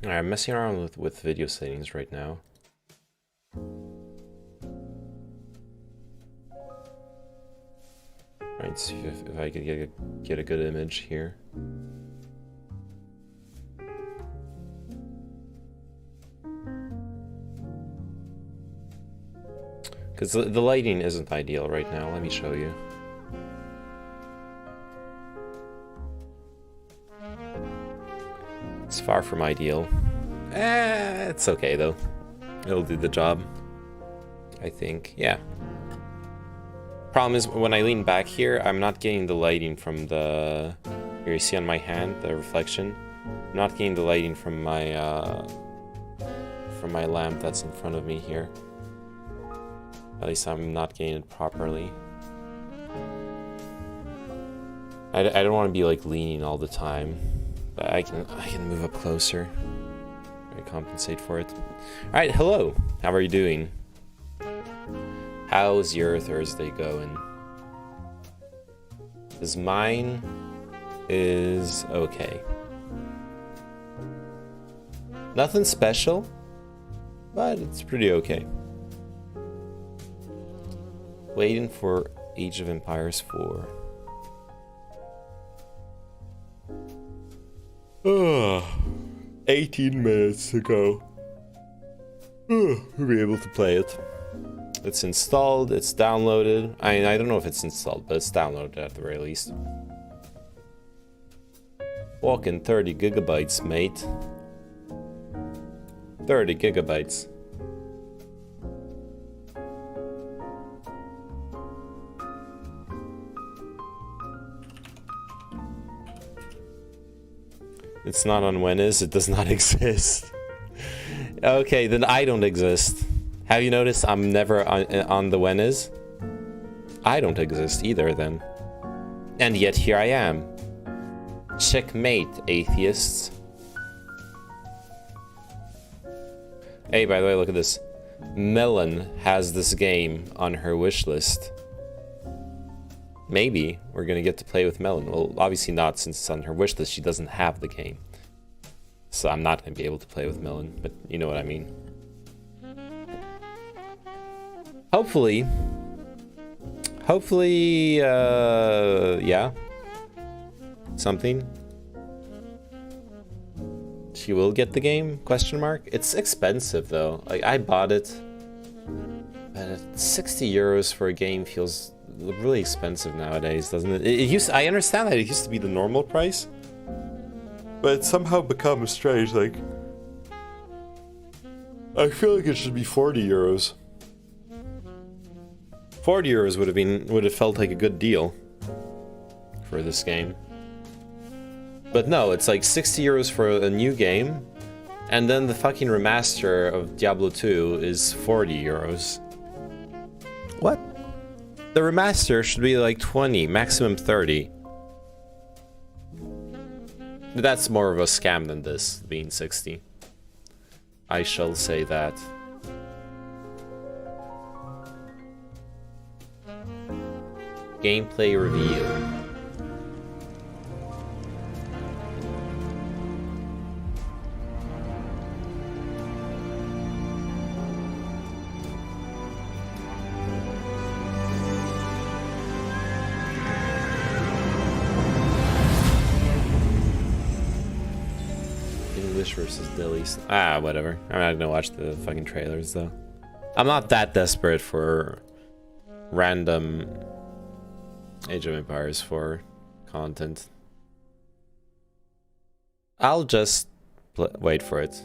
Alright, I'm messing around with video settings right now. Alright, see if I could get a good image here. Because the lighting isn't ideal right now, let me show you. It's far from ideal. It's okay though. It'll do the job, I think. Yeah. Problem is, when I lean back here, I'm not getting the lighting from the... Here, you see on my hand, the reflection? I'm not getting the lighting from my lamp that's in front of me here. At least I'm not getting it properly. I don't want to be like leaning all the time, but I can move up closer. I compensate for it. All right, hello. How are you doing? How's your Thursday going? 'Cause mine is okay. Nothing special, but it's pretty okay. Waiting for Age of Empires 4. 18 minutes ago. We'll be able to play it. It's installed, it's downloaded. I don't know if it's installed, but it's downloaded at the very least. Walking 30 gigabytes, mate. 30 gigabytes. It's not on when is, it does not exist. Okay, then I don't exist. Have you noticed I'm never on the when is? I don't exist either then. And yet here I am. Checkmate, atheists. Hey, by the way, look at this. Melon has this game on her wish list. Maybe we're gonna get to play with Melon. Well, obviously not, since it's on her wish list. She doesn't have the game. So I'm not gonna be able to play with Melon, but you know what I mean. Hopefully, yeah. Something. She will get the game? Question mark. It's expensive though. Like, I bought it, but 60 euros for a game feels really expensive nowadays, doesn't it? It used. I understand that it used to be the normal price, but it's somehow become strange. Like, I feel like it should be 40 euros. 40 euros would have felt like a good deal for this game. But no, it's like 60 euros for a new game, and then the fucking remaster of Diablo 2 is 40 euros. What? The remaster should be like 20, maximum 30. That's more of a scam than this being 60. I shall say that. Gameplay review. English versus Dillies. Ah, whatever. I'm not gonna watch the fucking trailers though. I'm not that desperate for random Age of Empires 4 content. I'll just wait for it.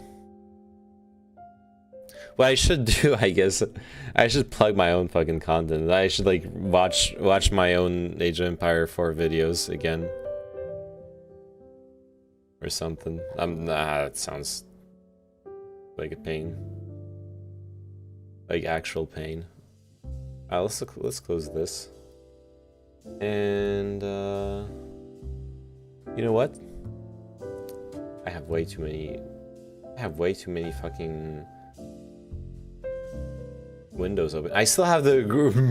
What I should do, I guess, I should plug my own fucking content. I should like watch my own Age of Empire 4 videos again. Or something. That sounds like a pain. Like actual pain. Let's close this. And you know what? I have way too many fucking windows open. I still have the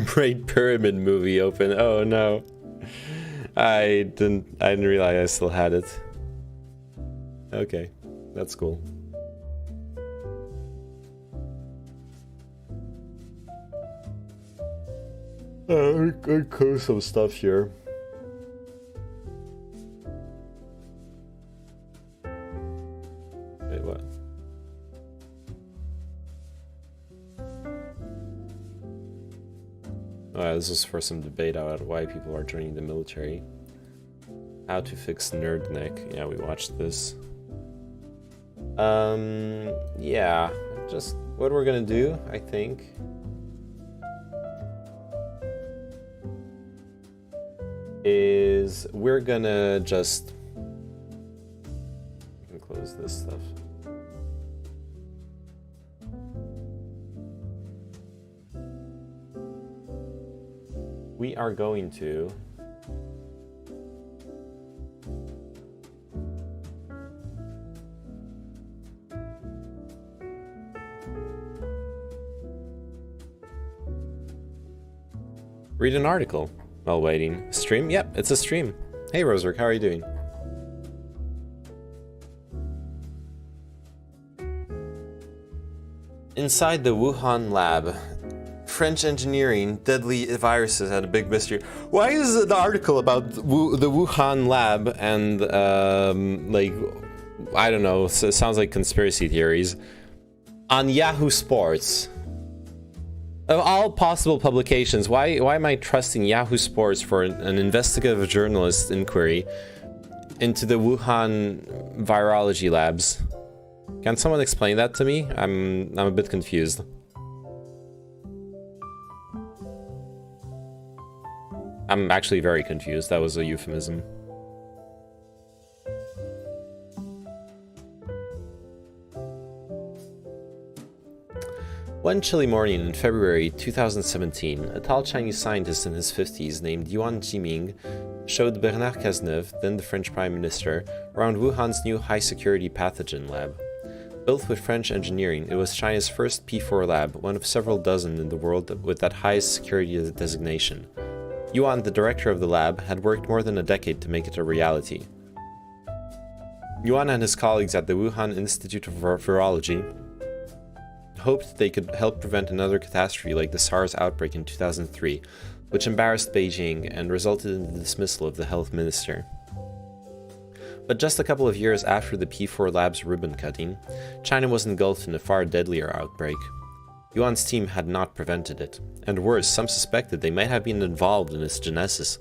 Great Pyramid movie open. Oh no. I didn't realize I still had it. Okay, that's cool. I close some stuff here. Wait, what? Alright, this is for some debate about why people are joining the military. How to fix nerd neck. Yeah, we watched this. Yeah, just what we're gonna do, I think. Is we're gonna just close this stuff. We are going to read an article while waiting. Stream? Yep, it's a stream. Hey Roserick, how are you doing? Inside the Wuhan lab, French engineering, deadly viruses had a big mystery. Why is an article about the Wuhan lab and like, I don't know, so it sounds like conspiracy theories on Yahoo Sports? Of all possible publications, why am I trusting Yahoo Sports for an investigative journalist inquiry into the Wuhan virology labs? Can someone explain that to me? I'm a bit confused. I'm actually very confused. That was a euphemism. One chilly morning in February 2017, a tall Chinese scientist in his 50s named Yuan Jiming showed Bernard Cazeneuve, then the French Prime Minister, around Wuhan's new high-security pathogen lab. Built with French engineering, it was China's first P4 lab, one of several dozen in the world with that highest security designation. Yuan, the director of the lab, had worked more than a decade to make it a reality. Yuan and his colleagues at the Wuhan Institute of Virology hoped they could help prevent another catastrophe like the SARS outbreak in 2003, which embarrassed Beijing and resulted in the dismissal of the health minister. But just a couple of years after the P4 lab's ribbon cutting, China was engulfed in a far deadlier outbreak. Yuan's team had not prevented it, and worse, some suspected they might have been involved in its genesis.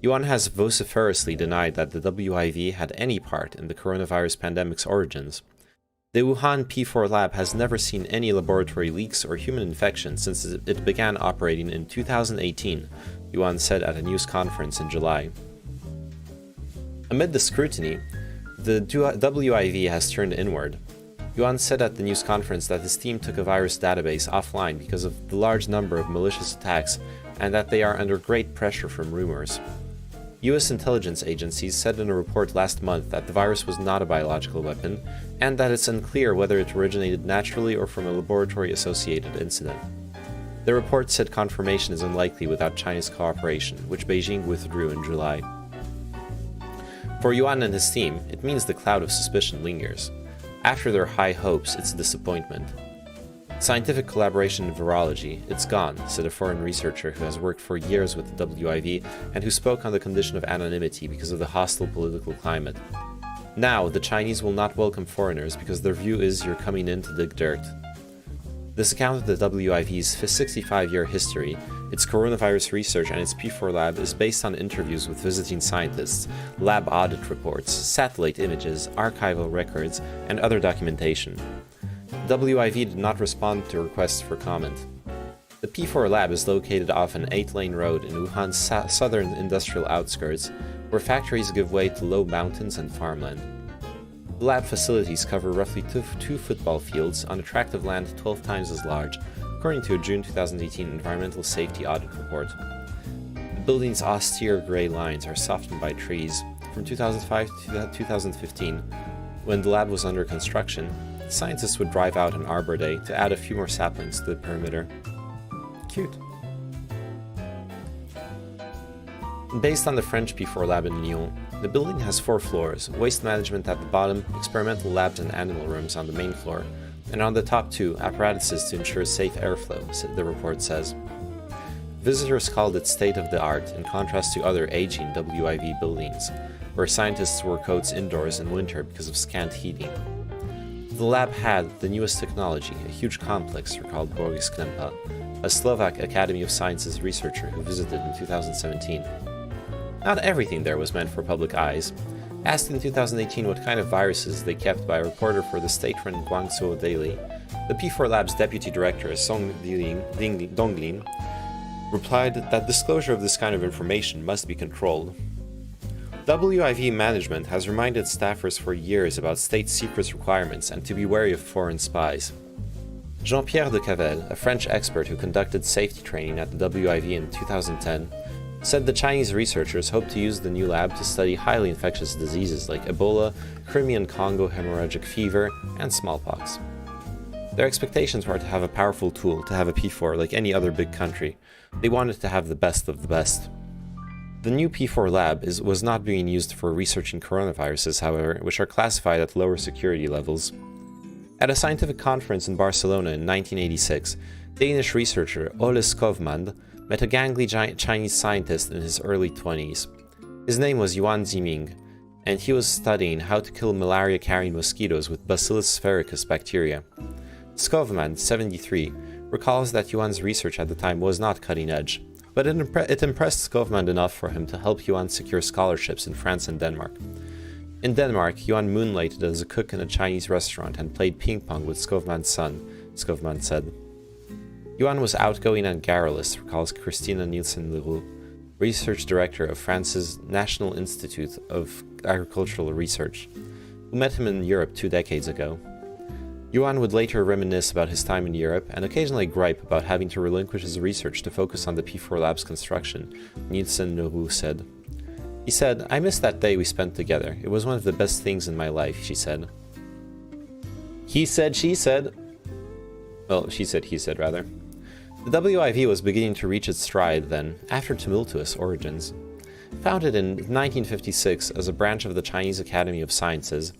Yuan has vociferously denied that the WIV had any part in the coronavirus pandemic's origins. The Wuhan P4 lab has never seen any laboratory leaks or human infection since it began operating in 2018, Yuan said at a news conference in July. Amid the scrutiny, the WIV has turned inward. Yuan said at the news conference that his team took a virus database offline because of the large number of malicious attacks and that they are under great pressure from rumors. US intelligence agencies said in a report last month that the virus was not a biological weapon, and that it's unclear whether it originated naturally or from a laboratory-associated incident. The report said confirmation is unlikely without China's cooperation, which Beijing withdrew in July. For Yuan and his team, it means the cloud of suspicion lingers. After their high hopes, it's a disappointment. Scientific collaboration in virology, it's gone, said a foreign researcher who has worked for years with the WIV and who spoke on the condition of anonymity because of the hostile political climate. Now, the Chinese will not welcome foreigners because their view is you're coming in to dig dirt. This account of the WIV's 65-year history, its coronavirus research and its P4 lab is based on interviews with visiting scientists, lab audit reports, satellite images, archival records, and other documentation. WIV did not respond to requests for comment. The P4 lab is located off an 8-lane road in Wuhan's southern industrial outskirts, where factories give way to low mountains and farmland. The lab facilities cover roughly two football fields on a tract of land 12 times as large, according to a June 2018 environmental safety audit report. The building's austere grey lines are softened by trees. From 2005 to 2015, when the lab was under construction, scientists would drive out on Arbor Day to add a few more saplings to the perimeter. Cute. Based on the French P4 lab in Lyon, the building has 4 floors, waste management at the bottom, experimental labs and animal rooms on the main floor, and on the top 2, apparatuses to ensure safe airflow, the report says. Visitors called it state-of-the-art in contrast to other aging WIV buildings, where scientists wore coats indoors in winter because of scant heating. The lab had the newest technology, a huge complex, recalled Boris Klempa, a Slovak Academy of Sciences researcher who visited in 2017. Not everything there was meant for public eyes. Asked in 2018 what kind of viruses they kept by a reporter for the state-run Guangzhou Daily, the P4 Lab's deputy director, Song Donglin, replied that disclosure of this kind of information must be controlled. WIV management has reminded staffers for years about state secrets requirements and to be wary of foreign spies. Jean-Pierre de Cavel, a French expert who conducted safety training at the WIV in 2010, said the Chinese researchers hope to use the new lab to study highly infectious diseases like Ebola, Crimean Congo hemorrhagic fever, and smallpox. Their expectations were to have a powerful tool, to have a P4 like any other big country. They wanted to have the best of the best. The new P4 lab was not being used for researching coronaviruses, however, which are classified at lower security levels. At a scientific conference in Barcelona in 1986, Danish researcher Ole Skovmand met a gangly Chinese scientist in his early 20s. His name was Yuan Jiming, and he was studying how to kill malaria-carrying mosquitoes with Bacillus sphaericus bacteria. Skovmand, 73, recalls that Yuan's research at the time was not cutting edge, but it impressed Skovmand enough for him to help Yuan secure scholarships in France and Denmark. In Denmark, Yuan moonlighted as a cook in a Chinese restaurant and played ping pong with Skovmand's son, Skovmand said. Yuan was outgoing and garrulous, recalls Christina Nielsen-Leroux, research director of France's National Institute of Agricultural Research, who met him in Europe 2 decades ago. Yuan would later reminisce about his time in Europe and occasionally gripe about having to relinquish his research to focus on the P4 Lab's construction, Nielsen-Leroux said. He said, "I miss that day we spent together. It was one of the best things in my life," she said. He said, she said. Well, she said, he said, rather. The WIV was beginning to reach its stride then, after tumultuous origins. Founded in 1956 as a branch of the Chinese Academy of Sciences,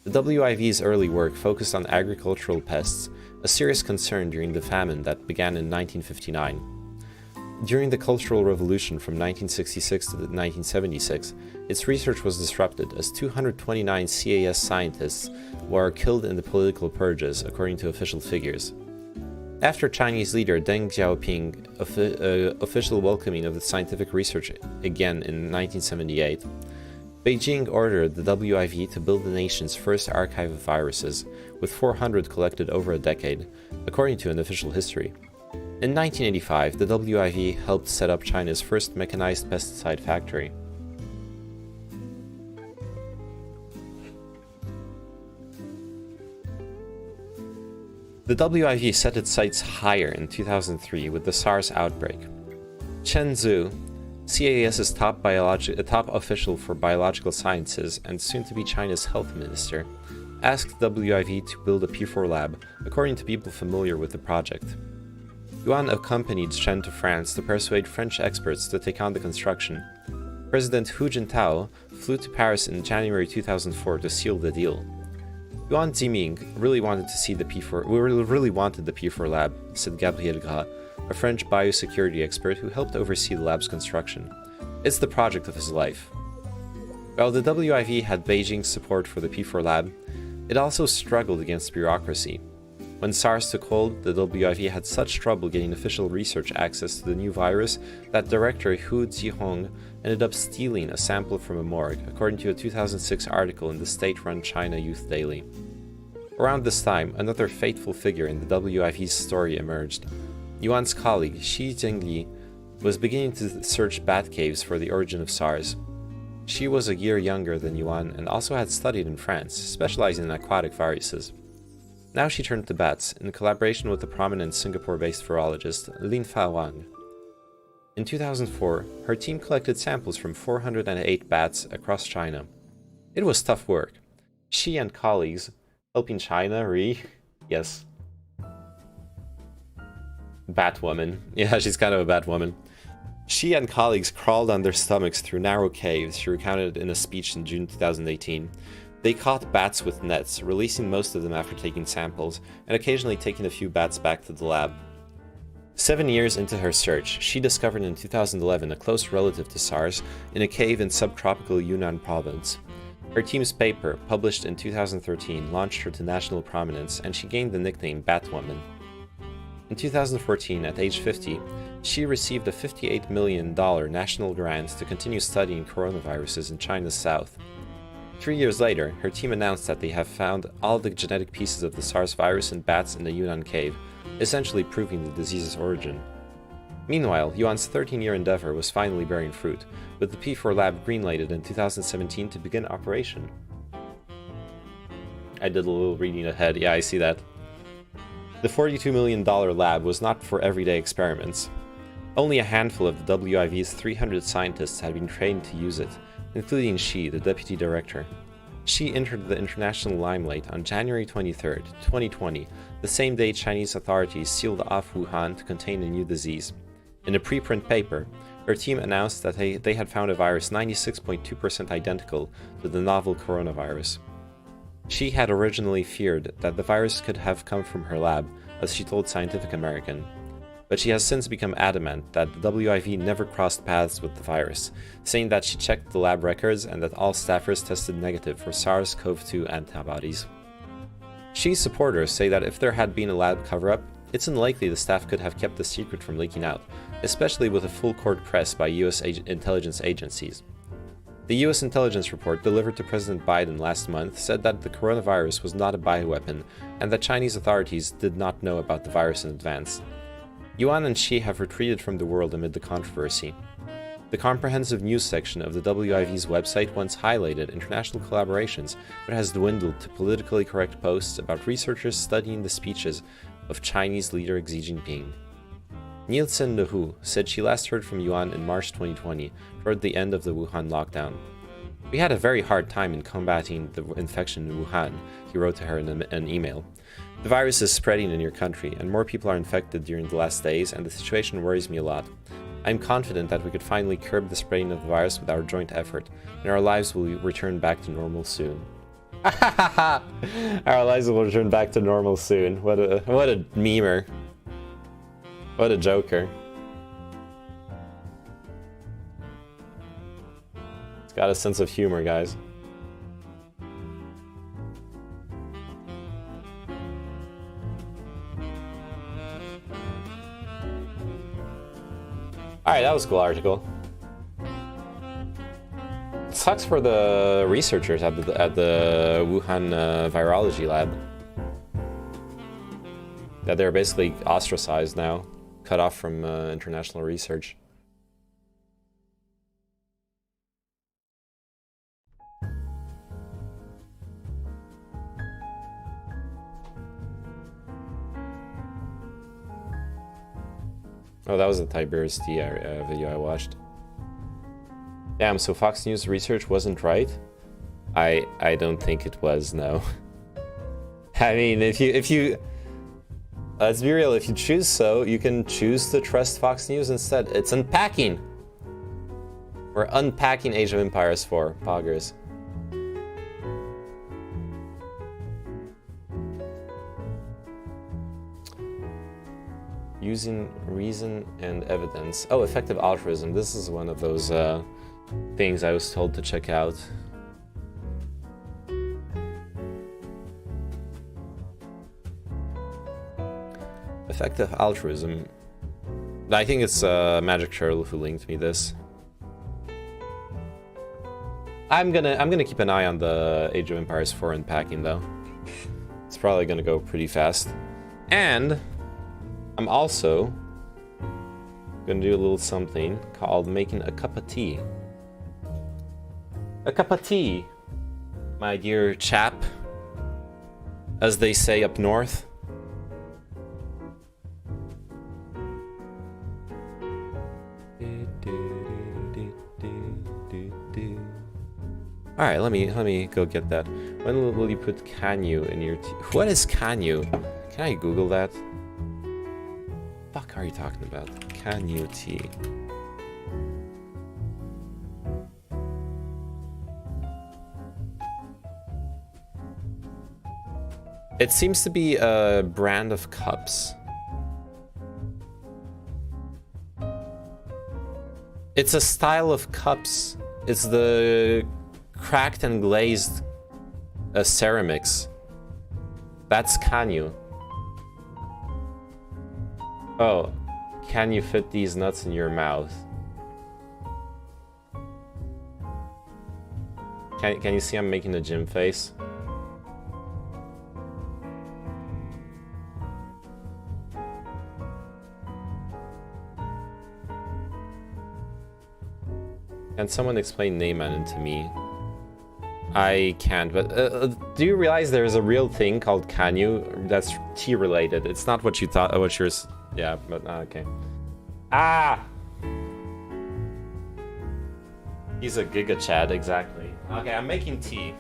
the WIV's early work focused on agricultural pests, a serious concern during the famine that began in 1959. During the Cultural Revolution from 1966 to 1976, its research was disrupted as 229 CAS scientists were killed in the political purges, according to official figures. After Chinese leader Deng Xiaoping official welcoming of the scientific research again in 1978, Beijing ordered the WIV to build the nation's first archive of viruses, with 400 collected over a decade, according to an official history. In 1985, the WIV helped set up China's first mechanized pesticide factory. The WIV set its sights higher in 2003 with the SARS outbreak. Chen Zhu, CAS's top official for biological sciences and soon-to-be China's health minister, asked WIV to build a P4 lab, according to people familiar with the project. Yuan accompanied Chen to France to persuade French experts to take on the construction. President Hu Jintao flew to Paris in January 2004 to seal the deal. Yuan Ziming really wanted the P4 lab, said Gabriel Gras, a French biosecurity expert who helped oversee the lab's construction. It's the project of his life. While the WIV had Beijing's support for the P4 lab, it also struggled against bureaucracy. When SARS took hold, the WIV had such trouble getting official research access to the new virus that director Hu Zhihong ended up stealing a sample from a morgue, according to a 2006 article in the state-run China Youth Daily. Around this time, another fateful figure in the WIV's story emerged. Yuan's colleague, Shi Zhengli, was beginning to search bat caves for the origin of SARS. She was a year younger than Yuan and also had studied in France, specializing in aquatic viruses. Now she turned to bats, in collaboration with the prominent Singapore-based virologist Lin Fa Wang. In 2004, her team collected samples from 408 bats across China. It was tough work. She and colleagues, helping China Yes. Batwoman. Yeah, she's kind of a Batwoman. She and colleagues crawled on their stomachs through narrow caves, she recounted in a speech in June 2018. They caught bats with nets, releasing most of them after taking samples, and occasionally taking a few bats back to the lab. 7 years into her search, she discovered in 2011 a close relative to SARS in a cave in subtropical Yunnan province. Her team's paper, published in 2013, launched her to national prominence, and she gained the nickname Batwoman. In 2014, at age 50, she received a $58 million national grant to continue studying coronaviruses in China's south. 3 years later, her team announced that they have found all the genetic pieces of the SARS virus in bats in the Yunnan cave, essentially proving the disease's origin. Meanwhile, Yuan's 13-year endeavor was finally bearing fruit, with the P4 lab greenlighted in 2017 to begin operation. I did a little reading ahead, yeah, I see that. The $42 million lab was not for everyday experiments. Only a handful of the WIV's 300 scientists had been trained to use it, including Shi, the deputy director. Shi entered the international limelight on January 23, 2020, the same day Chinese authorities sealed off Wuhan to contain a new disease. In a preprint paper, her team announced that they had found a virus 96.2% identical to the novel coronavirus. She had originally feared that the virus could have come from her lab, as she told Scientific American. But she has since become adamant that the WIV never crossed paths with the virus, saying that she checked the lab records and that all staffers tested negative for SARS-CoV-2 antibodies. Xi's supporters say that if there had been a lab cover-up, It's unlikely the staff could have kept the secret from leaking out, especially with a full-court press by US intelligence agencies. The US intelligence report delivered to President Biden last month said that the coronavirus was not a bioweapon and that Chinese authorities did not know about the virus in advance. Yuan and Xi have retreated from the world amid the controversy. The comprehensive news section of the WIV's website once highlighted international collaborations, but has dwindled to politically correct posts about researchers studying the speeches of Chinese leader Xi Jinping. Nielsen Lehu said she last heard from Yuan in March 2020, toward the end of the Wuhan lockdown. "We had a very hard time in combating the infection in Wuhan," he wrote to her in an email. "The virus is spreading in your country, and more people are infected during the last days, and the situation worries me a lot. I'm confident that we could finally curb the spreading of the virus with our joint effort, and our lives will return back to normal soon." Our lives will return back to normal soon. What a memer. What a joker. It's got a sense of humor, guys. Alright, that was a cool article. Sucks for the researchers at the Wuhan virology lab. That they're basically ostracized now, cut off from international research. Oh, that was the Tiberius T video I watched. Damn, so Fox News research wasn't right? I don't think it was, no. I mean, if you let's be real, if you choose so, you can choose to trust Fox News instead. It's unpacking. We're unpacking Age of Empires 4, poggers. Using reason and evidence. Oh, effective altruism. This is one of those things I was told to check out. Effective altruism. I think it's Magic Turtle who linked me this. I'm gonna keep an eye on the Age of Empires 4 unpacking though. It's probably gonna go pretty fast. And I'm also gonna do a little something called making a cup of tea. A cup of tea, my dear chap, as they say up north. All right, let me go get that. When will you put Canyu in your tea? What is Canyu? Can I Google that? Fuck are you talking about? Canyu tea. It seems to be a brand of cups. It's a style of cups. It's the cracked and glazed ceramics. That's Canyu. Oh, can you fit these nuts in your mouth? Can you see I'm making a gym face? Can someone explain Neyman to me? I can't, but do you realize there's a real thing called Canyu that's tea related? It's not what you thought, what yours. Yeah, but okay. Ah! He's a Giga Chad, exactly. Okay, I'm making tea.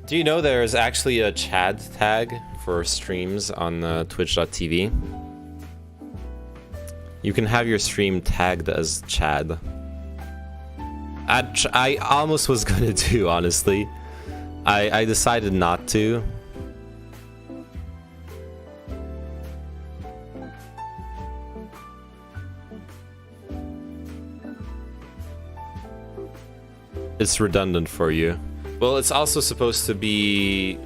Do you know there's actually a Chad tag for streams on twitch.tv? You can have your stream tagged as Chad. I almost was gonna do, honestly. I decided not to. It's redundant for you. Well, it's also supposed to be...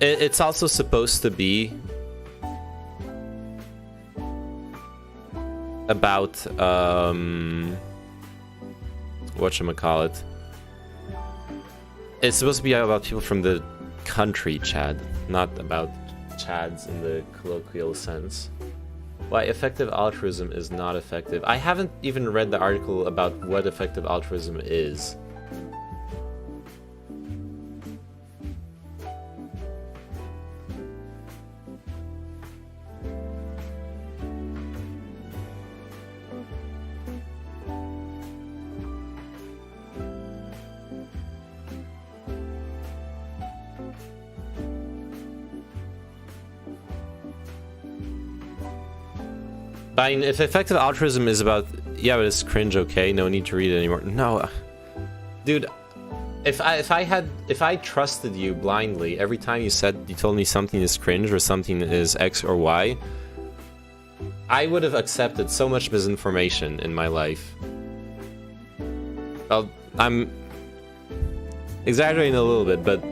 It's also supposed to be about whatchamacallit. It's supposed to be about people from the country Chad, not about Chads in the colloquial sense. Why effective altruism is not effective. I haven't even read the article about what effective altruism is. I mean, if effective altruism is about, yeah, but it's cringe, okay, no need to read it anymore. No, dude, if I trusted you blindly every time you told me something is cringe or something is X or Y, I would have accepted so much misinformation in my life. Well, I'm exaggerating a little bit, but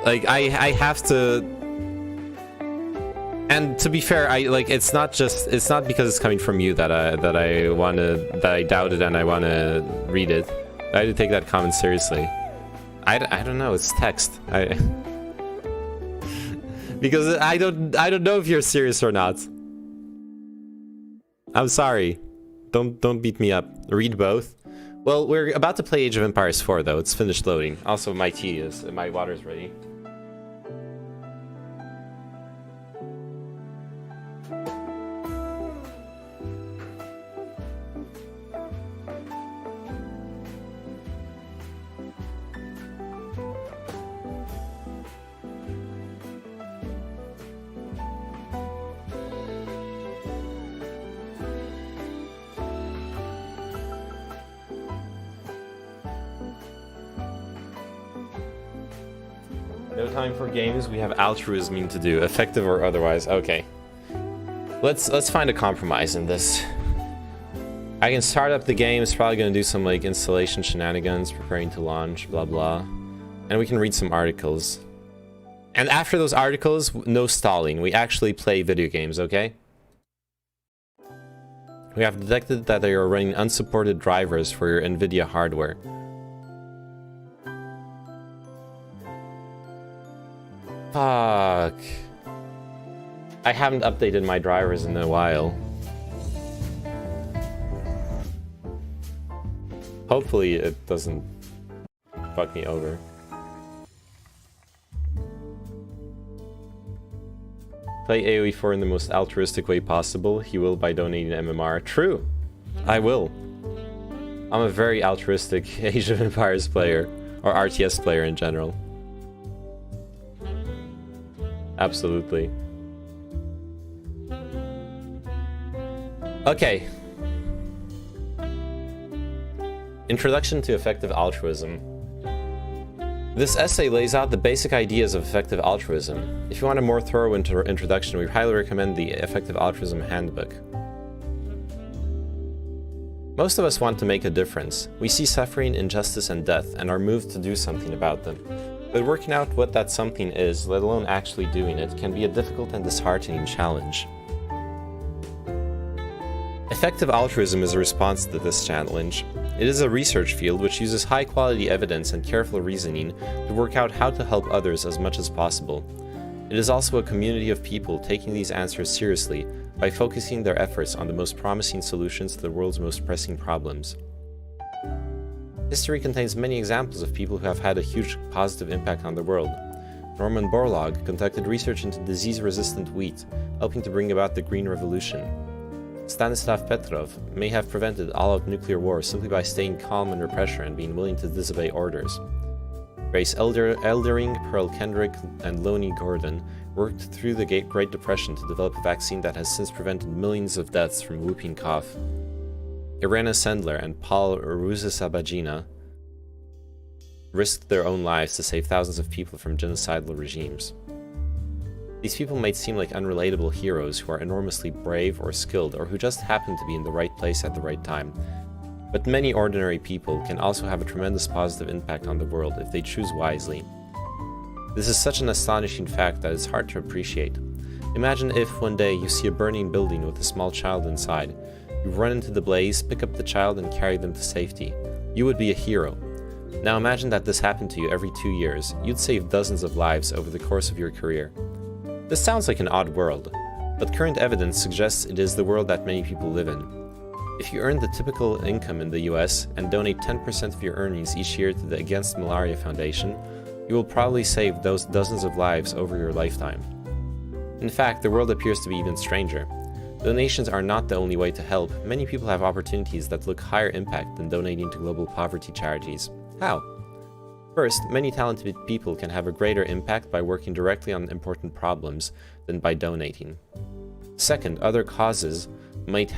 like I have to. And to be fair, it's not because it's coming from you that I doubt it and I wanna read it. I had to take that comment seriously. I don't know, it's text. Because I don't know if you're serious or not. I'm sorry. Don't beat me up. Read both. Well, we're about to play Age of Empires 4 though. It's finished loading. Also, my water's ready. No time for games, we have altruism to do, effective or otherwise. Okay. Let's find a compromise in this. I can start up the game, it's probably gonna do some like installation shenanigans, preparing to launch, blah blah. And we can read some articles. And after those articles, no stalling. We actually play video games, okay? We have detected that they are running unsupported drivers for your NVIDIA hardware. Fuck. I haven't updated my drivers in a while. Hopefully it doesn't fuck me over. Play AoE 4 in the most altruistic way possible. He will by donating MMR. True. I will. I'm a very altruistic Age of Empires player. Or RTS player in general. Absolutely. Okay. Introduction to Effective Altruism. This essay lays out the basic ideas of effective altruism. If you want a more thorough introduction, we highly recommend the Effective Altruism Handbook. Most of us want to make a difference. We see suffering, injustice, and death, and are moved to do something about them. But working out what that something is, let alone actually doing it, can be a difficult and disheartening challenge. Effective altruism is a response to this challenge. It is a research field which uses high-quality evidence and careful reasoning to work out how to help others as much as possible. It is also a community of people taking these answers seriously by focusing their efforts on the most promising solutions to the world's most pressing problems. History contains many examples of people who have had a huge positive impact on the world. Norman Borlaug conducted research into disease-resistant wheat, helping to bring about the Green Revolution. Stanislav Petrov may have prevented all-out nuclear war simply by staying calm under pressure and being willing to disobey orders. Grace Eldering, Pearl Kendrick, and Lonnie Gordon worked through the Great Depression to develop a vaccine that has since prevented millions of deaths from whooping cough. Irena Sendler and Paul Rusesabagina risked their own lives to save thousands of people from genocidal regimes. These people might seem like unrelatable heroes who are enormously brave or skilled, or who just happen to be in the right place at the right time. But many ordinary people can also have a tremendous positive impact on the world if they choose wisely. This is such an astonishing fact that it's hard to appreciate. Imagine if one day you see a burning building with a small child inside. You run into the blaze, pick up the child, and carry them to safety. You would be a hero. Now imagine that this happened to you every 2 years. You'd save dozens of lives over the course of your career. This sounds like an odd world, but current evidence suggests it is the world that many people live in. If you earn the typical income in the US and donate 10% of your earnings each year to the Against Malaria Foundation, you will probably save those dozens of lives over your lifetime. In fact, the world appears to be even stranger. Donations are not the only way to help. Many people have opportunities that look higher impact than donating to global poverty charities. How? First, many talented people can have a greater impact by working directly on important problems than by donating. Second, other causes might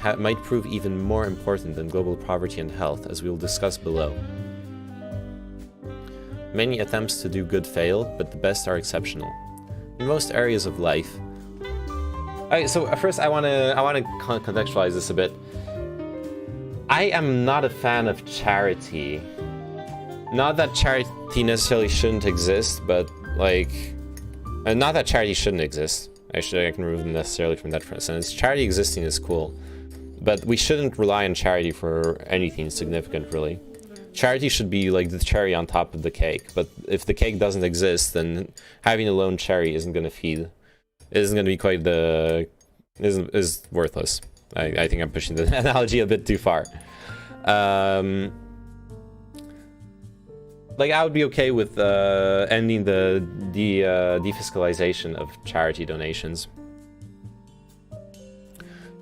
prove even more important than global poverty and health, as we will discuss below. Many attempts to do good fail, but the best are exceptional. In most areas of life... So first I want to contextualize this a bit. I am not a fan of charity. Not that charity necessarily shouldn't exist, but like... not that charity shouldn't exist. Actually, I can remove them necessarily from that sentence. Charity existing is cool, but we shouldn't rely on charity for anything significant, really. Charity should be like the cherry on top of the cake, but if the cake doesn't exist, then having a lone cherry isn't going to feed. Isn't going to be quite the... is worthless. I think I'm pushing the analogy a bit too far. Like, I would be okay with ending the defiscalization of charity donations.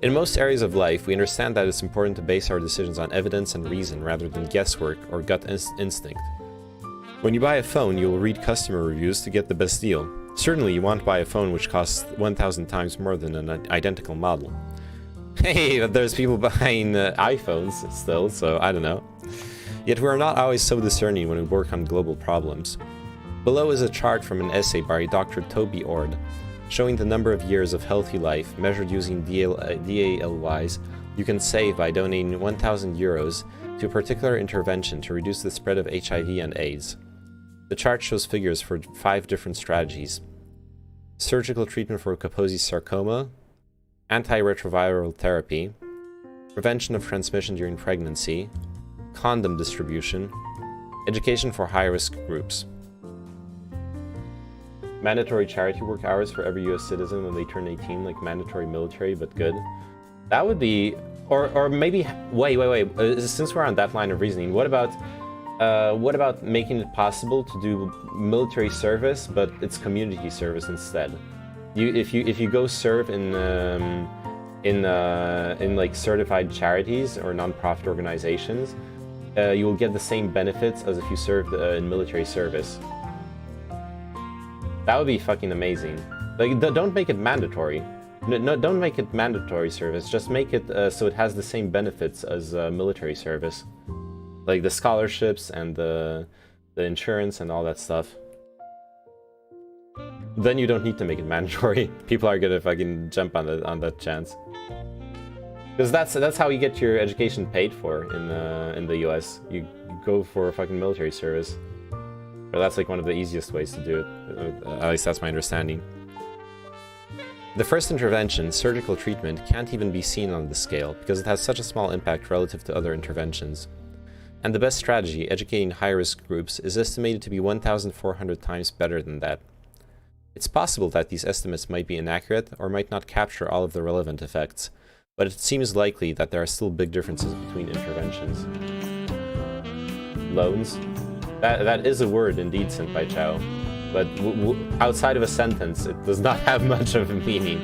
In most areas of life, we understand that it's important to base our decisions on evidence and reason rather than guesswork or gut instinct. When you buy a phone, you will read customer reviews to get the best deal. Certainly, you won't buy a phone which costs 1,000 times more than an identical model. Hey, but there's people buying iPhones still, so I don't know. Yet we are not always so discerning when we work on global problems. Below is a chart from an essay by Dr. Toby Ord, showing the number of years of healthy life, measured using DALYs, you can save by donating 1,000 euros to a particular intervention to reduce the spread of HIV and AIDS. The chart shows figures for 5 different strategies: surgical treatment for Kaposi sarcoma, antiretroviral therapy, prevention of transmission during pregnancy, condom distribution, education for high-risk groups. Mandatory charity work hours for every US citizen when they turn 18, like mandatory military, but good. That would be... Or maybe... Wait. Since we're on that line of reasoning, what about making it possible to do military service, but it's community service instead? If you go serve in like certified charities or non-profit organizations, you will get the same benefits as if you served in military service. That would be fucking amazing. Like, don't make it mandatory. No, don't make it mandatory service. Just make it so it has the same benefits as military service, like the scholarships and the insurance and all that stuff. Then you don't need to make it mandatory. People are gonna fucking jump on that chance. Because that's how you get your education paid for in the US. You go for fucking military service. Or that's like one of the easiest ways to do it. At least that's my understanding. The first intervention, surgical treatment, can't even be seen on this scale because it has such a small impact relative to other interventions. And the best strategy, educating high-risk groups, is estimated to be 1,400 times better than that. It's possible that these estimates might be inaccurate or might not capture all of the relevant effects, but it seems likely that there are still big differences between interventions. Loans? That is a word indeed, Senpai Chao. but outside of a sentence, it does not have much of a meaning.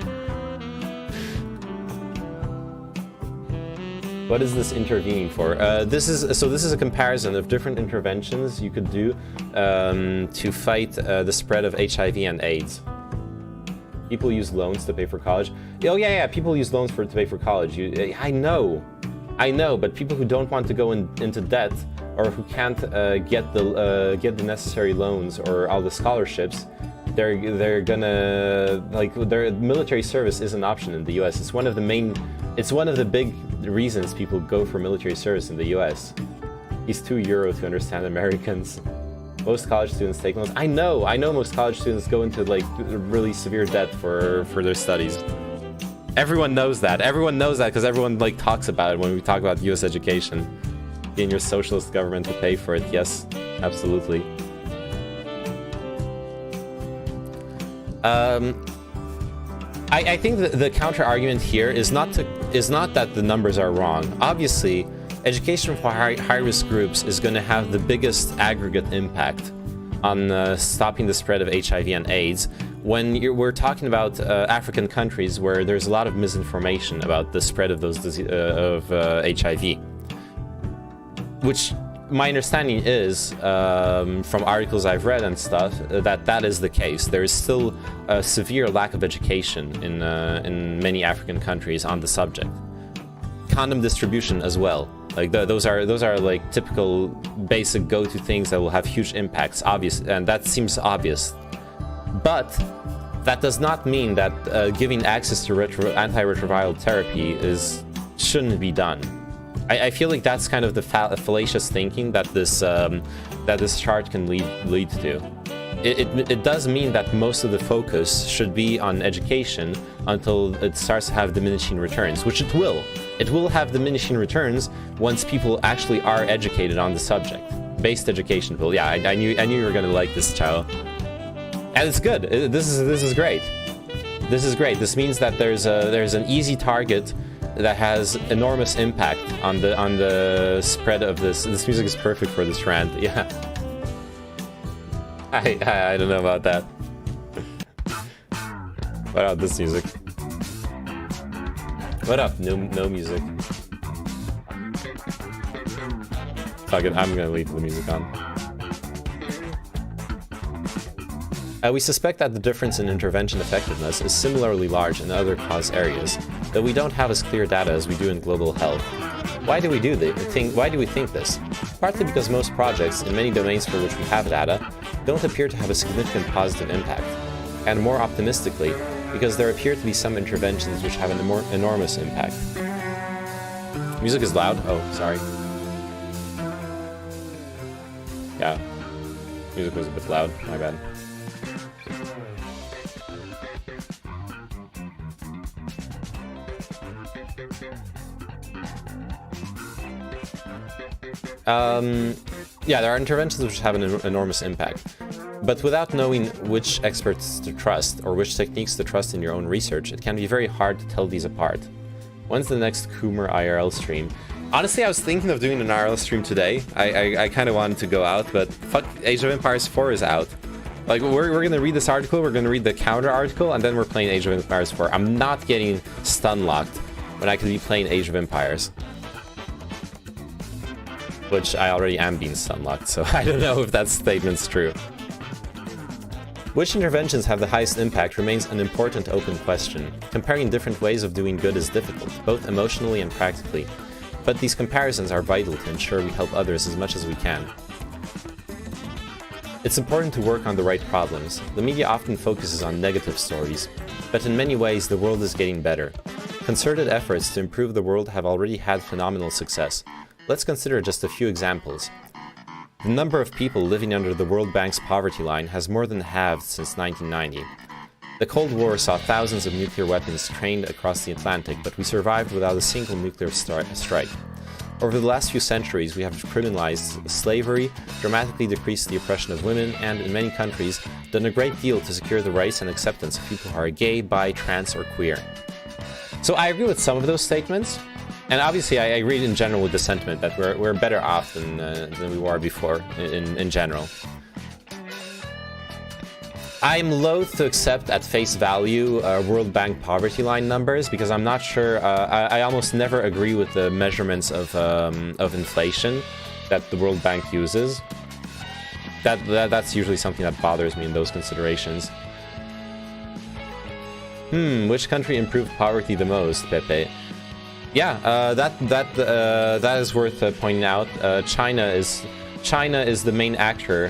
What is this intervening for? This is a comparison of different interventions you could do to fight the spread of HIV and AIDS. People use loans to pay for college. Oh yeah, people use loans to pay for college. I know, but people who don't want to go into debt or who can't get the necessary loans or all the scholarships, they're gonna, like, their military service is an option in the U.S. It's one of the big reasons people go for military service in the U.S. He's too Euro to understand Americans. Most college students take loans. I know most college students go into like really severe debt for their studies. Everyone knows that. Everyone knows that because everyone like talks about it when we talk about U.S. education. Getting your socialist government to pay for it. Yes, absolutely. I think the counter argument here is not that the numbers are wrong. Obviously, education for high-risk groups is going to have the biggest aggregate impact on stopping the spread of HIV and AIDS. When we're talking about African countries where there's a lot of misinformation about the spread of those HIV, which my understanding is, from articles I've read and stuff, that is the case. There is still a severe lack of education in many African countries on the subject. Condom distribution as well. Like those are like typical basic go-to things that will have huge impacts, obvious, and that seems obvious. But that does not mean that giving access to antiretroviral therapy shouldn't be done. I feel like that's kind of the fallacious thinking that this chart can lead to. It does mean that most of the focus should be on education until it starts to have diminishing returns, which it will. It will have diminishing returns once people actually are educated on the subject. Based education will. Yeah, I knew you were gonna like this, Chao. And it's good. This is great. This is great. This means that there's an easy target that has enormous impact on the spread of this. This music is perfect for this rant. Yeah. I don't know about that. What about this music? What up? No music. Fuck it, I'm gonna leave the music on. We suspect that the difference in intervention effectiveness is similarly large in other cause areas, though we don't have as clear data as we do in global health. Why do we think this? Partly because most projects, in many domains for which we have data, don't appear to have a significant positive impact, and more optimistically, because there appear to be some interventions which have an enormous impact. Music is loud? Oh, sorry. Yeah, music was a bit loud, my bad. Yeah, there are interventions which have an enormous impact. But without knowing which experts to trust or which techniques to trust in your own research, it can be very hard to tell these apart. When's the next Coomer IRL stream? Honestly, I was thinking of doing an IRL stream today. I kind of wanted to go out, but fuck, Age of Empires 4 is out. Like, we're going to read this article, we're going to read the counter article, and then we're playing Age of Empires 4. I'm not getting stun-locked when I could be playing Age of Empires. Which I already am being stun-locked, so I don't know if that statement's true. Which interventions have the highest impact remains an important open question. Comparing different ways of doing good is difficult, both emotionally and practically. But these comparisons are vital to ensure we help others as much as we can. It's important to work on the right problems. The media often focuses on negative stories, but in many ways the world is getting better. Concerted efforts to improve the world have already had phenomenal success. Let's consider just a few examples. The number of people living under the World Bank's poverty line has more than halved since 1990. The Cold War saw thousands of nuclear weapons trained across the Atlantic, but we survived without a single nuclear strike. Over the last few centuries, we have criminalized slavery, dramatically decreased the oppression of women, and in many countries, done a great deal to secure the rights and acceptance of people who are gay, bi, trans, or queer. So I agree with some of those statements. And obviously, I agree in general with the sentiment that we're better off than we were before, in general. I'm loath to accept at face value World Bank poverty line numbers because I'm not sure. I almost never agree with the measurements of inflation that the World Bank uses. That's usually something that bothers me in those considerations. Which country improved poverty the most, Pepe? Yeah, that is worth pointing out. China is the main actor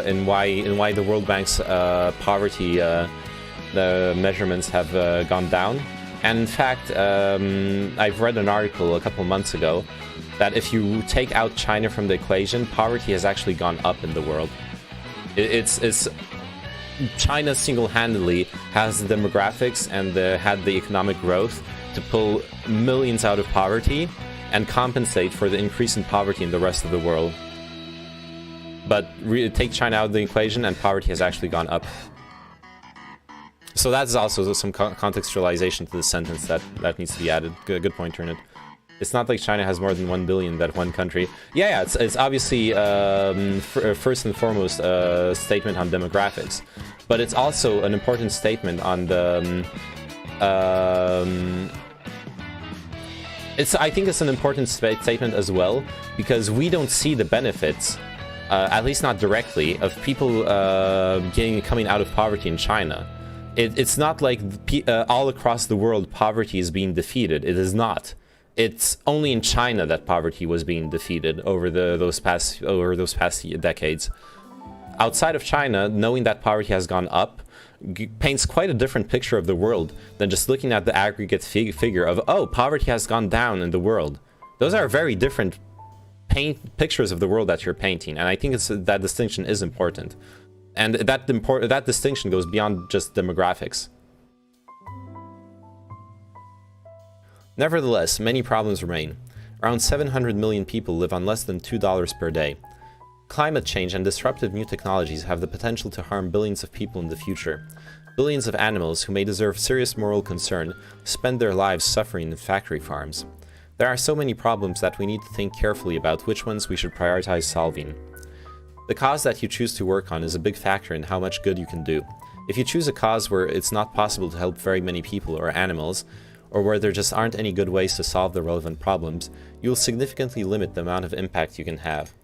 in why the World Bank's poverty the measurements have gone down. And in fact, I've read an article a couple months ago that if you take out China from the equation, poverty has actually gone up in the world. It's China single-handedly has the demographics and had the economic growth to pull millions out of poverty and compensate for the increase in poverty in the rest of the world. But take China out of the equation and poverty has actually gone up. So that's also some contextualization to the sentence that needs to be added. Good point, Turnit. It's not like China has more than 1 billion, that one country. Yeah, it's obviously first and foremost a statement on demographics. But it's also an important statement on the... I think it's an important statement as well, because we don't see the benefits, at least not directly, of people coming out of poverty in China. It's not like all across the world poverty is being defeated. It is not. It's only in China that poverty was being defeated over those past decades. Outside of China, knowing that poverty has gone up paints quite a different picture of the world than just looking at the aggregate figure of, oh, poverty has gone down in the world. Those are very different pictures of the world that you're painting, and I think that distinction is important. And that distinction goes beyond just demographics. Nevertheless, many problems remain. Around 700 million people live on less than $2 per day. Climate change and disruptive new technologies have the potential to harm billions of people in the future. Billions of animals who may deserve serious moral concern spend their lives suffering in factory farms. There are so many problems that we need to think carefully about which ones we should prioritize solving. The cause that you choose to work on is a big factor in how much good you can do. If you choose a cause where it's not possible to help very many people or animals, or where there just aren't any good ways to solve the relevant problems, you'll significantly limit the amount of impact you can have.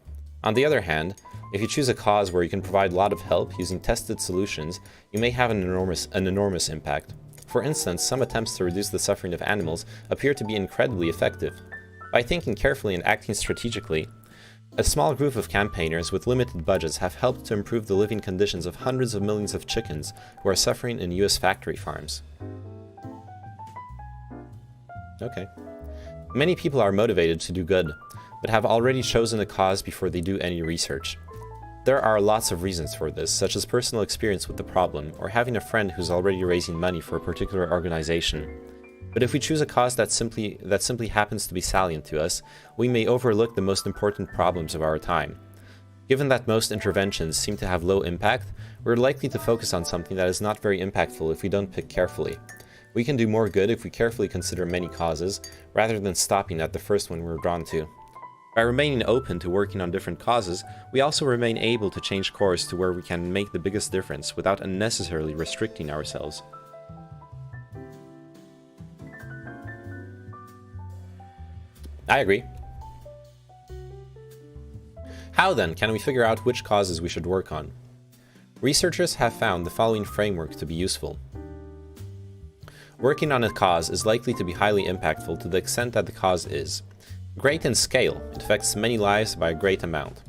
On the other hand, if you choose a cause where you can provide a lot of help using tested solutions, you may have an enormous impact. For instance, some attempts to reduce the suffering of animals appear to be incredibly effective. By thinking carefully and acting strategically, a small group of campaigners with limited budgets have helped to improve the living conditions of hundreds of millions of chickens who are suffering in US factory farms. Okay. Many people are motivated to do good, but have already chosen a cause before they do any research. There are lots of reasons for this, such as personal experience with the problem, or having a friend who's already raising money for a particular organization. But if we choose a cause that simply happens to be salient to us, we may overlook the most important problems of our time. Given that most interventions seem to have low impact, we're likely to focus on something that is not very impactful if we don't pick carefully. We can do more good if we carefully consider many causes, rather than stopping at the first one we're drawn to. By remaining open to working on different causes, we also remain able to change course to where we can make the biggest difference without unnecessarily restricting ourselves. I agree. How then can we figure out which causes we should work on? Researchers have found the following framework to be useful. Working on a cause is likely to be highly impactful to the extent that the cause is great in scale, it affects many lives by a great amount.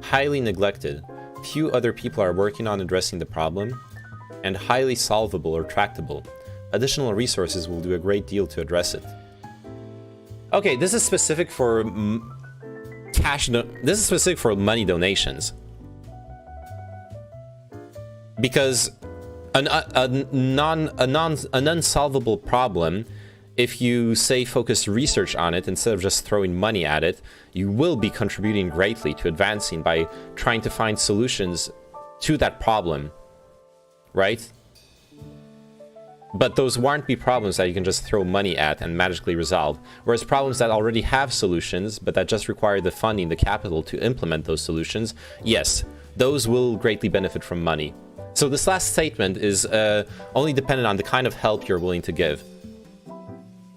Highly neglected, few other people are working on addressing the problem. And highly solvable or tractable, additional resources will do a great deal to address it. Okay, this is specific for this is specific for money donations. Because an unsolvable problem, if you say focus research on it instead of just throwing money at it, you will be contributing greatly to advancing by trying to find solutions to that problem, right? But those won't be problems that you can just throw money at and magically resolve. Whereas problems that already have solutions, but that just require the funding, the capital to implement those solutions, yes, those will greatly benefit from money. So this last statement is only dependent on the kind of help you're willing to give.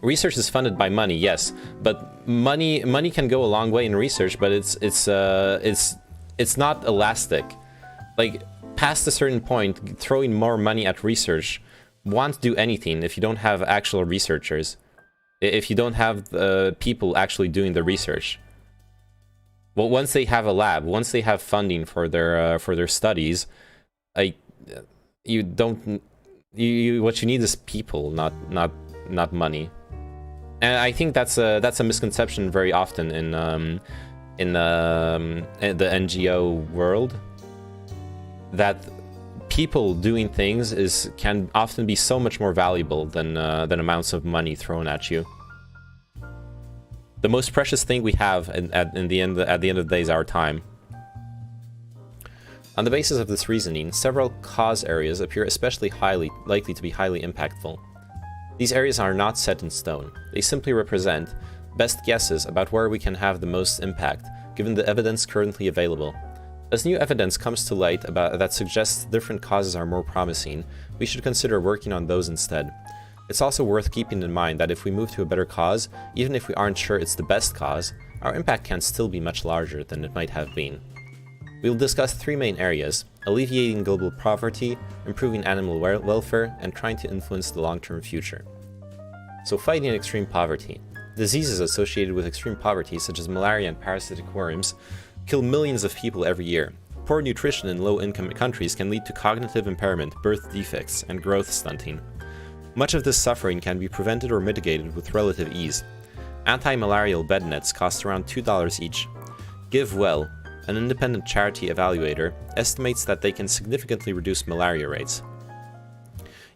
Research is funded by money, yes, but money can go a long way in research, but it's not elastic. Like, past a certain point, throwing more money at research won't do anything if you don't have actual researchers, if you don't have people actually doing the research. Well, once they have a lab, once they have funding for their studies, what you need is people, not money. And I think that's a misconception very often in the NGO world, that people doing things can often be so much more valuable than amounts of money thrown at you. The most precious thing we have at the end of the day is our time. On the basis of this reasoning, several cause areas appear especially likely to be highly impactful. These areas are not set in stone. They simply represent best guesses about where we can have the most impact, given the evidence currently available. As new evidence comes to light that suggests different causes are more promising, we should consider working on those instead. It's also worth keeping in mind that if we move to a better cause, even if we aren't sure it's the best cause, our impact can still be much larger than it might have been. We will discuss three main areas: alleviating global poverty, improving animal welfare, and trying to influence the long-term future. So, fighting extreme poverty. Diseases associated with extreme poverty, such as malaria and parasitic worms, kill millions of people every year. Poor nutrition in low-income countries can lead to cognitive impairment, birth defects, and growth stunting. Much of this suffering can be prevented or mitigated with relative ease. Anti-malarial bed nets cost around $2 each. GiveWell, an independent charity evaluator, estimates that they can significantly reduce malaria rates.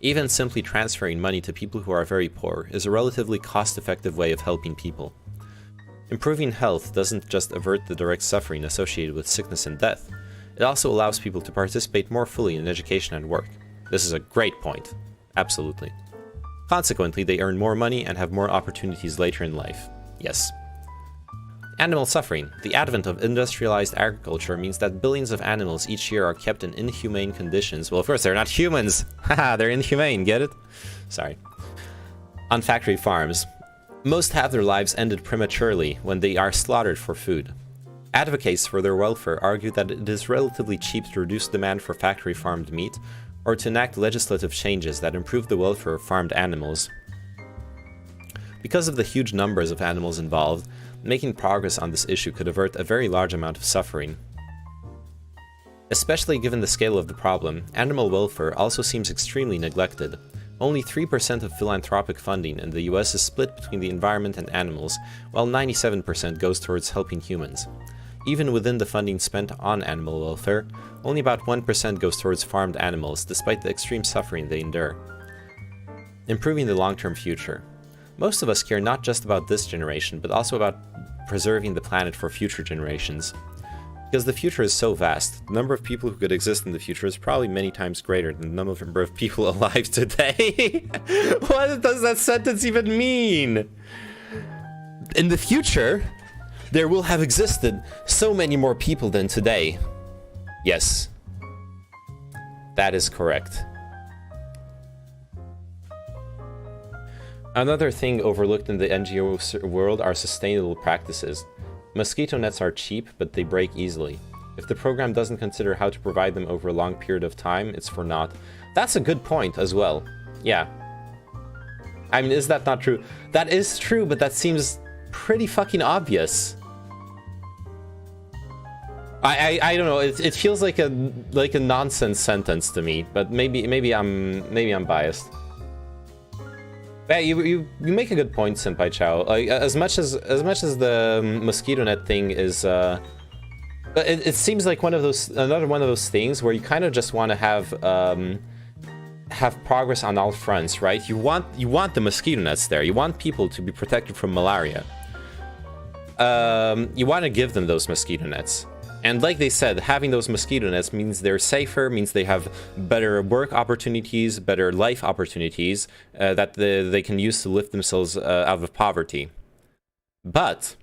Even simply transferring money to people who are very poor is a relatively cost-effective way of helping people. Improving health doesn't just avert the direct suffering associated with sickness and death, it also allows people to participate more fully in education and work. This is a great point. Absolutely. Consequently, they earn more money and have more opportunities later in life. Yes. Animal suffering. The advent of industrialized agriculture means that billions of animals each year are kept in inhumane conditions. Well, of course, they're not humans. Haha, they're inhumane, get it? Sorry. On factory farms. Most have their lives ended prematurely when they are slaughtered for food. Advocates for their welfare argue that it is relatively cheap to reduce demand for factory-farmed meat, or to enact legislative changes that improve the welfare of farmed animals. Because of the huge numbers of animals involved, making progress on this issue could avert a very large amount of suffering. Especially given the scale of the problem, animal welfare also seems extremely neglected. Only 3% of philanthropic funding in the US is split between the environment and animals, while 97% goes towards helping humans. Even within the funding spent on animal welfare, only about 1% goes towards farmed animals, despite the extreme suffering they endure. Improving the long-term future. Most of us care not just about this generation, but also about preserving the planet for future generations. Because the future is so vast, the number of people who could exist in the future is probably many times greater than the number of people alive today. What does that sentence even mean? In the future, there will have existed so many more people than today. Yes, that is correct. Another thing overlooked in the NGO world are sustainable practices. Mosquito nets are cheap, but they break easily. If the program doesn't consider how to provide them over a long period of time, it's for naught. That's a good point as well. Yeah. I mean, is that not true? That is true, but that seems pretty fucking obvious. I don't know. It feels like a nonsense sentence to me, but maybe I'm biased. Yeah, you make a good point, Senpai Chow. Like, as much as the mosquito net thing is, it seems like another one of those things where you kind of just want to have progress on all fronts, right? You want the mosquito nets there. You want people to be protected from malaria. You want to give them those mosquito nets. And like they said, having those mosquito nets means they're safer, means they have better work opportunities, better life opportunities that they can use to lift themselves out of poverty. But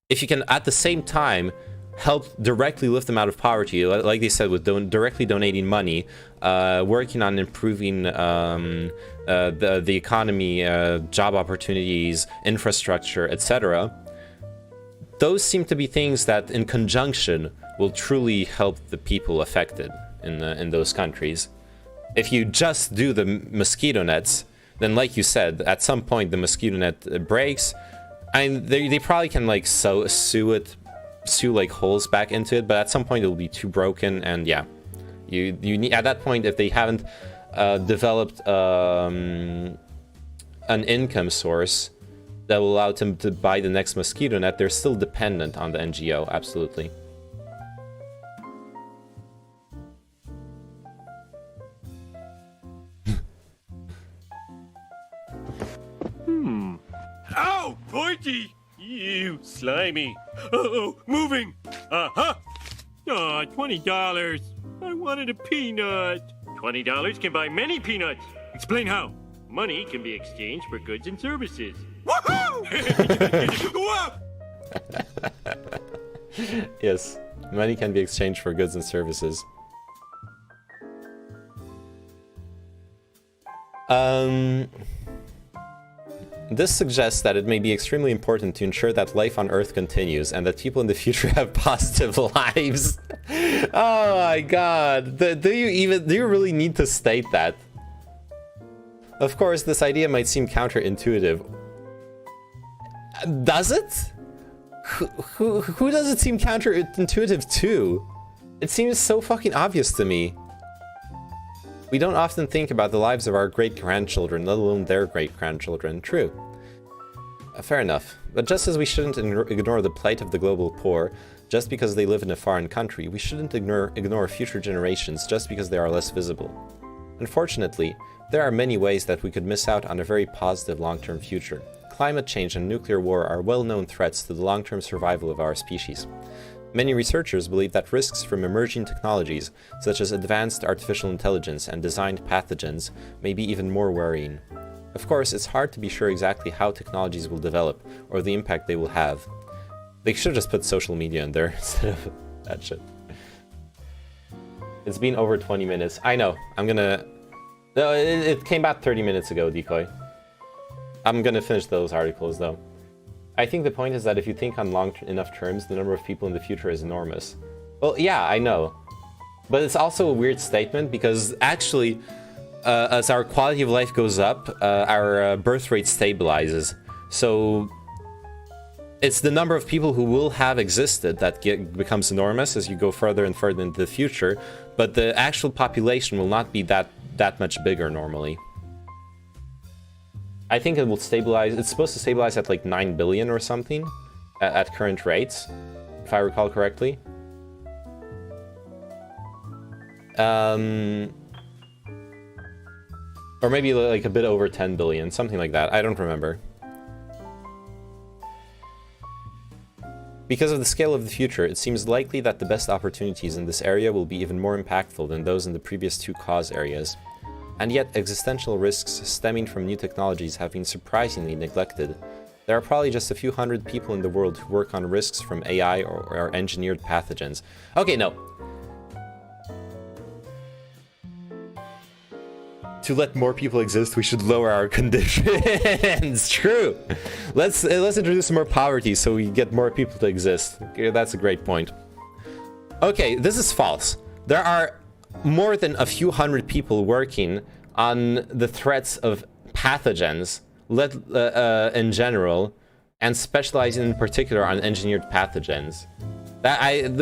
if you can, at the same time, help directly lift them out of poverty, like they said, with directly donating money, working on improving the economy, job opportunities, infrastructure, etc. Those seem to be things that, in conjunction, will truly help the people affected in those countries. If you just do the mosquito nets, then, like you said, at some point the mosquito net breaks, and they probably can like sew like holes back into it, but at some point it'll be too broken, and yeah, you need, at that point, if they haven't developed an income source that will allow them to buy the next mosquito net, they're still dependent on the NGO. Absolutely. Ow, pointy! You slimy. Uh-oh, moving. Uh-huh. Aw, $20. I wanted a peanut. $20 can buy many peanuts. Explain how. Money can be exchanged for goods and services. Woohoo! Yes, money can be exchanged for goods and services. This suggests that it may be extremely important to ensure that life on Earth continues and that people in the future have positive lives. Oh my god. Do you really need to state that? Of course, this idea might seem counterintuitive. Does it? Who does it seem counterintuitive to? It seems so fucking obvious to me. We don't often think about the lives of our great-grandchildren, let alone their great-grandchildren. True. Fair enough. But just as we shouldn't ignore the plight of the global poor just because they live in a foreign country, we shouldn't ignore future generations just because they are less visible. Unfortunately, there are many ways that we could miss out on a very positive long-term future. Climate change and nuclear war are well-known threats to the long-term survival of our species. Many researchers believe that risks from emerging technologies, such as advanced artificial intelligence and designed pathogens, may be even more worrying. Of course, it's hard to be sure exactly how technologies will develop, or the impact they will have. They should just put social media in there instead of that shit. It's been over 20 minutes. I know, I'm gonna... No, it came about 30 minutes ago, Decoy. I'm gonna finish those articles, though. I think the point is that if you think on long enough terms, the number of people in the future is enormous. Well, yeah, I know. But it's also a weird statement, because actually, as our quality of life goes up, our birth rate stabilizes. So it's the number of people who will have existed that becomes enormous as you go further and further into the future, but the actual population will not be that much bigger normally. I think it will stabilize. It's supposed to stabilize at like 9 billion or something at current rates, if I recall correctly. Or maybe like a bit over 10 billion, something like that. I don't remember. Because of the scale of the future, it seems likely that the best opportunities in this area will be even more impactful than those in the previous two cause areas. And yet, existential risks stemming from new technologies have been surprisingly neglected. There are probably just a few hundred people in the world who work on risks from AI or engineered pathogens. Okay, no. To let more people exist, we should lower our conditions. True. Let's introduce more poverty so we get more people to exist. Okay, that's a great point. Okay, this is false. There are more than a few hundred people working on the threats of pathogens in general, and specializing in particular on engineered pathogens.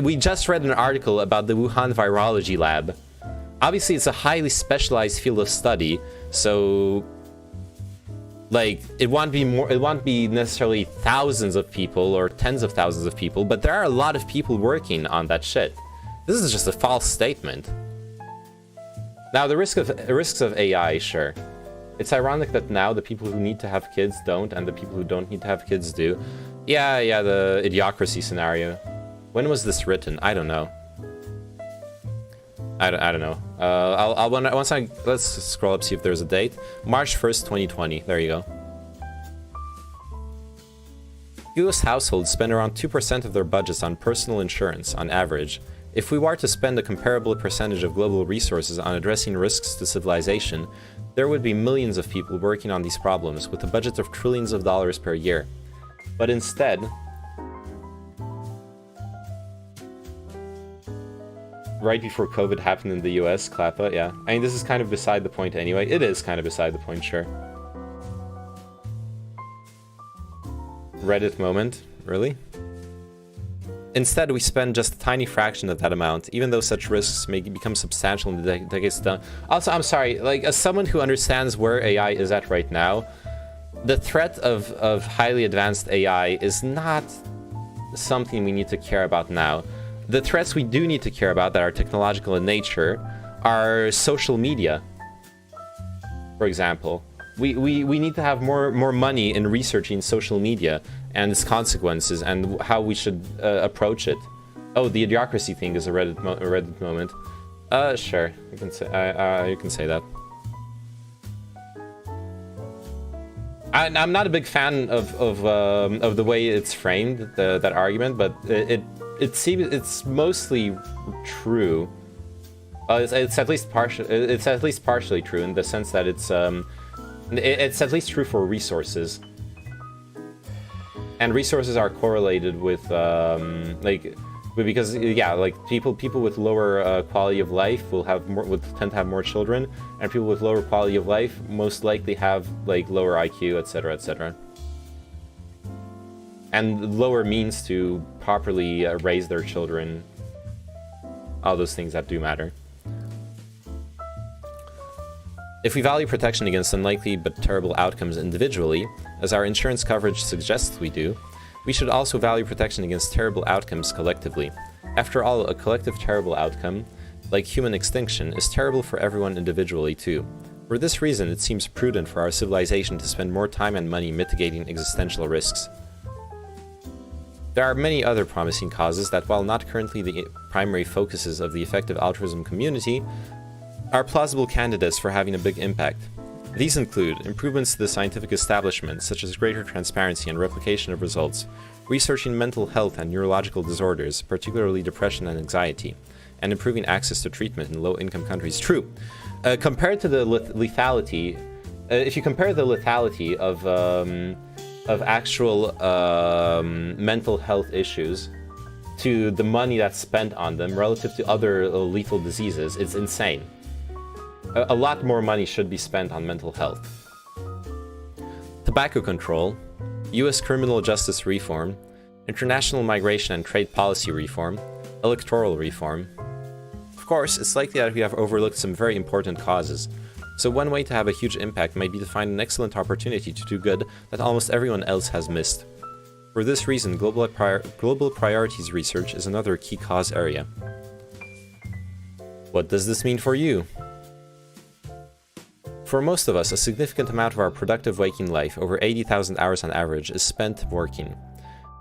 We just read an article about the Wuhan Virology Lab. Obviously, it's a highly specialized field of study, so like it won't be necessarily thousands of people or tens of thousands of people, but there are a lot of people working on that shit. This is just a false statement. Now, the risks of AI, sure. It's ironic that now the people who need to have kids don't, and the people who don't need to have kids do. Yeah, the idiocracy scenario. When was this written? I don't know. I don't know. Let's scroll up, see if there's a date. March 1st, 2020. There you go. US households spend around 2% of their budgets on personal insurance, on average. If we were to spend a comparable percentage of global resources on addressing risks to civilization, there would be millions of people working on these problems, with a budget of trillions of dollars per year. But instead, right before COVID happened in the US, Klappa, yeah. I mean, this is kind of beside the point anyway. It is kind of beside the point, sure. Reddit moment, really? Instead, we spend just a tiny fraction of that amount, even though such risks may become substantial in the decades to come. Also, I'm sorry, like, as someone who understands where AI is at right now, the threat of highly advanced AI is not something we need to care about now. The threats we do need to care about that are technological in nature are social media, for example. We need to have more money in researching social media and its consequences and how we should approach it. Oh, the idiocracy thing is a Reddit moment. Sure, you can say that. I'm not a big fan of the way it's framed, that argument, but it seems it's mostly true. It's at least partially true in the sense that it's at least true for resources. And resources are correlated with because yeah, like people with lower quality of life would tend to have more children, and people with lower quality of life most likely have like lower IQ, etc., etc. And lower means to properly raise their children. All those things that do matter. If we value protection against unlikely but terrible outcomes individually, as our insurance coverage suggests we do, we should also value protection against terrible outcomes collectively. After all, a collective terrible outcome, like human extinction, is terrible for everyone individually too. For this reason, it seems prudent for our civilization to spend more time and money mitigating existential risks. There are many other promising causes that, while not currently the primary focuses of the effective altruism community, are plausible candidates for having a big impact. These include improvements to the scientific establishment, such as greater transparency and replication of results, researching mental health and neurological disorders, particularly depression and anxiety, and improving access to treatment in low-income countries. True. Compared to the lethality, if you compare the lethality of actual mental health issues to the money that's spent on them relative to other lethal diseases, it's insane. A lot more money should be spent on mental health. Tobacco control, US criminal justice reform, international migration and trade policy reform, electoral reform. Of course, it's likely that we have overlooked some very important causes, so one way to have a huge impact might be to find an excellent opportunity to do good that almost everyone else has missed. For this reason, global priorities research is another key cause area. What does this mean for you? For most of us, a significant amount of our productive waking life, over 80,000 hours on average, is spent working.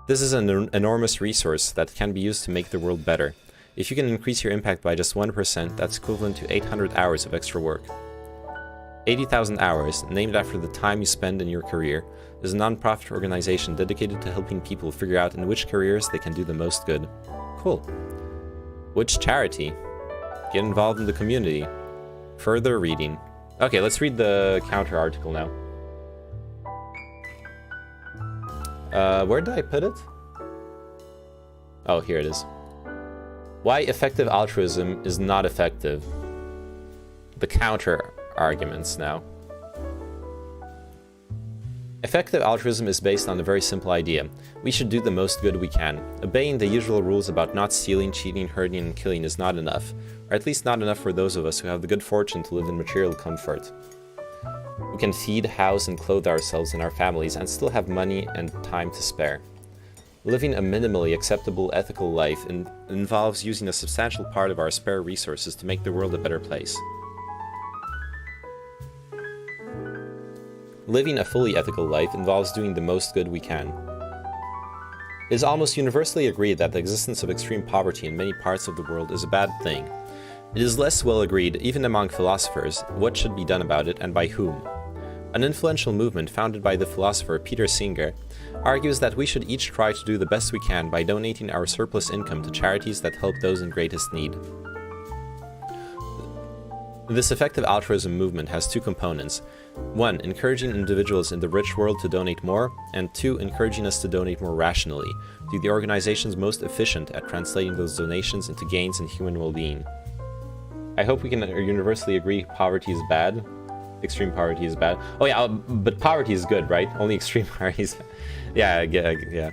This is an enormous resource that can be used to make the world better. If you can increase your impact by just 1%, that's equivalent to 800 hours of extra work. 80,000 Hours, named after the time you spend in your career, is a non-profit organization dedicated to helping people figure out in which careers they can do the most good. Cool. Which charity? Get involved in the community. Further reading. Okay, let's read the counter article now. Where did I put it? Oh, here it is. Why effective altruism is not effective. The counter arguments now. Effective altruism is based on a very simple idea. We should do the most good we can. Obeying the usual rules about not stealing, cheating, hurting, and killing is not enough. Or at least not enough for those of us who have the good fortune to live in material comfort. We can feed, house, and clothe ourselves and our families and still have money and time to spare. Living a minimally acceptable ethical life involves using a substantial part of our spare resources to make the world a better place. Living a fully ethical life involves doing the most good we can. It is almost universally agreed that the existence of extreme poverty in many parts of the world is a bad thing. It is less well agreed, even among philosophers, what should be done about it and by whom. An influential movement founded by the philosopher Peter Singer argues that we should each try to do the best we can by donating our surplus income to charities that help those in greatest need. This effective altruism movement has two components. One, encouraging individuals in the rich world to donate more, and two, encouraging us to donate more rationally, to the organizations most efficient at translating those donations into gains in human well-being. I hope we can universally agree poverty is bad. Extreme poverty is bad. Oh yeah, but poverty is good, right? Only extreme poverty is bad. Yeah.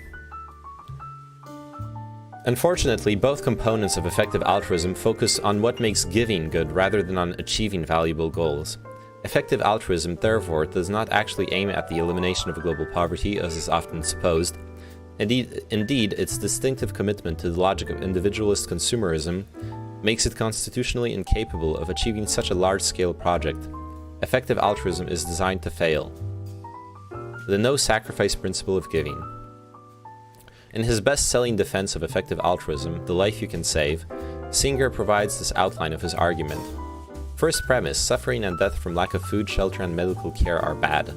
Unfortunately, both components of effective altruism focus on what makes giving good rather than on achieving valuable goals. Effective altruism, therefore, does not actually aim at the elimination of global poverty, as is often supposed. Indeed, its distinctive commitment to the logic of individualist consumerism makes it constitutionally incapable of achieving such a large-scale project. Effective altruism is designed to fail. The no-sacrifice principle of giving. In his best-selling defense of effective altruism, The Life You Can Save, Singer provides this outline of his argument. First premise, suffering and death from lack of food, shelter, and medical care are bad.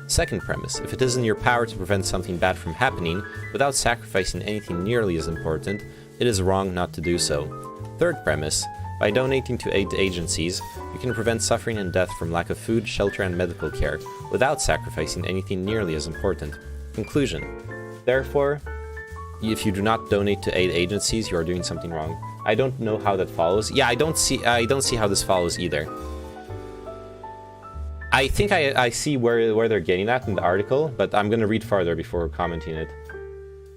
Second premise, if it is in your power to prevent something bad from happening without sacrificing anything nearly as important, it is wrong not to do so. Third premise, by donating to aid agencies, you can prevent suffering and death from lack of food, shelter, and medical care, without sacrificing anything nearly as important. Conclusion. Therefore, if you do not donate to aid agencies, you are doing something wrong. I don't know how that follows. Yeah, I don't see how this follows either. I think I see where they're getting at in the article, but I'm gonna read farther before commenting it.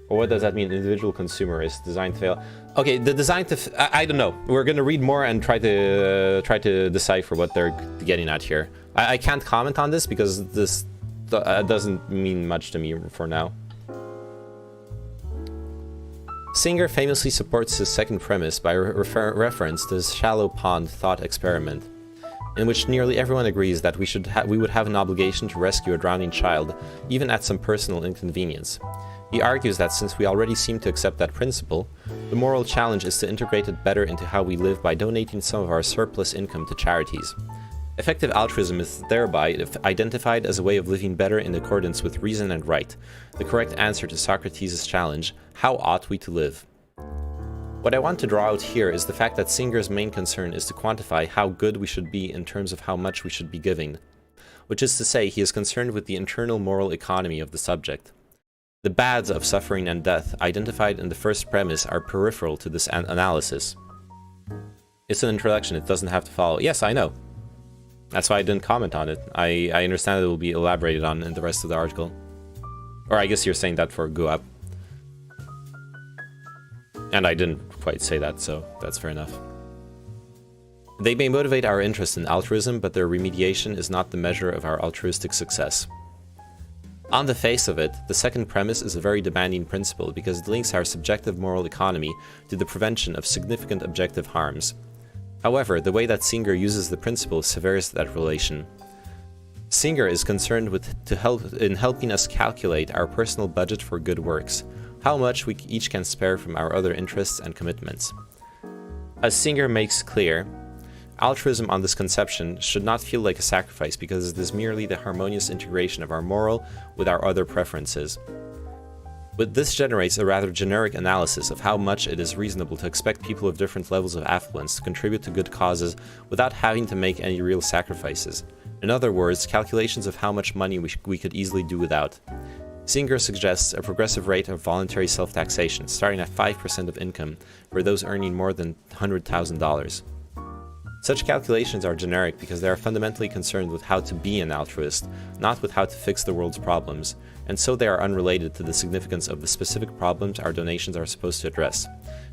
Or what does that mean? Individual consumer is designed to fail. Okay, the design to... I don't know. We're gonna read more and try to decipher what they're getting at here. I can't comment on this because this doesn't mean much to me for now. Singer famously supports his second premise by reference to his shallow pond thought experiment, in which nearly everyone agrees that we would have an obligation to rescue a drowning child, even at some personal inconvenience. He argues that since we already seem to accept that principle, the moral challenge is to integrate it better into how we live by donating some of our surplus income to charities. Effective altruism is thereby identified as a way of living better in accordance with reason and right, the correct answer to Socrates' challenge, how ought we to live? What I want to draw out here is the fact that Singer's main concern is to quantify how good we should be in terms of how much we should be giving, which is to say he is concerned with the internal moral economy of the subject. The bads of suffering and death identified in the first premise are peripheral to this analysis. It's an introduction, it doesn't have to follow. Yes, I know. That's why I didn't comment on it. I understand it will be elaborated on in the rest of the article. Or I guess you're saying that for Guap. And I didn't quite say that, so that's fair enough. They may motivate our interest in altruism, but their remediation is not the measure of our altruistic success. On the face of it, the second premise is a very demanding principle because it links our subjective moral economy to the prevention of significant objective harms. However, the way that Singer uses the principle severs that relation. Singer is concerned in helping us calculate our personal budget for good works, how much we each can spare from our other interests and commitments. As Singer makes clear, altruism on this conception should not feel like a sacrifice because it is merely the harmonious integration of our moral with our other preferences. But this generates a rather generic analysis of how much it is reasonable to expect people of different levels of affluence to contribute to good causes without having to make any real sacrifices. In other words, calculations of how much money we could easily do without. Singer suggests a progressive rate of voluntary self-taxation, starting at 5% of income for those earning more than $100,000. Such calculations are generic because they are fundamentally concerned with how to be an altruist, not with how to fix the world's problems, and so they are unrelated to the significance of the specific problems our donations are supposed to address,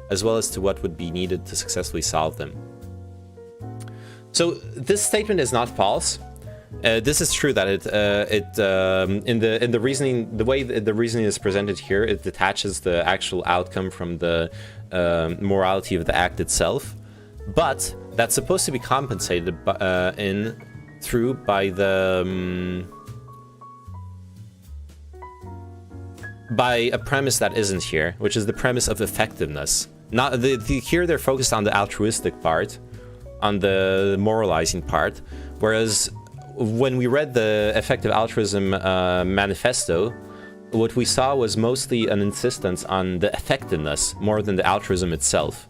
as well as to what would be needed to successfully solve them. So this statement is not false. This is true that in the reasoning, the way the reasoning is presented here, it detaches the actual outcome from the morality of the act itself, but that's supposed to be compensated by a premise that isn't here, which is the premise of effectiveness. Not here they're focused on the altruistic part, on the moralizing part, whereas when we read the Effective Altruism manifesto, what we saw was mostly an insistence on the effectiveness more than the altruism itself.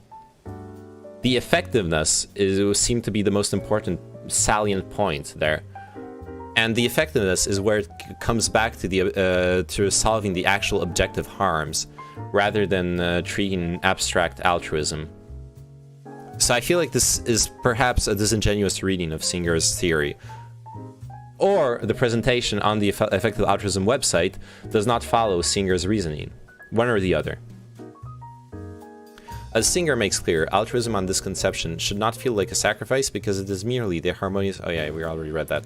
The effectiveness seemed to be the most important salient point there. And the effectiveness is where it comes back to the to solving the actual objective harms, rather than treating abstract altruism. So I feel like this is perhaps a disingenuous reading of Singer's theory. Or the presentation on the Effective Altruism website does not follow Singer's reasoning. One or the other. As Singer makes clear, altruism on this conception should not feel like a sacrifice because it is merely the harmonious... Oh yeah, we already read that.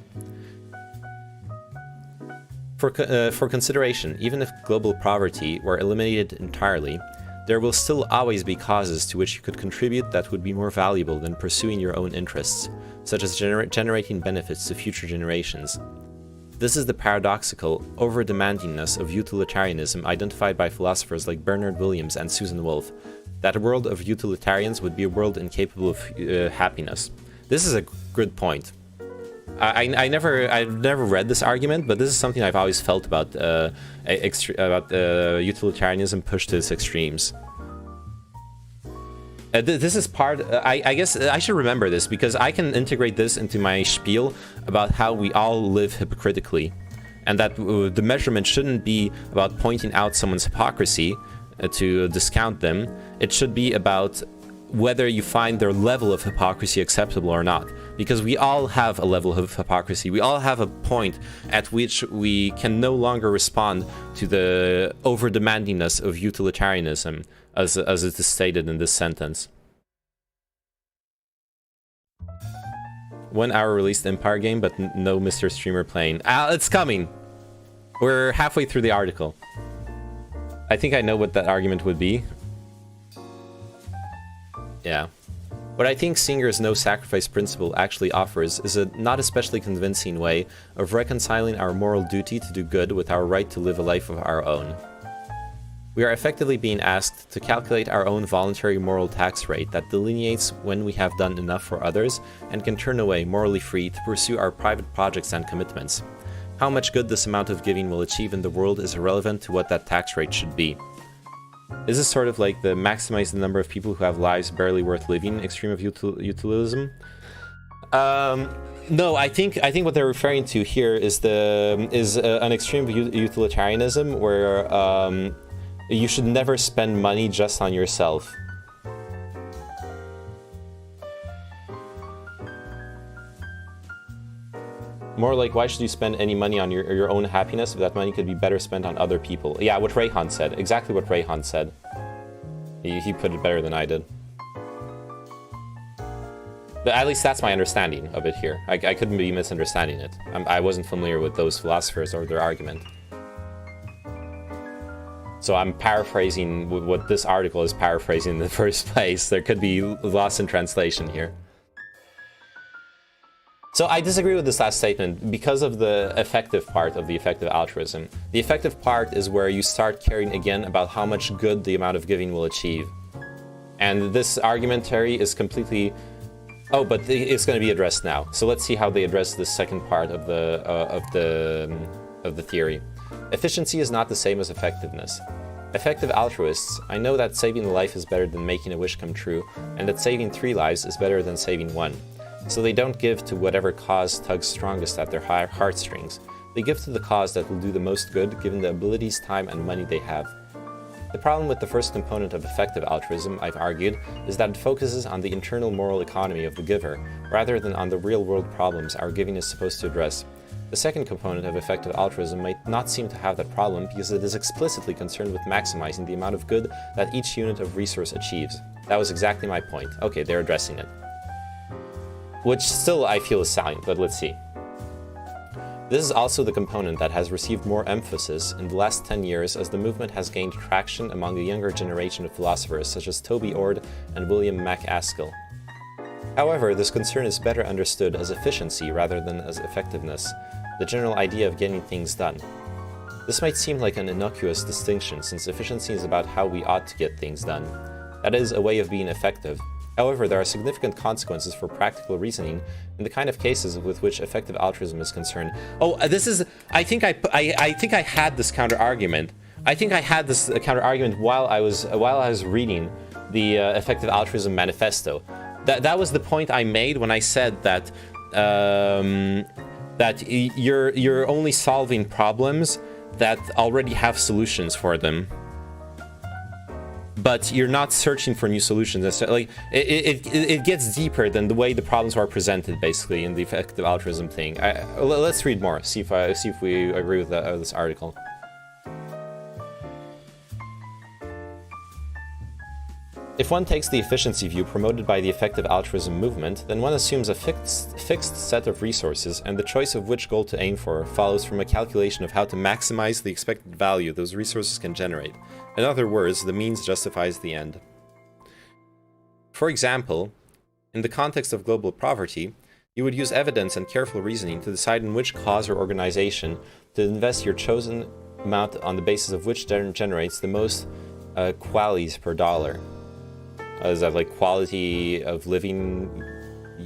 For consideration, even if global poverty were eliminated entirely, there will still always be causes to which you could contribute that would be more valuable than pursuing your own interests, such as generating benefits to future generations. This is the paradoxical over-demandingness of utilitarianism identified by philosophers like Bernard Williams and Susan Wolf, that a world of utilitarians would be a world incapable of happiness. This is a good point. I've never read this argument, but this is something I've always felt about utilitarianism pushed to its extremes. This is part... I guess I should remember this, because I can integrate this into my spiel about how we all live hypocritically, and that the measurement shouldn't be about pointing out someone's hypocrisy to discount them. It should be about whether you find their level of hypocrisy acceptable or not. Because we all have a level of hypocrisy. We all have a point at which we can no longer respond to the over-demandingness of utilitarianism, as it is stated in this sentence. 1 hour released Empire game, but no Mr. Streamer playing. It's coming! We're halfway through the article. I think I know what that argument would be. Yeah. What I think Singer's no-sacrifice principle actually offers is a not especially convincing way of reconciling our moral duty to do good with our right to live a life of our own. We are effectively being asked to calculate our own voluntary moral tax rate that delineates when we have done enough for others and can turn away morally free to pursue our private projects and commitments. How much good this amount of giving will achieve in the world is irrelevant to what that tax rate should be. Is this sort of like the maximize the number of people who have lives barely worth living extreme of utilitarianism? No, I think what they're referring to here is an extreme of utilitarianism where you should never spend money just on yourself. More like, why should you spend any money on your own happiness if that money could be better spent on other people? Yeah, what Rayhan said. Exactly what Rayhan said. He put it better than I did. But at least that's my understanding of it here. I couldn't be misunderstanding it. I wasn't familiar with those philosophers or their argument. So I'm paraphrasing what this article is paraphrasing in the first place. There could be loss in translation here. So I disagree with this last statement because of the effective part of the effective altruism. The effective part is where you start caring again about how much good the amount of giving will achieve. And this argumentary is completely... Oh, but it's going to be addressed now. So let's see how they address the second part of the theory. Efficiency is not the same as effectiveness. Effective altruists, I know that saving a life is better than making a wish come true, and that saving 3 lives is better than saving 1. So they don't give to whatever cause tugs strongest at their heartstrings. They give to the cause that will do the most good given the abilities, time, and money they have. The problem with the first component of effective altruism, I've argued, is that it focuses on the internal moral economy of the giver, rather than on the real-world problems our giving is supposed to address. The second component of effective altruism might not seem to have that problem because it is explicitly concerned with maximizing the amount of good that each unit of resource achieves. That was exactly my point. Okay, they're addressing it. Which still I feel is salient, but let's see. This is also the component that has received more emphasis in the last 10 years as the movement has gained traction among the younger generation of philosophers such as Toby Ord and William MacAskill. However, this concern is better understood as efficiency rather than as effectiveness, the general idea of getting things done. This might seem like an innocuous distinction since efficiency is about how we ought to get things done. That is, a way of being effective. However, there are significant consequences for practical reasoning in the kind of cases with which effective altruism is concerned. Oh, this is... I think I had this counter-argument. I think I had this counter-argument while I was reading the Effective Altruism Manifesto. That was the point I made when I said that that you're only solving problems that already have solutions for them, but you're not searching for new solutions. Like it gets deeper than the way the problems are presented, basically, in the effective altruism thing. Let's read more. See if we agree with this article. If one takes the efficiency view promoted by the effective altruism movement, then one assumes a fixed set of resources, and the choice of which goal to aim for follows from a calculation of how to maximize the expected value those resources can generate. In other words, the means justifies the end. For example, in the context of global poverty, you would use evidence and careful reasoning to decide in which cause or organization to invest your chosen amount on the basis of which generates the most qualities per dollar. Is that like quality of living,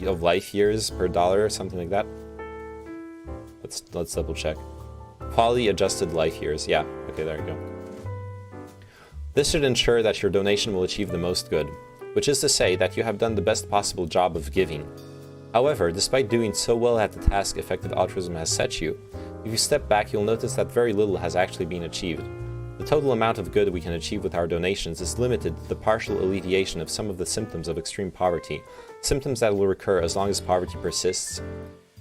of life years per dollar or something like that? Let's double check. Quality adjusted life years. Yeah, okay, there you go. This should ensure that your donation will achieve the most good, which is to say that you have done the best possible job of giving. However, despite doing so well at the task effective altruism has set you, if you step back, you'll notice that very little has actually been achieved. The total amount of good we can achieve with our donations is limited to the partial alleviation of some of the symptoms of extreme poverty, symptoms that will recur as long as poverty persists.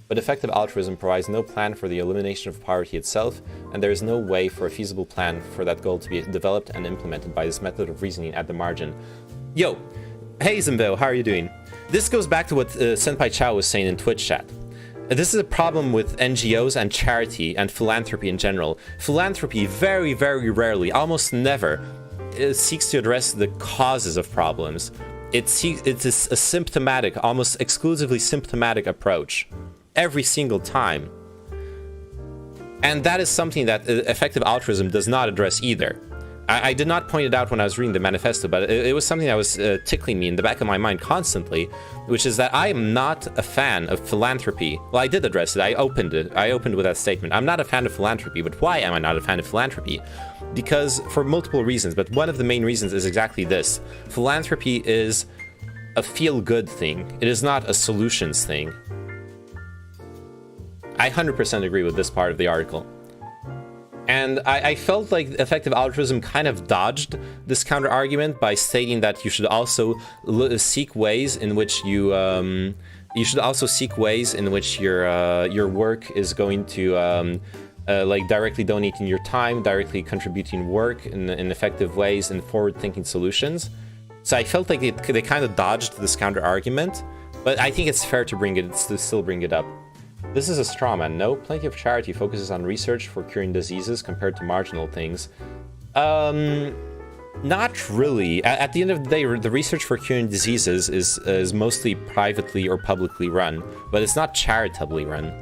But effective altruism provides no plan for the elimination of poverty itself, and there is no way for a feasible plan for that goal to be developed and implemented by this method of reasoning at the margin. Yo! Hey Zimbo, how are you doing? This goes back to what Senpai Chow was saying in Twitch chat. This is a problem with NGOs and charity and philanthropy in general. Philanthropy very, very rarely, almost never, seeks to address the causes of problems. It's a symptomatic, almost exclusively symptomatic approach. Every single time. And that is something that effective altruism does not address either. I did not point it out when I was reading the manifesto, but it was something that was tickling me in the back of my mind constantly, which is that I am not a fan of philanthropy. Well, I did address it. I opened with that statement. I'm not a fan of philanthropy, but why am I not a fan of philanthropy? Because for multiple reasons, but one of the main reasons is exactly this. Philanthropy is a feel-good thing. It is not a solutions thing. I 100% agree with this part of the article. And I felt like effective altruism kind of dodged this counter-argument by stating that you should also seek ways in which your work is going to like directly donating your time, directly contributing work in effective ways and forward-thinking solutions. So I felt like they kind of dodged this counter-argument, but I think it's fair to still bring it up. This is a straw man. No, plenty of charity focuses on research for curing diseases compared to marginal things. Not really. At the end of the day, the research for curing diseases is mostly privately or publicly run, but it's not charitably run.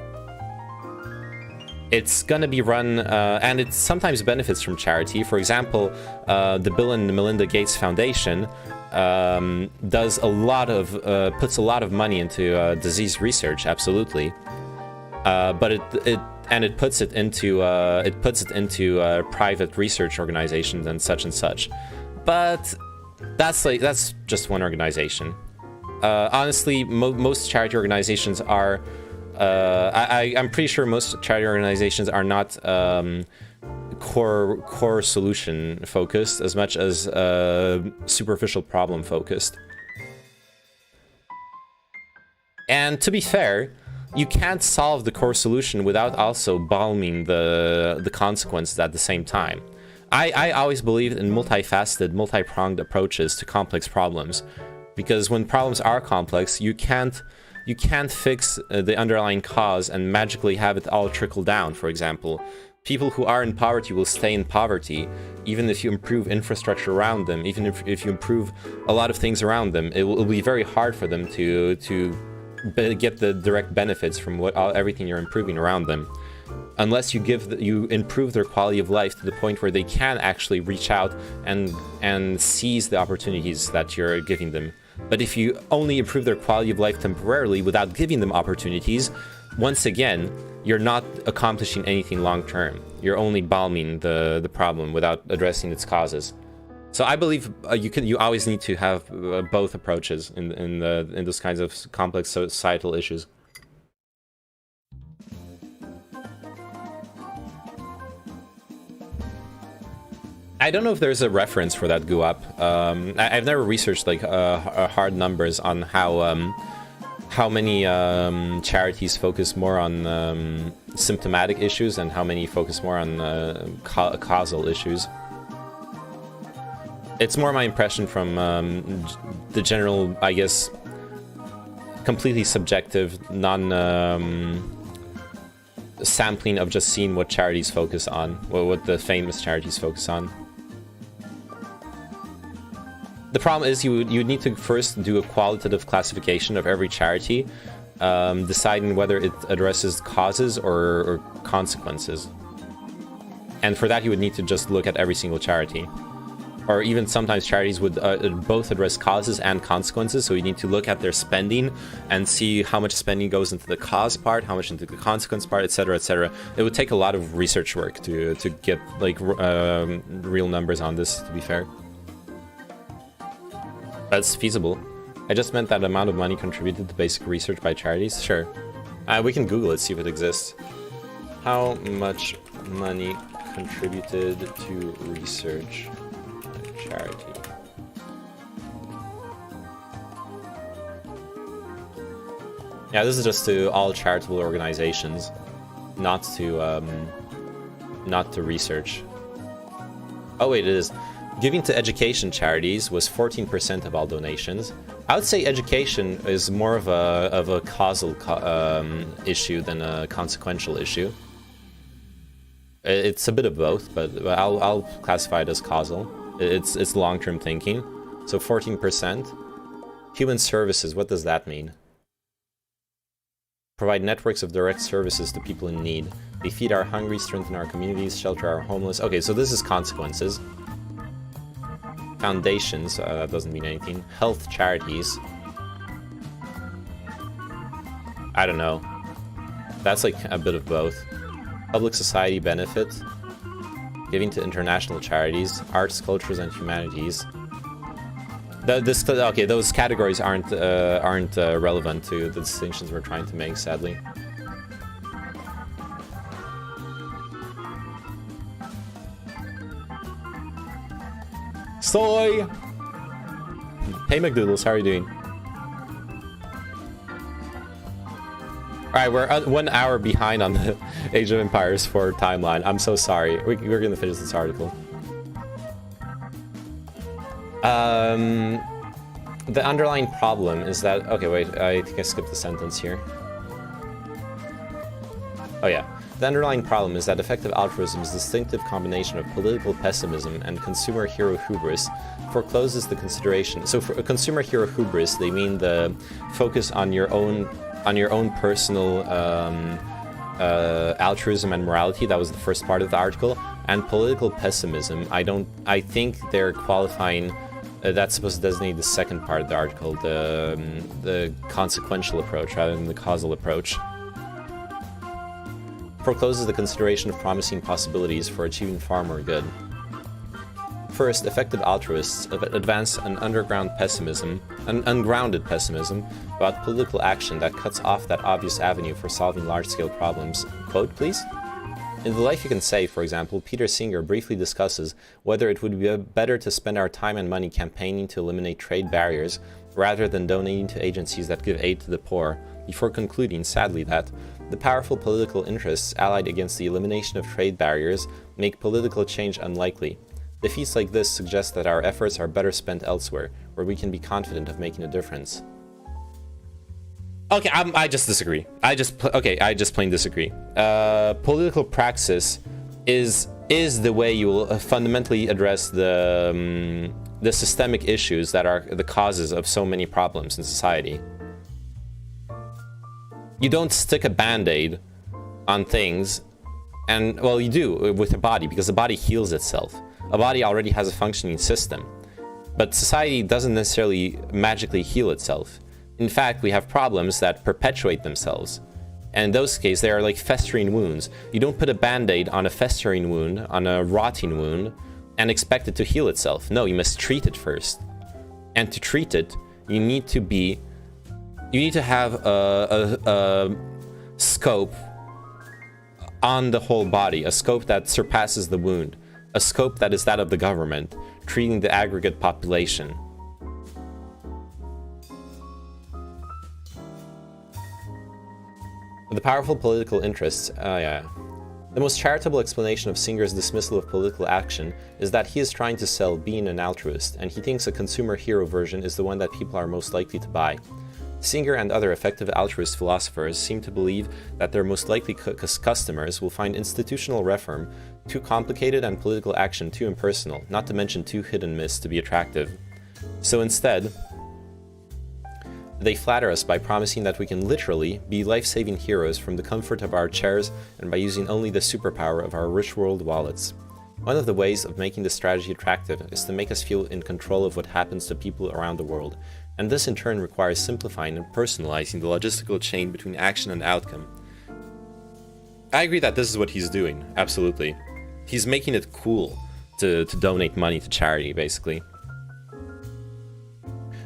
It's gonna be run, and it sometimes benefits from charity. For example, the Bill and Melinda Gates Foundation does a lot of puts a lot of money into disease research, absolutely. But it puts it into private research organizations and such. But that's just one organization. Honestly, most charity organizations are. I'm pretty sure most charity organizations are not core solution focused as much as superficial problem focused. And to be fair, you can't solve the core solution without also balming the consequences at the same time. I always believed in multifaceted, multi-pronged approaches to complex problems, because when problems are complex, you can't fix the underlying cause and magically have it all trickle down. For example, people who are in poverty will stay in poverty, even if you improve infrastructure around them, even if you improve a lot of things around them. It will be very hard for them to get the direct benefits from everything you're improving around them, unless you improve their quality of life to the point where they can actually reach out and seize the opportunities that you're giving them. But if you only improve their quality of life temporarily without giving them opportunities, once again, you're not accomplishing anything long-term. You're only balming the problem without addressing its causes. So I believe you always need to have both approaches in those kinds of complex societal issues. I don't know if there's a reference for that GUAP. I've never researched like hard numbers on how many charities focus more on symptomatic issues and how many focus more on causal issues. It's more my impression from the general, I guess, completely subjective, sampling of just seeing what charities focus on, what the famous charities focus on. The problem is you would need to first do a qualitative classification of every charity, deciding whether it addresses causes or consequences. And for that you would need to just look at every single charity. Or even sometimes charities would both address causes and consequences, so you need to look at their spending and see how much spending goes into the cause part, how much into the consequence part, etc., etc. It would take a lot of research work to get like real numbers on this, to be fair. That's feasible. I just meant that amount of money contributed to basic research by charities. Sure. We can Google it, see if it exists. How much money contributed to research by charity? Yeah, this is just to all charitable organizations, not to research. Oh wait, it is. Giving to education charities was 14% of all donations. I would say education is more of a causal issue than a consequential issue. It's a bit of both, but I'll classify it as causal. It's long-term thinking. So 14%. Human services, what does that mean? Provide networks of direct services to people in need. They feed our hungry, strengthen our communities, shelter our homeless. Okay, so this is consequences. Foundations, that doesn't mean anything. Health charities. I don't know. That's like a bit of both. Public society benefit. Giving to international charities. Arts, cultures, and humanities. Okay, those categories aren't relevant to the distinctions we're trying to make, sadly. Soy! Hey McDoodles, how are you doing? Alright, we're 1 hour behind on the Age of Empires 4 timeline. I'm so sorry. We're gonna finish this article. The underlying problem is that... Okay, wait, I think I skipped a sentence here. Oh yeah. The underlying problem is that effective altruism's distinctive combination of political pessimism and consumer hero hubris forecloses the consideration. So for a consumer hero hubris, they mean the focus on your own personal altruism and morality. That was the first part of the article. And political pessimism, I think they're qualifying. That's supposed to designate the second part of the article, the consequential approach rather than the causal approach. Forecloses the consideration of promising possibilities for achieving far more good. First, effective altruists advance an ungrounded pessimism about political action that cuts off that obvious avenue for solving large-scale problems. Quote, please? In The Life You Can Save, for example, Peter Singer briefly discusses whether it would be better to spend our time and money campaigning to eliminate trade barriers rather than donating to agencies that give aid to the poor, before concluding, sadly, that the powerful political interests allied against the elimination of trade barriers make political change unlikely. Defeats like this suggest that our efforts are better spent elsewhere, where we can be confident of making a difference. Okay, I just disagree. I just plain disagree. Political praxis is the way you will fundamentally address the systemic issues that are the causes of so many problems in society. You don't stick a band-aid on things, and, well, you do with the body, because the body heals itself. A body already has a functioning system. But society doesn't necessarily magically heal itself. In fact, we have problems that perpetuate themselves. And in those cases, they are like festering wounds. You don't put a band-aid on a festering wound, on a rotting wound, and expect it to heal itself. No, you must treat it first. And to treat it, you need to have a scope on the whole body, a scope that surpasses the wound, a scope that is that of the government, treating the aggregate population. The powerful political interests, yeah. The most charitable explanation of Singer's dismissal of political action is that he is trying to sell being an altruist, and he thinks a consumer hero version is the one that people are most likely to buy. Singer and other effective altruist philosophers seem to believe that their most likely customers will find institutional reform too complicated and political action too impersonal, not to mention too hit and miss, to be attractive. So instead, they flatter us by promising that we can literally be life-saving heroes from the comfort of our chairs and by using only the superpower of our rich world wallets. One of the ways of making this strategy attractive is to make us feel in control of what happens to people around the world, and this in turn requires simplifying and personalizing the logistical chain between action and outcome. I agree that this is what he's doing, absolutely. He's making it cool to donate money to charity, basically.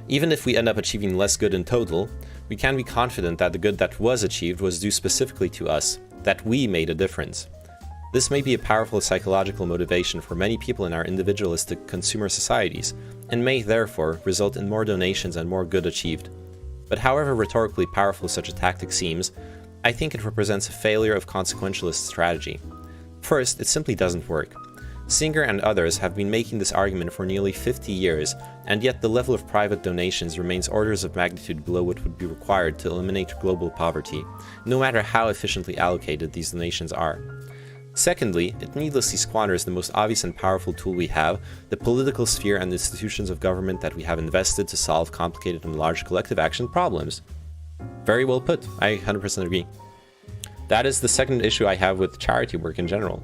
Even if we end up achieving less good in total, we can be confident that the good that was achieved was due specifically to us, that we made a difference. This may be a powerful psychological motivation for many people in our individualistic consumer societies, and may therefore result in more donations and more good achieved. But however rhetorically powerful such a tactic seems, I think it represents a failure of consequentialist strategy. First, it simply doesn't work. Singer and others have been making this argument for nearly 50 years, and yet the level of private donations remains orders of magnitude below what would be required to eliminate global poverty, no matter how efficiently allocated these donations are. Secondly, it needlessly squanders the most obvious and powerful tool we have, the political sphere and institutions of government that we have invested to solve complicated and large collective action problems. Very well put, I 100% agree. That is the second issue I have with charity work in general.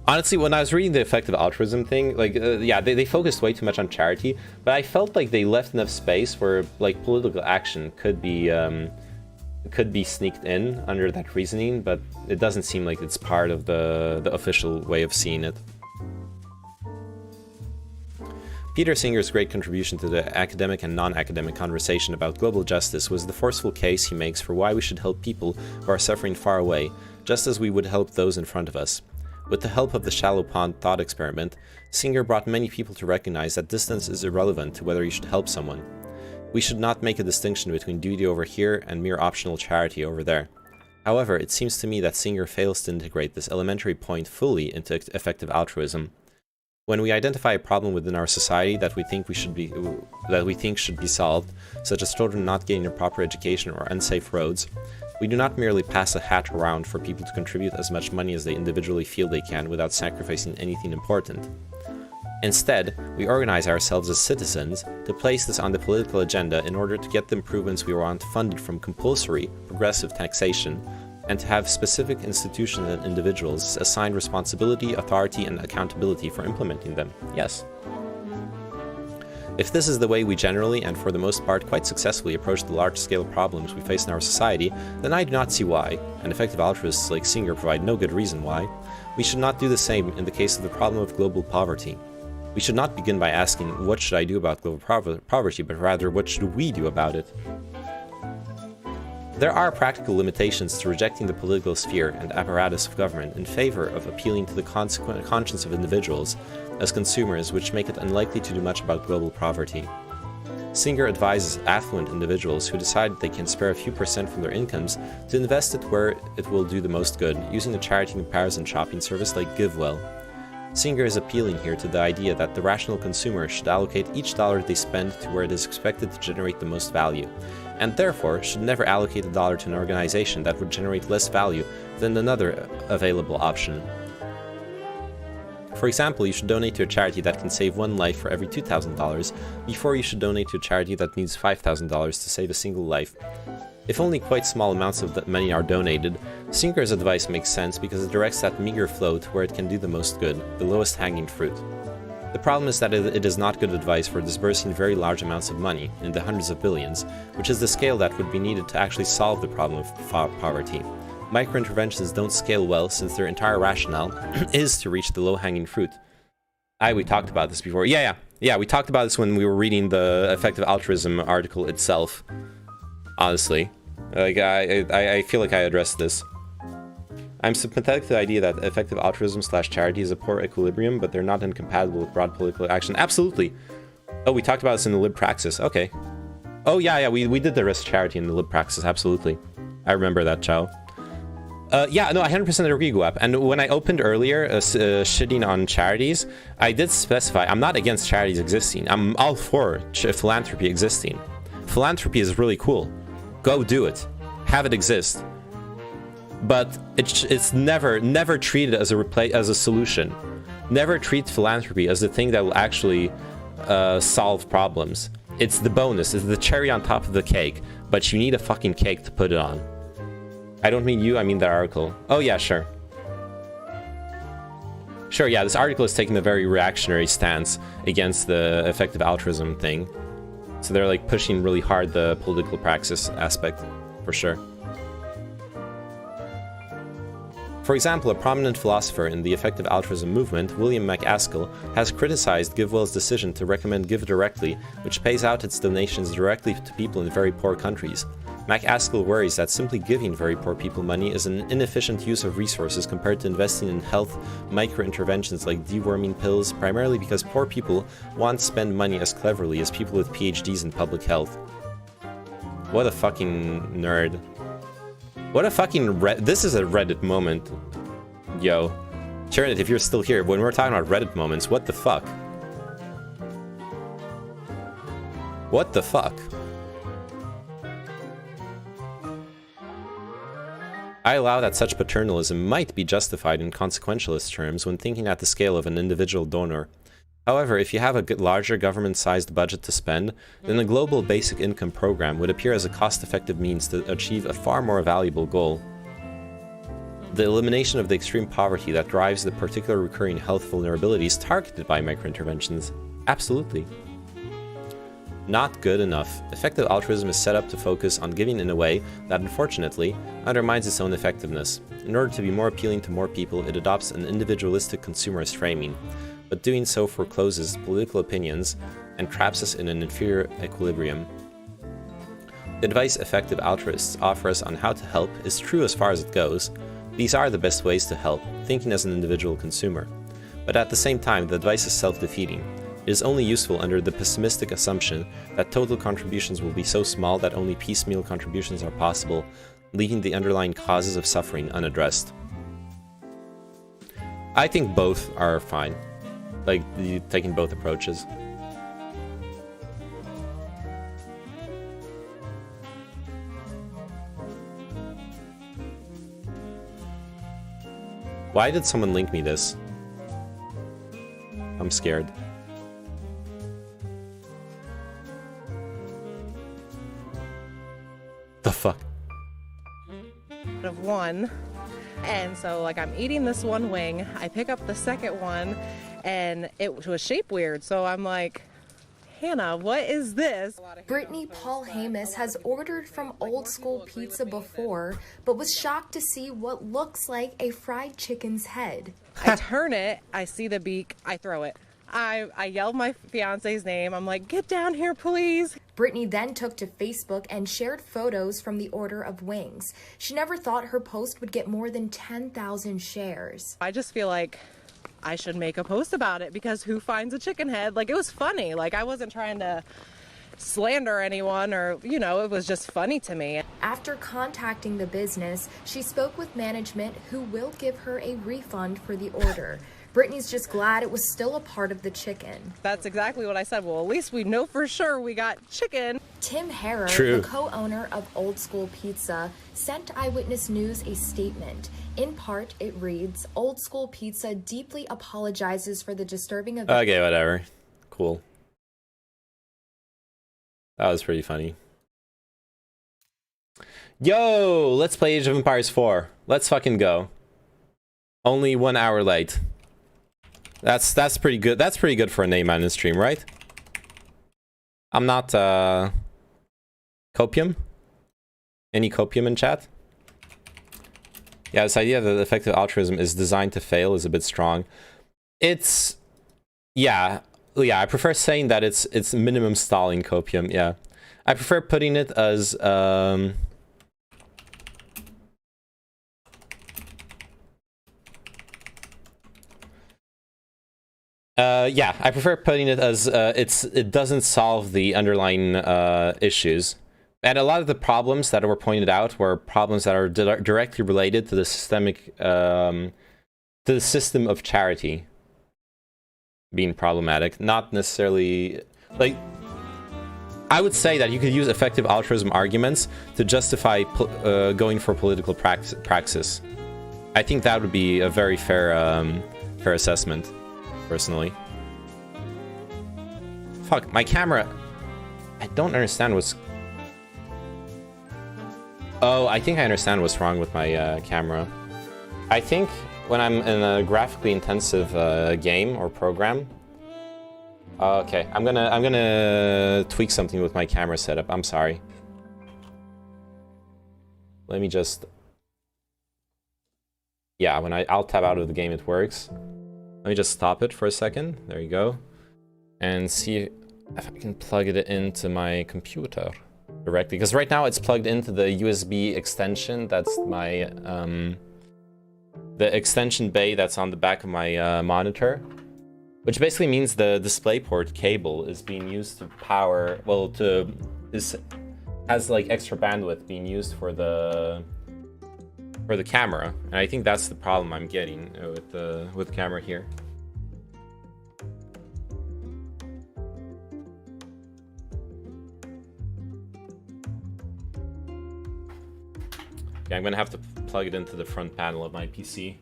Honestly, when I was reading the effective altruism thing, like, yeah, they focused way too much on charity, but I felt like they left enough space where, like, political action could be sneaked in under that reasoning, but it doesn't seem like it's part of the official way of seeing it. Peter Singer's great contribution to the academic and non-academic conversation about global justice was the forceful case he makes for why we should help people who are suffering far away, just as we would help those in front of us. With the help of the shallow pond thought experiment, Singer brought many people to recognize that distance is irrelevant to whether you should help someone. We should not make a distinction between duty over here and mere optional charity over there. However, it seems to me that Singer fails to integrate this elementary point fully into effective altruism. When we identify a problem within our society that we think should be solved, such as children not getting a proper education or unsafe roads, we do not merely pass a hat around for people to contribute as much money as they individually feel they can without sacrificing anything important. Instead, we organize ourselves as citizens to place this on the political agenda in order to get the improvements we want funded from compulsory, progressive taxation, and to have specific institutions and individuals assigned responsibility, authority, and accountability for implementing them. Yes. If this is the way we generally, and for the most part quite successfully, approach the large-scale problems we face in our society, then I do not see why, and effective altruists like Singer provide no good reason why, we should not do the same in the case of the problem of global poverty. We should not begin by asking, what should I do about global poverty, but rather, what should we do about it? There are practical limitations to rejecting the political sphere and apparatus of government in favor of appealing to the conscience of individuals as consumers, which make it unlikely to do much about global poverty. Singer advises affluent individuals who decide they can spare a few percent from their incomes to invest it where it will do the most good, using a charity comparison shopping service like GiveWell. Singer is appealing here to the idea that the rational consumer should allocate each dollar they spend to where it is expected to generate the most value, and therefore should never allocate a dollar to an organization that would generate less value than another available option. For example, you should donate to a charity that can save one life for every $2,000 before you should donate to a charity that needs $5,000 to save a single life. If only quite small amounts of that money are donated, Singer's advice makes sense because it directs that meager flow to where it can do the most good, the lowest hanging fruit. The problem is that it is not good advice for disbursing very large amounts of money, in the hundreds of billions, which is the scale that would be needed to actually solve the problem of poverty. Micro-interventions don't scale well since their entire rationale is to reach the low-hanging fruit. We talked about this before. Yeah, we talked about this when we were reading the effective altruism article itself. Honestly. Like, I feel like I addressed this. I'm sympathetic to the idea that effective altruism / charity is a poor equilibrium, but they're not incompatible with broad political action. Absolutely! Oh, we talked about this in the Lib Praxis. Okay. Oh, yeah, we did the risk charity in the Lib Praxis. Absolutely. I remember that, Chow. Yeah, no, I 100% agree, Guap. And when I opened earlier, shitting on charities, I did specify I'm not against charities existing. I'm all for philanthropy existing. Philanthropy is really cool. Go do it. Have it exist. But it's never treated as a solution. Never treat philanthropy as the thing that will actually solve problems. It's the bonus, it's the cherry on top of the cake, but you need a fucking cake to put it on. I don't mean you, I mean the article. Oh yeah, sure. Sure, yeah, this article is taking a very reactionary stance against the effective altruism thing. So they're like pushing really hard the political praxis aspect, for sure. For example, a prominent philosopher in the effective altruism movement, William MacAskill, has criticized GiveWell's decision to recommend Give Directly, which pays out its donations directly to people in very poor countries. MacAskill worries that simply giving very poor people money is an inefficient use of resources compared to investing in health micro-interventions like deworming pills, primarily because poor people won't spend money as cleverly as people with PhDs in public health. What a fucking nerd. What a fucking this is a Reddit moment. Yo. Sharon, if you're still here, when we're talking about Reddit moments, what the fuck? What the fuck? I allow that such paternalism might be justified in consequentialist terms when thinking at the scale of an individual donor. However, if you have a larger government-sized budget to spend, then a global basic income program would appear as a cost-effective means to achieve a far more valuable goal. The elimination of the extreme poverty that drives the particular recurring health vulnerabilities targeted by microinterventions. Absolutely. Not good enough. Effective altruism is set up to focus on giving in a way that, unfortunately, undermines its own effectiveness. In order to be more appealing to more people, it adopts an individualistic consumerist framing, but doing so forecloses political opinions and traps us in an inferior equilibrium. The advice effective altruists offer us on how to help is true as far as it goes. These are the best ways to help, thinking as an individual consumer. But at the same time, the advice is self-defeating. It is only useful under the pessimistic assumption that total contributions will be so small that only piecemeal contributions are possible, leaving the underlying causes of suffering unaddressed. I think both are fine. Like, taking both approaches. Why did someone link me this? I'm scared. The fuck? Of one, and so like I'm eating this one wing, I pick up the second one and it was shaped weird, so I'm like, Hannah, what is this? Brittany Paul Hamus has ordered from Old School Pizza before, but was shocked to see what looks like a fried chicken's head. I turn it, I see the beak, I throw it. I yelled my fiance's name. I'm like, get down here, please. Brittany then took to Facebook and shared photos from the order of wings. She never thought her post would get more than 10,000 shares. I just feel like I should make a post about it because who finds a chicken head? Like, it was funny. Like, I wasn't trying to slander anyone or, you know, it was just funny to me. After contacting the business, she spoke with management who will give her a refund for the order. Brittany's just glad it was still a part of the chicken. That's exactly what I said. Well, at least we know for sure we got chicken. Tim Harrer, True. the co-owner of Old School Pizza, sent Eyewitness News a statement. In part, it reads, Old School Pizza deeply apologizes for the disturbing event. Okay, whatever. Cool. That was pretty funny. Yo, let's play Age of Empires 4. Let's fucking go. Only 1 hour late. That's pretty good. That's pretty good for a name on the stream, right? I'm not copium. Any copium in chat? Yeah, this idea that effective altruism is designed to fail is a bit strong. It's yeah. I prefer saying that it's minimum stalling copium. Yeah, I prefer putting it as yeah, I prefer putting it as it doesn't solve the underlying issues. And a lot of the problems that were pointed out were problems that are directly related to the systemic, to the system of charity being problematic. Not necessarily, like, I would say that you could use effective altruism arguments to justify going for political praxis. I think that would be a very fair assessment, personally. Fuck, my camera. I don't understand what's... Oh, I think I understand what's wrong with my camera. I think when I'm in a graphically intensive game or program... Okay, I'm gonna tweak something with my camera setup. I'm sorry. Let me just... Yeah, when I'll tab out of the game, it works. Let me just stop it for a second. There you go. And see if I can plug it into my computer directly, because right now it's plugged into the USB extension. That's my the extension bay that's on the back of my monitor, which basically means the DisplayPort cable is being used to power, well, has like extra bandwidth being used for the camera, and I think that's the problem I'm getting with the camera here. Okay, I'm gonna have to plug it into the front panel of my PC.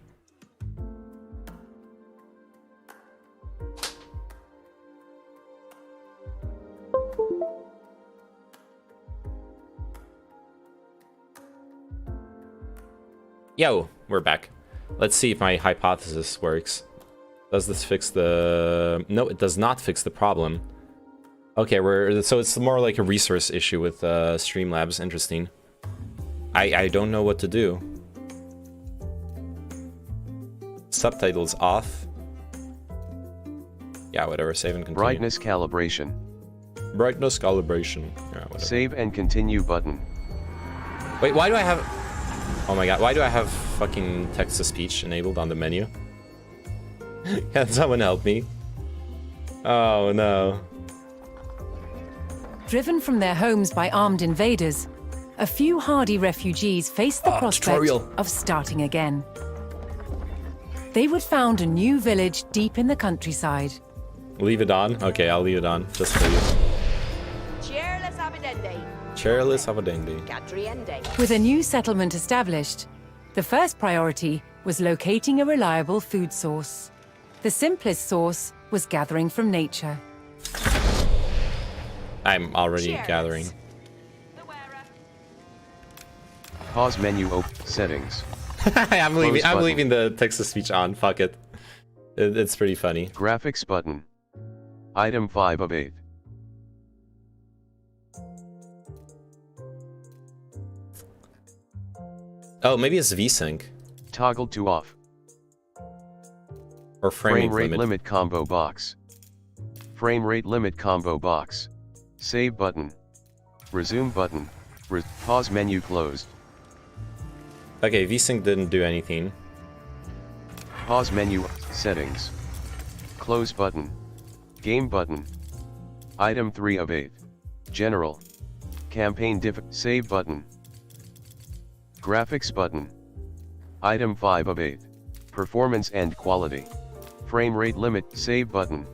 Yo, we're back. Let's see if my hypothesis works. Does this fix the... No, it does not fix the problem. Okay, so it's more like a resource issue with Streamlabs. Interesting. I don't know what to do. Subtitles off. Yeah, whatever. Save and continue. Brightness calibration. Brightness calibration. Yeah, whatever. Save and continue button. Wait, why do I have... Oh my god, why do I have fucking text-to-speech enabled on the menu? Can someone help me? Oh no. Driven from their homes by armed invaders, a few hardy refugees faced the prospect tutorial. of starting again. They would found a new village deep in the countryside. Leave it on? Okay, I'll leave it on, just for you. Cheerless Abidende. Chairless Avadendi. Catriende. With a new settlement established, the first priority was locating a reliable food source. The simplest source was gathering from nature. I'm already Cheers. gathering. The wearer. Pause menu settings. I'm button. leaving the text-to-speech on, fuck it. It's pretty funny. Graphics button. Item 5 of 8. Oh, maybe it's VSync. Toggled to off. Or frame rate limit. limit combo box. Frame rate limit combo box. Save button. Resume button. Pause menu closed. Okay, VSync didn't do anything. Pause menu. Settings. Close button. Game button. Item 3 of 8. General. Campaign save button. Graphics button. Item 5 of 8. Performance and quality. Frame rate limit. Save button.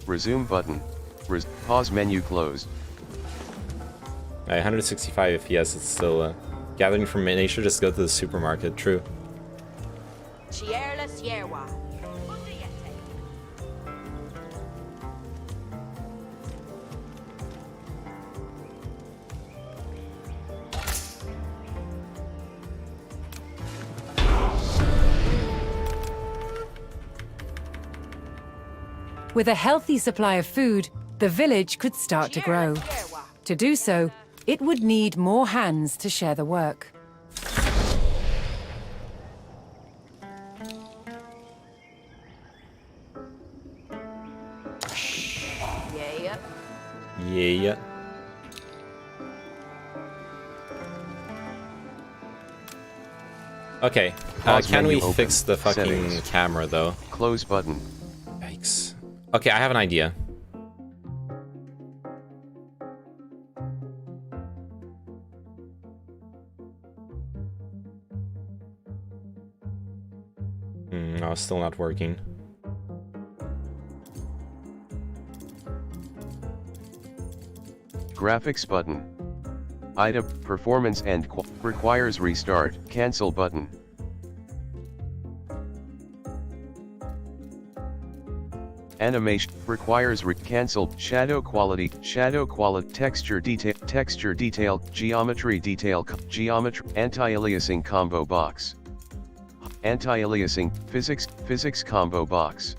Resume button. Pause menu closed. 165 FPS, it's still gathering from nature, just go to the supermarket, true. Cheerless Yerwa. With a healthy supply of food, the village could start to grow. To do so, it would need more hands to share the work. Yeah. Yeah. Okay, Pause can we menu open. fix the fucking Settings. camera though? Close button. Yikes. Okay, I have an idea. No, still not working. Graphics button. Item, performance and requires restart, cancel button. Animation, requires cancel, shadow quality, texture detail, geometry detail, geometry, anti-aliasing combo box. Anti-aliasing, physics combo box.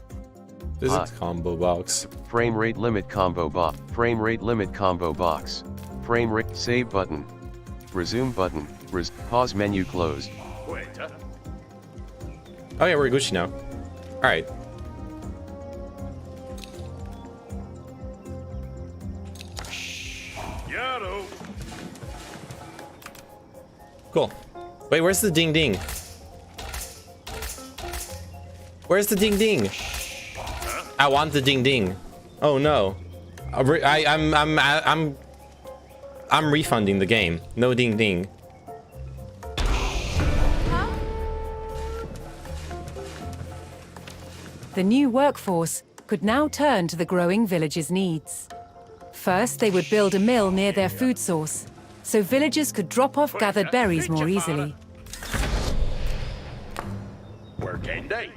Physics combo box. Frame rate limit combo box. Frame rate limit combo box. Frame rate save button. Resume button. Pause menu closed. Waiter. Oh yeah, we're Gucci now. Alright. Yaro. Cool. Wait, where's the ding ding? Where's the ding ding? I want the ding ding. Oh no. I'm refunding the game. No ding ding. The new workforce could now turn to the growing village's needs. First, they would build a mill near their food source, so villagers could drop off gathered berries more easily. Working day.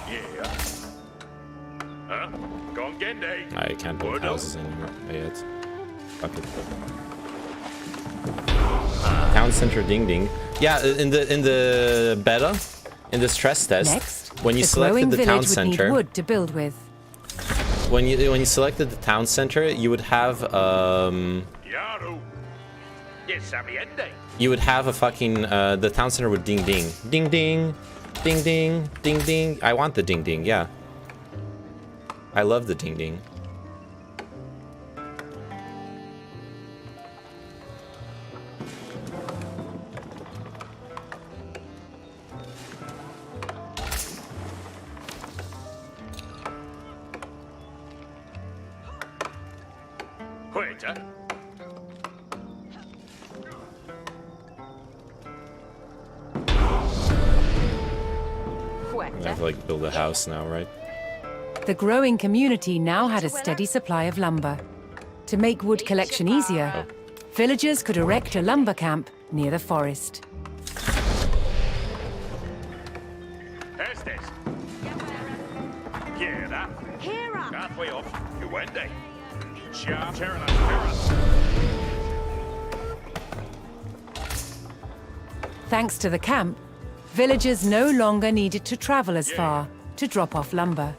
Yeah. Huh? Gone day. I can't build houses anymore yet. Fuck it. Town center ding ding. Yeah, in the beta, in the stress test, Next, when you the selected growing the village town would center, need wood to build with. when you selected the town center, you would have Yaro. Yes, sabiente. you would have a fucking the town center would ding ding ding ding ding ding ding ding. I want the ding ding. Yeah, I love the ding ding. Waiter. I have to like build a house now, right? The growing community now had a steady supply of lumber. To make wood collection easier, villagers could erect a lumber camp near the forest. Estes. Quiera. Hera. Halfway off. You went day. Sharp. Terra. Thanks to the camp, villagers no longer needed to travel as far to drop off lumber.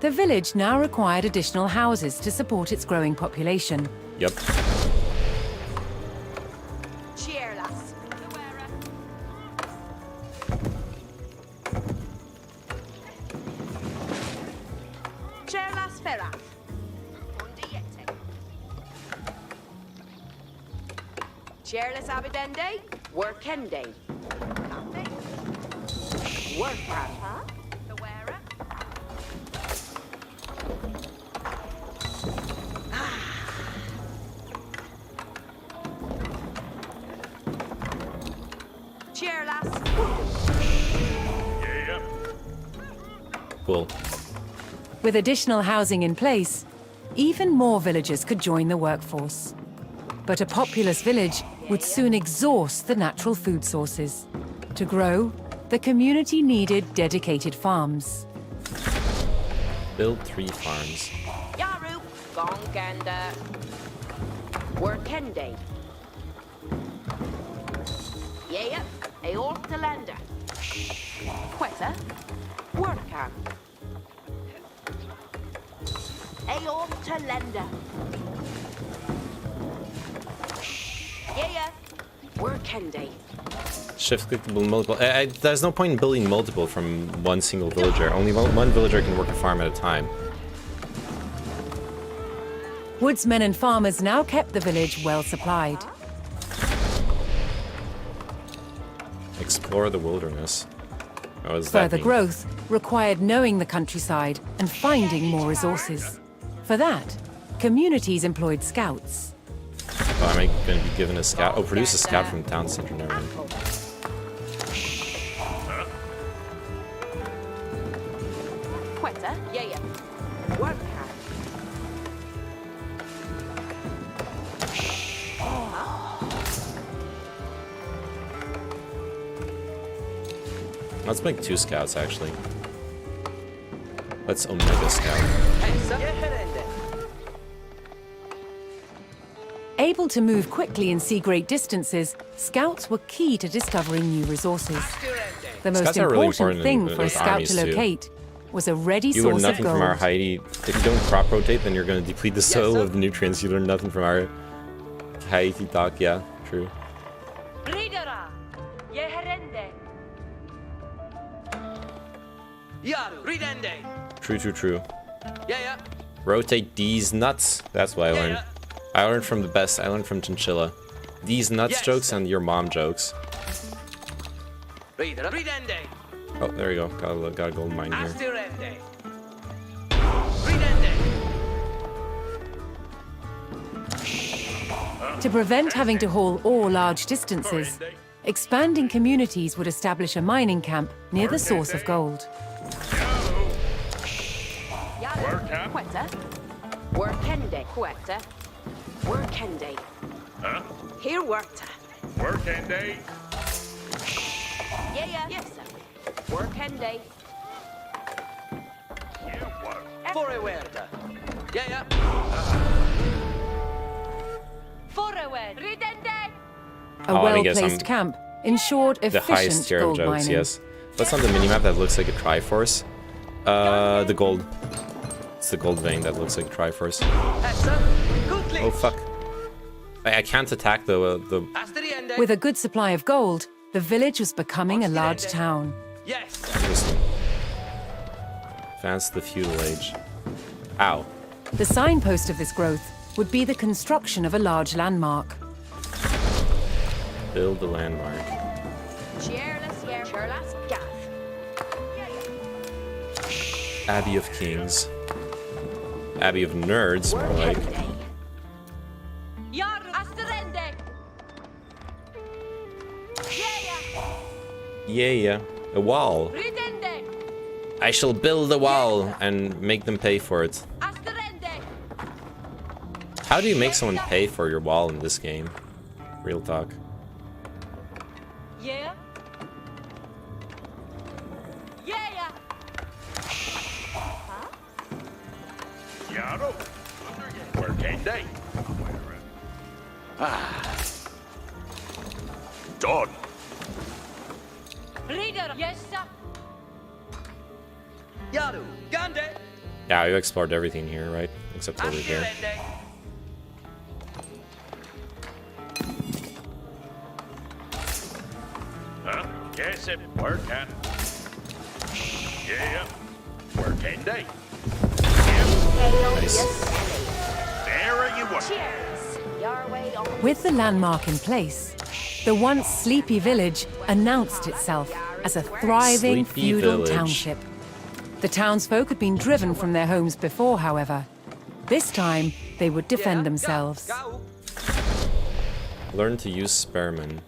The village now required additional houses to support its growing population. Yep. Cheerless. Cheerless ferrat. Undiete. Cheerless abidende. Workende. Work hat, huh? The wearer. Cheerless. Yeah. Cool. With additional housing in place, even more villagers could join the workforce. But a populous village would soon exhaust the natural food sources. To grow, the community needed dedicated farms. Build 3 farms. Yaru. Gonganda. Workende. Yeah. Aortalanda. Quetta. Work on. Aeon to lender. Yeah. Work day. Shift click to build multiple. There's no point in building multiple from one single villager. Only one villager can work a farm at a time. Woodsmen and farmers now kept the village well supplied. Explore the wilderness. What does that Further mean? growth required knowing the countryside and finding more resources. For that, communities employed scouts. Oh, am I going to be given a scout? Oh, produce a scout from the town center. Never mind. Quetta. Yeah. Work on. Let's make 2 scouts, actually. Let's omega scout. Able to move quickly and see great distances, scouts were key to discovering new resources. The most Scouts are really important important thing in- for a with scout armies, to too. locate was a ready You learn source of nothing from our gold. Haiti. If you don't crop rotate, then you're going to deplete the soil of the nutrients. You learn nothing from our Haiti talk. Yeah, true. True. Rotate these nuts. That's what I learned. I learned from the best. I learned from Chinchilla. These nuts jokes and your mom jokes. Oh, there you go. Got a gold mine here. To prevent having to haul ore large distances, expanding communities would establish a mining camp near the source of gold. Quetta. Work day. Quetta. Work day. Huh? Here workta. Working day. Yeah. Yes, sir. Work day. Yeah, work. Forward. Ridende. A Oh, I guess well-placed I'm camp ensured The highest efficient tier of gold jokes, mining. yes. What's on the minimap that looks like a Triforce? The gold. It's the gold vein that looks like a Triforce. Oh, fuck. I can't attack the... With a good supply of gold, the village was becoming a large town. Interesting. Advance the feudal age. Ow. The signpost of this growth would be the construction of a large landmark. Build the landmark. Cheerless gaff. Abbey of Kings. Abbey of Nerds, more like. Yar asterende. Yeah. A wall. Ridende. I shall build a wall and make them pay for it. Asterende. How do you make someone pay for your wall in this game? Real talk. Yeah. Yaro. Working day. Done. Reader. Yes, sir. Yeah, you explored everything here, right? Except over here. Huh? Yes, it working. Yeah. Working day. Nice. There you were. Cheers. Your way on. With the landmark in place, the once sleepy village announced itself as a thriving Sleepy feudal village. township. The townsfolk had been driven from their homes before, however. This time, they would defend themselves. Learn to use spearmen.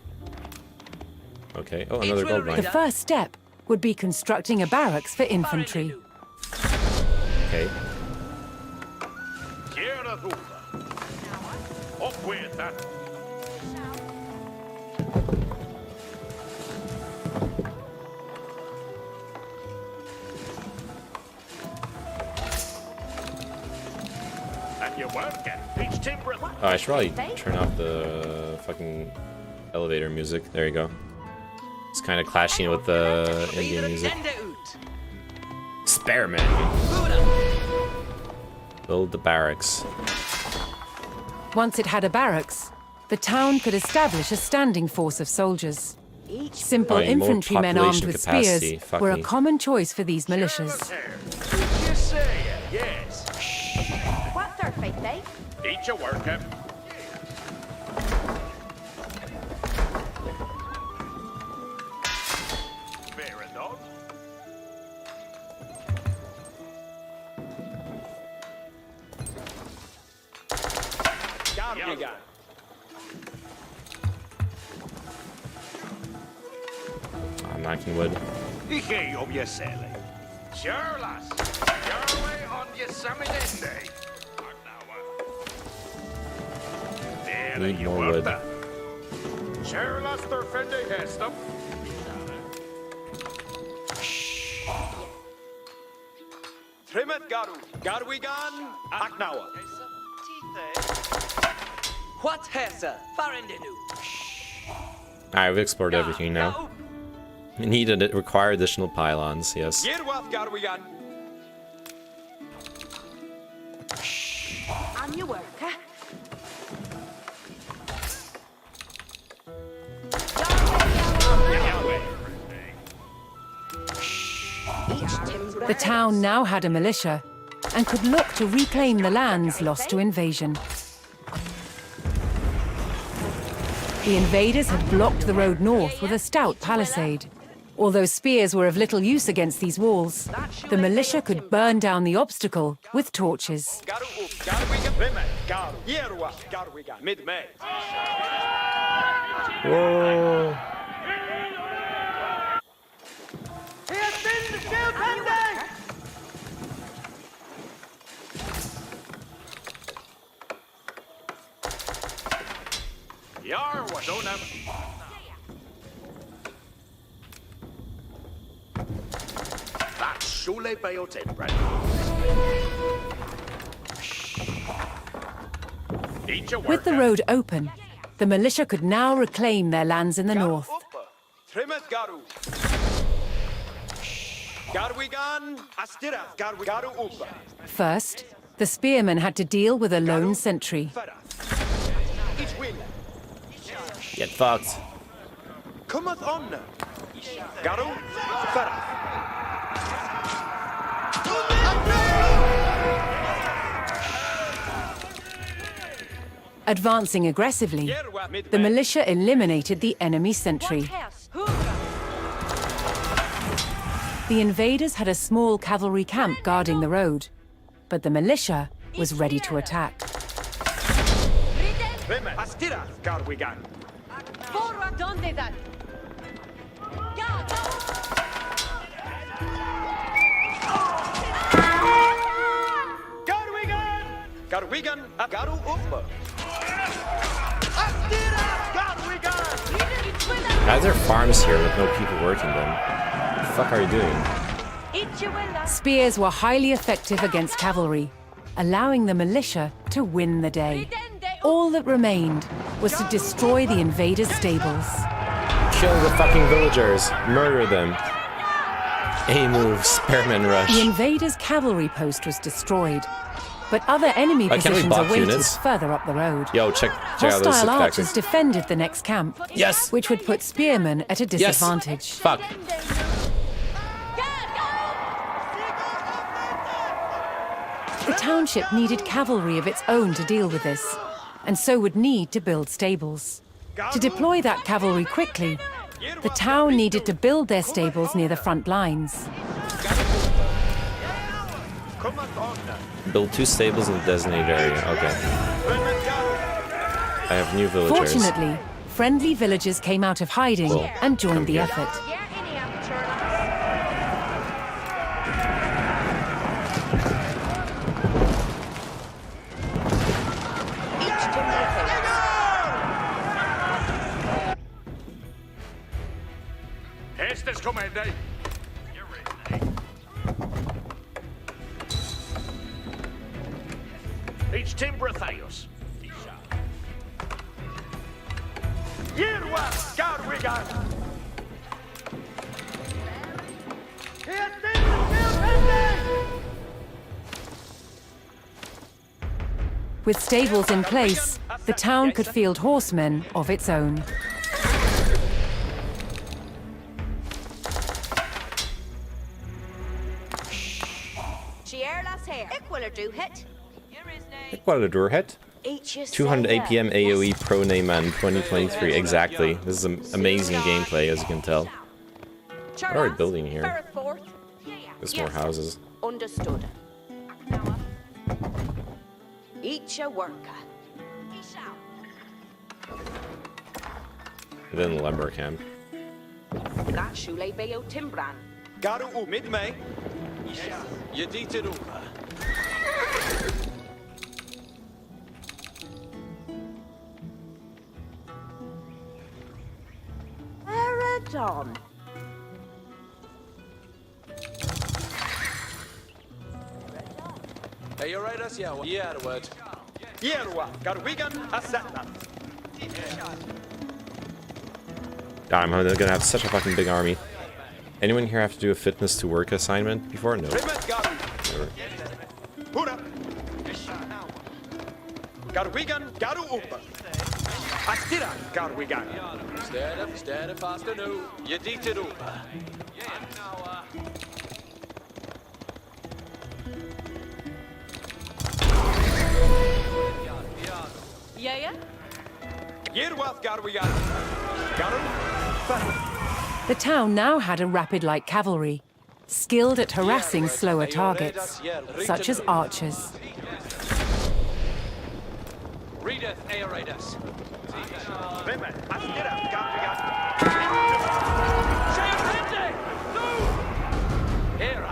Okay. Oh, another gold mine. The first step would be constructing a barracks for infantry. Okay. Quiero ruta. Up with that. And you're working. Each timber. Oh, I should probably turn off the fucking elevator music. There you go. It's kind of clashing with the Indian music. Spearmen. Build the barracks. Once it had a barracks, the town could establish a standing force of soldiers. Simple Oh, you need more infantrymen armed population with capacity. spears Fuck were a me. common choice for these militias. Just say it, yes. What's our fate, eh? Eat your worker. Fair enough. Gardigan. I'm knocking wood. Ike om je celle. Sure, lass. Your way on je sammenende. There Need you more are. wood. Sure, lass, der finde hästem. Trimmet garu. Garwigan. Aknawa. What hesa? Farindenu. Alright, we've explored everything now. We need to require additional pylons, yes. Yerwath Garwigan. On your work, huh? The town now had a militia and could look to reclaim the lands lost to invasion. The invaders had blocked the road north with a stout palisade. Although spears were of little use against these walls, the militia could burn down the obstacle with torches. Garu up. Garwigan. Trimmet. Garu. Yerwath Garwigan. Mid-May. Whoa! Yarwa. Don't have. That's Shule Bayotin, right? Eat your With the worker. road open, the militia could now reclaim their lands in the north. Trimmet Garu. Garwigan. Astirath. Garu Upa. First, the spearmen had to deal with a lone sentry. Each win. Get fucked. Cometh on. Garu. Ferra. Advancing aggressively, the militia eliminated the enemy sentry. The invaders had a small cavalry camp guarding the road, but the militia was ready to attack. Trimmet. Astirath. Garwigan. Forward, donde that? Garwigan. Garwigan. Garu Upa. Astirath. Garwigan. Why are there farms here with no people working them? What the fuck are you doing? Spears were highly effective against cavalry, allowing the militia to win the day. All that remained was to destroy the invaders' stables. Kill the fucking villagers. Murder them. A move, spearman rush. The invaders' cavalry post was destroyed, but other enemy Can't we positions block awaited units? further up the road. Yo, check out those Hostile six archers factions. defended the next camp, Yes! which would put spearmen at a Yes! disadvantage. Fuck. The township needed cavalry of its own to deal with this, and so would need to build stables. To deploy that cavalry quickly, the town needed to build their stables near the front lines. Cometh on. Build 2 stables in the designated area. Okay. Trimmet Garu. I have new villagers. Fortunately, friendly villagers came out of hiding Cool. and joined the here. effort. Estes comende. You're ready. Each Timbratheus. Yerwa. Garwigan. Here, With stables in place, the town could field horsemen of its own. Ecuador 200 APM AoE Pro Neyman 2023. Exactly. This is amazing gameplay, as you can tell. What are we building here? There's more houses. Understood. Each a worker. Within the lumber camp. That shule beo timbran. Garu u mid me. Je dit het over. Eradon. Hey, you right us? Yeah, yeah, the word. Yerwa, Garwigan, Asatna. God, I'm gonna have such a fucking big army. Anyone here have to do a fitness to work assignment before? No. Never. Hura. Garwigan, Garu Upa. Astira, Garwigan. Sterder, faster nu. Je dit het over. Yeah. Yerwa, Garwigan. Garu. The town now had a rapid light cavalry, skilled at harassing slower targets, such as archers. Readeth Aeradus. Women, Astira, Garwigan. Here,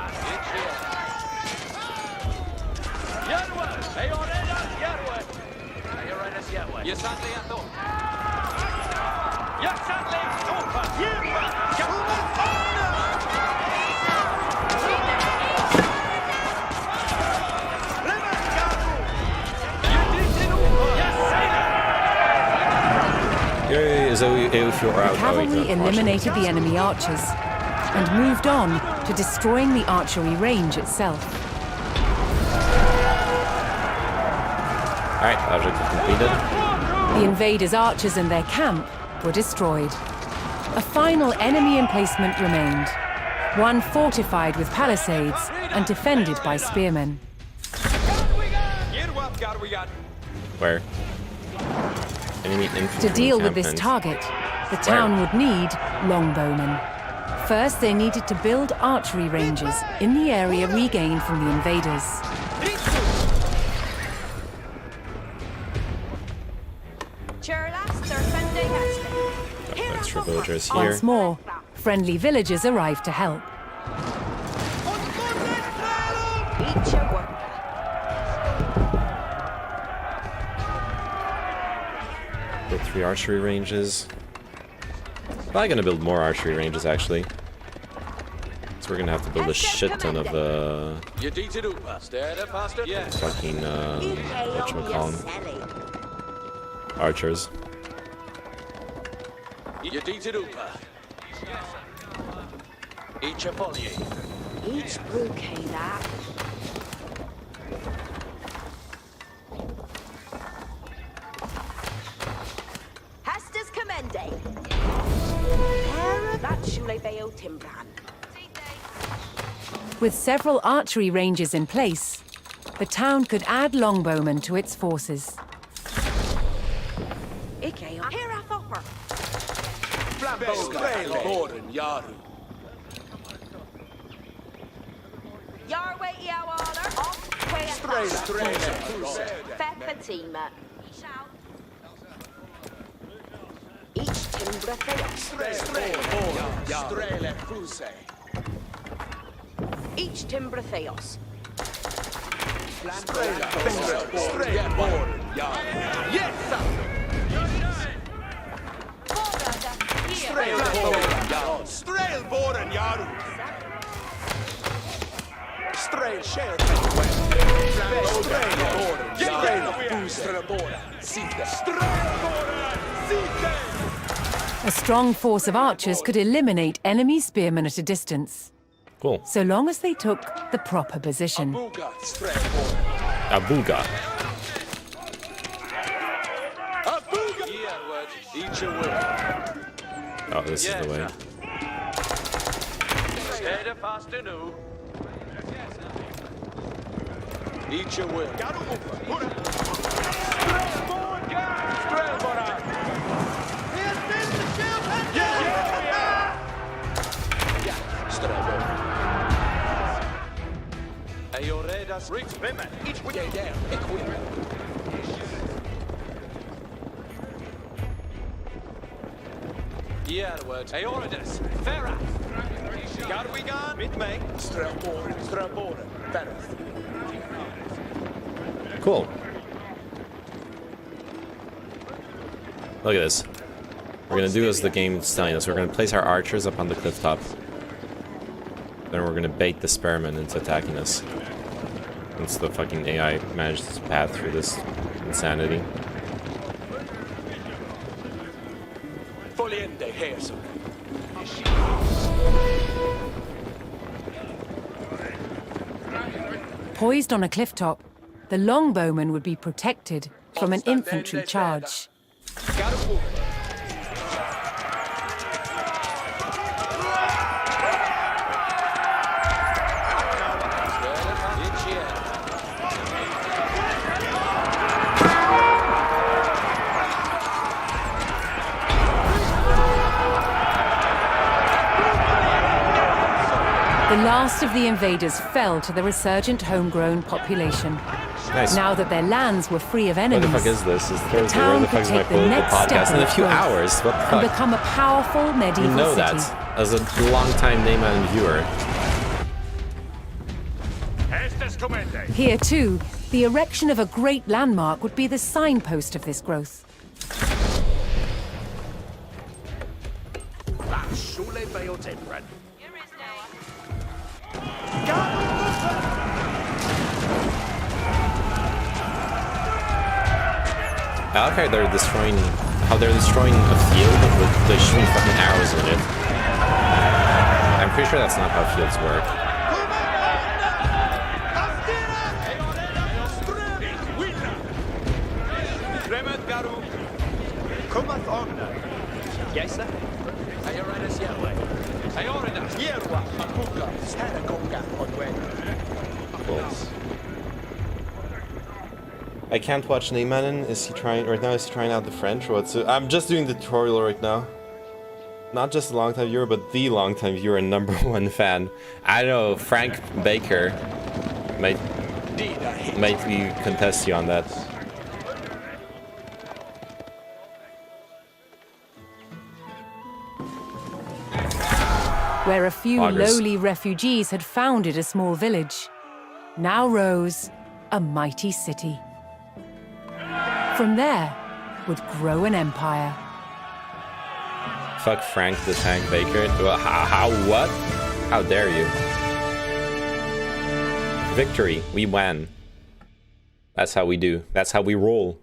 Yerwa, Aeradus, Yerwa. Aeradus, Yerwa. You sadly at all. Ja, sadly, Sopa, Yerwa, The cavalry eliminated the enemy archers and moved on to destroying the archery range itself. Alright, objective completed. The invaders' archers and their camp were destroyed. A final enemy emplacement remained, one fortified with palisades and defended by spearmen. Where? Enemy infantry To deal with this encampment. target, the town would need longbowmen. First, they needed to build archery ranges in the area regained from the invaders. Extra villagers here. Once more, friendly villagers arrived to help. Each a worker. Build 3 archery ranges. Probably gonna build more archery ranges, actually. So we're gonna have to build a shit ton of Je dit het over. Sterder, faster. Yeah. fucking whatchamacallem, archers. Je dit het over. Each a folier. Each bouquet that. Hastus commende. That shule beo timbran. With several archery ranges in place, the town could add longbowmen to its forces. Ike here a thopper. Boren, Yaru. Yarway Yawaler. Off way. Fatima. Each timbra theos. Each timbra theos. Yes, sir. Strailboren, Yaru. Strail, shell. A strong force of archers could eliminate enemy spearmen at a distance, Cool. so long as they took the proper position. Abuga. Eat your will. Oh, this is the way. Steady fast and new. Eat your will. Ayoredas Rix Women. Each with a damn equipment. Järward. Ayoredas. Ferra. Got we gone? Mit mig. Strabore. Better. Cool. Look at this. We're gonna do as the game is telling us. We're gonna place our archers up on the cliff top. Then we're gonna bait the spearmen into attacking us. Once the fucking AI manages to path through this insanity. Foliente Hazel. Poised on a cliff top, the longbowman would be protected from an infantry charge. The last of the invaders fell to the resurgent homegrown population. Nice. Now that their lands were free of What enemies, the fuck is this? Is the Thursday? Where town the could fuck is my take the political next step podcast? In a of few growth hours? What the and fuck? become a powerful medieval You know city. that as a long-time Neyman viewer. Estes Comende. Here too, the erection of a great landmark would be the signpost of this growth. Schule Beotebren. I like how they're destroying a field, but they're shooting fucking arrows in it. I'm pretty sure that's not how fields work. Yes, sir. Ayoredas Yahweh. Ayoredas. Yerwa. Apuka. Sanagonga. On way. Cool. I can't watch Neymanen. Is he trying right now? Is he trying out the French? Or what's it? I'm just doing the tutorial right now. Not just a long-time viewer, but the long-time viewer and #1 fan. I don't know. Frank Baker might be contest you on that. Where a few Augers. lowly refugees had founded a small village, now rose a mighty city. From there would grow an empire. Fuck Frank the Tank Baker. Well, what? How dare you? Victory. We win. That's how we do. That's how we roll.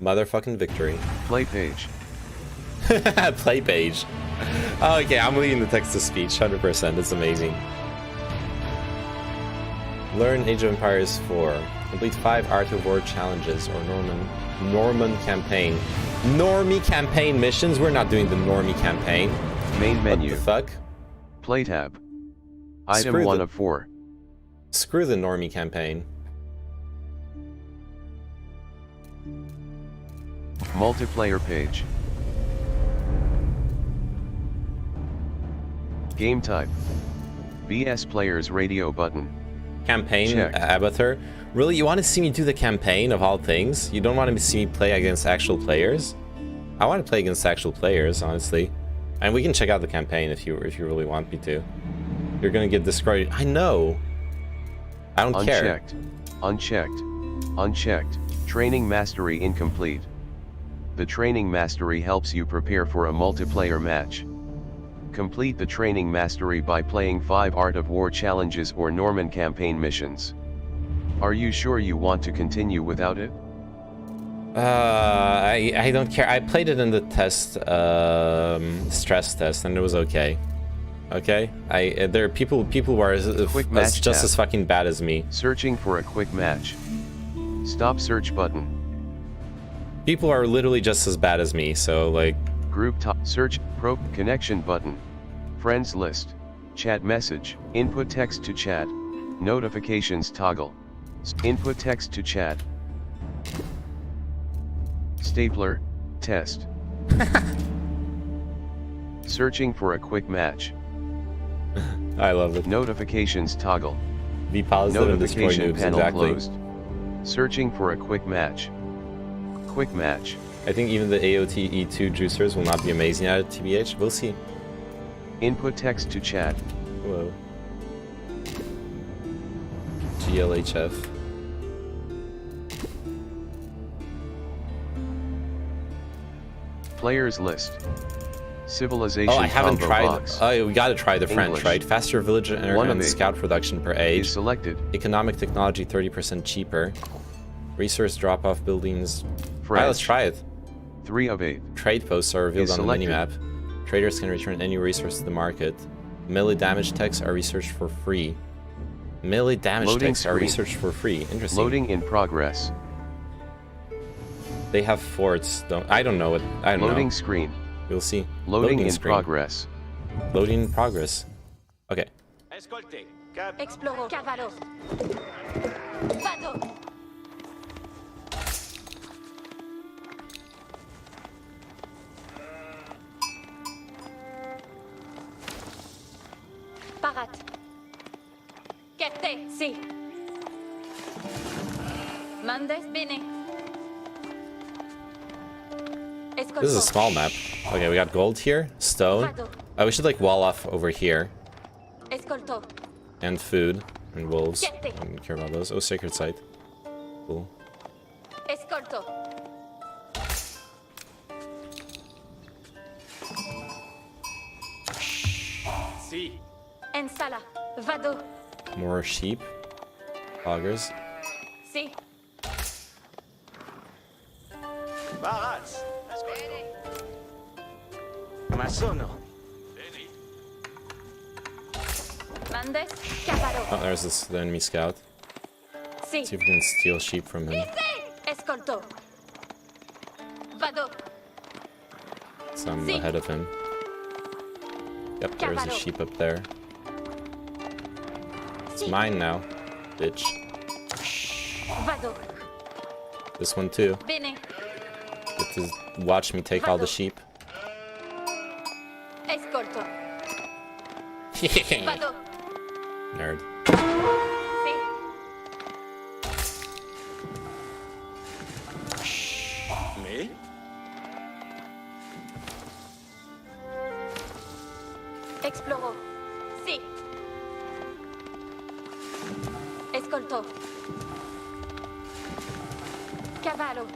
Motherfucking victory. Play page. Play page. Oh, okay, I'm reading the text-to-speech, 100%. It's amazing. Learn Age of Empires 4. Complete 5 Art of War challenges or Norman campaign. Normie campaign missions? We're not doing the Normie campaign. Main menu. What the fuck? Play tab. Item Screw 1 the- of 4. Screw the Normie campaign. Multiplayer page. Game type. BS players radio button. Campaign, Check. Abathur. Really, you want to see me do the campaign of all things? You don't want to see me play against actual players? I want to play against actual players, honestly. And we can check out the campaign if you really want me to. You're gonna get destroyed. I know. I don't care. Unchecked. Unchecked. Unchecked. Training mastery incomplete. The training mastery helps you prepare for a multiplayer match. Complete the training mastery by playing 5 Art of War challenges or Norman campaign missions. Are you sure you want to continue without it? I don't care. I played it in the test, stress test, and it was okay. Okay? There are people who are Quick match just tab. as fucking bad as me. Searching for a quick match. Stop search button. People are literally just as bad as me, so like... Group top, search, pro, connection button, friends list, chat message, input text to chat, notifications toggle, input text to chat, stapler, test. Searching for a quick match. I love it. Notifications toggle. Be positive and destroy Notification noobs, panel exactly. closed. Searching for a quick match. Quick match. I think even the AOT E2 juicers will not be amazing at it, TBH. We'll see. Input text to chat. Whoa. GLHF. Players list. Civilization Oh, I haven't combo tried. box. Oh, we gotta try the French, English. right? Faster villager One and of eight. scout production per age. Is selected. Economic technology 30% cheaper. Resource drop-off buildings. French. Alright, let's try it. 3 of 8. Trade posts are revealed Is on the selected. minimap. Traders can return any resource to the market. Melee damage techs are researched for free. Melee damage Loading techs are screen. researched for free. Interesting. Loading in progress. They have forts. I don't know what. I don't Loading know. screen. We'll see. Loading in screen. progress. Loading in progress. Okay. Escoltez. Exploro. Cavallo. Vado. Parat. Kete. Si. Mandes bene. This is a small map. Okay, we got gold here. Stone. Vado. Oh, we should like wall off over here. Escolto. And food. And wolves. I Get don't care about those. Oh, sacred site. Cool. Escolto. Si. Ensala. Vado. More sheep. Loggers. Si. Barats. Ascolto. Masono. Bene. Mandes. Cavallo. Oh, there's the enemy scout. Si. See if we can steal sheep from him. Escolto. Vado. So I'm Si. ahead of him. Yep, there's a Cavallo. sheep up there. It's mine now, bitch. Vado. This one too. Bene. Get to watch me take all the sheep. Escolto. Vado. Nerd. Si. Me. Exploro. Si. Escolto. Cavallo.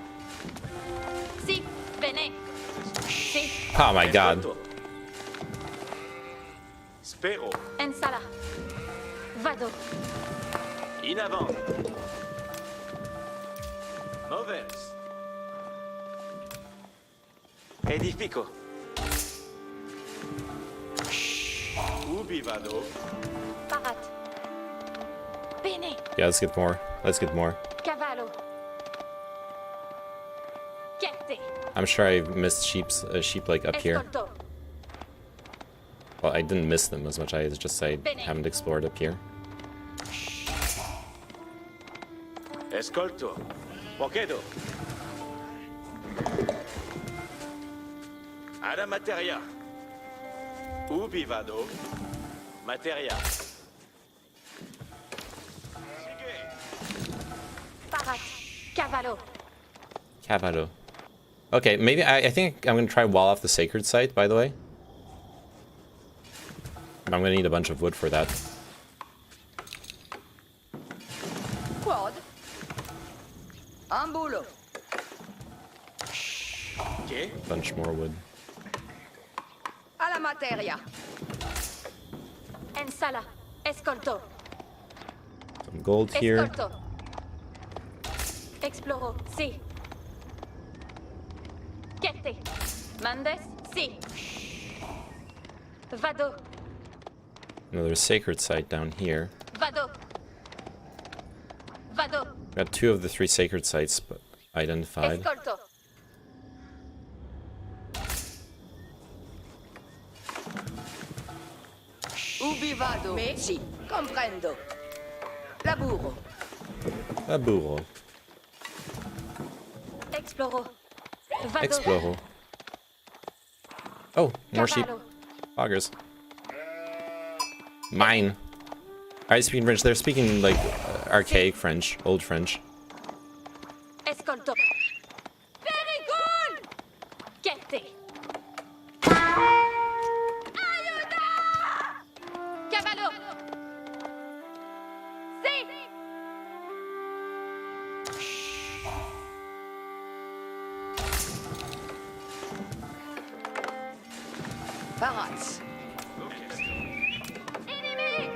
Si. Bene. Si. Oh my god. Ascolto. Spero. Ensala. Vado. In avant. Movens. Edifico. Ubi vado. Parat. Bene. Yeah, let's get more. Let's get more. Cavallo. Chiette. I'm sure I missed sheep like up here. Escolto. Well, I didn't miss them as much. I just I Bene. haven't explored up here. Escolto. Pochedo. Ada materia. Ubi vado. Materia. Sigue. Parat. Cavallo. Cavallo. Okay, maybe I think I'm gonna try wall off the sacred site. By the way, I'm gonna need a bunch of wood for that. Quad. Ambulo. Okay. Bunch more wood. Alla materia. Ensala. Escolto. Some gold here. Escolto. Exploro. Si. Chiette. Mandes. Si. Vado. Another sacred site down here. Vado. Vado. Got 2 of the 3 sacred sites identified. Escolto. vado. Sì, comprendo. Laburo. Laburo. Exploro. Vado. Exploro. Oh, more sheep. Cavallo. Loggers. Mine. I speak French. They're speaking like archaic French, old French. Escolto. Very good! Chiette. Aiuto! Cavallo. Sì! Paras. Enemy!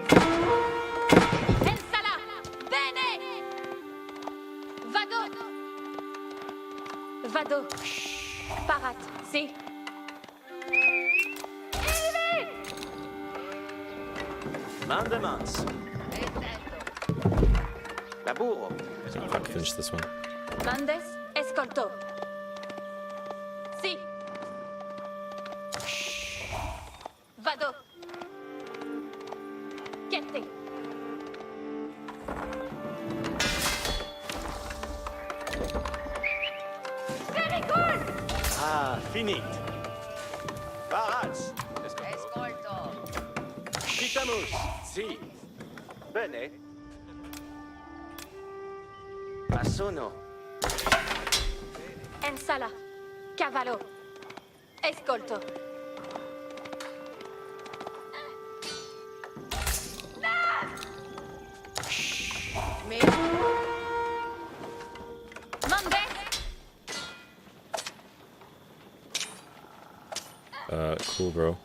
Ensala! Bene! Vado! Vado! Parat, sì. Enemy! Mandemans. Laburo. Fuck, finish this one. Mandes, escolto. Sì. Vado. Chiette. Very good! Ah, finit. Paras. Escolto. Citamus. Sì. Bene. Assono. Ensala. Cavallo. Escolto. Me. Mandes. Cool, bro.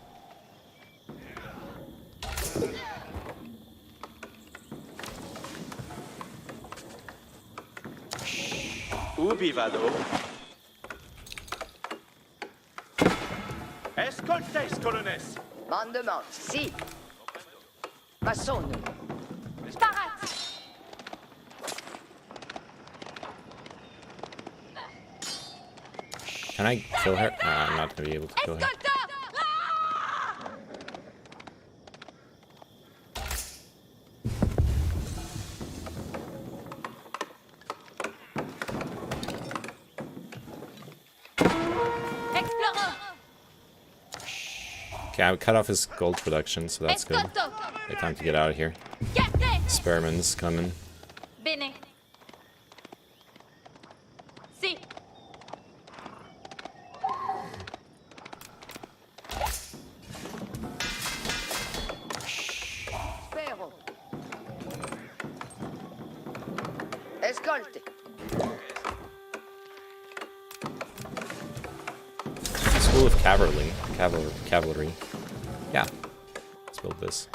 Ubi vado? Escoltes, colonnes. Mandement. Sì. Ma sono. Parat. Can I kill her? I'm not gonna be able to kill her. Escolto! Exploro! Okay, I cut off his gold production, so that's good. Escolto! Okay, time to get out of here. Chiette. Spearman's coming. Bene. Sì. Spero. Escolte. School of Cavalry. Cavalry. Yeah. Let's build this.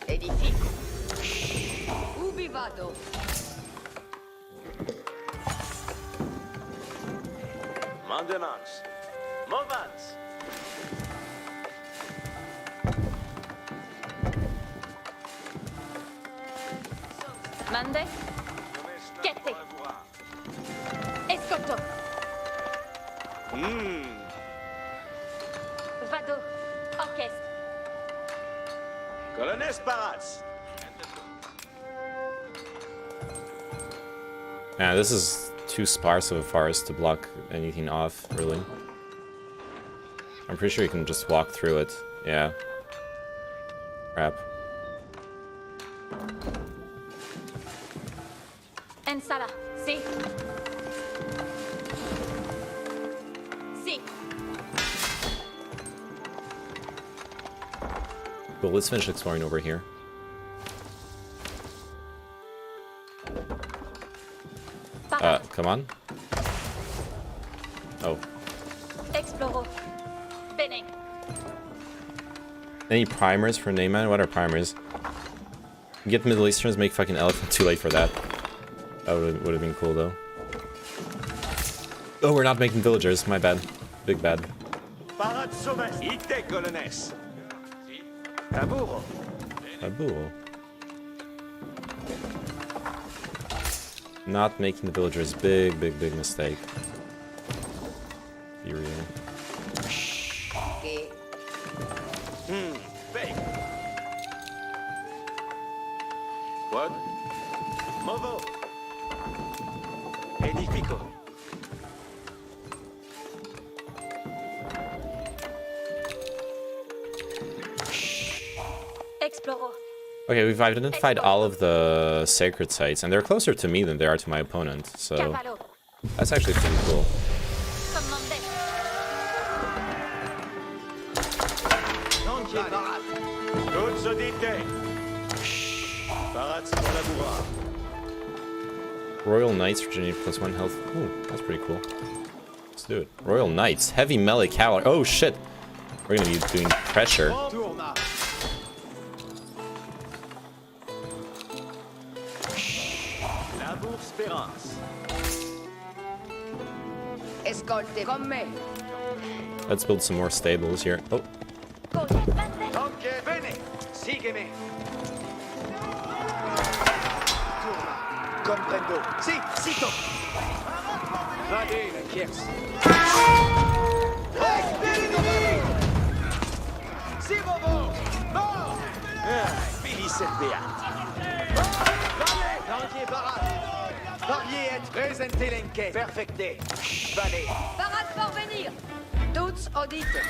Edifico. Ubi vado. Mandemans. Movans. Mandes. Chiette. Escolto. Vado. Orchestre. Colonnes Paras. Yeah, this is too sparse of a forest to block anything off, really. I'm pretty sure you can just walk through it. Yeah. Crap. Ensala. Sì. Sì. Well, let's finish exploring over here. Come on. Oh. Exploro. Bene. Any primers for Neyman? What are primers? Get Middle Easterns, make fucking elephant. Too late for that. That would have been cool, though. Oh, we're not making villagers. My bad. Big bad. Parat Somes. Ite, colonnes. Laburo. Laburo. Not making the villagers. Big mistake. Be real. Che. Fake. What? Movo. Edifico. Exploro. Okay, we've identified all of the sacred sites, and they're closer to me than they are to my opponent, so Cavallo. that's actually pretty cool. Commandez. Tutto dite. Parazzi pour la bourra. Royal Knights, Virginia, +1 health. Ooh, that's pretty cool. Let's do it. Royal Knights, heavy melee cavalry. Oh shit! We're gonna be doing pressure. Labour Spérance. Escolte con me. Let's build some more stables here. Oh, Anche bene. Sígueme. Comprendo. Sì, sito. Va bene, Kiers. Si, Bobo. No. Felice Beat. Landier Barat. Varier et présenter l'enquête. Perfecté. Vallée. Parade parvenir. Toutes audite.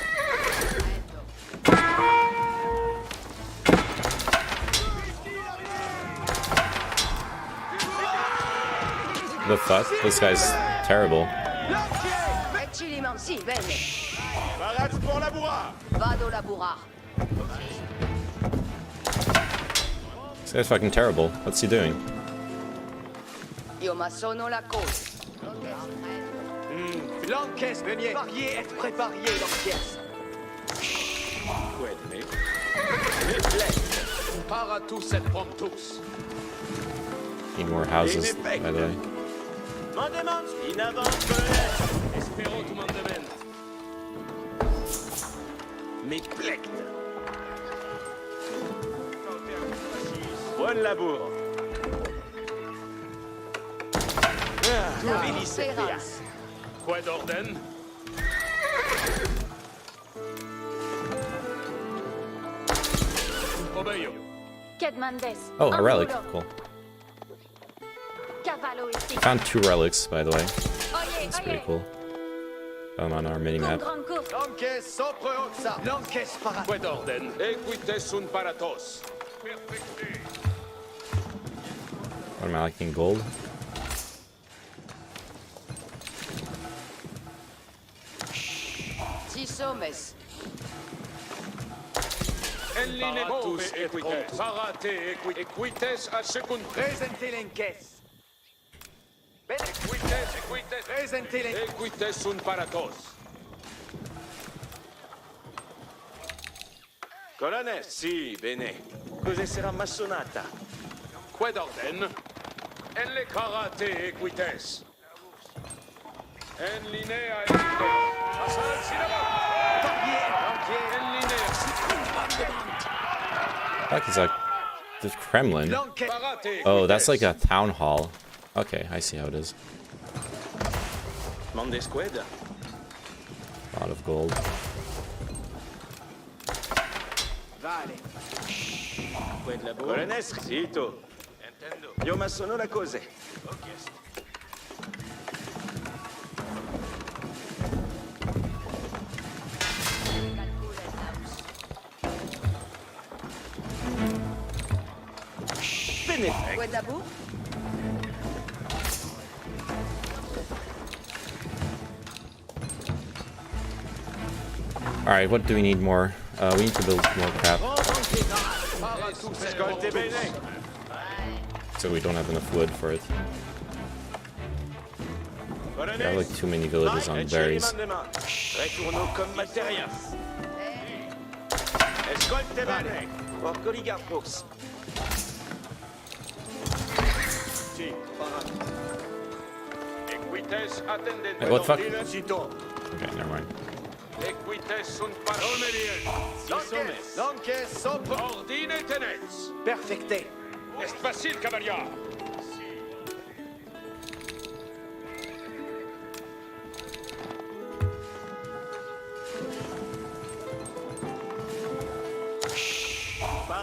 the fuck? This guy's terrible. Eccilimam, si, bene. Parazzi pour la bourra. Vado laburar. This guy's fucking terrible. What's he doing? Io ma sono la cause. L'encaisse, veniez. Varier et préparier l'encaisse. Quelle Para tous et promptus. Need more houses, by the way. Mandement. In avance, colonel. Espero tu mandement. Me plecte. Bonne labour. Felice Spérance. Quoi d'ordre? Obeyo. Kedmandes. Oh, a relic. Angulo. Cool. Cavallo ici. Found 2 relics, by the way. Oye, That's pretty oye. cool. Found on our mini map. Grand course. L'encaisse sopra oxa. L'encaisse Parat. Quoi d'ordre? Equite sunt paratos. What am I lacking? Gold? Si sommes. Paratus equites. Parate equites a secund. Présenter l'encaisse. Equites. Présenter l'encaisse. Equites sunt paratos. Colonel, si, bene. Cos'è sarà massonata? Quid orden? En le karate equites. En linea equites. Asal sinaba. En linea Fuck, is like the Kremlin. L'encaisse. Oh, that's like a town hall. Okay, I see how it is. Mande squad. A lot of gold. Vale. Quid labor. Colonel, zitto. Intendo. Io ma sono la cose. Bene. Quoi d'abord? Alright, what do we need more? We need to build more crap, Ascolte bene. so we don't have enough wood for it. We have like too many villages on berries. Retourno comme materia. Escolte bene. Porco ligarpos. Si, Equites attendente. Hey, what the fuck? Cito. Okay, never mind. Equites sunt paromerien. L'encaisse. L'encaisse sopra. Ordine tenets. Perfecté. Est facile, cavalier.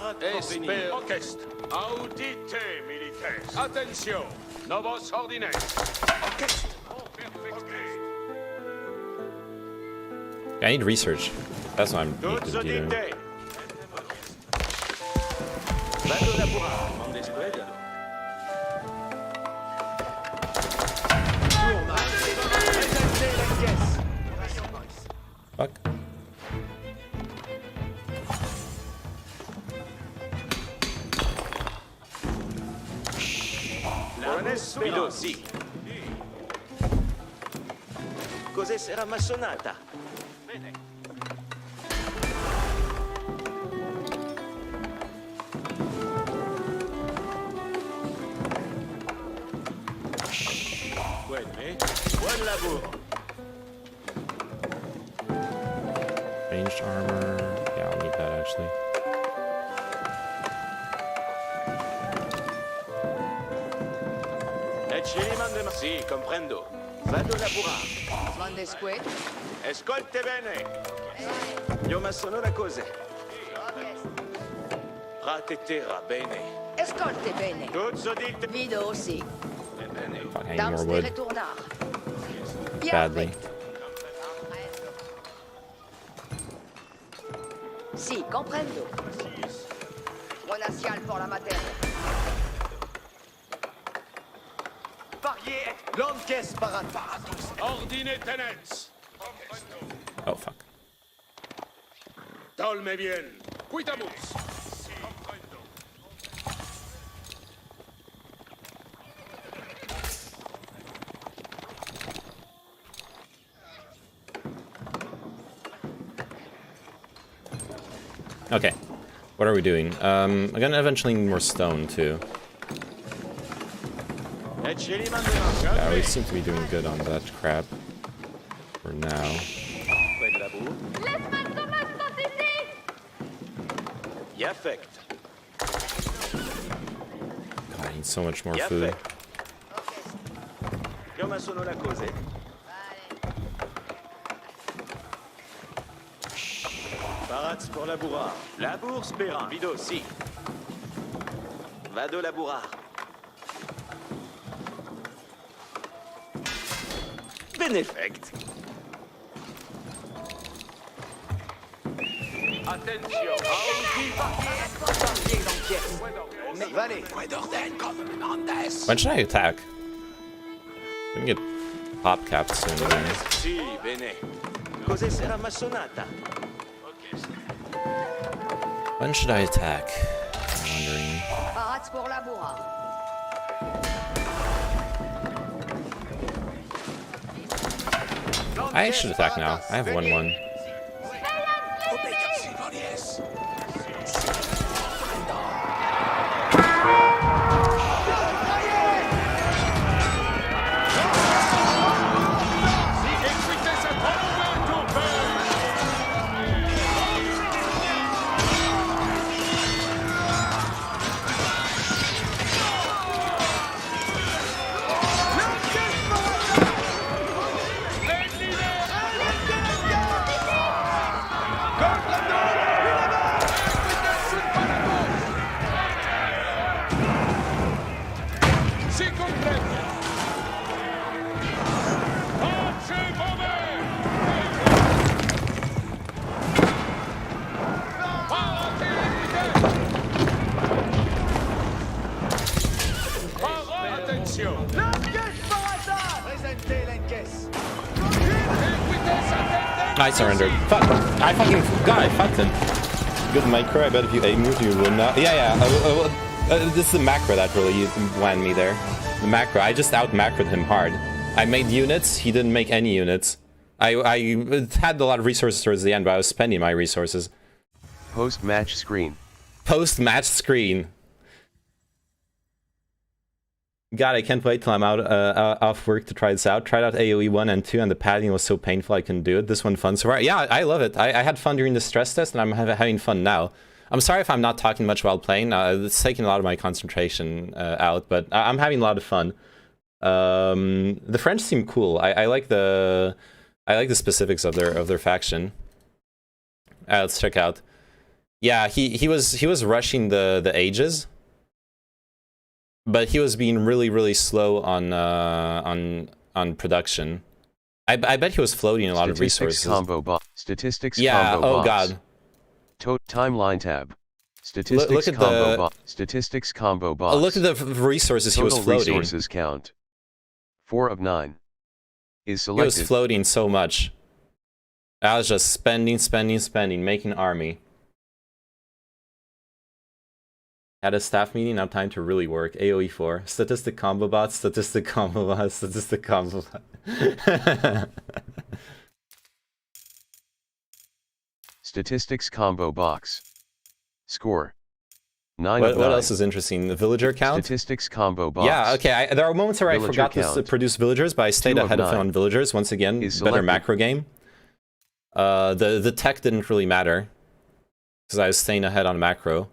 Esper Orchest. Audite, milites. Attention. Novos ordines. Orchest. I need research. That's what I'm need Toutes to do. audite. Vado lavorare. Mondes square. Fuck. Vedo, sì. Cos'è sarà massonata? Buon lavoro. Ranged armor. Yeah, I'll need that actually. Sì, comprendo. Vado a lavorare. Svandesque. Ascolte bene. Io ma sono la cosa. Frate terra, bene. Ascolte bene. Tutto dite. Vido sì. Fuck, I need more Dams de wood. retornar. Badly. Sì, comprendo. Buona sial pour la materna. Parier. L'encaisse parata. Ordine tenets. Oh fuck. Dolme bien. Quitamus. Okay. What are we doing? I'm gonna eventually need more stone too. Yeah, we seem to be doing good on that crap. For now. Yafect. God, I need so much more food. Io ma sono la cosa. Parats pour labourar. Labour spera. Vido, si. Vado labourar. Beneffect. Attention. Vale. When should I attack? I'm gonna get pop capped soon. Again. Si, bene. Cos'è sarà massonata? When should I attack? I'm wondering. Parats pour laboura. I should attack now. I have 1-1. I surrendered. Fuck. I fucking God, I fucked him. Good micro. I bet if you A move, you win now. Yeah. This is the macro that really won me there. The macro. I just out macroed him hard. I made units. He didn't make any units. I had a lot of resources towards the end, but I was spending my resources. Post-match screen. Post-match screen. God, I can't wait till I'm out off work to try this out. Tried out AoE 1 and 2, and the padding was so painful I couldn't do it. This one fun so far. Yeah, I love it. I had fun during the stress test, and I'm having fun now. I'm sorry if I'm not talking much while playing. It's taking a lot of my concentration out, but I'm having a lot of fun. The French seem cool. I like the specifics of their faction. Let's check out. Yeah, he was rushing the ages, but he was being really slow on production. I bet he was floating a lot of resources. Statistics yeah. combo Oh box. god. Timeline tab. Statistics Look at combo the statistics combo box. look at the resources he was Total floating. resources count. 4 of 9. Is He selected. was floating so much. I was just spending, making army. Had a staff meeting, now time to really work. AoE 4. Statistic combo bot, statistic combo bot, statistic combo bot. Statistics combo box. Score. 9 what of 9. else is interesting? The villager count? Statistics combo box. Yeah, okay. There are moments where Villager I forgot to count. produce villagers, but I stayed 2 of ahead of 9. on villagers. Once again, Is better selected. macro game. The tech didn't really matter, because I was staying ahead on macro.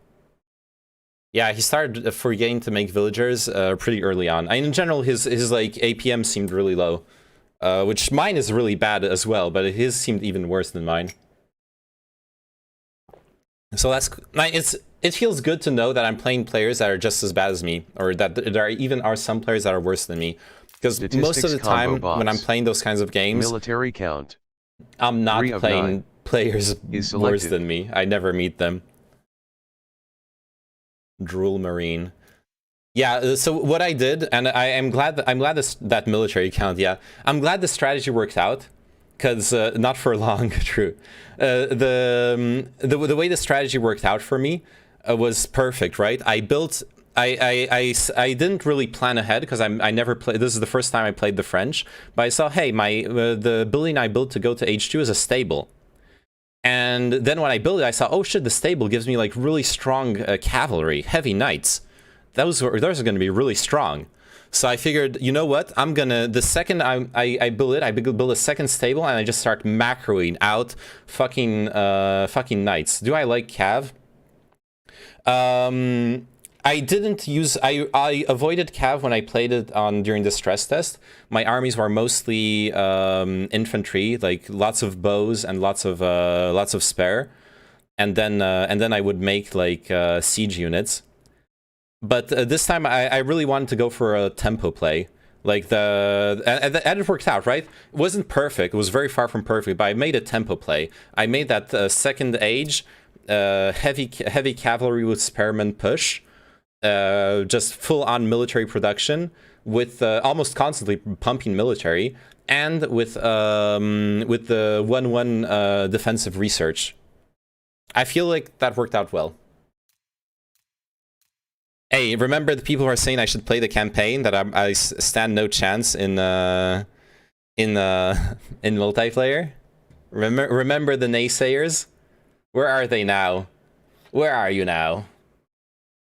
Yeah, he started forgetting to make villagers pretty early on. In general, his like APM seemed really low, which mine is really bad as well, but his seemed even worse than mine. So it feels good to know that I'm playing players that are just as bad as me, or that there are some players that are worse than me. Because most of the time when I'm playing those kinds of games, military count. I'm not 3 of playing 9. players Is worse selected. than me. I never meet them. Drool Marine. Yeah, so what I did, and I'm glad that military count, yeah. I'm glad the strategy worked out, because not for long, true. The way the strategy worked out for me was perfect, right? I didn't really plan ahead, because I never played. This is the first time I played the French, but I saw, hey, the building I built to go to H2 is a stable. And then when I built it, I saw, oh shit, the stable gives me like really strong cavalry, heavy knights. Those are going to be really strong. So I figured, you know what? The second I build it, I build a second stable, and I just start macroing out fucking knights. Do I like cav? I didn't use. I avoided cav when I played it during the stress test. My armies were mostly infantry, like lots of bows and lots of spare, and then I would make like siege units. But this time I really wanted to go for a tempo play. Like and it worked out, right? It wasn't perfect. It was very far from perfect, but I made a tempo play. I made that second age heavy cavalry with spearmen push. Just full-on military production with almost constantly pumping military, and with the 1-1 defensive research. I feel like that worked out well. Hey, remember the people who are saying I should play the campaign, that I stand no chance in multiplayer? Remember the naysayers? Where are they now? Where are you now?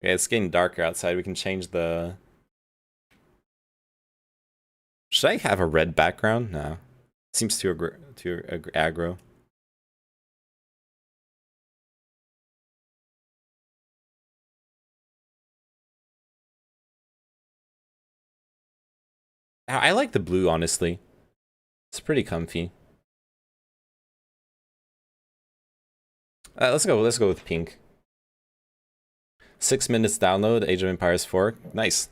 Okay, it's getting darker outside. We can change the... Should I have a red background? No. Seems too aggro. I like the blue, honestly. It's pretty comfy. Let's go with pink. 6 minutes download, Age of Empires 4. Nice.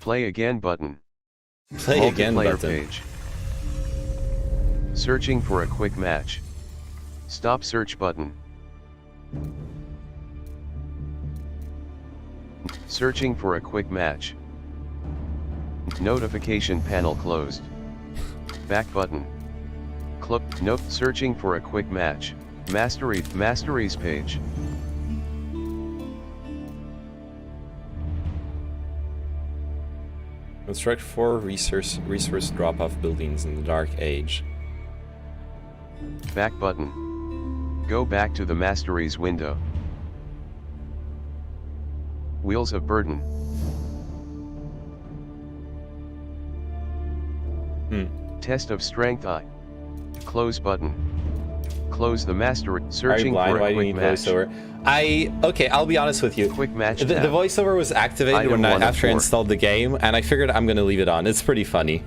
Play again button. Play again button. Page. Searching for a quick match. Stop search button. Searching for a quick match. Notification panel closed. Back button. Note searching for a quick match. Masteries page. Construct 4 resource drop-off buildings in the Dark Age. Back button. Go back to the Masteries window. Wheels of Burden. Test of Strength I. Close button. Close the mastery. Searching for a quick match. Okay, I'll be honest with you. Quick match. The voiceover was activated after I installed the game, and I figured I'm gonna leave it on. It's pretty funny.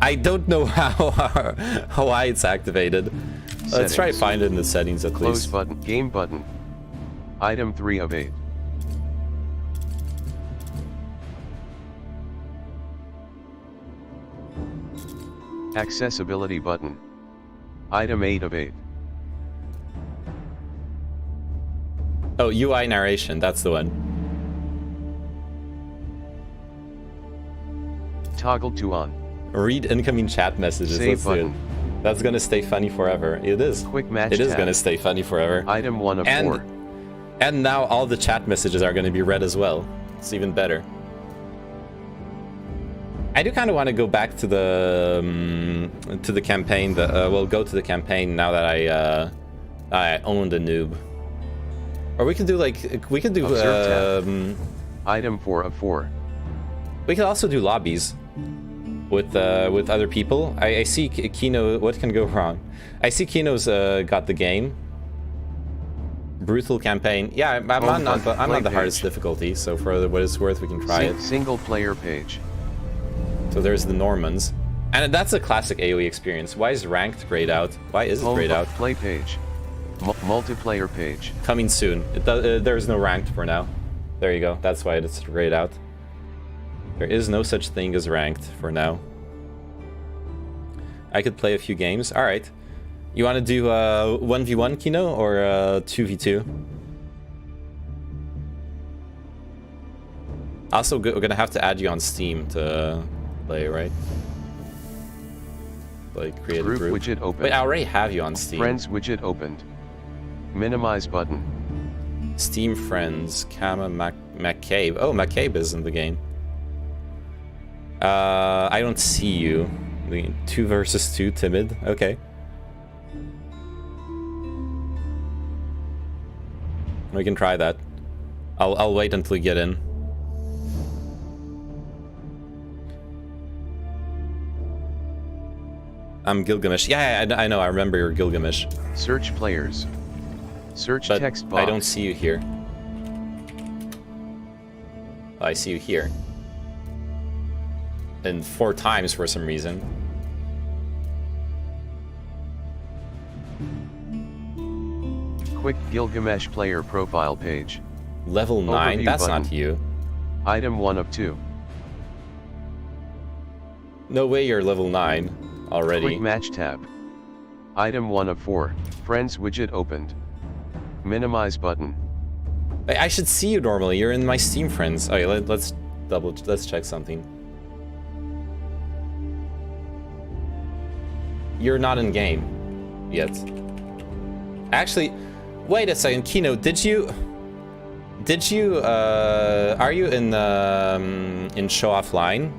I don't know why it's activated. Let's try to find it in the settings at Close least. button. Game button. Item 3 of 8. Accessibility button. Item 8 of 8. Oh, UI narration, that's the one. Toggle to on. Read incoming chat messages. Save Let's do button. it. That's gonna stay funny forever. It is. Quick match It is tab. gonna stay funny forever. Item 1 of 4. And now all the chat messages are gonna be read as well. It's even better. I do kind of want to go back to the campaign. Well, go to the campaign now that I own the noob. Or we could do Observe tab. Item 4 of 4. we could also do lobbies with other people. I see Kino. What can go wrong? I see Kino's got the game. Brutal campaign. Yeah, I'm on the hardest difficulty. So for what it's worth, we can try it. Single player page. So there's the Normans. And that's a classic AoE experience. Why is ranked grayed out? Why is it grayed out? Play page. Multiplayer page. Coming soon. There's no ranked for now. There you go. That's why it's grayed out. There is no such thing as ranked for now. I could play a few games. All right. You want to do 1v1 Kino or 2v2? Also, we're gonna have to add you on Steam to play, right? Like create a group. Widget open. Wait, I already have you on Steam. Friends widget opened. Minimize button. Steam friends. Kama McCabe. Oh, McCabe is in the game. I don't see you. 2 versus 2, timid. Okay. We can try that. I'll wait until you get in. I'm Gilgamesh. Yeah, I know. I remember you're Gilgamesh. Search players. Search But text box. I don't see you here. Oh, I see you here. And 4 times for some reason. Quick Gilgamesh player profile page. Level 9? Overview That's button. not you. Item 1 of 2. No way you're level 9 already. Quick match tab. Item 1 of 4. Friends widget opened. Minimize button. I should see you normally. You're in my Steam friends. Okay, let's check something. You're not in game yet. Actually, wait a second, Kino. Did you? Are you in show offline?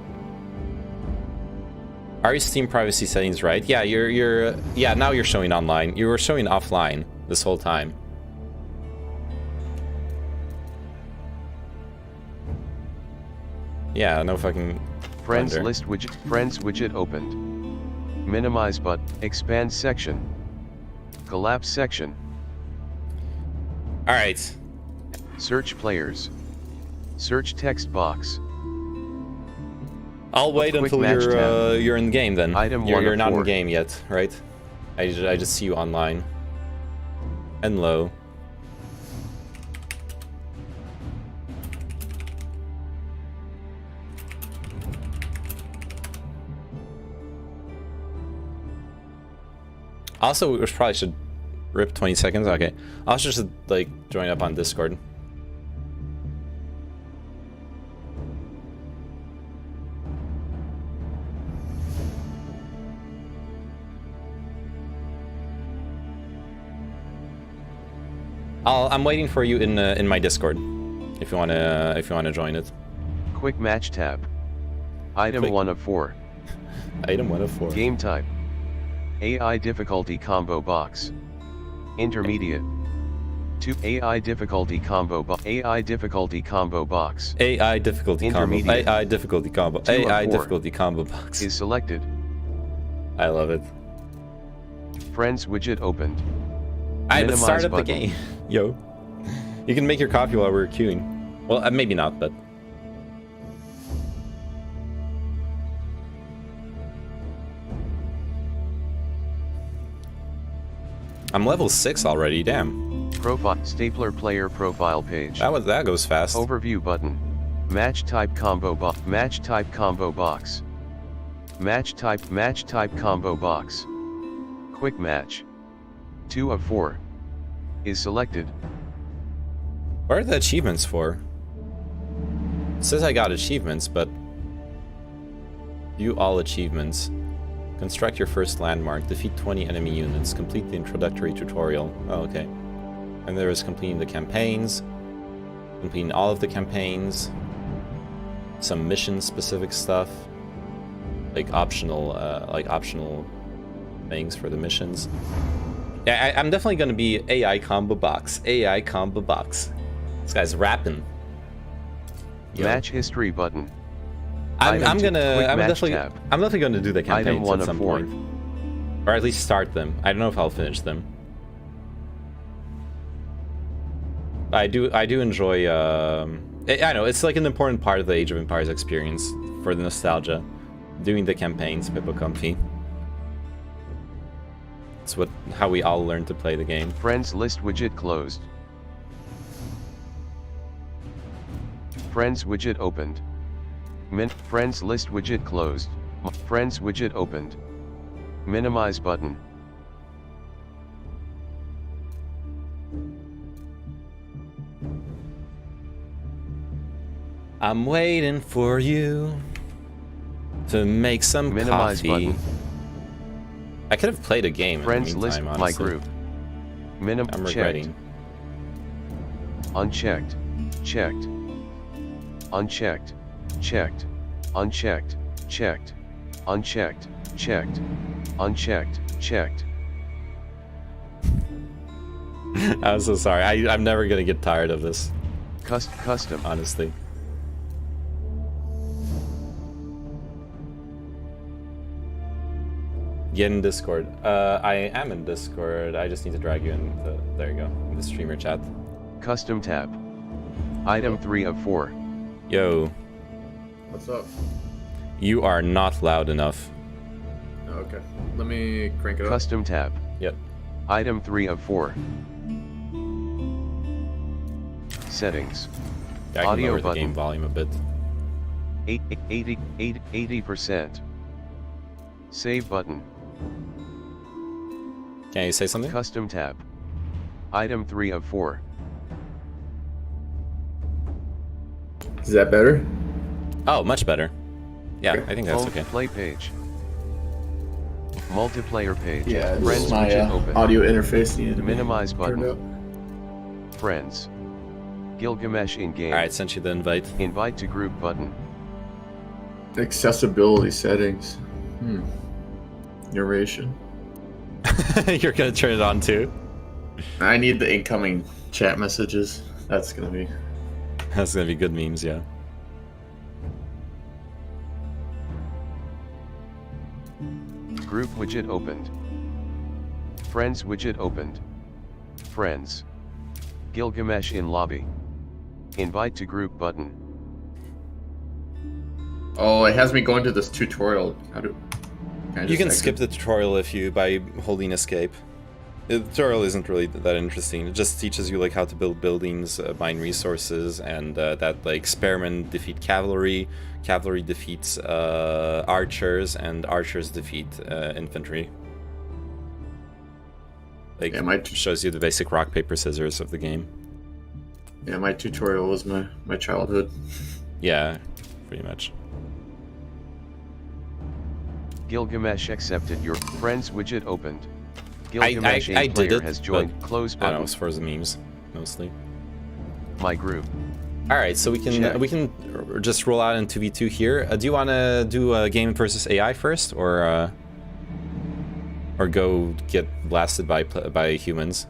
Are your Steam privacy settings right? Yeah, yeah. Now you're showing online. You were showing offline this whole time. Yeah, no fucking Friends wonder. list widget. Friends widget opened. Minimize button. Expand section. Collapse section. All right. Search players. Search text box. I'll wait quick until match tab. you're in game then. Item 1 You're of not 4. in game yet, right? I just see you online. And low. Also, we probably should rip 20 seconds. Okay. I'll just like join up on Discord. I'm waiting for you in my Discord, if you wanna join it. Quick match tab. Item Quick. 1 of 4. Item 1 of 4. Game type. AI difficulty combo box. Intermediate. 2 AI difficulty combo box. AI difficulty combo box AI difficulty combo. Intermediate. AI difficulty combo. 2 of AI 4 difficulty combo box. is selected. I love it. Friends widget opened. Alright, let's start Minimize up the button. game. Yo. You can make your coffee while we're queuing. Well, maybe not, but... I'm level 6 already, damn. Profile stapler player profile page. That goes fast. Overview button. Match type combo box. Match type combo box. Match type combo box. Quick match. 2 of 4 is selected. What are the achievements for? It says I got achievements, but view all achievements. Construct your first landmark. Defeat 20 enemy units. Complete the introductory tutorial. Oh, okay. And there is completing the campaigns. Completing all of the campaigns. Some mission-specific stuff. Like optional things for the missions. Yeah, I'm definitely gonna be AI combo box. AI combo box. This guy's rapping. Yo. Match history button. I'm definitely gonna do the campaigns at some point, or at least start them. I don't know if I'll finish them. I do enjoy. I know it's like an important part of the Age of Empires experience for the nostalgia. Doing the campaigns, Pippo Comfy. It's how we all learn to play the game. Friends list widget closed. Friends widget opened. Friends list widget closed. Friends widget opened. Minimize button. I'm waiting for you to make some Minimize coffee. button. I could have played a game Friends in the meantime, list honestly. my group. I'm regretting. Unchecked. Checked. Unchecked. Checked. Unchecked. Checked. Unchecked. Checked. Unchecked. Checked. I'm so sorry. I'm never gonna get tired of this. Custom. Honestly. Get in Discord. I am in Discord. I just need to drag you in. There you go. In the streamer chat. Custom tab. Item 3 of 4. Yo. What's up? You are not loud enough. Oh, okay. Let me crank it up. Custom tab. Yep. Item 3 of 4. Settings. Yeah, I can Audio lower the button. game volume a bit. 80%. Save button. Can you say something? Custom tab. Item 3 of 4. Is that better? Oh, much better. Yeah, I think that's Home okay. Play page. Multiplayer page. Yeah, this Friends is my widget open. audio interface needed to be Minimize turned button. up. Friends. Gilgamesh in game. Alright, sent you the invite. Invite to group button. Accessibility settings. Narration. You're gonna turn it on too? I need the incoming chat messages. That's gonna be good memes, yeah. Group widget opened. Friends widget opened. Friends. Gilgamesh in lobby. Invite to group button. Oh, it has me going to this tutorial. You can skip the tutorial by holding escape. The tutorial isn't really that interesting. It just teaches you like how to build buildings, mine resources, and that like spearmen defeat cavalry, cavalry defeats archers, and archers defeat infantry. Like, yeah, shows you the basic rock paper scissors of the game. Yeah, my tutorial was my childhood. Yeah, pretty much. Gilgamesh accepted your friends widget opened. Gilgamesh I did player it, has joined. Close I button. don't know, as far as the memes, mostly. My group. All right, so we can just roll out in 2v2 here. Do you want to do a game versus AI first, or go get blasted by humans?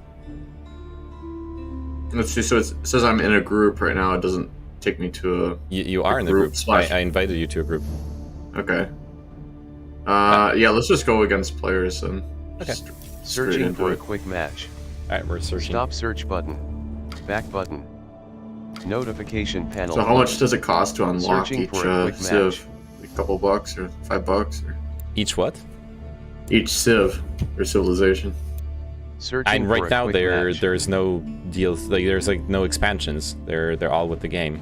Let's see. So it says I'm in a group right now. It doesn't take me to a. You are in the group. I invited you to a group. Okay. Yeah, let's just go against players and. Okay. Searching for a quick match. Alright, we're searching. Stop search button. Back button. Notification panel. So how much does it cost to unlock Searching each for a quick civ? A couple bucks or $5 or each what? each civ or civilization. Searching And for right a now quick match. there's no deals, like there's like no expansions. They're all with the game.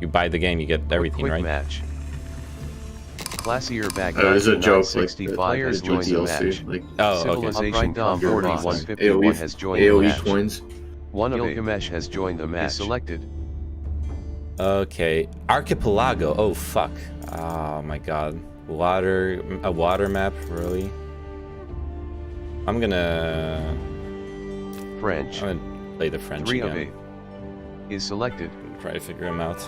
You buy the game, you get everything, Quick right? match. Classier back It was a joke. Like 1960 the players join the match. DLC. Like Oh, okay. Civilization Dom Your 4151 has joined the AOE match. coins. One of Gilgamesh has joined the match. Is selected. Okay, Archipelago. Oh fuck. Oh my god. A water map, really? I'm gonna French. play the French 3 again. of 8 is selected. Try to figure them out.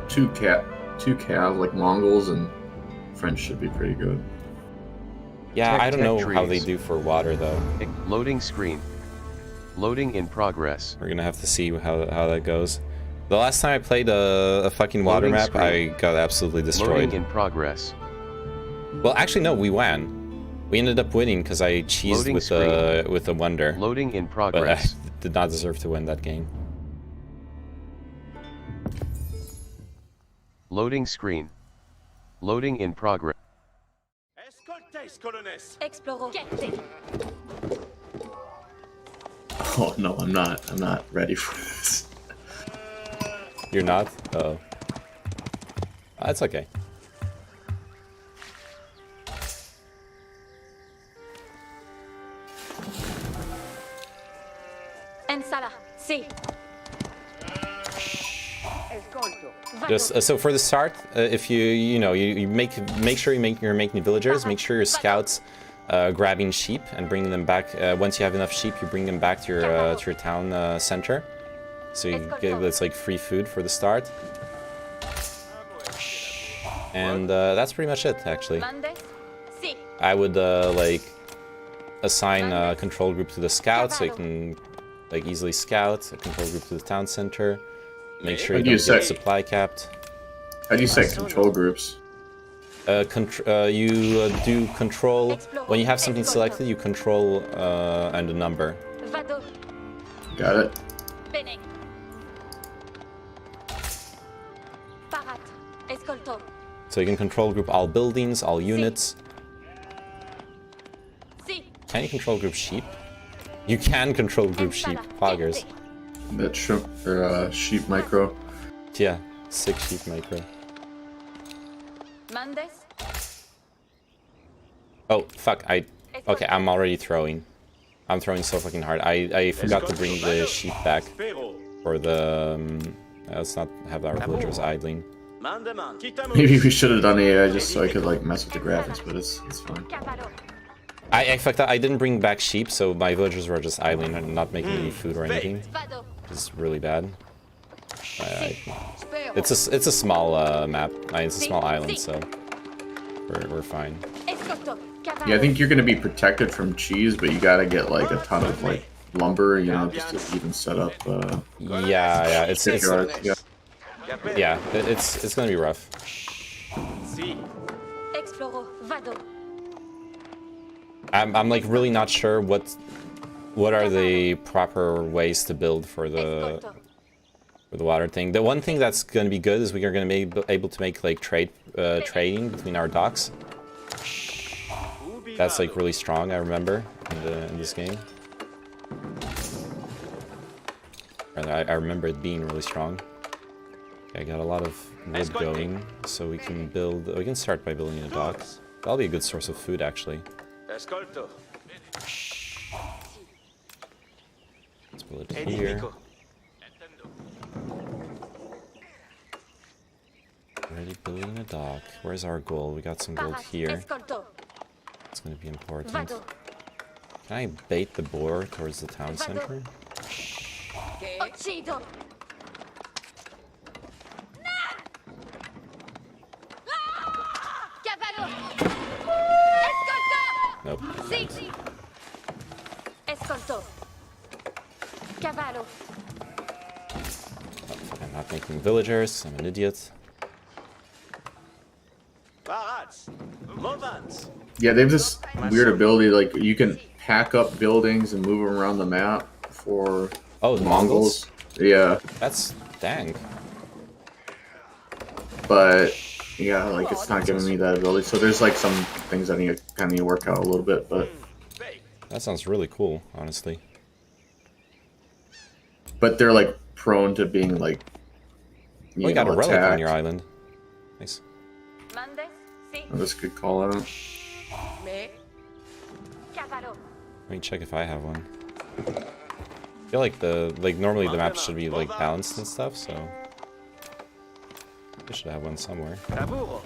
Two Cav, like Mongols and French should be pretty good. Yeah, I don't know how they trees. do for water though. Loading screen. Loading in progress. We're gonna have to see how that goes. The last time I played a fucking water Loading map, screen. I got absolutely destroyed. Loading in progress. Well, actually, no, we won. We ended up winning because I cheesed Loading with a wonder. Loading in But I progress. did not deserve to win that game. Loading screen. Loading in progress. Escoltes, colonnes. Exploro. Oh no, I'm not ready for this. You're not? Oh. That's okay. Ensala. Si. Just so for the start, if you make sure you're making villagers, make sure your scouts grabbing sheep and bringing them back. Once you have enough sheep, you bring them back to your town center. So you get that's like free food for the start. And that's pretty much it, actually. Monday. Si. I would like assign a control group to the scouts so you can like easily scout. A control group to the town center. Make sure you don't get supply capped. How do you set control groups? You do control when you have something selected. You control and a number. Vado. Got it. Bene. Parat. Escolto. So you can control group all buildings, all units. Si. Can you control group sheep? You can control group sheep. Poggers. That shrimp or sheep micro. Yeah, 6 sheep micro. Mondays. Oh fuck! Okay, I'm already throwing. I'm throwing so fucking hard. I forgot to bring the sheep back for the. Let's not have our villagers idling. Maybe we should have done AI just so I could like mess with the graphics, but it's fine. Cavallo. I fucked up. I didn't bring back sheep, so my villagers were just idling and not making any food or anything. Vado. It's really bad. It's a small map. It's a small island, so we're fine. Escolto. Cavallo. Yeah, I think you're gonna be protected from cheese, but you gotta get like a ton of like lumber, you know, just to even set up. Yeah, it's yeah. yeah, it's gonna be rough. Exploro. Vado. I'm like really not sure what are the proper ways to build for the water thing. The one thing that's going to be good is we are going to be able to make like trading between our docks. That's like really strong, I remember in this game. I remember it being really strong. Okay, I got a lot of wood going, so we can start by building a dock. That'll be a good source of food, actually. Escolto. Let's build it here. Already building a dock. Where's our gold? We got some gold here. Escolto. It's gonna be important. Vado. Can I bait the boar towards the town center? Uccido. Cavallo. Escolto. Nope. Si. Escolto. Cavallo. I'm not making villagers. I'm an idiot. Parats. Movants. Yeah, they have this weird ability, like you can pack up buildings and move them around the map for the Mongols. Yeah. That's dang. But yeah, like it's not giving me that ability. So there's like some things I need to kind of work out a little bit, but That sounds really cool, honestly. But they're like prone to being like You got a relic attacked. on your island. Nice. Mandes, si. Oh, that's a good call out. Mais, Cavallo. Let me check if I have one. I feel like normally the map should be like balanced and stuff, so I should have one somewhere. Taburo.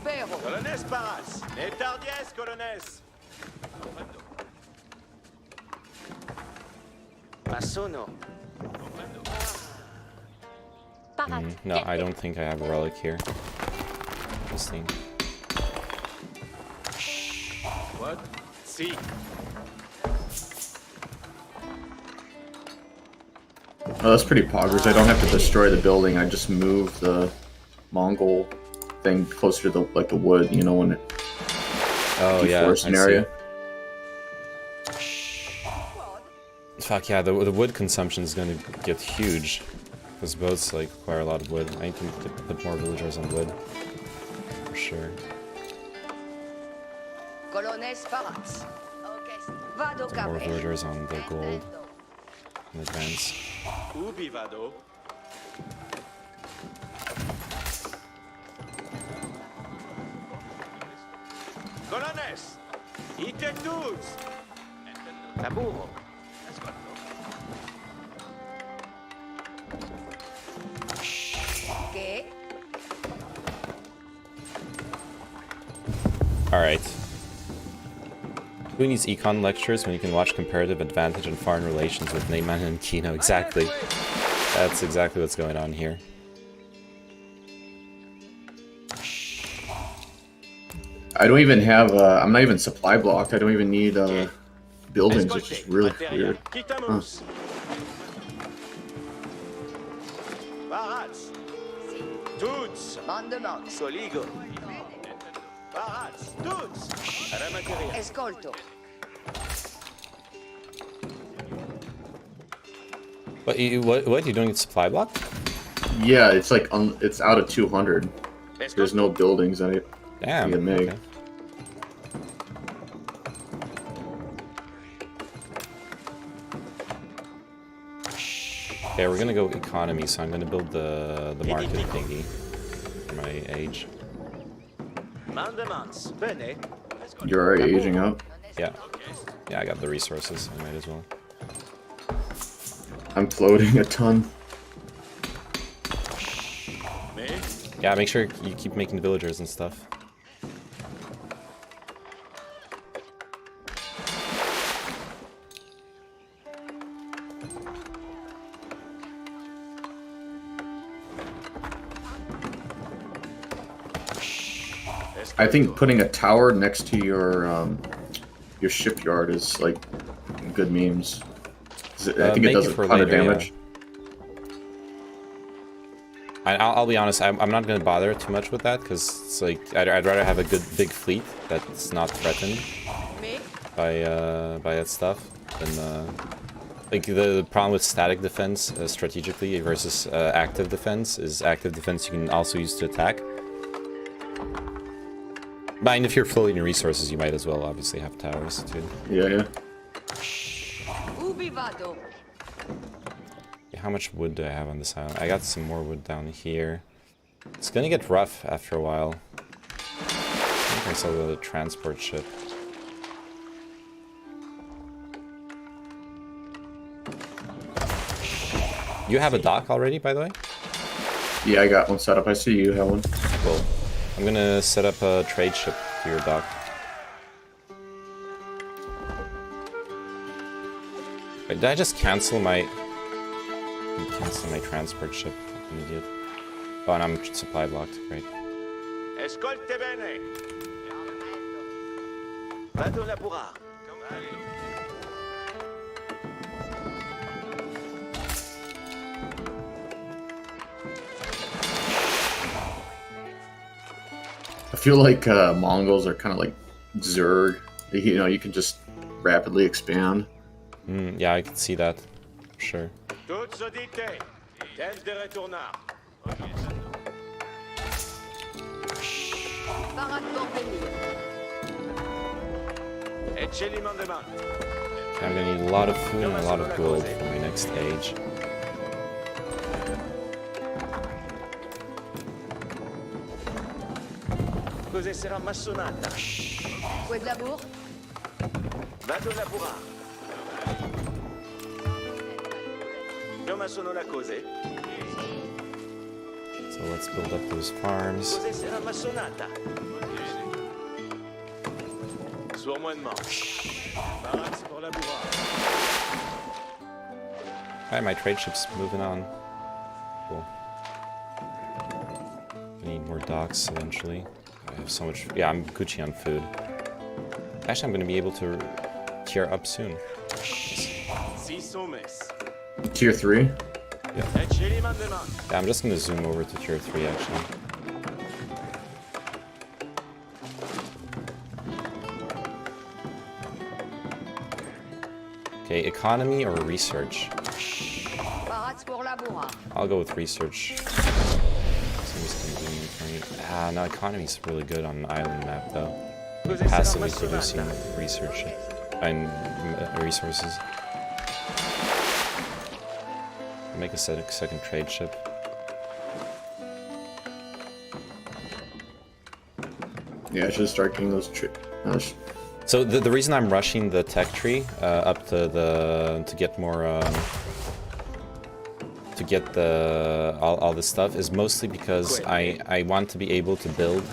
spero. Colones paras. Ne tardies, colones. Passono. Parat. No, I don't think I have a relic here. This thing. What? Si. Oh, that's pretty poggers. I don't have to destroy the building. I just move the Mongol thing closer to the wood. You know, when it Oh yeah, deforest I an area. see. Fuck yeah, the wood consumption is gonna get huge. Because boats like require a lot of wood. I need to put more villagers on wood. For sure. Colones Parats. Ok. Vado More capre. villagers on the gold in advance. Ubi vado? Colones! Ite tous! Taburo. Che? Alright. Who needs econ lectures when you can watch comparative advantage and foreign relations with Neyman and Kino? Exactly. That's exactly what's going on here. I don't even have. I'm not even supply blocked. I don't even need buildings, which is really weird. Quitamus. Parats. Tuts. Mandement. Soligo. Parats. Tuts. Alla materia. Escolto. What you doing supply block? Yeah, it's like it's out of 200. There's no buildings in it. Damn. You can make. Okay. Okay, we're gonna go economy, so I'm gonna build the market thingy for my age. Mandements. Bene. You're already aging up. Yeah. Yeah, I got the resources, I might as well. I'm floating a ton. Me? Yeah, make sure you keep making villagers and stuff. I think putting a tower next to your shipyard is like good memes. I think it Make does it a for ton of later, yeah. damage. I'll be honest, I'm not gonna bother too much with that because it's like I'd rather have a good big fleet that's not threatened Me? by that stuff than like the problem with static defense strategically versus active defense is active defense you can also use to attack. But if you're floating resources, you might as well obviously have towers too. Yeah. Ubi vado. How much wood do I have on this island? I got some more wood down here. It's gonna get rough after a while. I think I saw the transport ship. You have a dock already, by the way? Yeah, I got one set up. I see you have one. Cool. I'm gonna set up a trade ship to your dock. Wait, did I just cancel my... transport ship? I'm an idiot. Oh, and I'm supply blocked. Great. Escolte bene. Vado laborar. I feel like Mongols are kind of like Zerg. You know, you can just rapidly expand. Yeah, I can see that. For sure. Tuts audite. Temps de retournar. Parade pour venir. I'm gonna need a lot of food and a lot of gold for my next stage. Cos'è sarà massonata? Fouet de labour. Vado a lavorare. Come sono la cose? So let's build up those farms. Cos'è sarà massonata? Sournoisement. Baraques pour labourage. Alright, my trade ship's moving on. Cool. I need more docks eventually. I have so much. Yeah, I'm Gucci on food. Actually, I'm gonna be able to tier up soon. Tier 3? Yeah, I'm just gonna zoom over to tier 3 actually. Okay, economy or research? Parade pour labourage. I'll go with research. Ah, no, economy's really good on an island map though. Passively producing research and resources. Make a second trade ship. Yeah, I should start getting those So the reason I'm rushing the tech tree up to get more to get all this stuff is mostly because I want to be able to build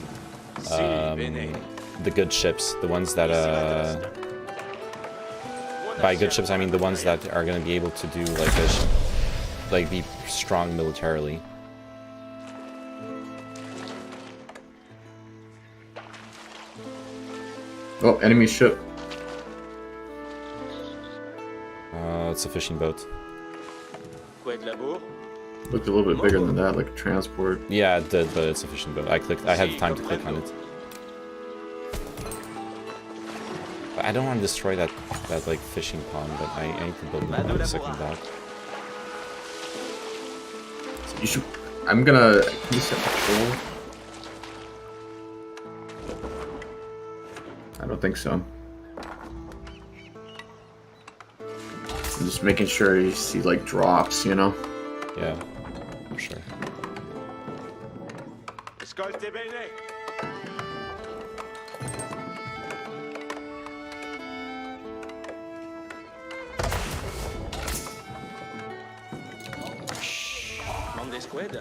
the good ships, the ones that by good ships I mean the ones that are going to be able to do like be strong militarily. Oh, enemy ship. It's a fishing boat. Looked a little bit bigger than that, like a transport. Yeah, it did, but it's a fishing boat. I had the time to click on it. But I don't want to destroy that like fishing pond, but I need to build a second dock. You should. I'm gonna. Can you set patrol? I don't think so. I'm just making sure you see like drops, you know? Yeah, for sure. Ascolte bene. Mande squad.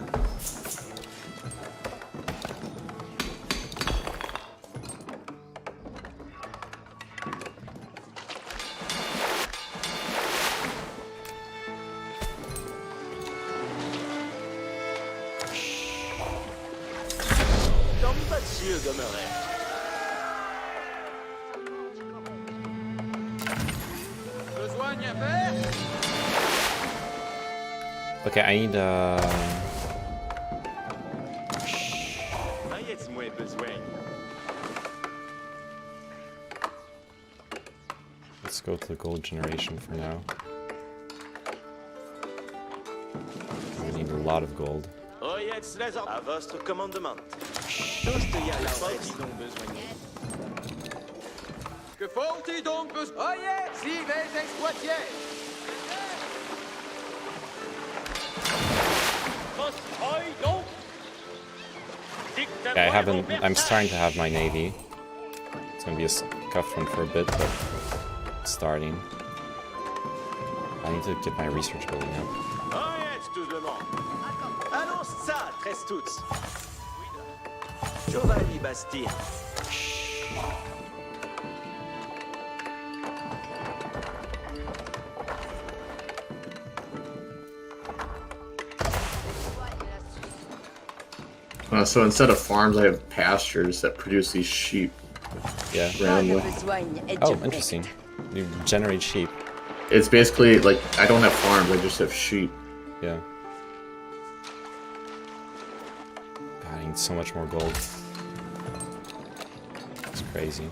Okay, I need let's go to the gold generation for now. We need a lot of gold. À votre commandement. Que faut-il donc besoin? Oyez, si les exploitiers! Yeah, I'm starting to have my navy. It's gonna be a scuffed one for a bit, but it's starting. I need to get my research building up. Allons ça, tres toutes. Giovanni Basti. So instead of farms, I have pastures that produce these sheep. Yeah. Randomly. Oh, interesting. You generate sheep. It's basically like I don't have farms; I just have sheep. Yeah. God, I need so much more gold. It's crazy.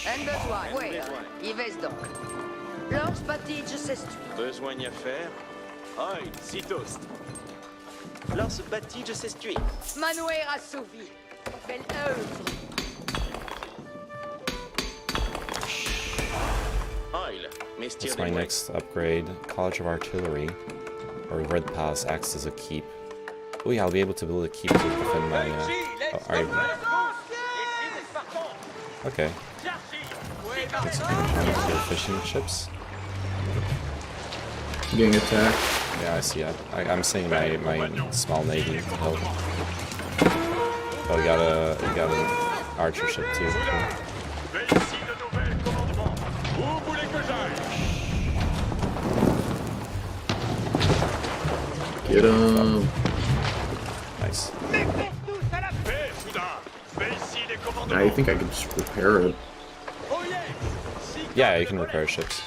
Un besoin. Oui, y vais donc. Lors bâtisse s'estuie. Besoin à faire. Oi, si toast. Lors bâtisse s'estuie. Manuel assouvi. Belle œuvre. What's my next upgrade? College of Artillery. Or Red Pass acts as a keep. Oh yeah, I'll be able to build a keep to defend my... Okay. Let's go fishing ships. Getting attacked. Yeah, I see that. I'm sending my small navy to help. Oh, we got an archer ship too. Get him. Nice. I think I can just repair it. Yeah, you can repair ships.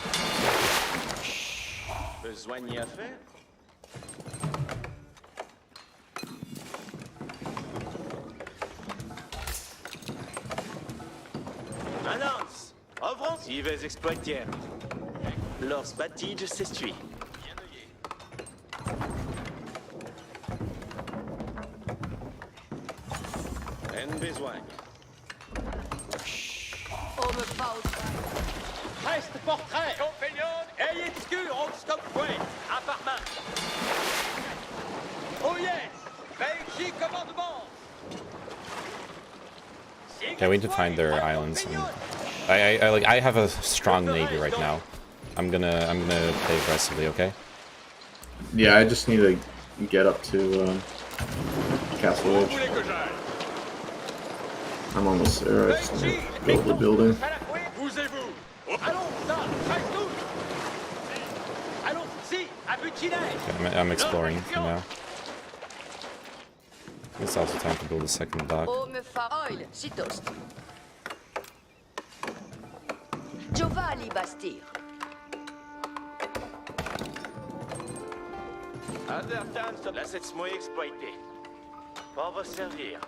Annonce! Offensives exploitières. Lors Batige s'essuie. En besoin. Homme paus. Reste portrait. Compagnon, ayez excuse, on stop way. Appartement. Oh yes. Belgi commandement. Yeah, we need to find their islands. I have a strong navy right now. I'm gonna play aggressively, okay? Yeah, I just need to get up to Castle Ridge. I'm almost there. I just need to build the building. Okay, I'm exploring for now. It's also time to build a second dock. Homme oil, si toast. Giovanni Bastir. Advertance, laissez-moi exploiter. Pas va servir.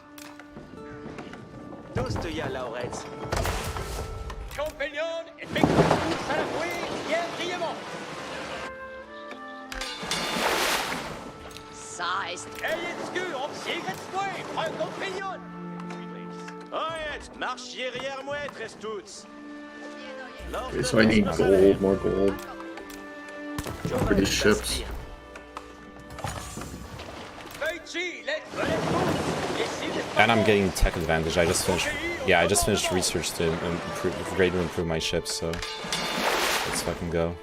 Dostoya Lauretz. Compagnon, et pique tous à la fouille, bien brillamment. Ça est. Ayez excuse, on sieg un compagnon. Oh yes, marche derrière moi, tres toutes. Okay, so I need gold, more gold for these ships. And I'm getting tech advantage. I just finished. Yeah, I just finished research to greatly improve my ships. So let's fucking go.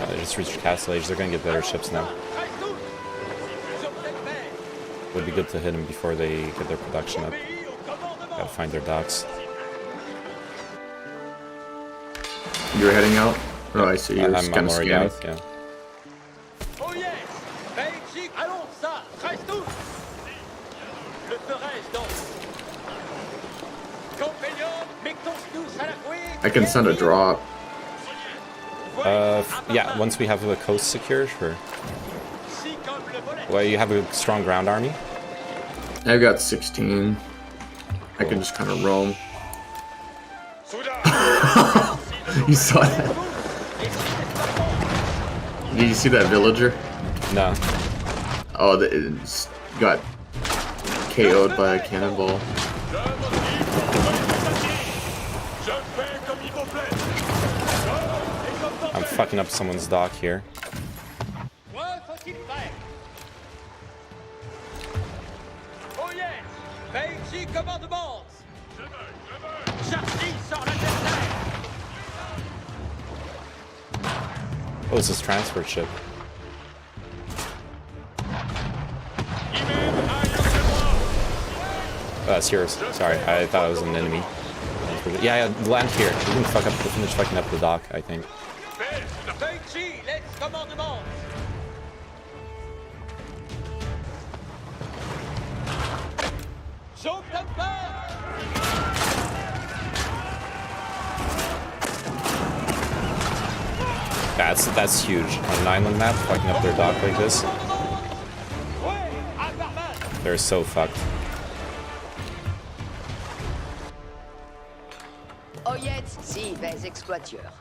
They just reached Castle Age. They're gonna get better ships now. Would be good to hit them before they get their production up. Gotta find their docks. You're heading out? Oh, I see. You're just kind of already scanning. out, yeah. Oh yes, Belgique, allons ça, reste tous. Le ferais donc. Compagnon, mettons tous à la fouille. I can send a drop. Yeah, once we have the coast secure, sure. Well, you have a strong ground army? I've got 16. I can just kind of roam. You saw that? Did you see that villager? No. Oh, it got KO'd by a cannonball. I'm fucking up someone's dock here. Oh, it's this transport ship. Oh, that's yours. Sorry, I thought it was an enemy. Yeah, land here. We can finish fucking up the dock, I think. That's huge. On an island map, fucking up their dock like this. They're so fucked. Oyetz, exploiteurs.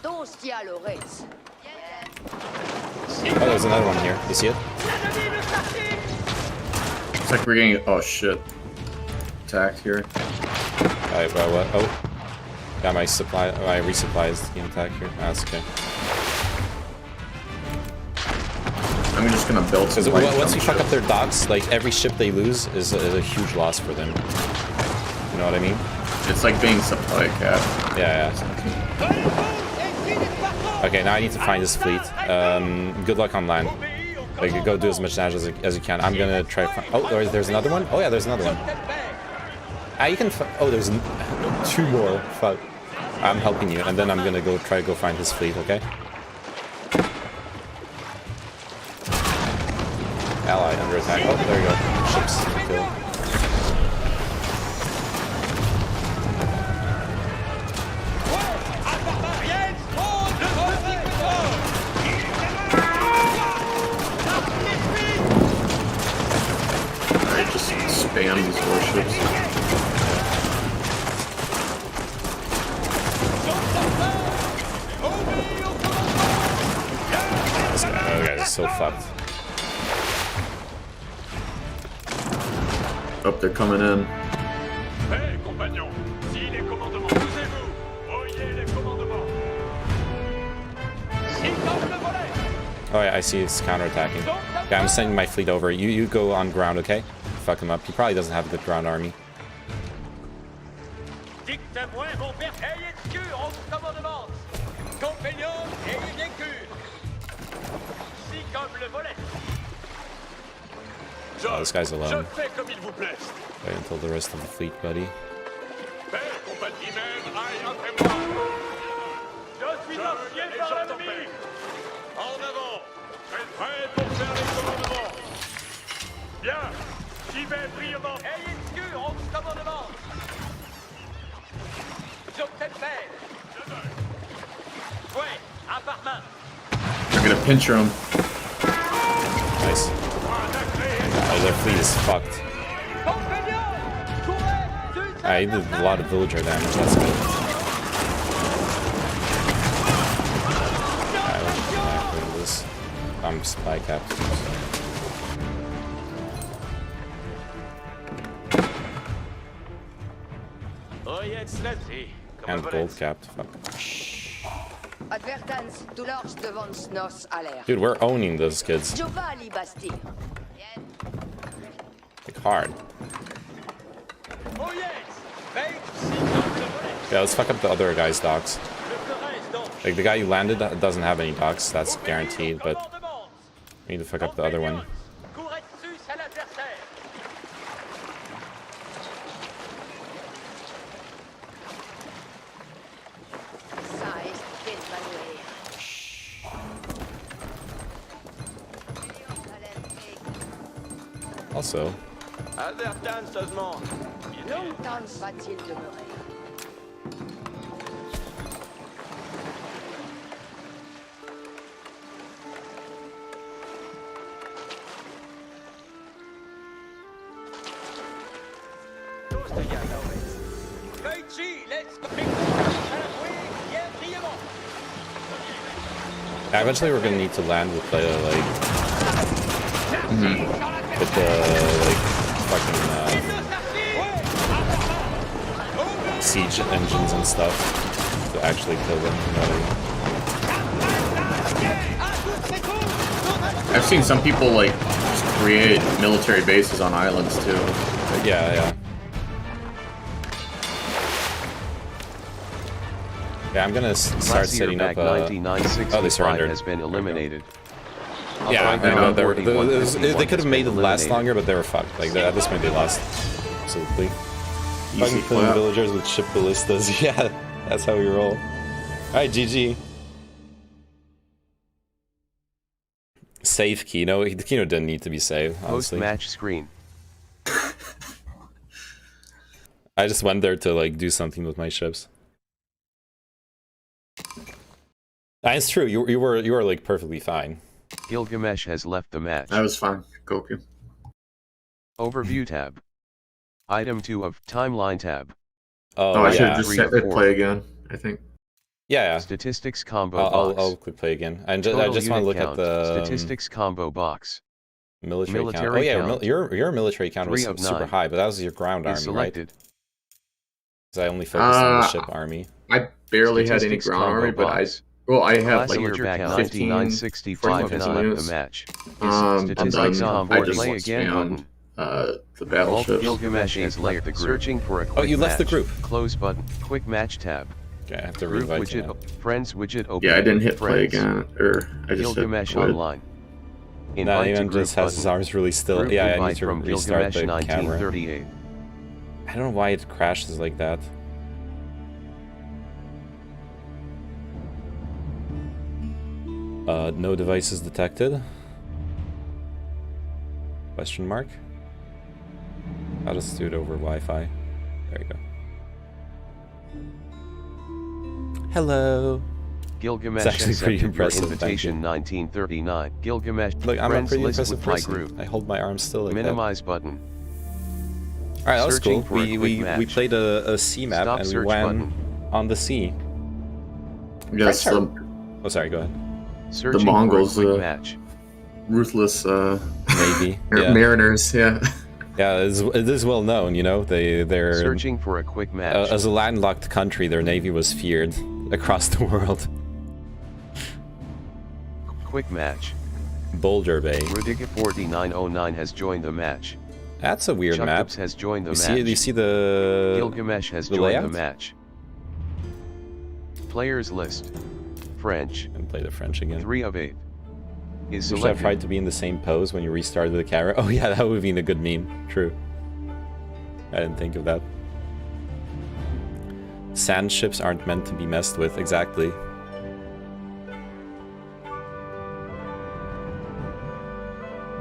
Toncia Lores. Oh, there's another one here. You see it? It's like we're getting. Oh shit. Attacked here. Alright, well, what? Oh. Got my supply. My resupply is getting attacked here. Ah, that's okay. I'm just gonna build some. Once you fuck up their docks, like every ship they lose is a huge loss for them. You know what I mean? It's like being supply cap. Yeah, yeah. Okay, now I need to find this fleet. Good luck on land. Like, go do as much damage as you can. I'm gonna try to find... Oh, there's another one? Oh yeah, there's another one. Ah, you can... Oh, there's 2 more. Fuck. I'm helping you, and then I'm gonna try to go find his fleet, okay? Ally under attack. Oh, there you go. Ships killed. Alright, just spam these warships. This guy is so fucked. Oh, they're coming in. Hey, compagnons, si les commandements, bougez-vous. Oyez les commandements. Oh yeah, I see it's counterattacking. Yeah, I'm sending my fleet over. You go on ground, okay? Fuck him up. He probably doesn't have a good ground army. Dites-moi, mon père, ayez de cul, on vous commandement. Compagnons, ayez bien cul. Si comme le volet. Oh, this guy's alone. Je fais comme il vous plaît. Wait until the rest of the fleet, buddy. Belle compagnie même, aille après moi. Je suis ancien par l'ennemi. En avant. Faites prêt pour faire les commandements. Bien. J'y vais brillamment. Ayez de cul, on vous commandement. J'obtiens faire. Ouais, appartement. They're gonna pincher him. Nice. Oh, their fleet is fucked. He did a lot of villager damage, that's good. Alright, let's go back into this. I'm supply capped. And gold capped, fuck. Advertens, Toulors devant nos alert. Dude, we're owning those kids. Giovanni Basti. Like, hard. Yeah, let's fuck up the other guy's docks. Like, the guy who landed doesn't have any docks, that's guaranteed, but we need to fuck up the other one. Also, Longtemps va-t-il demeurer? yeah, eventually we're gonna need to land with the, like, with the, like, fucking, siege engines and stuff to actually kill them. You know? I've seen some people like just create military bases on islands too. Yeah, yeah. Yeah, I'm gonna start setting up. Oh, they surrendered. Has been eliminated. Yeah, they could have made it last longer, but they were fucked. Like at this point, they lost. Absolutely. Fucking killing villagers with ship ballistas. Yeah, that's how we roll. Alright, GG. Save Kino. Kino didn't need to be saved, honestly. Post-match screen. I just went there to like do something with my ships. It's true. You were like perfectly fine. Gilgamesh has left the match. I was fine. Goku. Overview tab. Item 2 of Timeline tab. Oh, I should have just set it play again. I think. Yeah. Statistics combo I'll box. click play again. I just Total want to unit look at count. the Statistics combo box. military count. Oh Military yeah, count. your military count was 3 of super 9. high, but that was your ground Is army, selected. right? Because I only focused on the ship army. I barely had any Statistics ground combo army, but box. I had Class like Villager back 15, 1965 and select the units. match. And Statistics then on I board. just Play again spammed button. the battleships. Gilgamesh has left the group. Searching for a quick Oh, you left the match. group. Close button. Quick match tab. Okay, I have to Group reinvite you widget. now. Friends widget open. Yeah, I didn't hit play Friends. again, or I just Gilgamesh hit quit. online. Nah, Invite to even group just has his button. arms really still. Group Yeah, I need invite to from restart Gilgamesh the camera. 1938. I don't know why it crashes like that. No devices detected. Question mark? I'll just do it over Wi-Fi. There you go. Hello. Gilgamesh It's actually pretty accepted your impressive. Thank invitation you. 1939. Gilgamesh. Look, I'm a friends pretty list impressive with my person. group. I hold my arms still like Minimize button. that. Alright, that was Searching cool. for a quick We match. played a sea map Stop and we search went button. on the sea. Yes, the Oh, sorry, go ahead. Searching Mongols, for a quick match. ruthless Maybe. Yeah. mariners. Yeah. Yeah, it is well known, you know. They're Searching for a quick match. as a landlocked country, their navy was feared across the world. Quick match. Boulder Bay. Rudiga 4909 has joined the match. That's a weird map. Chucktips has joined the You match. see, you see the Gilgamesh has the joined layout? the match. Players list. French. And play the French again. 3 of 8. Is You should have selected. tried to be in the same pose when you restarted the camera. Oh yeah, that would have been a good meme. True. I didn't think of that. Sand ships aren't meant to be messed with, exactly.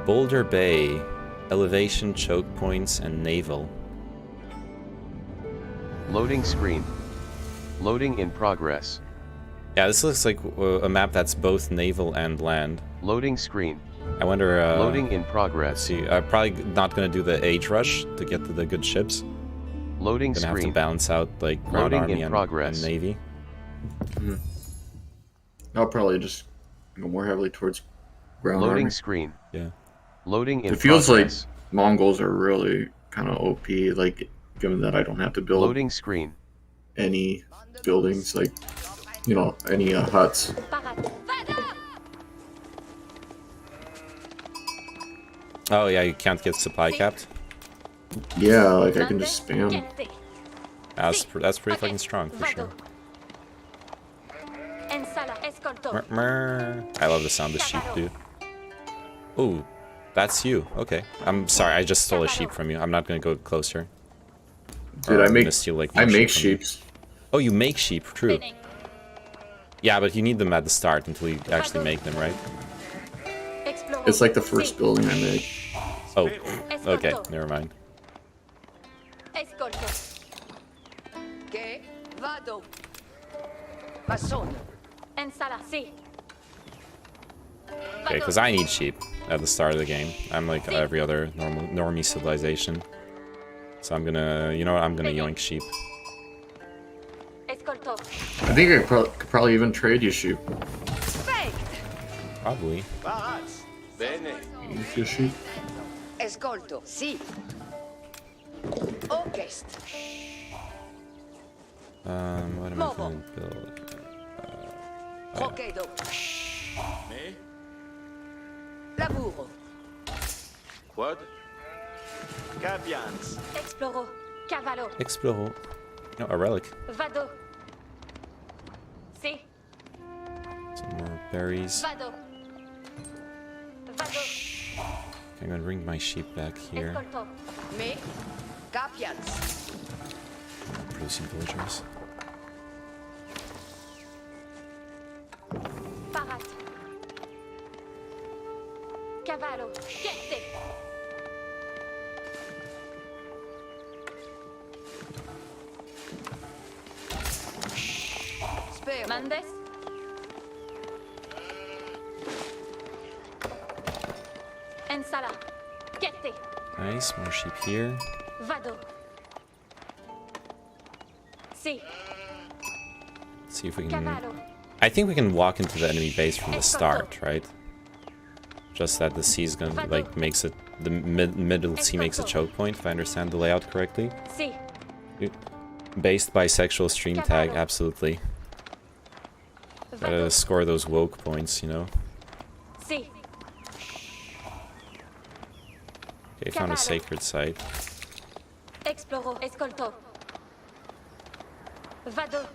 Boulder Bay, elevation, choke points, and naval. Loading screen. Loading in progress. Yeah, this looks like a map that's both naval and land. Loading screen. I wonder. Loading in Let's progress. see, I'm probably not gonna do the age rush to get to the good ships. Loading Gonna have to screen. balance out like ground Loading army in and progress. navy. I'll probably just go more heavily towards ground Loading army. screen. Yeah. Loading in It feels progress. like Mongols are really kind of OP, like given that I don't have to build Loading screen. any buildings, like any huts. Oh yeah, you can't get supply capped. Yeah, like I can just spam. That's pretty fucking strong for sure. I love the sound of sheep, dude. Ooh, that's you. Okay. I'm sorry, I just stole a sheep from you. I'm not gonna go closer. Dude, Or I I'm make gonna steal, like, more I make sheep from you. sheeps. Oh, you make sheep, true. Yeah, but you need them at the start until you actually make them, right? It's like the first building I make. Oh, okay, never mind. Che vado. Ma sono. Okay, because I need sheep at the start of the game. I'm like every other normie civilization. So I'm gonna, you know what, I'm gonna yoink sheep. I think I could probably even trade you sheep. Probably. Bene. Use your sheep. Ascolto, sì. Orchest. What am I gonna build? Procedo. Me? Lavoro. Quad? Capians. Exploro. Cavallo. Exploro. No, a relic. Vado. Si. Some more berries. Vado. Vado. I'm gonna bring my sheep back here. Escolto. Me. Capians. Producing villagers. Parat. Cavallo. Chierte. Spero. Mandes. Ensala. Chierte. Nice, more sheep here. Vado. Si. See if we can... Cavallo. I think we can walk into the enemy base from the start, right? Just that the C is gonna, like, makes it... The middle C makes a choke point, if I understand the layout correctly. Si. Based bisexual stream tag, absolutely. Gotta score those woke points, you know? Si. Okay, found a sacred site. Exploro. Escolto. Vado.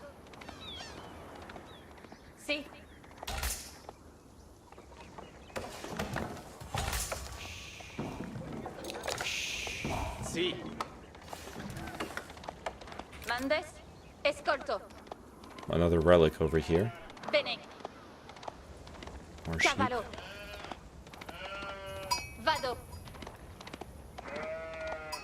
Si. Si. Mandes. Escolto. Another relic over here. Bene. More sheep. Cavallo. Vado.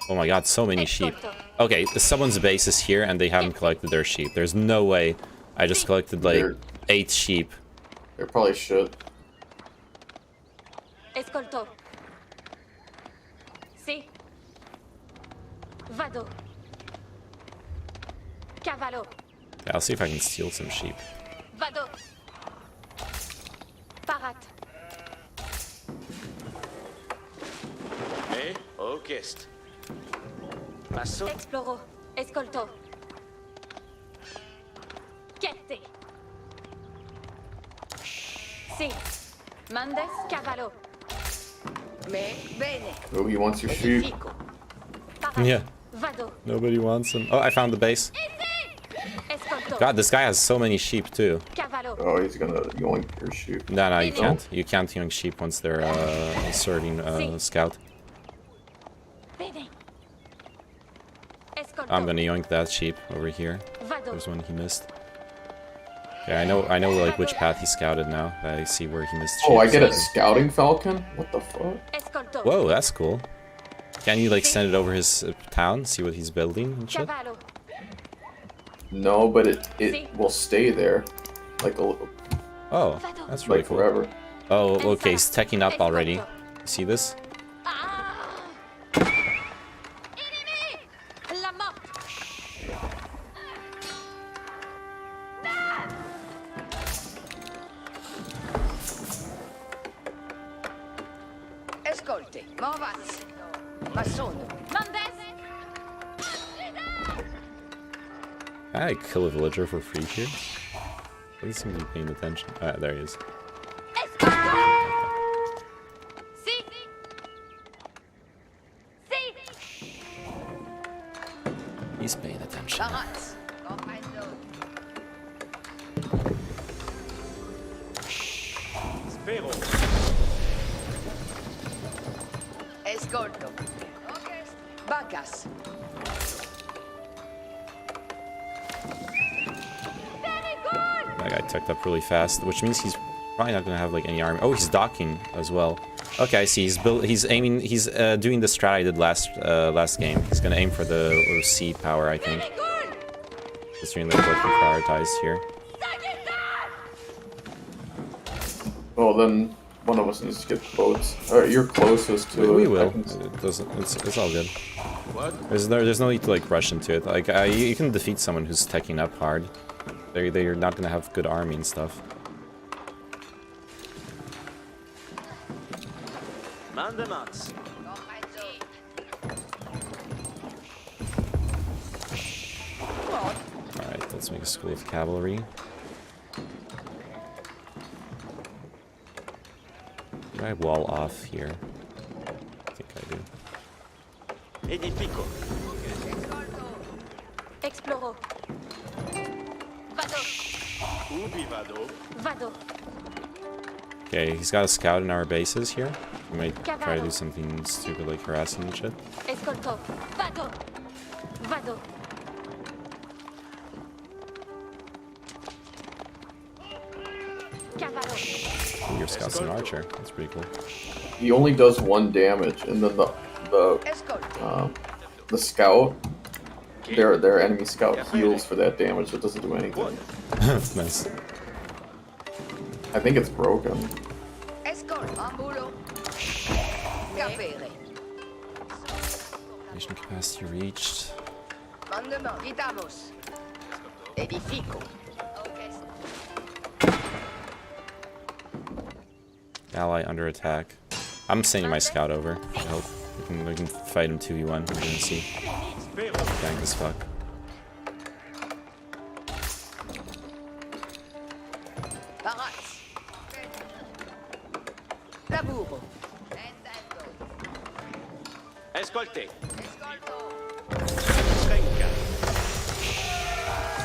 Oh my god, so many sheep. Okay, someone's base is here and they haven't collected their sheep. There's no way. I just collected like 8 sheep. They probably should. Escolto. Si. Vado. Cavallo. Yeah, I'll see if I can steal some sheep. Vado. Parat. Me, okest. Passo. Exploro. Escolto. Chiette. Si. Mandes. Cavallo. Me, bene. Oh, he wants your sheep. Parat. Yeah. Vado. Nobody wants them. Oh, I found the base. Escolto. God, this guy has so many sheep too. Cavallo. Oh, he's gonna yoink your sheep. No, you can't. You can't yoink sheep once they're serving scout. Bene. Escolto. I'm gonna yoink that sheep over here. Vado. There's one he missed. Yeah, I know like which path he scouted now. I see where he missed sheep. Oh, I get a so- scouting falcon? What the fuck? Escolto. Whoa, that's cool. Can you like send it over his town, see what he's building and shit? Cavallo. No, but it will stay there. Like a little, Oh, that's really like cool. forever. Oh, okay, he's teching up already. You see this? La mort. Ascolti, muovansi. Ma sono. Mandes. I kill a villager for free here. Doesn't seem to be paying attention. Ah, there he is. Si. Si. He's paying attention. Parat. Comprendo. Spero. Ascolto. Bagas. That guy teched up really fast, which means he's probably not gonna have like any army. Oh, he's docking as well. Okay, I see. He's aiming. He's doing the strat I did last game. He's gonna aim for the sea power, I think. Just doing like what he prioritized here. Well, then one of us needs to get the boats. Alright, you're closest to We it. will. I can- It doesn't. It's all good. There's no need to like rush into it. Like you can defeat someone who's teching up hard. They're not gonna have good army and stuff. Mandemats. Alright, let's make a school of cavalry. Do I wall off here? I think I do. Edifico. Exploro. Vado. Ubi vado. Vado. Okay, he's got a scout in our bases here. We might try to do something stupid like harassing and shit. Escolto. Vado. Vado. Cavallo. Ooh, your scout's an archer. That's pretty cool. He only does 1 damage, and then the scout, their enemy scout heals for that damage. It doesn't do anything. Nice. I think it's broken. Escolto. Ambulo. Capere. Mission capacity reached. Mandement. Vitamos. Edifico. Ally under attack. I'm sending my scout over. I hope we can fight him 2v1. We're gonna see. Dank as fuck. Paras. Laburo. Escoltez. Escolto. Trenca.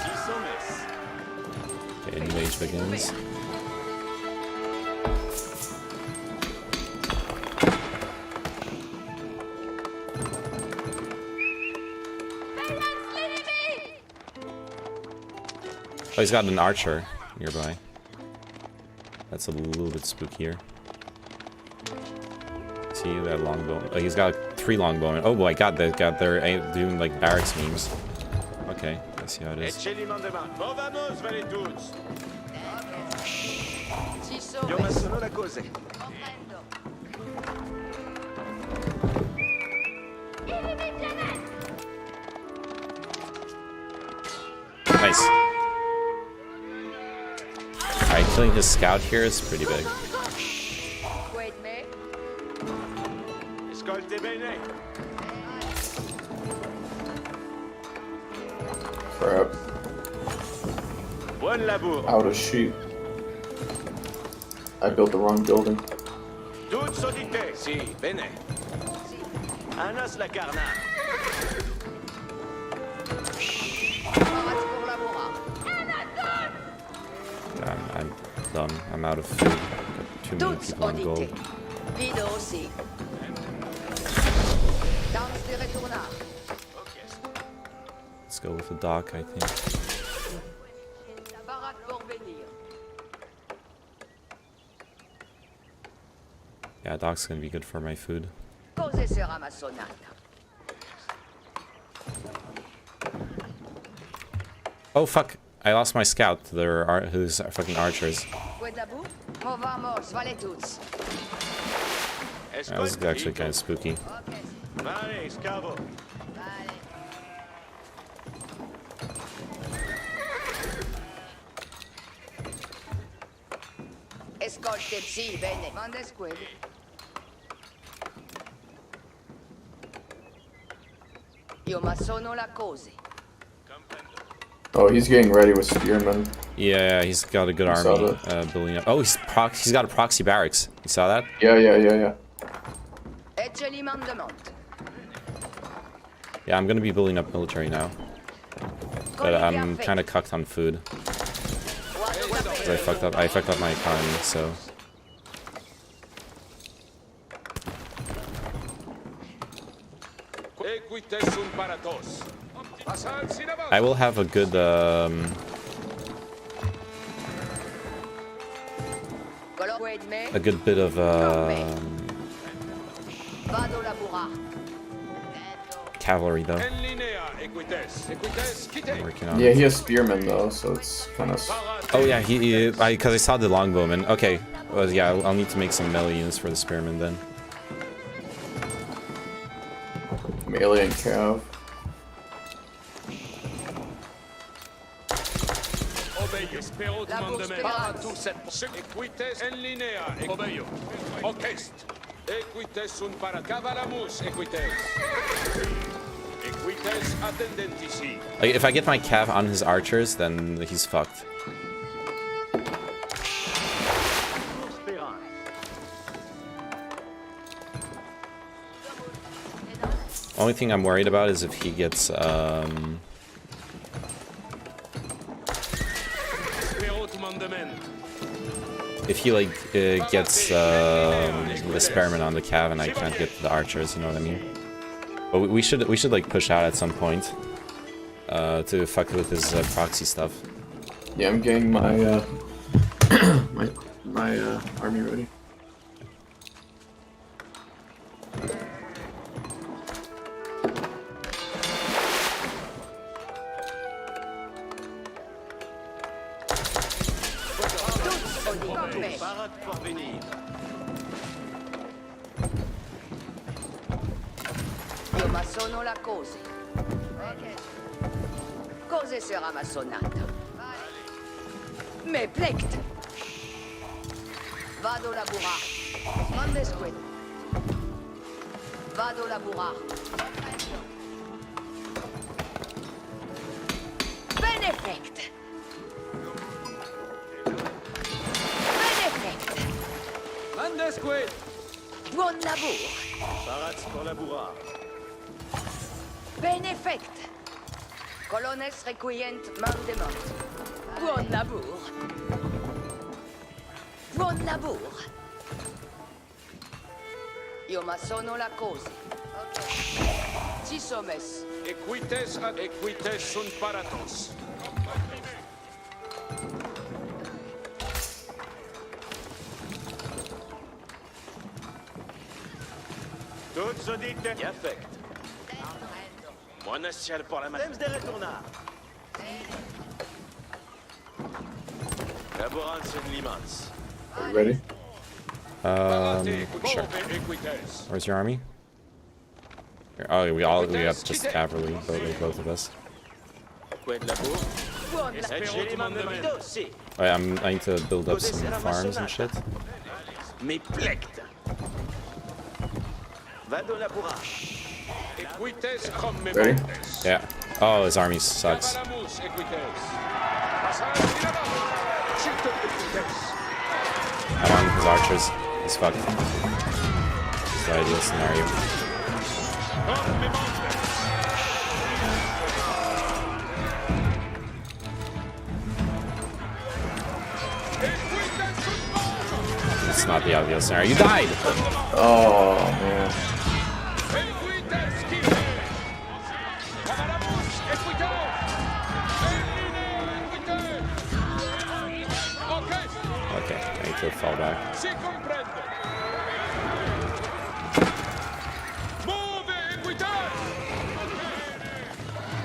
Six hommes. Okay, new age begins. Oh, he's got an archer nearby. That's a little bit spookier. See that longbow? Oh, he's got 3 longbowmen. Oh my god, they're doing like barracks memes. Okay, I see how it is. Bon vamos, vale tous. Six Io hommes. sono la cose. Comprendo. Nice. Alright, killing his scout here is pretty big. Wait, me. Escolte bene. Crap. Buon lavoro. Out of sheep. I built the wrong building. Tutto di te. Sì, bene. Anas la carna. Paras pour labora. I'm done. I'm out of food. Got too many Tous people on audité. gold. Vide aussi. Danse de retournard. Let's go with the dock, I think. Baraque pour venir. Yeah, dock's gonna be good for my food. Cose sera ma sonata. Oh fuck! I lost my scout to their who's fucking archers. Fouet d'abou? On vamos, vale tous. That was actually kind of spooky. Vale, scavo. Vale. Escolte psi, bene. Mande squid. Io ma sono la cose. Oh, he's getting ready with spearmen. Yeah, he's got a good You saw army building up. Oh, he's got a proxy barracks. You saw that? Yeah. Ecce li mandement. Yeah, I'm gonna be building up military now. But I'm kind of cucked on food. 'Cause I fucked up my economy, so. I will have a good bit of cavalry though. I'm working on Yeah, it. he has spearmen though, so it's kind of. Oh yeah, because I saw the longbowman. Okay, well, yeah, I'll need to make some melee units for the spearmen then. Melee and cav. Spero comandament. Equites en linea. Obeyo. Orchest. Equites sunt para cavalamus. Equites. Equites attendentici. Like, if I get my cav on his archers, then he's fucked. Only thing I'm worried about is if he gets if he like gets the spearman on the cav and I can't get the archers, you know what I mean? But we should like push out at some point to fuck with his proxy stuff. Yeah, I'm getting my my army ready. Io ma sono la cose. Cose sera ma sonata. Me plect. Vado labura. Non descuido. Vado laburar. Benefect. Benefect. Non descuido. Buon labor. Parats pour labourar. Benefect. Colones requient mandement. Buon labor. Buon labor. Io ma sono la cosa. Ci somes. Equites sunt paratos. Toutes audites. Bien fait. Mon ciel pour la main. Temps de retourner. Laborance in limans. Are you ready? Sure. Where's your army? Here. Oh, we got just cavalry, both of us. Quid labour. Oh, yeah, I need to build up some farms and shit. Me plecte. Vado laborar. Equites Ready? Yeah. Oh, his army sucks. I want his archers. He's fucked. It's the ideal scenario. It's not the ideal scenario. You died! Oh, man. Okay, I need to fall back.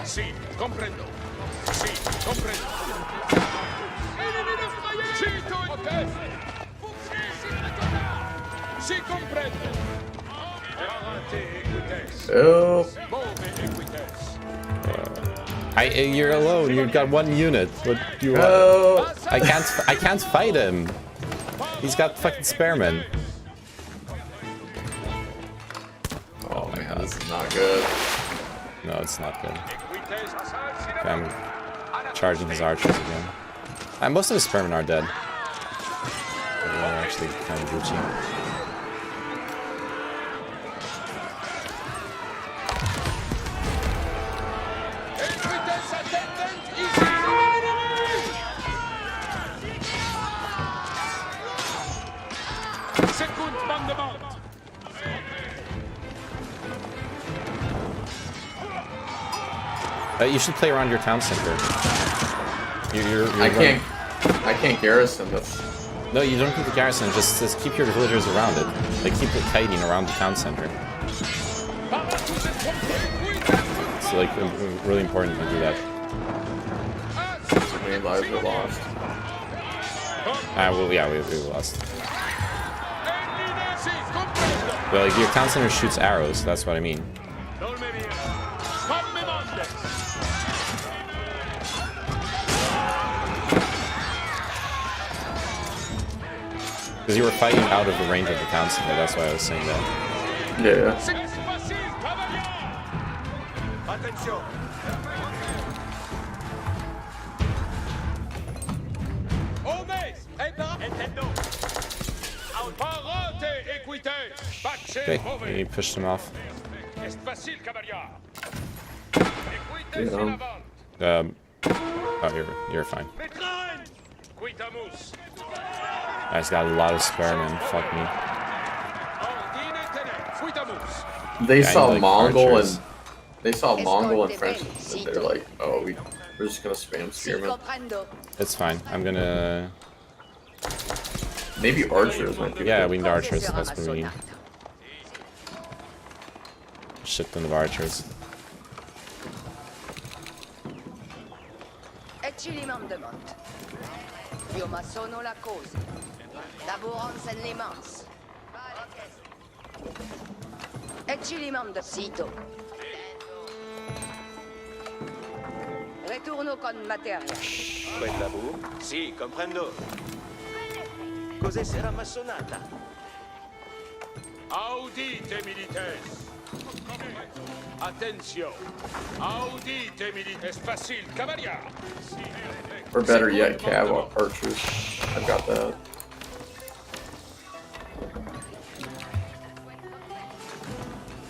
Sì, comprendo. Sì, comprendo. Sì, comprendo. Oh. You're alone. You've got one unit. What do you want? Oh. I can't fight him. He's got fucking spearmen. Oh man, this is not good. No, it's not good. Okay, I'm charging his archers again. Most of his spearmen are dead. But they're actually kind of Gucci. You should play around your town center. You're I can't garrison this. No, you don't keep the garrison. Just keep your villagers around it. Like keep it kiting around the town center. It's like really important to do that. So many lives were lost. Well, yeah, we lost. But like your town center shoots arrows. That's what I mean. Because you were fighting out of the range of the town center, that's why I was saying that. Yeah. Okay, you pushed him off. Oh, you're fine. Guy's got a lot of spearmen. Fuck me. They saw like Mongol archers. and they saw Mongol and French, and they're like, "Oh, we're just gonna spam spearmen." It's fine. I'm gonna. Maybe archers might be. Yeah, we need archers. That's what we need. Shit ton of archers. Io ma sono la cosa. Laboranza in limans. E ci limanda sito. Ritorno con materia. Quel lavoro? Sì, comprendo. Cos'è sarà massonata? Audite milites. Attention. Audite milites. Es facile, cavalier. Or better yet, cav archers. I've got that.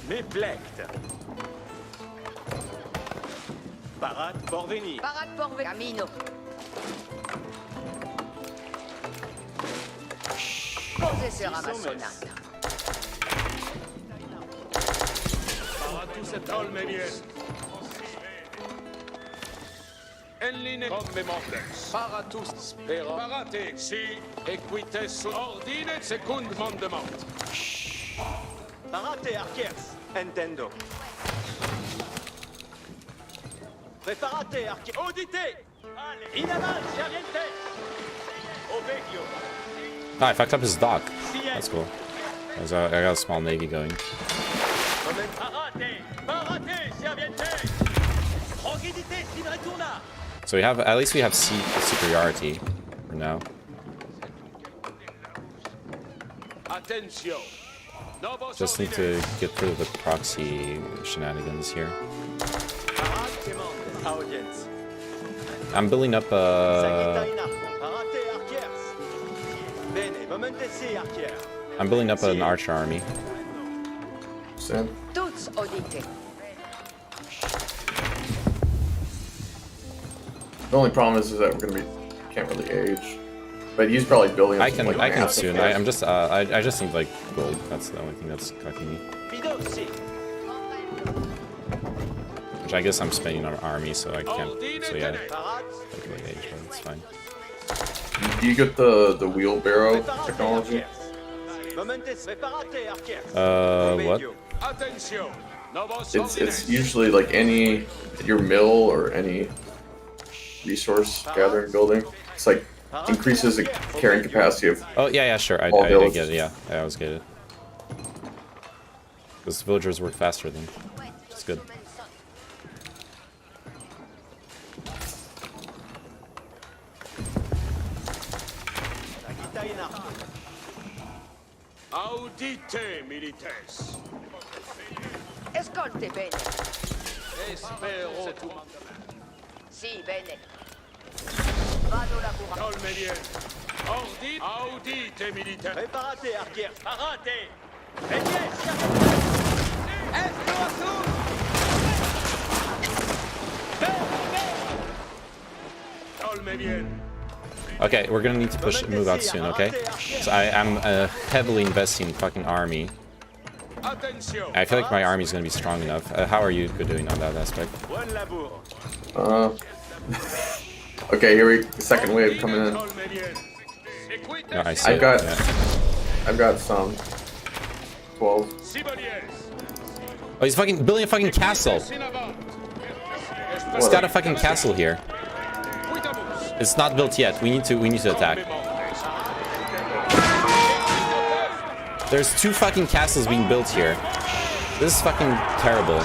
Méflecte. Parade pour venir. Parade pour venir. Camino. Posez sera ma sonate. Paratus et olme bien. En linea come mondex. Paratus spero. Parate, si, equites sunt ordine secund mondement. Parate, archers. Entendo. Preparate, archers. Audite. Allez, in avance, serviente. Ovecchio. Oh, I fucked up his dock. That's cool. I got a small navy going. Parate, parate, serviente. Tranquillité, sin retorna. So we have, at least we have sea superiority for now. Attention. Just need to get rid of the proxy shenanigans here. Audience. I'm building up I'm building up an archer army. Same. Tous audite. The only problem is that we're gonna be can't really age. But he's probably building. I can soon. I'm just I just need like gold. That's the only thing that's cocking me. Which I guess I'm spending on army, so I can't. So yeah, I can really age, but it's fine. Do you get the wheelbarrow technology? What? It's usually like any your mill or any resource gathering building. It's like increases the carrying capacity of. Oh yeah, sure. I get it. Yeah, I always get it. Because villagers work faster than. It's good. Audite milites. Escolte bene. Espero tu. Si, bene. Vado la cura. Olme bien. Audite milites. Preparate, archers. Parate. Olme bien. Okay, we're gonna need to move out soon. Okay, so I'm heavily investing in fucking army. I feel like my army is gonna be strong enough. How are you doing on that aspect? Okay, here we second wave coming in. No, I see. I've got some 12. Oh, he's fucking building a fucking castle. He's got a fucking castle here. It's not built yet. We need to attack. There's 2 fucking castles being built here. This is fucking terrible.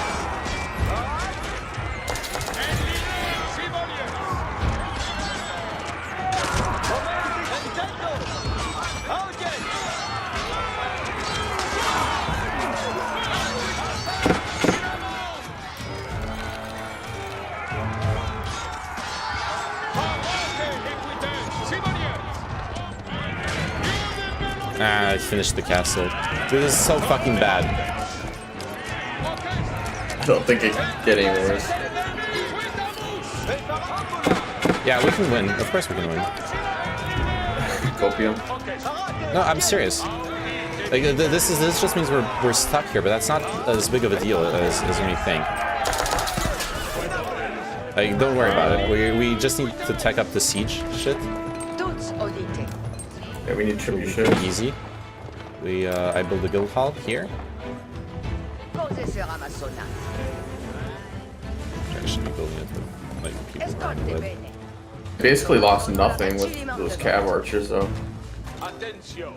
I finished the castle. Dude, this is so fucking bad. I don't think it can get any worse. Yeah, we can win. Of course we can win. Copium. No, I'm serious. Like this just means we're stuck here, but that's not as big of a deal as we think. Like, don't worry about it. We just need to tech up the siege shit. Yeah, we need tribute shit. Easy. I build a guild hall here. Posez sera ma sonate. I should be building it with like people around the wood. Basically lost nothing with those cav archers though. Attention.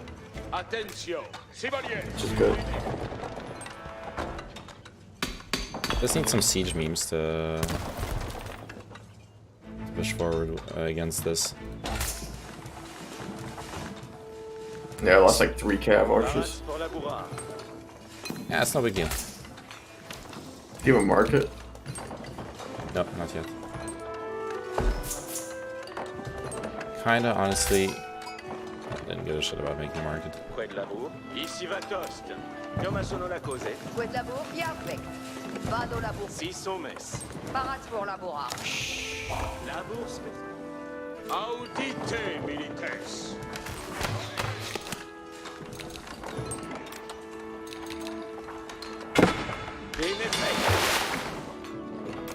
Attention. Which is good. Just need some siege memes to push forward against this. Yeah, I lost like 3 cav archers. Yeah, it's no big deal. Do you have a market? No, not yet. Kinda, honestly, I didn't give a shit about making a market. Près de labour. Ici va toast. Come sono la cose. Quel labour, perfect. Vado labour. Si somes. Parat pour laborar. Labour spes. Audite, milites. Bene fai.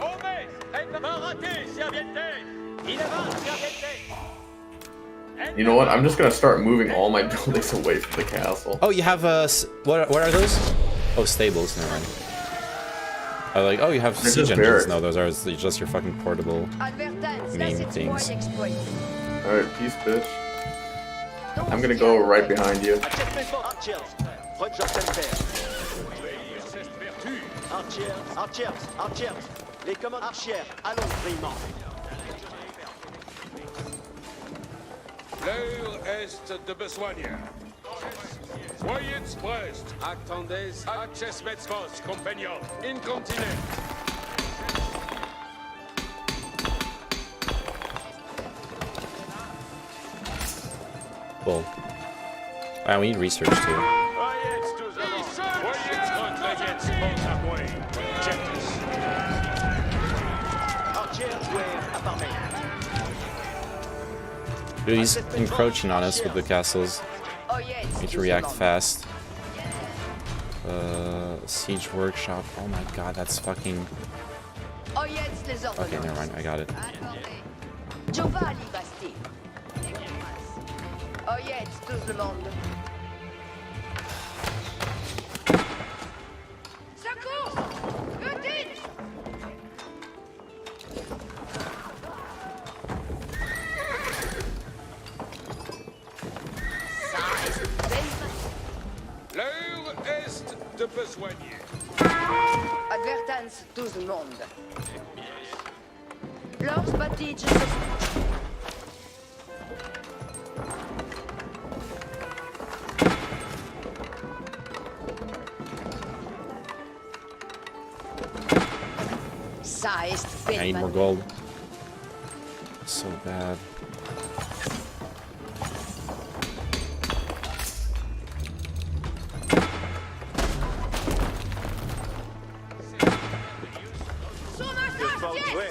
Omes! Parate, serviette! In avant, serviette! You know what? I'm just gonna start moving all my buildings away from the castle. Oh, you have what are those? Oh, stables. Never mind. I like. Oh, you have They're siege just engines. barracks. No, those are just your fucking portable Advertence, main that's things. exploit. Alright, peace, bitch. I'm gonna go right behind you. Archers. Les commandes archères, allons, brillement. L'heure est de besogne. Voyez prest. Attendez, access metzvos, compagnon. Incontinent. Cool. Wow, we need research too. Dude, he's encroaching on us with the castles. Oh yeah, Need to react fast. Siege workshop. Oh my god, that's fucking. Oh yeah, les ordonnances. Okay, never mind. I got it. Giovanni Basti. Oh yeah, tout le monde. Secours! Petite! L'heure est de besogne. Advertence, tout le monde. Lors Battige. I need more gold. So bad.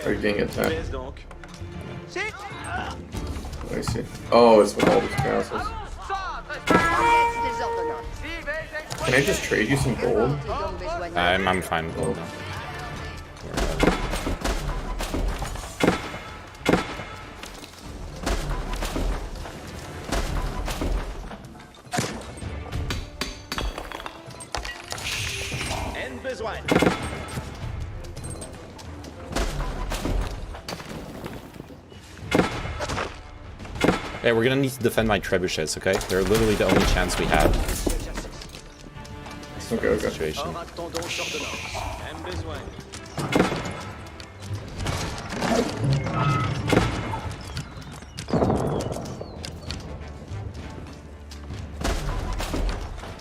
Are you getting attacked? I see. Oh, it's with all these castles. Can I just trade you some gold? I'm fine with gold now. Hey, we're gonna need to defend my trebuchets, okay? They're literally the only chance we have. Okay. Situation.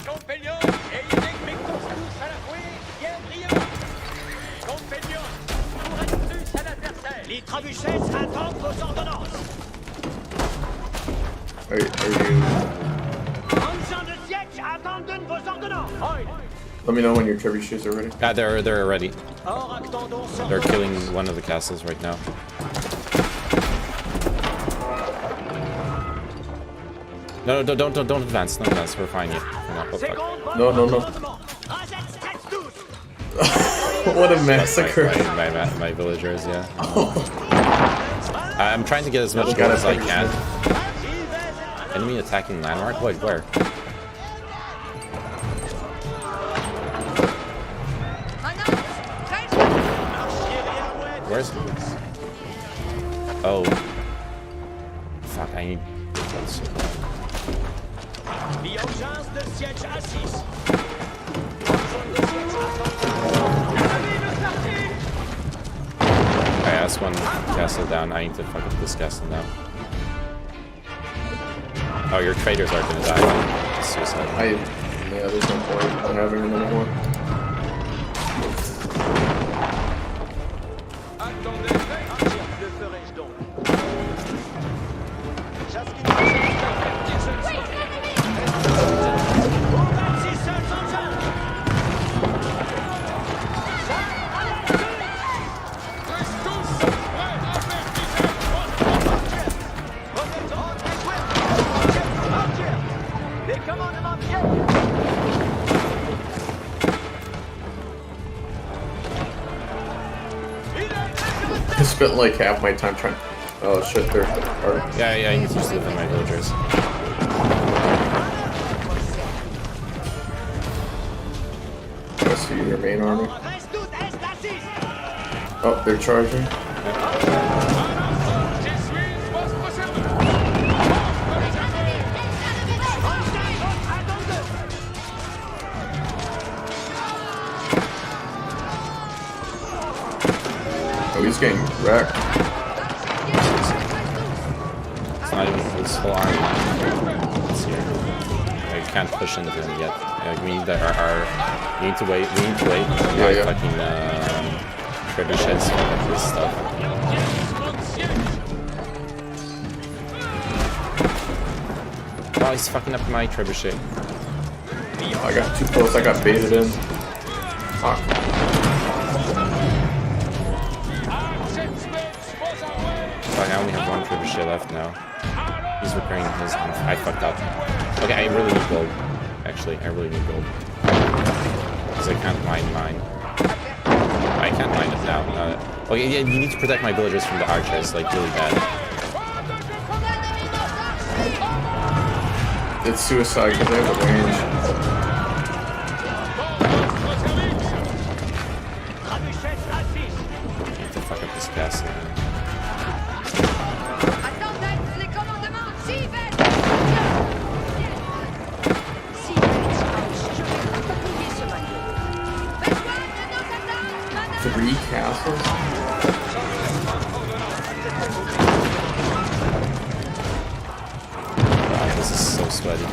Compagnons, ayez des tous à la fouille, bien brillant. Compagnons, pour être plus à l'adversaire. Les trébuchets attendent vos ordonnances. Are you... Anciens de siècle attendent vos ordonnances. Let me know when your trebuchets are ready. Yeah, they're ready. They're killing one of the castles right now. No, don't advance. Don't advance. We're fine yet. Oh, fuck. No. What a massacre. My villagers, yeah. I'm trying to get as much gold as I can. Enemy attacking landmark? Wait, where? Where's... Oh. Fuck, I need... Okay, that's one castle down. I need to fuck up this castle now. Oh, your traders are gonna die. Suicide. I yeah, there's no point in having another one. Attendez, le ferai-je donc? Chasse qui marche, au 26 seuls engins! Les commandements viennent! I spent like half my time trying. Oh shit, they're. Yeah, I need to just live in my villagers. I see your main army. Oh, they're charging. Oh, he's getting wrecked. It's not even his whole army. It's here. I can't push into him yet. We need we need to wait. We need to wait. Yeah. Fucking trebuchets for this stuff. Oh, he's fucking up my trebuchet. I got too close. I got baited in. Fuck. Fuck, I only have one trebuchet left now. He's repairing his. I fucked up. Okay, I really need gold. Actually, I really need gold. Because I can't mine mine. I can't mine it now. Okay, yeah, you need to protect my villagers from the archers, like, really bad. It's suicide because they have the range. To fuck up this castle. Three castles? Wow, this is so sweaty.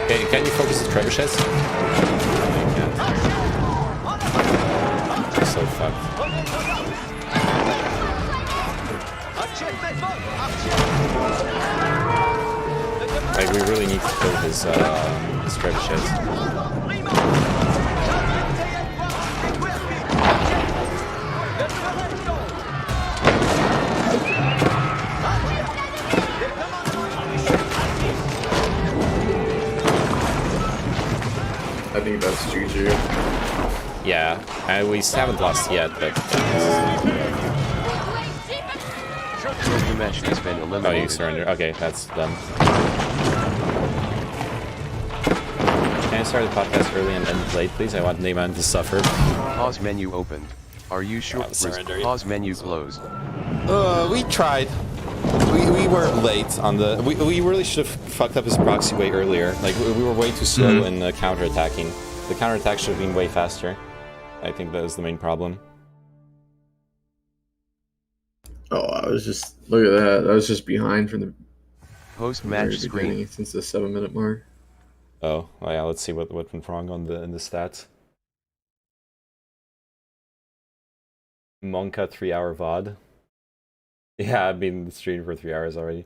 Okay, can you focus the trebuchets? I'm so fucked. Like, we really need to kill his trebuchets. I think that's GG. Yeah, we haven't lost yet, but... Gilgamesh has been eliminated. Oh, you surrender. Okay, that's them. Can I start the podcast early and end late, please? I want Neyman to suffer. Pause menu opened. Are you sure? Pause menu closed. We tried. We were late on the... We really should have fucked up his proxy way earlier. Like, we were way too slow in counterattacking. The counterattack should have been way faster. I think that was the main problem. Oh, I was just... Look at that. I was just behind from the... Post-match screen. Since the 7-minute mark. Oh, well, yeah, let's see what went wrong in the stats. Monka 3-hour VOD. Yeah, I've been streaming for 3 hours already.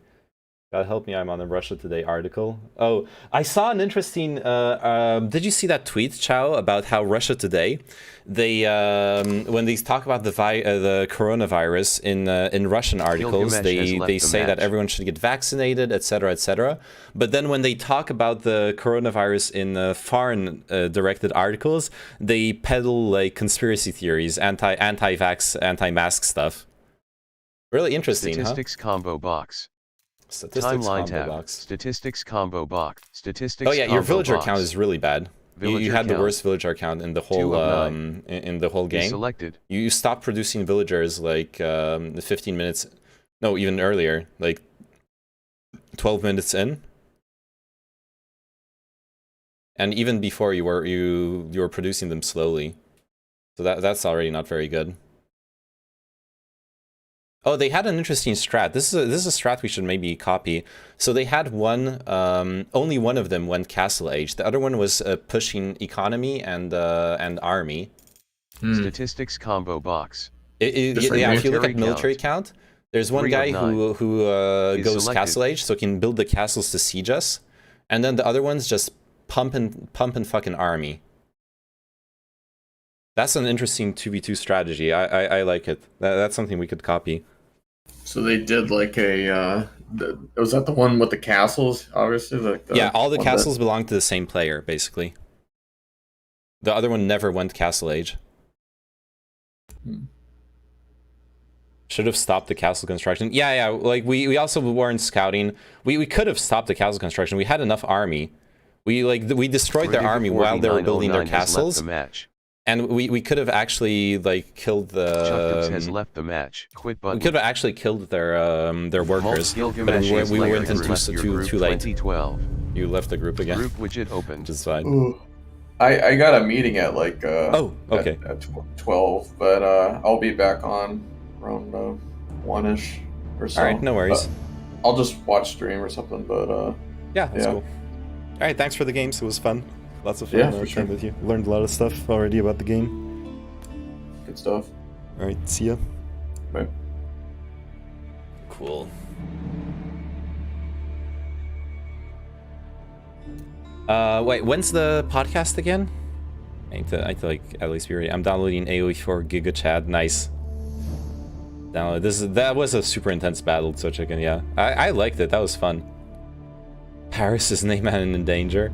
God help me, I'm on a Russia Today article. Oh, I saw an interesting... did you see that tweet, Chow, about how Russia Today, they when they talk about the coronavirus in Russian articles, they say that everyone should get vaccinated, etc., etc. But then when they talk about the coronavirus in foreign directed articles, they peddle like conspiracy theories, anti-vax, anti-mask stuff. Really interesting, Statistics combo box. Statistics Timeline combo tab. box. Statistics combo box. Statistics. Oh yeah, your villager box. count is really bad. You had the worst villager count in the whole in the whole game. Selected. You stopped producing villagers like 15 minutes, no, even earlier, like 12 minutes in. And even before you were producing them slowly. So that's already not very good. Oh, they had an interesting strat. This is a strat we should maybe copy. So they had one, only one of them went castle age. The other one was pushing economy and army. Statistics combo box. Yeah, if you look at military count, there's one guy who goes selected. castle age, so he can build the castles to siege us, and then the other ones just pump and fucking army. That's an interesting 2v2 strategy. I like it. That's something we could copy. So they did like a. Was that the one with the castles? Obviously, Yeah, all the castles belong to the same player, basically. The other one never went castle age. Should have stopped the castle construction. Yeah. Like we also weren't scouting. We could have stopped the castle construction. We had enough army. We destroyed their army while they were building their castles. And we could have actually like killed the. has left the match. Quit button. We could have actually killed their workers, but we went in too late. 2012. You left the group again. Group widget opened. Which is fine. Ooh. I got a meeting at like okay. at 12, but I'll be back on around 1ish or so. All right, no worries. I'll just watch stream or something, but yeah, that's cool. All right, thanks for the games. It was fun. Lots of fun playing with you. Learned a lot of stuff already about the game. Good stuff. All right, see ya. Bye. Cool. Wait, when's the podcast again? I need to like at least be ready. I'm downloading AOE4 Giga Chat. Nice. Download that was a super intense battle, so chicken. Yeah, I liked it. That was fun. Paris is named and in danger.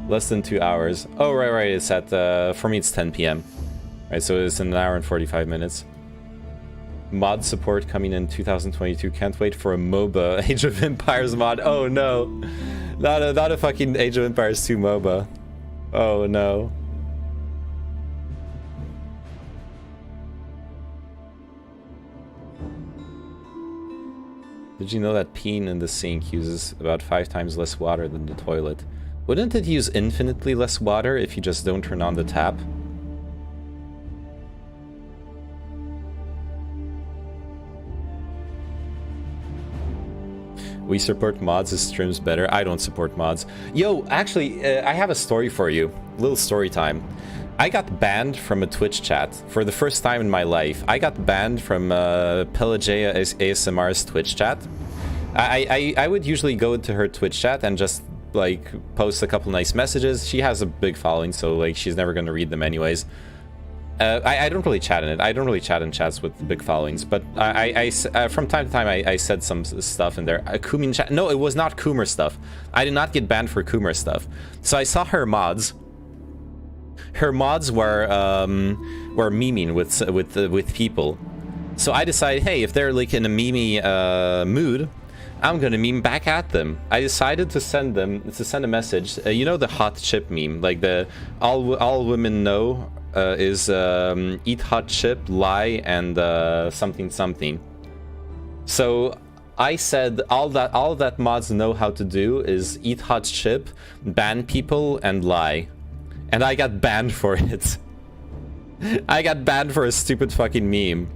Less than 2 hours. Oh, right. It's at, for me it's 10 p.m. Right, so it's an hour and 45 minutes. Mod support coming in 2022. Can't wait for a MOBA Age of Empires mod. Oh no. Not a fucking Age of Empires 2 MOBA. Oh no. Did you know that peeing in the sink uses about 5 times less water than the toilet? Wouldn't it use infinitely less water if you just don't turn on the tap? We support mods as streams better. I don't support mods. Yo, actually, I have a story for you. Little story time. I got banned from a Twitch chat for the first time in my life. I got banned from Pelagia ASMR's Twitch chat. I would usually go into her Twitch chat and just like post a couple nice messages. She has a big following, so like she's never gonna read them anyways. I don't really chat in it. I don't really chat in chats with big followings, but I from time to time I said some stuff in there. Kumin chat. No, it was not Coomer stuff. I did not get banned for Coomer stuff. So I saw her mods. Her mods were memeing with people. So I decided, hey, if they're like in a meme mood, I'm gonna meme back at them. I decided to send a message. You know the hot chip meme, like the all women know is eat hot chip, lie, and something something. So I said all that mods know how to do is eat hot chip, ban people, and lie. And I got banned for it. I got banned for a stupid fucking meme.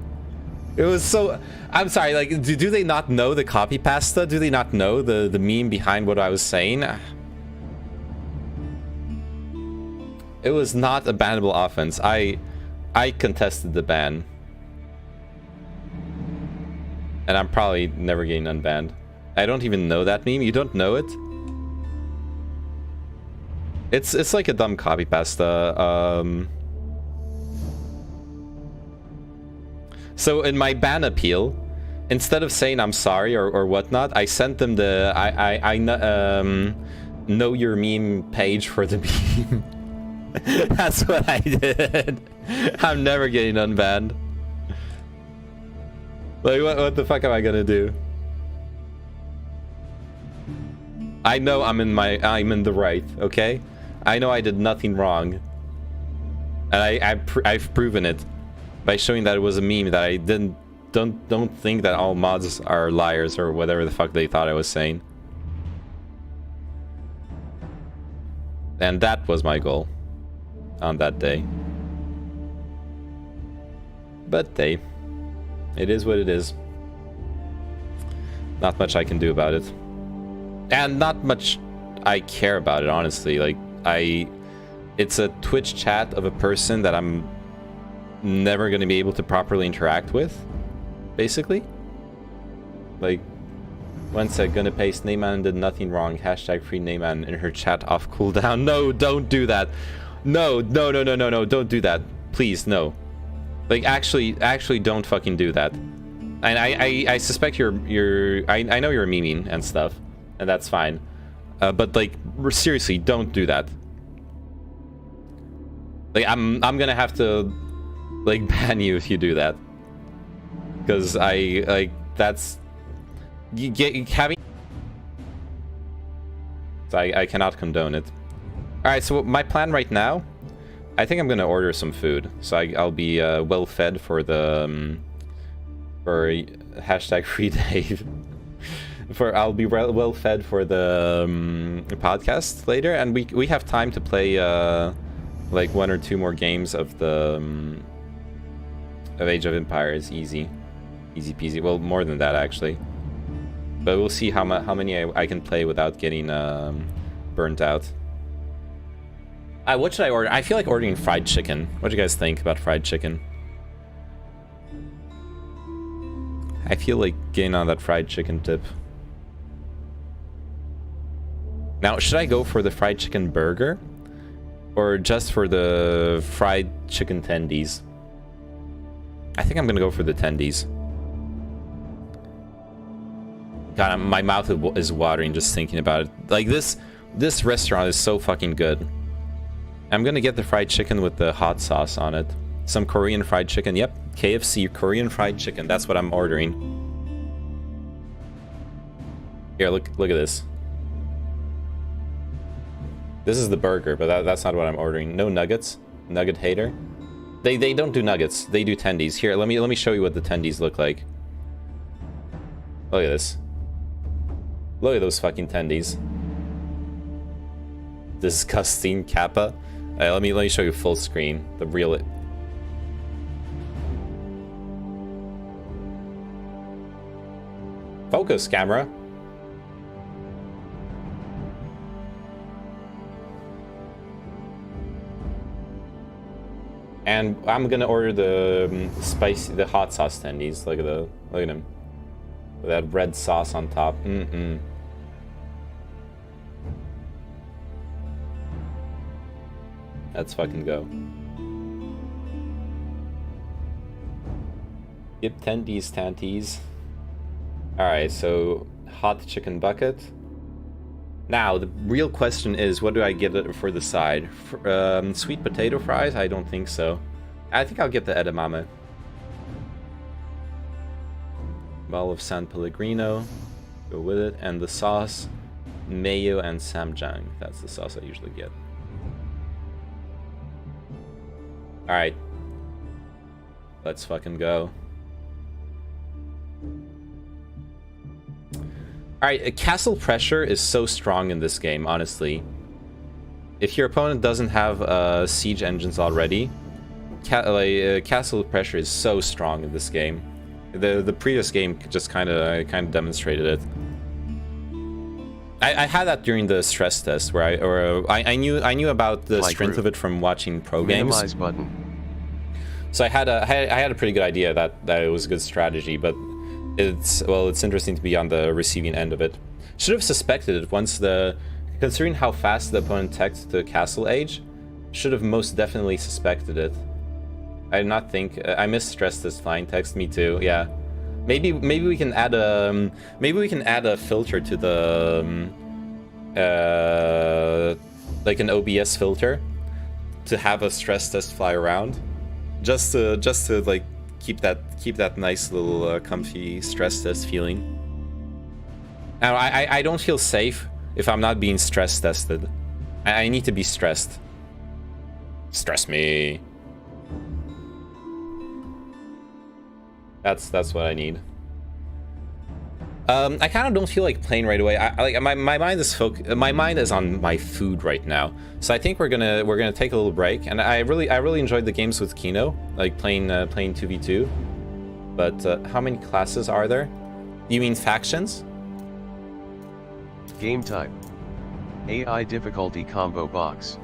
It was so... I'm sorry, like, do they not know the copy pasta? Do they not know the meme behind what I was saying? It was not a bannable offense. I contested the ban. And I'm probably never getting unbanned. I don't even know that meme. You don't know it? It's like a dumb copy pasta. So in my ban appeal, instead of saying I'm sorry or whatnot, I sent them the know your meme page for the meme. That's what I did. I'm never getting unbanned. Like what the fuck am I gonna do? I know I'm in the right, okay? I know I did nothing wrong. And I've proven it by showing that it was a meme that I don't think that all mods are liars or whatever the fuck they thought I was saying. And that was my goal on that day. But hey, it is what it is. Not much I can do about it. And not much I care about it, honestly. Like, it's a Twitch chat of a person that I'm never going to be able to properly interact with, basically. Like, one sec, gonna paste Neyman did nothing wrong. Hashtag free Neyman in her chat off cooldown. No, don't do that. No, don't do that. Please, no. Like, actually don't fucking do that. And I suspect I know you're memeing and stuff, and that's fine. But like, seriously, don't do that. Like, I'm gonna have to like ban you if you do that. Because that's having. So I cannot condone it. All right, so my plan right now, I think I'm gonna order some food, so I'll be well fed for the for hashtag free Dave. I'll be well fed for the podcast later, and we have time to play like 1 or 2 more games of the of Age of Empires. Easy peasy. Well, more than that actually. But we'll see how many I can play without getting burnt out. What should I order? I feel like ordering fried chicken. What do you guys think about fried chicken? I feel like getting on that fried chicken tip. Now, should I go for the fried chicken burger? Or just for the fried chicken tendies? I think I'm gonna go for the tendies. God, my mouth is watering just thinking about it. Like, this restaurant is so fucking good. I'm gonna get the fried chicken with the hot sauce on it. Some Korean fried chicken. Yep, KFC Korean fried chicken. That's what I'm ordering. Here, look at this. This is the burger, but that's not what I'm ordering. No nuggets. Nugget hater. They don't do nuggets. They do tendies. Here, let me show you what the tendies look like. Look at this. Look at those fucking tendies. Disgusting Kappa. Let me show you full screen. The real. Focus, camera. And I'm gonna order the hot sauce tendies. Look at them. With that red sauce on top. Let's fucking go. Yep, tendies, tanties. Alright, so hot chicken bucket. Now, the real question is, what do I get for the side? Sweet potato fries? I don't think so. I think I'll get the edamame. Ball of San Pellegrino. Go with it. And the sauce, mayo and samjang. That's the sauce I usually get. Alright. Let's fucking go. Alright, castle pressure is so strong in this game, honestly. If your opponent doesn't have siege engines already, castle pressure is so strong in this game. The previous game just kind of demonstrated it. I had that during the stress test where I knew about the strength of it from watching pro games. Minimize button. So I had a pretty good idea that it was a good strategy, but it's interesting to be on the receiving end of it. Should have suspected it once considering how fast the opponent teched the castle age, should have most definitely suspected it. I did not think. I misstressed this flying text. Me too. Yeah. Maybe we can add a filter to the like an OBS filter to have a stress test fly around, just to like keep that nice little comfy stress test feeling. Now I don't feel safe if I'm not being stress tested. I need to be stressed. Stress me. That's what I need. I kind of don't feel like playing right away. Like my mind is my mind is on my food right now. So I think we're gonna take a little break. And I really enjoyed the games with Kino, like playing 2v2. But how many classes are there? You mean factions? Game type. AI difficulty combo box.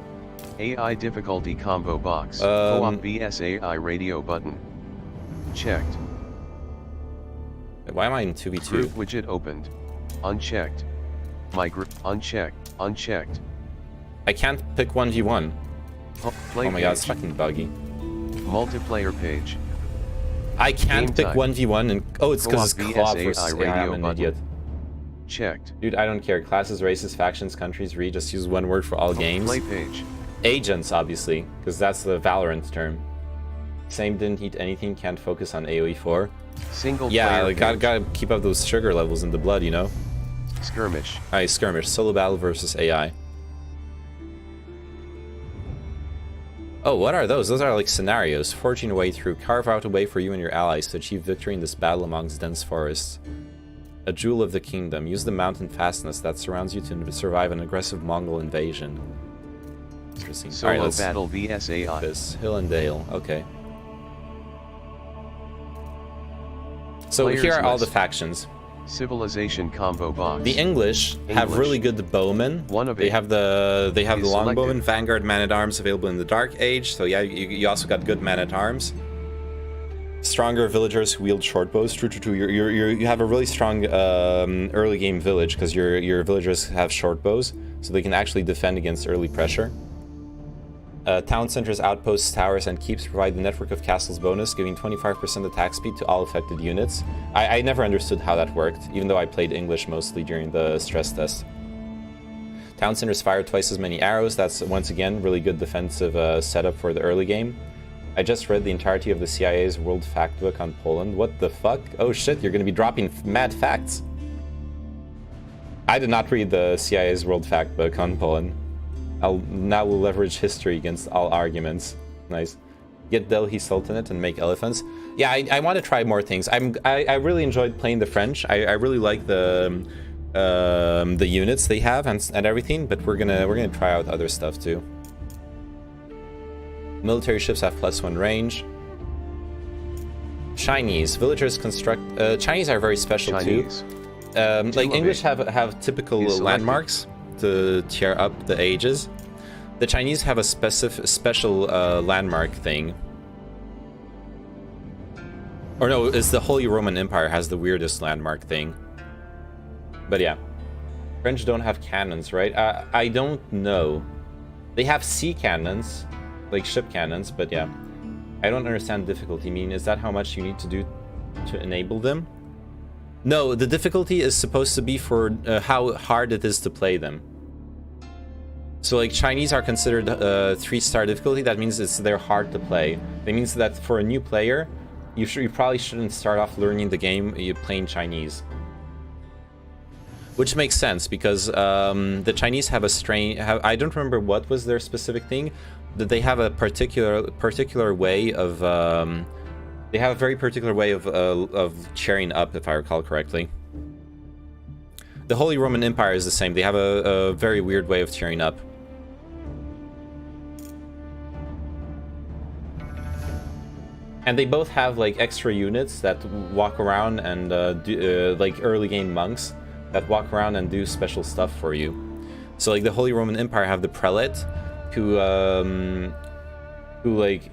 AI difficulty combo box. Co-op vs AI radio button. Checked. Why am I in 2v2? Group widget opened. Unchecked. My group unchecked. Unchecked. I can't pick 1v1. Play oh my god, it's fucking buggy. Multiplayer page. I can't Game pick type. 1v1 and oh, it's because it's co-op AI versus radio I'm an button. idiot. Checked. Dude, I don't care. Classes, races, factions, countries, read. Just use one word for all games. Play page. Agents, obviously, because that's the Valorant term. Same didn't eat anything, can't focus on AoE 4. Single yeah, player like, page. gotta keep up those sugar levels in the blood, you know? Skirmish. Alright, skirmish. Solo battle versus AI. Oh, what are those? Those are like scenarios. Forging a way through. Carve out a way for you and your allies to achieve victory in this battle amongst dense forests. A jewel of the kingdom. Use the mountain fastness that surrounds you to survive an aggressive Mongol invasion. Interesting. Solo Alright, let's battle vs AI. this. Hill and Dale. Okay. So Players here are all the list. factions. Civilization combo box. The English have really good bowmen. They have the longbowmen, Vanguard man-at-arms available in the Dark Age. So yeah, you also got good man-at-arms. Stronger villagers who wield short bows. True. You have a really strong early game village because your villagers have short bows, so they can actually defend against early pressure. Town centers, outposts, towers, and keeps provide the network of castles bonus, giving 25% attack speed to all affected units. I never understood how that worked, even though I played English mostly during the stress test. Town centers fire twice as many arrows. That's, once again, really good defensive setup for the early game. I just read the entirety of the CIA's World Factbook on Poland. What the fuck? Oh shit, you're gonna be dropping mad facts. I did not read the CIA's World Factbook on Poland. Now we'll leverage history against all arguments. Nice. Get Delhi Sultanate and make elephants. Yeah, I want to try more things. I really enjoyed playing the French. I really like the units they have and everything. But we're gonna try out other stuff too. Military ships have +1 range. Chinese villagers construct. Chinese are very special Chinese. too. Like English have typical landmarks to tear up the ages. The Chinese have a special landmark thing. Or no, it's the Holy Roman Empire has the weirdest landmark thing. But yeah. French don't have cannons, right? I don't know. They have sea cannons, like ship cannons, but yeah. I don't understand difficulty. I mean, is that how much you need to do to enable them? No, the difficulty is supposed to be for how hard it is to play them. So like Chinese are considered 3-star difficulty. That means they're hard to play. That means that for a new player, you probably shouldn't start off learning the game playing Chinese. Which makes sense because the Chinese have a I don't remember what was their specific thing, that they have a particular way of they have a very particular way of cheering up, if I recall correctly. The Holy Roman Empire is the same. They have a very weird way of cheering up. And they both have like extra units that walk around and like early game monks that walk around and do special stuff for you. So like the Holy Roman Empire have the prelate who like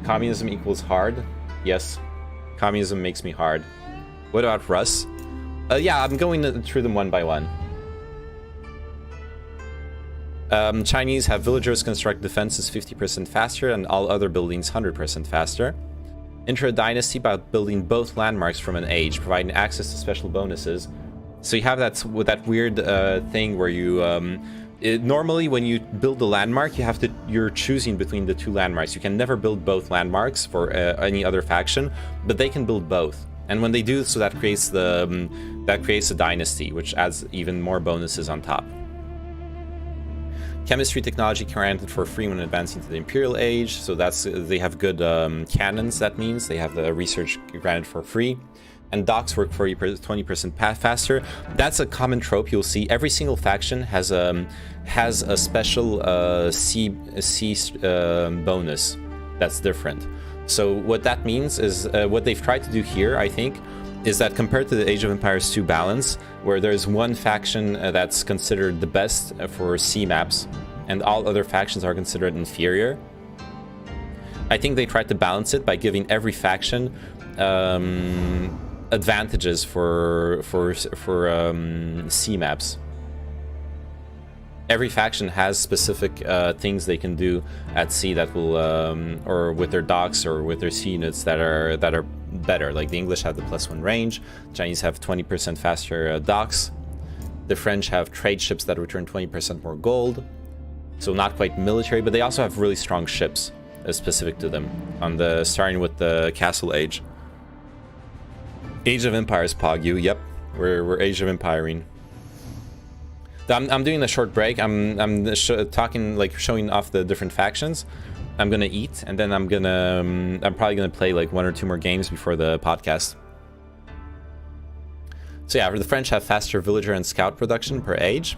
communism equals hard. Yes, communism makes me hard. What about Russ? Yeah, I'm going through them one by one. Chinese have villagers construct defenses 50% faster and all other buildings 100% faster. Enter a dynasty by building both landmarks from an age, providing access to special bonuses. So you have that weird thing where you normally when you build a landmark, you're choosing between the two landmarks. You can never build both landmarks for any other faction, but they can build both. And when they do, so that creates a dynasty, which adds even more bonuses on top. Chemistry technology granted for free when advancing to the Imperial Age, so they have good cannons. That means they have the research granted for free. and docks work 20% faster. That's a common trope you'll see. Every single faction has a special sea bonus that's different. So what that means is what they've tried to do here, I think, is that compared to the Age of Empires 2 balance, where there's one faction that's considered the best for sea maps, and all other factions are considered inferior. I think they tried to balance it by giving every faction advantages for sea maps. Every faction has specific things they can do at sea that will, or with their docks or with their sea units that are better. Like the English have the +1 range, Chinese have 20% faster docks, the French have trade ships that return 20% more gold, so not quite military, but they also have really strong ships specific to them. Starting with the Castle Age. Age of Empires, Pogyu. Yep, we're Age of Empiring. I'm doing a short break. I'm talking, like, showing off the different factions. I'm gonna eat, and then I'm probably gonna play like 1 or 2 more games before the podcast. So yeah, the French have faster villager and scout production per age.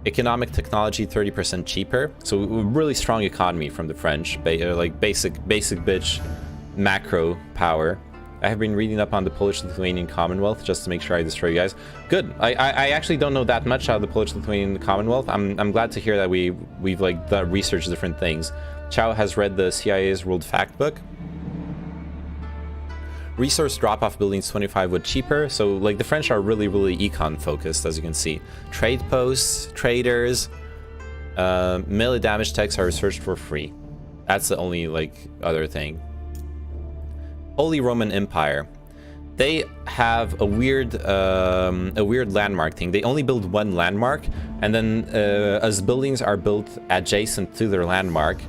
Economic technology 30% cheaper. So really strong economy from the French, like basic bitch macro power. I have been reading up on the Polish-Lithuanian Commonwealth just to make sure I destroy you guys. Good. I actually don't know that much about the Polish-Lithuanian Commonwealth. I'm glad to hear that we've like researched different things. Chow has read the CIA's World Fact Book. Resource drop-off buildings 25 wood cheaper. So like the French are really econ focused, as you can see. Trade posts, traders, melee damage techs are researched for free. That's the only like other thing. Holy Roman Empire. They have a weird landmark thing. They only build one landmark, and then as buildings are built adjacent to their landmark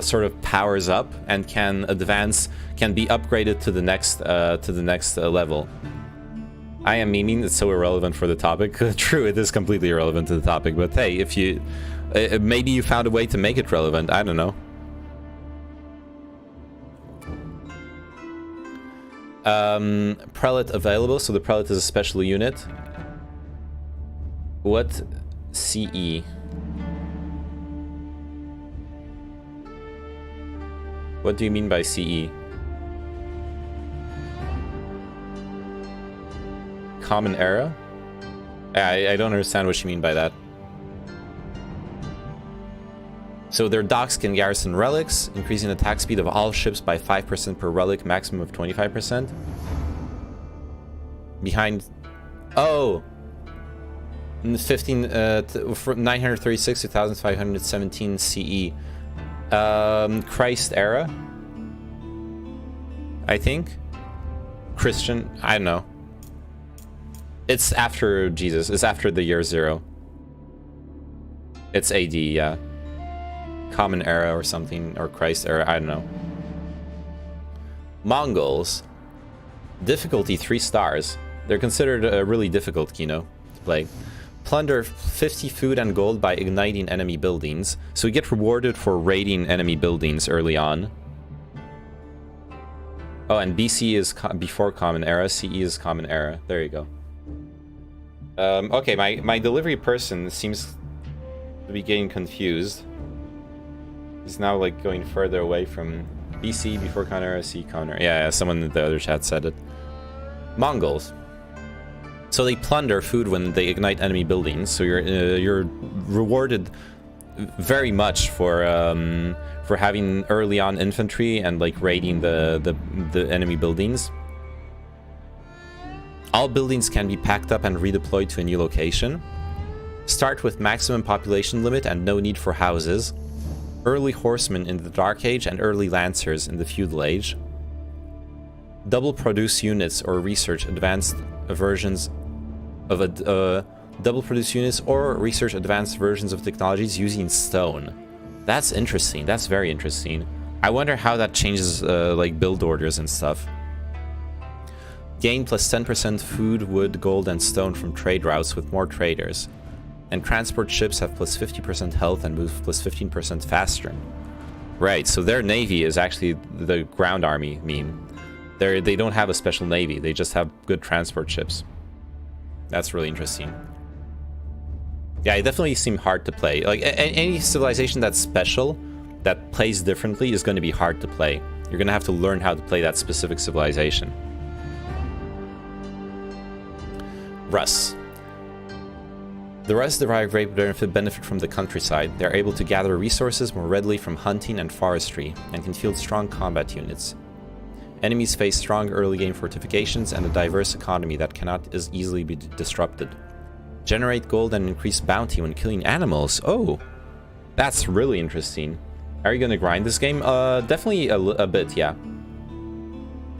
sort of powers up and can be upgraded to the next level. I am memeing, it's so irrelevant for the topic. True, it is completely irrelevant to the topic, but hey, if you maybe you found a way to make it relevant, I don't know. Prelate available, so the prelate is a special unit. What CE? What do you mean by CE? Common Era? I don't understand what you mean by that. So their docks can garrison relics, increasing attack speed of all ships by 5% per relic, maximum of 25%. Behind... Oh! 936 to 1517 CE. Christ era? I think? Christian? I don't know. It's after Jesus. It's after the year 0. It's AD, yeah. Common Era or something, or Christ Era, I don't know. Mongols. Difficulty 3 stars. They're considered a really difficult Kino to play. Plunder 50 food and gold by igniting enemy buildings. So you get rewarded for raiding enemy buildings early on. Oh, and BC is before Common Era, CE is Common Era. There you go. Okay, my delivery person seems to be getting confused. He's now like going further away from BC before Common Era, C Common Era. Yeah, someone in the other chat said it. Mongols. So they plunder food when they ignite enemy buildings. So you're rewarded very much for having early on infantry and like raiding the enemy buildings. All buildings can be packed up and redeployed to a new location. Start with maximum population limit and no need for houses. Early horsemen in the Dark Age and early lancers in the Feudal Age. Double produce units or research advanced versions of double produce units or research advanced versions of technologies using stone. That's interesting. That's very interesting. I wonder how that changes like build orders and stuff. Gain plus 10% food, wood, gold, and stone from trade routes with more traders. And transport ships have plus 50% health and move plus 15% faster. Right, so their navy is actually the ground army meme. They don't have a special navy. They just have good transport ships. That's really interesting. Yeah, it definitely seemed hard to play. Like, any civilization that's special, that plays differently, is going to be hard to play. You're going to have to learn how to play that specific civilization. Russ. The Russ derive great benefit from the countryside. They're able to gather resources more readily from hunting and forestry, and can field strong combat units. Enemies face strong early-game fortifications and a diverse economy that cannot as easily be disrupted. Generate gold and increase bounty when killing animals. Oh, that's really interesting. Are you gonna grind this game? Definitely a bit, yeah.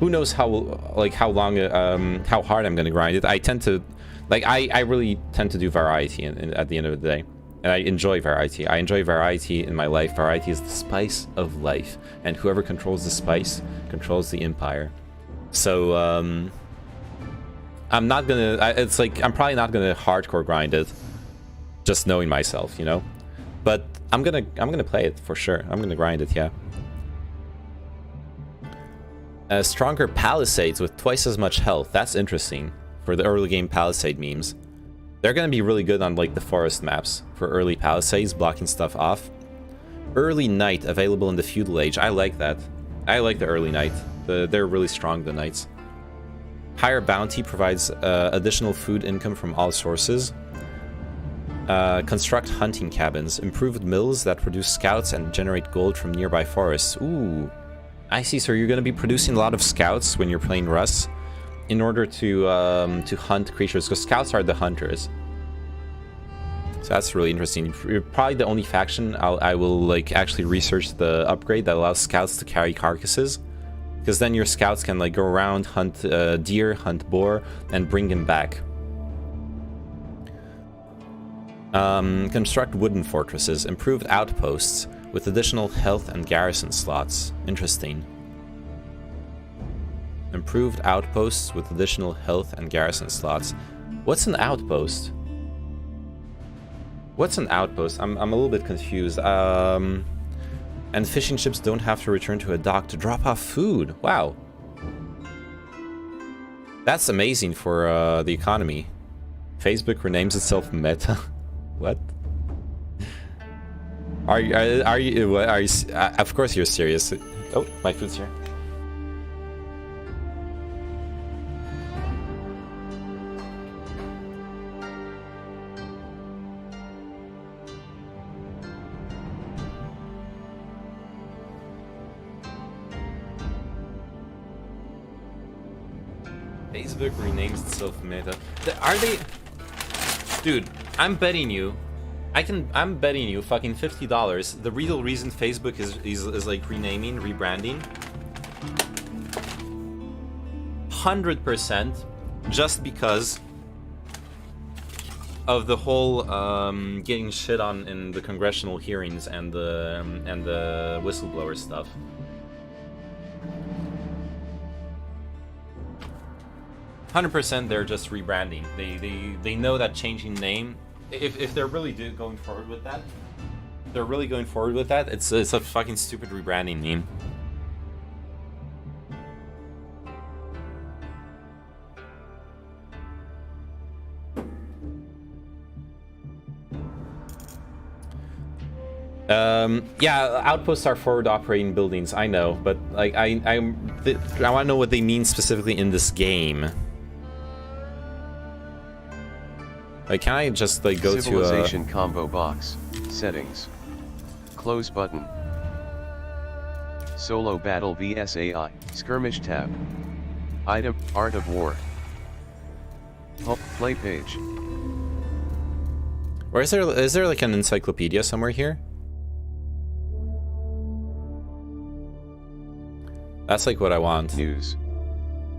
Who knows how long, how hard I'm gonna grind it. I tend to, like, I really tend to do variety at the end of the day. And I enjoy variety. I enjoy variety in my life. Variety is the spice of life. And whoever controls the spice controls the empire. So, I'm not gonna, it's like, I'm probably not gonna hardcore grind it. Just knowing myself, you know? But I'm gonna play it for sure. I'm gonna grind it, yeah. Stronger palisades with twice as much health. That's interesting for the early game palisade memes. They're gonna be really good on like the forest maps for early palisades, blocking stuff off. Early knight available in the feudal age. I like that. I like the early knight. They're really strong, the knights. Higher bounty provides additional food income from all sources. Construct hunting cabins. Improved mills that produce scouts and generate gold from nearby forests. Ooh, I see. So you're going to be producing a lot of scouts when you're playing Russ in order to hunt creatures, because scouts are the hunters. So that's really interesting. You're probably the only faction I will like actually research the upgrade that allows scouts to carry carcasses. Because then your scouts can like go around, hunt deer, hunt boar, and bring them back. Construct wooden fortresses, improved outposts with additional health and garrison slots. Interesting. Improved outposts with additional health and garrison slots. What's an outpost? What's an outpost? I'm a little bit confused. And fishing ships don't have to return to a dock to drop off food. Wow. That's amazing for the economy. Facebook renames itself Meta. What? Are you of course you're serious. Oh, my food's here. Facebook renames itself Meta. Are they? Dude, I'm betting you. I'm betting you fucking $50. The real reason Facebook is like renaming, rebranding. 100% just because of the whole getting shit on in the congressional hearings and the whistleblower stuff. They're just rebranding. They know that changing name, if they're really going forward with that, it's a fucking stupid rebranding meme. Yeah, outposts are forward operating buildings, I know, but like I want to know what they mean specifically in this game. Like, can I just like go Civilization to combo box, settings, close button, solo battle vs AI, skirmish tab, item, art of war, play page. Or is there like an encyclopedia somewhere here? That's like what I want. News,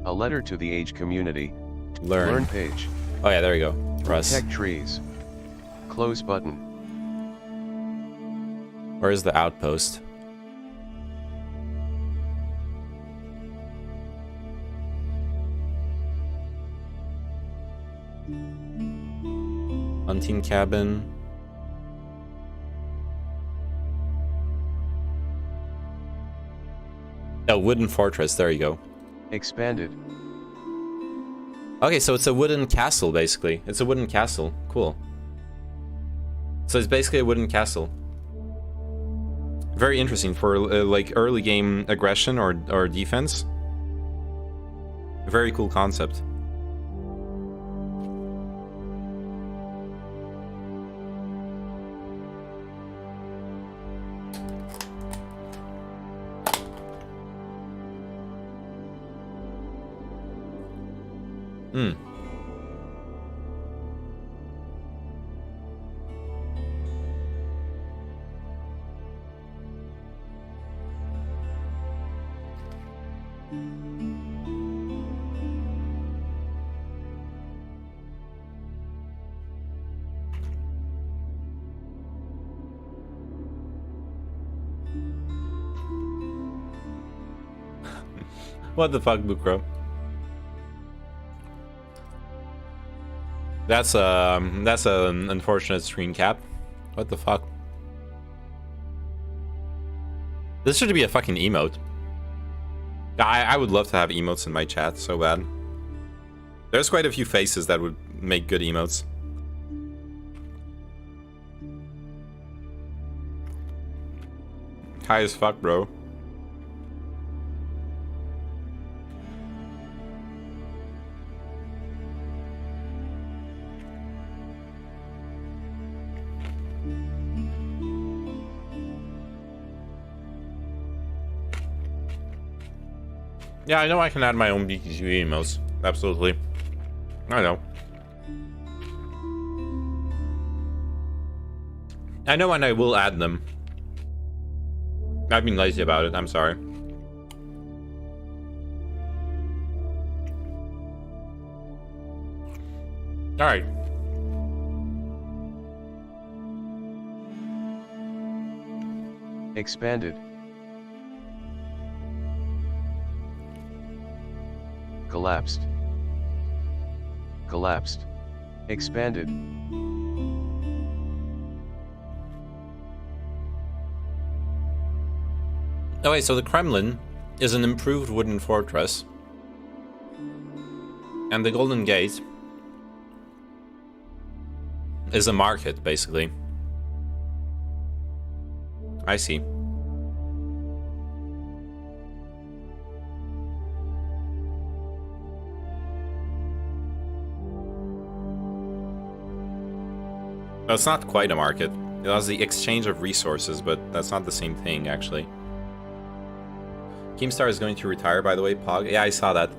a letter to the age community, learn page. Oh yeah, there we go. Russ. Protect trees. Close button. Where is the outpost? Hunting cabin. Oh, wooden fortress. There you go. Expanded. Okay, so it's a wooden castle, basically. It's a wooden castle. Cool. So it's basically a wooden castle. Very interesting for like early game aggression or defense. Very cool concept. Hmm. What the fuck, Bukro? That's an unfortunate screen cap. What the fuck? This should be a fucking emote. I would love to have emotes in my chat so bad. There's quite a few faces that would make good emotes. High as fuck, bro. Yeah, I know I can add my own BTV emotes. Absolutely. I know. I know, and I will add them. I've been lazy about it, I'm sorry. Alright. Expanded. Collapsed. Collapsed. Expanded. Oh wait, so the Kremlin is an improved wooden fortress. And the Golden Gate is a market, basically. I see. Well, it's not quite a market. It allows the exchange of resources, but that's not the same thing, actually. Keemstar is going to retire, by the way, Pog. Yeah, I saw that.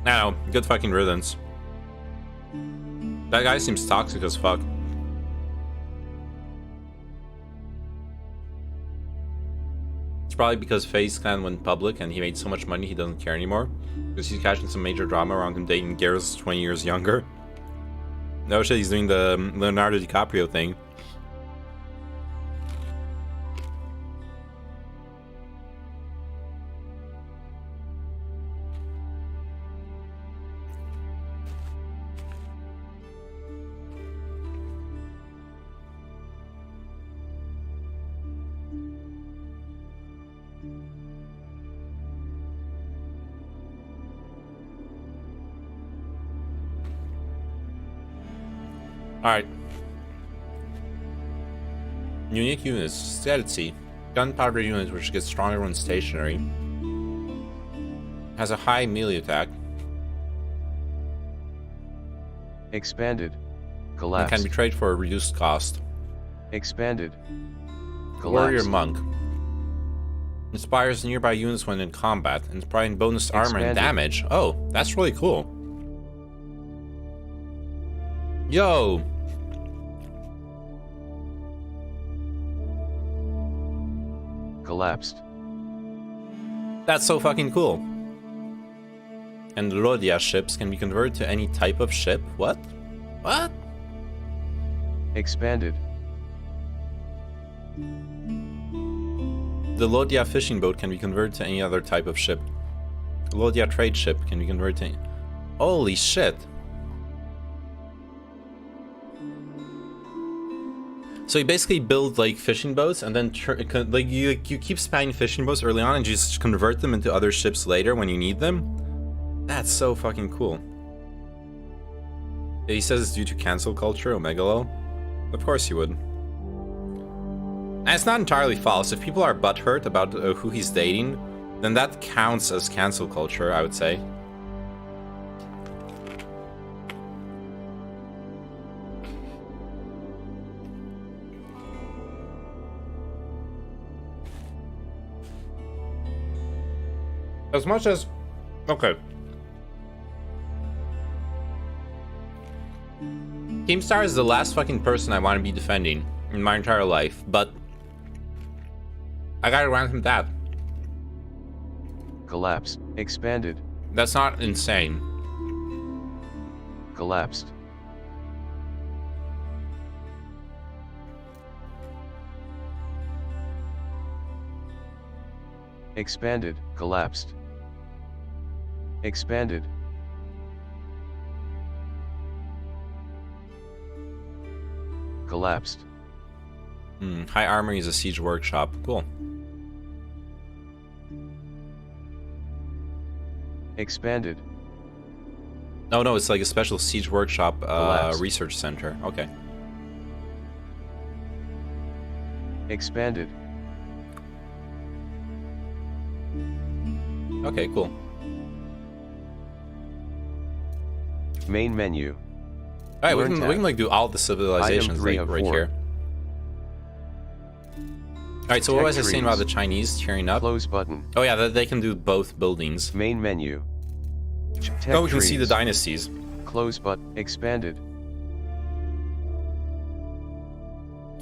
No, good fucking riddance. That guy seems toxic as fuck. It's probably because FaZe Clan went public and he made so much money he doesn't care anymore. Because he's catching some major drama around him dating girls 20 years younger. No shit, he's doing the Leonardo DiCaprio thing. Alright. Unique units. Stealthy. Gunpowder unit which gets stronger when stationary. Has a high melee attack. Expanded. Collapsed. And can be traded for a reduced cost. Expanded. Collapsed. Warrior Monk. Inspires nearby units when in combat. Inspiring bonus armor and damage. Oh, that's really cool. Yo! Collapsed. That's so fucking cool. And Lodia ships can be converted to any type of ship. What? What? Expanded. The Lodia fishing boat can be converted to any other type of ship. The Lodia trade ship can be converted to... Holy shit. So you basically build like fishing boats, and then like you keep spamming fishing boats early on, and you just convert them into other ships later when you need them. That's so fucking cool. He says it's due to cancel culture, omegalo. Of course he would. And it's not entirely false. If people are butthurt about who he's dating, then that counts as cancel culture, I would say. As much as... Okay. Keemstar is the last fucking person I want to be defending in my entire life, but... I gotta grant him that. Collapsed. Expanded. That's not insane. Collapsed. Expanded. Collapsed. Expanded. Collapsed. High Armory is a siege workshop. Cool. Expanded. No, it's like a special siege workshop research center. Okay. Expanded. Okay, cool. Main menu. Alright, we can like do all the civilizations right here. Alright, so what was I saying about the Chinese tearing up? Close button. Oh yeah, they can do both buildings. Main menu. Oh, we can see the dynasties. Close button. Expanded.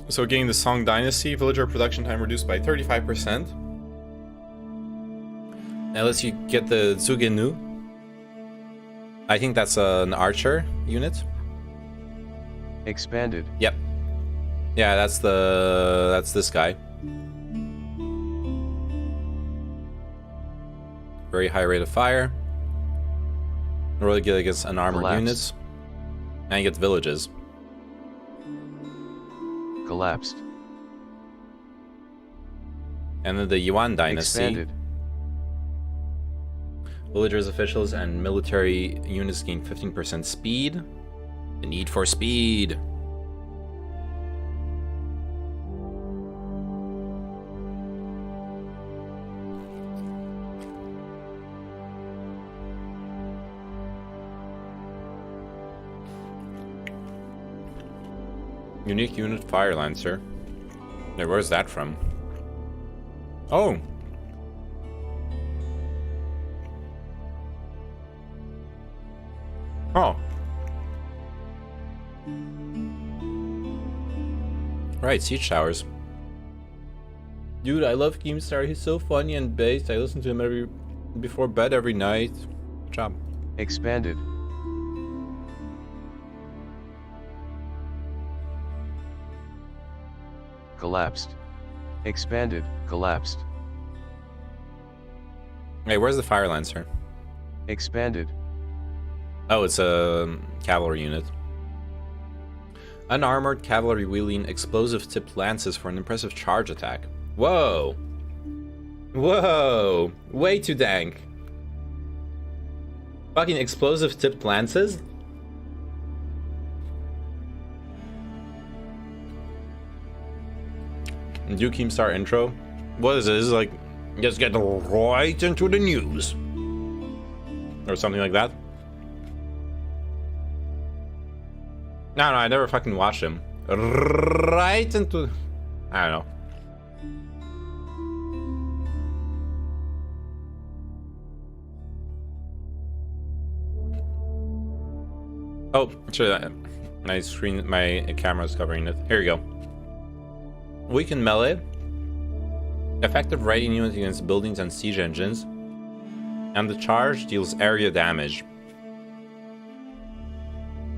So getting the Song Dynasty, villager production time reduced by 35%. Now lets you get the Zugenu. I think that's an archer unit. Expanded. Yep. Yeah, that's this guy. Very high rate of fire. Really good against unarmored units. And he gets villages. Collapsed. And then the Yuan Dynasty. Expanded. Villagers, officials, and military units gain 15% speed. The need for speed. Unique unit Fire Lancer. Wait, where's that from? Oh! Oh. Right, siege towers. Dude, I love Keemstar. He's so funny and based. I listen to him before bed every night. Good job. Expanded. Collapsed. Expanded. Collapsed. Hey, where's the Fire Lancer? Expanded. Oh, it's a cavalry unit. Unarmored cavalry wielding explosive tipped lances for an impressive charge attack. Whoa! Whoa! Way too dank. Fucking explosive tipped lances? New Keemstar intro? What is this? Like, just get right into the news. Or something like that? No, I never fucking watched him. Right into... I don't know. Oh, sure. My screen, my camera's covering it. Here you go. Weaken melee. Effective raiding units against buildings and siege engines. And the charge deals area damage.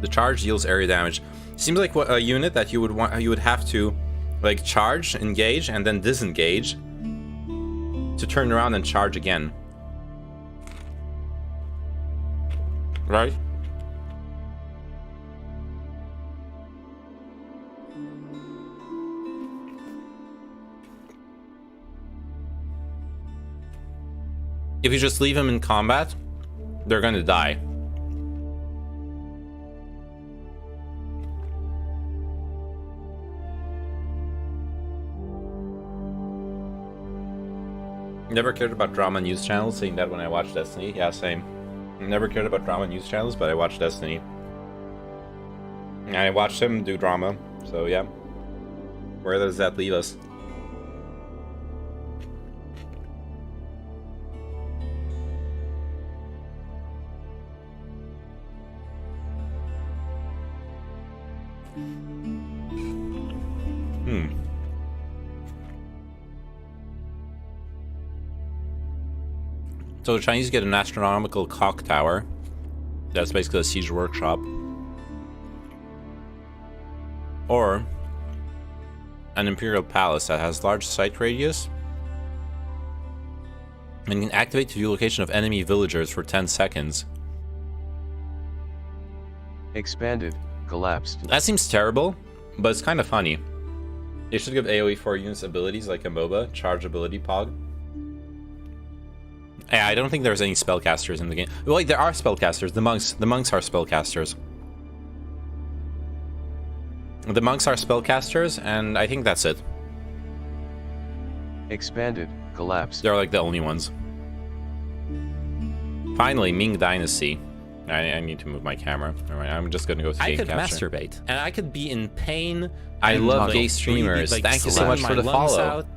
The charge deals area damage. Seems like a unit that you would have to like charge, engage, and then disengage to turn around and charge again. Right? If you just leave them in combat, they're gonna die. Never cared about drama news channels, saying that when I watched Destiny. Yeah, same. Never cared about drama news channels, but I watched Destiny. And I watched him do drama, so yeah. Where does that leave us? So the Chinese get an astronomical clock tower. That's basically a siege workshop. Or an imperial palace that has large sight radius and can activate the view location of enemy villagers for 10 seconds. Expanded, collapsed. That seems terrible, but it's kind of funny. They should give AoE 4 units abilities like a MOBA, charge ability pog. Yeah, I don't think there's any spellcasters in the game. Well, like, there are spellcasters. The monks are spellcasters. The monks are spellcasters, and I think that's it. Expanded, collapsed. They're like the only ones. Finally, Ming Dynasty. I need to move my camera. Alright, I'm just gonna go to I game could capture. masturbate. And I could be in pain. I love gay streamers. Like, Thank you so much for the follow. Out.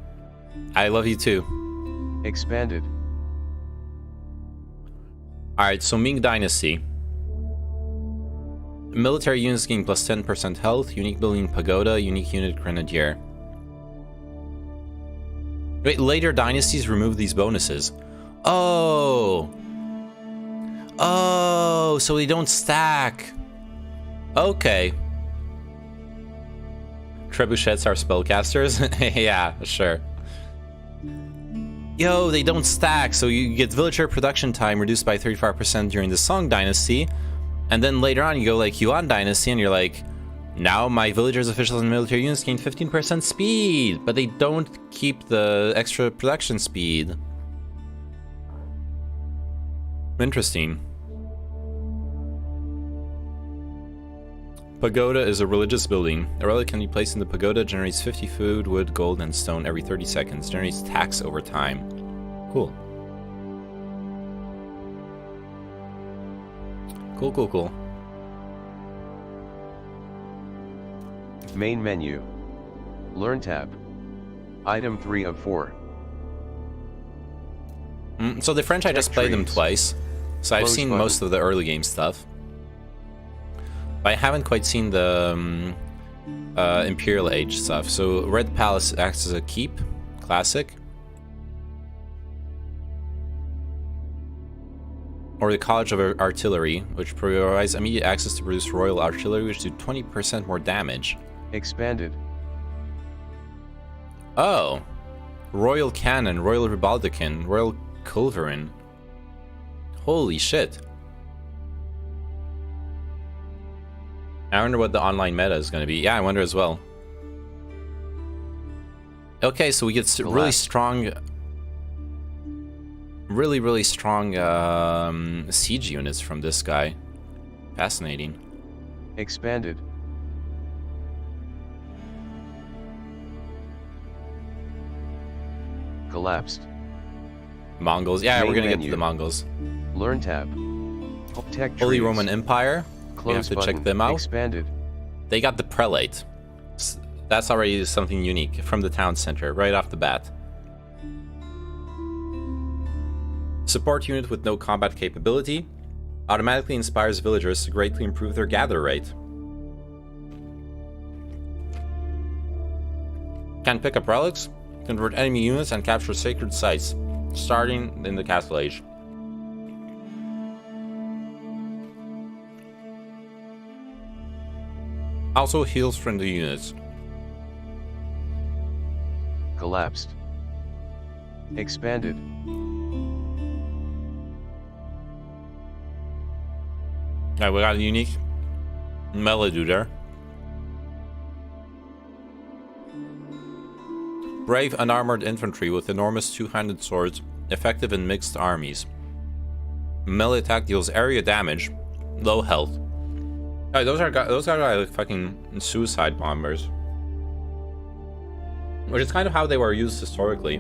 I love you too. Expanded. Alright, so Ming Dynasty. Military units gain plus 10% health, unique building pagoda, unique unit grenadier. Wait, later dynasties remove these bonuses. Oh! Oh, so they don't stack. Okay. Trebuchets are spellcasters? Yeah, sure. Yo, they don't stack, so you get villager production time reduced by 35% during the Song Dynasty, and then later on you go like Yuan Dynasty and you're like, now my villagers, officials, and military units gain 15% speed, but they don't keep the extra production speed. Interesting. Pagoda is a religious building. A relic can be placed in the pagoda, generates 50 food, wood, gold, and stone every 30 seconds. Generates tax over time. Cool. Cool, cool, cool. Main menu. Learn tab. Item 3 of 4. So the French, I just played them twice. So I've seen most of the early game stuff. But I haven't quite seen the Imperial Age stuff. So Red Palace acts as a keep. Classic. Or the College of Artillery, which provides immediate access to produce royal artillery, which do 20% more damage. Expanded. Oh. Royal Cannon, Royal Rebaldicon, Royal Culverin. Holy shit. I wonder what the online meta is going to be. Yeah, I wonder as well. Okay, so we get really strong... Really strong siege units from this guy. Fascinating. Expanded. Collapsed. Mongols. Yeah, Main we're gonna menu. get to the Mongols. Learn tab. Tech Holy trees. Roman Empire. We have Close to button. check them out. Expanded. They got the Prelate. That's already something unique from the town center, right off the bat. Support unit with no combat capability. Automatically inspires villagers to greatly improve their gather rate. Can pick up relics, convert enemy units, and capture sacred sites, starting in the Castle Age. Also heals friendly units. Collapsed. Expanded. Alright, we got a unique Melody there. Brave unarmored infantry with enormous two-handed swords effective in mixed armies. Melee attack deals area damage, low health. Oh, those are like fucking suicide bombers, which is kind of how they were used historically.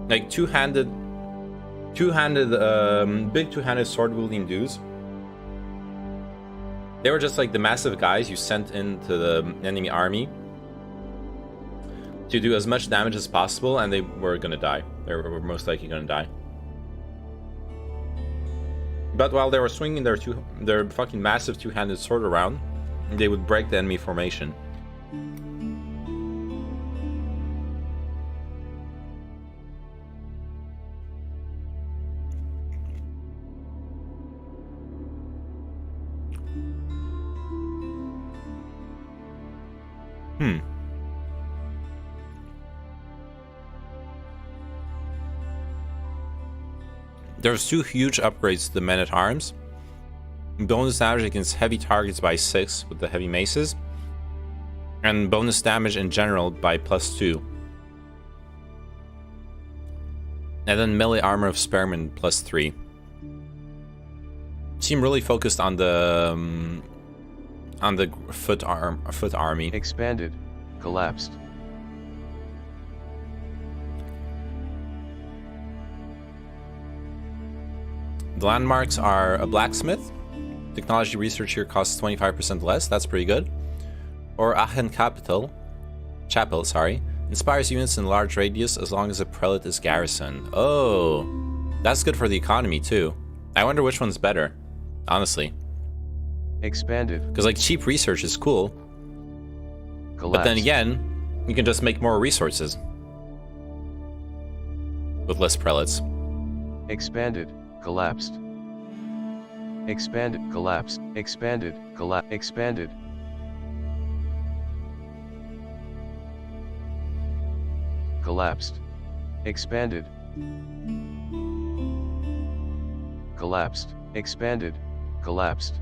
Like two-handed, big two-handed sword-wielding dudes. They were just like the massive guys you sent into the enemy army to do as much damage as possible, and they were gonna die. They were most likely gonna die. But while they were swinging their fucking massive two-handed sword around, they would break the enemy formation. There's 2 huge upgrades to the men-at-arms. Bonus damage against heavy targets by 6 with the heavy maces. And bonus damage in general by +2. And then melee armor of spearmen +3. Seem really focused on the foot army. Expanded. Collapsed. The landmarks are a blacksmith. Technology research here costs 25% less. That's pretty good. Or Aachen Chapel, sorry. Inspires units in large radius as long as a prelate is garrisoned. Oh, that's good for the economy too. I wonder which one's better, honestly. Expanded. Because like cheap research is cool. Collapsed. But then again, you can just make more resources with less prelates. Expanded. Collapsed. Expanded. Collapsed. Expanded. Expanded. Collapsed. Expanded. Collapsed. Expanded. Collapsed.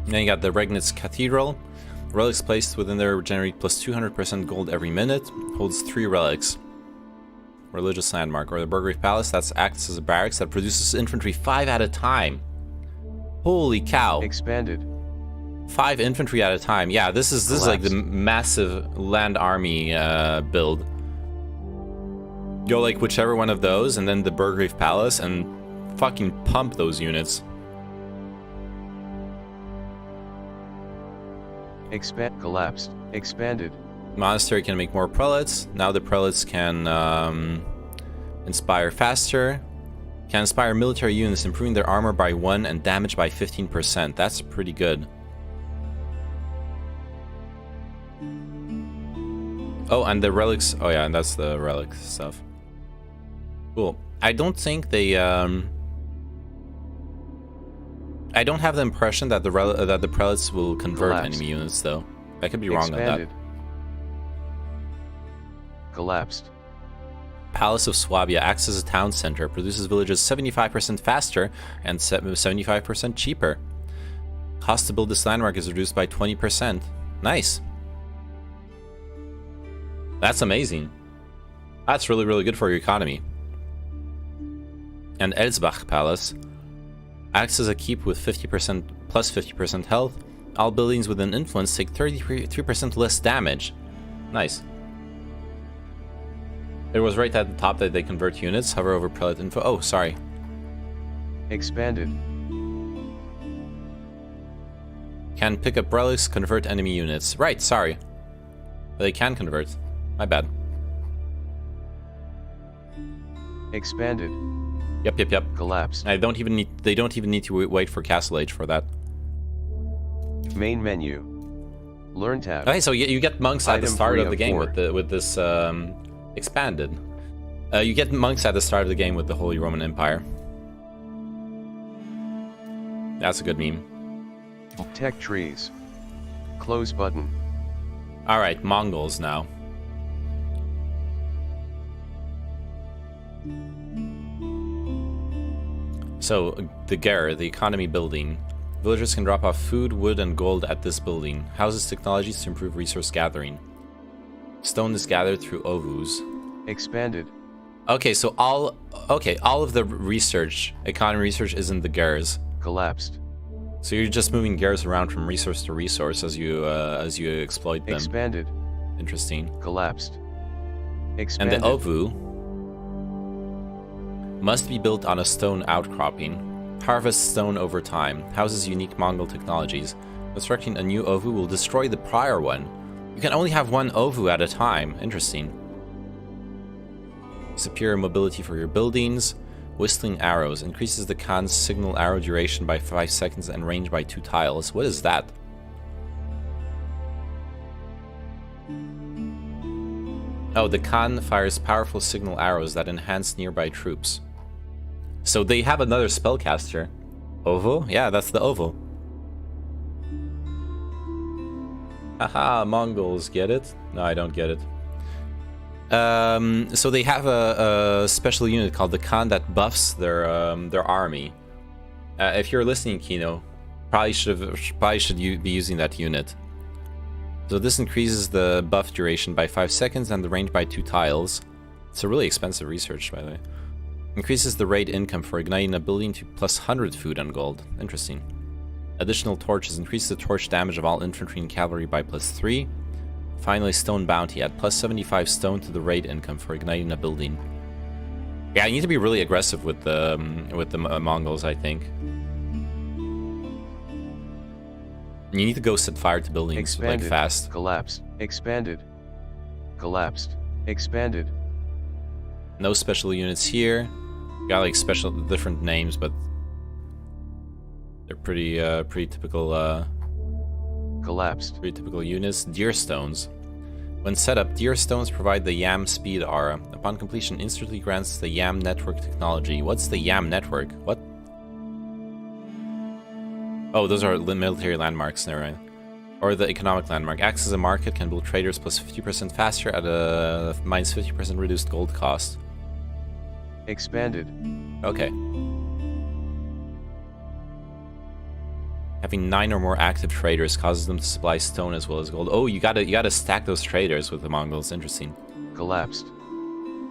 Then you got the Regnitz Cathedral. Relics placed within there regenerate plus 200% gold every minute. Holds 3 relics. Religious landmark. Or the Burgrave Palace, that acts as a barracks that produces infantry 5 at a time. Holy cow. Expanded. 5 infantry at a time. Yeah, this is like the massive land army build. Go like whichever one of those, and then the Burgrave Palace, and fucking pump those units. Collapsed. Expanded. Monastery can make more prelates. Now the prelates can inspire faster. Can inspire military units, improving their armor by 1 and damage by 15%. That's pretty good. Oh, and the relics. Oh yeah, and that's the relic stuff. Cool. I don't think they. I don't have the impression that the prelates will convert enemy units, though. I could be wrong on that. Collapsed. Palace of Swabia acts as a town center, produces villages 75% faster and 75% cheaper. Cost to build this landmark is reduced by 20%. Nice. That's amazing. That's really, really good for your economy. And Elsbach Palace acts as a keep with 50% plus 50% health. All buildings within influence take 33% less damage. Nice. It was right at the top that they convert units. Hover over prelate info. Oh, sorry. Expanded. Can pick up relics, convert enemy units. Right, sorry. They can convert. My bad. Expanded. Yep. Collapsed. They don't even need to wait for Castle Age for that. Main menu. Learn tab. Okay, so you get monks at the start of the game with this expanded. You get monks at the start of the game with the Holy Roman Empire. That's a good meme. Tech trees. Close button. All right, Mongols now. So, the Ger, the economy building. Villagers can drop off food, wood, and gold at this building. Houses technologies to improve resource gathering. Stone is gathered through ovus. Expanded. Okay, so all of the research, economy research, is in the gears. Collapsed. So you're just moving gears around from resource to resource as you exploit them. Expanded. Interesting. Collapsed. Expanded. And the ovu must be built on a stone outcropping. Harvest stone over time. Houses unique Mongol technologies. Constructing a new ovu will destroy the prior one. You can only have one ovu at a time. Interesting. Superior mobility for your buildings. Whistling arrows. Increases the Khan's signal arrow duration by 5 seconds and range by 2 tiles. What is that? Oh, the Khan fires powerful signal arrows that enhance nearby troops. So they have another spellcaster. Ovo? Yeah, that's the Ovo. Haha, Mongols, get it? No, I don't get it. So they have a special unit called the Khan that buffs their army. If you're listening, Kino, probably should be using that unit. So this increases the buff duration by 5 seconds and the range by 2 tiles. It's a really expensive research, by the way. Increases the raid income for igniting a building to plus 100 food and gold. Interesting. Additional torches. Increase the torch damage of all infantry and cavalry by plus 3. Finally, stone bounty. Add plus 75 stone to the raid income for igniting a building. Yeah, you need to be really aggressive with the Mongols, I think. You need to go set fire to buildings, Expanded. like, fast. Collapsed. Expanded. Collapsed. Expanded. No special units here. Got like special different names, but they're pretty typical. Collapsed. Pretty typical units. Deer stones. When set up, deer stones provide the YAM speed aura. Upon completion, instantly grants the YAM network technology. What's the YAM network? What? Oh, those are military landmarks, never mind. Or the economic landmark. Acts as a market, can build traders plus 50% faster at a minus 50% reduced gold cost. Expanded. Okay. Having 9 or more active traders causes them to supply stone as well as gold. Oh, you gotta stack those traders with the Mongols. Interesting. Collapsed.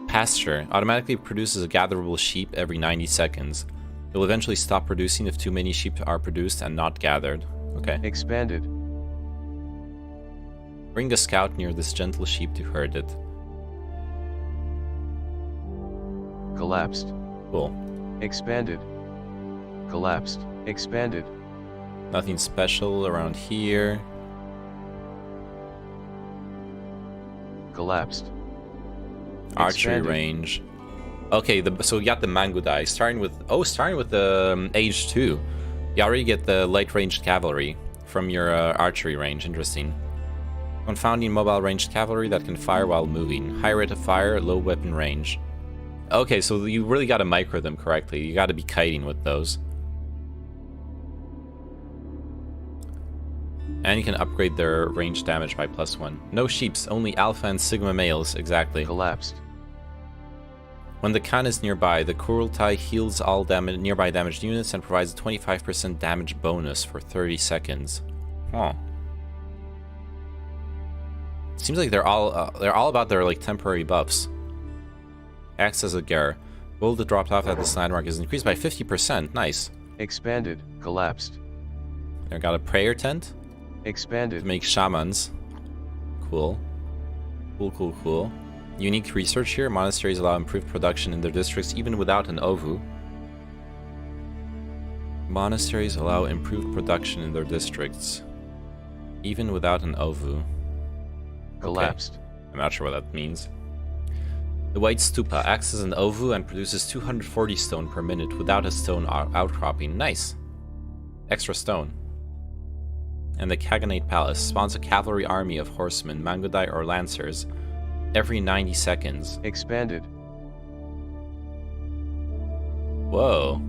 Pasture automatically produces a gatherable sheep every 90 seconds. It will eventually stop producing if too many sheep are produced and not gathered. Okay. Expanded. Bring a scout near this gentle sheep to herd it. Collapsed. Cool. Expanded. Collapsed. Expanded. Nothing special around here. Collapsed. Archery Expanded. range. Okay, so we got the Mangudai starting with the age 2. You already get the light ranged cavalry from your archery range. Interesting. Confounding mobile ranged cavalry that can fire while moving. High rate of fire, low weapon range. Okay, so you really got to micro them correctly. You got to be kiting with those. And you can upgrade their range damage by +1. No sheeps, only alpha and sigma males, exactly. Collapsed. When the Khan is nearby, the Kurultai heals all nearby damaged units and provides a 25% damage bonus for 30 seconds. Huh. Seems like they're all about their like temporary buffs. Acts as a ger. Gold that dropped off at this landmark is increased by 50%. Nice. Expanded. Collapsed. I got a prayer tent. Expanded. To make shamans. Cool. Cool. Unique research here. Monasteries allow improved production in their districts even without an ovu. Monasteries allow improved production in their districts even without an ovu. Collapsed. Okay. I'm not sure what that means. The White Stupa acts as an ovu and produces 240 stone per minute without a stone outcropping. Nice. Extra stone. And the Khaganate Palace spawns a cavalry army of horsemen, Mangudai or lancers every 90 seconds. Expanded. Whoa.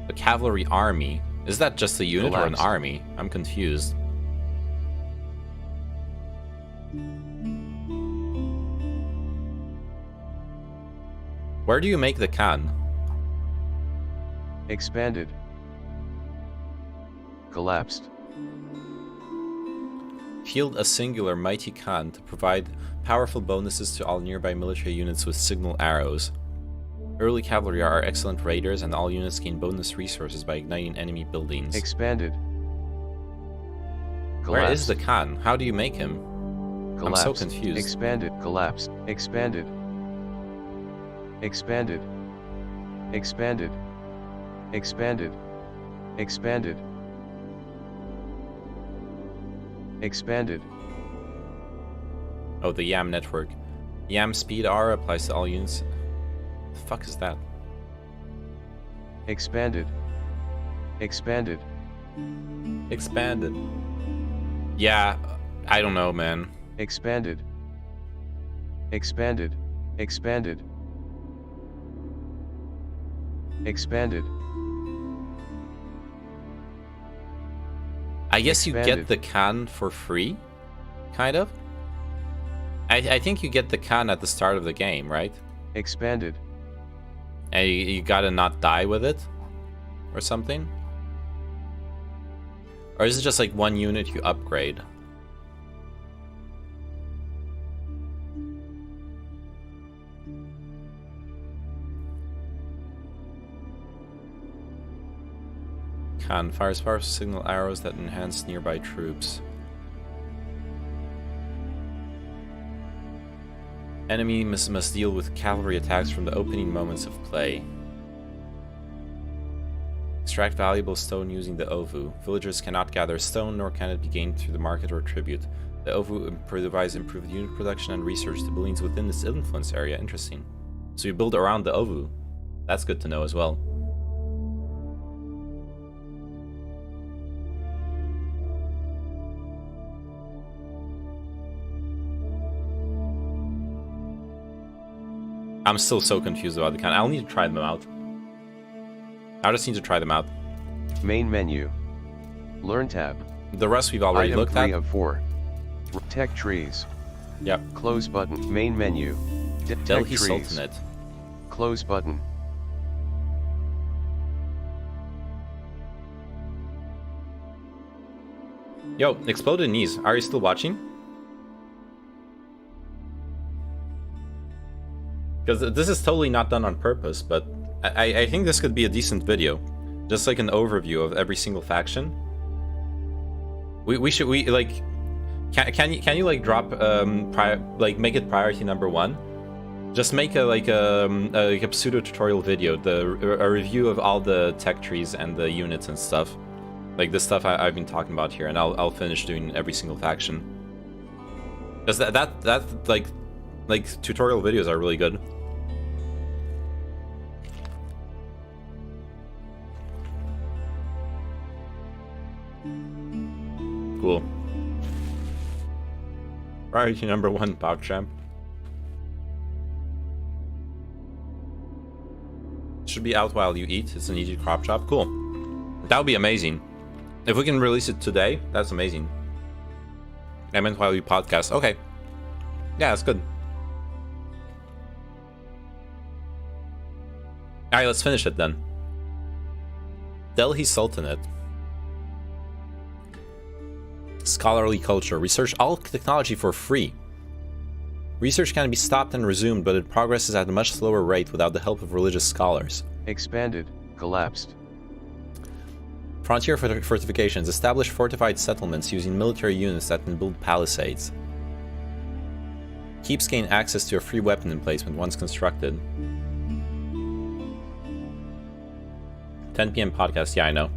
A cavalry army? Is that just a unit or an army? I'm confused. Where do you make the Khan? Expanded. Collapsed. Shield a singular mighty Khan to provide powerful bonuses to all nearby military units with signal arrows. Early cavalry are excellent raiders, and all units gain bonus resources by igniting enemy buildings. Expanded. Where is the Khan? How do you make him? Collapsed. I'm so confused. Expanded. Collapsed. Expanded. Expanded. Expanded. Expanded. Expanded. Expanded. Oh, the YAM network. YAM speed R applies to all units. The fuck is that? Expanded. Expanded. Expanded. Yeah, I don't know, man. Expanded. Expanded. Expanded. Expanded. I guess you Expanded. get the Khan for free, kind of. I think you get the Khan at the start of the game, right? Expanded. And you gotta not die with it, or something. Or is it just like one unit you upgrade? Khan fires powerful signal arrows that enhance nearby troops. Enemy must deal with cavalry attacks from the opening moments of play. Extract valuable stone using the Ovu. Villagers cannot gather stone, nor can it be gained through the market or tribute. The Ovu provides improved unit production and research to buildings within this influence area. Interesting. So you build around the Ovu. That's good to know as well. I'm still so confused about the Khan. I'll need to try them out. I just need to try them out. Main menu. Learn tab. The rest we've already Item looked 3 at. of 4. Tech trees. Yep. Close button. Main menu. Tech Delhi trees. Sultanate. Close button. Yo, Exploded Knees, are you still watching? Because this is totally not done on purpose, but I think this could be a decent video. Just like an overview of every single faction. We should like can you like drop like make it priority number 1? Just make a pseudo tutorial video, a review of all the tech trees and the units and stuff. Like the stuff I've been talking about here, and I'll finish doing every single faction. Because that like tutorial videos are really good. Cool. Priority number 1, PogChamp. Should be out while you eat. It's an easy crop chop. Cool. That would be amazing. If we can release it today, that's amazing. I meant while we podcast. Okay. Yeah, that's good. Alright, let's finish it then. Delhi Sultanate. Scholarly culture. Research all technology for free. Research can be stopped and resumed, but it progresses at a much slower rate without the help of religious scholars. Expanded. Collapsed. Frontier fortifications. Establish fortified settlements using military units that can build palisades. Keeps gain access to a free weapon emplacement once constructed. 10 PM podcast, yeah, I know.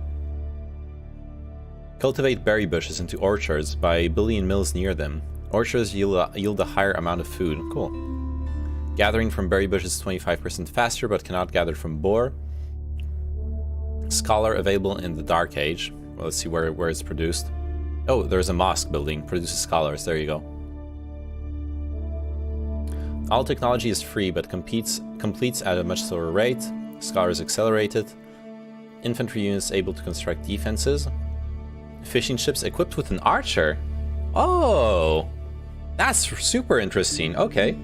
Cultivate berry bushes into orchards by building mills near them. Orchards yield a higher amount of food. Cool. Gathering from berry bushes 25% faster, but cannot gather from boar. Scholar available in the Dark Age. Well, let's see where it's produced. Oh, there's a mosque building. Produces scholars. There you go. All technology is free, but completes at a much slower rate. Scholars accelerated. Infantry units able to construct defenses. Fishing ships equipped with an archer. Oh, that's super interesting. Okay,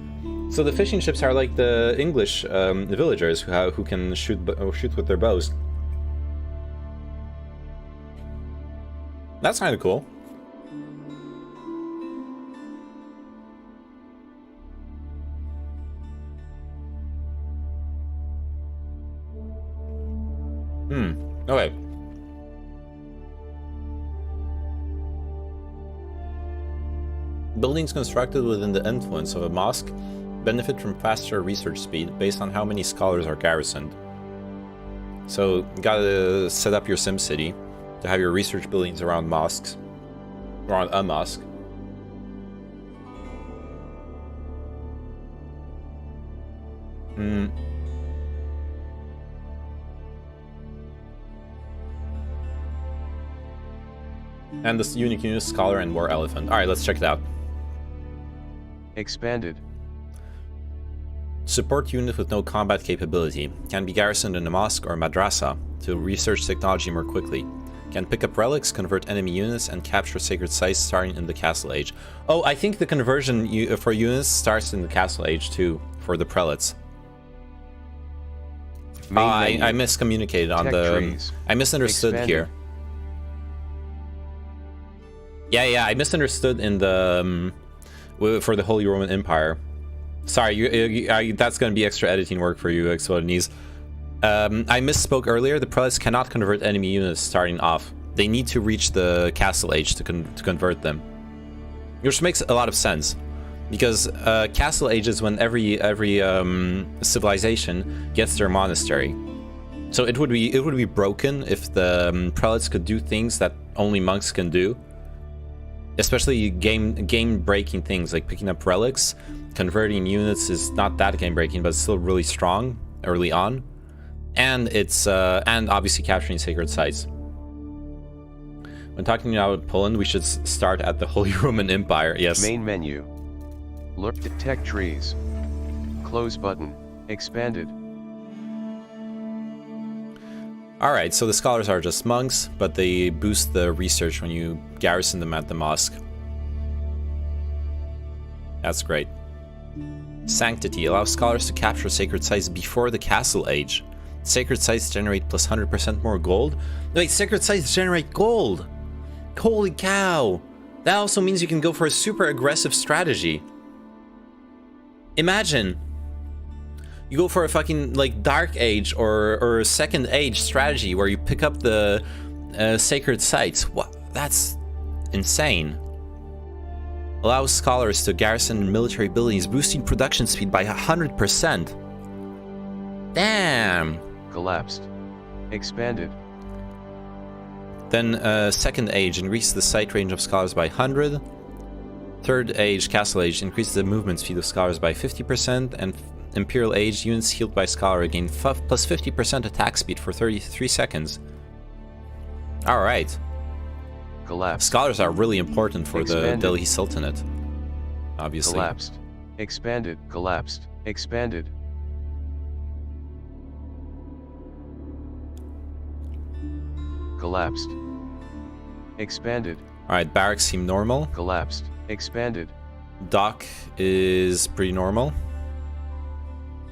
so the fishing ships are like the English villagers who can shoot with their bows. That's kind of cool. Okay. Buildings constructed within the influence of a mosque benefit from faster research speed based on how many scholars are garrisoned. So, you gotta set up your SimCity to have your research buildings around mosques. Around a mosque. And this unique unit, scholar, and war elephant. Alright, let's check it out. Expanded. Support unit with no combat capability. Can be garrisoned in a mosque or madrasa to research technology more quickly. Can pick up relics, convert enemy units, and capture sacred sites starting in the Castle Age. Oh, I think the conversion for units starts in the Castle Age too, for the prelates. I miscommunicated on trees. I misunderstood Expanded. here. Yeah, I misunderstood in the for the Holy Roman Empire. Sorry, that's going to be extra editing work for you, Explodinese. I misspoke earlier. The prelates cannot convert enemy units starting off. They need to reach the Castle Age to convert them, which makes a lot of sense, because Castle Age is when every civilization gets their monastery. So it would be broken if the prelates could do things that only monks can do. Especially game-breaking things like picking up relics. Converting units is not that game-breaking, but it's still really strong early on. And it's and obviously capturing sacred sites. When talking about Poland, we should start at the Holy Roman Empire. Yes. Main menu. Look at tech trees. Close button. Expanded. Alright, so the scholars are just monks, but they boost the research when you garrison them at the mosque. That's great. Sanctity allows scholars to capture sacred sites before the Castle Age. Sacred sites generate plus 100% more gold. Wait, sacred sites generate gold! Holy cow! That also means you can go for a super aggressive strategy. Imagine! You go for a fucking, like, Dark Age or Second Age strategy where you pick up the sacred sites. What? That's insane. Allows scholars to garrison military buildings, boosting production speed by 100%. Damn! Collapsed. Expanded. Then Second Age increases the sight range of scholars by 100. Third Age, Castle Age, increases the movement speed of scholars by 50%, and Imperial Age, units healed by Scholar gain plus 50% attack speed for 33 seconds. Alright. Collapsed. Scholars are really important for the Delhi Sultanate. Obviously. Collapsed. Expanded. Collapsed. Expanded. Collapsed. Expanded. Alright, barracks seem normal. Collapsed. Expanded. Dock is pretty normal.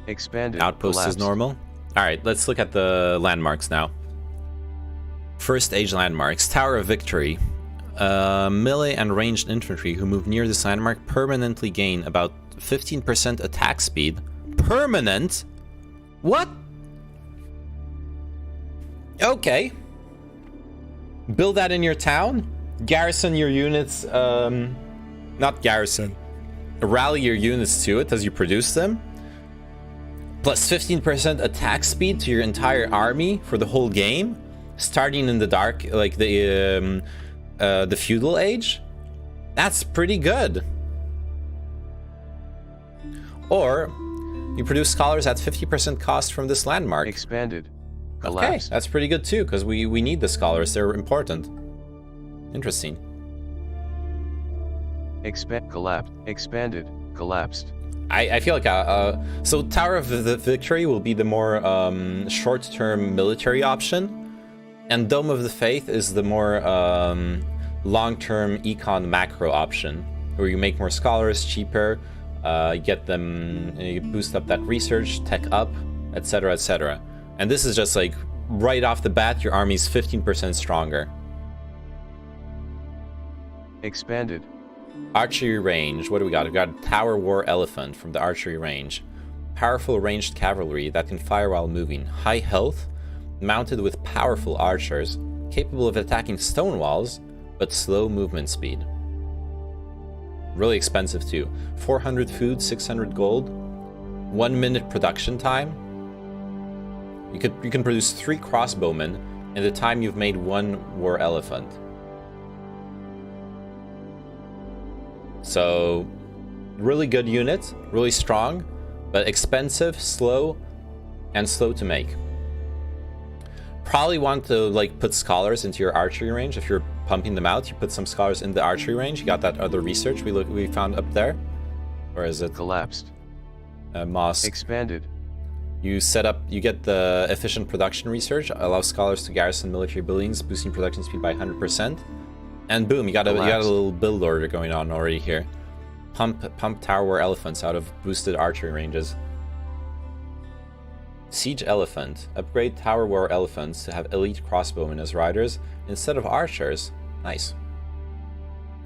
Expanded. Outpost Collapsed. is normal. Alright, let's look at the landmarks now. First Age landmarks. Tower of Victory. Melee and ranged infantry who move near this landmark permanently gain about 15% attack speed. Permanent? What? Okay. Build that in your town. Garrison your units. Not garrison. Rally your units to it as you produce them. Plus 15% attack speed to your entire army for the whole game. Starting in the dark, like the feudal age. That's pretty good. Or you produce scholars at 50% cost from this landmark. Expanded. Okay, that's pretty good too, because we need the scholars. They're important. Interesting. Collapsed. Expanded. Collapsed. I feel like so Tower of the Victory will be the more short-term military option, and Dome of the Faith is the more long-term econ macro option, where you make more scholars cheaper, get them, you boost up that research, tech up, etc., etc. And this is just like right off the bat, your army's 15% stronger. Expanded. Archery range. What do we got? We got Tower War Elephant from the archery range. Powerful ranged cavalry that can fire while moving. High health. mounted with powerful archers, capable of attacking stone walls, but slow movement speed. Really expensive too. 400 food, 600 gold, 1 minute production time. You can produce 3 crossbowmen in the time you've made 1 war elephant. So, really good unit, really strong, but expensive, slow, and slow to make. Probably want to like put scholars into your archery range. If you're pumping them out, you put some scholars in the archery range. You got that other research we found up there. Or is it collapsed? Mosque. Expanded. You get the efficient production research, allows scholars to garrison military buildings, boosting production speed by 100%. And boom, you got a little build order going on already here. Pump tower war elephants out of boosted archery ranges. Siege elephant. Upgrade tower war elephants to have elite crossbowmen as riders instead of archers. Nice.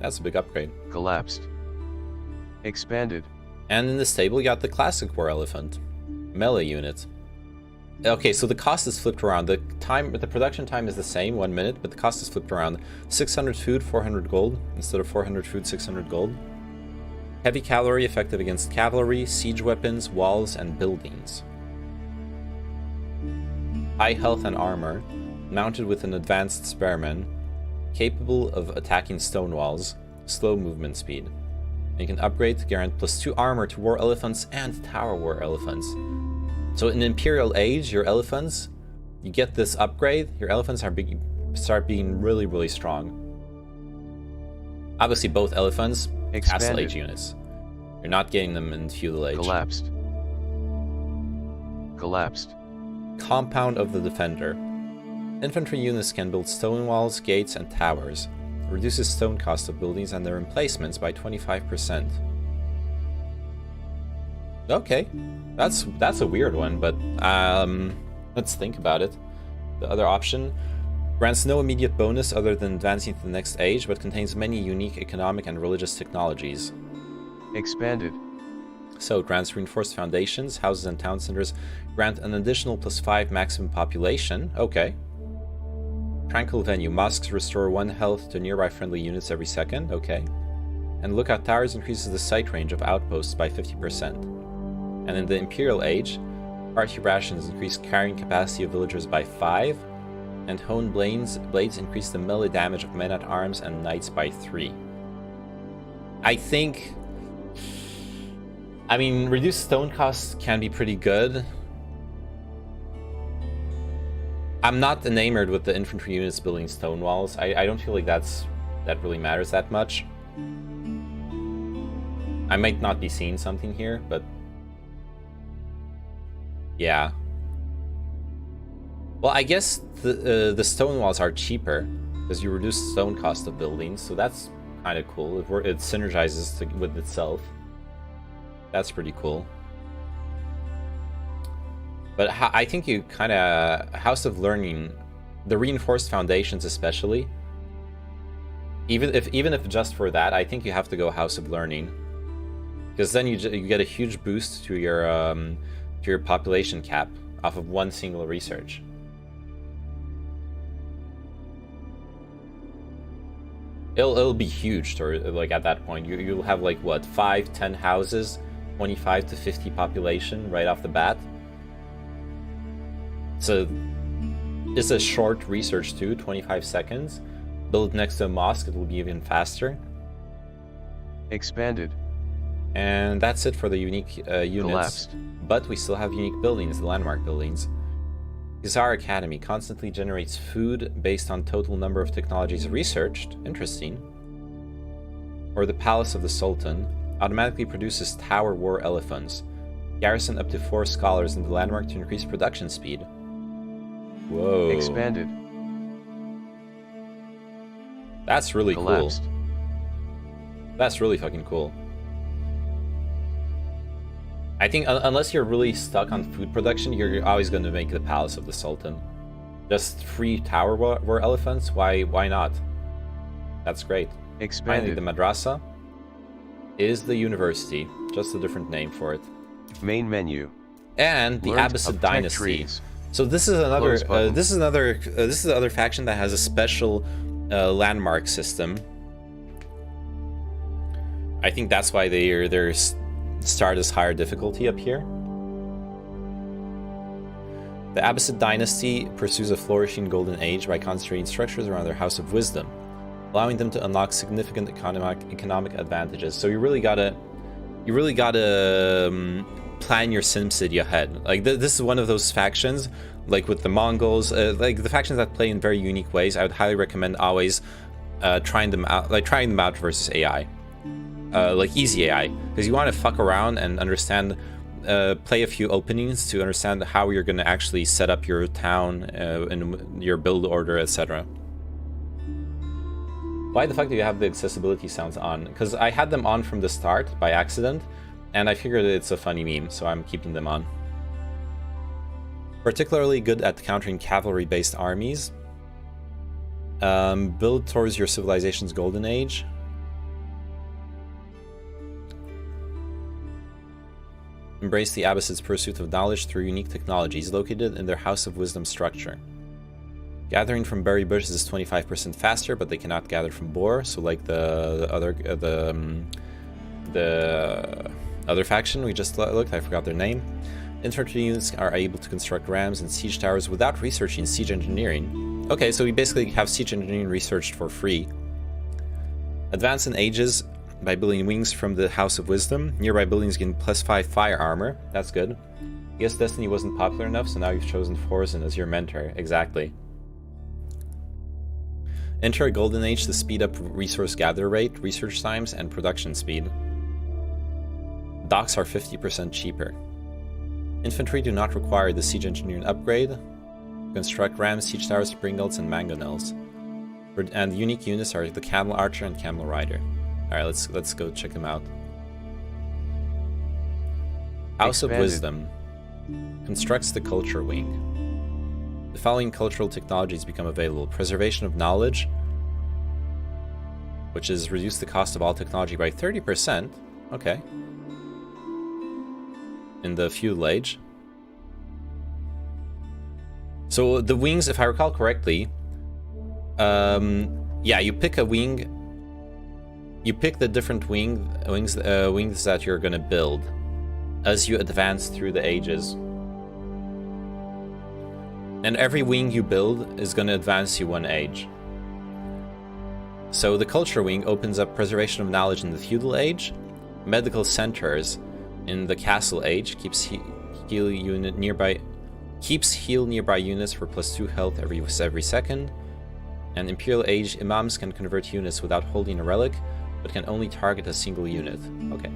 That's a big upgrade. Collapsed. Expanded. And in the stable, you got the classic war elephant. Melee unit. Okay, so the cost is flipped around. The production time is the same, 1 minute, but the cost is flipped around. 600 food, 400 gold, instead of 400 food, 600 gold. Heavy cavalry effective against cavalry, siege weapons, walls, and buildings. High health and armor, mounted with an advanced spearman, capable of attacking stone walls, slow movement speed. And you can upgrade to guarantee +2 armor to war elephants and tower war elephants. So in Imperial Age, your elephants, you get this upgrade, your elephants start being really, really strong. Obviously both elephants, Castle Age units. You're not getting them in Feudal Age. Collapsed. Collapsed. Compound of the Defender. Infantry units can build stone walls, gates, and towers. Reduces stone cost of buildings and their emplacements by 25%. Okay, that's a weird one, but let's think about it. The other option grants no immediate bonus other than advancing to the next age, but contains many unique economic and religious technologies. Expanded. So, grants reinforced foundations, houses and town centers, grant an additional +5 maximum population. Okay. Tranquil venue. Mosques restore 1 health to nearby friendly units every second. Okay. And lookout towers increases the sight range of outposts by 50%. And in the Imperial Age, party rations increase carrying capacity of villagers by 5, and honed blades increase the melee damage of men-at-arms and knights by 3. I mean, reduced stone costs can be pretty good. I'm not enamored with the infantry units building stone walls. I don't feel like that really matters that much. I might not be seeing something here, but yeah. Well, I guess the stone walls are cheaper because you reduce stone cost of buildings, so that's kind of cool. It synergizes with itself. That's pretty cool. But I think you kind of House of Learning, the reinforced foundations especially. Even if just for that, I think you have to go House of Learning, because then you get a huge boost to your population cap off of 1 single research. It'll be huge, or like at that point you'll have like what, 5-10 houses, 25 to 50 population right off the bat. So it's a short research too, 25 seconds. Build next to a mosque, it will be even faster. Expanded. And that's it for the unique units. Collapsed. But we still have unique buildings, the landmark buildings. Gizar Academy constantly generates food based on total number of technologies researched. Interesting. Or the Palace of the Sultan automatically produces tower war elephants. Garrison up to 4 scholars in the landmark to increase production speed. Whoa. Expanded. That's really Collapsed. cool. That's really fucking cool. I think unless you're really stuck on food production, you're always going to make the Palace of the Sultan. Just free tower war elephants? Why not? That's great. Expanded. Finally, the Madrasa is the university, just a different name for it. Main menu. And the Learnt Abbasid of tech dynasty. trees. So this is another. Close button. This is the other faction that has a special landmark system. I think that's why their start is higher difficulty up here. The Abbasid dynasty pursues a flourishing golden age by concentrating structures around their House of Wisdom, allowing them to unlock significant economic advantages. So you really gotta plan your SimCity ahead. Like this is one of those factions, like with the Mongols, like the factions that play in very unique ways. I would highly recommend always trying them out versus AI, like easy AI, because you want to fuck around and understand. Play a few openings to understand how you're going to actually set up your town and your build order, etc. Why the fuck do you have the accessibility sounds on? Because I had them on from the start by accident, and I figured it's a funny meme, so I'm keeping them on. Particularly good at countering cavalry-based armies. Build towards your civilization's golden age. Embrace the Abbasid's pursuit of knowledge through unique technologies located in their House of Wisdom structure. Gathering from berry bushes is 25% faster, but they cannot gather from boar. So, like the other faction we just looked, I forgot their name. Infantry units are able to construct rams and siege towers without researching siege engineering. Okay, so we basically have siege engineering researched for free. Advance in ages by building wings from the House of Wisdom. Nearby buildings gain +5 fire armor. That's good. I guess Destiny wasn't popular enough, so now you've chosen Forzen as your mentor. Exactly. Enter a golden age to speed up resource gather rate, research times, and production speed. Docks are 50% cheaper. Infantry do not require the siege engineering upgrade. Construct rams, siege towers, springults, and mangonels. And unique units are the camel archer and camel rider. Alright, let's go check them out. House of Wisdom constructs the culture wing. The following cultural technologies become available. Preservation of knowledge, which is reduce the cost of all technology by 30%. Okay. In the feudal age. So the wings, if I recall correctly, yeah, you pick a wing. You pick the different wings that you're gonna build as you advance through the ages. And every wing you build is gonna advance you one age. So the culture wing opens up preservation of knowledge in the feudal age, medical centers in the castle age, keeps heal nearby units for +2 health every second, and imperial age imams can convert units without holding a relic, but can only target a single unit. Okay.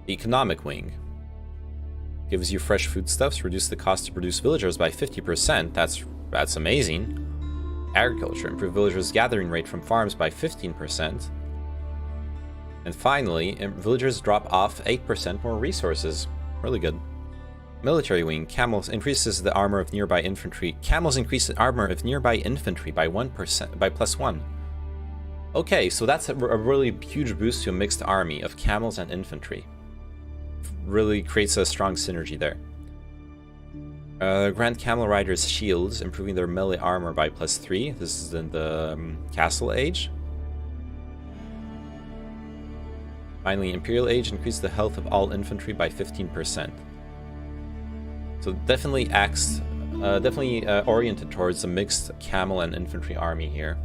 The economic wing gives you fresh foodstuffs, reduce the cost to produce villagers by 50%. That's amazing. Agriculture, improve villagers' gathering rate from farms by 15%. And finally, villagers drop off 8% more resources. Really good. Military wing, camels increases the armor of nearby infantry. Camels increase the armor of nearby infantry by 1%, by +1. Okay, so that's a really huge boost to a mixed army of camels and infantry. Really creates a strong synergy there. Grant Camel Riders shields, improving their melee armor by +3. This is in the Castle Age. Finally, Imperial Age increases the health of all infantry by 15%. So definitely oriented towards a mixed camel and infantry army here.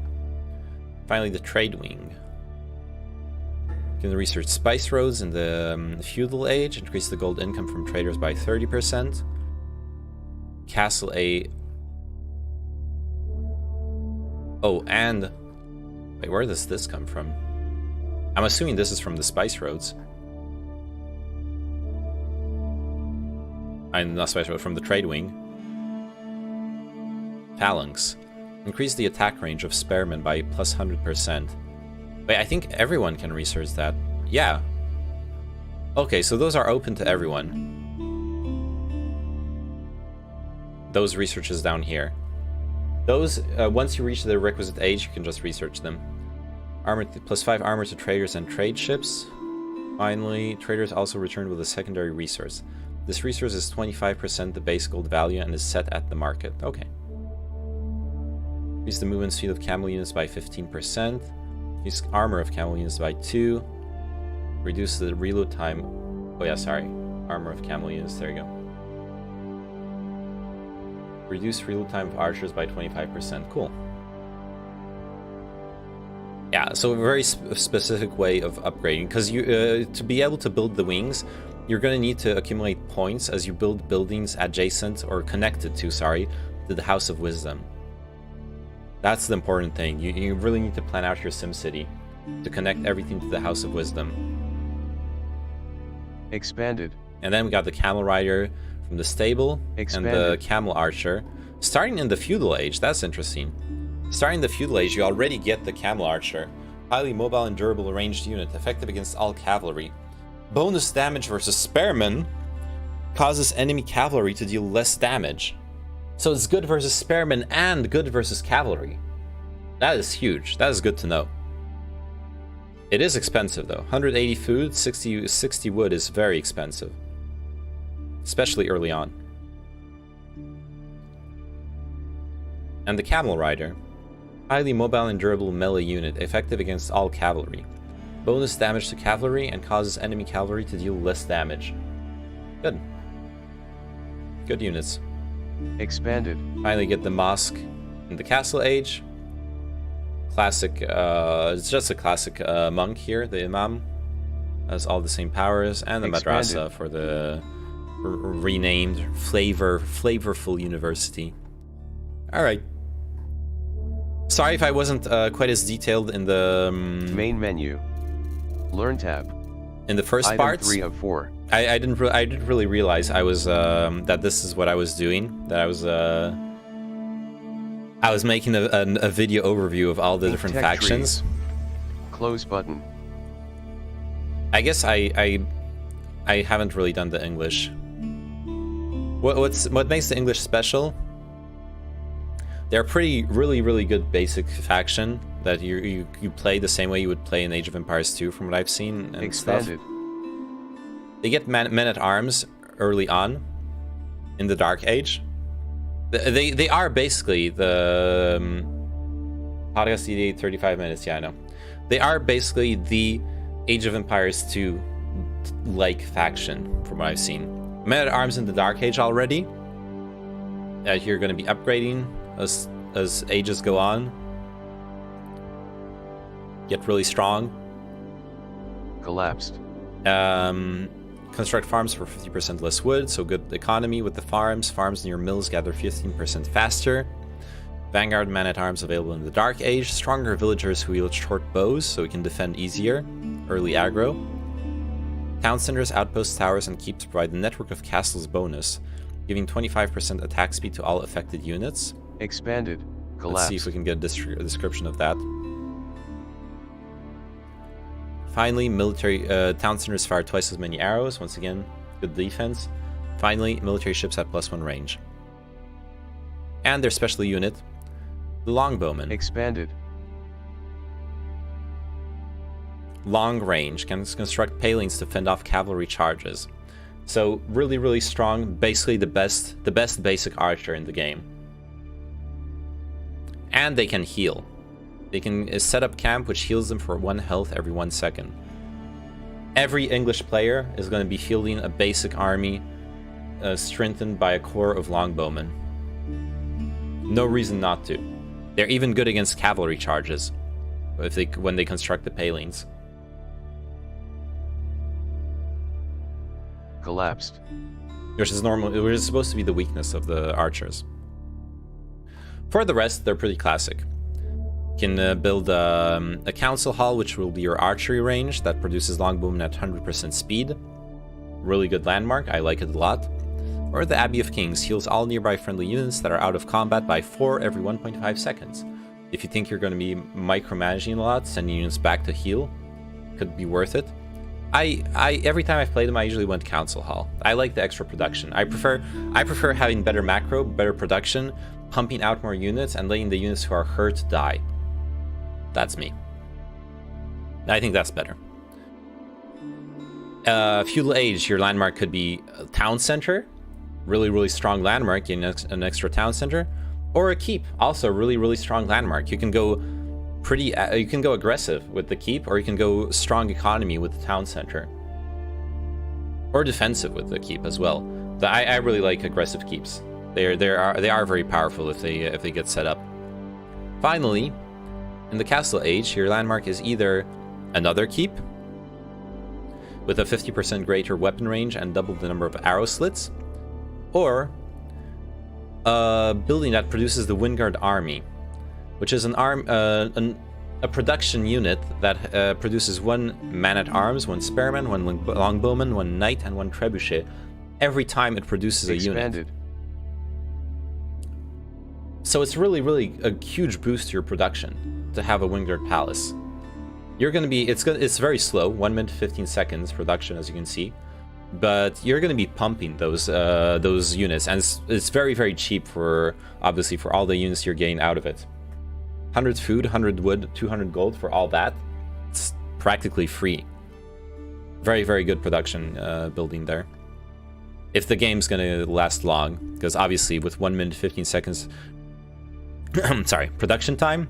Finally, the trade wing. You can research spice roads in the feudal age, increase the gold income from traders by 30%. Castle A. Oh, and wait, where does this come from? I'm assuming this is from the spice roads. I'm not spice road, from the trade wing. Phalanx. Increase the attack range of spearmen by +100%. Wait, I think everyone can research that. Yeah. Okay, so those are open to everyone. Those researches down here. Those, once you reach the requisite age, you can just research them. Armor +5 armor to traders and trade ships. Finally, traders also returned with a secondary resource. This resource is 25% the base gold value and is set at the market. Okay. Increase the movement speed of camel units by 15%. Use armor of camel units by 2. Reduce the reload time. Oh yeah, sorry. Armor of camel units, there you go. Reduce reload time of archers by 25%. Cool. Yeah, so a very specific way of upgrading, because you to be able to build the wings, you're going to need to accumulate points as you build buildings adjacent or connected to, sorry, to the House of Wisdom. That's the important thing. You really need to plan out your SimCity to connect everything to the House of Wisdom. Expanded. And then we got the Camel Rider from the stable and the Camel Archer. Starting in the Feudal Age, that's interesting. Starting in the Feudal Age, you already get the Camel Archer. Highly mobile and durable ranged unit, effective against all cavalry. Bonus damage versus Spearmen causes enemy cavalry to deal less damage. So it's good versus Spearmen and good versus cavalry. That is huge. That is good to know. It is expensive though. 180 food, 60 wood is very expensive. Especially early on. And the Camel Rider. Highly mobile and durable melee unit, effective against all cavalry. Bonus damage to cavalry and causes enemy cavalry to deal less damage. Good. Good units. Expanded. Finally get the mosque in the Castle Age. Classic, it's just a classic monk here, the Imam. Has all the same powers. And the Madrasa for the renamed, flavorful university. Alright. Sorry if I wasn't quite as detailed in the main menu. Learn tab. In the first Item parts. 3 of 4. I didn't really realize I was that this is what I was doing. That I was making a video overview of all the different factions. Trees. Close button. I guess I haven't really done the English. What makes the English special? They're really good basic faction that you play the same way you would play in Age of Empires 2 from what I've seen and Expanded. stuff. They get men-at-arms early on in the Dark Age. They are basically the podcast ED 35 minutes. Yeah, I know. They are basically the Age of Empires 2 like faction from what I've seen. Men-at-arms in the Dark Age already. You're going to be upgrading as ages go on. Get really strong. Collapsed. Construct farms for 50% less wood, so good economy with the farms. Farms near mills gather 15% faster. Vanguard man-at-arms available in the Dark Age. Stronger villagers who wield short bows, so we can defend easier. Early aggro. Town centers, outposts, towers, and keeps provide the network of castles bonus, giving 25% attack speed to all affected units. Expanded. Collapsed. Let's see if we can get a description of that. Finally, military town centers fire twice as many arrows. Once again, good defense. Finally, military ships have +1 range. And their special unit, the longbowmen. Expanded. Long range, can construct palings to fend off cavalry charges. So really strong, basically the best basic archer in the game. And they can heal. They can set up camp, which heals them for 1 health every 1 second. Every English player is going to be fielding a basic army strengthened by a corps of longbowmen. No reason not to. They're even good against cavalry charges when they construct the palings. Collapsed. Which is supposed to be the weakness of the archers. For the rest, they're pretty classic. You can build a council hall, which will be your archery range that produces longbowmen at 100% speed. Really good landmark, I like it a lot. Or the Abbey of Kings heals all nearby friendly units that are out of combat by 4 every 1.5 seconds. If you think you're going to be micromanaging a lot, sending units back to heal could be worth it. Every time I've played them, I usually went council hall. I like the extra production. I prefer having better macro, better production, pumping out more units, and letting the units who are hurt die. That's me. I think that's better. Feudal Age, your landmark could be a town center, really strong landmark, an extra town center, or a keep, also really strong landmark. You can go you can go aggressive with the keep, or you can go strong economy with the town center, or defensive with the keep as well. I really like aggressive keeps. They are very powerful if they get set up. Finally, in the Castle Age, your landmark is either another keep with a 50% greater weapon range and double the number of arrow slits, or a building that produces the Wingard Army, which is a production unit that produces 1 man-at-arms, 1 spearman, 1 longbowman, 1 knight, and 1 trebuchet every time it produces a unit. So it's really a huge boost to your production to have a Wingard Palace. You're gonna be it's very slow, 1 minute 15 seconds production, as you can see, but you're gonna be pumping those units, and it's very cheap for obviously for all the units you're getting out of it. 100 food, 100 wood, 200 gold for all that. It's practically free. Very good production building there. If the game's gonna last long, because obviously with 1 minute 15 seconds sorry, production time,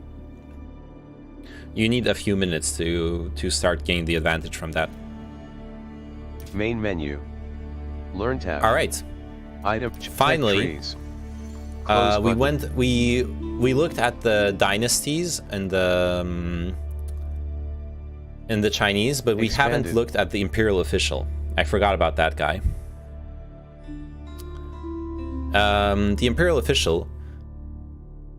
you need a few minutes to start gaining the advantage from that. Main menu. Learn tab. All right. Item. Finally, we looked at the dynasties and in the Chinese, but we haven't looked at the Imperial Official. I forgot about that guy. The Imperial Official,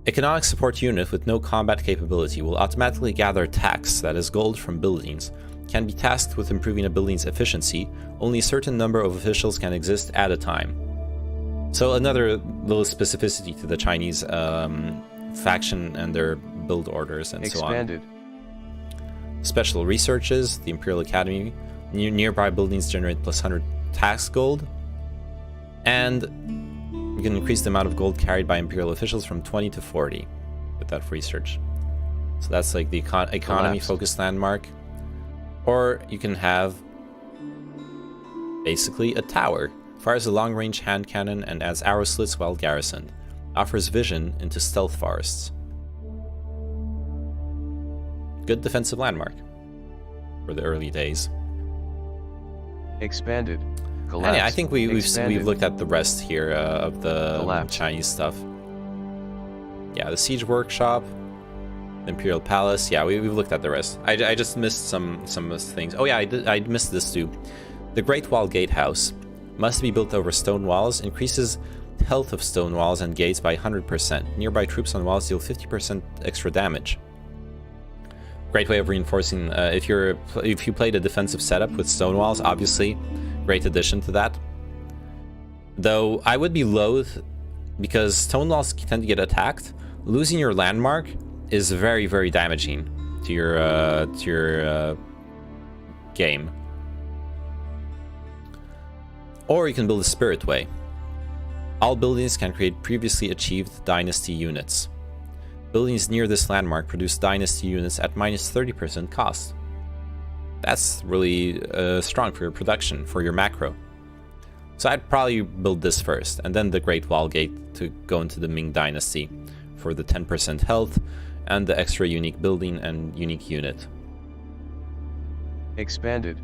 economic support unit with no combat capability, will automatically gather tax, that is gold, from buildings. Can be tasked with improving a building's efficiency. Only a certain number of officials can exist at a time. So another little specificity to the Chinese faction and their build orders and so on. Special researches, the Imperial Academy. Nearby buildings generate plus 100 tax gold. And you can increase the amount of gold carried by Imperial officials from 20 to 40 with that research. So that's like the economy-focused landmark. Or you can have basically a tower. Fires a long-range hand cannon and adds arrow slits while garrisoned. Offers vision into stealth forests. Good defensive landmark for the early days. Expanded. And yeah, I think we've looked at the rest here of the Chinese stuff. Yeah, the Siege Workshop, the Imperial Palace. Yeah, we've looked at the rest. I just missed some things. Oh yeah, I missed this too. The Great Wall Gatehouse must be built over stone walls. Increases health of stone walls and gates by 100%. Nearby troops on walls deal 50% extra damage. Great way of reinforcing. If you played a defensive setup with stone walls, obviously. Great addition to that. Though I would be loath, because stone walls tend to get attacked. Losing your landmark is very damaging to your game. Or you can build a Spirit Way. All buildings can create previously achieved dynasty units. Buildings near this landmark produce dynasty units at minus 30% cost. That's really strong for your production, for your macro. So I'd probably build this first, and then the Great Wall Gate to go into the Ming Dynasty for the 10% health and the extra unique building and unique unit. Expanded.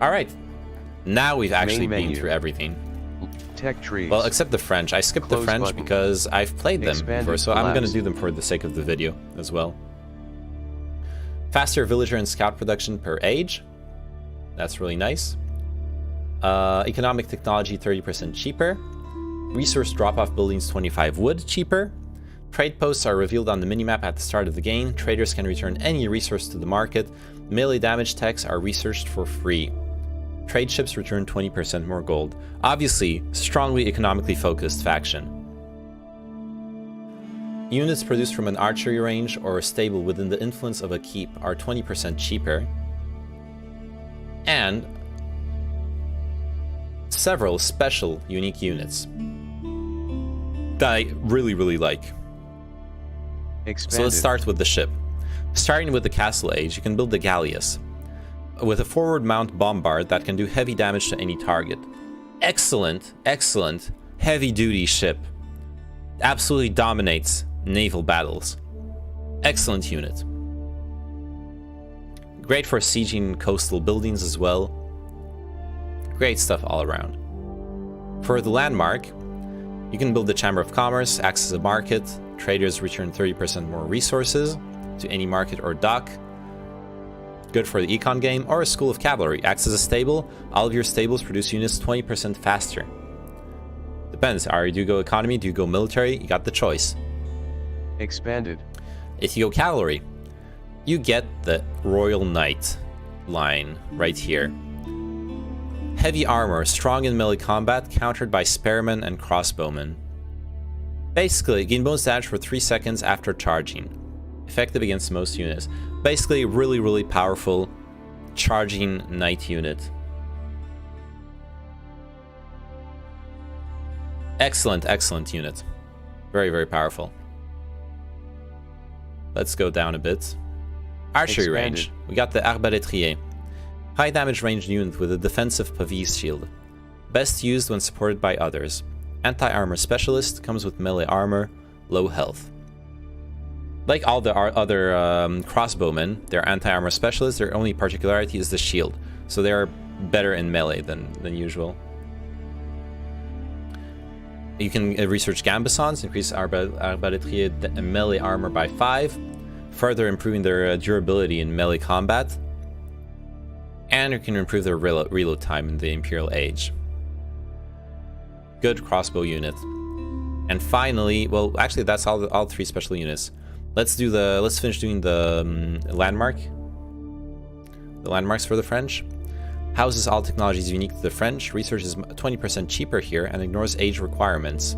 Alright, now we've actually been through everything. Tech trees. Well, except the French. I skipped the French because I've played them before, so I'm going to do them for the sake of the video as well. Faster villager and scout production per age. That's really nice. Economic technology 30% cheaper. Resource drop-off buildings 25 wood cheaper. Trade posts are revealed on the minimap at the start of the game. Traders can return any resource to the market. Melee damage techs are researched for free. Trade ships return 20% more gold. Obviously, strongly economically focused faction. Units produced from an archery range or a stable within the influence of a keep are 20% cheaper. And several special unique units that I really like. Expanded. So let's start with the ship. Starting with the Castle Age, you can build the Galleass. with a forward mount bombard that can do heavy damage to any target. Excellent, excellent, heavy-duty ship. Absolutely dominates naval battles. Excellent unit. Great for sieging coastal buildings as well. Great stuff all around. For the landmark, you can build the Chamber of Commerce, acts as a market, traders return 30% more resources to any market or dock. Good for the econ game, or a School of Cavalry, acts as a stable, all of your stables produce units 20% faster. Depends, do you go economy, do you go military, you got the choice. Expanded. If you go cavalry, you get the Royal Knight line right here. Heavy armor, strong in melee combat, countered by spearmen and crossbowmen. Basically, gain bonus damage for 3 seconds after charging. Effective against most units. Basically, really, really powerful charging knight unit. Excellent, excellent unit. Very, very powerful. Let's go down a bit. Archery range. We got the Arbalétrier. High damage range unit with a defensive Pavise shield. Best used when supported by others. Anti-armor specialist, comes with melee armor, low health. Like all the other crossbowmen, they're anti-armor specialists, their only particularity is the shield. So they're better in melee than usual. You can research Gambesons, increase Arbalétrier melee armor by 5, further improving their durability in melee combat. And you can improve their reload time in the Imperial Age. Good crossbow unit. And finally, well, actually that's all 3 special units. Let's finish doing the landmark. The landmarks for the French. Houses all technologies unique to the French. Research is 20% cheaper here and ignores age requirements.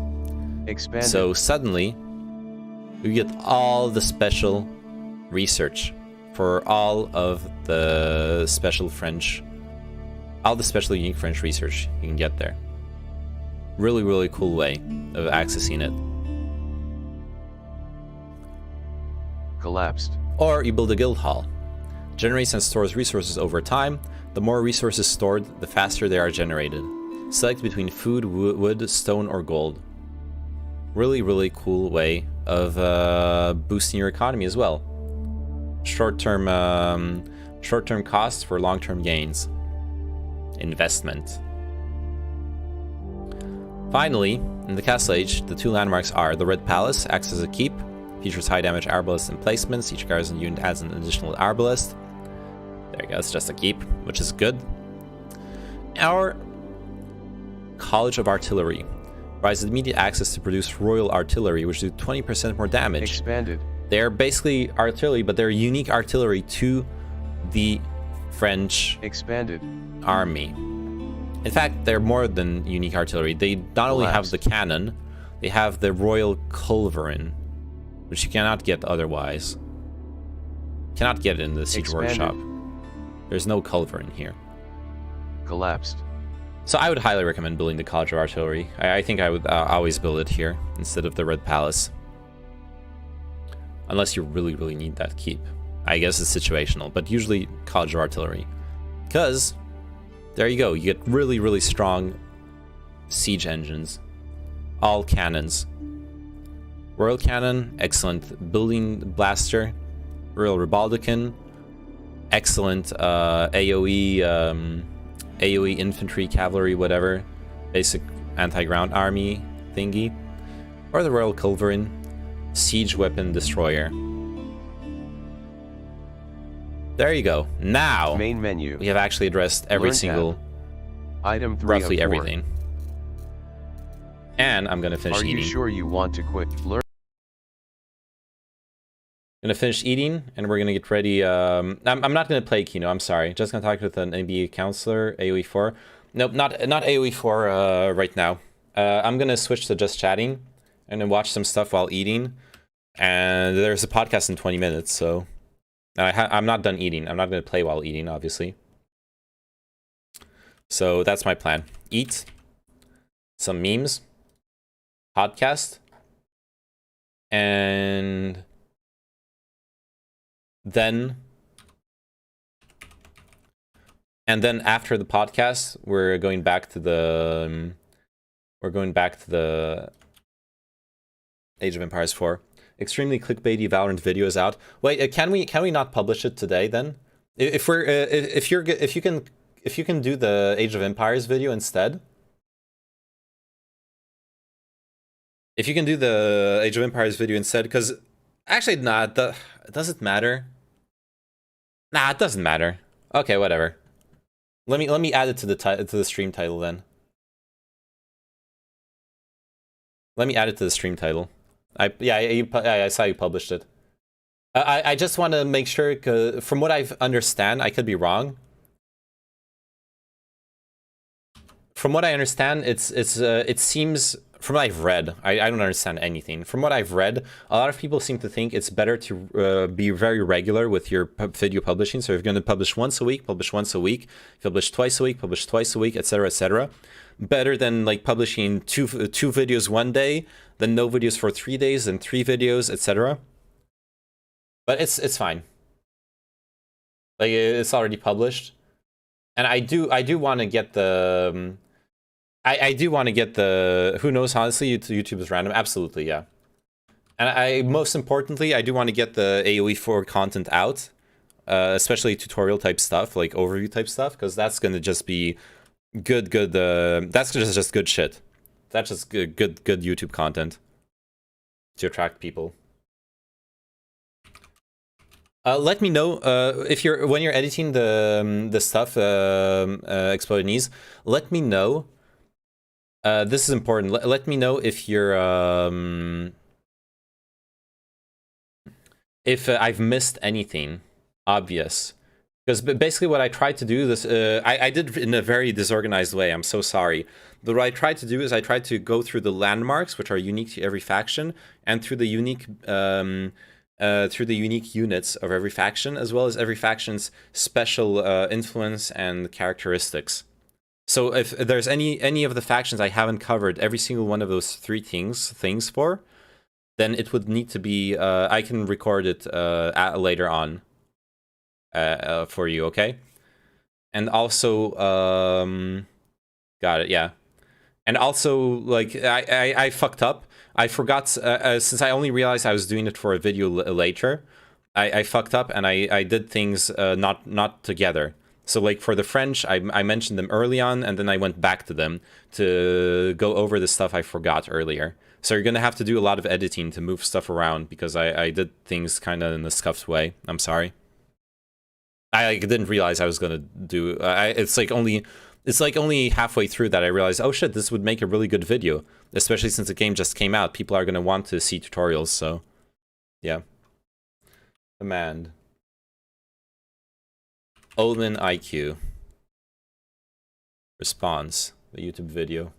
Expanded. So suddenly, you get all the special research for all of the special French, all the special unique French research you can get there. Really, really cool way of accessing it. Collapsed. Or you build a guild hall. Generates and stores resources over time. The more resources stored, the faster they are generated. Select between food, wood, stone, or gold. Really, really cool way of boosting your economy as well. Short-term costs for long-term gains. Investment. Finally, in the Castle Age, the 2 landmarks are the Red Palace, acts as a keep, features high damage arbalest emplacements, each garrison unit adds an additional arbalest. There you go, it's just a keep, which is good. Our College of Artillery provides immediate access to produce royal artillery, which do 20% more damage. Expanded. They're basically artillery, but they're unique artillery to the French Expanded army. In fact, they're more than unique artillery. They not only have the cannon, they have the royal culverin, which you cannot get otherwise. Cannot get it in the Siege Workshop. There's no culverin here. Collapsed. So I would highly recommend building the College of Artillery. I think I would always build it here instead of the Red Palace. Unless you really, really need that keep. I guess it's situational, but usually College of Artillery. Because, there you go, you get really, really strong siege engines. All cannons. Royal Cannon, excellent building blaster. Royal Rebaldecan, excellent AoE infantry, cavalry, whatever. Basic anti-ground army thingy. Or the Royal Culverin, siege weapon destroyer. There you go. Now, main menu. We have actually addressed every single, item 3 roughly of 4. everything. And I'm gonna finish eating. Are you sure you want to quit? Learn. Gonna finish eating, and we're gonna get ready. I'm not gonna play Kino. I'm sorry. Just gonna talk with an ABA counselor, AOE 4. Nope, not AOE 4 right now. I'm gonna switch to just chatting, and then watch some stuff while eating. And there's a podcast in 20 minutes, so I'm not done eating. I'm not gonna play while eating, obviously. So that's my plan. Eat some memes, podcast, and then And then after the podcast, we're going back to the Age of Empires 4. Extremely clickbaity Valorant video is out. Wait, can we not publish it today then? If you can do the Age of Empires video instead. If you can do the Age of Empires video instead, because actually, nah, does it matter? Nah, it doesn't matter. Okay, whatever. Let me add it to the stream title then. Let me add it to the stream title. I saw you published it. I just want to make sure, 'cause from what I understand, I could be wrong. From what I understand, it seems, from what I've read, I don't understand anything. From what I've read, a lot of people seem to think it's better to be very regular with your video publishing. So if you're going to publish once a week, publish once a week. If you publish twice a week, publish twice a week, etc., etc. Better than like publishing two videos one day, then no videos for 3 days, then 3 videos, etc. But it's fine. Like, it's already published, and I do want to get the. I do want to get the. Who knows? Honestly, YouTube is random. Absolutely, yeah. And most importantly, I do want to get the AoE4 content out, especially tutorial type stuff, like overview type stuff, because that's gonna just be good. That's just good shit. That's just good YouTube content to attract people. Let me know if when you're editing the stuff, Exploded Knees. Let me know. This is important. Let me know if you're if I've missed anything obvious, because basically what I tried to do I did in a very disorganized way. I'm so sorry. But what I tried to do is I tried to go through the landmarks, which are unique to every faction, and through the unique units of every faction, as well as every faction's special influence and characteristics. So if there's any of the factions I haven't covered every single one of those 3 things for, then it would need to be I can record it later on for you, okay? And also got it, yeah. And also, like, I fucked up. I forgot, since I only realized I was doing it for a video later, I fucked up and I did things not together. So, like, for the French, I mentioned them early on, and then I went back to them to go over the stuff I forgot earlier. So you're going to have to do a lot of editing to move stuff around, because I did things kind of in a scuffed way. I'm sorry. I didn't realize I was going to do... It's like only halfway through that I realized, oh shit, this would make a really good video. Especially since the game just came out. People are going to want to see tutorials, so... Yeah. Command. omeniq. Response. The YouTube video.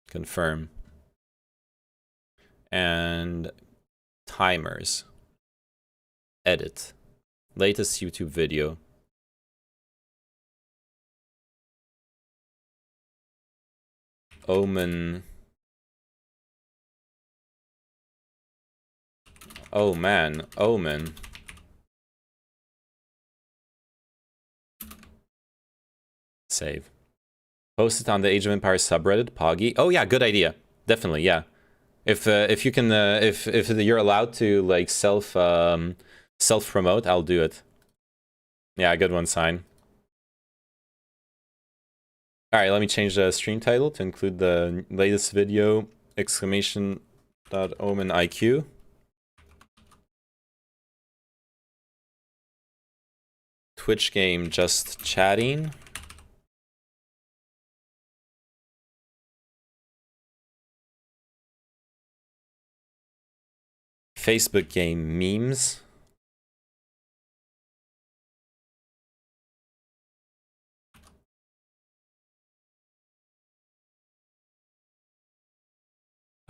Confirm. And... timers. Edit. Latest YouTube video. Omen. Oh man, Omen. Save. Post it on the Age of Empires subreddit, Poggy. Oh yeah, good idea. Definitely, yeah. If you can, if you're allowed to like self promote, I'll do it. Yeah, good one, Sign. Alright, let me change the stream title to include the latest video, !omeniq. Twitch game just chatting. Facebook game memes.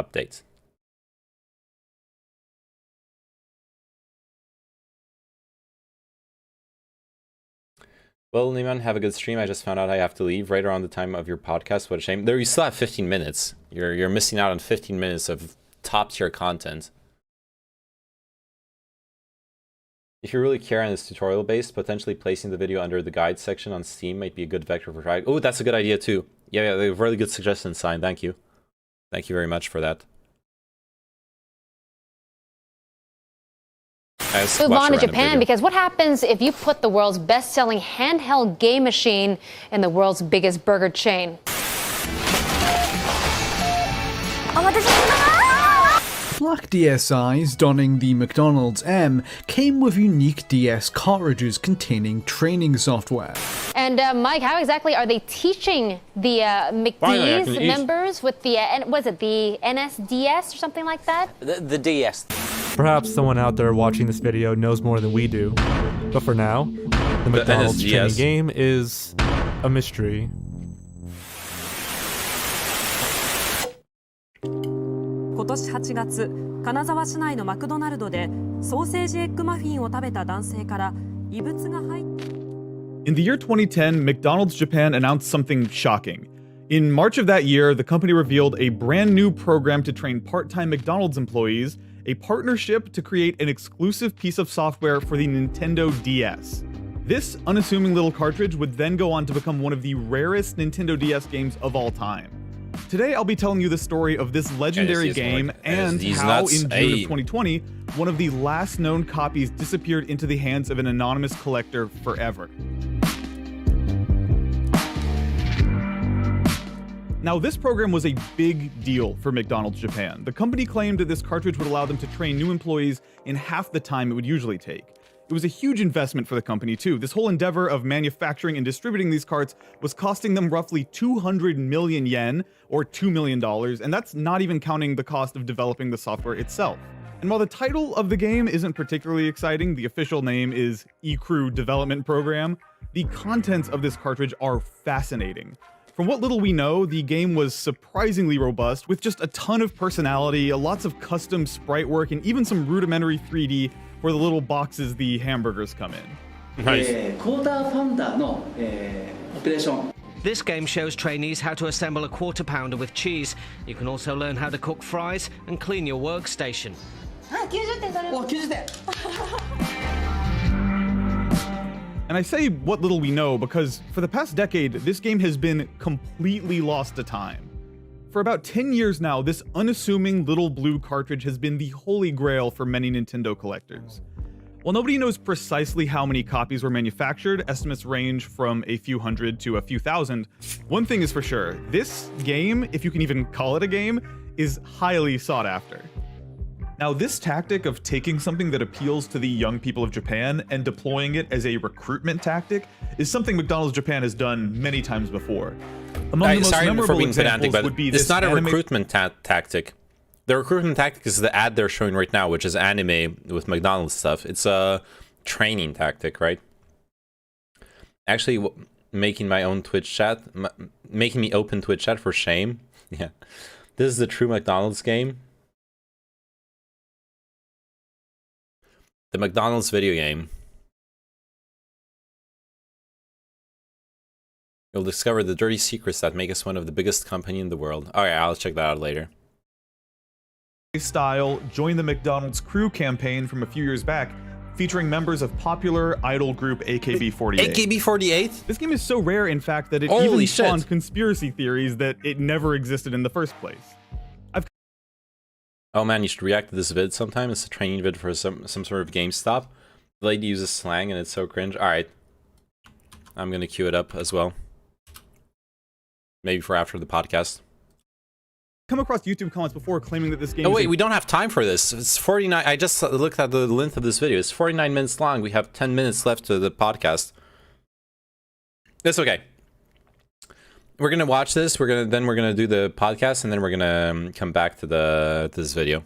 Update. Well, Neiman, have a good stream. I just found out I have to leave right around the time of your podcast. What a shame. There, you still have 15 minutes. You're missing out on 15 minutes of top tier content. If you really care and it's tutorial based, potentially placing the video under the guide section on Steam might be a good vector for trying. Oh, that's a good idea too. Yeah, they have really good suggestions, Sign. Thank you. Thank you very much for that. Move on to Japan, because what happens if you put the world's best-selling handheld game machine in the world's biggest burger chain? Black DSIs donning the McDonald's M came with unique DS cartridges containing training software. And Mike, how exactly are they teaching the McD's members with the, was it the NSDS or something like that? The DS. Perhaps someone out there watching this video knows more than we do. But for now, the McDonald's training game is a mystery. 今年8月、金沢市内のマクドナルドでソーセージエッグマフィンを食べた男性から異物が入って。 In the year 2010, McDonald's Japan announced something shocking. In March of that year, the company revealed a brand new program to train part-time McDonald's employees, a partnership to create an exclusive piece of software for the Nintendo DS. This unassuming little cartridge would then go on to become one of the rarest Nintendo DS games of all time. Today, I'll be telling you the story of this legendary game and how in June of 2020, one of the last known copies disappeared into the hands of an anonymous collector forever. Now, this program was a big deal for McDonald's Japan. The company claimed that this cartridge would allow them to train new employees in half the time it would usually take. It was a huge investment for the company too. This whole endeavor of manufacturing and distributing these carts was costing them roughly 200 million yen, or $2 million, and that's not even counting the cost of developing the software itself. And while the title of the game isn't particularly exciting, the official name is eCrew Development Program, the contents of this cartridge are fascinating. From what little we know, the game was surprisingly robust, with just a ton of personality, lots of custom sprite work, and even some rudimentary 3D where the little boxes the hamburgers come in. Nice. This game shows trainees how to assemble a quarter pounder with cheese. You can also learn how to cook fries and clean your workstation. And I say what little we know because for the past decade, this game has been completely lost to time. For about 10 years now, this unassuming little blue cartridge has been the holy grail for many Nintendo collectors. While nobody knows precisely how many copies were manufactured, estimates range from a few hundred to a few thousand, one thing is for sure, this game, if you can even call it a game, is highly sought after. Now, this tactic of taking something that appeals to the young people of Japan and deploying it as a recruitment tactic is something McDonald's Japan has done many times before. Among the most memorable examples would be this it's not a recruitment tactic. The recruitment tactic is the ad they're showing right now, which is anime with McDonald's stuff. It's a training tactic, right? Actually, making my own Twitch chat, making me open Twitch chat for shame. Yeah, this is the true McDonald's game. The McDonald's video game. You'll discover the dirty secrets that make us one of the biggest company in the world. Alright, I'll check that out later. Style Join the McDonald's Crew campaign from a few years back, featuring members of popular idol group AKB48. AKB48? This game is so rare, in fact, that it even spawned conspiracy theories that it never existed in the first place. Oh man, you should react to this vid sometime. It's a training vid for some sort of GameStop. The lady uses slang and it's so cringe. Alright. I'm gonna queue it up as well. Maybe for after the podcast. Come across YouTube comments before claiming that this game Oh wait, we don't have time for this. It's 49. I just looked at the length of this video. It's 49 minutes long. We have 10 minutes left to the podcast. It's okay. We're gonna watch this. We're gonna do the podcast, and then we're gonna come back to this video.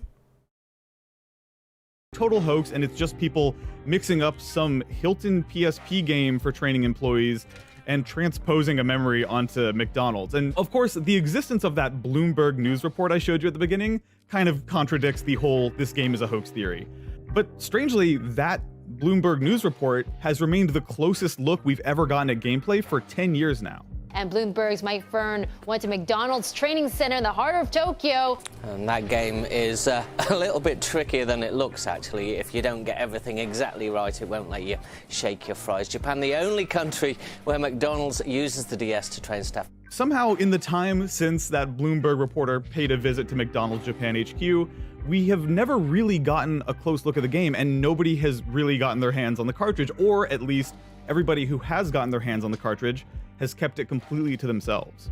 Total hoax, and it's just people mixing up some Hilton PSP game for training employees and transposing a memory onto McDonald's. And of course, the existence of that Bloomberg news report I showed you at the beginning kind of contradicts the whole this game is a hoax theory. But strangely, that Bloomberg news report has remained the closest look we've ever gotten at gameplay for 10 years now. And Bloomberg's Mike Fern went to McDonald's training center in the heart of Tokyo. And that game is a little bit trickier than it looks, actually. If you don't get everything exactly right, it won't let you shake your fries. Japan, the only country where McDonald's uses the DS to train staff. Somehow, in the time since that Bloomberg reporter paid a visit to McDonald's Japan HQ, we have never really gotten a close look at the game, and nobody has really gotten their hands on the cartridge, or at least everybody who has gotten their hands on the cartridge has kept it completely to themselves.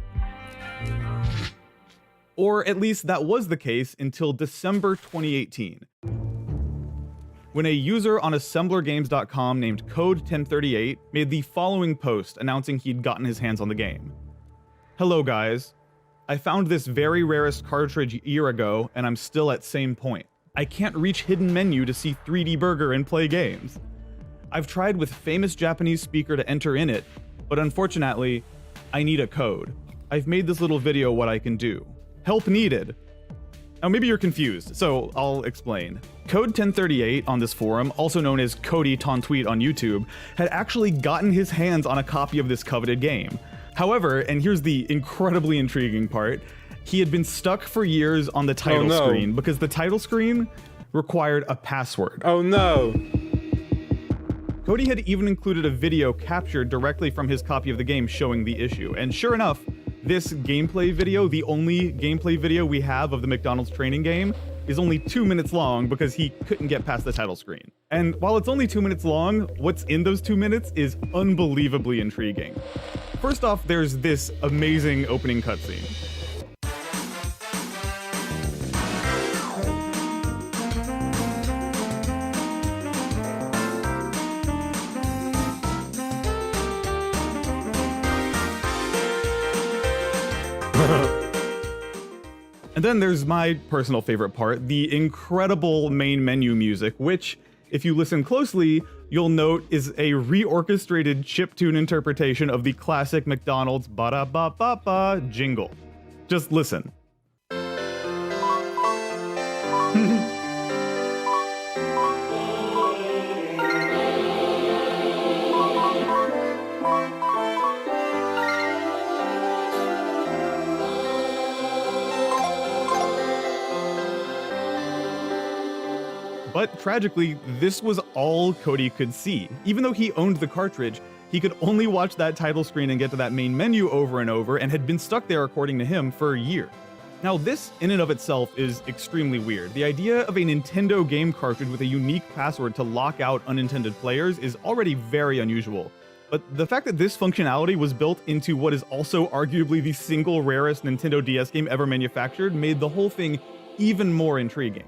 Or at least that was the case until December 2018, when a user on assemblergames.com named Code1038 made the following post announcing he'd gotten his hands on the game. "Hello guys. I found this very rarest cartridge a year ago, and I'm still at same point. I can't reach hidden menu to see 3D Burger and play games. I've tried with famous Japanese speaker to enter in it, but unfortunately, I need a code. I've made this little video what I can do. Help needed." Now maybe you're confused, so I'll explain. Code1038 on this forum, also known as Cody Tontweet on YouTube, had actually gotten his hands on a copy of this coveted game. However, and here's the incredibly intriguing part, he had been stuck for years on the title screen because the title screen required a password. Oh no! Cody had even included a video captured directly from his copy of the game showing the issue, and sure enough, this gameplay video, the only gameplay video we have of the McDonald's training game, is only 2 minutes long because he couldn't get past the title screen. And while it's only 2 minutes long, what's in those 2 minutes is unbelievably intriguing. First off, there's this amazing opening cutscene. And then there's my personal favorite part, the incredible main menu music, which, if you listen closely, you'll note is a reorchestrated chiptune interpretation of the classic McDonald's ba-da-ba-ba-ba jingle. Just listen. But tragically, this was all Cody could see. Even though he owned the cartridge, he could only watch that title screen and get to that main menu over and over, and had been stuck there, according to him, for a year. Now, this in and of itself is extremely weird. The idea of a Nintendo game cartridge with a unique password to lock out unintended players is already very unusual. But the fact that this functionality was built into what is also arguably the single rarest Nintendo DS game ever manufactured made the whole thing even more intriguing.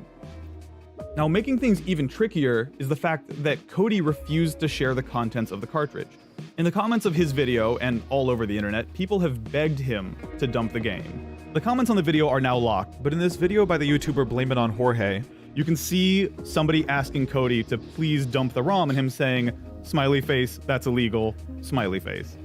Now, making things even trickier is the fact that Cody refused to share the contents of the cartridge. In the comments of his video, and all over the internet, people have begged him to dump the game. The comments on the video are now locked, but in this video by the YouTuber Blame It On Jorge, you can see somebody asking Cody to please dump the ROM and him saying, "Smiley face, that's illegal, smiley face."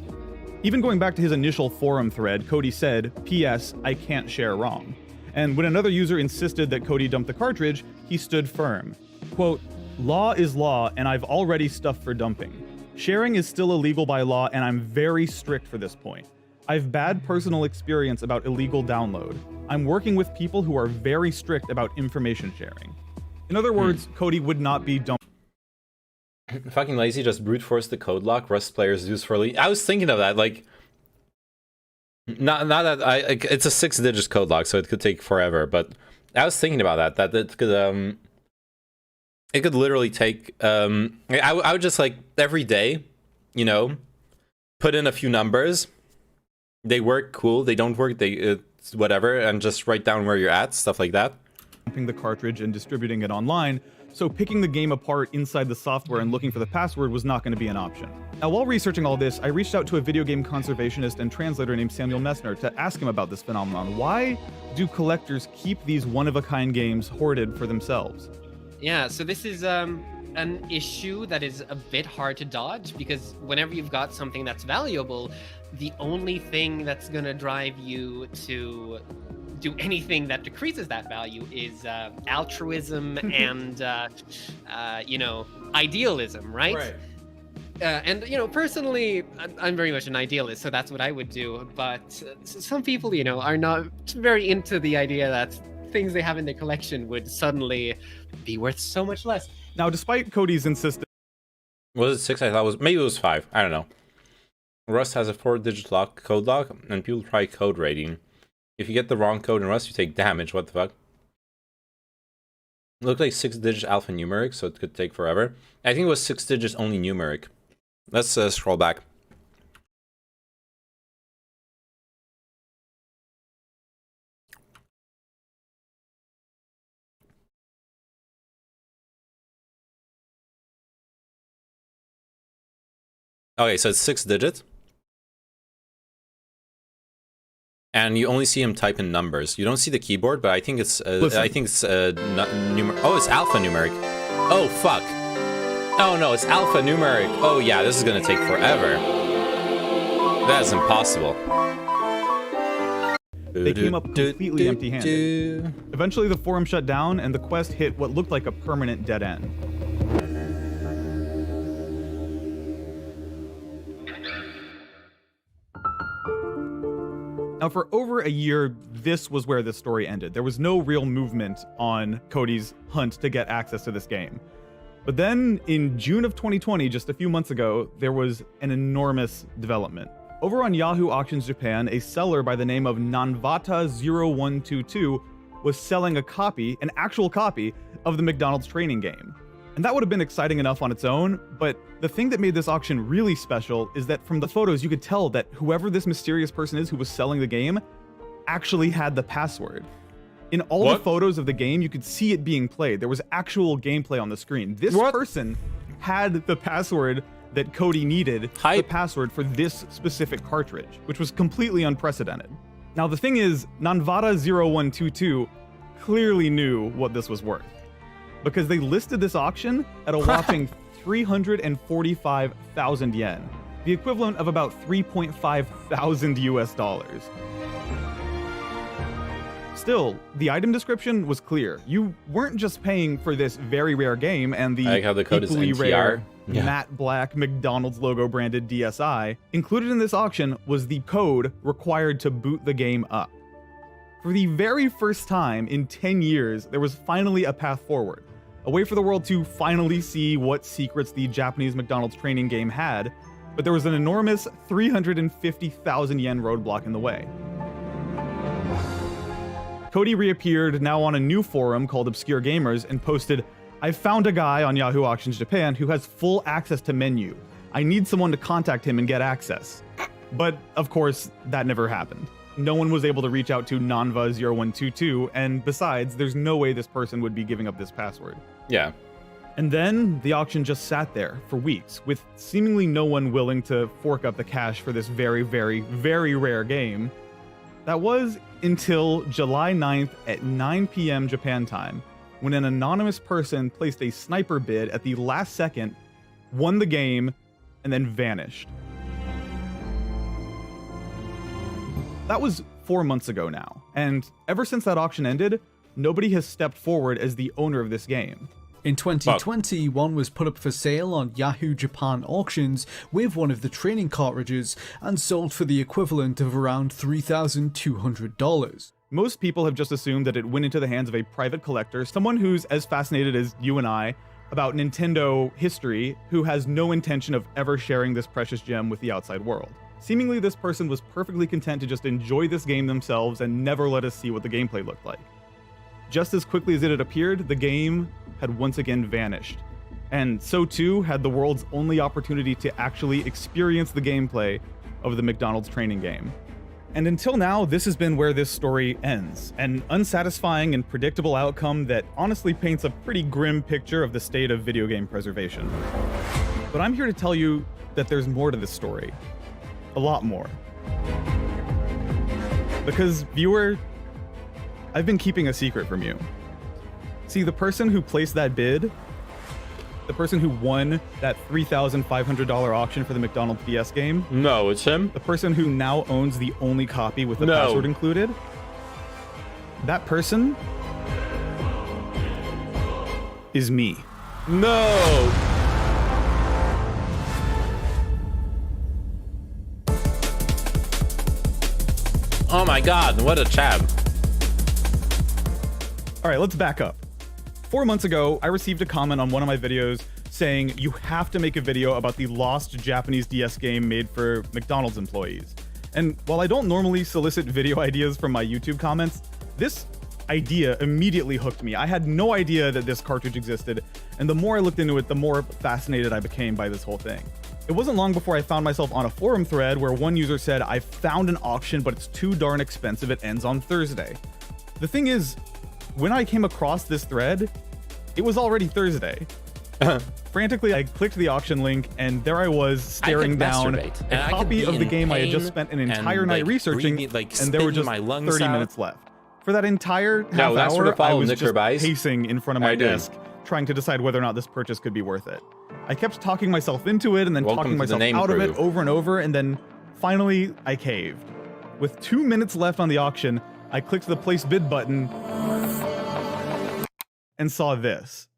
Even going back to his initial forum thread, Cody said, "P.S. I can't share ROM." And when another user insisted that Cody dump the cartridge, he stood firm. Quote, "Law is law, and I've already stuff for dumping. Sharing is still illegal by law, and I'm very strict for this point. I've bad personal experience about illegal download. I'm working with people who are very strict about information sharing." In other words, Cody would not be dumped. Fucking lazy, just brute force the code lock Rust players use for I was thinking of that, like... Not that it's a 6-digit code lock, so it could take forever. But I was thinking about that it could literally take. I would just like every day, you know, put in a few numbers. They work, cool. They don't work, it's whatever, and just write down where you're at, stuff like that. Dumping the cartridge and distributing it online. So picking the game apart inside the software and looking for the password was not going to be an option. Now, while researching all this, I reached out to a video game conservationist and translator named Samuel Messner to ask him about this phenomenon. Why do collectors keep these one-of-a-kind games hoarded for themselves? Yeah, so this is an issue that is a bit hard to dodge, because whenever you've got something that's valuable, the only thing that's going to drive you to do anything that decreases that value is altruism and, you know, idealism, right? And personally, I'm very much an idealist, so that's what I would do. But some people, are not very into the idea that things they have in their collection would suddenly be worth so much less. Now, despite Cody's insistence, was it 6? I thought maybe it was 5. I don't know. Rust has a 4-digit code lock, and people try code rating. If you get the wrong code in Rust, you take damage. What the fuck? It looked like 6-digit alphanumeric, so it could take forever. I think it was 6 digits only numeric. Let's scroll back. Okay, so it's 6 digits. And you only see him type in numbers. You don't see the keyboard, but I think it's oh, it's alphanumeric. Oh fuck. Oh no, it's alphanumeric. Oh yeah, this is gonna take forever. That is impossible. They came up completely empty-handed. Eventually the forum shut down and the quest hit what looked like a permanent dead end. Now, for over a year, this was where this story ended. There was no real movement on Cody's hunt to get access to this game. But then, in June of 2020, just a few months ago, there was an enormous development. Over on Yahoo Auctions Japan, a seller by the name of Nanvata0122 was selling a copy, an actual copy, of the McDonald's training game. And that would have been exciting enough on its own, but the thing that made this auction really special is that from the photos you could tell that whoever this mysterious person is who was selling the game actually had the password. In all the photos of the game, you could see it being played. There was actual gameplay on the screen. This person had the password that Cody needed, the password for this specific cartridge, which was completely unprecedented. Now the thing is, Nanvata0122 clearly knew what this was worth, because they listed this auction at a whopping 345,000 yen, the equivalent of about 3.5 thousand US dollars. Still, the item description was clear. You weren't just paying for this very rare game and the, like how the code equally is rare matte black McDonald's logo branded DSi. Included in this auction was the code required to boot the game up. For the very first time in 10 years, there was finally a path forward. A way for the world to finally see what secrets the Japanese McDonald's training game had, but there was an enormous 350,000 yen roadblock in the way. Cody reappeared now on a new forum called Obscure Gamers and posted, "I found a guy on Yahoo Auctions Japan who has full access to menu. I need someone to contact him and get access." But of course, that never happened. No one was able to reach out to Nanva0122, and besides, there's no way this person would be giving up this password. Yeah. And then the auction just sat there for weeks, with seemingly no one willing to fork up the cash for this very, very, very rare game. That was until July 9th at 9 p.m. Japan time, when an anonymous person placed a sniper bid at the last second, won the game, and then vanished. That was 4 months ago now, and ever since that auction ended, nobody has stepped forward as the owner of this game. In 2020, one was put up for sale on Yahoo Japan Auctions with one of the training cartridges and sold for the equivalent of around $3,200. Most people have just assumed that it went into the hands of a private collector, someone who's as fascinated as you and I about Nintendo history, who has no intention of ever sharing this precious gem with the outside world. Seemingly, this person was perfectly content to just enjoy this game themselves and never let us see what the gameplay looked like. Just as quickly as it had appeared, the game had once again vanished. And so too had the world's only opportunity to actually experience the gameplay of the McDonald's training game. And until now, this has been where this story ends. An unsatisfying and predictable outcome that honestly paints a pretty grim picture of the state of video game preservation. But I'm here to tell you that there's more to this story. A lot more. Because, viewer, I've been keeping a secret from you. See, the person who placed that bid, the person who won that $3,500 auction for the McDonald's DS game. No, it's him. The person who now owns the only copy with the password included. That person is me. No. Oh my god, what a chab. All right, let's back up. 4 months ago, I received a comment on one of my videos saying you have to make a video about the lost Japanese DS game made for McDonald's employees. And while I don't normally solicit video ideas from my YouTube comments, this idea immediately hooked me. I had no idea that this cartridge existed, and the more I looked into it, the more fascinated I became by this whole thing. It wasn't long before I found myself on a forum thread where one user said, "I found an auction, but it's too darn expensive, it ends on Thursday." The thing is, when I came across this thread, it was already Thursday. Frantically, I clicked the auction link, and there I was staring down a copy of the game I had just spent an entire night researching, and there were just 30 minutes left. For that entire half hour, I was just pacing in front of my desk, trying to decide whether or not this purchase could be worth it. I kept talking myself into it, and then talking myself out of it over and over, and then finally, I caved. With 2 minutes left on the auction, I clicked the place bid button and saw this.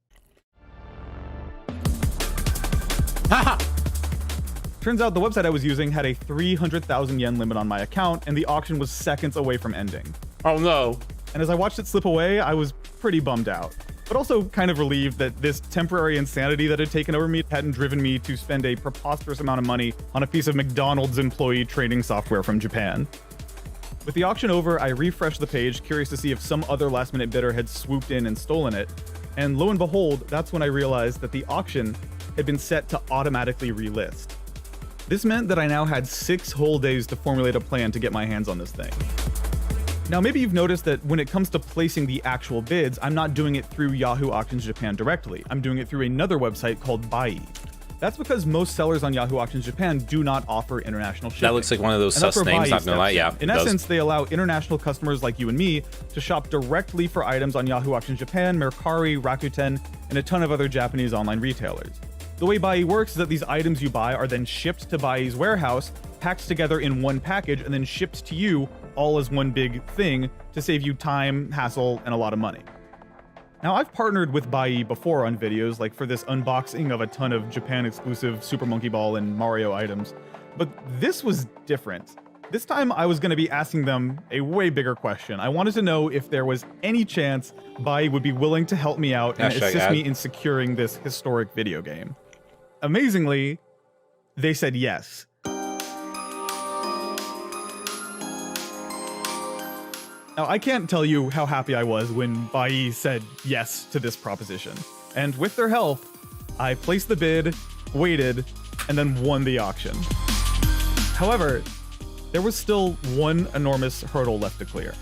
Turns out the website I was using had a 300,000 yen limit on my account, and the auction was seconds away from ending. Oh no. And as I watched it slip away, I was pretty bummed out, but also kind of relieved that this temporary insanity that had taken over me hadn't driven me to spend a preposterous amount of money on a piece of McDonald's employee training software from Japan. With the auction over, I refreshed the page, curious to see if some other last-minute bidder had swooped in and stolen it, and lo and behold, that's when I realized that the auction had been set to automatically relist. This meant that I now had 6 whole days to formulate a plan to get my hands on this thing. Now, maybe you've noticed that when it comes to placing the actual bids, I'm not doing it through Yahoo Auctions Japan directly. I'm doing it through another website called Bai. That's because most sellers on Yahoo Auctions Japan do not offer international shipping. That looks like one of those sus names, not gonna lie, yeah. In essence, they allow international customers like you and me to shop directly for items on Yahoo Auctions Japan, Mercari, Rakuten, and a ton of other Japanese online retailers. The way Bai works is that these items you buy are then shipped to Bai's warehouse, packed together in one package, and then shipped to you all as one big thing to save you time, hassle, and a lot of money. Now, I've partnered with Bai before on videos, like for this unboxing of a ton of Japan-exclusive Super Monkey Ball and Mario items, but this was different. This time, I was going to be asking them a way bigger question. I wanted to know if there was any chance Bai would be willing to help me out and assist me in securing this historic video game. Amazingly, they said yes. Now, I can't tell you how happy I was when Bai said yes to this proposition. And with their help, I placed the bid, waited, and then won the auction. However, there was still one enormous hurdle left to clear.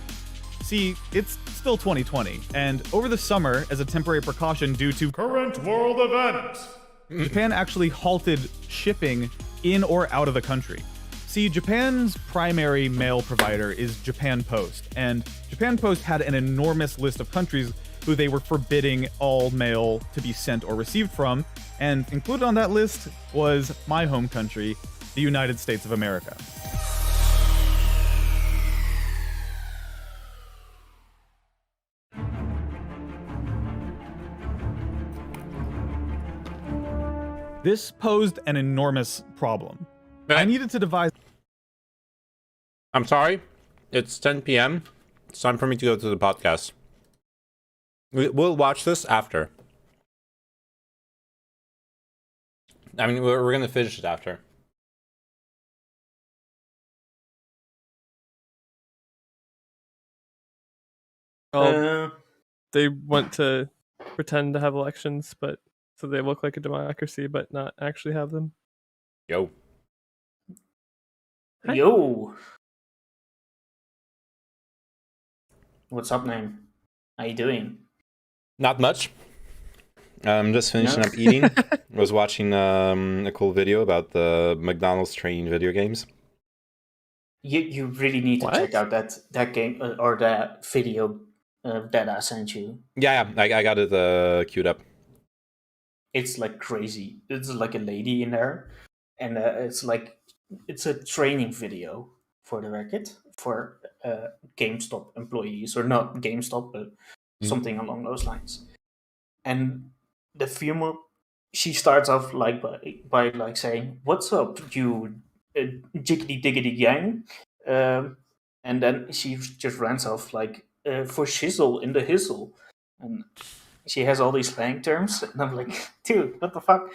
See, it's still 2020, and over the summer, as a temporary precaution due to current world events, Japan actually halted shipping in or out of the country. See, Japan's primary mail provider is Japan Post, and Japan Post had an enormous list of countries who they were forbidding all mail to be sent or received from, and included on that list was my home country, the United States of America. This posed an enormous problem. I needed to devise... I'm sorry. It's 10 p.m. It's time for me to go to the podcast. We'll watch this after. I mean, we're going to finish it after. They want to pretend to have elections, but so they look like a democracy, but not actually have them. Yo. Hi. Yo. What's up, man? How you doing? Not much. I'm just finishing up eating. I was watching a cool video about the McDonald's training video games. You really need to check out that game or that video that I sent you. Yeah, I got it queued up. It's like crazy. It's like a lady in there, and it's a training video for the record for GameStop employees, or not GameStop, but something along those lines. And the female, she starts off like by like saying, "What's up, you jiggity diggity gang? and then she just runs off like for shizzle in the hizzle, and she has all these slang terms, and I'm like, dude, what the fuck?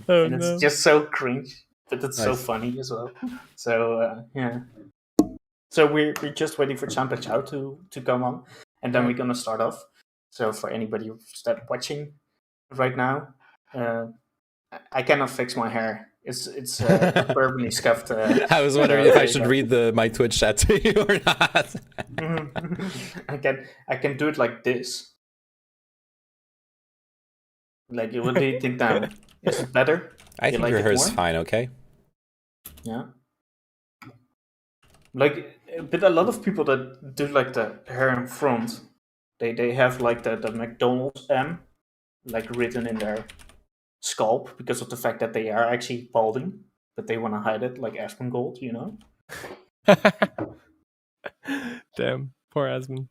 Oh, and it's no. just so cringe, but it's so Nice. funny as well. So yeah. So we're just waiting for Champa Chow to come on, and then we're gonna start off. So for anybody who's watching right now, I cannot fix my hair. It's permanently scuffed. I was wondering if I should read my Twitch chat to you or not. I can do it like this. Like, what do you think now? Is it better? I think your hair is fine. Okay. Yeah. Like, but a lot of people that do like the hair in front, they have like the McDonald's M, like written in their scalp because of the fact that they are actually balding, but they want to hide it like Asmongold, you know? Damn, poor Asmon.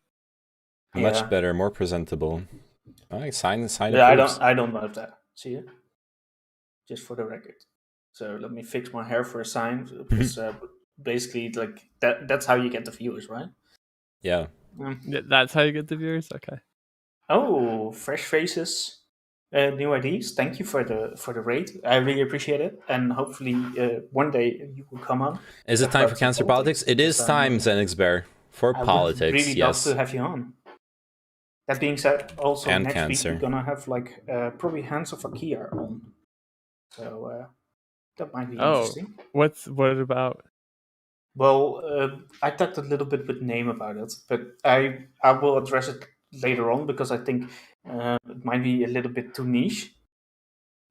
Much better, more presentable. Alright, sign. Yeah, I don't know that. See it? Just for the record. So let me fix my hair for a sign. Because, basically, like that's how you get the viewers, right? Yeah. Yeah, that's how you get the viewers. Okay. Oh, fresh faces, new ideas. Thank you for the raid. I really appreciate it, and hopefully one day you will come on. Is it time for cancer politics? It is time, Zenix Bear, for politics. I would really yes. love to have you on. That being said, also and next cancer. week we're gonna have like probably Hands of Akia on. So that might be interesting. What about? Well, I talked a little bit with Name about it, but I will address it later on because I think it might be a little bit too niche.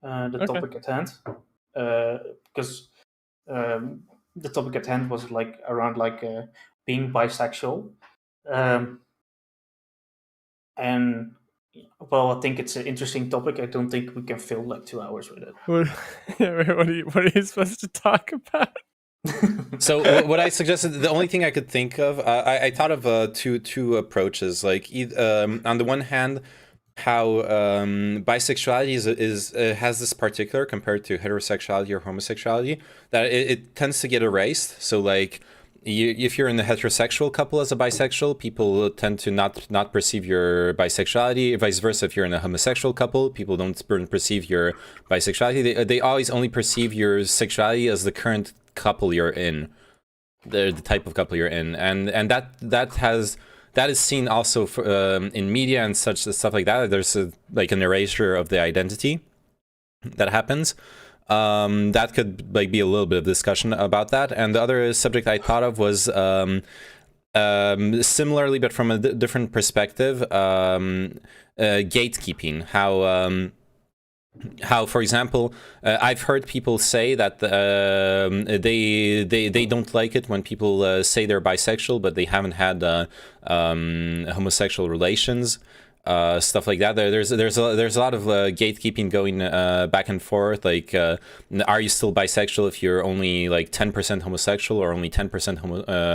The topic at hand, because the topic at hand was like around like being bisexual, and well, I think it's an interesting topic. I don't think we can fill like 2 hours with it. What are you supposed to talk about? So what I suggested, the only thing I could think of, I thought of two approaches. Like on the one hand, how bisexuality has this particular compared to heterosexuality or homosexuality that it tends to get erased. So like if you're in a heterosexual couple as a bisexual, people tend to not perceive your bisexuality. Vice versa, if you're in a homosexual couple, people don't perceive your bisexuality. They always only perceive your sexuality as the current couple you're in, the type of couple you're in, and that is seen also for, in media and such stuff like that. There's like an erasure of the identity that happens. That could like be a little bit of discussion about that. And the other subject I thought of was similarly, but from a different perspective, gatekeeping. How, for example, I've heard people say that they don't like it when people say they're bisexual, but they haven't had homosexual relations, stuff like that. There's a lot of gatekeeping going back and forth. Like, are you still bisexual if you're only like 10% homosexual or only 10%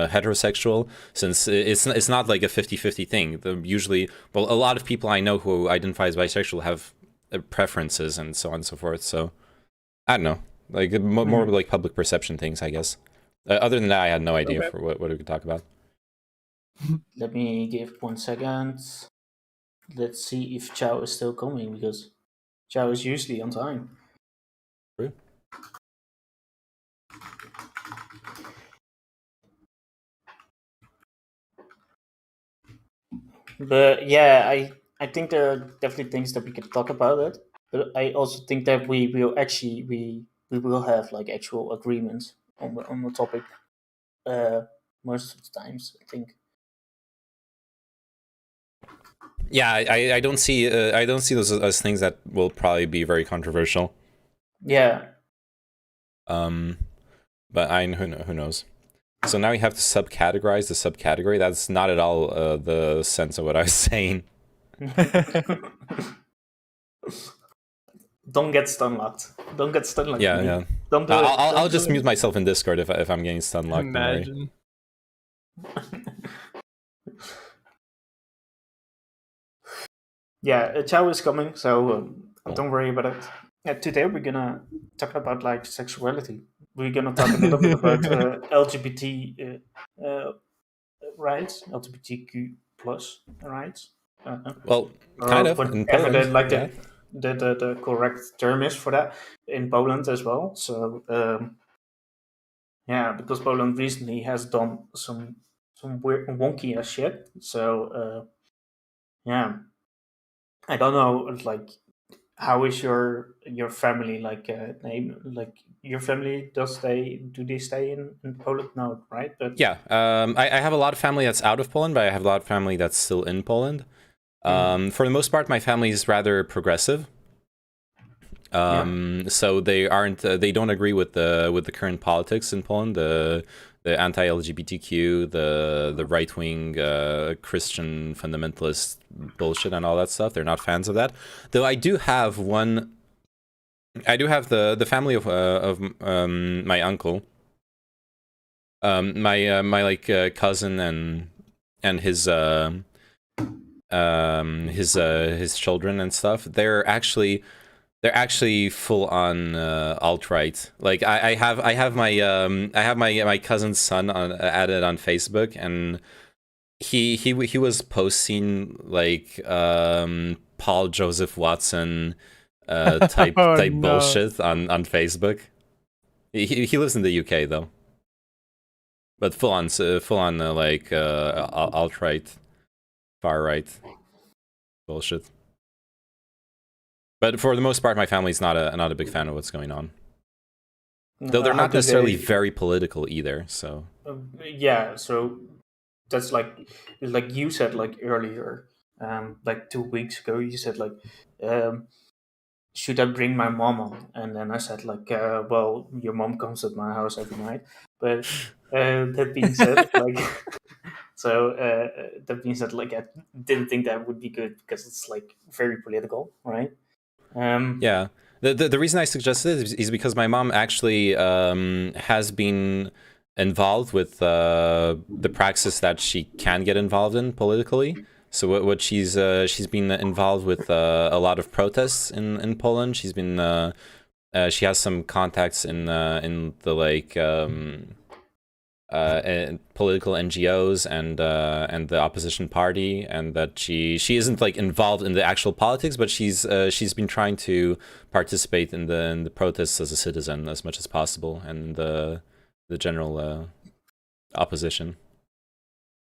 heterosexual? Since it's not like a 50-50 thing. Usually, well, a lot of people I know who identify as bisexual have preferences and so on and so forth. So I don't know, like more like public perception things, I guess. Other than that, I had no idea for what we could talk about. Let me give 1 second. Let's see if Chow is still coming, because Chow is usually on time. True. But yeah, I think there are definitely things that we could talk about it. But I also think that we will actually we will have like actual agreements on the topic most of the times, I think. Yeah, I don't see those as things that will probably be very controversial. Yeah. But who knows. So now we have to subcategorize the subcategory. That's not at all the sense of what I was saying. Don't get stun locked. Don't get stun locked. Yeah, yeah. Don't do I'll just mute myself in Discord if I'm getting stun locked. Imagine. Yeah, Chow is coming, so don't worry about it. Today we're gonna talk about like sexuality. We're gonna talk a little bit about LGBT rights, LGBTQ plus rights. Well, kind of in whatever Poland. the correct term is for that in Poland as well. So yeah, because Poland recently has done some weird wonky ass shit. So yeah, I don't know, like how is your family like name, like your family, do they stay in Poland? No, right? But Yeah, I have a lot of family that's out of Poland, but I have a lot of family that's still in Poland. For the most part, my family is rather progressive. So they don't agree with the current politics in Poland, the anti-LGBTQ, the right-wing Christian fundamentalist bullshit and all that stuff. They're not fans of that. Though I do have the family of my uncle, my like cousin and his children and stuff. They're actually full on alt-right. Like I have my cousin's son added on Facebook, and he was posting like Paul Joseph Watson type bullshit on Facebook. He lives in the UK though, but full on like alt-right, far right bullshit. But for the most part, my family's not a big fan of what's going on. Though they're not necessarily very political either. So yeah, so that's like you said like earlier, like 2 weeks ago, you said like, should I bring my mom on? And then I said like, well, your mom comes at my house every night. But that being said, like, so that being said, like, I didn't think that would be good because it's like very political, right? Yeah. The reason I suggested it is because my mom actually has been involved with the praxis that she can get involved in politically. So what she's been involved with a lot of protests in Poland. She's been she has some contacts in the like political NGOs and the opposition party, and that she isn't like involved in the actual politics, but she's been trying to participate in the protests as a citizen as much as possible, and the general opposition.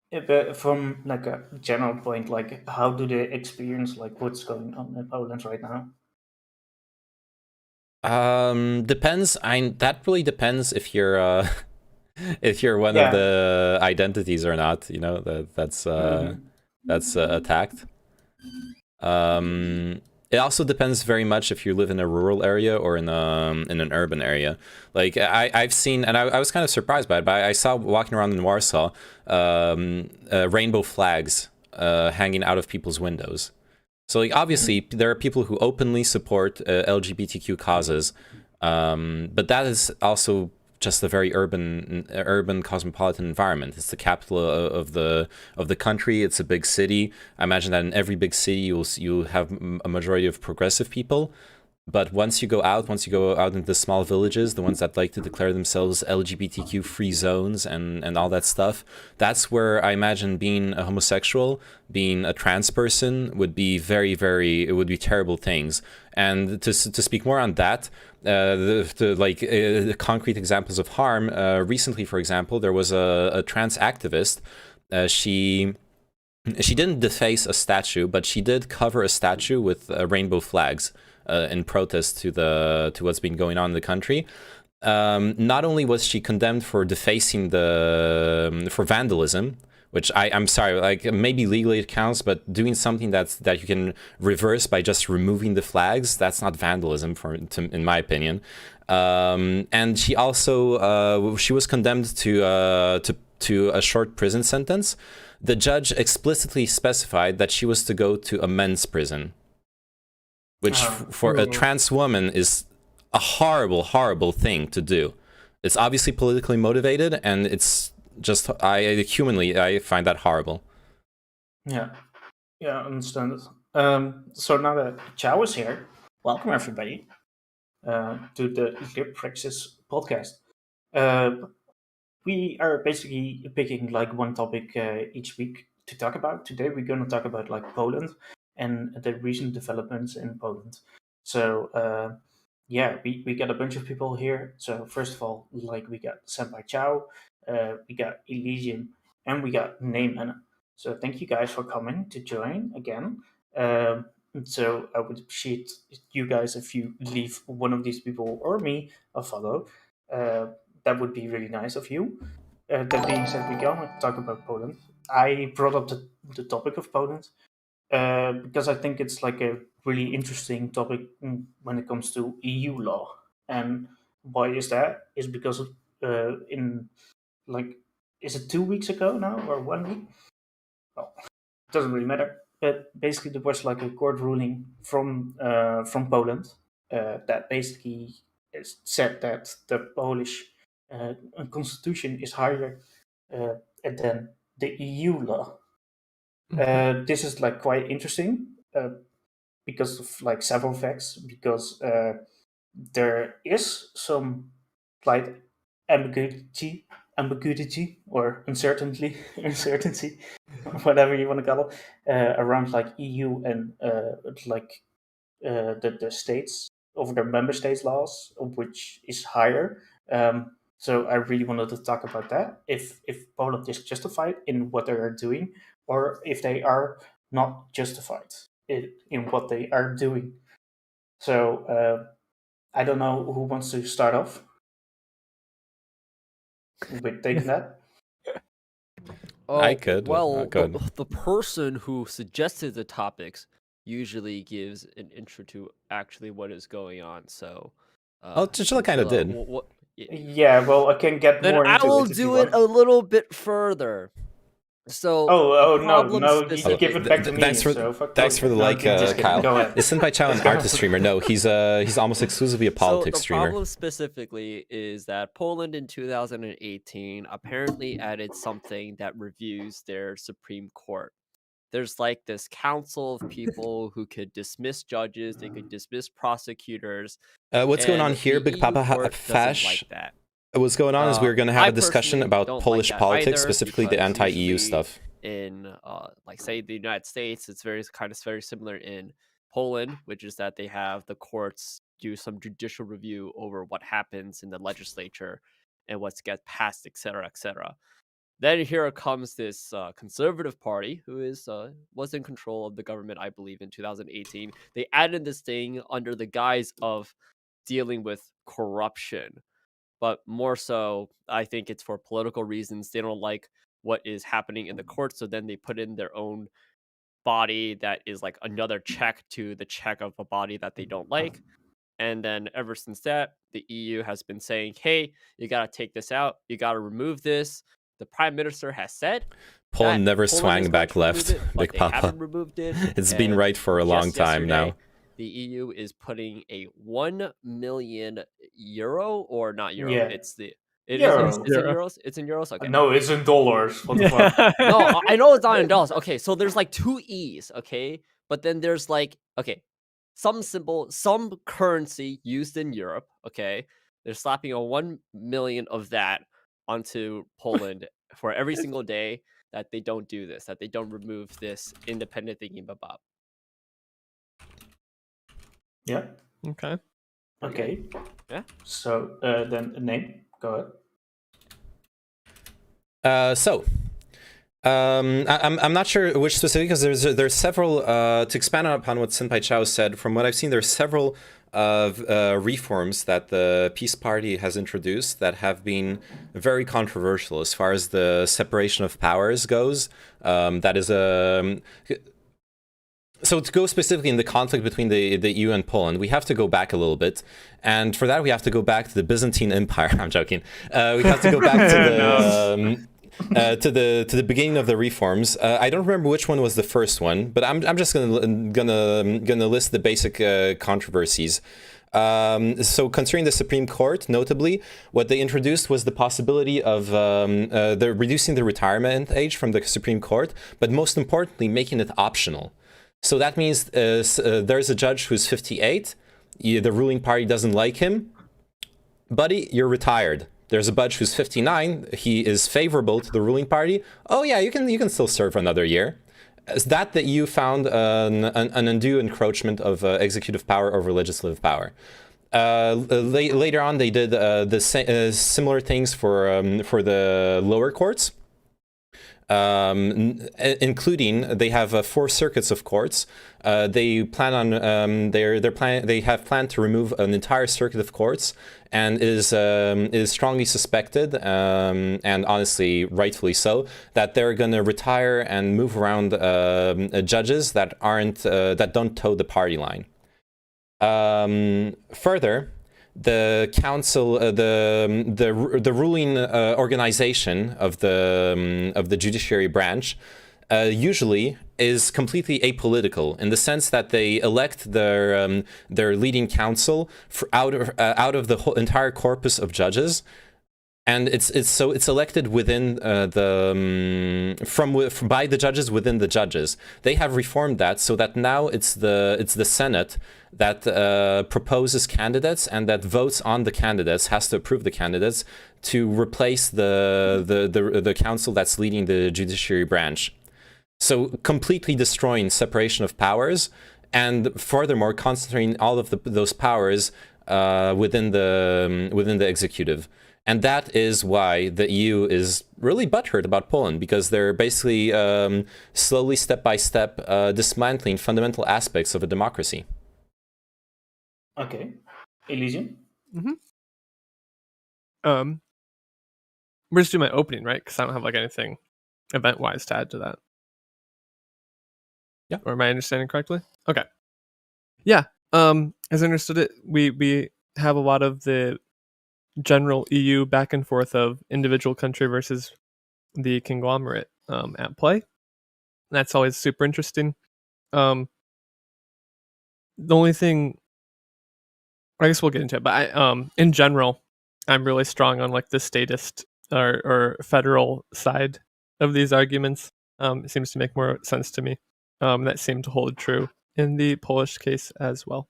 Yeah, but from like a general point, like how do they experience like what's going on in Poland right now? Depends. That really depends if you're if you're one of the identities or not. You know, that's attacked. It also depends very much if you live in a rural area or in an urban area. Like I've seen, and I was kind of surprised by it, but I saw walking around in Warsaw rainbow flags hanging out of people's windows. So like obviously there are people who openly support LGBTQ causes, but that is also just a very urban cosmopolitan environment. It's the capital of the country. It's a big city. I imagine that in every big city you'll have a majority of progressive people. But once you go out into the small villages, the ones that like to declare themselves LGBTQ free zones and all that stuff, that's where I imagine being a homosexual, being a trans person would be it would be terrible things. And to speak more on that, the concrete examples of harm, recently, for example, there was a trans activist. She didn't deface a statue, but she did cover a statue with rainbow flags in protest to what's been going on in the country. Not only was she condemned for defacing for vandalism, which I'm sorry, like maybe legally it counts, but doing something that you can reverse by just removing the flags, that's not vandalism in my opinion. And she also she was condemned to a short prison sentence. The judge explicitly specified that she was to go to a men's prison, which for a trans woman is a horrible, horrible thing to do. It's obviously politically motivated, and it's just humanly I find that horrible. Yeah, I understand. So now that Chow is here, welcome everybody to the Lip Praxis podcast. we are basically picking like one topic each week to talk about. Today we're going to talk about like Poland and the recent developments in Poland. So yeah, we got a bunch of people here. So first of all, like we got Senpai Chow, we got Elysium, and we got Neyman. So thank you guys for coming to join again. So I would appreciate you guys if you leave one of these people or me a follow. That would be really nice of you. That being said, we're going to talk about Poland. I brought up the topic of Poland because I think it's like a really interesting topic when it comes to EU law. And why is that? Is because in like, is it 2 weeks ago now or 1 week? Well, it doesn't really matter. But basically, there was like a court ruling from Poland that basically said that the Polish constitution is higher than the EU law. This is like quite interesting because of like several facts. Because there is some slight ambiguity or uncertainty, whatever you want to call it, around like EU and like the states over their member states laws, which is higher. So I really wanted to talk about that. If Poland is justified in what they are doing, or if they are not justified in what they are doing. So I don't know who wants to start off with taking that. I could. Well, Go ahead. the person who suggested the topics usually gives an intro to actually what is going on. So, Chinchilla kind of did. Yeah, well, I can get then more into I will it if you do want. it a little bit further. So, no, you give it back to me. Thanks for the like, Kyle. Go ahead. Is Senpai Chow an artist streamer? No, he's almost exclusively a politics so the streamer. problem specifically is that Poland in 2018 apparently added something that reviews their Supreme Court. There's like this council of people who could dismiss judges, they could dismiss prosecutors. What's going on here, Big Papa Fash? Like that. What's going on is we're going to have I a discussion personally about don't Polish like that politics, either, specifically the because anti-EU usually stuff. In like say the United States, it's very similar in Poland, which is that they have the courts do some judicial review over what happens in the legislature and what gets passed, etc., etc. Then here comes this conservative party who was in control of the government, I believe, in 2018. They added this thing under the guise of dealing with corruption. But more so, I think it's for political reasons. They don't like what is happening in the court, so then they put in their own body that is like another check to the check of a body that they don't like. And then ever since that, the EU has been saying, hey, you got to take this out. You got to remove this. The prime minister has said Poland never swung back left, Big they Papa. haven't removed it. It's been right for a long time now. The EU is putting a 1 million euro, or not euro, Yeah. it's in euros? It's in euros? Okay. No, it's in dollars. What the fuck? No, I know it's not in dollars. Okay, so there's like two E's, okay? But then there's like, okay, some currency used in Europe, okay? They're slapping a 1 million of that onto Poland for every single day that they don't do this, that they don't remove this independent thingy babab. Yeah. Okay. Okay. Yeah. So then name. Go ahead. I'm not sure which specific, because there's several, to expand upon what Senpai Chow said, from what I've seen, there's several reforms that the Peace Party has introduced that have been very controversial as far as the separation of powers goes. That is so to go specifically in the conflict between the EU and Poland, we have to go back a little bit. And for that, we have to go back to the Byzantine Empire. I'm joking. We have to go back to the to the beginning of the reforms. I don't remember which one was the first one, but I'm just gonna list the basic controversies. So concerning the Supreme Court, notably, what they introduced was the possibility of reducing the retirement age from the Supreme Court, but most importantly, making it optional. So that means there's a judge who's 58, the ruling party doesn't like him. Buddy, you're retired. There's a Budge who's 59. He is favorable to the ruling party. Oh yeah, you can still serve for another year. Is that the EU found an undue encroachment of executive power over legislative power. Later on, they did similar things for the lower courts. Including they have 4 circuits of courts. They plan on they have planned to remove an entire circuit of courts, and is strongly suspected, and honestly rightfully so, that they're going to retire and move around judges that don't toe the party line. Further, the council, the ruling organization of the judiciary branch, usually is completely apolitical in the sense that they elect their leading council out of the whole entire corpus of judges. And it's elected within by the judges within the judges. They have reformed that so that now it's the Senate that proposes candidates and that votes on the candidates, has to approve the candidates to replace the council that's leading the judiciary branch. So completely destroying separation of powers, and furthermore concentrating all of those powers within the executive. And that is why the EU is really butthurt about Poland, because they're basically slowly, step by step, dismantling fundamental aspects of a democracy. Okay. Elysium? We're just doing my opening, right? Because I don't have like anything event-wise to add to that. Yeah. Or am I understanding correctly? Okay. Yeah. As I understood it, we have a lot of the general EU back and forth of individual country versus the conglomerate at play. That's always super interesting. The only thing, I guess we'll get into it, but in general, I'm really strong on like the statist or federal side of these arguments. It seems to make more sense to me. That seemed to hold true in the Polish case as well.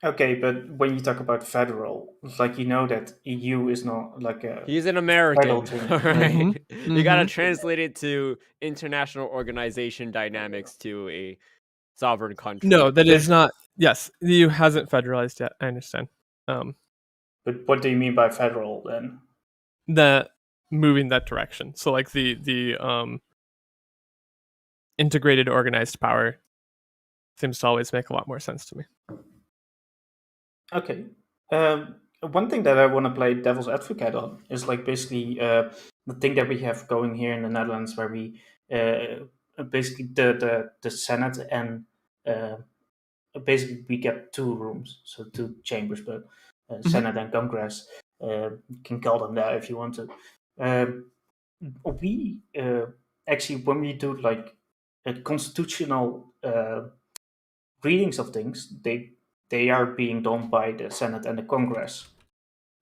Okay, but when you talk about federal, it's like, you know that EU is not like a... He's an American, thing. right? You gotta translate it to international organization dynamics to a sovereign country. No, that is not. Yes, the EU hasn't federalized yet. I understand. But what do you mean by federal then? That moving that direction. So like the integrated organized power seems to always make a lot more sense to me. Okay. One thing that I want to play devil's advocate on is like basically the thing that we have going here in the Netherlands, where we basically the Senate and basically we get 2 rooms, so 2 chambers, but Senate and Congress, you can call them that if you want to. We actually, when we do like a constitutional readings of things, they are being done by the Senate and the Congress,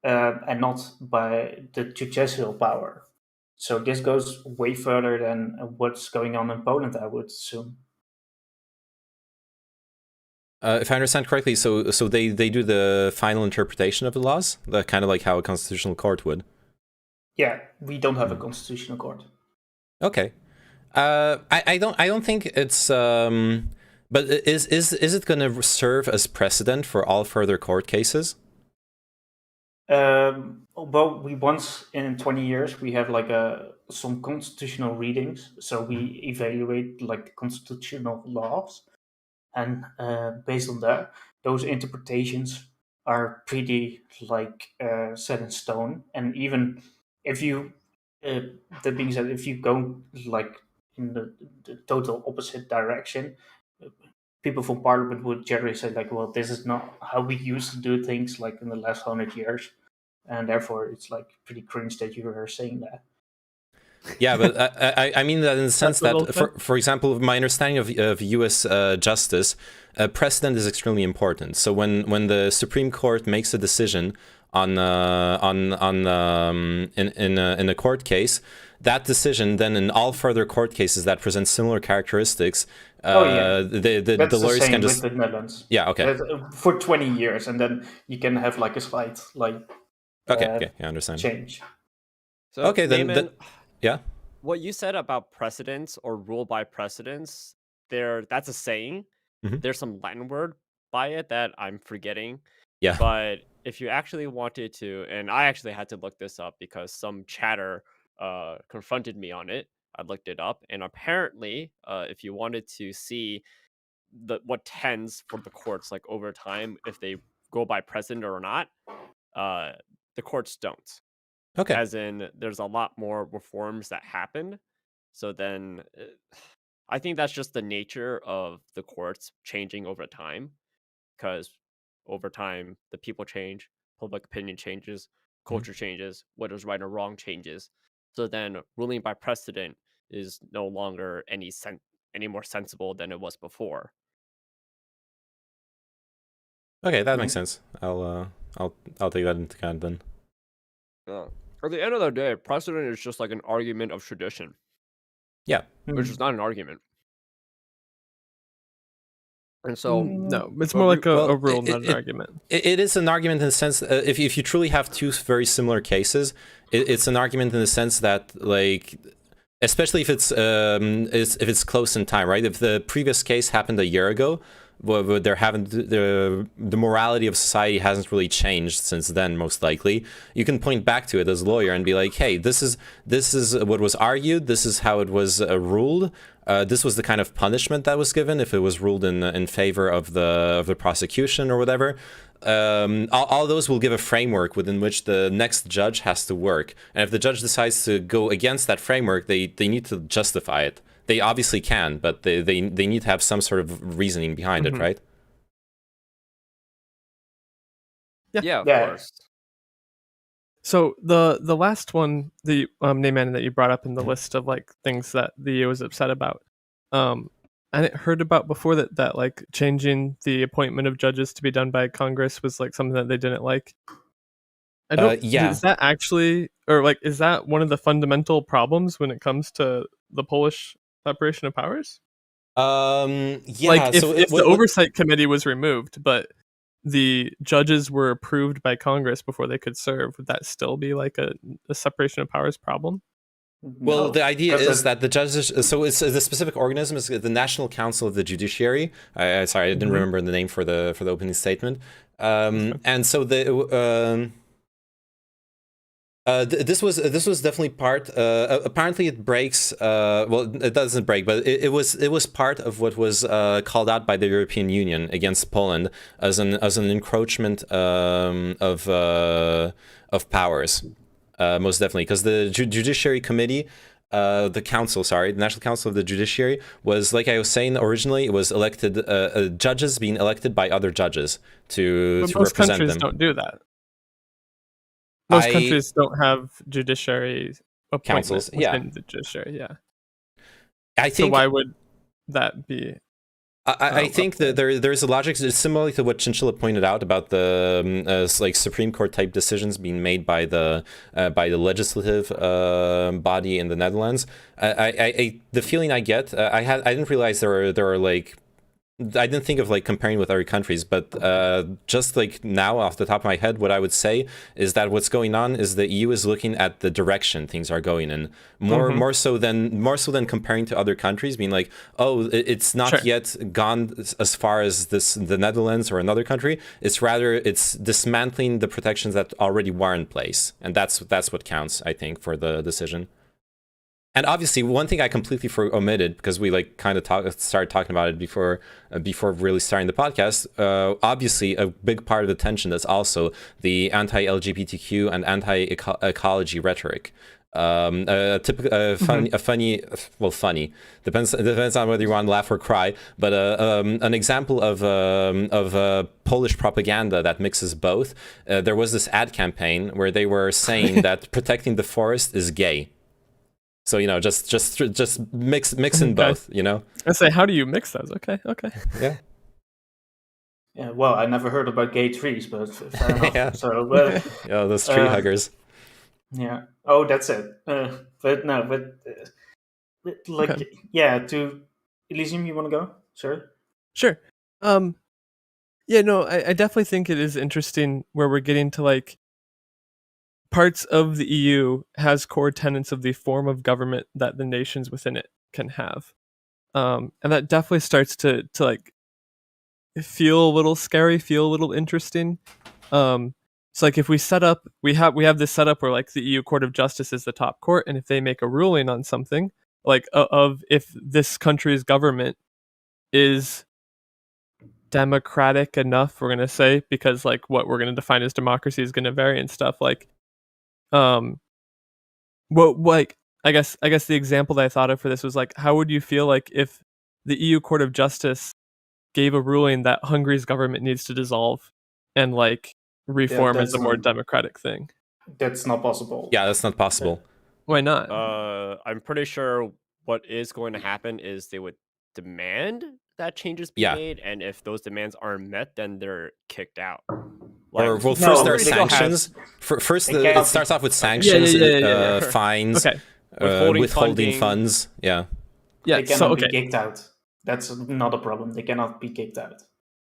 and not by the judicial power. So this goes way further than what's going on in Poland, I would assume. If I understand correctly, so they do the final interpretation of the laws, kind of like how a constitutional court would. Yeah, we don't have a constitutional court. Okay, I don't think it's. But is it going to serve as precedent for all further court cases? Well, we once in 20 years we have like some constitutional readings, so we evaluate like the constitutional laws, and based on that, those interpretations are pretty like set in stone. And even if you, that being said, if you go like in the total opposite direction, people from Parliament would generally say like, well, this is not how we used to do things like in the last 100 years. And therefore, it's like pretty cringe that you are saying that. Yeah, but I mean that in the sense that, for example, my understanding of U.S. justice, precedent is extremely important. So when the Supreme Court makes a decision in a court case, that decision then in all further court cases that present similar characteristics, the lawyers can just with the Netherlands. Yeah, okay. For 20 years, and then you can have like a slight like Okay, I understand. change. So, Okay, then, Naaman, yeah. what you said about precedents or rule by precedents, that's a saying. Mhm. There's some Latin word by it that I'm forgetting. Yeah. But if you actually wanted to, and I actually had to look this up because some chatter confronted me on it. I looked it up, and apparently, if you wanted to see what tends for the courts like over time, if they go by precedent or not, the courts don't. Okay. As in, there's a lot more reforms that happen. So then, I think that's just the nature of the courts changing over time, because over time the people change, public opinion changes, culture changes, what is right or wrong changes. So then, ruling by precedent is no longer any more sensible than it was before. Okay, that makes sense. I'll take that into account then. At the end of the day, precedent is just like an argument of tradition. Yeah. Which is not an argument. And so no, it's more like a rule, not an argument. It is an argument in the sense if you truly have two very similar cases, it's an argument in the sense that, like, especially if it's close in time, right? If the previous case happened a year ago, well, the morality of society hasn't really changed since then, most likely. You can point back to it as a lawyer and be like, hey, this is what was argued, this is how it was ruled, this was the kind of punishment that was given if it was ruled in favor of the prosecution or whatever. All those will give a framework within which the next judge has to work. And if the judge decides to go against that framework, they need to justify it. They obviously can, but they need to have some sort of reasoning behind it, right? Yeah, of course. So the last one, the Naaman, that you brought up in the list of like things that the EU was upset about, I heard about before that like changing the appointment of judges to be done by Congress was like something that they didn't like. I don't. Is that actually, or like, is that one of the fundamental problems when it comes to the Polish separation of powers? Yeah. Like if the oversight committee was removed, but the judges were approved by Congress before they could serve, would that still be like a separation of powers problem? Well, the idea is that the judges. So it's the specific organism is the National Council of the Judiciary. Sorry, I didn't remember the name for the opening statement. And so this was definitely part. Apparently, it breaks. Well, it doesn't break, but it was part of what was called out by the European Union against Poland as an encroachment of powers. Most definitely, because the Judiciary Committee, the National Council of the Judiciary was, like I was saying originally, it was elected judges being elected by other judges to most represent countries them. Don't do that. Most countries don't have judiciary councils. Within the judiciary. Yeah. I think. So why would that be? I think that there's a logic similar to what Chinchilla pointed out about the like Supreme Court type decisions being made by the legislative body in the Netherlands. The feeling I get, I didn't realize there are like. I didn't think of like comparing with other countries, but just like now off the top of my head, what I would say is that what's going on is the EU is looking at the direction things are going in more so than comparing to other countries, being like, oh, it's not yet gone as far as the Netherlands or another country. It's dismantling the protections that already were in place, and that's what counts, I think, for the decision. And obviously, one thing I completely omitted, because we like kind of started talking about it before really starting the podcast. Obviously, a big part of the tension is also the anti-LGBTQ and anti-ecology rhetoric. Funny depends on whether you want to laugh or cry. But an example of Polish propaganda that mixes both. There was this ad campaign where they were saying that protecting the forest is gay. So, you know, just mix in both, you know? I say, how do you mix those? Okay. Yeah. Yeah, well, I never heard about gay trees, but fair enough. Yeah. So, those tree huggers. Yeah. Oh, that's it. But like, yeah, to Elysium, you want to go? Sure. Sure. Yeah, no, I definitely think it is interesting where we're getting to like parts of the EU has core tenets of the form of government that the nations within it can have. And that definitely starts to like feel a little scary, feel a little interesting. So like if we have this setup where like the EU Court of Justice is the top court, and if they make a ruling on something, like of if this country's government is democratic enough, we're gonna say, because like what we're gonna define as democracy is gonna vary and stuff. Like, what like I guess the example that I thought of for this was like, how would you feel like if the EU Court of Justice gave a ruling that Hungary's government needs to dissolve and like reform as a more democratic thing? That's not possible. Yeah, that's not possible. Why not? I'm pretty sure what is going to happen is they would demand that changes be made, and if those demands aren't met, then they're kicked out. Or well, first there are sanctions. First, it starts off with sanctions, fines, withholding funds. Yeah. They cannot be kicked out. That's not a problem. They cannot be kicked out.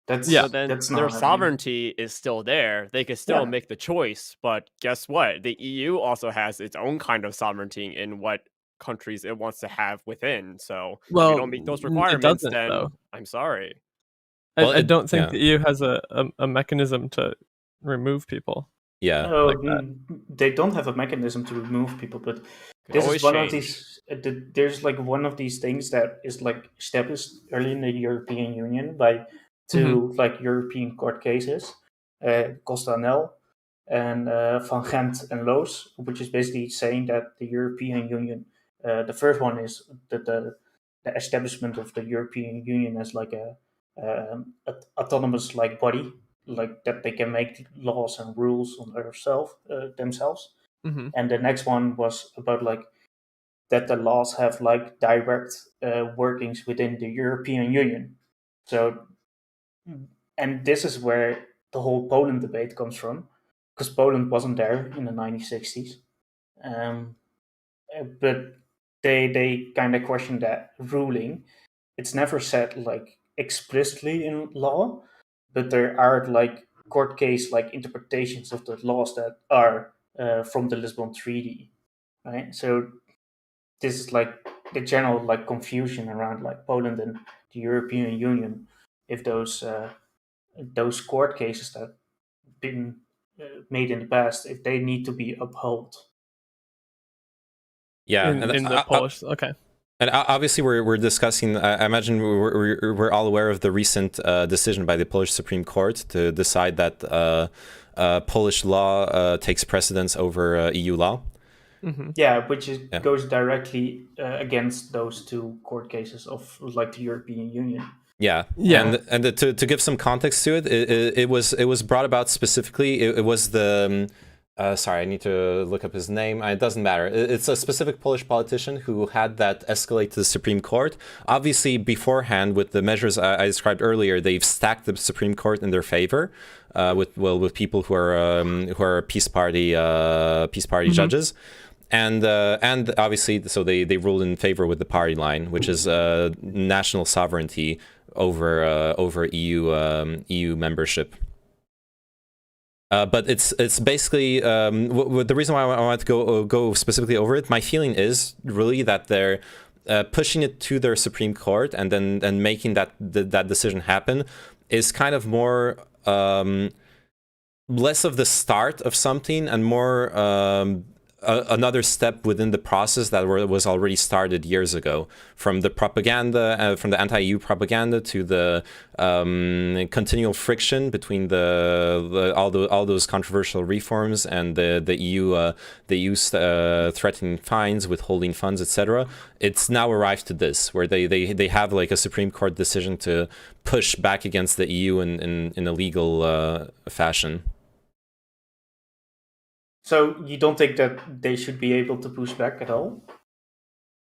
That's so then that's their not sovereignty is still there. They can still make the choice, but guess what? The EU also has its own kind of sovereignty in what countries it wants to have within. So if you don't meet those requirements, then though. I'm sorry. I don't think the EU has a mechanism to remove people. Yeah, they don't have a mechanism to remove people, but this is one of these. There's like one of these things that is like established early in the European Union by two like European court cases, Costanel and Van Gent and Loos, which is basically saying that the European Union. The first one is the establishment of the European Union as like a autonomous like body, like that they can make laws and rules on themselves. And the next one was about like that the laws have like direct workings within the European Union. So, and this is where the whole Poland debate comes from, because Poland wasn't there in the 1960s. But they kind of question that ruling. It's never said like explicitly in law, but there are like court case like interpretations of the laws that are from the Lisbon Treaty, right? So this is like the general like confusion around like Poland and the European Union, if those court cases that been made in the past, if they need to be upheld. Yeah, in the Polish. Okay. And obviously, we're discussing. I imagine we're all aware of the recent decision by the Polish Supreme Court to decide that Polish law takes precedence over EU law. Yeah, which goes directly against those two court cases of like the European Union. Yeah. And to give some context to it, it was brought about specifically. It was the. Sorry, I need to look up his name. It doesn't matter. It's a specific Polish politician who had that escalate to the Supreme Court. Obviously, beforehand, with the measures I described earlier, they've stacked the Supreme Court in their favor with people who are peace party judges. And obviously, so they ruled in favor with the party line, which is national sovereignty over EU membership. But it's basically the reason why I want to go specifically over it. My feeling is really that they're pushing it to their Supreme Court and then making that decision happen is kind of more less of the start of something and more another step within the process that was already started years ago, from the propaganda, from the anti-EU propaganda to the continual friction between all those controversial reforms and the EU threatening fines, withholding funds, etc. It's now arrived to this, where they have like a Supreme Court decision to push back against the EU in a legal fashion. So you don't think that they should be able to push back at all?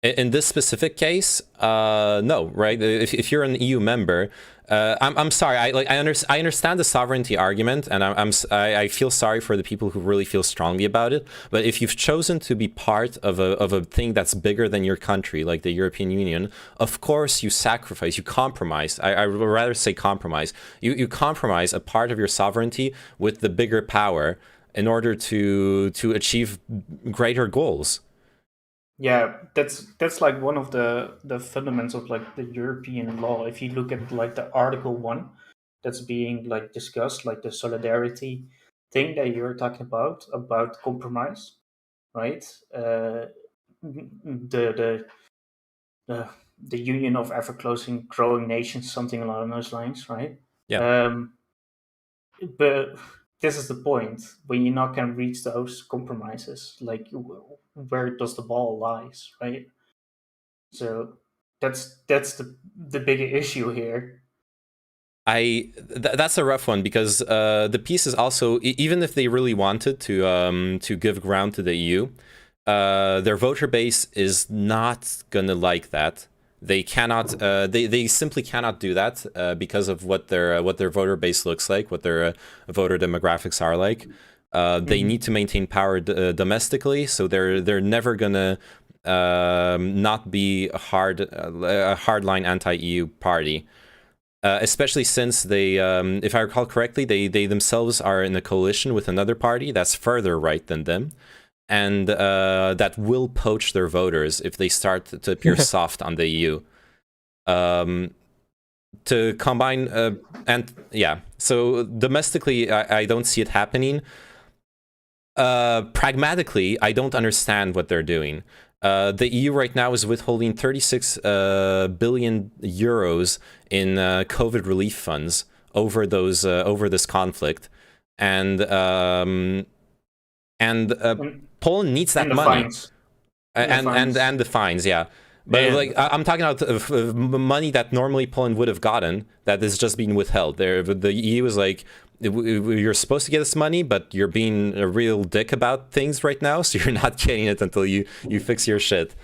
In this specific case, no, right? If you're an EU member, I'm sorry. I understand the sovereignty argument, and I feel sorry for the people who really feel strongly about it. But if you've chosen to be part of a thing that's bigger than your country, like the European Union, of course you sacrifice, you compromise. I would rather say compromise. You compromise a part of your sovereignty with the bigger power. in order to achieve greater goals. Yeah, that's like one of the fundamentals of like the European law. If you look at like the Article 1 that's being like discussed, like the solidarity thing that you're talking about compromise, right? The the the Union of Ever Closing Growing Nations, something along those lines, right? Yeah. But this is the point: when you're not can reach those compromises, like where does the ball lies, right? So that's the bigger issue here. That's a rough one, because the piece is also, even if they really wanted to give ground to the EU, their voter base is not gonna like that. They cannot. They simply cannot do that because of what their voter base looks like, what their voter demographics are like. They need to maintain power domestically, so they're never gonna not be a hardline anti-EU party. Especially since they, if I recall correctly, they themselves are in a coalition with another party that's further right than them, and that will poach their voters if they start to appear soft on the EU. To combine, and yeah, so domestically, I don't see it happening. Pragmatically, I don't understand what they're doing. The EU right now is withholding 36 billion euros in COVID relief funds over this conflict, and Poland needs that money, and the fines, yeah. But like I'm talking about money that normally Poland would have gotten, that is just being withheld. The EU is like, you're supposed to get this money, but you're being a real dick about things right now, so you're not getting it until you fix your shit.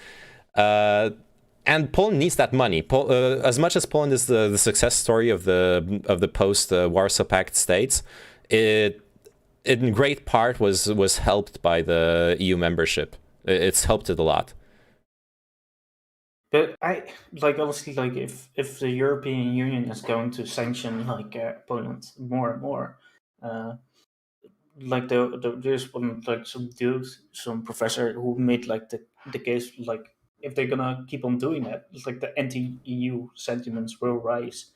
And Poland needs that money. As much as Poland is the success story of the post Warsaw Pact states, it in great part was helped by the EU membership. It's helped it a lot. But I like, honestly, like if the European Union is going to sanction like Poland more and more, like there's one, like some professor who made like the case, like if they're gonna keep on doing that, it's like the anti-EU sentiments will rise,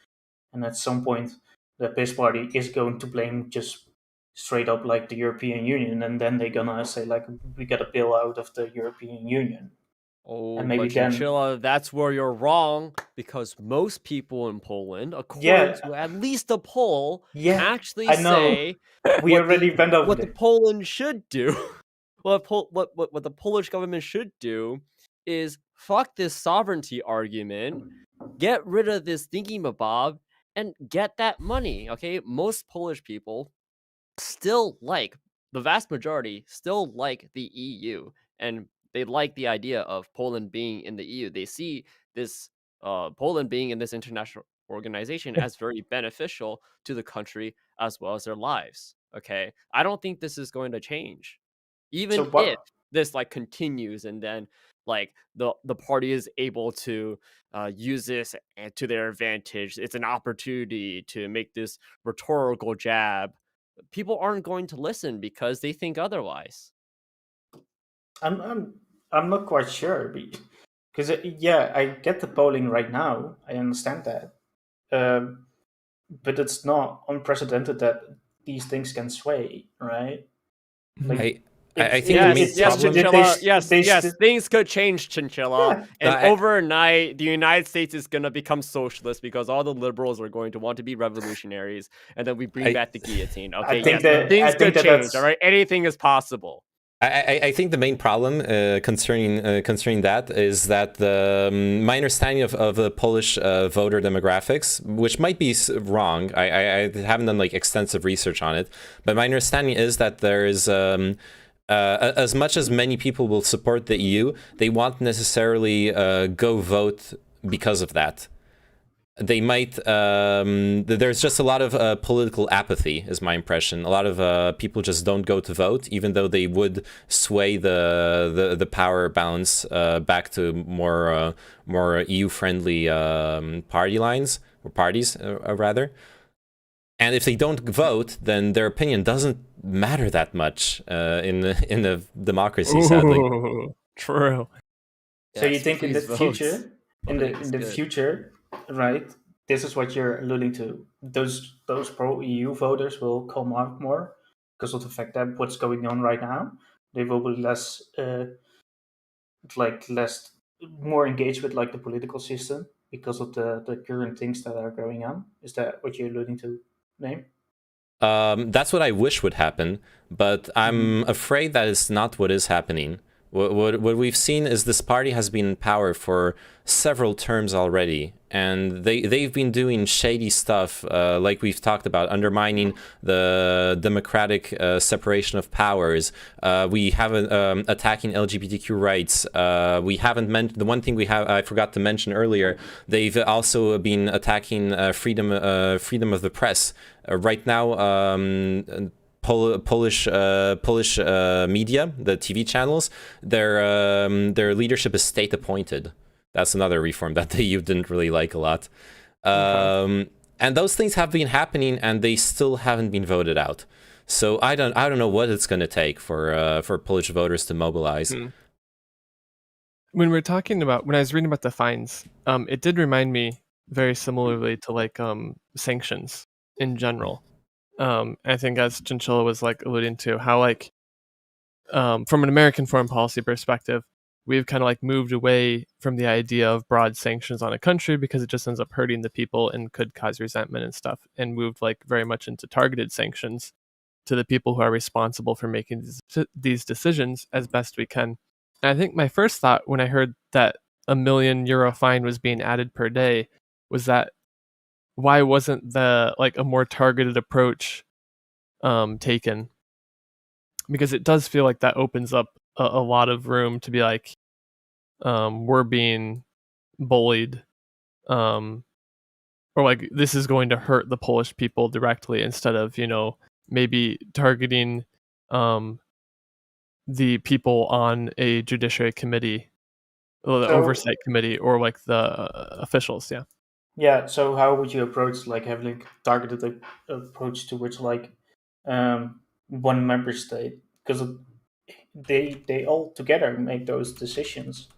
and at some point the PiS party is going to blame just straight up like the European Union, and then they're gonna say like, we gotta bail out of the European Union. Oh, and maybe but then Chinchilla, that's where you're wrong, because most people in Poland, according to at least a poll, actually I know. say We already went over what the Poland should do. what the Polish government should do is fuck this sovereignty argument, get rid of this thingy-mabob, and get that money. Okay, most Polish people still like, the vast majority still like the EU, and they like the idea of Poland being in the EU. They see this Poland being in this international organization as very beneficial to the country as well as their lives. Okay, I don't think this is going to change, even if this like continues, and then like the party is able to use this to their advantage. It's an opportunity to make this rhetorical jab. People aren't going to listen because they think otherwise. I'm not quite sure, because yeah, I get the polling right now. I understand that, but it's not unprecedented that these things can sway, right? Like, I think the main problem. Chinchilla. Yes, things could change, Chinchilla, and overnight, the United States is gonna become socialist because all the liberals are going to want to be revolutionaries, and then we bring back the guillotine. Okay, things could change. All right, anything is possible. I think the main problem concerning that is that my understanding of the Polish voter demographics, which might be wrong, I haven't done like extensive research on it, but my understanding is that there is as much as many people will support the EU, they won't necessarily go vote because of that. They might, there's just a lot of political apathy, is my impression. A lot of people just don't go to vote, even though they would sway the power balance back to more EU-friendly party lines, or parties, rather. And if they don't vote, then their opinion doesn't matter that much in the democracy, sadly. Ooh, true. So you Yes, think in the please vote. future, in Voting is the good. future, right? This is what you're alluding to. Those pro EU voters will come out more because of the fact that what's going on right now, they will be less, less more engaged with like the political system because of the current things that are going on. Is that what you're alluding to, Name? That's what I wish would happen, but I'm afraid that it's not what is happening. What we've seen is this party has been in power for several terms already, and they've been doing shady stuff, like we've talked about, undermining the democratic separation of powers. We haven't attacking LGBTQ rights. We haven't mentioned the one thing I forgot to mention earlier. They've also been attacking freedom of the press. Right now, Polish media, the TV channels, their leadership is state appointed. That's another reform that the EU didn't really like a lot. And those things have been happening, and they still haven't been voted out. So I don't know what it's going to take for Polish voters to mobilize. When I was reading about the fines, it did remind me very similarly to like sanctions in general. I think as Chinchilla was like alluding to, how like from an American foreign policy perspective, we've kind of like moved away from the idea of broad sanctions on a country because it just ends up hurting the people and could cause resentment and stuff, and moved like very much into targeted sanctions to the people who are responsible for making these decisions as best we can. And I think my first thought when I heard that €1 million fine was being added per day was that why wasn't the like a more targeted approach taken? Because it does feel like that opens up a lot of room to be like, we're being bullied, or like this is going to hurt the Polish people directly, instead of, you know, maybe targeting the people on a judiciary committee, or the oversight committee, or like the officials. Yeah. Yeah. So how would you approach like having targeted approach towards like one member state, because they all together make those decisions,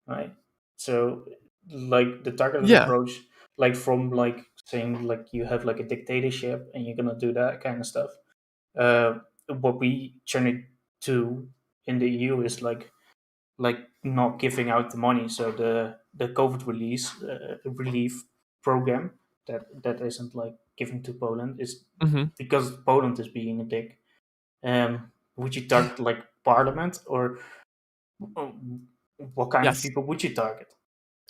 right? So like the targeted approach, like from like saying like you have like a dictatorship and you're gonna do that kind of stuff. What we trying to do in the EU is like not giving out the money. So the COVID relief program that isn't like given to Poland is because Poland is being a dick. Would you target like parliament, or what kind of people would you target?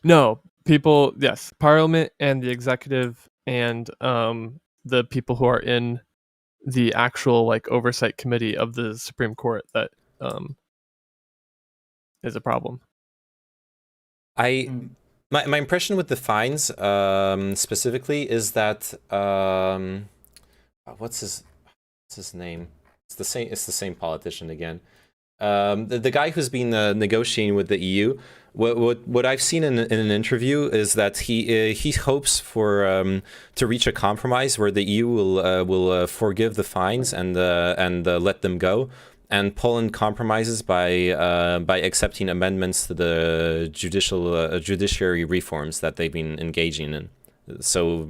No, people, yes, parliament and the executive and the people who are in the actual like oversight committee of the Supreme Court that is a problem. My impression with the fines specifically is that what's his name? It's the same politician again. The guy who's been negotiating with the EU. What I've seen in an interview is that he hopes for to reach a compromise where the EU will forgive the fines and let them go, and Poland compromises by accepting amendments to the judiciary reforms that they've been engaging in. So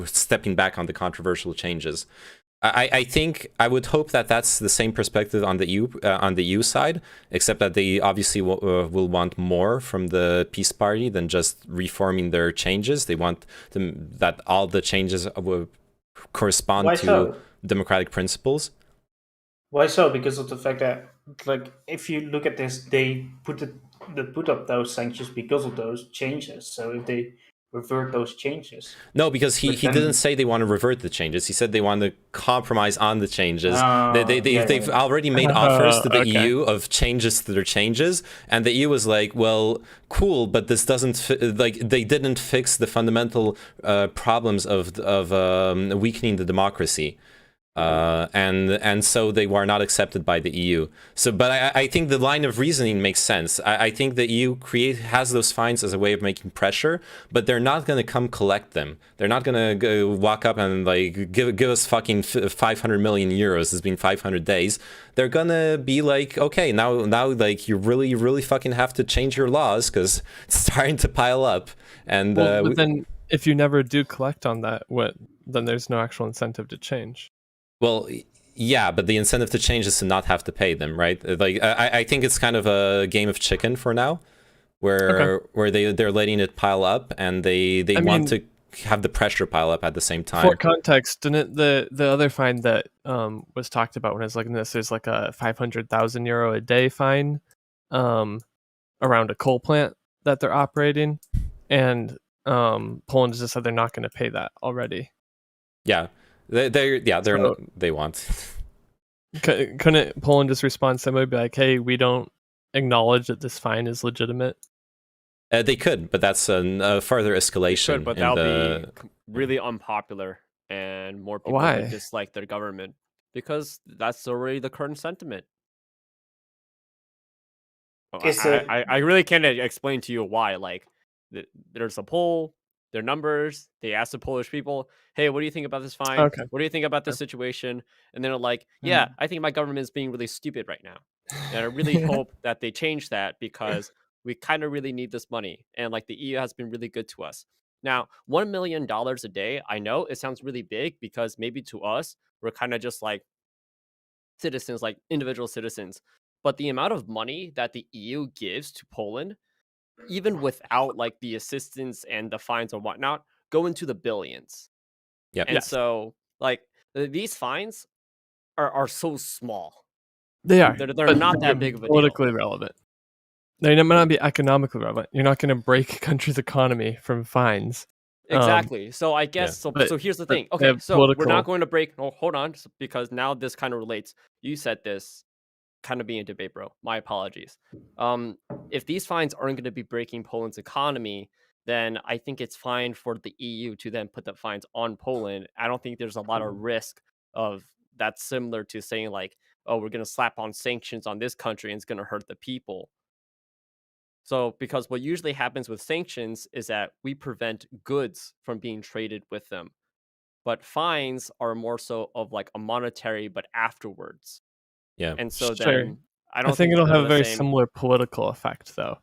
stepping back on the controversial changes. I think I would hope that that's the same perspective on the EU side, except that they obviously will want more from the Peace Party than just reforming their changes. They want that all the changes will correspond to democratic principles. Why so? Because of the fact that, like, if you look at this, they put up those sanctions because of those changes. So if they revert those changes. No, because he didn't say they want to revert the changes. He said they want to compromise on the changes. They've already made offers to the EU of changes to their changes, and the EU was like, well, cool, but this doesn't they didn't fix the fundamental problems of weakening the democracy. and so they were not accepted by the EU. So, but I think the line of reasoning makes sense. I think the EU has those fines as a way of making pressure, but they're not going to come collect them. They're not going to go walk up and like give us fucking 500 million euros. It's been 500 days. They're gonna be like, okay, now like you really fucking have to change your laws because it's starting to pile up. And but then if you never do collect on that, then there's no actual incentive to change. Well, yeah, but the incentive to change is to not have to pay them, right? Like, I think it's kind of a game of chicken for now, where they're letting it pile up, and they want to have the pressure pile up at the same time. For context, didn't the other fine that was talked about when I was looking at this, there's like a 500,000 euro a day fine around a coal plant that they're operating, and Poland has just said they're not going to pay that already. Yeah. They want. Couldn't Poland just respond similarly, be like, "Hey, we don't acknowledge that this fine is legitimate"? They could, but that's a further escalation. But that'll be really unpopular, and more people would dislike their government because that's already the current sentiment. I really can't explain to you why. Like, there's a poll, their numbers. They asked the Polish people, "Hey, what do you think about this fine? Okay. What do you think about this situation?" And they're like, "Yeah, I think my government is being really stupid right now." And I really hope that they change that because we kind of really need this money. And like the EU has been really good to us. Now, $1 million a day, I know it sounds really big because maybe to us, we're kind of just like citizens, like individual citizens. But the amount of money that the EU gives to Poland, even without like the assistance and the fines or whatnot, go into the billions. Yep. And so like these fines are so small. They are. They're not that big of a politically deal. relevant. They might not be economically relevant. You're not going to break a country's economy from fines. Exactly. So I guess so here's the thing. Okay, so we're not going to break. Oh, hold on, because now this kind of relates. You said this kind of being a debate, bro. My apologies. If these fines aren't going to be breaking Poland's economy, then I think it's fine for the EU to then put the fines on Poland. I don't think there's a lot of risk of that's similar to saying like, oh, we're going to slap on sanctions on this country and it's going to hurt the people. So, because what usually happens with sanctions is that we prevent goods from being traded with them. But fines are more so of like a monetary, but afterwards. Yeah. And so then I don't think it'll have a very same... similar political effect, though.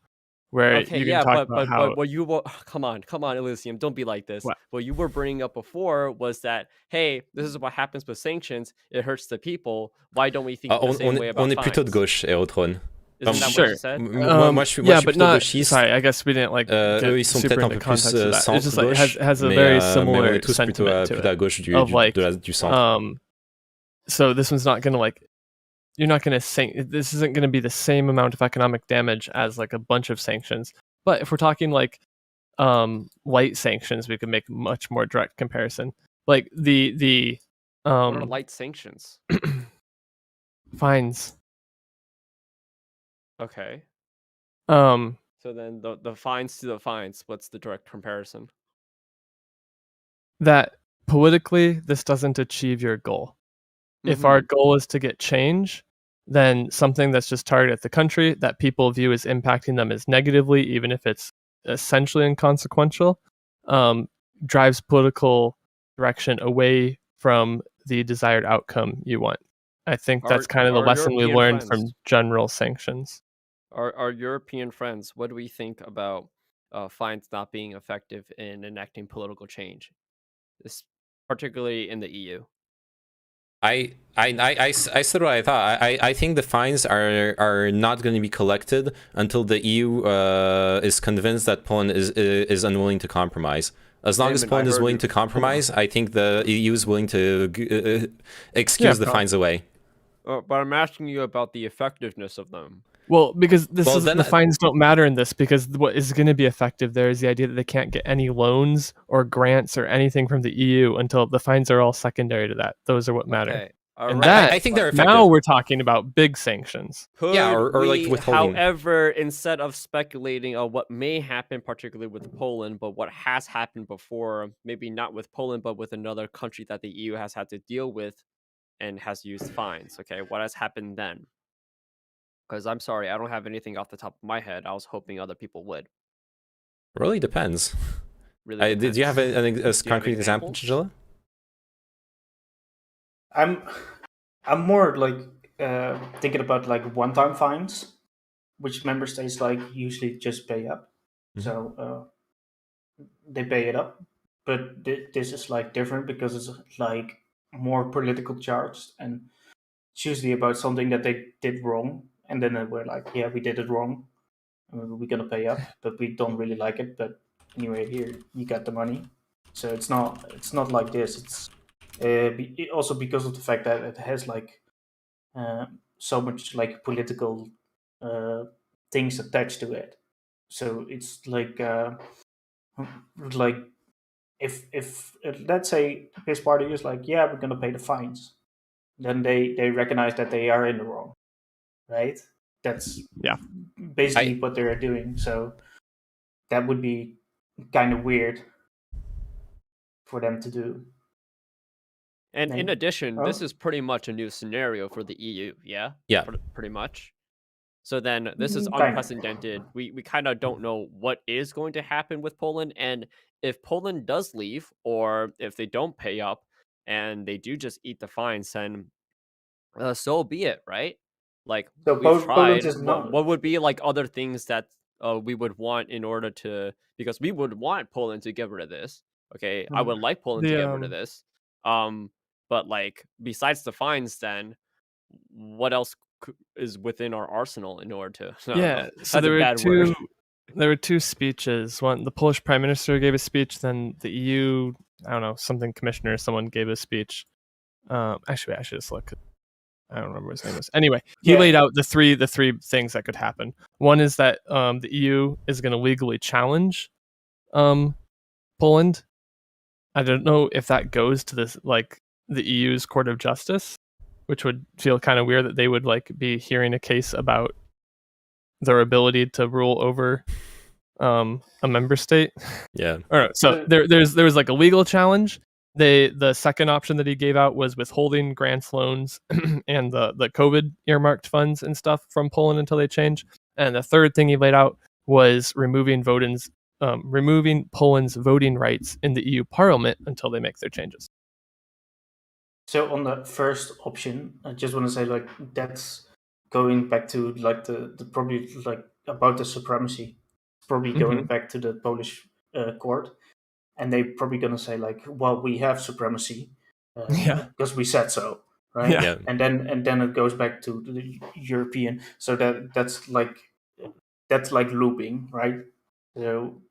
Where you can talk about how... but what you were... Come on, Elysium, don't be like this. What you were bringing up before was that, hey, this is what happens with sanctions. It hurts the people. Why don't we think the same way about on est fines? plutôt de gauche, Eotron. Isn't that what you said? Moi, je suis but not. gauchiste. Sorry, I guess we didn't like. Eux, ils sont peut-être un peu plus centre-gauche, has a very similar on est tous plutôt à gauche du centre. So this one's not going to like. You're not going to say this isn't going to be the same amount of economic damage as like a bunch of sanctions. But if we're talking like light sanctions, we can make much more direct comparison. Like the what are light sanctions? Fines. Okay. So then the fines to the fines, what's the direct comparison? That politically this doesn't achieve your goal. If our goal is to get change, then something that's just targeted at the country that people view as impacting them as negatively, even if it's essentially inconsequential, drives political direction away from the desired outcome you want. I think that's kind of the lesson we learned from general sanctions. Our European friends, what do we think about fines not being effective in enacting political change, particularly in the EU? I said what I thought. I think the fines are not going to be collected until the EU is convinced that Poland is unwilling to compromise. As long as Poland is willing to compromise, I think the EU is willing to excuse the fines away. But I'm asking you about the effectiveness of them. Well, because the fines don't matter in this, because what is going to be effective there is the idea that they can't get any loans or grants or anything from the EU until the fines are all secondary to that. Those are what matter. Okay. And that, I think they're effective. Now we're talking about big sanctions. Or like withholding. However, instead of speculating on what may happen, particularly with Poland, but what has happened before, maybe not with Poland, but with another country that the EU has had to deal with, and has used fines. Okay, what has happened then? Because I'm sorry, I don't have anything off the top of my head. I was hoping other people would. Really depends. Really Did you have depends. a Do you have concrete example, examples? Chinchilla? I'm more like thinking about like one-time fines, which member states like usually just pay up. So they pay it up, but this is like different because it's like more political charged, and it's usually about something that they did wrong, and then we're like, yeah, we did it wrong, we're gonna pay up, but we don't really like it. But anyway, here you got the money. So it's not like this. It's also because of the fact that it has like so much like political things attached to it. So it's like if let's say his party is like, yeah, we're gonna pay the fines, then they recognize that they are in the wrong, right? That's basically what they're doing. So that would be kind of weird for them to do. And in addition, this Oh. is pretty much a new scenario for the EU, yeah? Yeah. Pretty much. So then this is Kind of. unprecedented. We kind of don't know what is going to happen with Poland. And if Poland does leave, or if they don't pay up and they do just eat the fines, then so be it, right? Like, So we've Poland tried. is not. What would be like other things that we would want in order to, because we would want Poland to get rid of this. Okay, I would like Poland to get rid of this. But like besides the fines, then what else is within our arsenal in order to? I don't know. So That's a bad word. there were two speeches. One, the Polish prime minister gave a speech. Then the EU, I don't know, something commissioner, someone gave a speech. Actually, I should just look. I don't remember what his name was. Anyway, he laid out the three things that could happen. One is that the EU is going to legally challenge Poland. I don't know if that goes to this like the EU's Court of Justice, which would feel kind of weird that they would like be hearing a case about their ability to rule over a member state. Yeah. All right. So there was like a legal challenge. The second option that he gave out was withholding grants, loans, and the COVID earmarked funds and stuff from Poland until they change. And the third thing he laid out was removing Poland's voting rights in the EU Parliament until they make their changes. So on the first option, I just want to say like that's going back to like the probably like about the supremacy, probably going back to the Polish court, and they probably gonna say like, well, we have supremacy because we said so, right? Yeah. And then it goes back to the European. So that's like looping, right? So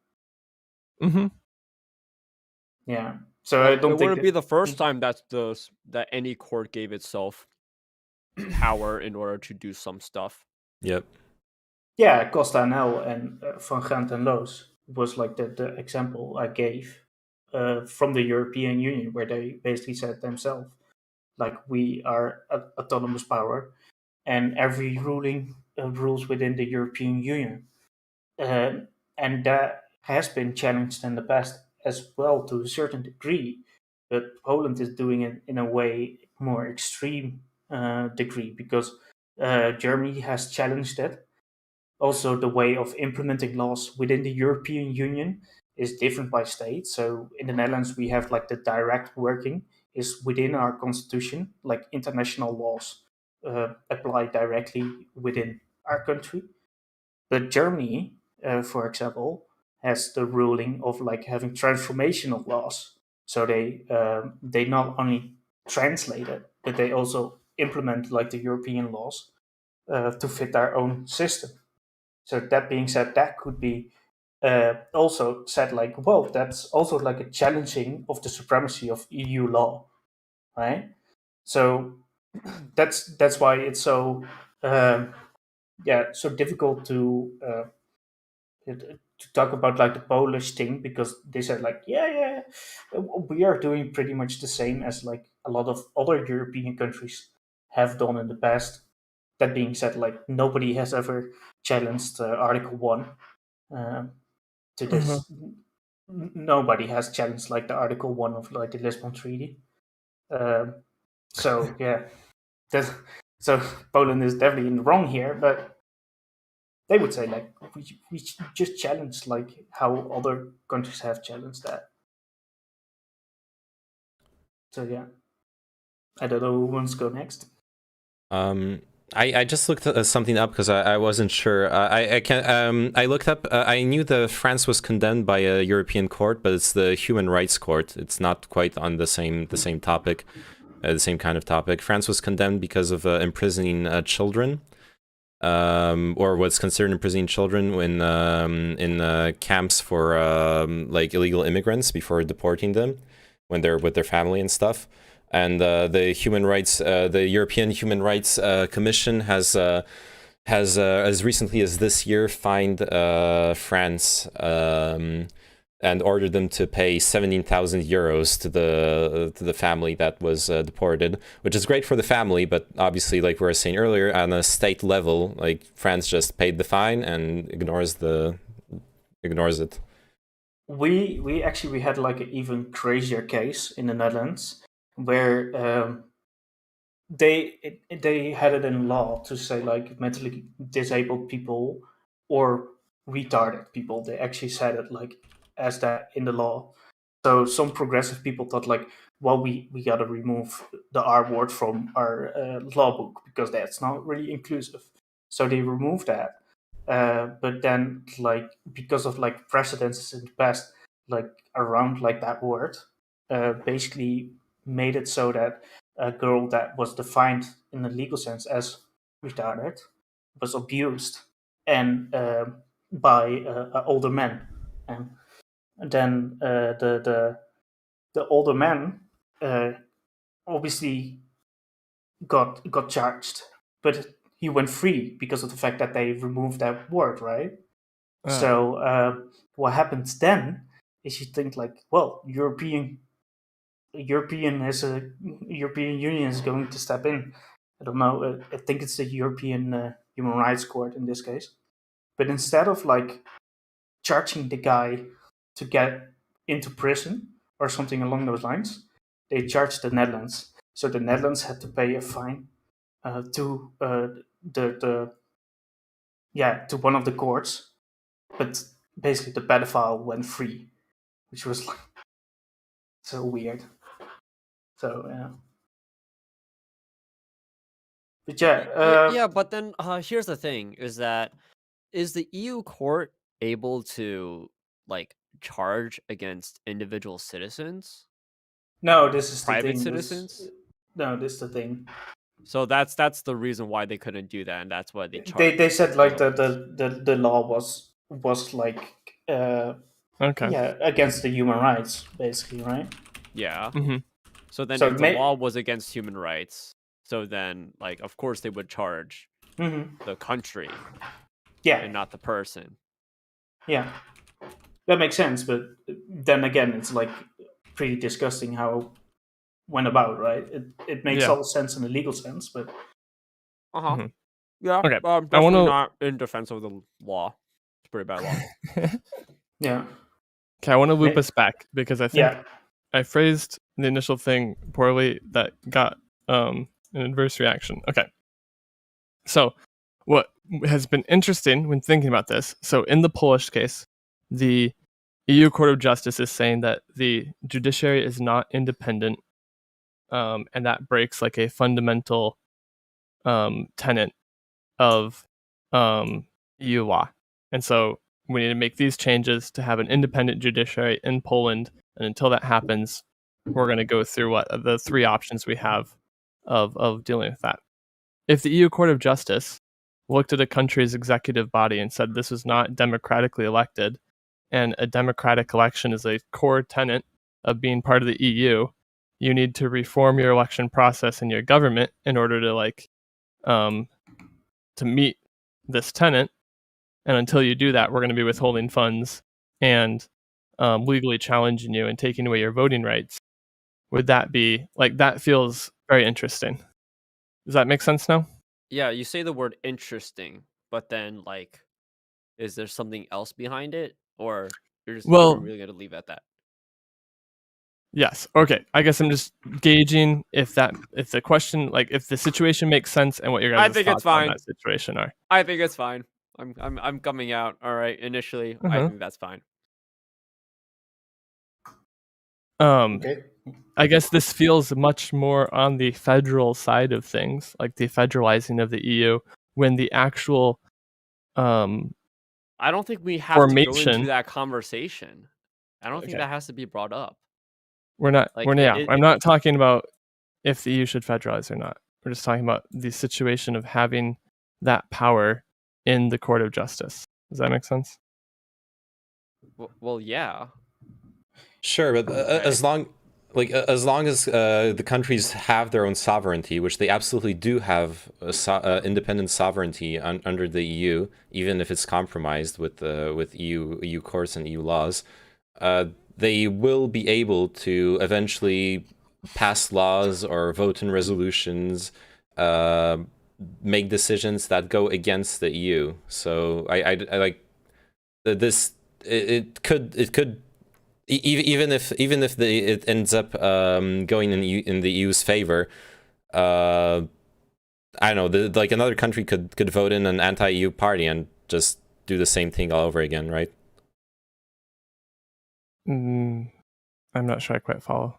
yeah. So I don't it think wouldn't be the first time that any court gave itself power in order to do some stuff. Yep. Yeah, Costa Nel and Van Gent and Loos was like the example I gave from the European Union, where they basically said themselves, like, we are autonomous power, and every ruling rules within the European Union. And that has been challenged in the past as well to a certain degree, but Poland is doing it in a way more extreme degree because Germany has challenged it. Also, the way of implementing laws within the European Union is different by state. So in the Netherlands, we have like the direct working is within our constitution, like international laws apply directly within our country. But Germany, for example, has the ruling of like having transformational laws. So they not only translate it, but they also implement like the European laws to fit their own system. So that being said, that could be also said like, well, that's also like a challenging of the supremacy of EU law, right? So that's why it's so so difficult to talk about like the Polish thing, because they said like, yeah, we are doing pretty much the same as like a lot of other European countries have done in the past. That being said, like nobody has ever challenged Article 1 to this. Nobody has challenged like the Article 1 of like the Lisbon Treaty. So yeah, so Poland is definitely in the wrong here, but they would say like we just challenge like how other countries have challenged that. So yeah, I don't know who wants to go next. I just looked something up because I wasn't sure. I looked up. I knew France was condemned by a European court, but it's the Human Rights Court. It's not quite on the same topic, the same kind of topic. France was condemned because of imprisoning children, or what's considered imprisoning children when in camps for like illegal immigrants before deporting them when they're with their family and stuff. And the European Human Rights Commission has as recently as this year fined France and ordered them to pay 17,000 euros to the family that was deported, which is great for the family, but obviously, like we were saying earlier, on a state level, like France just paid the fine and ignores it. We actually had like an even crazier case in the Netherlands where they had it in law to say like mentally disabled people or retarded people. They actually said it like as that in the law. So some progressive people thought like, well, we gotta remove the R word from our law book because that's not really inclusive. So they removed that. But then like because of like precedents in the past, like around like that word, basically made it so that a girl that was defined in a legal sense as retarded was abused and by older men, and then the older man obviously got charged, but he went free because of the fact that they removed that word, right? So what happens then is you think like, well, European Union is going to step in. I don't know. I think it's the European Human Rights Court in this case. But instead of like charging the guy to get into prison or something along those lines, they charged the Netherlands. So the Netherlands had to pay a fine to the to one of the courts, but basically the pedophile went free, which was like so weird. So yeah. But Yeah, but then here's the thing: is that is the EU court able to like charge against individual citizens? No, this is private the thing. citizens. This is the thing. So that's the reason why they couldn't do that, and that's why they charged. They said like the law was like Okay. yeah, against the human rights, basically, right? Yeah. Mhm. So then, So if the law was against human rights, so then like of course they would charge the country, yeah, and not the person. Yeah, that makes sense. But then again, it's like pretty disgusting how it went about, right? It makes Yeah. all sense in a legal sense, but Mhm. Yeah. Okay. I Definitely wanna- not in defense of the law. It's pretty bad law. yeah. Okay, I want to loop It- us back because I think Yeah. I phrased the initial thing poorly that got an adverse reaction. Okay. So, what has been interesting when thinking about this, so in the Polish case, the EU Court of Justice is saying that the judiciary is not independent, and that breaks like a fundamental tenet of EU law. And so we need to make these changes to have an independent judiciary in Poland. And until that happens, we're going to go through what the three options we have of dealing with that. If the EU Court of Justice looked at a country's executive body and said this is not democratically elected, and a democratic election is a core tenet of being part of the EU, you need to reform your election process in your government in order to to meet this tenet. And until you do that, we're going to be withholding funds and legally challenging you and taking away your voting rights. Would that be like that? Feels very interesting. Does that make sense now? Yeah, you say the word interesting, but then like, is there something else behind it, or you're just Well- really gonna leave it at that? Yes. Okay. I guess I'm just gauging if the question, like, if the situation makes sense and what your guys' I think it's thoughts on fine. that situation are. I think it's fine. I'm coming out. All right. Initially, I Uh-huh. think that's fine. Okay. I guess this feels much more on the federal side of things, like the federalizing of the EU, when the actual I don't think we have to go into formation. that conversation. I don't think Okay. that has to be brought up. We're not. Like, I'm not talking about if the EU should federalize or not. We're just talking about the situation of having that power in the Court of Justice. Does that make sense? Well, yeah. Sure, but as long as the countries have their own sovereignty, which they absolutely do have independent sovereignty under the EU, even if it's compromised with EU courts and EU laws, they will be able to eventually pass laws or vote in resolutions, make decisions that go against the EU. So I like this. It could. Even if it ends up going in the EU's favor, I don't know. Like another country could vote in an anti-EU party and just do the same thing all over again, right? I'm not sure I quite follow.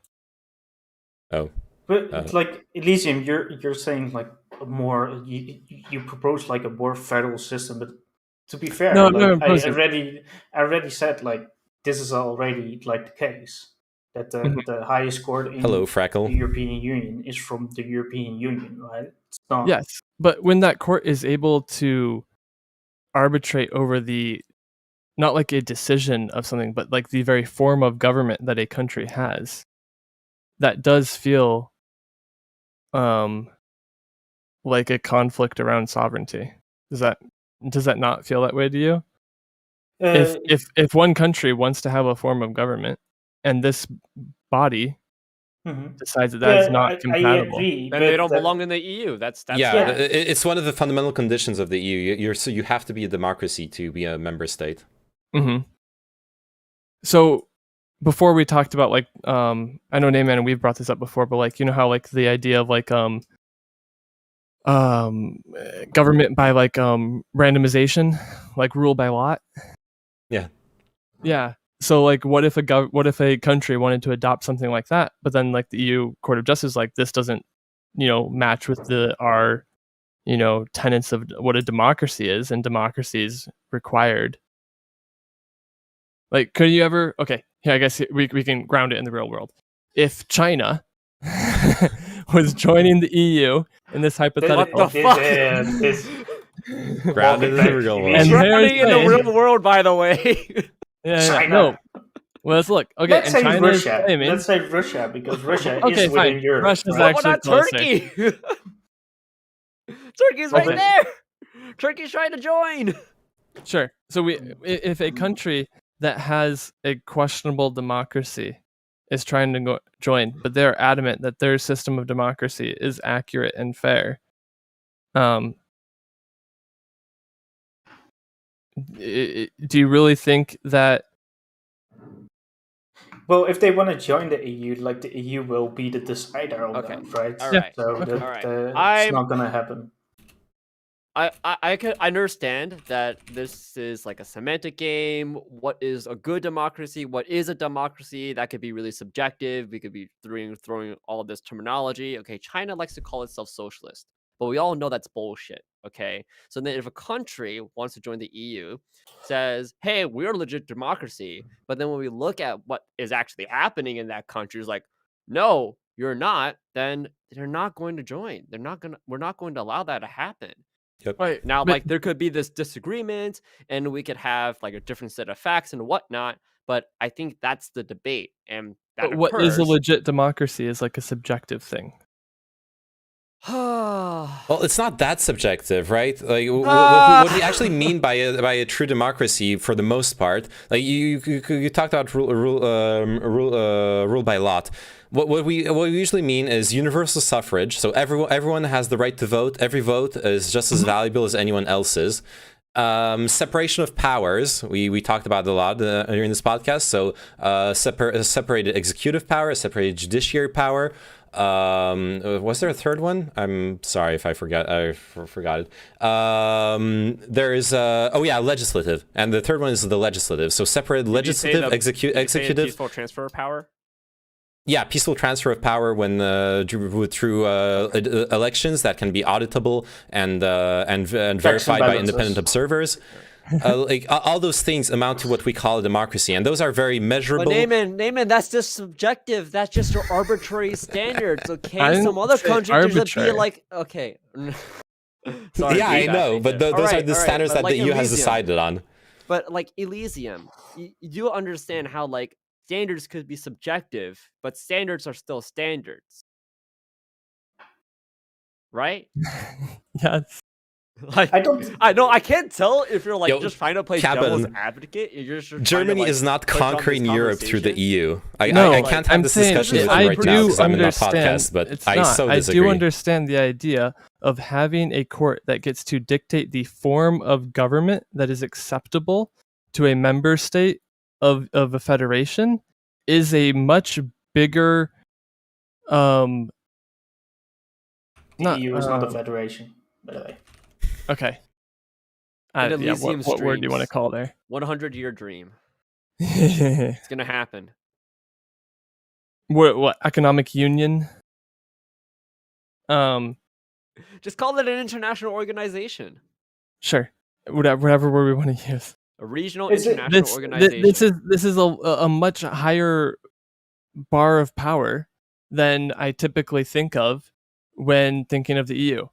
Oh, but it's like Elysium, you're saying like more. You propose like a more federal system, but to be fair, No, like, no, I already said like this is already like the case that the highest court in Hello, Freckle. the European Union is from the European Union, right? It's not. Yes, but when that court is able to arbitrate over not like a decision of something, but like the very form of government that a country has, that does feel like a conflict around sovereignty. Does that not feel that way to you? If one country wants to have a form of government and this body decides that is not compatible, then they don't belong in the EU. That's yeah. It's one of the fundamental conditions of the EU. You have to be a democracy to be a member state. Mm-hmm. So before we talked about like I know Neyman and we've brought this up before, but like, you know how like the idea of like government by like randomization, like rule by lot. Yeah. So like what if a country wanted to adopt something like that, but then like the EU Court of Justice like this doesn't, match with our tenets of what a democracy is, and democracy is required. Like, could you ever? Okay, yeah, I guess we can ground it in the real world. If China was joining the EU in this hypothetical, what the fuck? Grounded in the real world. It's running in the real world, by the way. Yeah, no. Well, let's look. Okay, Let's say China Russia. Let's say Russia because Russia is within Europe. Russia's right? actually closer. Turkey? Turkey's right there. Turkey's trying to join. Sure. So if a country that has a questionable democracy is trying to join, but they're adamant that their system of democracy is accurate and fair, do you really think that? Well, if they want to join the EU, like the EU will be the decider on that, right? All right. So it's not gonna happen. I could understand that this is like a semantic game. What is a good democracy? What is a democracy? That could be really subjective. We could be throwing all of this terminology. Okay, China likes to call itself socialist, but we all know that's bullshit. Okay, so then if a country wants to join the EU, says, "Hey, we're a legit democracy," but then when we look at what is actually happening in that country, is like, "No, you're not," then they're not going to join. We're not going to allow that to happen. Yep. Right. Now, but, like, there could be this disagreement, and we could have like a different set of facts and whatnot. But I think that's the debate, and that but what is a legit democracy is like a subjective thing. Well, it's not that subjective, right? Like, what we actually mean by a true democracy, for the most part, like you talked about rule by lot. What we usually mean is universal suffrage. So everyone has the right to vote. Every vote is just as valuable as anyone else's. Separation of powers. We talked about it a lot during this podcast. So separated executive power, separated judiciary power. Was there a third one? I'm sorry if I forgot. I forgot it. There's legislative, and the third one is the legislative. So separated legislative, executive. Peaceful transfer of power. Yeah, peaceful transfer of power when through elections that can be auditable and verified by independent observers. Like all those things amount to what we call a democracy, and those are very measurable. But Naaman, that's just subjective. That's just your arbitrary standards. Okay, some other country just be like, okay. Sorry, yeah, I know, but those are the standards that the EU has decided on. But like Elysium, you understand how like standards could be subjective, but standards are still standards, right? Yes. Like, I can't tell if you're like just trying to play devil's advocate. You're just Germany is not conquering Europe through the EU. I can't have this discussion with you right now because I'm in a podcast, but I so disagree. I do understand the idea of having a court that gets to dictate the form of government that is acceptable to a member state of a federation is a much bigger The EU is not a federation, by the way. Okay. What word do you want to call there? 100-year dream. It's gonna happen. What economic union? Just call it an international organization. Sure. Whatever word we want to use. A regional international organization. This is a much higher bar of power than I typically think of when thinking of the EU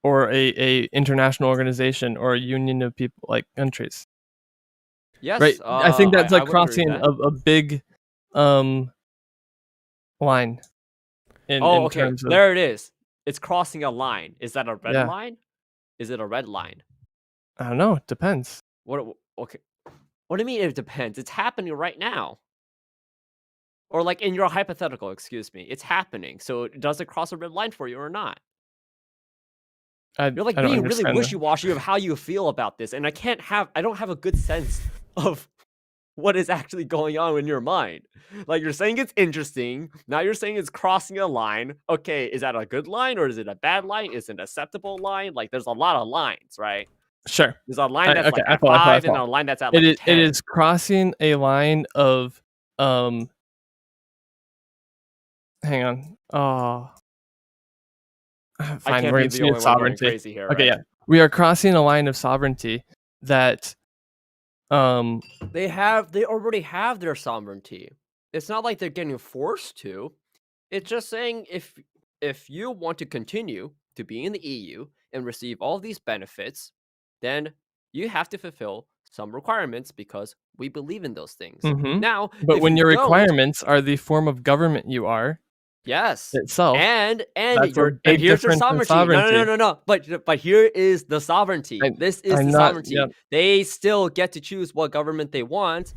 or a international organization or a union of people like countries. Yes, right. I think that's like crossing a big line. Okay. Terms of... There it is. It's crossing a line. Is that a red line? Is it a red line? I don't know. It depends. Okay. What do you mean it depends? It's happening right now. Or like in your hypothetical, excuse me. It's happening. So does it cross a red line for you or not? You're like being really wishy-washy of how you feel about this. And I don't have a good sense of what is actually going on in your mind. Like you're saying it's interesting. Now you're saying it's crossing a line. Okay, is that a good line or is it a bad line? Is it an acceptable line? Like there's a lot of lines, right? Sure. There's a line that's at 5 and a line that's at 10. It is crossing a line of hang on. Fine, we're going to see sovereignty. Here, okay, right? yeah. We are crossing a line of sovereignty that they already have their sovereignty. It's not like they're getting forced to. It's just saying if you want to continue to be in the EU and receive all these benefits, then you have to fulfill some requirements because we believe in those things. Mm-hmm. Now, but when your requirements are the form of government you are, yes, itself, and here's your sovereignty. No. But here is the sovereignty. This is the sovereignty. Yep. They still get to choose what government they want.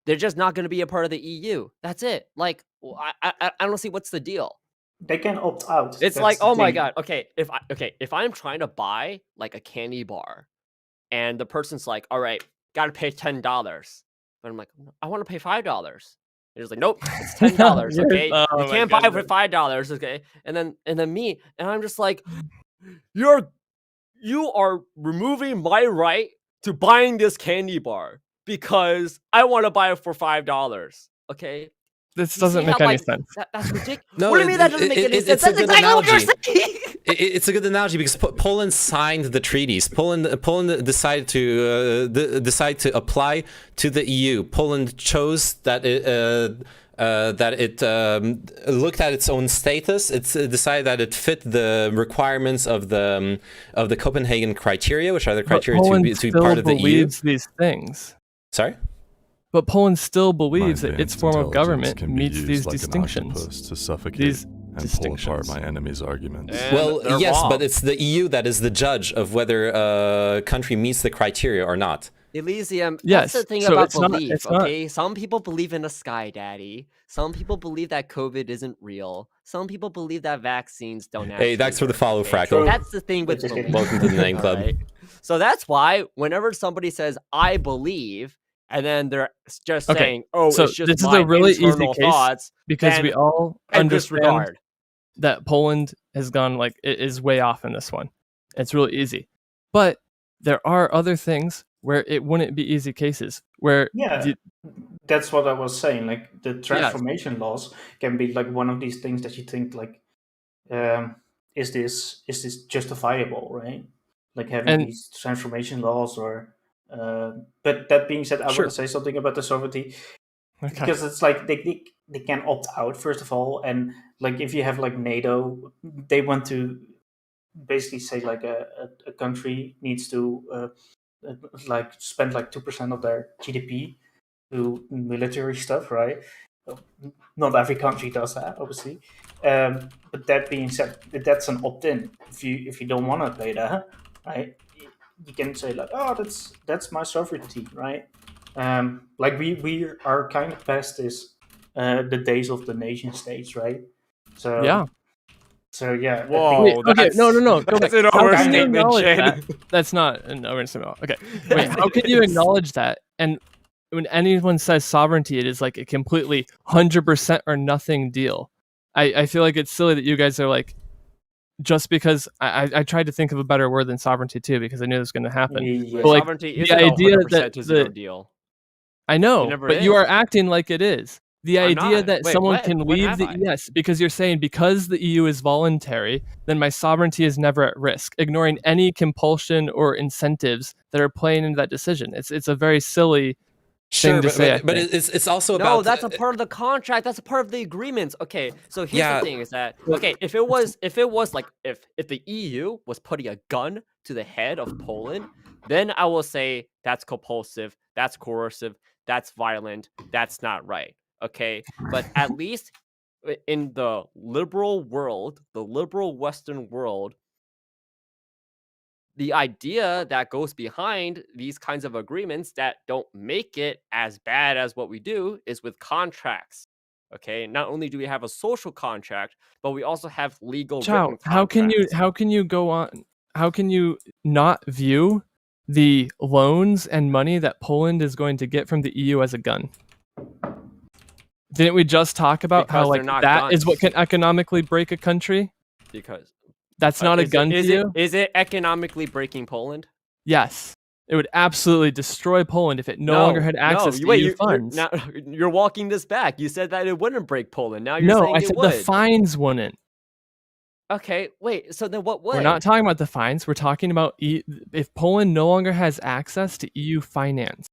They're just not going to be a part of the EU. That's it. Like I don't see what's the deal. They can opt out. It's like, oh my god. Okay, if I'm trying to buy like a candy bar, and the person's like, all right, got to pay $10, but I'm like, I want to pay $5. They're just like, nope, it's $10. Okay, you can't buy it for $5. Okay, and then me, and I'm just like, you are removing my right to buying this candy bar because I want to buy it for $5. Okay. This doesn't make any sense. That's ridiculous. No, what do you mean that doesn't make any sense? That's exactly what you're saying. It's a good analogy because Poland signed the treaties. Poland decided to apply to the EU. Poland chose that it looked at its own status. It's decided that it fit the requirements of the Copenhagen criteria, which are the criteria to be part of the EU. Believes these things. Sorry. But Poland still believes that its form of government meets these distinctions. To suffocate and pull apart my enemy's arguments. Well, yes, but it's the EU that is the judge of whether a country meets the criteria or not. Elysium, yes. That's the thing about belief, okay? Some people believe in a sky daddy. Some people believe that COVID isn't real. Some people believe that vaccines don't actually Hey, thanks for the follow, okay? Fractal. That's the thing with belief. Welcome to the name club. Right? So that's why whenever somebody says I believe, and then they're just Okay, saying, "Oh, so it's just this is my a really easy internal case thoughts," because then we all I understand disregard. that Poland has gone like it is way off in this one. It's really easy, but there are other things where it wouldn't be easy cases where Yeah, that's what I was saying. Like the Yes. transformation laws can be like one of these things that you think like, is this justifiable, right? Like having And- these transformation laws, or but that being said, I Sure. want to say something about the sovereignty Okay. because it's like they can opt out first of all, and like if you have like NATO, they want to basically say like a country needs to like spend like 2% of their GDP to military stuff, right? Not every country does that, obviously. But that being said, that's an opt-in. If you don't want to pay that, right, you can say like, oh, that's my sovereignty, right? Like we are kind of past this the days of the nation states, right? So Yeah. So yeah. Wait, okay, no, go back. That's an How can you overstatement, acknowledge Shane. that? That's not an overstatement. Okay, wait, how can you acknowledge that? And when anyone says sovereignty, it is like a completely 100% or nothing deal. I feel like it's silly that you guys are like, just because I tried to think of a better word than sovereignty too, because I knew this was going to happen. Yeah. But like Sovereignty the isn't idea 100% that a zero deal. I know, never but you is. are acting like it is. The I'm idea not. that Wait, someone when? can When leave have the I? yes, because you're saying because the EU is voluntary, then my sovereignty is never at risk, ignoring any compulsion or incentives that are playing into that decision. It's a very silly thing to say. but it's also No, about that's a part of the contract. That's a part of the agreements. Okay, so here's Yeah. the thing: is that okay? If it was like if the EU was putting a gun to the head of Poland, then I will say that's compulsive, that's coercive, that's violent, that's not right. Okay, but at least in the liberal world, the liberal Western world, the idea that goes behind these kinds of agreements that don't make it as bad as what we do is with contracts. Okay, not only do we have a social contract, but we also have legal Chow, written contracts. how can you go on? How can you not view the loans and money that Poland is going to get from the EU as a gun? Didn't we just talk about how Because like they're not that is what guns. can economically break a country? Because That's not a is gun it, to you? Is it economically breaking Poland? Yes. It would absolutely destroy Poland if it no longer had access to EU funds. You're walking this back. You said that it wouldn't break Poland. Now you're No, saying I it said would. the fines wouldn't. Okay, wait. So then what would? We're not talking about the fines. We're talking about if Poland no longer has access to EU finance.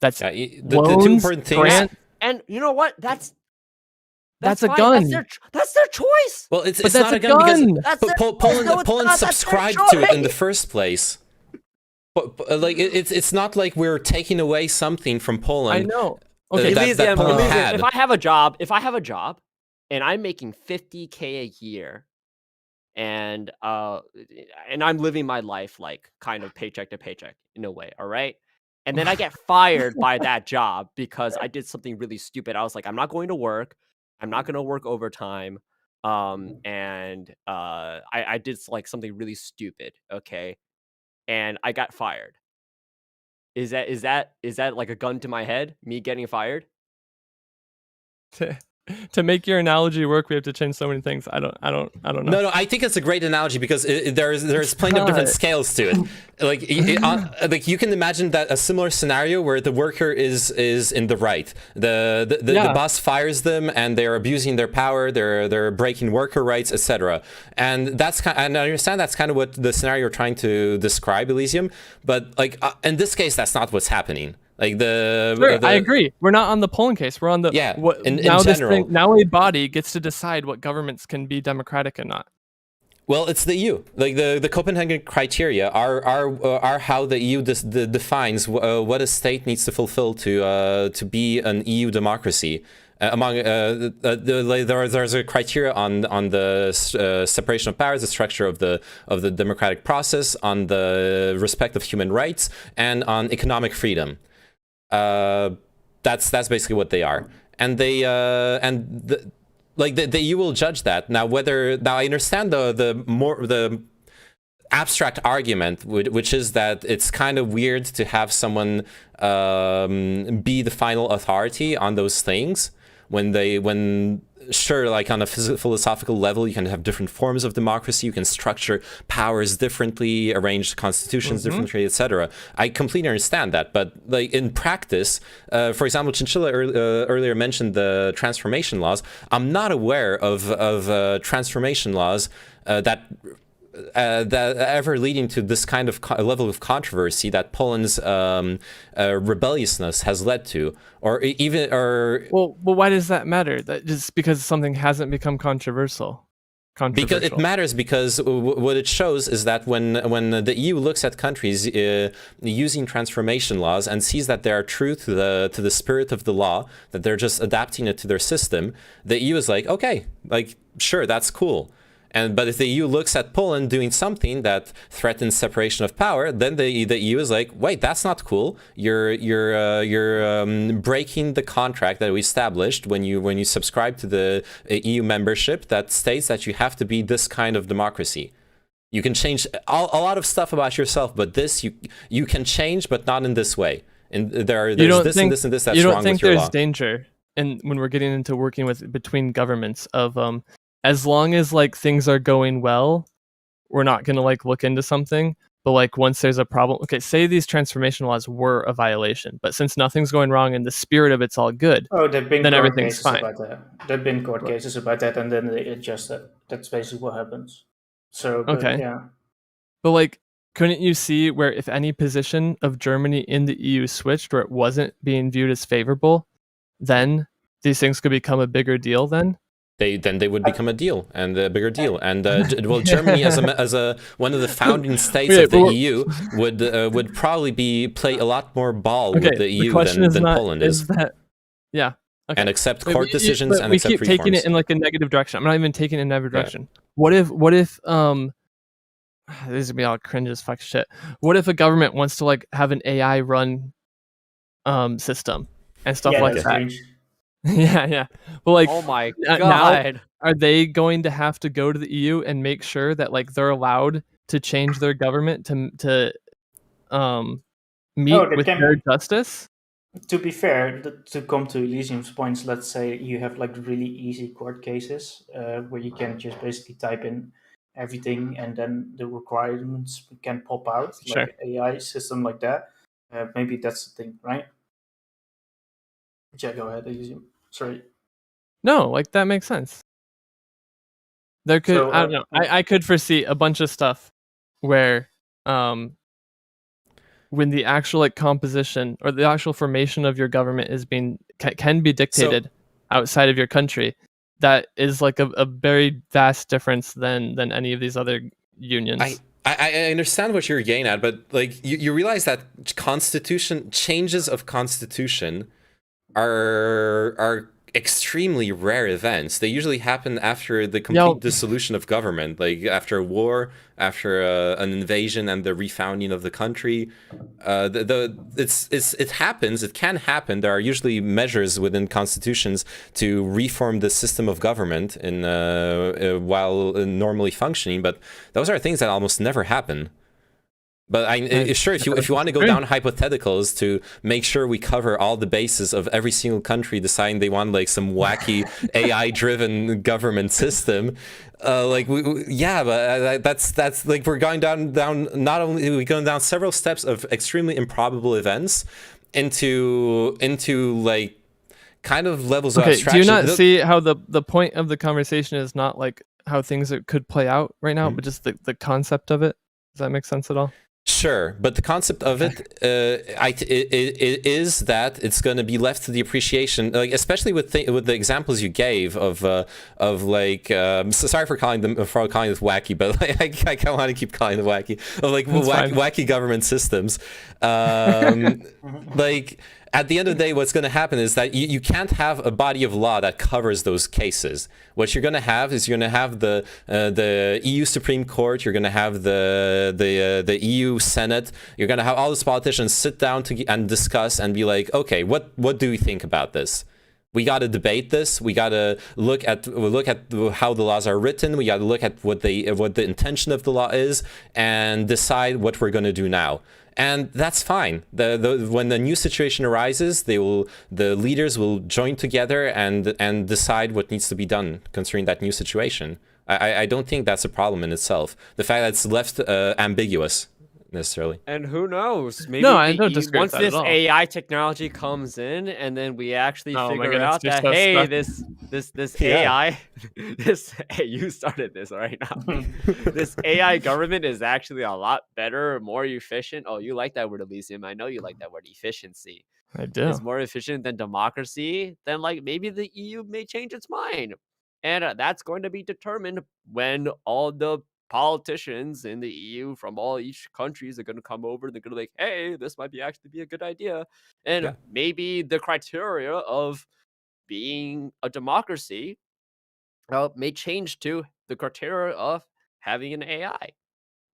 That's the loans, two important things. grants. And you know what? That's a fine. gun. That's their choice. Well, it's That's not a a gun, gun. because That's Poland no, it's Poland not. That's their subscribed to it in the choice. first place. But like it's not like we're taking away something from Poland. I know. Okay, that Poland had. If I have a job, and I'm making $50K a year, and I'm living my life like kind of paycheck to paycheck in a way, all right? And then I get fired by that job because I did something really stupid. I was like, I'm not going to work. I'm not going to work overtime. And I did like something really stupid, okay? And I got fired. Is that like a gun to my head? Me getting fired? To make your analogy work, we have to change so many things. I don't know. No, I think it's a great analogy because there's plenty of different scales to it. Like, like you can imagine that a similar scenario where the worker is in the right. The boss fires them and they're abusing their power. They're breaking worker rights, etc. And and I understand that's kind of what the scenario you're trying to describe, Elysium. But like in this case, that's not what's happening. Like I agree. We're not on the Poland case. We're on the in now general. Now a body gets to decide what governments can be democratic and not. Well, it's the EU. Like the Copenhagen criteria are how the EU defines what a state needs to fulfill to be an EU democracy. There's a criteria on the separation of powers, the structure of the democratic process, on the respect of human rights, and on economic freedom. That's basically what they are, and the EU will judge that. Now I understand the abstract argument, which is that it's kind of weird to have someone be the final authority on those things when sure, like on a philosophical level, you can have different forms of democracy, you can structure powers differently, arrange constitutions differently, etc. I completely understand that, but like in practice, for example, Chinchilla earlier mentioned the transformation laws. I'm not aware of transformation laws that ever leading to this kind of level of controversy that Poland's rebelliousness has led to, well, why does that matter? That just because something hasn't become controversial. Because it matters, because what it shows is that when the EU looks at countries using transformation laws and sees that they are true to the spirit of the law, that they're just adapting it to their system, the EU is like, okay, like sure, that's cool. But if the EU looks at Poland doing something that threatens separation of power, then the EU is like, wait, that's not cool. You're breaking the contract that we established when you subscribe to the EU membership that states that you have to be this kind of democracy. You can change a lot of stuff about yourself, but this you can change, but not in this way. And there's this and this and this that's wrong with your law. You don't think there's danger, and when we're getting into working between governments of as long as like things are going well, we're not gonna like look into something. But like once there's a problem, okay, say these transformation laws were a violation, but since nothing's going wrong and the spirit of it's all good, there've been then court everything's cases fine. about that. There've been court cases about that, and then they adjust it. That's basically what happens. So, but, Okay. yeah. But like, couldn't you see where if any position of Germany in the EU switched, where it wasn't being viewed as favorable, then these things could become a bigger deal then? They would become a deal and a bigger deal, and well, Germany as a one of the founding states of the EU would probably play a lot more ball with the EU than Poland is. Yeah. Okay. And accept court decisions and we accept keep reforms. taking it in like a negative direction. I'm not even taking it in a negative direction. What if this is gonna be all cringe as fuck shit. What if a government wants to like have an AI run system and stuff like that? Cringe. Yeah. Well, like, oh my now, god, are they going to have to go to the EU and make sure that like they're allowed to change their government to meet with their justice? To be fair, to come to Elysium's points, let's say you have like really easy court cases where you can just basically type in everything and then the requirements can pop out, Sure. like AI system like that. Maybe that's the thing, right? Yeah, go ahead, Elysium. Sorry. No, like that makes sense. There could So, I don't know. I could foresee a bunch of stuff where when the actual like composition or the actual formation of your government is being can be dictated outside of your country, that is like a very vast difference than any of these other unions. I understand what you're getting at, but like you realize that changes of constitution are extremely rare events. They usually happen after the complete dissolution of government, like after a war, after an invasion and the refounding of the country. It happens. It can happen. There are usually measures within constitutions to reform the system of government while normally functioning, but those are things that almost never happen. But sure, if you want to go down hypotheticals to make sure we cover all the bases of every single country deciding they want like some wacky AI-driven government system, but that's like we're going down. Not only are we going down several steps of extremely improbable events into like kind of levels of abstraction. Do you not see how the point of the conversation is not like how things could play out right now, but just the concept of it? Does that make sense at all? Sure, but the concept of it is that it's going to be left to the appreciation, like especially with the examples you gave of like sorry for calling it wacky, but like, I kind of want to keep calling it wacky, of like wacky government systems, like. At the end of the day, what's going to happen is that you can't have a body of law that covers those cases. What you're going to have is you're going to have the EU Supreme Court. You're going to have the EU Senate. You're going to have all these politicians sit down and discuss and be like, okay, what do we think about this? We got to debate this. We got to look at how the laws are written. We got to look at what the intention of the law is, and decide what we're going to do now. And that's fine. When the new situation arises, the leaders will join together and decide what needs to be done concerning that new situation. I don't think that's a problem in itself. The fact that it's left ambiguous necessarily. And who knows? Maybe No, I don't disagree once with that this at all. AI technology comes in, and then we actually Oh my figure goodness, out you're that so hey, stuck. this Yeah. AI, hey, you started this right now. This AI government is actually a lot better, more efficient. Oh, you like that word, Elysium? I know you like that word, efficiency. I do. It's more efficient than democracy. Then like maybe the EU may change its mind, and that's going to be determined when all the politicians in the EU from each countries are going to come over. They're going to be like, hey, this might actually be a good idea. And Yeah. maybe the criteria of being a democracy may change to the criteria of having an AI.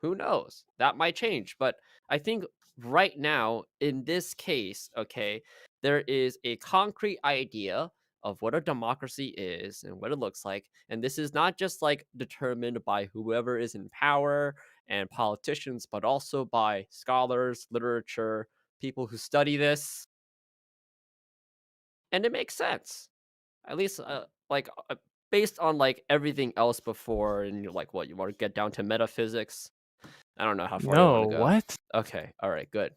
Who knows? That might change. But I think right now, in this case, okay, there is a concrete idea of what a democracy is and what it looks like. And this is not just like determined by whoever is in power and politicians, but also by scholars, literature, people who study this. And it makes sense. At least based on like everything else before, and you're like, what, you want to get down to metaphysics? I don't know how far you want No, to go. what? Okay, all right, good.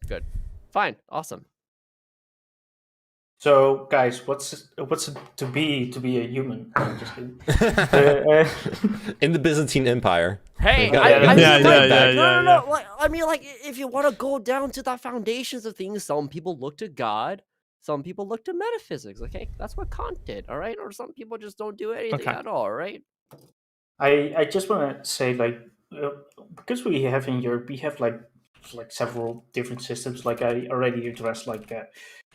Fine, awesome. So, guys, what's it to be a human? I'm just kidding. In the Byzantine Empire. Hey, Yeah, I mean, yeah, like, yeah, no. Like, I mean, like, if you want to go down to the foundations of things, some people look to God, some people look to metaphysics. Okay, that's what Kant did. All right, or some people just don't do anything at all. All right. I just want to say, like, because we have in Europe, we have like several different systems. Like I already addressed, like the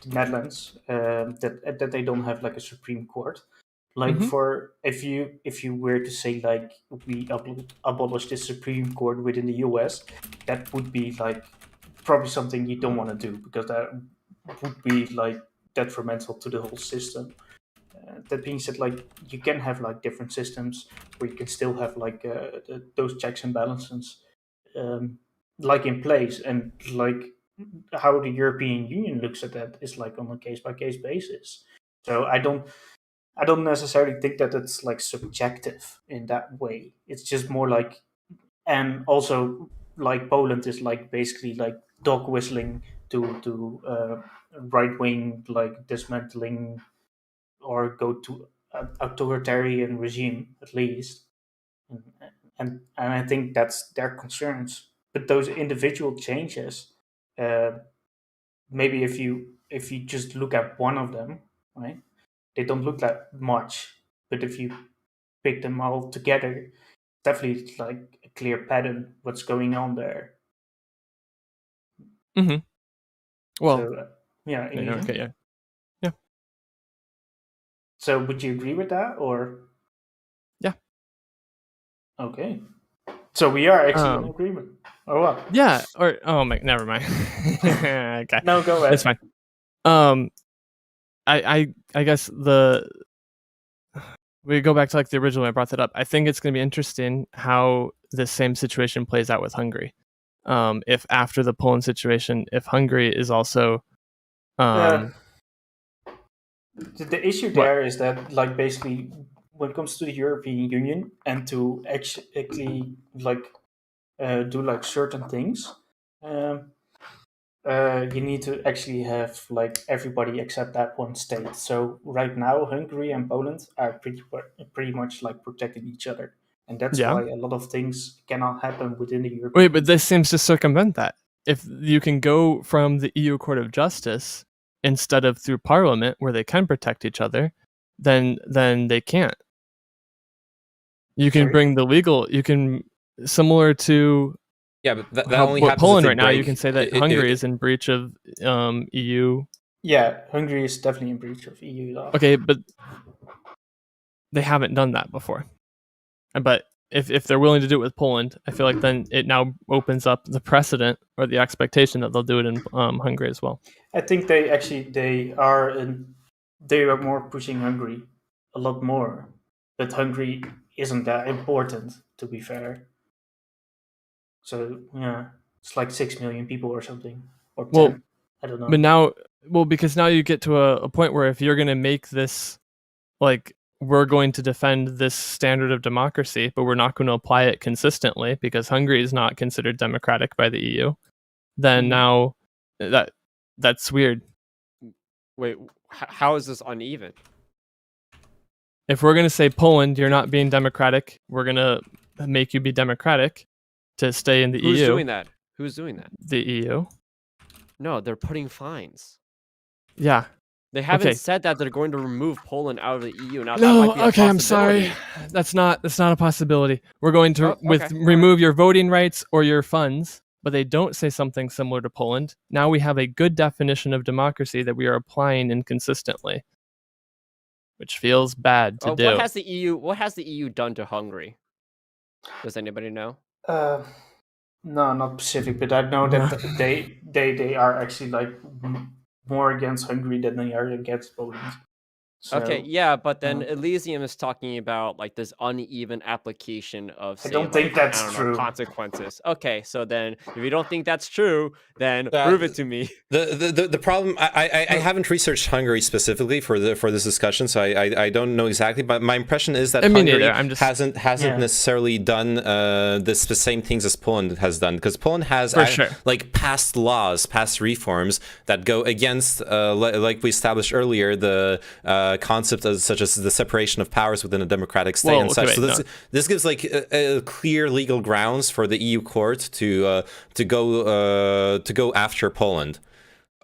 Netherlands, that they don't have like a Supreme Court. Like Mhm. for if you were to say like we abolish the Supreme Court within the US, that would be like probably something you don't want to do, because that would be like detrimental to the whole system. That being said, like you can have like different systems where you can still have like those checks and balances like in place, and like how the European Union looks at that is like on a case by case basis. So I don't necessarily think that it's like subjective in that way. It's just more like, and also like Poland is like basically like dog whistling to right wing like dismantling or go to an authoritarian regime at least, and I think that's their concerns. But those individual changes, uh, maybe if you just look at one of them, right, they don't look that much. But if you pick them all together, definitely it's like a clear pattern what's going on there. Mhm. Well, So, yeah, okay, yeah. Yeah. So would you agree with that, or? Yeah. Okay. So we are actually in agreement, or what? Yeah, or oh my, never mind. Okay. No, go ahead. It's fine. I guess we go back to like the original when I brought that up. I think it's going to be interesting how the same situation plays out with Hungary. If after the Poland situation, if Hungary is also the issue there is that like basically when it comes to the European Union and to actually like do like certain things, you need to actually have like everybody except that one state. So right now, Hungary and Poland are pretty much like protecting each other, and that's Yeah. why a lot of things cannot happen within the European. Wait, but this seems to circumvent that. If you can go from the EU Court of Justice instead of through Parliament, where they can protect each other, then they can't. You can bring the legal. You can similar to. Yeah, but that only happens Poland if they right now. You break- can say that it- Hungary is in breach of EU. Yeah, Hungary is definitely in breach of EU law. Okay, but they haven't done that before. But if they're willing to do it with Poland, I feel like then it now opens up the precedent or the expectation that they'll do it in Hungary as well. I think they are in they are more pushing Hungary a lot more, but Hungary isn't that important, to be fair. So yeah, it's like 6 million people or something, or 10. Well, I don't know. But now, because now you get to a point where if you're going to make this, like, we're going to defend this standard of democracy, but we're not going to apply it consistently because Hungary is not considered democratic by the EU, then now that's weird. Wait, how is this uneven? If we're going to say, Poland, you're not being democratic, we're going to make you be democratic to stay in the EU. Who's doing that? Who's doing that? The EU. No, they're putting fines. Yeah. They haven't Okay. said that they're going to remove Poland out of the EU. Now, that No, might be a okay, I'm possibility. sorry. That's not a possibility. We're going to okay. remove your voting rights or your funds, but they don't say something similar to Poland. Now we have a good definition of democracy that we are applying inconsistently, which feels bad to do. What has the EU done to Hungary? Does anybody know? No, not specific, but I know that they are actually like more against Hungary than they are against Poland. So, Okay, yeah, but then Elysium is talking about like this uneven application of, say, I don't think that's I don't know, true. consequences. Okay, so then if you don't think that's true, then prove it to me. The problem, I haven't researched Hungary specifically for this discussion, so I don't know exactly. But my impression is that Hungary hasn't necessarily done the same things as Poland has done, because Poland has like passed laws, passed reforms that go against, like we established earlier, the concept such as the separation of powers within a democratic state and such. So this gives like a clear legal grounds for the EU court to go after Poland.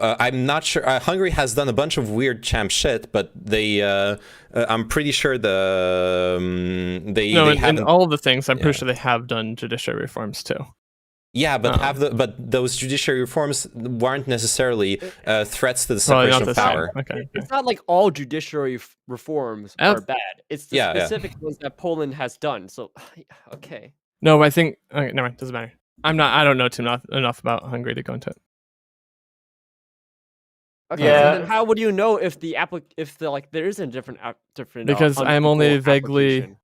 I'm not sure. Hungary has done a bunch of weird champ shit, but they, I'm pretty sure they haven't. In all of the things, I'm pretty sure they have done judiciary reforms too. Yeah, but those judiciary reforms weren't necessarily threats to the separation of power. Okay. It's not like all judiciary reforms are bad. It's the specific ones that Poland has done. So, okay. No, I think never mind. Doesn't matter. I don't know enough about Hungary to go into it. Okay, so then how would you know if there is a different because I'm only vaguely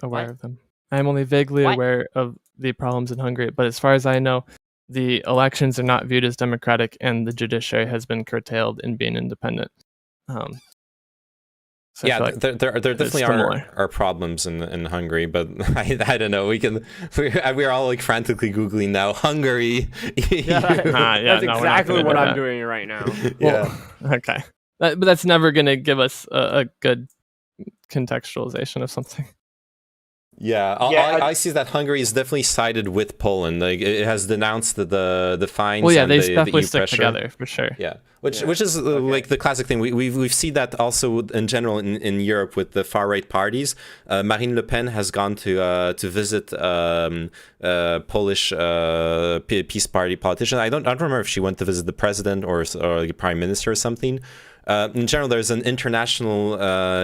aware of them. I'm only vaguely aware of the problems in Hungary, but as far as I know, the elections are not viewed as democratic, and the judiciary has been curtailed in being independent. So yeah, there definitely are problems in Hungary, but I don't know. We're all like frantically googling now. Hungary. That's exactly what I'm doing right now. Yeah. Okay, but that's never going to give us a good contextualization of something. Yeah, I see that Hungary is definitely sided with Poland. Like it has denounced the fines. Well, yeah, and they the definitely EU stick pressure. together for sure. Yeah, which is like the classic thing. We've seen that also in general in Europe with the far right parties. Marine Le Pen has gone to visit Polish Peace Party politician. I don't remember if she went to visit the president or the prime minister or something. In general, there's an international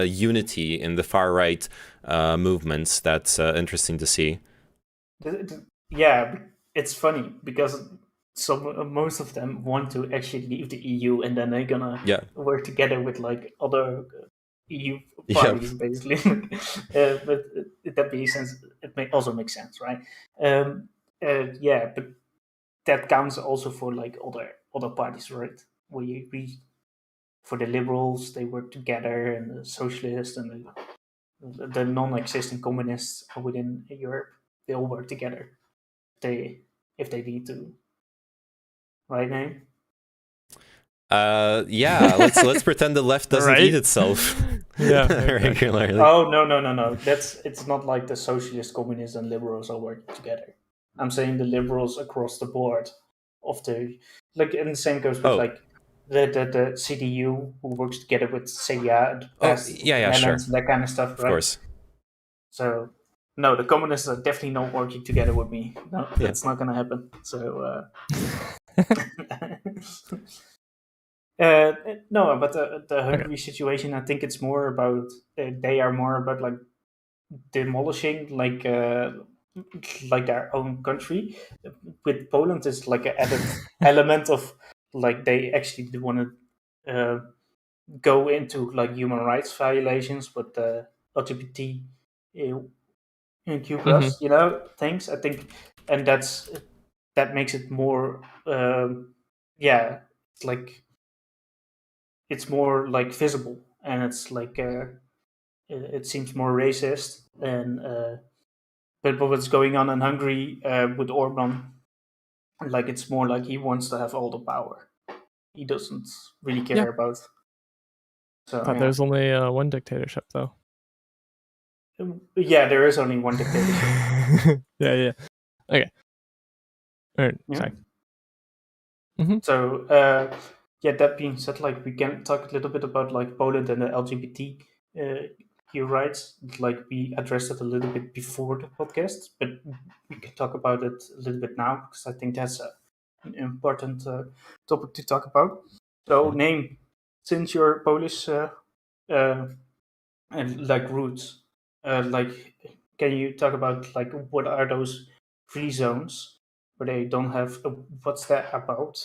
unity in the far right movements that's interesting to see. Yeah, it's funny because most of them want to actually leave the EU, and then they're gonna work together with like other EU parties, basically. But that being sense, it also makes sense, right? Yeah, but that counts also for like other parties, right? We for the liberals, they work together, and the socialists and the non-existing communists within Europe, they all work together. If they need to, right, Name? Yeah. Let's pretend the left doesn't eat itself. Regularly. Oh no. It's not like the socialist, communists, and liberals are working together. I'm saying the liberals across the board and the same goes with like the CDU, who works together with CDA, sure. that kind of stuff, right? Of course. So, no, the communists are definitely not working together with me. No, that's not going to happen. So, no, but the Hungary situation, I think it's more about they are more about like demolishing like their own country. With Poland, is like an added element of like they actually want to go into like human rights violations with the LGBT Q plus, things. I think, and that makes it more, yeah, it's like it's more like visible, and it's like it seems more racist. And but what's going on in Hungary with Orban, like it's more like he wants to have all the power. He doesn't really care about. So Thought there's only one dictatorship though. Yeah, there is only one dictatorship. Yeah. Okay. All right. Yeah. Sorry. So yeah, that being said, like we can talk a little bit about like Poland and the LGBT rights. Like we addressed it a little bit before the podcast, but we can talk about it a little bit now because I think that's an important topic to talk about. So, name, since you're Polish and like roots, like can you talk about like what are those free zones where they don't have? What's that about?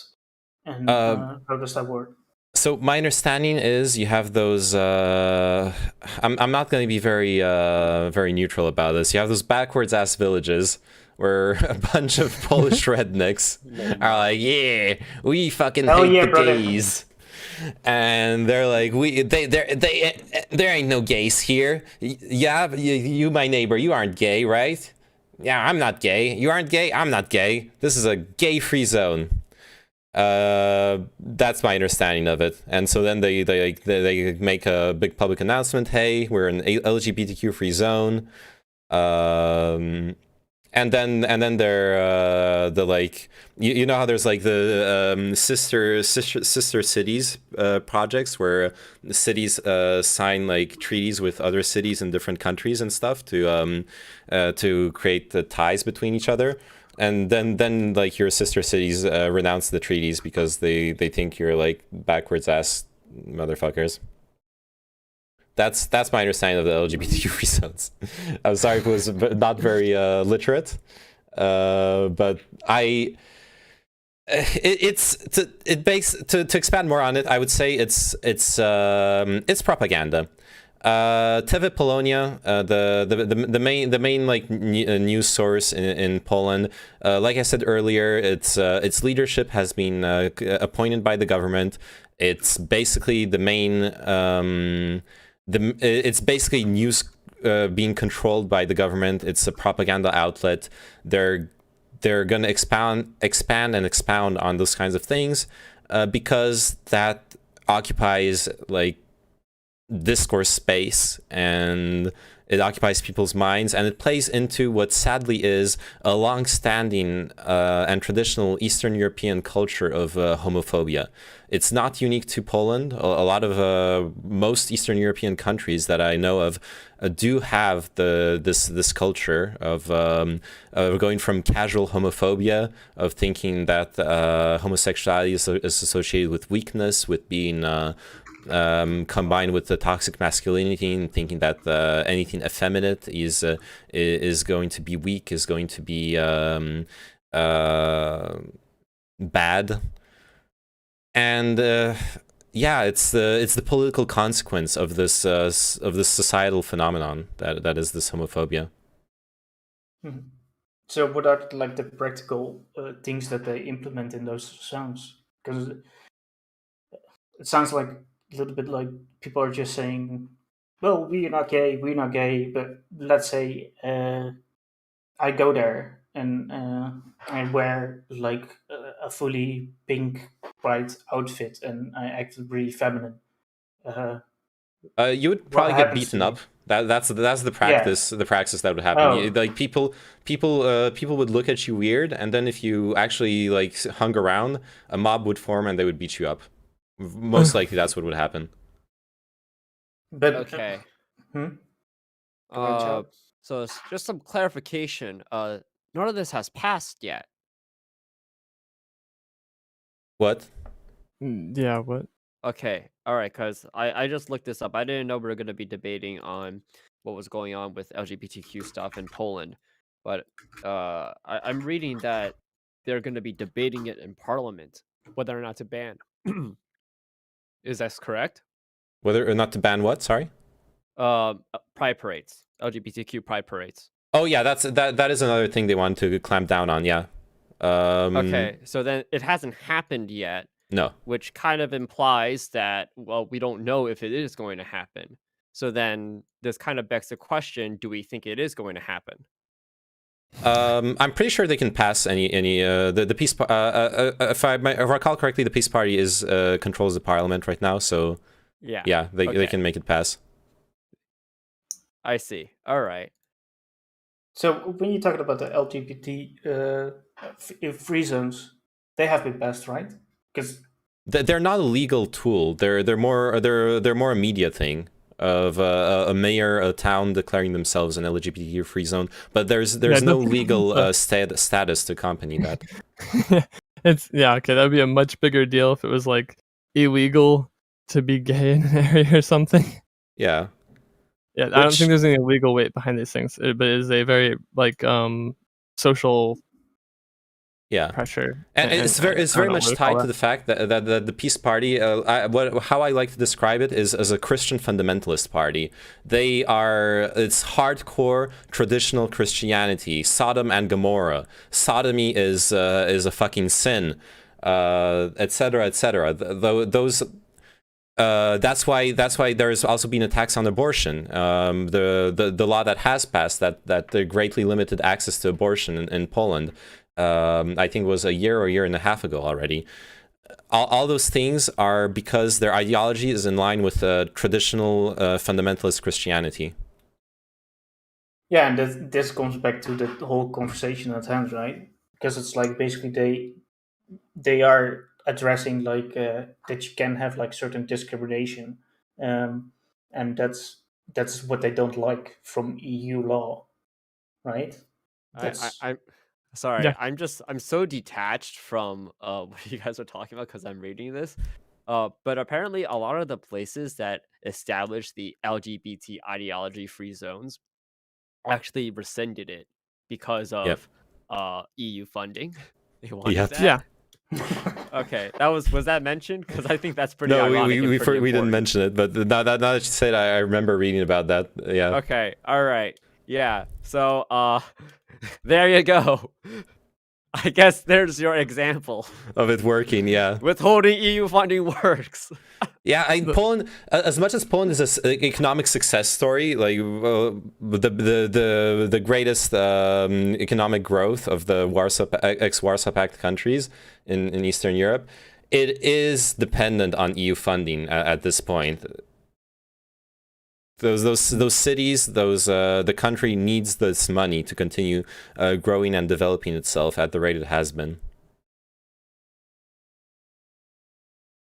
And how does that work? So my understanding is you have those. I'm not going to be very neutral about this. You have those backwards ass villages where a bunch of Polish rednecks are like, yeah, we fucking hate the gays. And they're like, there ain't no gays here. Yeah, you, my neighbor, you aren't gay, right? Yeah, I'm not gay. You aren't gay? I'm not gay. This is a gay-free zone. That's my understanding of it. And so then they make a big public announcement. Hey, we're an LGBTQ-free zone. And then they're the like you know how there's like the sister cities projects where the cities sign like treaties with other cities in different countries and stuff to create the ties between each other, and then like your sister cities renounce the treaties because they think you're like backwards ass motherfuckers. That's my understanding of the LGBTQ free zones. I'm sorry if it was not very literate, but to expand more on it. I would say it's propaganda. TV Polonia, the main like news source in Poland. Like I said earlier, its leadership has been appointed by the government. It's basically the main. It's basically news being controlled by the government. It's a propaganda outlet. They're going to expand and expound on those kinds of things because that occupies like discourse space, and it occupies people's minds, and it plays into what sadly is a long-standing and traditional Eastern European culture of homophobia. It's not unique to Poland. A lot of most Eastern European countries that I know of do have this culture of going from casual homophobia, of thinking that homosexuality is associated with weakness, with being combined with the toxic masculinity, and thinking that anything effeminate is going to be weak, is going to be bad. And yeah, it's the political consequence of this societal phenomenon that is this homophobia. Mm-hmm. So what are like the practical things that they implement in those zones? Because it sounds like a little bit like people are just saying, well, we're not gay, but let's say I go there and I wear like a fully pink bright outfit and I act really feminine. You would probably get beaten up. That's the practice. Yeah. The practice that would happen. Like people would look at you weird, and then if you actually like hung around, a mob would form and they would beat you up. Most likely, that's what would happen. But okay. So it's just some clarification. None of this has passed yet. What? Yeah, what? Okay, all right, because I just looked this up. I didn't know we were going to be debating on what was going on with LGBTQ stuff in Poland, but I'm reading that they're going to be debating it in Parliament, whether or not to ban. Is that correct? Whether or not to ban what? Sorry. Pride parades, LGBTQ pride parades. Oh yeah, that is another thing they want to clamp down on. Yeah. Okay, so then it hasn't happened yet. No. Which kind of implies that, well, we don't know if it is going to happen. So then this kind of begs the question: do we think it is going to happen? I'm pretty sure they can pass any the peace. If I recall correctly, the Peace Party controls the parliament right now. So yeah, they can make it pass. I see. All right. So when you're talking about the LGBT free zones, they have been passed, right? Because they're not a legal tool. They're more a media thing of a mayor, a town declaring themselves an LGBTQ free zone, but there's no legal status to accompany that. Okay, that'd be a much bigger deal if it was like illegal to be gay in an area or something. Yeah. Yeah, I don't think there's any legal weight behind these things, but it is a very like social pressure, and it's very much tied to the fact that the Peace Party, how I like to describe it is as a Christian fundamentalist party. It's hardcore traditional Christianity, Sodom and Gomorrah. Sodomy is a fucking sin, etc., etc. Those. That's why there's also been attacks on abortion. The law that has passed that greatly limited access to abortion in Poland, I think was a year or year and a half ago already. All those things are because their ideology is in line with traditional fundamentalist Christianity. Yeah, and this comes back to the whole conversation at hand, right? Because it's like basically they are addressing like that you can have like certain discrimination, and that's what they don't like from EU law, right? I'm sorry. Yeah. I'm so detached from what you guys are talking about because I'm reading this. But apparently a lot of the places that established the LGBT ideology free zones actually rescinded it because of EU funding. They wanted that. Yeah. Okay, was that mentioned? Because I think that's pretty. No, we didn't mention it, but now that you said, I remember reading about that. Yeah. Okay. All right. Yeah. So, there you go. I guess there's your example of it working. Yeah. Withholding EU funding works. Yeah, Poland, as much as Poland is an economic success story, like the greatest economic growth of the ex-Warsaw Pact countries in Eastern Europe, it is dependent on EU funding at this point. Those cities, the country needs this money to continue growing and developing itself at the rate it has been.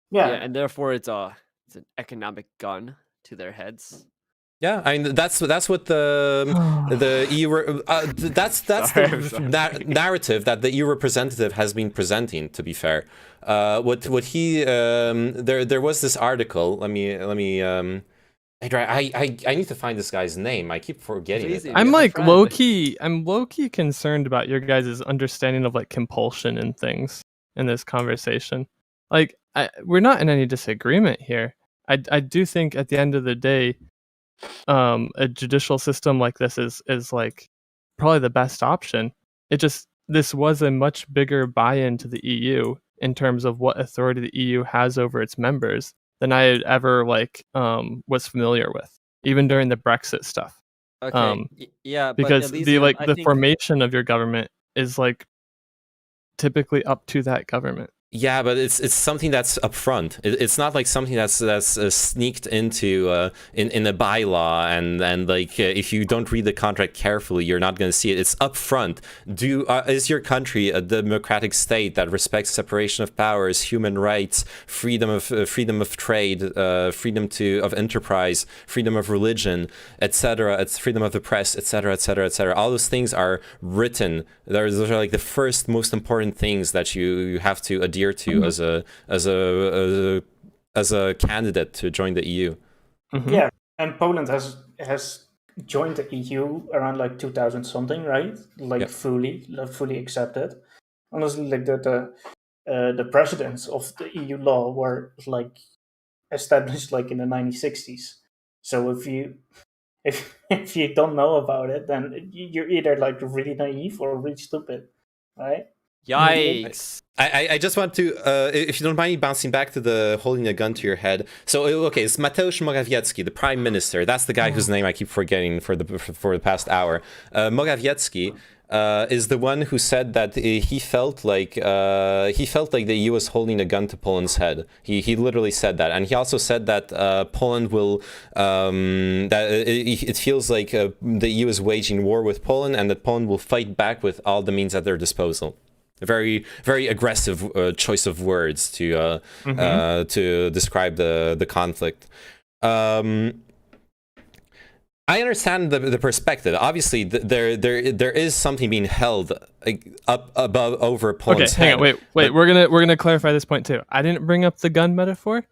Yeah, and therefore it's an economic gun to their heads. Yeah, I mean that's what the EU that's the narrative that the EU representative has been presenting. To be fair, what he there was this article. Let me I need to find this guy's name. I keep forgetting it. I'm like low key concerned about your guys' understanding of like compulsion and things in this conversation. Like we're not in any disagreement here. I do think at the end of the day, a judicial system like this is like probably the best option. This was a much bigger buy-in to the EU in terms of what authority the EU has over its members than I had ever was familiar with, even during the Brexit stuff. Okay. Yeah, because but the formation of your government is like typically up to that government. Yeah, but it's something that's upfront. It's not like something that's sneaked into in a bylaw and like if you don't read the contract carefully, you're not going to see it. It's upfront. Is your country a democratic state that respects separation of powers, human rights, freedom of trade, freedom of enterprise, freedom of religion, etc. It's freedom of the press, etc., etc., etc. All those things are written. Those are like the first most important things that you have to adhere to as a candidate to join the EU. Mm-hmm. Yeah, and Poland has joined the EU around like 2000 something, right? Like fully accepted. Honestly, like the presidents of the EU law were like established like in the 1960s. So if you don't know about it, then you're either like really naive or really stupid, right? Yikes. I just want to, if you don't mind me bouncing back to the holding a gun to your head. So, okay, it's Mateusz Morawiecki, the prime minister. That's the guy whose name I keep forgetting for the past hour. Morawiecki is the one who said that he felt like the EU was holding a gun to Poland's head. He literally said that, and he also said that Poland will it feels like the EU is waging war with Poland, and that Poland will fight back with all the means at their disposal. A very, very aggressive choice of words to describe the conflict. I understand the perspective. Obviously, there is something being held up above over Poland's head. Hang on, wait. We're gonna clarify this point too. I didn't bring up the gun metaphor.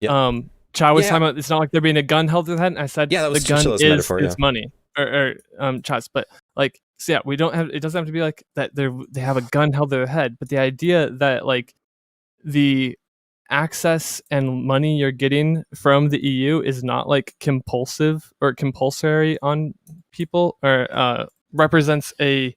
Yeah. Chow was talking about it's not like there being a gun held to the head. And I said that was the gun Chinchilla's is metaphor, money or Chow's, but like. So yeah, we don't have. It doesn't have to be like that. They have a gun held to their head, but the idea that like the access and money you're getting from the EU is not like compulsive or compulsory on people, or represents a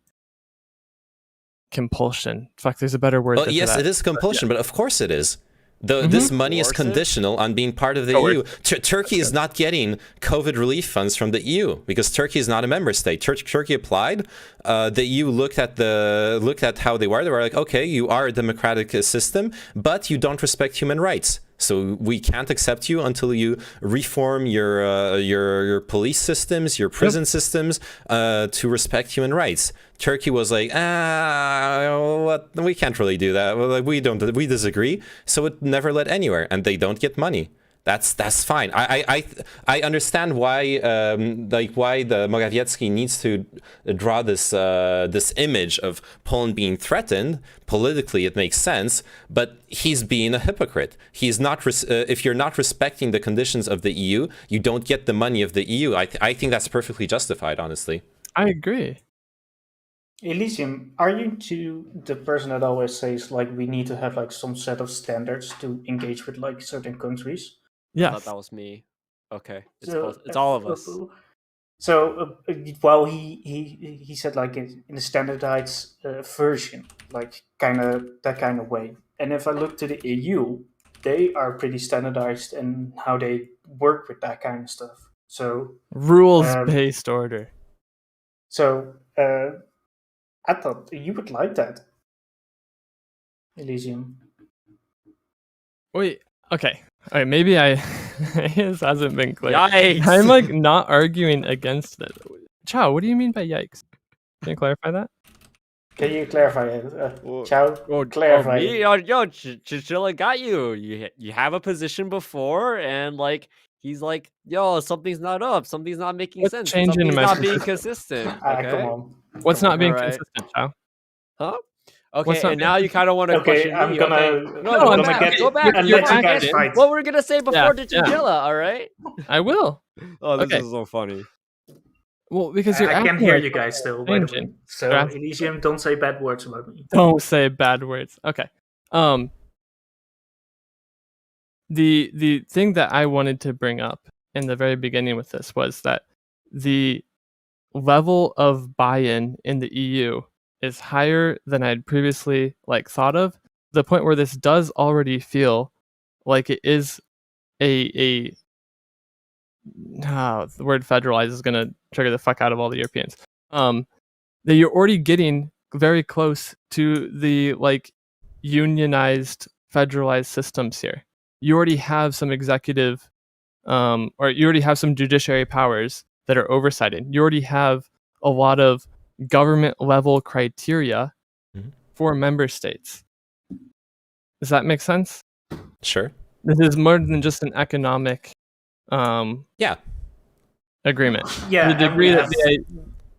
compulsion. Fuck, there's a better word. Well, yes, it is compulsion, but of course it is. This money is conditional on being part of the EU. Turkey is not getting COVID relief funds from the EU because Turkey is not a member state. Turkey applied. The EU looked at how they were. They were like, okay, you are a democratic system, but you don't respect human rights. So we can't accept you until you reform your police systems, your prison systems to respect human rights. Turkey was like, we can't really do that. We disagree. So it never led anywhere, and they don't get money. That's fine. I understand why why the Morawiecki needs to draw this image of Poland being threatened. Politically, it makes sense, but he's being a hypocrite. He's not. If you're not respecting the conditions of the EU, you don't get the money of the EU. I think that's perfectly justified, honestly. I agree. Elysium, are you the person that always says like we need to have like some set of standards to engage with like certain countries? Yeah, I thought that was me. Okay, it's all of us. So, well, he said like in the standardized version, like that kind of way. And if I look to the EU, they are pretty standardized in how they work with that kind of stuff. So rules-based order. So I thought you would like that, Elysium. Wait. Okay. All right, maybe this hasn't been clear. Yikes! I'm like not arguing against it. Chow, what do you mean by yikes? Can you clarify that? Can you clarify it? Chow, clarify it. Yo, Chinchilla got you. You have a position before, and like he's like, yo, something's not up. Something's not making sense. Something's not being consistent. Okay? Come on. What's not being consistent, Chow? Huh? Okay, and now you kind of want to question I'm me. gonna, okay. No, go I'm back. gonna Go back. let you guys fight. What we're gonna say before the Chinchilla, all right? I will. Oh, this is so funny. Well, because I can hear you guys still. By the way. So Elysium, don't say bad words about me. Don't say bad words. Okay. The thing that I wanted to bring up in the very beginning with this was that the level of buy-in in the EU is higher than I'd previously thought of. The point where this does already feel like it is the word federalized is gonna trigger the fuck out of all the Europeans. That you're already getting very close to the unionized federalized systems here. You already have some executive or you already have some judiciary powers that are oversighting. You already have a lot of government level criteria for member states. Does that make sense? Sure. This is more than just an economic agreement. Yeah, the degree that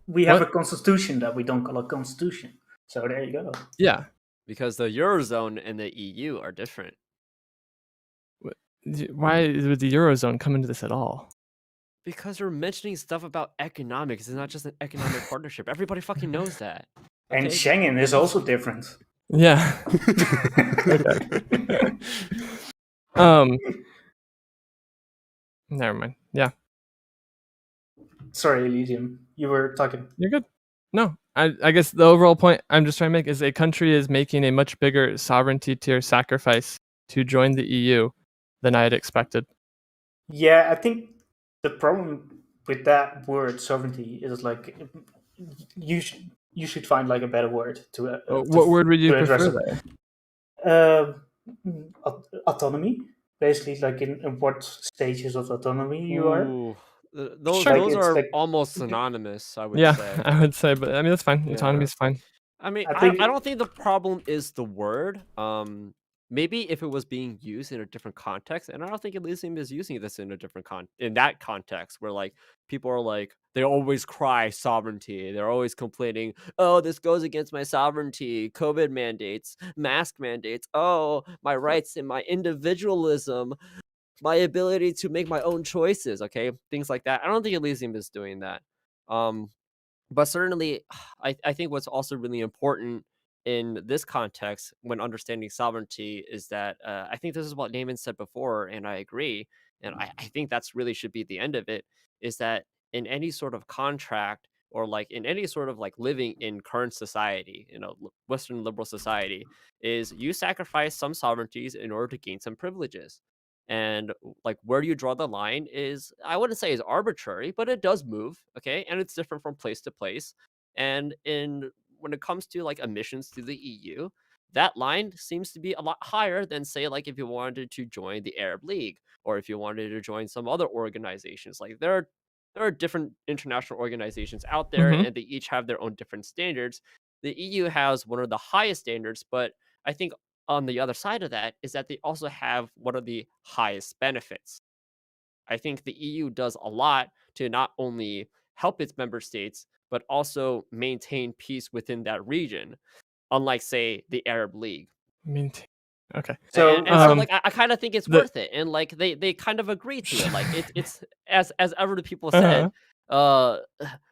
we have a constitution that we don't call a constitution. So there you go. Yeah. Because the Eurozone and the EU are different. Why would the Eurozone come into this at all? Because we're mentioning stuff about economics. It's not just an economic partnership. Everybody fucking knows that. Okay? And Schengen is also different. Yeah. Never mind. Yeah. Sorry, Elysium. You were talking. You're good. No, I guess the overall point I'm just trying to make is a country is making a much bigger sovereignty tier sacrifice to join the EU than I had expected. Yeah, I think the problem with that word sovereignty is like you should find like a better word to What word would you to address prefer it. there? Autonomy, basically, like in what stages of autonomy you are. Ooh, those Sure. those It's are like almost synonymous, I would Yeah, say. I would say, but I mean that's fine. Autonomy Yeah. is fine. I mean, I I think don't think the problem is the word. Maybe if it was being used in a different context, and I don't think Elysium is using this in a different in that context where like people are like they always cry sovereignty. They're always complaining, "Oh, this goes against my sovereignty. COVID mandates, mask mandates. Oh, my rights and my individualism, my ability to make my own choices." Okay, things like that. I don't think Elysium is doing that. Um, but certainly, I think what's also really important in this context when understanding sovereignty is that I think this is what Naaman said before, and I agree. And I think that's really should be the end of it is that in any sort of contract or like in any sort of like living in current society, Western liberal society, is you sacrifice some sovereignties in order to gain some privileges. And like where do you draw the line is I wouldn't say is arbitrary, but it does move, okay? And it's different from place to place. And in when it comes to like emissions to the EU, that line seems to be a lot higher than say like if you wanted to join the Arab League or if you wanted to join some other organizations. Like there are different international organizations out there Mhm. and they each have their own different standards. The EU has one of the highest standards, but I think on the other side of that is that they also have one of the highest benefits. I think the EU does a lot to not only help its member states, but also maintain peace within that region, unlike, say, the Arab League. Maintain. Okay. So, And so, like, I kind of think it's the- worth it, and like they kind of agree to it. Like it's as ever the people Uh-huh. said,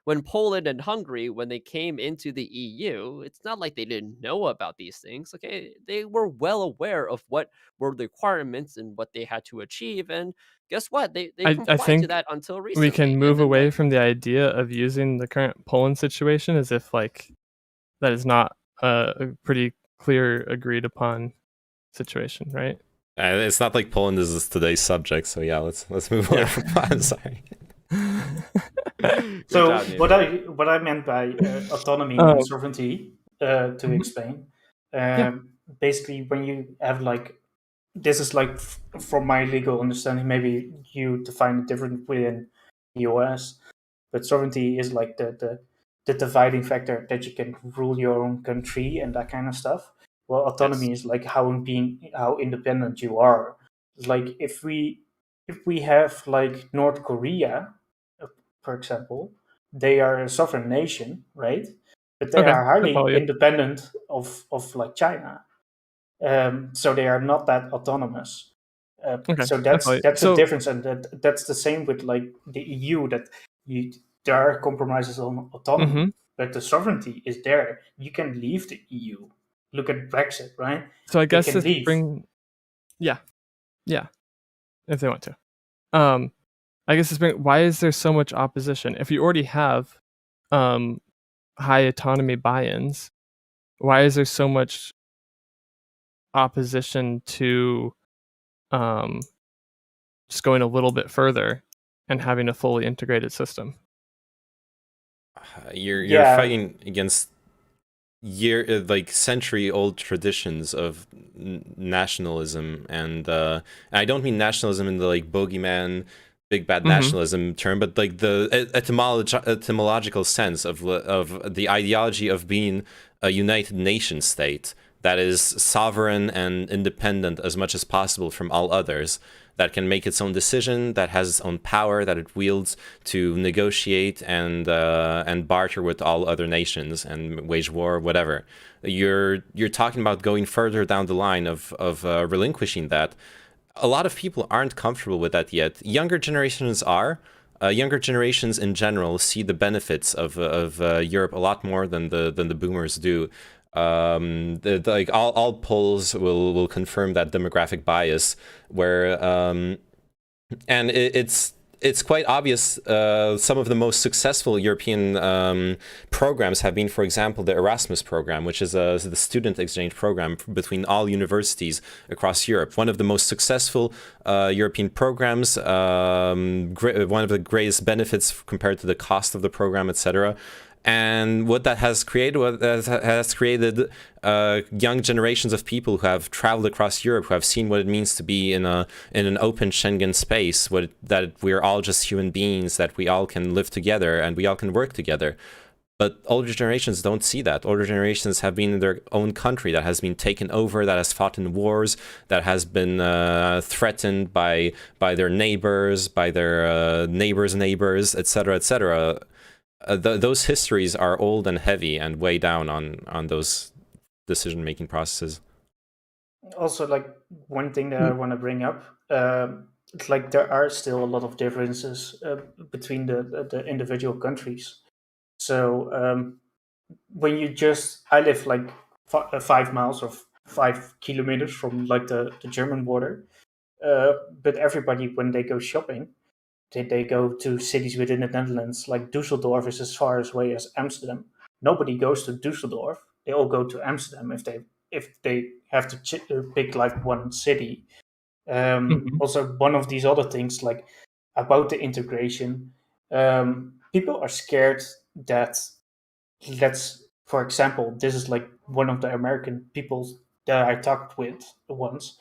when Poland and Hungary when they came into the EU, it's not like they didn't know about these things. Okay, they were well aware of what were the requirements and what they had to achieve, and guess what? They I complied to think that until recently. we can and move then, away like, from the idea of using the current Poland situation as if like that is not a pretty clear agreed upon situation, right? It's not like Poland is today's subject, so yeah, let's move on from Poland. Sorry. So job, what I meant by autonomy Oh. and sovereignty to explain, Yeah. basically when you have like this is like from my legal understanding, maybe you define it different within the US, but sovereignty is like the dividing factor that you can rule your own country and that kind of stuff. Well, autonomy is like how independent you are. It's like if we have like North Korea, for example, they are a sovereign nation, right? But they Okay, are I highly follow you. independent of like China. So they are not that autonomous. Okay, So I follow you. that's the So- difference, and that's the same with like the EU. That there are compromises on autonomy, Mhm. but the sovereignty is there. You can leave the EU. Look at Brexit, right? So I They guess can this leave. yeah, if they want to. I guess why is there so much opposition if you already have high autonomy buy-ins? Why is there so much opposition to just going a little bit further and having a fully integrated system? You're Yeah. fighting against like century-old traditions of nationalism, and I don't mean nationalism in the like bogeyman, big bad Mhm. nationalism term, but like the etymological sense of the ideology of being a United Nation state that is sovereign and independent as much as possible from all others, that can make its own decision, that has its own power, that it wields to negotiate and barter with all other nations and wage war, whatever. You're talking about going further down the line of relinquishing that. A lot of people aren't comfortable with that yet. Younger generations are. Younger generations in general see the benefits of Europe a lot more than the boomers do. Like all polls will confirm that demographic bias, where And it's quite obvious. Some of the most successful European programs have been, for example, the Erasmus program, which is the student exchange program between all universities across Europe. One of the most successful European programs, one of the greatest benefits compared to the cost of the program, etc. And what that has created, young generations of people who have traveled across Europe, who have seen what it means to be in an open Schengen space, that we're all just human beings, that we all can live together and we all can work together. But older generations don't see that. Older generations have been in their own country that has been taken over, that has fought in wars, that has been threatened by their neighbors, by their neighbors' neighbors, etc., etc. Those histories are old and heavy and weigh down on those decision-making processes. Also, like, one thing that I want to bring up, it's like there are still a lot of differences between the individual countries. So when I live like 5 miles or 5 kilometers from like the German border, but everybody, when they go shopping, they go to cities within the Netherlands. Like Dusseldorf is as far away as Amsterdam. Nobody goes to Dusseldorf. They all go to Amsterdam if they have to pick like one city. Also, one of these other things, like about the integration, people are scared that, for example, this is like one of the American people that I talked with once.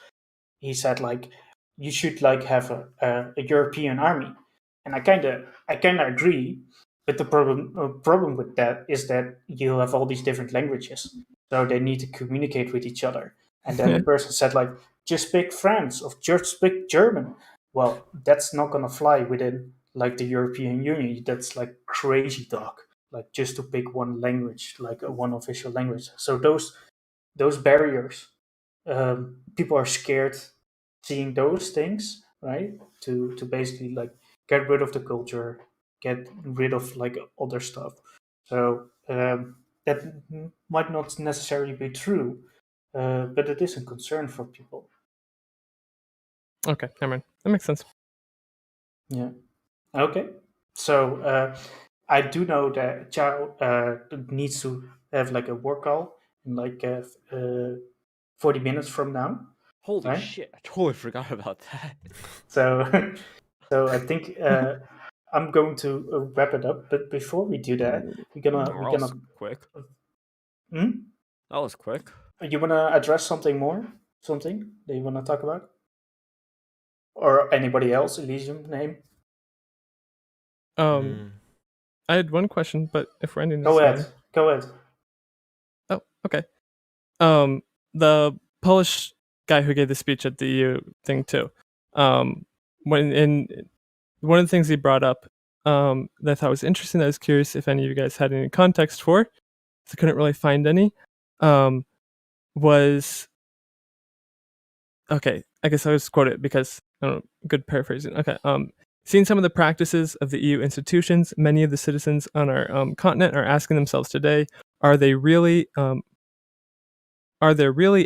He said like, you should like have a European army, and I kind of agree. But the problem with that is that you have all these different languages, so they need to communicate with each other. And then the person said like, just speak French or just speak German. Well, that's not gonna fly within like the European Union. That's like crazy talk. Like just to pick one language, like one official language. So those barriers, people are scared seeing those things, right? To basically like get rid of the culture, get rid of like other stuff. So that might not necessarily be true, but it is a concern for people. Okay, never mind. That makes sense. Yeah. Okay. So I do know that Chao needs to have like a work call in like 40 minutes from now. Holy right? shit! I totally forgot about that. So, so I think I'm going to wrap it up. But before we do that, we're gonna quick. Hmm? That was quick. You wanna address something more? Something that you wanna talk about? Or anybody else? Elysium name? I had one question, but if Randy Go ahead. Go ahead. Oh, okay. The Polish guy who gave the speech at the EU thing too. When in one of the things he brought up, that I thought was interesting, that I was curious if any of you guys had any context for, I couldn't really find any, was, okay, I guess I'll just quote it because, I don't know, good paraphrasing. Okay, seeing some of the practices of the EU institutions, many of the citizens on our continent are asking themselves today, are there really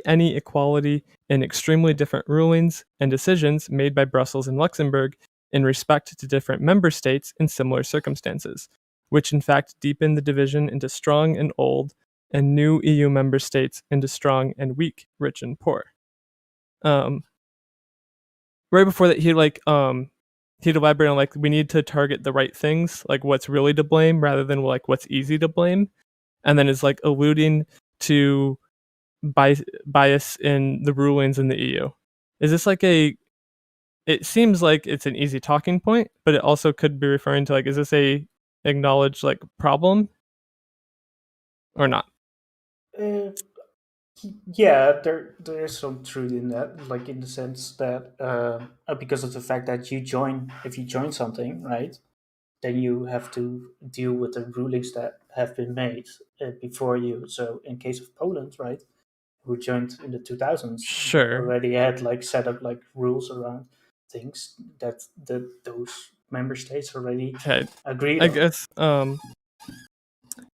any equality in extremely different rulings and decisions made by Brussels and Luxembourg in respect to different member states in similar circumstances, which in fact deepen the division into strong and old and new EU member states into strong and weak, rich and poor. Right before that, he'd elaborate on like we need to target the right things, like what's really to blame rather than like what's easy to blame, and then is like alluding to bias in the rulings in the EU. Is this like it seems like it's an easy talking point, but it also could be referring to like, is this a acknowledged like problem or not? Yeah, there is some truth in that, like in the sense that because of the fact that if you join something, right, then you have to deal with the rulings that have been made before you. So in case of Poland, right, who joined in the 2000s, Sure, already had like set up like rules around things that those member states already agreed I on. guess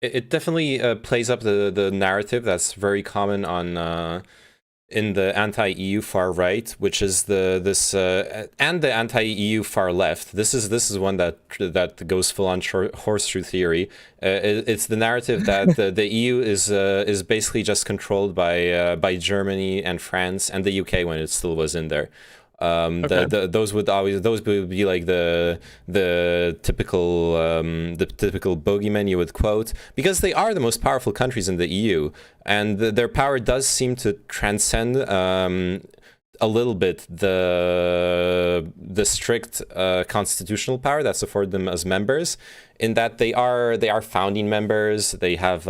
It definitely plays up the narrative that's very common in the anti-EU far right, which is and the anti-EU far left. This is one that goes full on horseshoe theory. It's the narrative that the EU is basically just controlled by Germany and France and the UK when it still was in there. Those would be like the typical bogeymen you would quote, because they are the most powerful countries in the EU, and their power does seem to transcend a little bit the strict constitutional power that's afforded them as members, in that they are founding members. They have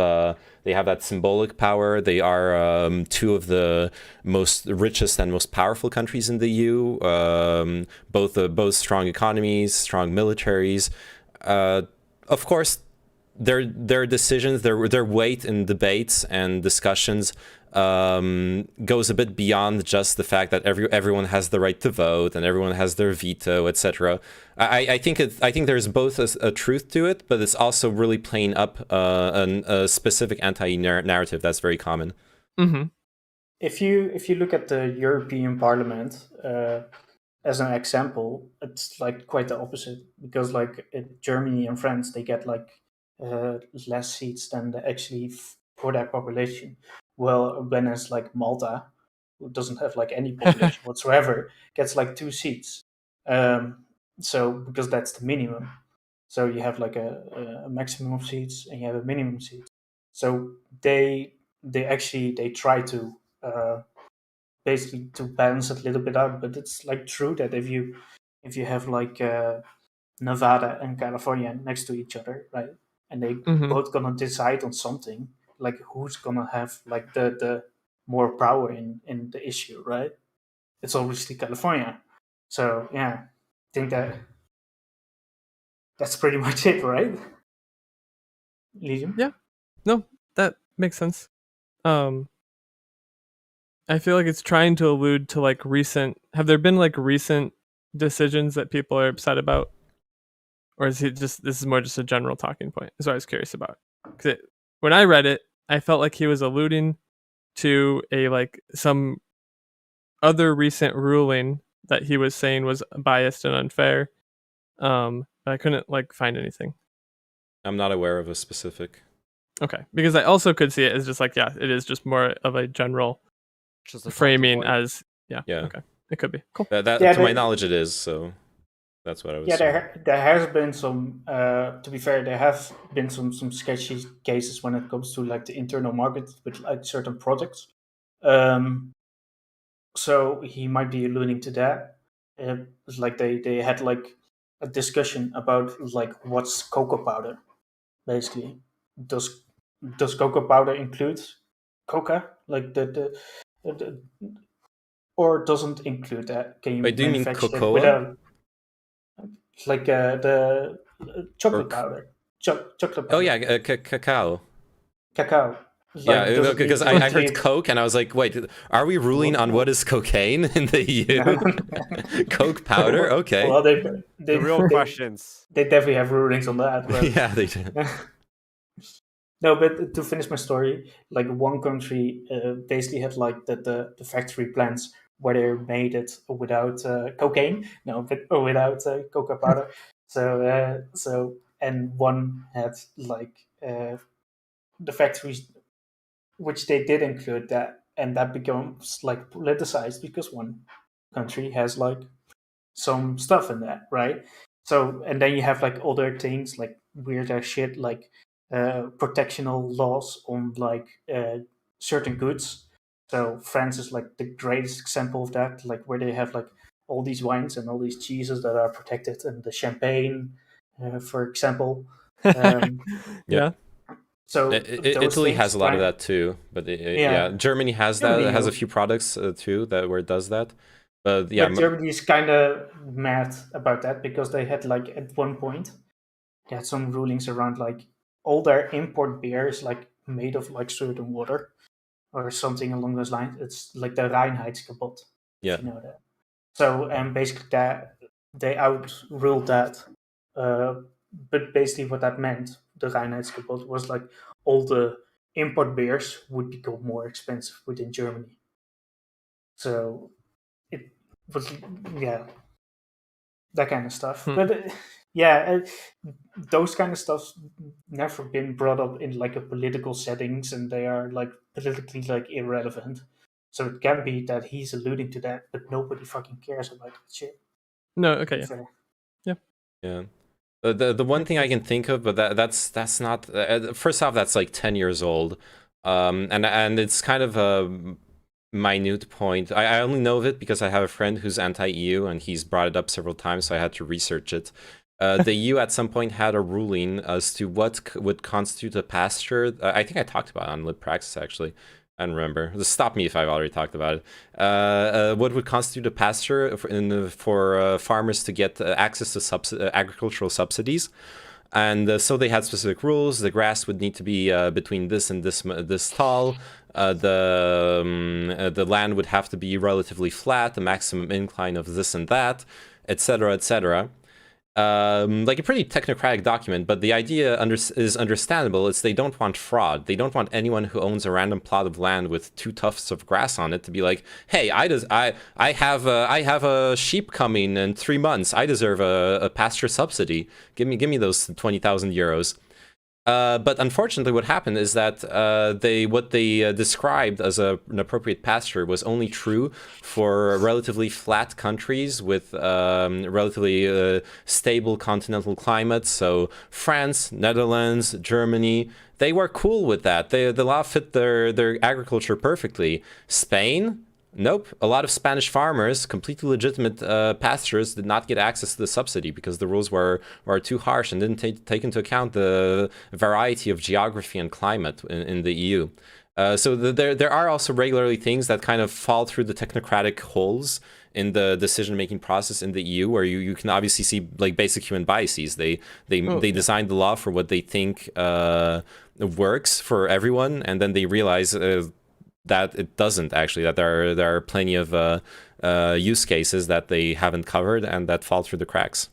that symbolic power. They are two of the richest and most powerful countries in the EU. Both strong economies, strong militaries. Of course, their decisions, their weight in debates and discussions goes a bit beyond just the fact that everyone has the right to vote and everyone has their veto, etc. I think there's both a truth to it, but it's also really playing up a specific anti-narrative that's very common. Mm-hmm. If you look at the European Parliament as an example, it's like quite the opposite, because like Germany and France, they get like less seats than they actually for their population. Well, whereas like Malta, who doesn't have like any population whatsoever, gets like 2 seats. So because that's the minimum. So you have like a maximum of seats and you have a minimum seat. So they try to basically to balance it a little bit out. But it's like true that if you have like Nevada and California next to each other, right, and they both gonna decide on something, like who's gonna have like the more power in the issue, right? It's obviously California. So yeah, I think that's pretty much it, right? Legion? Yeah, no, that makes sense. I feel like it's trying to allude to like have there been like recent decisions that people are upset about? Or is this is more just a general talking point? That's what I was curious about. Because when I read it, I felt like he was alluding to some other recent ruling that he was saying was biased and unfair. But I couldn't find anything. I'm not aware of a specific. Okay, because I also could see it as just it is just more of a general framing as okay, it could be cool. To my knowledge, it is, so that's what I was saying. There has been some to be fair, there have been some sketchy cases when it comes to like the internal market with like certain products. So he might be alluding to that. It's like they had like a discussion about like what's cocoa powder, basically. Does cocoa powder include coca, like the or doesn't include that? Can you Wait, do you mean manufacture it cocoa? without like the chocolate powder? Chocolate powder. Oh yeah, cacao. Cacao. Yeah, because I heard Coke and I was like, wait, are we ruling on what is cocaine in the EU? Coke powder? Okay. Well, The real questions. They definitely have rulings on that. But yeah, they do. No, but to finish my story, like one country basically had like the factory plants where they made it without cocaine, or without cocoa powder. So and one had like the factories which they did include that, and that becomes like politicized because one country has like some stuff in that, right? So and then you have like other things like weird ass shit like protectional laws on like certain goods. So France is like the greatest example of that, like where they have like all these wines and all these cheeses that are protected, and the champagne, for example. Yeah. So Italy has a lot of that too, but Germany has that. It has a few products too where it does that. But yeah, Germany is kind of mad about that because they had like at one point they had some rulings around like all their import beer is like made of like certain water or something along those lines. It's like the Reinheitsgebot. Yeah. If you know that. So and basically that they outruled that. But basically what that meant, the Reinheitsgebot, was like all the import beers would become more expensive within Germany. So it was, yeah, that kind of stuff. But yeah, those kind of stuff's never been brought up in like a political settings, and they are like politically like irrelevant. So it can be that he's alluding to that, but nobody fucking cares about that shit. No, okay, yeah. Fair. Yeah. The one thing I can think of, but that's not. First off, that's like 10 years old, and it's kind of a minute point. I only know of it because I have a friend who's anti-EU, and he's brought it up several times, so I had to research it. The EU at some point had a ruling as to what would constitute a pasture. I think I talked about it on Lit Praxis, actually. I don't remember. Just stop me if I've already talked about it. What would constitute a pasture for farmers to get access to agricultural subsidies? And so they had specific rules. The grass would need to be between this and this tall. The land would have to be relatively flat, the maximum incline of this and that, etc., etc. Like a pretty technocratic document, but the idea is understandable. It's they don't want fraud. They don't want anyone who owns a random plot of land with 2 tufts of grass on it to be like, hey, I have a sheep coming in 3 months. I deserve a pasture subsidy. Give me those 20,000 euros. But unfortunately, what happened is that what they described as an appropriate pasture was only true for relatively flat countries with relatively stable continental climates. So France, Netherlands, Germany, they were cool with that. The law fit their agriculture perfectly. Spain, nope. A lot of Spanish farmers, completely legitimate pastures, did not get access to the subsidy because the rules were too harsh and didn't take into account the variety of geography and climate in the EU. So there are also regularly things that kind of fall through the technocratic holes in the decision-making process in the EU, where you can obviously see like basic human biases. They designed the law for what they think works for everyone, and then they realize that it doesn't actually, that there are plenty of use cases that they haven't covered and that fall through the cracks.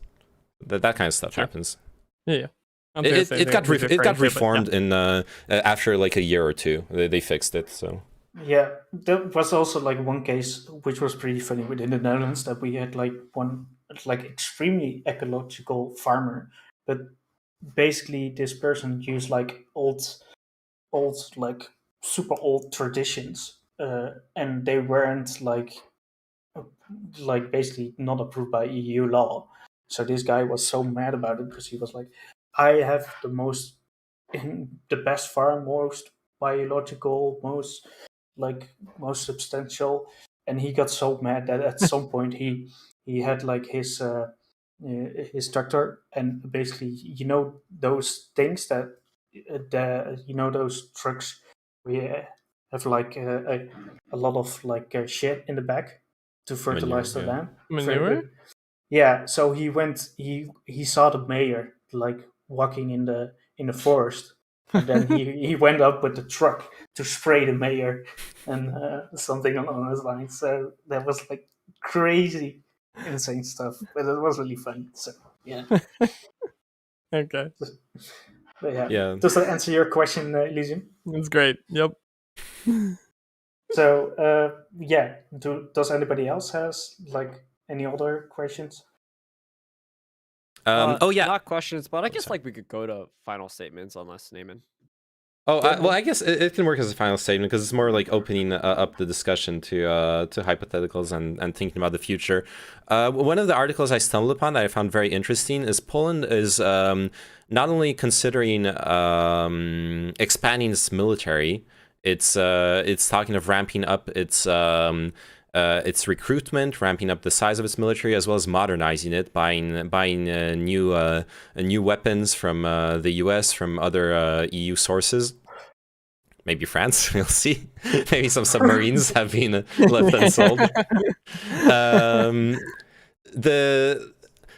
That kind of stuff happens. Yeah. It got reformed in after like a year or two. They fixed it. So yeah, there was also like one case which was pretty funny within the Netherlands, that we had like one like extremely ecological farmer, but basically this person used like old like super old traditions, and they weren't like basically not approved by EU law. So this guy was so mad about it because he was like, I have the best farm, most biological, most substantial, and he got so mad that at some point he had like his tractor, and basically those things that those trucks we have like a lot of like shit in the back to fertilize the land. Manure? Yeah, so he saw the mayor like walking in the forest, and then he went up with the truck to spray the mayor and something along those lines. So that was like crazy, insane stuff, but it was really fun. So yeah. Okay. But yeah. Does that answer your question, Elysium? That's great. Yep. So yeah, does anybody else has like any other questions? Oh yeah, not questions, but I guess like we could go to final statements unless Naaman. Oh well, I guess it can work as a final statement because it's more like opening up the discussion to hypotheticals and thinking about the future. One of the articles I stumbled upon that I found very interesting is Poland is not only considering expanding its military, it's talking of ramping up its recruitment, ramping up the size of its military, as well as modernizing it, buying new weapons from the US, from other EU sources. Maybe France, we'll see. Maybe some submarines have been left unsold.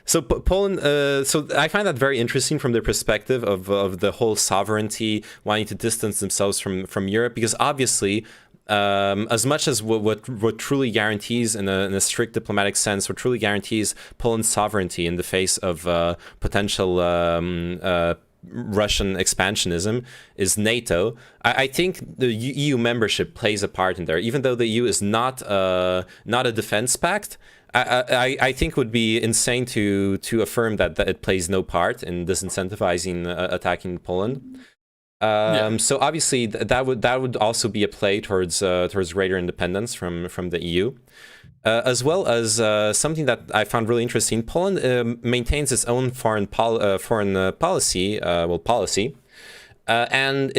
So Poland, so I find that very interesting from the perspective of the whole sovereignty, wanting to distance themselves from Europe, because obviously, as much as what truly guarantees, in a strict diplomatic sense, what truly guarantees Poland's sovereignty in the face of potential Russian expansionism is NATO. I think the EU membership plays a part in there, even though the EU is not a defense pact. I think it would be insane to affirm that it plays no part in disincentivizing attacking Poland. So obviously that would also be a play towards greater independence from the EU. As well as something that I found really interesting, Poland maintains its own foreign policy, and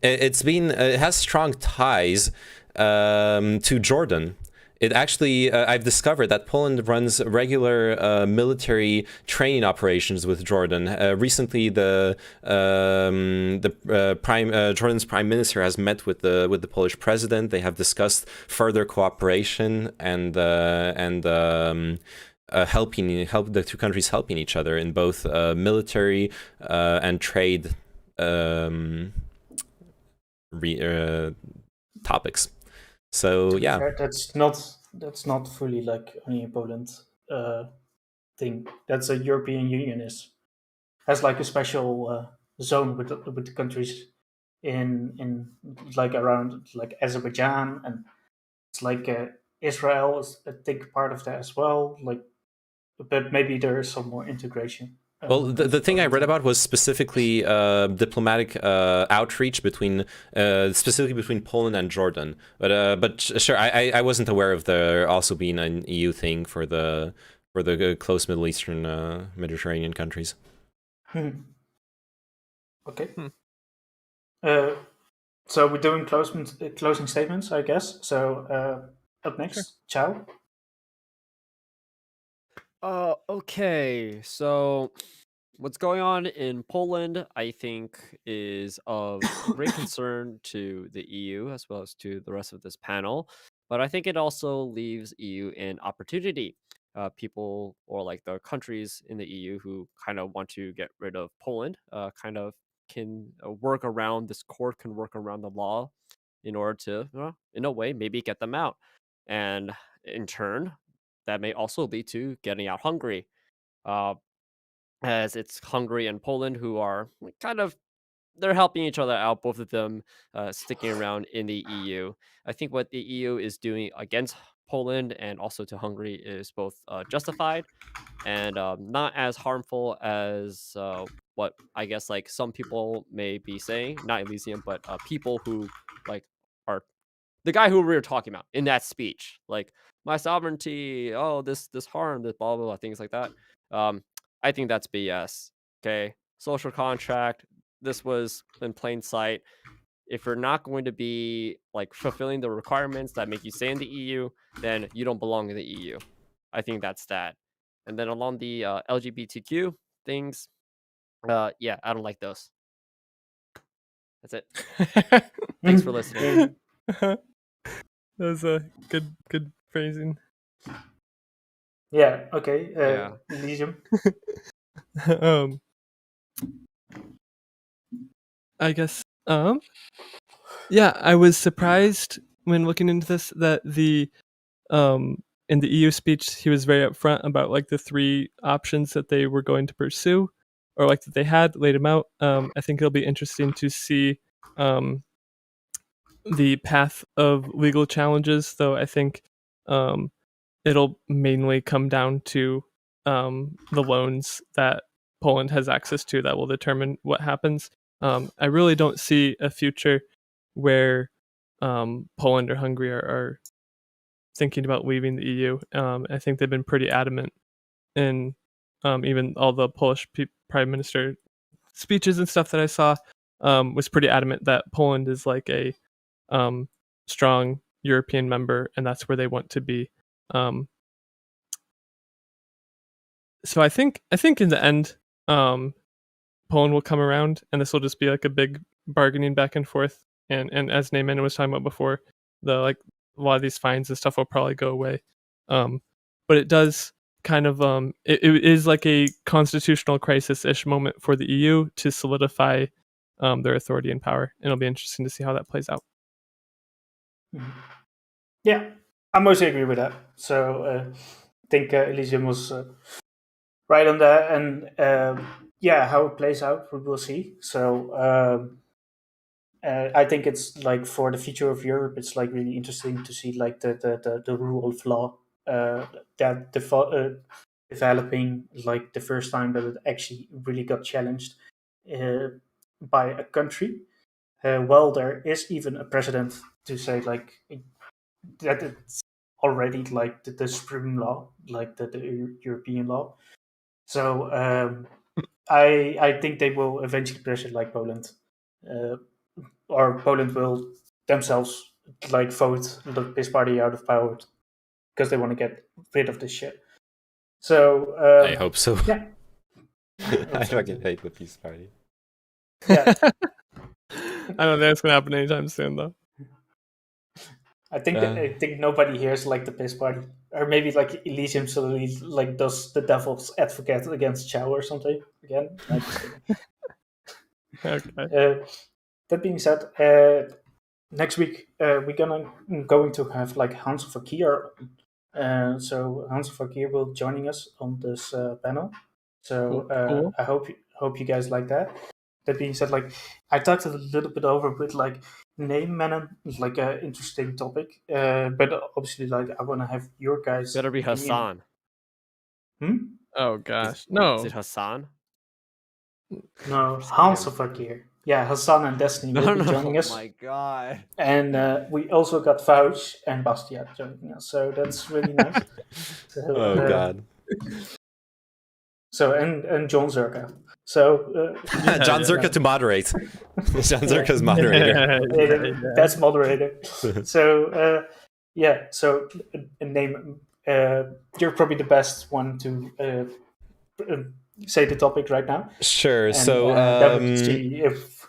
it has strong ties to Jordan. It actually, I've discovered that Poland runs regular military training operations with Jordan. Recently, Jordan's prime minister has met with the Polish president. They have discussed further cooperation and help the two countries helping each other in both military and trade topics. So yeah, that's not fully like only in Poland thing. That's a European Union has like a special zone with the countries in like around like Azerbaijan, and it's like Israel is a big part of that as well. Like, but maybe there is some more integration. Well, the thing I read about was specifically diplomatic outreach specifically between Poland and Jordan. But sure, I wasn't aware of there also being an EU thing for the close Middle Eastern Mediterranean countries. Okay. So we're doing closing statements, I guess. So up next, Chow. Okay, so what's going on in Poland, I think, is of great concern to the EU as well as to the rest of this panel. But I think it also leaves EU an opportunity. People or like the countries in the EU who kind of want to get rid of Poland kind of can work around this court, can work around the law in order to, in a way, maybe get them out. And in turn, that may also lead to getting out Hungary, as it's Hungary and Poland who are they're helping each other out, both of them sticking around in the EU. I think what the EU is doing against Poland and also to Hungary is both justified and not as harmful as what I guess like some people may be saying, not Elysium, but people who like are the guy who we were talking about in that speech, like my sovereignty, this harm, this blah blah blah, things like that. I think that's BS. Okay, social contract. This was in plain sight. If you're not going to be like fulfilling the requirements that make you stay in the EU, then you don't belong in the EU. I think that's that. And then along the LGBTQ things, yeah, I don't like those. That's it. Thanks for listening. That was a good phrasing. Yeah. Okay. Yeah. Elysium. I guess. Yeah, I was surprised when looking into this that in the EU speech he was very upfront about like the three options that they were going to pursue, or like that they had laid them out. I think it'll be interesting to see the path of legal challenges, though I think it'll mainly come down to the loans that Poland has access to that will determine what happens. I really don't see a future where Poland or Hungary are thinking about leaving the EU. I think they've been pretty adamant in even all the Polish prime minister speeches and stuff that I saw was pretty adamant that Poland is like a strong European member, and that's where they want to be. So I think in the end, Poland will come around, and this will just be like a big bargaining back and forth. And as Neyman was talking about before, a lot of these fines and stuff will probably go away. But it does kind of it is like a constitutional crisis-ish moment for the EU to solidify their authority and power, and it'll be interesting to see how that plays out. Yeah, I mostly agree with that. So I think Elysium was right on that, and yeah, how it plays out, we will see. So I think it's like for the future of Europe, it's like really interesting to see like the rule of law that developing like the first time that it actually really got challenged by a country. Well, there is even a precedent to say like that it's already like the supreme law, like the European law. So I think they will eventually pressure like Poland, or Poland will themselves like vote the piss party out of power because they want to get rid of this shit. So I hope so. Yeah, I fucking hate the peace party. Yeah. I don't think it's gonna happen anytime soon, though. I think nobody here is like the piss party, or maybe like Elysium suddenly like does the devil's advocate against Chow or something again. No, just kidding. Okay. That being said, next week we're going to have like Hans of Akir. So Hans of Akir will joining us on this panel. So Cool. I hope you guys like that. That being said, like I talked a little bit over with like name Menon is like an interesting topic, but obviously like I want to have your guys. Better be opinion. Hassan. Oh gosh, no. Is it Hassan? No, Hans of Akir. Yeah, Hassan and Destiny will be joining us. Oh my god. And we also got Vouch and Bastia joining us, so that's really nice. So, Oh god. So and John Zerka. So John Zerka to moderate. John Zerka's moderator. That's moderator. So yeah, so a name. You're probably the best one to say the topic right now. Sure. And, So then we can see if.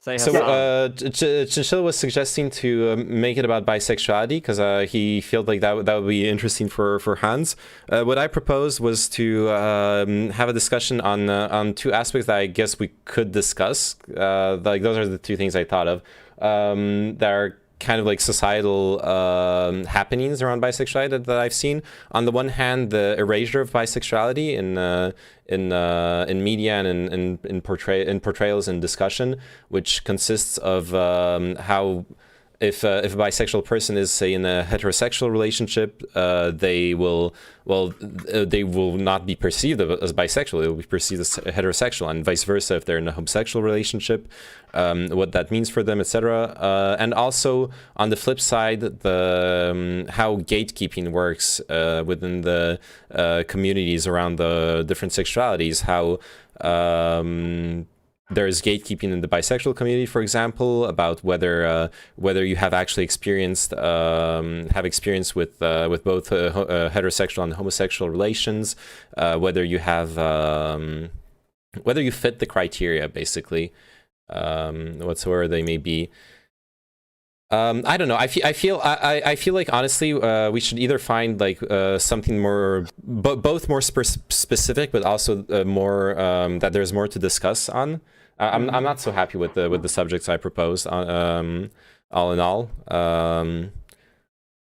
Chinchilla was suggesting to make it about bisexuality because he felt like that would be interesting for Hans. What I proposed was to have a discussion on two aspects that I guess we could discuss. Like those are the two things I thought of that are kind of like societal happenings around bisexuality that I've seen. On the one hand, the erasure of bisexuality in media and in portrayals and discussion, which consists of how if a bisexual person is, say, in a heterosexual relationship, they will not be perceived as bisexual. They will be perceived as heterosexual, and vice versa if they're in a homosexual relationship. What that means for them, etc. And also on the flip side, the how gatekeeping works within the communities around the different sexualities. How there's gatekeeping in the bisexual community, for example, about whether you have actually experienced experience with both heterosexual and homosexual relations, whether you have whether you fit the criteria, basically, whatsoever they may be. I don't know. I feel like honestly, we should either find like something more, both more specific, but also more that there's more to discuss on. I'm not so happy with the subjects I proposed. All in all,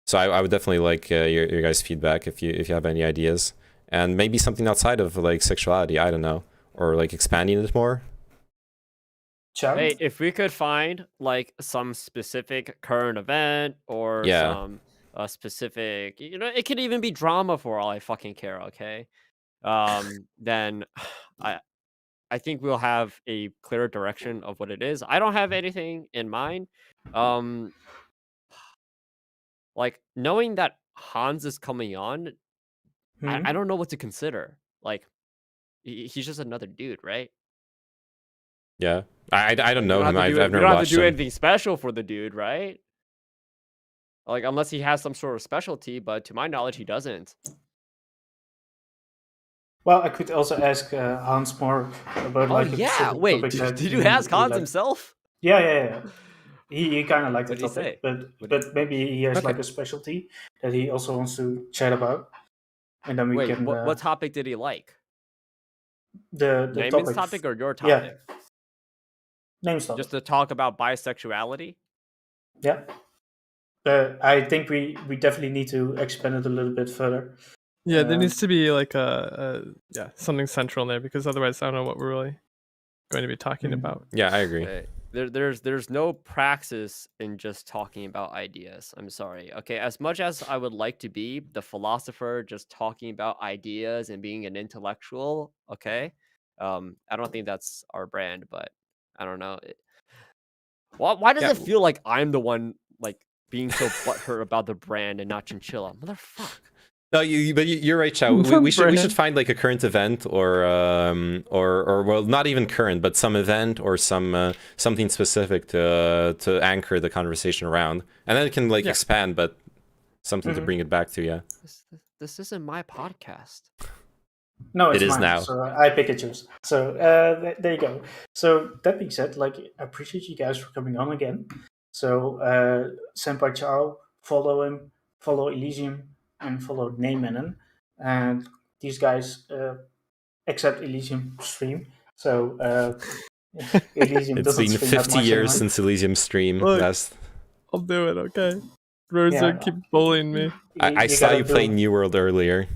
so I would definitely like your guys' feedback if you have any ideas, and maybe something outside of like sexuality. I don't know, or like expanding it more. Hey, if we could find like some specific current event or some specific, it could even be drama for all I fucking care. Okay, then I think we'll have a clearer direction of what it is. I don't have anything in mind. Like knowing that Hans is coming on, I don't know what to consider. Like he's just another dude, right? Yeah, I don't know him. I've never you don't have to watched do him. anything special for the dude, right? Like unless he has some sort of specialty, but to my knowledge, he doesn't. Well, I could also ask Hans more about like. Oh yeah, wait, did you ask Hans himself? Yeah. He kind of liked the What did he topic, say? but maybe he has like a specialty that he also wants to chat about, and then we can. What topic did he like? The Namen's topic or your topic? Yeah. Name's topic. Just to talk about bisexuality. Yeah. I think we definitely need to expand it a little bit further. Yeah, there needs to be like a something central in there, because otherwise I don't know what we're really going to be talking about. Yeah, I agree. Okay. There's no praxis in just talking about ideas. I'm sorry. Okay, as much as I would like to be the philosopher just talking about ideas and being an intellectual, okay? I don't think that's our brand, but I don't know. Why does it feel like I'm the one like being so butthurt about the brand and not Chinchilla? Motherfucker. No, you're right, Chow. We should find like a current event or well, not even current, but some event or some something specific to anchor the conversation around, and then it can like expand, but something to bring it back to. Yeah. This isn't my podcast. No, it's it is mine, now. so I pick and choose. So there you go. So that being said, like I appreciate you guys for coming on again. So Senpai Chow, follow him, follow Elysium, and follow Neymanen. And these guys, except Elysium, stream. So Elysium It's doesn't been stream that 50 much years anymore. since Elysium stream Look, last. I'll do it, okay? Rosa, keep bullying me. I saw you play New World earlier.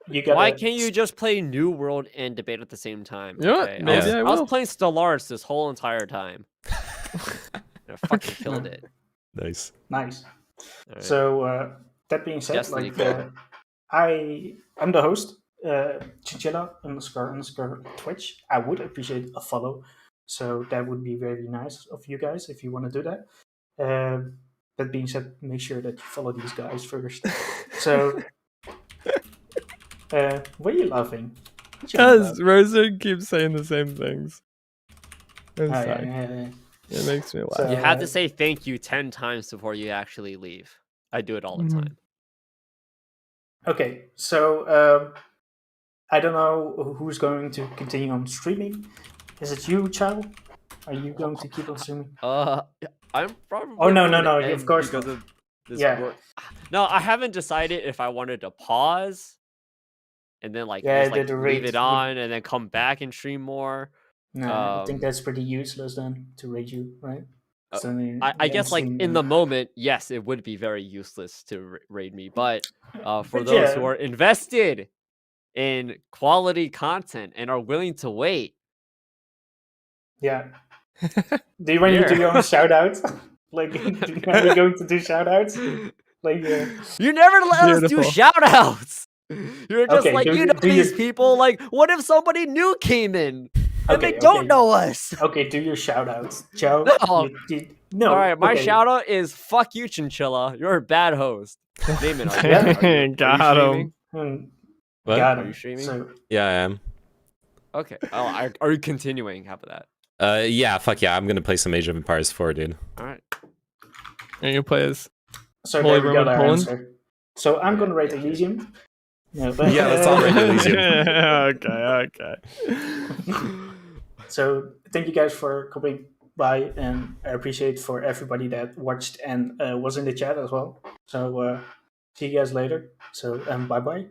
You gotta... Why can't you just play New World and debate at the same time? You know what? Maybe I was will. playing Stellaris this whole entire time. I fucking killed it. Nice. Nice. Right. So that being said, Destiny like I'm the host, Chinchilla __ Twitch. I would appreciate a follow, so that would be very nice of you guys if you want to do that. That being said, make sure that you follow these guys first. So, what are you laughing? Because Rosa keeps saying the same things. I'm sorry. Yeah. It makes me laugh. So, You have to say thank you 10 times before you actually leave. I do it all the time. Okay, so I don't know who's going to continue on streaming. Is it you, Chow? Are you going to keep on streaming? I'm probably. Oh no, gonna of course because not. of this Yeah. work. No, I haven't decided if I wanted to pause and then like, Yeah, just, like the leave rate it on and then come back and stream more. No, I think that's pretty useless then to rate you, right? So, I guess like in the moment, yes, it would be very useless to raid me, but for those who are invested in quality content and are willing to wait. Yeah. Do you want me to do your own shout outs? Like, are we going to do shout outs? Like, you never let us do shout outs. You're just Okay, like, you know these people. Like, what if somebody new came in and they don't know us? Okay, do your shout outs. Joe. No. All right, my okay. shout out is fuck you, Chinchilla. You're a bad host. Name it. Got him. What? Got Are him. you streaming? So, Yeah, I am. Okay. Oh, are you continuing? How about that? Yeah, fuck yeah, I'm gonna play some Age of Empires 4, dude. All right. And you play as so Holy there we got Roman our Poland? answer. So I'm gonna rate Elysium. Yeah, let's all rate Elysium. Okay. So thank you guys for coming by, and I appreciate for everybody that watched and was in the chat as well. So see you guys later. So bye bye.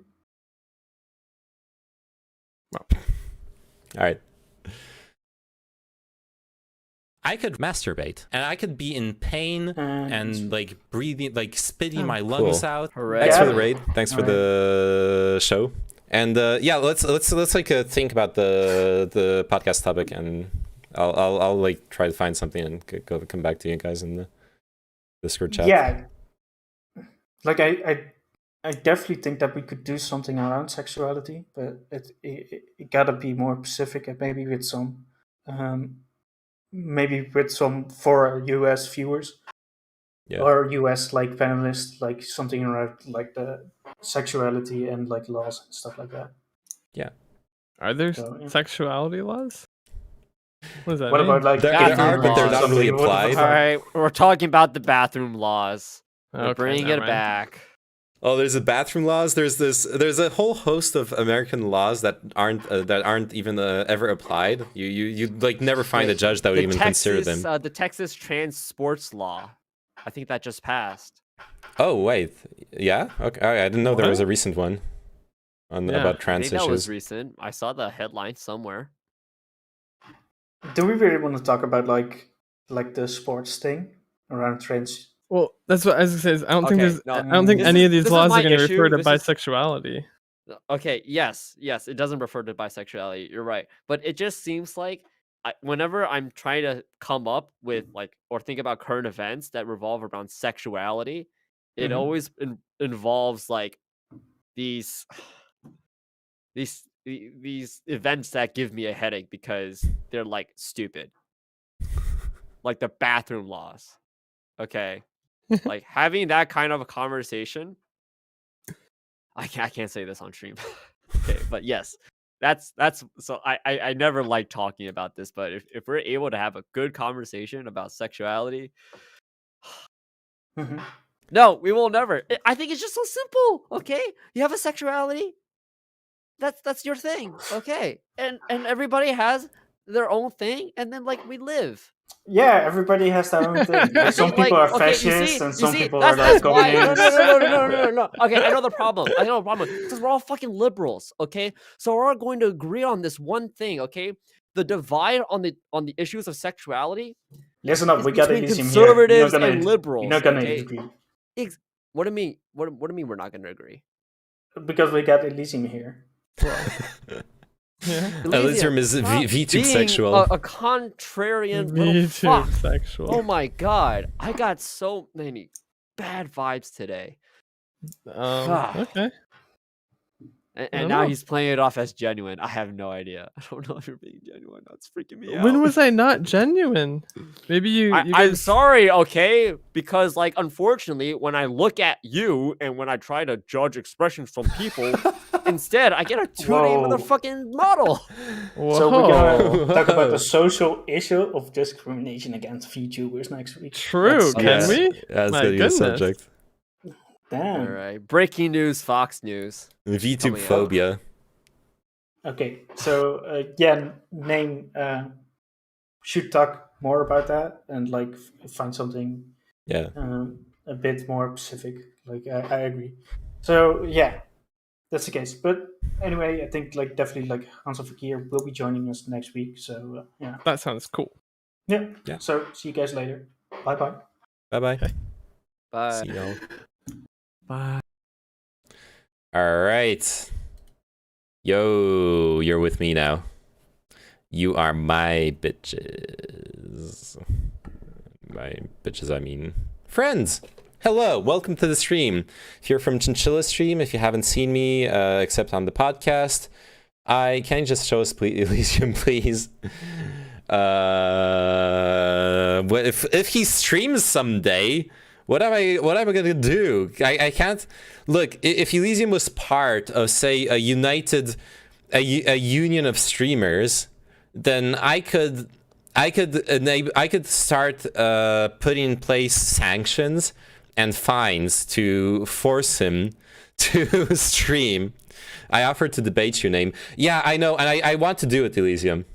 All right. I could masturbate, and I could be in pain and like breathing, like spitting my lungs out. Hooray. Thanks for the raid. Thanks for the show. And yeah, let's like think about the podcast topic, and I'll like try to find something and come back to you guys in the Discord chat. Yeah, like I definitely think that we could do something around sexuality, but it gotta be more specific and maybe with some for US viewers. Yeah. Or US like panelists, like something around like the sexuality and like laws and stuff like that. Yeah. Are there So, yeah. sexuality laws? What does that What mean? about like There are, but they're not really applied. All right, we're talking about the bathroom laws. We're Okay, bringing never it mind. back. Oh, there's a bathroom laws. There's a whole host of American laws that aren't even ever applied. You like never find a judge that would even consider them. The Texas trans sports law. I think that just passed. Oh wait, yeah. Okay, I didn't know there was a recent one about trans I think that was issues. recent. I saw the headline somewhere. Do we really want to talk about like the sports thing around trans Well, that's what I was gonna say. I don't think Okay, there's. no, I don't think any of these this is laws my are going to issue. refer to This is- bisexuality. Okay, yes, it doesn't refer to bisexuality. You're right, but it just seems like whenever I'm trying to come up with or think about current events that revolve around sexuality, it Mhm. always involves these these events that give me a headache because they're stupid, like the bathroom laws. Okay, like having that kind of a conversation. I can't say this on stream. Okay, but yes, that's so I never like talking about this, but if we're able to have a good conversation about sexuality, Mhm. no, we will never. I think it's just so simple. Okay, you have a sexuality. That's your thing. Okay, and everybody has their own thing, and then we live. Yeah, everybody has their own thing. Like, some people are okay, fascists and some people are that's like why. No. communists. Okay, I know the problem. Because we're all fucking liberals. Okay, so we're all going to agree on this one thing. Okay, the divide on the issues of sexuality. Listen up, is we got between Elysium here. conservatives and liberals. You're not gonna okay? agree. What do you mean? What do you mean we're not going to agree? Because we got Elysium here. Elysium is VTube sexual. A contrarian little fuck. Sexual. Oh my god, I got so many bad vibes today. Okay. And now he's playing it off as genuine. I have no idea. I don't know if you're being genuine. That's freaking me out. When was I not genuine? Maybe you I'm guys... sorry, okay? Because unfortunately, when I look at you and when I try to judge expressions from people, instead I get a 2-day motherfucking model. So we're gonna talk about the social issue of discrimination against VTubers next week. True, can we? That's My gonna be the goodness. subject. Damn. All right, breaking news, Fox News. VTube phobia. Okay, so name should talk more about that and find something a bit more specific. I agree. So yeah, that's the case. But anyway, I think definitely Hansel Fakir will be joining us next week. So yeah, that sounds cool. Yeah. So see you guys later. Bye bye. Bye bye. Bye. See y'all. Bye. All right. Yo, you're with me now. You are my bitches. My bitches, I mean friends. Hello, welcome to the stream. If you're from Chinchilla Stream, if you haven't seen me except on the podcast, can you just show us Elysium, please? If he streams someday, what am I gonna do? I can't look. If Elysium was part of, say, a union of streamers, then I could start putting in place sanctions and fines to force him to stream. I offered to debate you, name. Yeah, I know, and I want to do it, Elysium.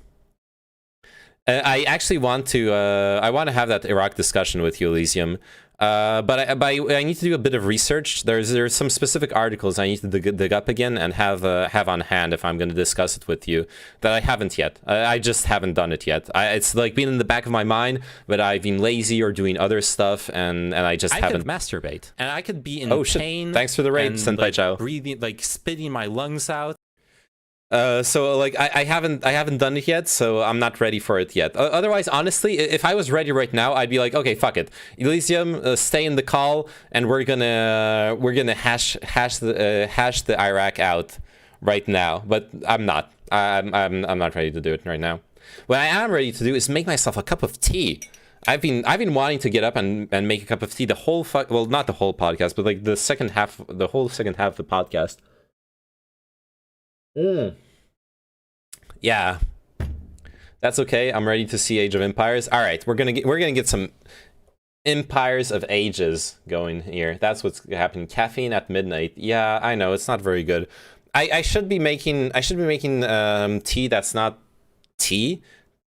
I actually want to. I want to have that Iraq discussion with you, Elysium. But I need to do a bit of research. There's some specific articles I need to dig up again and have on hand if I'm going to discuss it with you that I haven't yet. I just haven't done it yet. It's been in the back of my mind, but I've been lazy or doing other stuff, and I just haven't. I could masturbate, and I could be in pain. Shit. Thanks for the raid, Senpai Chao. Breathing, spitting my lungs out. So I haven't done it yet, so I'm not ready for it yet. Otherwise, honestly, if I was ready right now, I'd be like, okay, fuck it, Elysium, stay in the call, and we're gonna hash the Iraq out right now. But I'm not. I'm not ready to do it right now. What I am ready to do is make myself a cup of tea. I've been wanting to get up and make a cup of tea the whole well, not the whole podcast, but the whole second half of the podcast. Yeah, that's okay. I'm ready to see Age of Empires. All right, we're gonna get some Empires of Ages going here. That's what's happening. Caffeine at midnight. Yeah, I know it's not very good. I should be making tea that's not tea.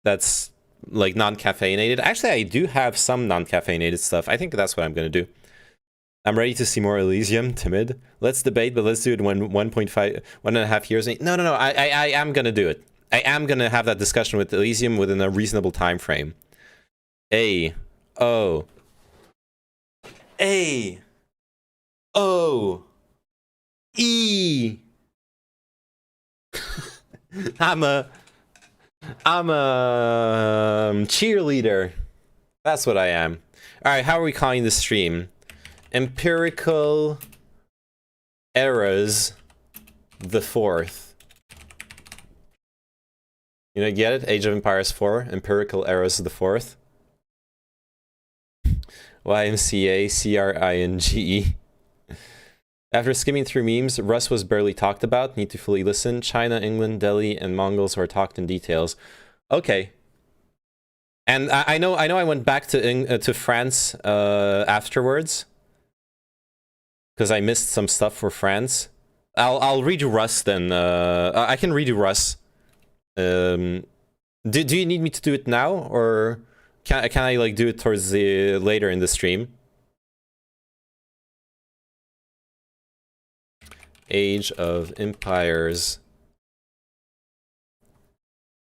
That's non-caffeinated. Actually, I do have some non-caffeinated stuff. I think that's what I'm gonna do. I'm ready to see more Elysium. Timid. Let's debate, but let's do it when 1.5 years. No. I am gonna do it. I am gonna have that discussion with Elysium within a reasonable time frame. A O E. I'm a cheerleader. That's what I am. All right, how are we calling this stream? Empirical Eras the 4th. You know, get it? Age of Empires 4, Empirical Eras the 4th. YMCA CRINGE. After skimming through memes, Russ was barely talked about. Need to fully listen. China, England, Delhi, and Mongols were talked in details. Okay. And I know I went back to France afterwards because I missed some stuff for France. I'll redo Russ then. I can redo Russ. Do you need me to do it now, or can I like do it towards the later in the stream? Age of Empires.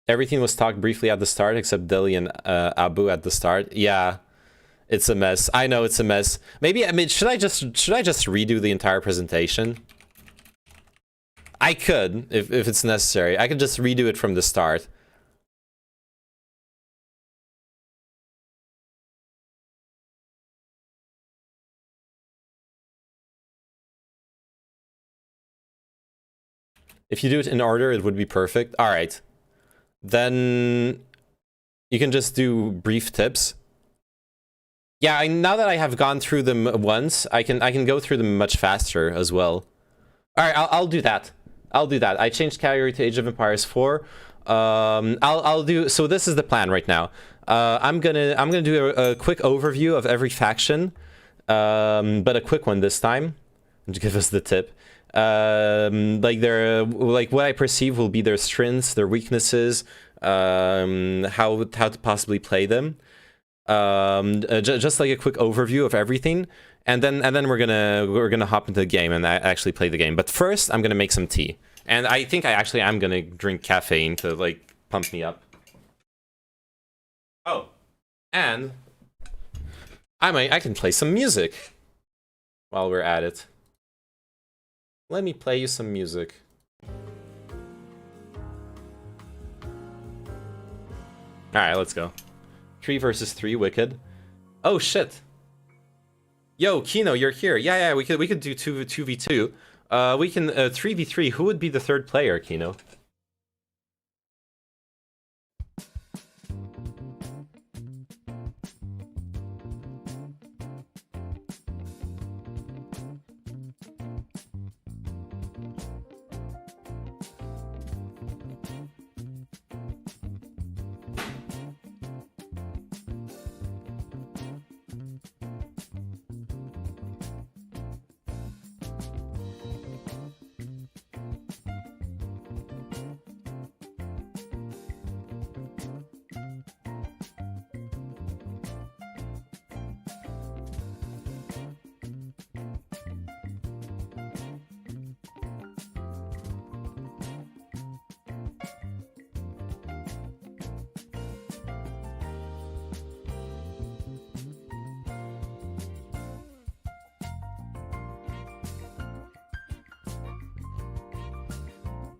Everything was talked briefly at the start except Delhi and Abu at the start. Yeah, it's a mess. I know it's a mess. Maybe, I mean, should I just redo the entire presentation? I could, if it's necessary. I could just redo it from the start. If you do it in order, it would be perfect. All right. Then you can just do brief tips. Yeah, now that I have gone through them once, I can go through them much faster as well. All right, I'll do that. I'll do that. I changed category to Age of Empires 4. I'll do. So this is the plan right now. I'm gonna do a quick overview of every faction, but a quick one this time, to give us the tip. Like what I perceive will be their strengths, their weaknesses, how to possibly play them. Just like a quick overview of everything, and then we're gonna hop into the game and actually play the game. But first, I'm gonna make some tea, and I think I actually am gonna drink caffeine to like pump me up. Oh, and I can play some music while we're at it. Let me play you some music. Alright, let's go. 3 versus 3, wicked. Oh shit. Yo, Kino, you're here. Yeah, we could do 2v2. We can 3v3. Who would be the third player, Kino?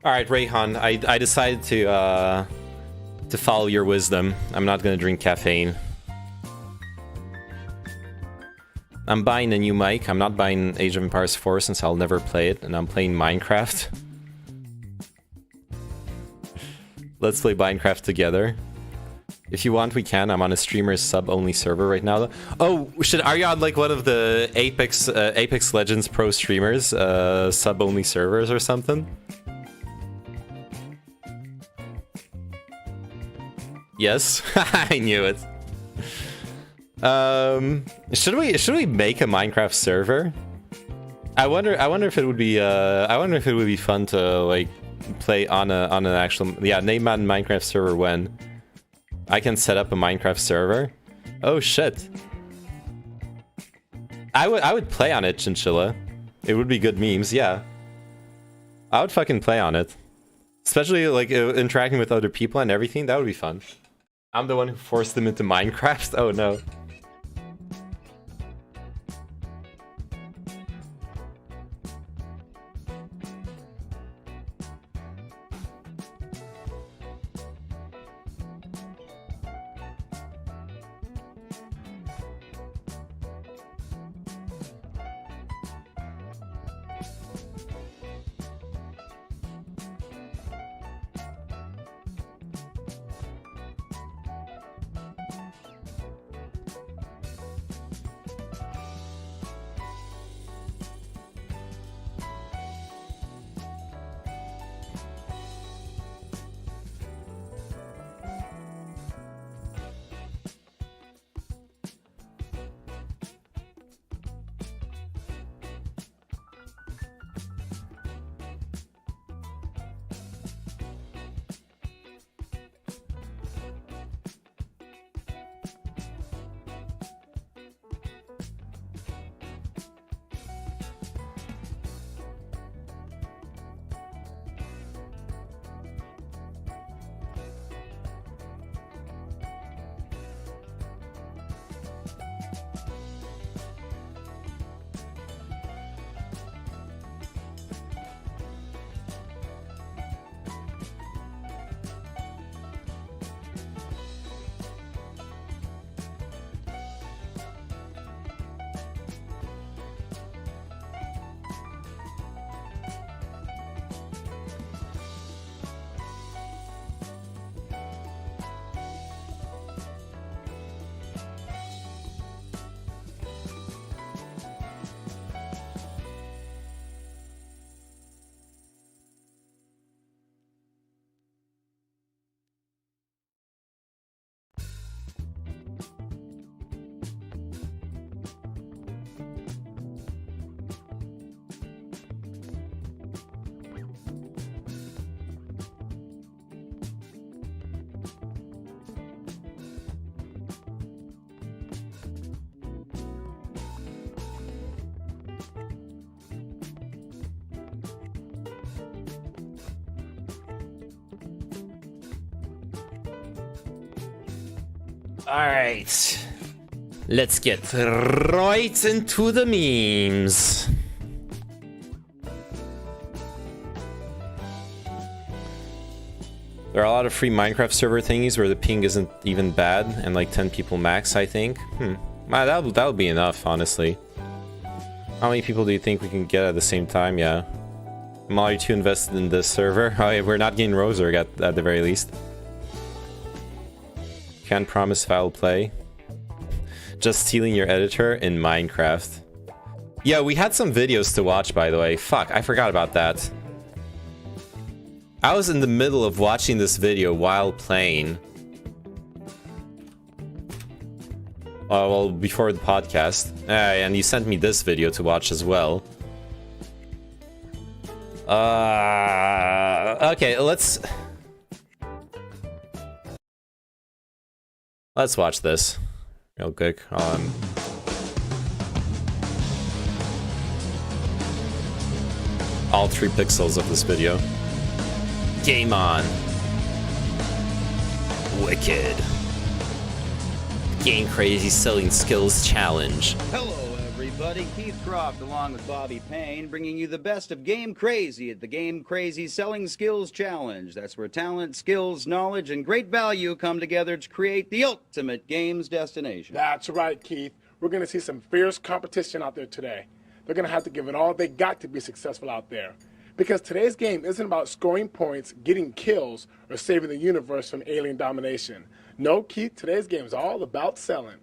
All right, Rayhan, I decided to follow your wisdom. I'm not gonna drink caffeine. I'm buying a new mic. I'm not buying Age of Empires 4 since I'll never play it, and I'm playing Minecraft. Let's play Minecraft together. If you want, we can. I'm on a streamer's sub-only server right now. Oh, are you on like one of the Apex Legends Pro streamers sub-only servers or something? Yes, I knew it. Should we make a Minecraft server? I wonder if it would be fun to like play on an actual name on Minecraft server when I can set up a Minecraft server. Oh shit. I would play on it, Chinchilla. It would be good memes, yeah. I would fucking play on it. Especially like interacting with other people and everything, that would be fun. I'm the one who forced them into Minecraft? Oh no. Alright. Let's get right into the memes. There are a lot of free Minecraft server thingies where the ping isn't even bad and like 10 people max, I think. That'll be enough, honestly. How many people do you think we can get at the same time? Yeah. I'm already too invested in this server. Oh, yeah, we're not getting Roserg at the very least. Can't promise foul play. Just stealing your editor in Minecraft. Yeah, we had some videos to watch, by the way. Fuck, I forgot about that. I was in the middle of watching this video while playing. Well, before the podcast. And you sent me this video to watch as well. Okay, let's watch this real quick. All 3 pixels of this video. Game on. Wicked. Game Crazy Selling Skills Challenge. Hello, everybody. Keith Croft along with Bobby Payne bringing you the best of Game Crazy at the Game Crazy Selling Skills Challenge. That's where talent, skills, knowledge, and great value come together to create the ultimate games destination. That's right, Keith. We're going to see some fierce competition out there today. They're going to have to give it all they got to be successful out there. Because today's game isn't about scoring points, getting kills, or saving the universe from alien domination. No, Keith, today's game is all about selling.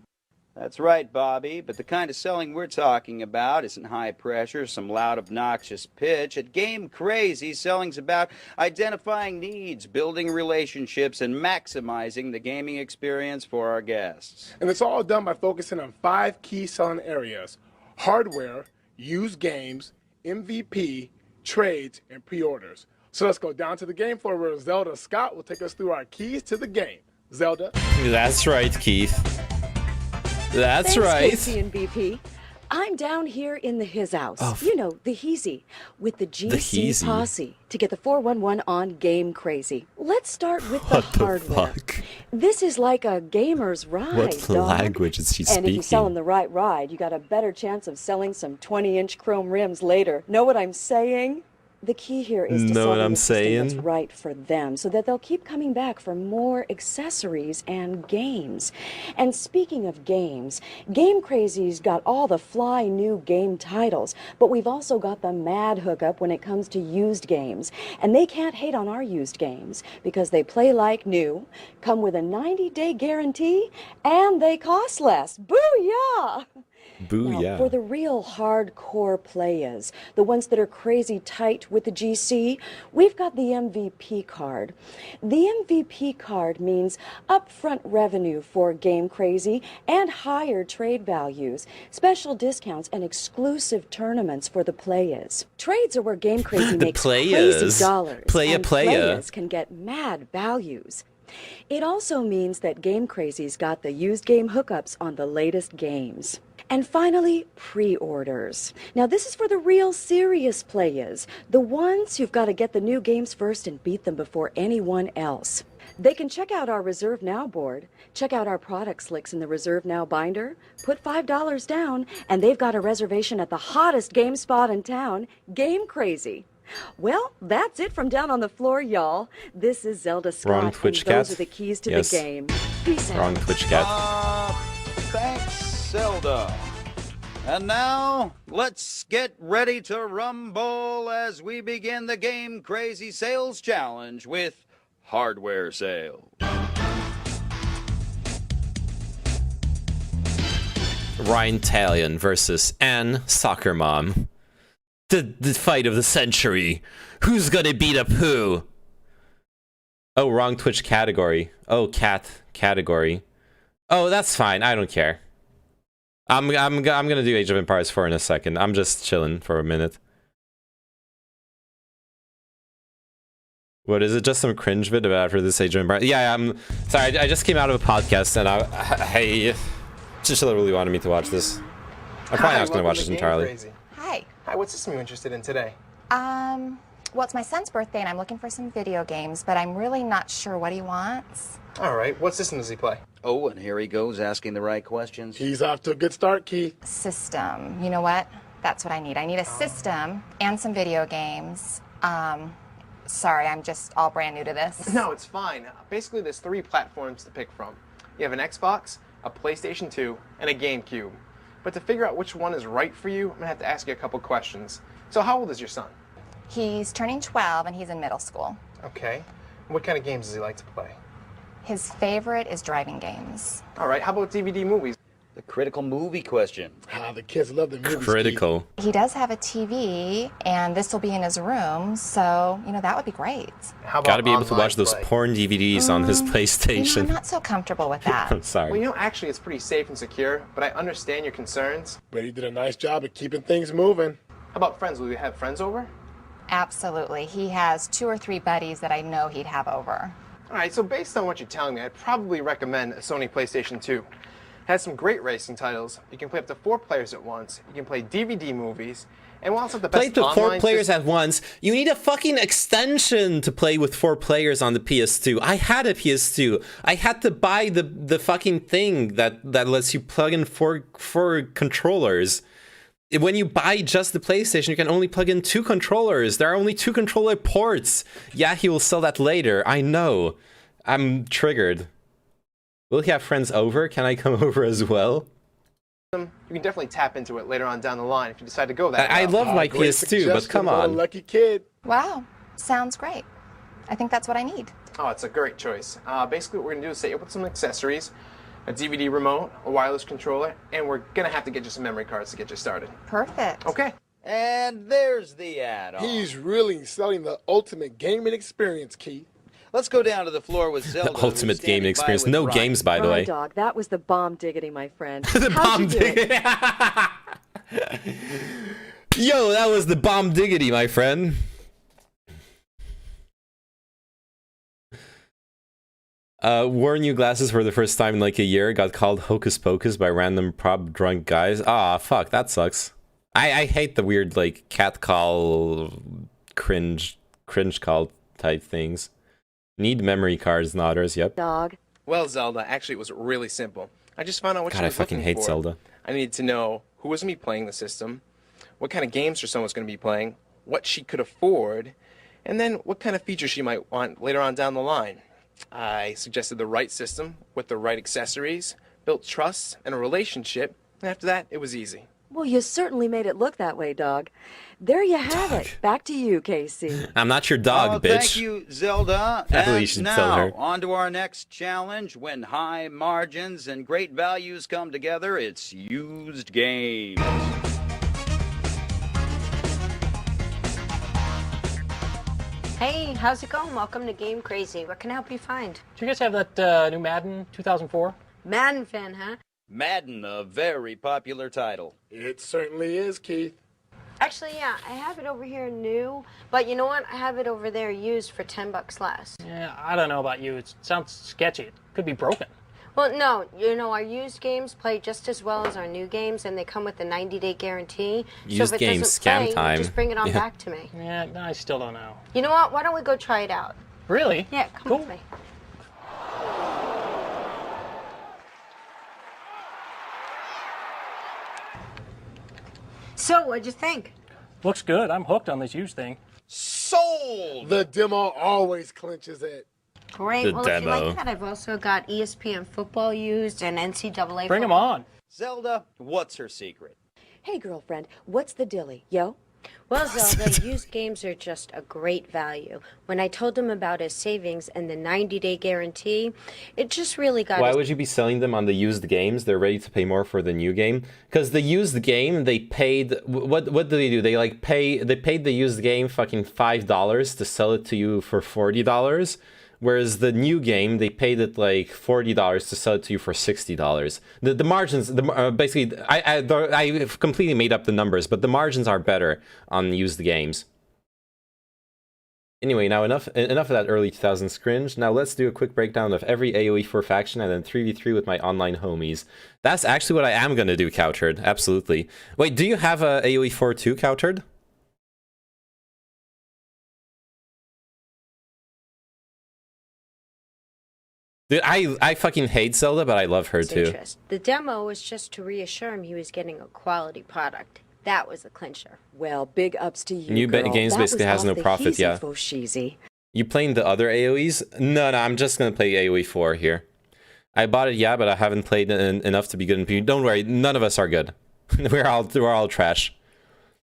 That's right, Bobby, but the kind of selling we're talking about isn't high pressure, some loud, obnoxious pitch. At Game Crazy, selling's about identifying needs, building relationships, and maximizing the gaming experience for our guests. And it's all done by focusing on 5 key selling areas: hardware, used games, MVP, trades, and pre-orders. So let's go down to the game floor where Zelda Scott will take us through our keys to the game. Zelda? That's right, Keith. That's Thanks, right. Casey and BP. I'm down here in the his house. Oh, You know, the Heezy, with the GC Heezy. posse to get the 411 on Game Crazy. Let's start with the hardware. Fuck? This is like a gamer's ride, What dog. language is he And if you speaking? sell them the right ride, you got a better chance of selling some 20-inch chrome rims later. Know what I'm saying? The key here is to Know sell what them I'm a system that's saying? right for them so that they'll keep coming back for more accessories and games. And speaking of games, Game Crazy's got all the fly new game titles, but we've also got the mad hookup when it comes to used games. And they can't hate on our used games because they play like new, come with a 90-day guarantee, and they cost less. Booyah! Booyah. Now, for the real hardcore players, the ones that are crazy tight with the GC, we've got the MVP card. The MVP card means upfront revenue for Game Crazy and higher trade values, special discounts, and exclusive tournaments for the players. Trades are where Game Crazy The makes players. crazy dollars, Playa, and playa. players can get mad values. It also means that Game Crazy's got the used game hookups on the latest games. And finally, pre-orders. Now this is for the real serious players, the ones who've got to get the new games first and beat them before anyone else. They can check out our Reserve Now board, check out our product slicks in the Reserve Now binder, put $5 down, and they've got a reservation at the hottest game spot in town, Game Crazy. Well, that's it from down on the floor, y'all. This is Zelda Scott, Wrong Twitch and those cat. are the keys to Yes. the game. Peace out. Wrong Twitch cat. Thanks, Zelda. And now, let's get ready to rumble as we begin the Game Crazy Sales Challenge with hardware sales. Ryan Talion versus Ann Soccer Mom. The fight of the century. Who's gonna beat up who? Oh, wrong Twitch category. Oh, cat category. Oh, that's fine. I don't care. I'm gonna do Age of Empires 4 in a second. I'm just chilling for a minute. What is it? Just some cringe bit about after this Age of Empires? Yeah, I'm sorry. I just came out of a podcast and I just really wanted me to watch this. I'm probably not gonna watch this entirely. Hi. Hi, what system are you interested in today? Well, it's my son's birthday and I'm looking for some video games, but I'm really not sure what he wants. All right, what system does he play? Oh, and here he goes asking the right questions. He's off to a good start, Keith. System. You know what? That's what I need. I need a system and some video games. Sorry, I'm just all brand new to this. No, it's fine. Basically, there's 3 platforms to pick from. You have an Xbox, a PlayStation 2, and a GameCube. But to figure out which one is right for you, I'm gonna have to ask you a couple questions. So how old is your son? He's turning 12 and he's in middle school. Okay. What kind of games does he like to play? His favorite is driving games. All right, how about DVD movies? The critical movie question. Ah, the kids love the movies. Critical. He does have a TV, and this will be in his room, so, you know, that would be great. How about Gotta be able to online watch those play? porn DVDs on his You know, PlayStation. I'm not so comfortable with that. I'm sorry. Well, you know, actually, it's pretty safe and secure, but I understand your concerns. But he did a nice job of keeping things moving. How about friends? Will you have friends over? Absolutely. He has 2 or 3 buddies that I know he'd have over. All right, so based on what you're telling me, I'd probably recommend a Sony PlayStation 2. It has some great racing titles. You can play up to 4 players at once. You can play DVD movies. And while it's not the best Play to 4 online players system, at once. You need a fucking extension to play with 4 players on the PS2. I had a PS2. I had to buy the fucking thing that lets you plug in 4 controllers. When you buy just the PlayStation, you can only plug in 2 controllers. There are only 2 controller ports. Yeah, he will sell that later. I know. I'm triggered. Will he have friends over? Can I come over as well? you can definitely tap into it later on down the line if you decide to go that I route. love my Great PS2, but come suggestion. What a on. lucky kid. Wow, sounds great. I think that's what I need. Oh, it's a great choice. Basically, what we're going to do is set you up with some accessories, a DVD remote, a wireless controller, and we're going to have to get you some memory cards to get you started. Perfect. Okay. And there's the add-on. He's really selling the ultimate gaming experience, Keith. Let's go down to the floor with Zelda. The ultimate gaming experience. No games, by the way. Dog, that was the bomb diggity, my friend. The bomb diggity. Yo, that was the bomb diggity, my friend. Wore new glasses for the first time in like a year. Got called hocus pocus by random prop drunk guys. Ah, fuck, that sucks. I hate the weird like cat call, cringe call type things. Need memory cards, nodders. Yep. Dog. Well, Zelda, actually, it was really simple. I just found out what God, she I was fucking looking hate for. Zelda. I needed to know who was going to be playing the system, what kind of games her son was going to be playing, what she could afford, and then what kind of features she might want later on down the line. I suggested the right system with the right accessories, built trust and a relationship, and after that, it was easy. Well, you certainly made it look that way, dog. There you have it. Back to you, Casey. I'm not your dog, bitch. Thank you, Zelda. I believe you And should now, tell her. on to our next challenge. When high margins and great values come together, it's used games. Hey, how's it going? Welcome to Game Crazy. What can I help you find? Do you guys have that new Madden 2004? Madden fan, huh? Madden, a very popular title. It certainly is, Keith. Actually, yeah, I have it over here new, but you know what? I have it over there used for $10 less. Yeah, I don't know about you. It sounds sketchy. It could be broken. Well, no, you know, our used games play just as well as our new games, and they come with a 90-day guarantee. Used so if it games, doesn't scam play, time. just bring it on Yeah. back to me. Yeah, I still don't know. You know what? Why don't we go try it out? Really? Yeah, come with me. So, what'd you think? Looks good. I'm hooked on this used thing. Sold! The demo always clinches it. Great. The Well, if you demo. like that, I've also got ESPN football used and NCAA Bring 'em football. on. Zelda, what's her secret? Hey, girlfriend, what's the dilly? Yo? Well, Zelda, used games are just a great value. When I told him about his savings and the 90-day guarantee, it just really got Why us. would you be selling them on the used games? They're ready to pay more for the new game. Because the used game, they paid. What do they do? They like pay. They paid the used game fucking $5 to sell it to you for $40. Whereas the new game, they paid it like $40 to sell it to you for $60. The margins, basically, I've completely made up the numbers, but the margins are better on used games. Anyway, now enough of that early 2000s cringe. Now let's do a quick breakdown of every AoE 4 faction and then 3v3 with my online homies. That's actually what I am gonna do, Couchard. Absolutely. Wait, do you have a AoE 4 too, Couchard? Dude, I fucking hate Zelda, but I love her too. Interest. The demo was just to reassure him he was getting a quality product. That was the clincher. Well, big ups to you, New girl. games That basically was has off no the profit, heezy yeah. fo sheezy. You playing the other AoEs? No, I'm just gonna play AoE 4 here. I bought it, yeah, but I haven't played enough to be good in PvP. Don't worry, none of us are good. we're all trash.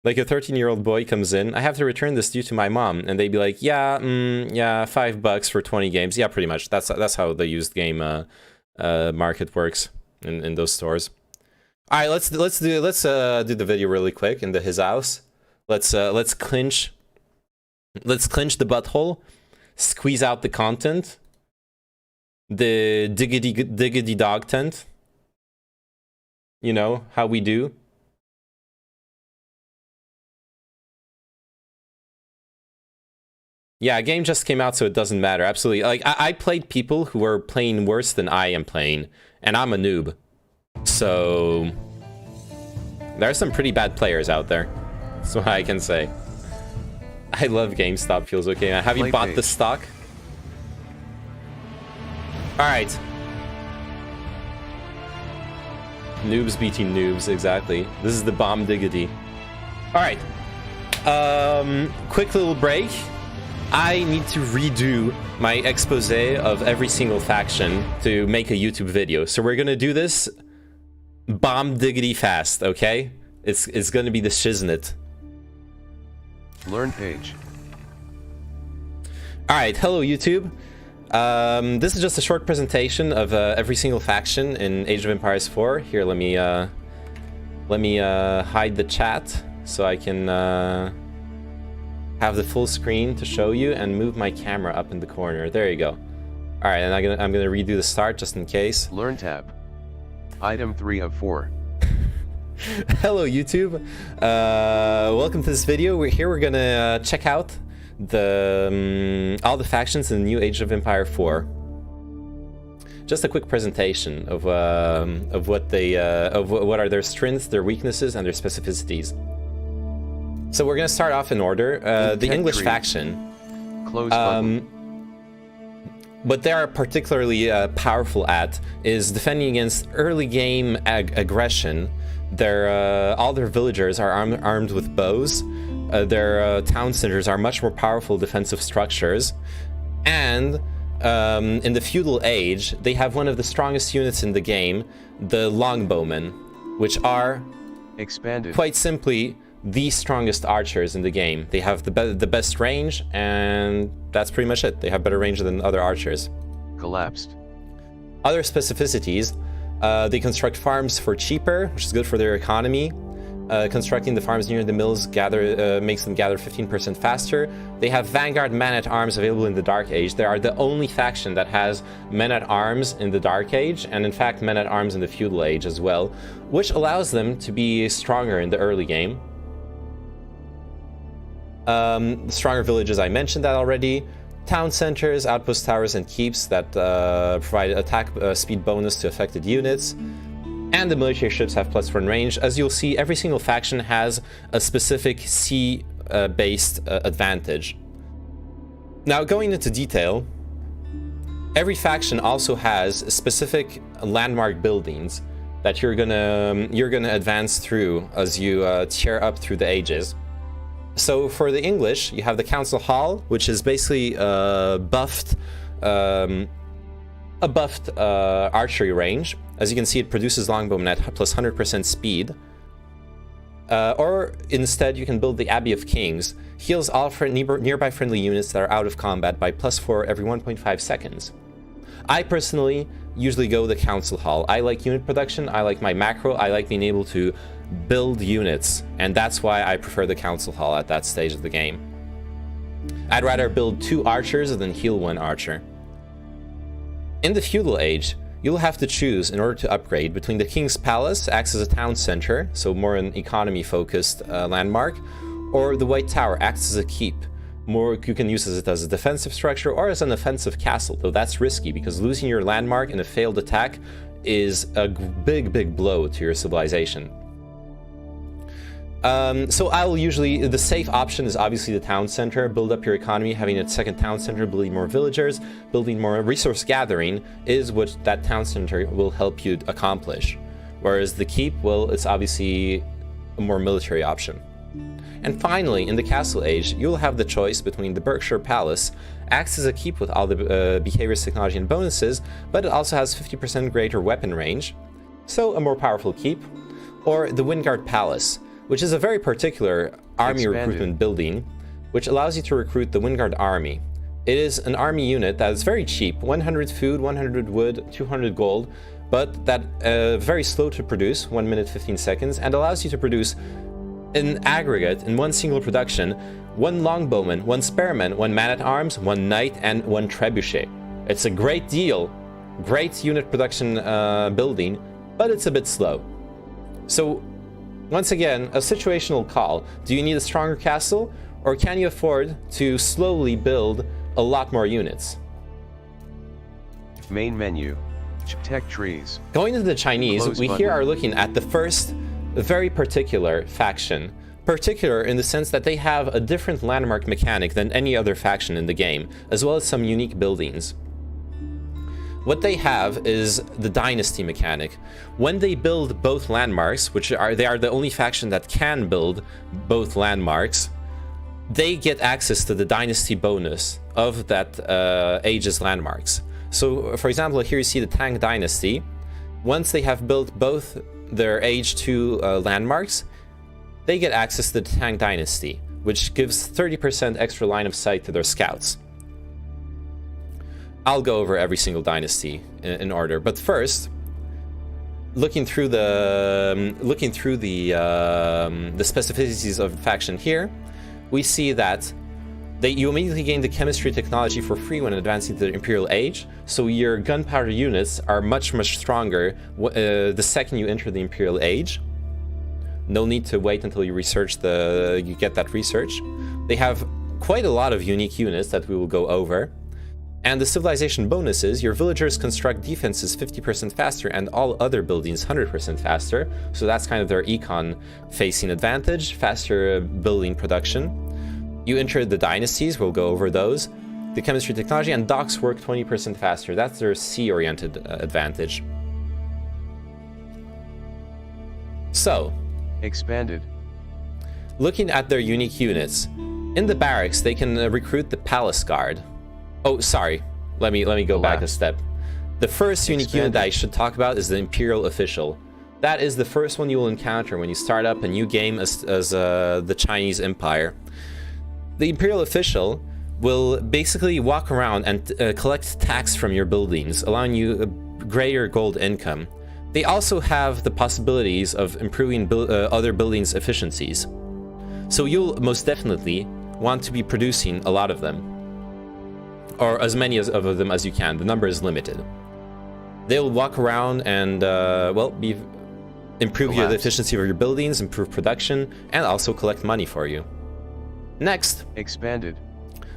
Like a 13-year-old boy comes in, I have to return this due to my mom, and they'd be like, yeah, yeah, $5 for 20 games. Yeah, pretty much. That's how the used game market works in those stores. All right, let's do the video really quick into his house. Let's clinch the butthole, squeeze out the content, the diggity dog tent. You know how we do. Yeah, a game just came out, so it doesn't matter. Absolutely. Like, I played people who were playing worse than I am playing, and I'm a noob. So, there are some pretty bad players out there. That's what I can say. I love GameStop, feels okay. Have you bought the stock? Alright. Noobs beating noobs, exactly. This is the bomb diggity. Alright. Quick little break. I need to redo my expose of every single faction to make a YouTube video. So we're gonna do this bomb diggity fast, okay? It's gonna be the shiznit. Learn page. Alright, hello YouTube. This is just a short presentation of every single faction in Age of Empires 4. Here, let me hide the chat so I can have the full screen to show you and move my camera up in the corner. There you go. All right, and I'm gonna redo the start just in case. Learn tab. Item 3 of 4. Hello YouTube. Welcome to this video. We're gonna check out the all the factions in the new Age of Empire 4. Just a quick presentation of what they what are their strengths, their weaknesses, and their specificities. So we're gonna start off in order. The English faction. Close what they are particularly powerful at is defending against early game aggression. All their villagers are armed with bows. Their town centers are much more powerful defensive structures. And in the feudal age, they have one of the strongest units in the game, the longbowmen, which are expanded. Quite simply the strongest archers in the game. They have the best range, and that's pretty much it. They have better range than other archers. Collapsed. Other specificities, they construct farms for cheaper, which is good for their economy. Constructing the farms near the mills makes them gather 15% faster. They have Vanguard men-at-arms available in the Dark Age. They are the only faction that has men-at-arms in the Dark Age, and in fact men-at-arms in the Feudal Age as well, which allows them to be stronger in the early game. Stronger villages, I mentioned that already. Town centers, outpost towers, and keeps that provide attack speed bonus to affected units. And the military ships have +1 range. As you'll see, every single faction has a specific sea-based advantage. Now, going into detail, every faction also has specific landmark buildings that you're gonna advance through as you tear up through the ages. So for the English, you have the Council Hall, which is basically a buffed archery range. As you can see, it produces longbowmen at +100% speed. Or instead, you can build the Abbey of Kings. Heals all nearby friendly units that are out of combat by +4 every 1.5 seconds. I personally usually go the Council Hall. I like unit production, I like my macro, I like being able to build units, and that's why I prefer the Council Hall at that stage of the game. I'd rather build 2 archers than heal 1 archer. In the Feudal Age, you'll have to choose in order to upgrade between the King's Palace, acts as a town center, so more an economy-focused landmark, or the White Tower, acts as a keep. More, you can use it as a defensive structure or as an offensive castle, though that's risky because losing your landmark in a failed attack is a big blow to your civilization. So the safe option is obviously the town center. Build up your economy. Having a second town center, building more villagers, building more resource gathering is what that town center will help you accomplish. Whereas the keep, well, it's obviously a more military option. And finally, in the Castle Age, you'll have the choice between the Berkshire Palace, acts as a keep with all the behaviors, technology, and bonuses, but it also has 50% greater weapon range, so a more powerful keep, or the Wingard Palace, which is a very particular army recruitment building, which allows you to recruit the Wingard army. It is an army unit that is very cheap, 100 food, 100 wood, 200 gold, but that very slow to produce, 1 minute 15 seconds, and allows you to produce in aggregate, in one single production, 1 longbowman, 1 spearman, 1 man-at-arms, 1 knight, and 1 trebuchet. It's a great deal, great unit production building, but it's a bit slow. So, once again, a situational call. Do you need a stronger castle, or can you afford to slowly build a lot more units? Main menu. Tech trees. Going into the Chinese, Close we button. here are looking at the first very particular faction. Particular in the sense that they have a different landmark mechanic than any other faction in the game, as well as some unique buildings. What they have is the dynasty mechanic. When they build both landmarks, they are the only faction that can build both landmarks, they get access to the dynasty bonus of that age's landmarks. So, for example, here you see the Tang Dynasty. Once they have built both their Age 2 landmarks, they get access to the Tang Dynasty, which gives 30% extra line of sight to their scouts. I'll go over every single dynasty in order, but first, looking through the specificities of the faction here, we see that you immediately gain the chemistry technology for free when advancing to the Imperial Age, so your gunpowder units are much stronger the second you enter the Imperial Age. No need to wait until you get that research. They have quite a lot of unique units that we will go over. And the civilization bonuses, your villagers construct defenses 50% faster and all other buildings 100% faster, so that's kind of their econ facing advantage, faster building production. You enter the dynasties, we'll go over those. The chemistry technology and docks work 20% faster. That's their sea-oriented advantage. So, expanded. Looking at their unique units, in the barracks they can recruit the Palace Guard. Oh, sorry. Let me go back a step. The first unique unit that I should talk about is the Imperial Official. That is the first one you will encounter when you start up a new game as the Chinese Empire. The Imperial Official will basically walk around and collect tax from your buildings, allowing you a greater gold income. They also have the possibilities of improving other buildings' efficiencies. So you'll most definitely want to be producing a lot of them. Or as many of them as you can. The number is limited. They'll walk around and, improve the efficiency of your buildings, improve production, and also collect money for you. Next. Expanded.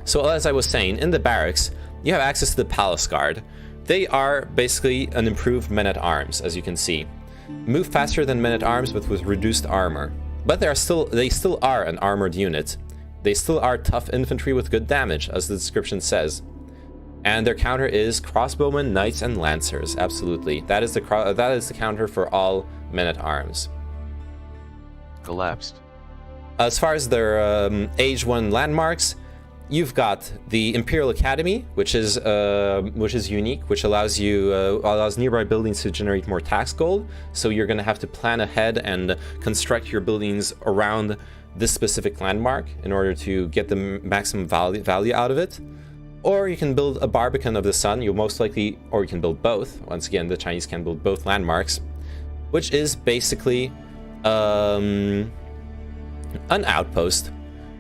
So as I was saying, in the barracks, you have access to the Palace Guard. They are basically an improved men-at-arms, as you can see. Move faster than men-at-arms, but with reduced armor. But they still are an armored unit. They still are tough infantry with good damage, as the description says. And their counter is crossbowmen, knights, and lancers. Absolutely, that is the counter for all men-at-arms. Collapsed. As far as their Age 1 landmarks, you've got the Imperial Academy, which is unique, which allows nearby buildings to generate more tax gold. So you're going to have to plan ahead and construct your buildings around this specific landmark in order to get the maximum value out of it. Or you can build a Barbican of the Sun. You'll most likely, or you can build both. Once again, the Chinese can build both landmarks, which is basically an outpost.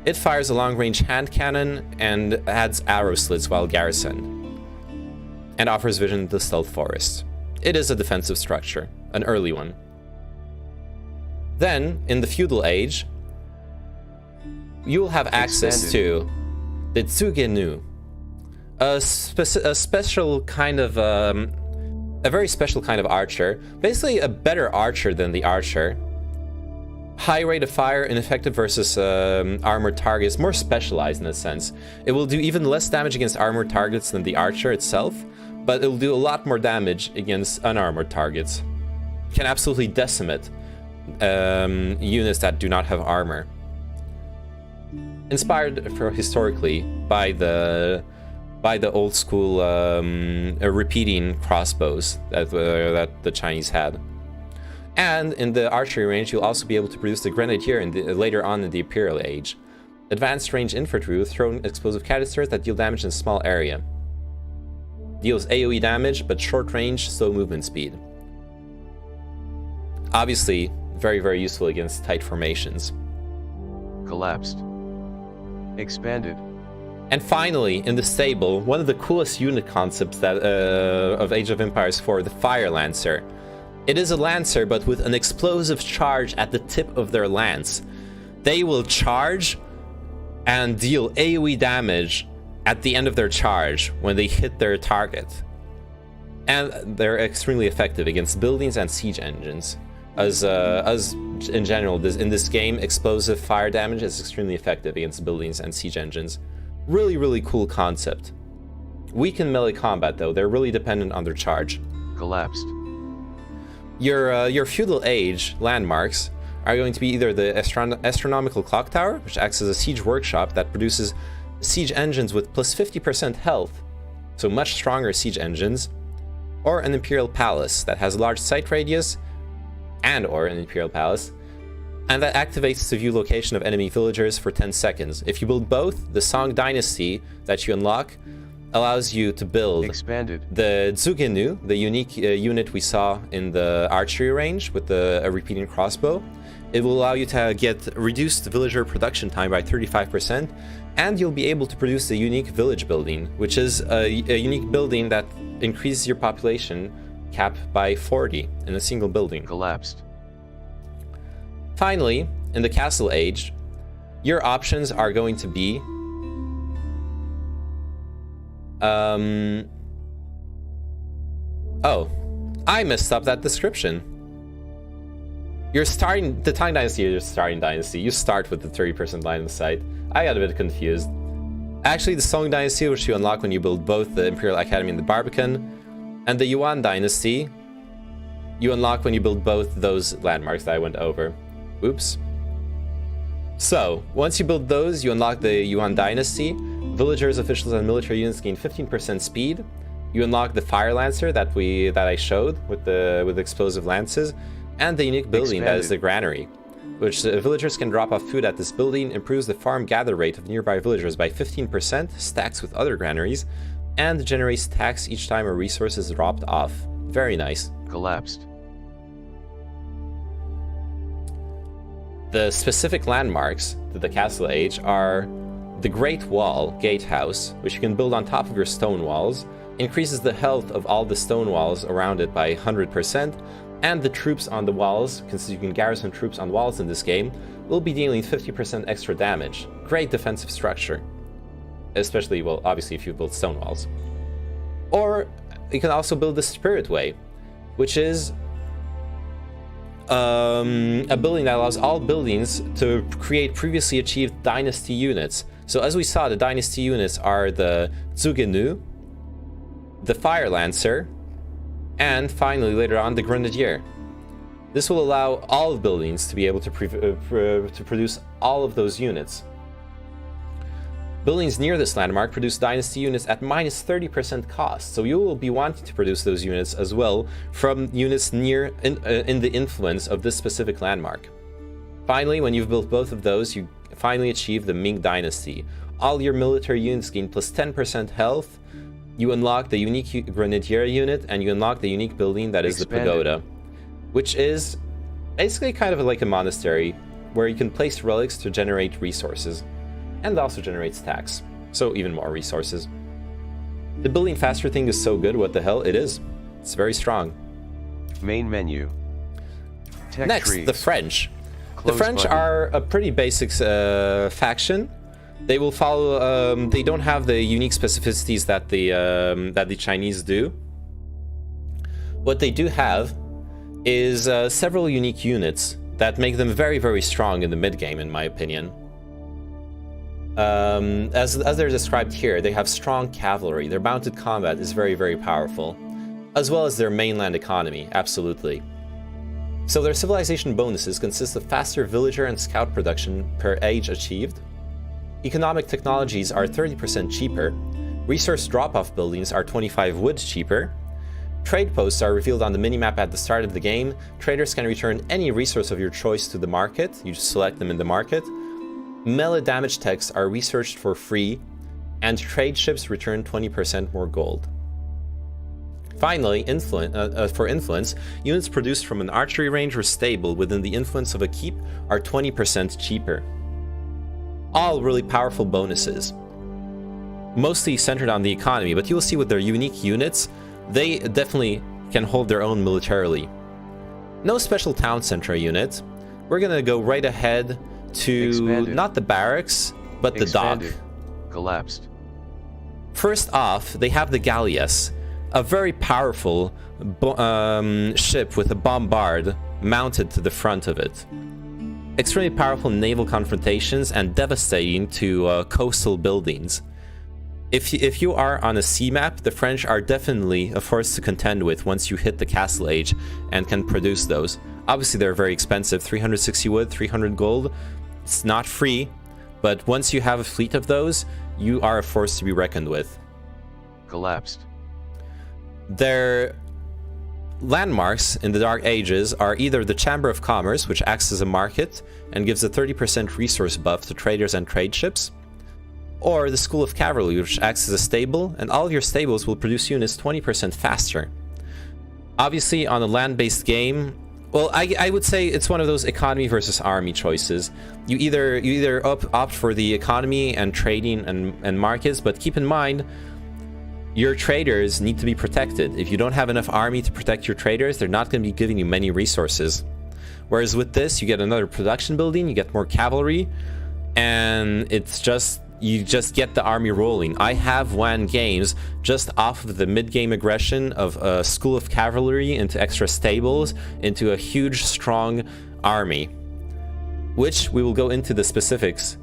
It fires a long-range hand cannon and adds arrow slits while garrisoned, and offers vision to the stealth forest. It is a defensive structure, an early one. Then, in the feudal age, you will have access to the Tsugenu, a special kind of a very special kind of archer, basically a better archer than the archer. High rate of fire, ineffective versus armored targets, more specialized in a sense. It will do even less damage against armored targets than the archer itself, but it will do a lot more damage against unarmored targets. Can absolutely decimate units that do not have armor. Inspired historically by the old school repeating crossbows that the Chinese had. And in the archery range, you'll also be able to produce the grenadier later on in the Imperial Age. Advanced range infantry with thrown explosive canisters that deal damage in a small area. Deals AoE damage, but short range, slow movement speed. Obviously, very, very useful against tight formations. Collapsed. Expanded. And finally, in the stable, one of the coolest unit concepts that of Age of Empires 4, the Fire Lancer. It is a Lancer, but with an explosive charge at the tip of their lance. They will charge and deal AoE damage at the end of their charge when they hit their target. And they're extremely effective against buildings and siege engines. As in general, in this game, explosive fire damage is extremely effective against buildings and siege engines. Really, really cool concept. Weak in melee combat, though. They're really dependent on their charge. Collapsed. Your feudal age landmarks are going to be either the astronomical clock tower, which acts as a siege workshop that produces siege engines with plus 50% health, so much stronger siege engines, or an imperial palace that has a large sight radius, or an imperial palace, and that activates the view location of enemy villagers for 10 seconds. If you build both, the Song Dynasty that you unlock allows you to build the Zugenu, the unique unit we saw in the archery range with a repeating crossbow. It will allow you to get reduced villager production time by 35%, and you'll be able to produce a unique village building, which is a unique building that increases your population cap by 40 in a single building. Collapsed. Finally, in the Castle Age, your options are going to be oh, I messed up that description. You're starting the Tang Dynasty, you're starting Dynasty. You start with the 30% line of sight. I got a bit confused. Actually, the Song Dynasty, which you unlock when you build both the Imperial Academy and the Barbican, and the Yuan Dynasty, you unlock when you build both those landmarks that I went over. Oops. So, once you build those, you unlock the Yuan Dynasty. Villagers, officials, and military units gain 15% speed. You unlock the Fire Lancer that I showed with explosive lances, and the unique building that is the Granary, which villagers can drop off food at this building, improves the farm gather rate of nearby villagers by 15%, stacks with other granaries, and generates tax each time a resource is dropped off. Very nice. Collapsed. The specific landmarks to the Castle Age are the Great Wall Gatehouse, which you can build on top of your stone walls, increases the health of all the stone walls around it by 100%, and the troops on the walls, because you can garrison troops on walls in this game, will be dealing 50% extra damage. Great defensive structure. Especially, well, obviously if you build stone walls. Or you can also build the Spirit Way, which is a building that allows all buildings to create previously achieved dynasty units. So as we saw, the dynasty units are the Zugenu, the Fire Lancer, and finally later on the Grenadier. This will allow all buildings to be able to produce all of those units. Buildings near this landmark produce dynasty units at minus 30% cost, so you will be wanting to produce those units as well from units near in the influence of this specific landmark. Finally, when you've built both of those, you finally achieve the Ming Dynasty. All your military units gain plus 10% health. You unlock the unique Grenadier unit, and you unlock the unique building that is the Pagoda, which is basically kind of like a monastery where you can place relics to generate resources. And also generates tax, so even more resources. The building faster thing is so good, what the hell, it is. It's very strong. Main menu. Tech Next, trees. the French. Close the French button. are a pretty basic faction. They will follow, they don't have the unique specificities that the Chinese do. What they do have is several unique units that make them very, very strong in the mid-game, in my opinion. As they're described here, they have strong cavalry. Their mounted combat is very, very powerful, as well as their mainland economy, absolutely. So their civilization bonuses consist of faster villager and scout production per age achieved. Economic technologies are 30% cheaper. Resource drop-off buildings are 25 wood cheaper. Trade posts are revealed on the minimap at the start of the game. Traders can return any resource of your choice to the market. You just select them in the market. Melee damage techs are researched for free, and trade ships return 20% more gold. Finally, for influence, units produced from an archery range or stable within the influence of a keep are 20% cheaper. All really powerful bonuses. Mostly centered on the economy, but you'll see with their unique units, they definitely can hold their own militarily. No special town center unit. We're gonna go right ahead to not the barracks, but the dock. Collapsed. First off, they have the Galleass, a very powerful ship with a bombard mounted to the front of it. Extremely powerful naval confrontations and devastating to coastal buildings. If you are on a sea map, the French are definitely a force to contend with once you hit the Castle Age and can produce those. Obviously, they're very expensive, 360 wood, 300 gold. It's not free, but once you have a fleet of those, you are a force to be reckoned with. Collapsed. Their landmarks in the Dark Ages are either the Chamber of Commerce, which acts as a market and gives a 30% resource buff to traders and trade ships, or the School of Cavalry, which acts as a stable, and all of your stables will produce units 20% faster. Obviously, on a land-based game, well, I would say it's one of those economy versus army choices. You either opt for the economy and trading and markets, but keep in mind, your traders need to be protected. If you don't have enough army to protect your traders, they're not going to be giving you many resources. Whereas with this, you get another production building, you get more cavalry, and you just get the army rolling. I have won games just off of the mid-game aggression of a School of Cavalry into extra stables, into a huge, strong army. Which we will go into the specifics,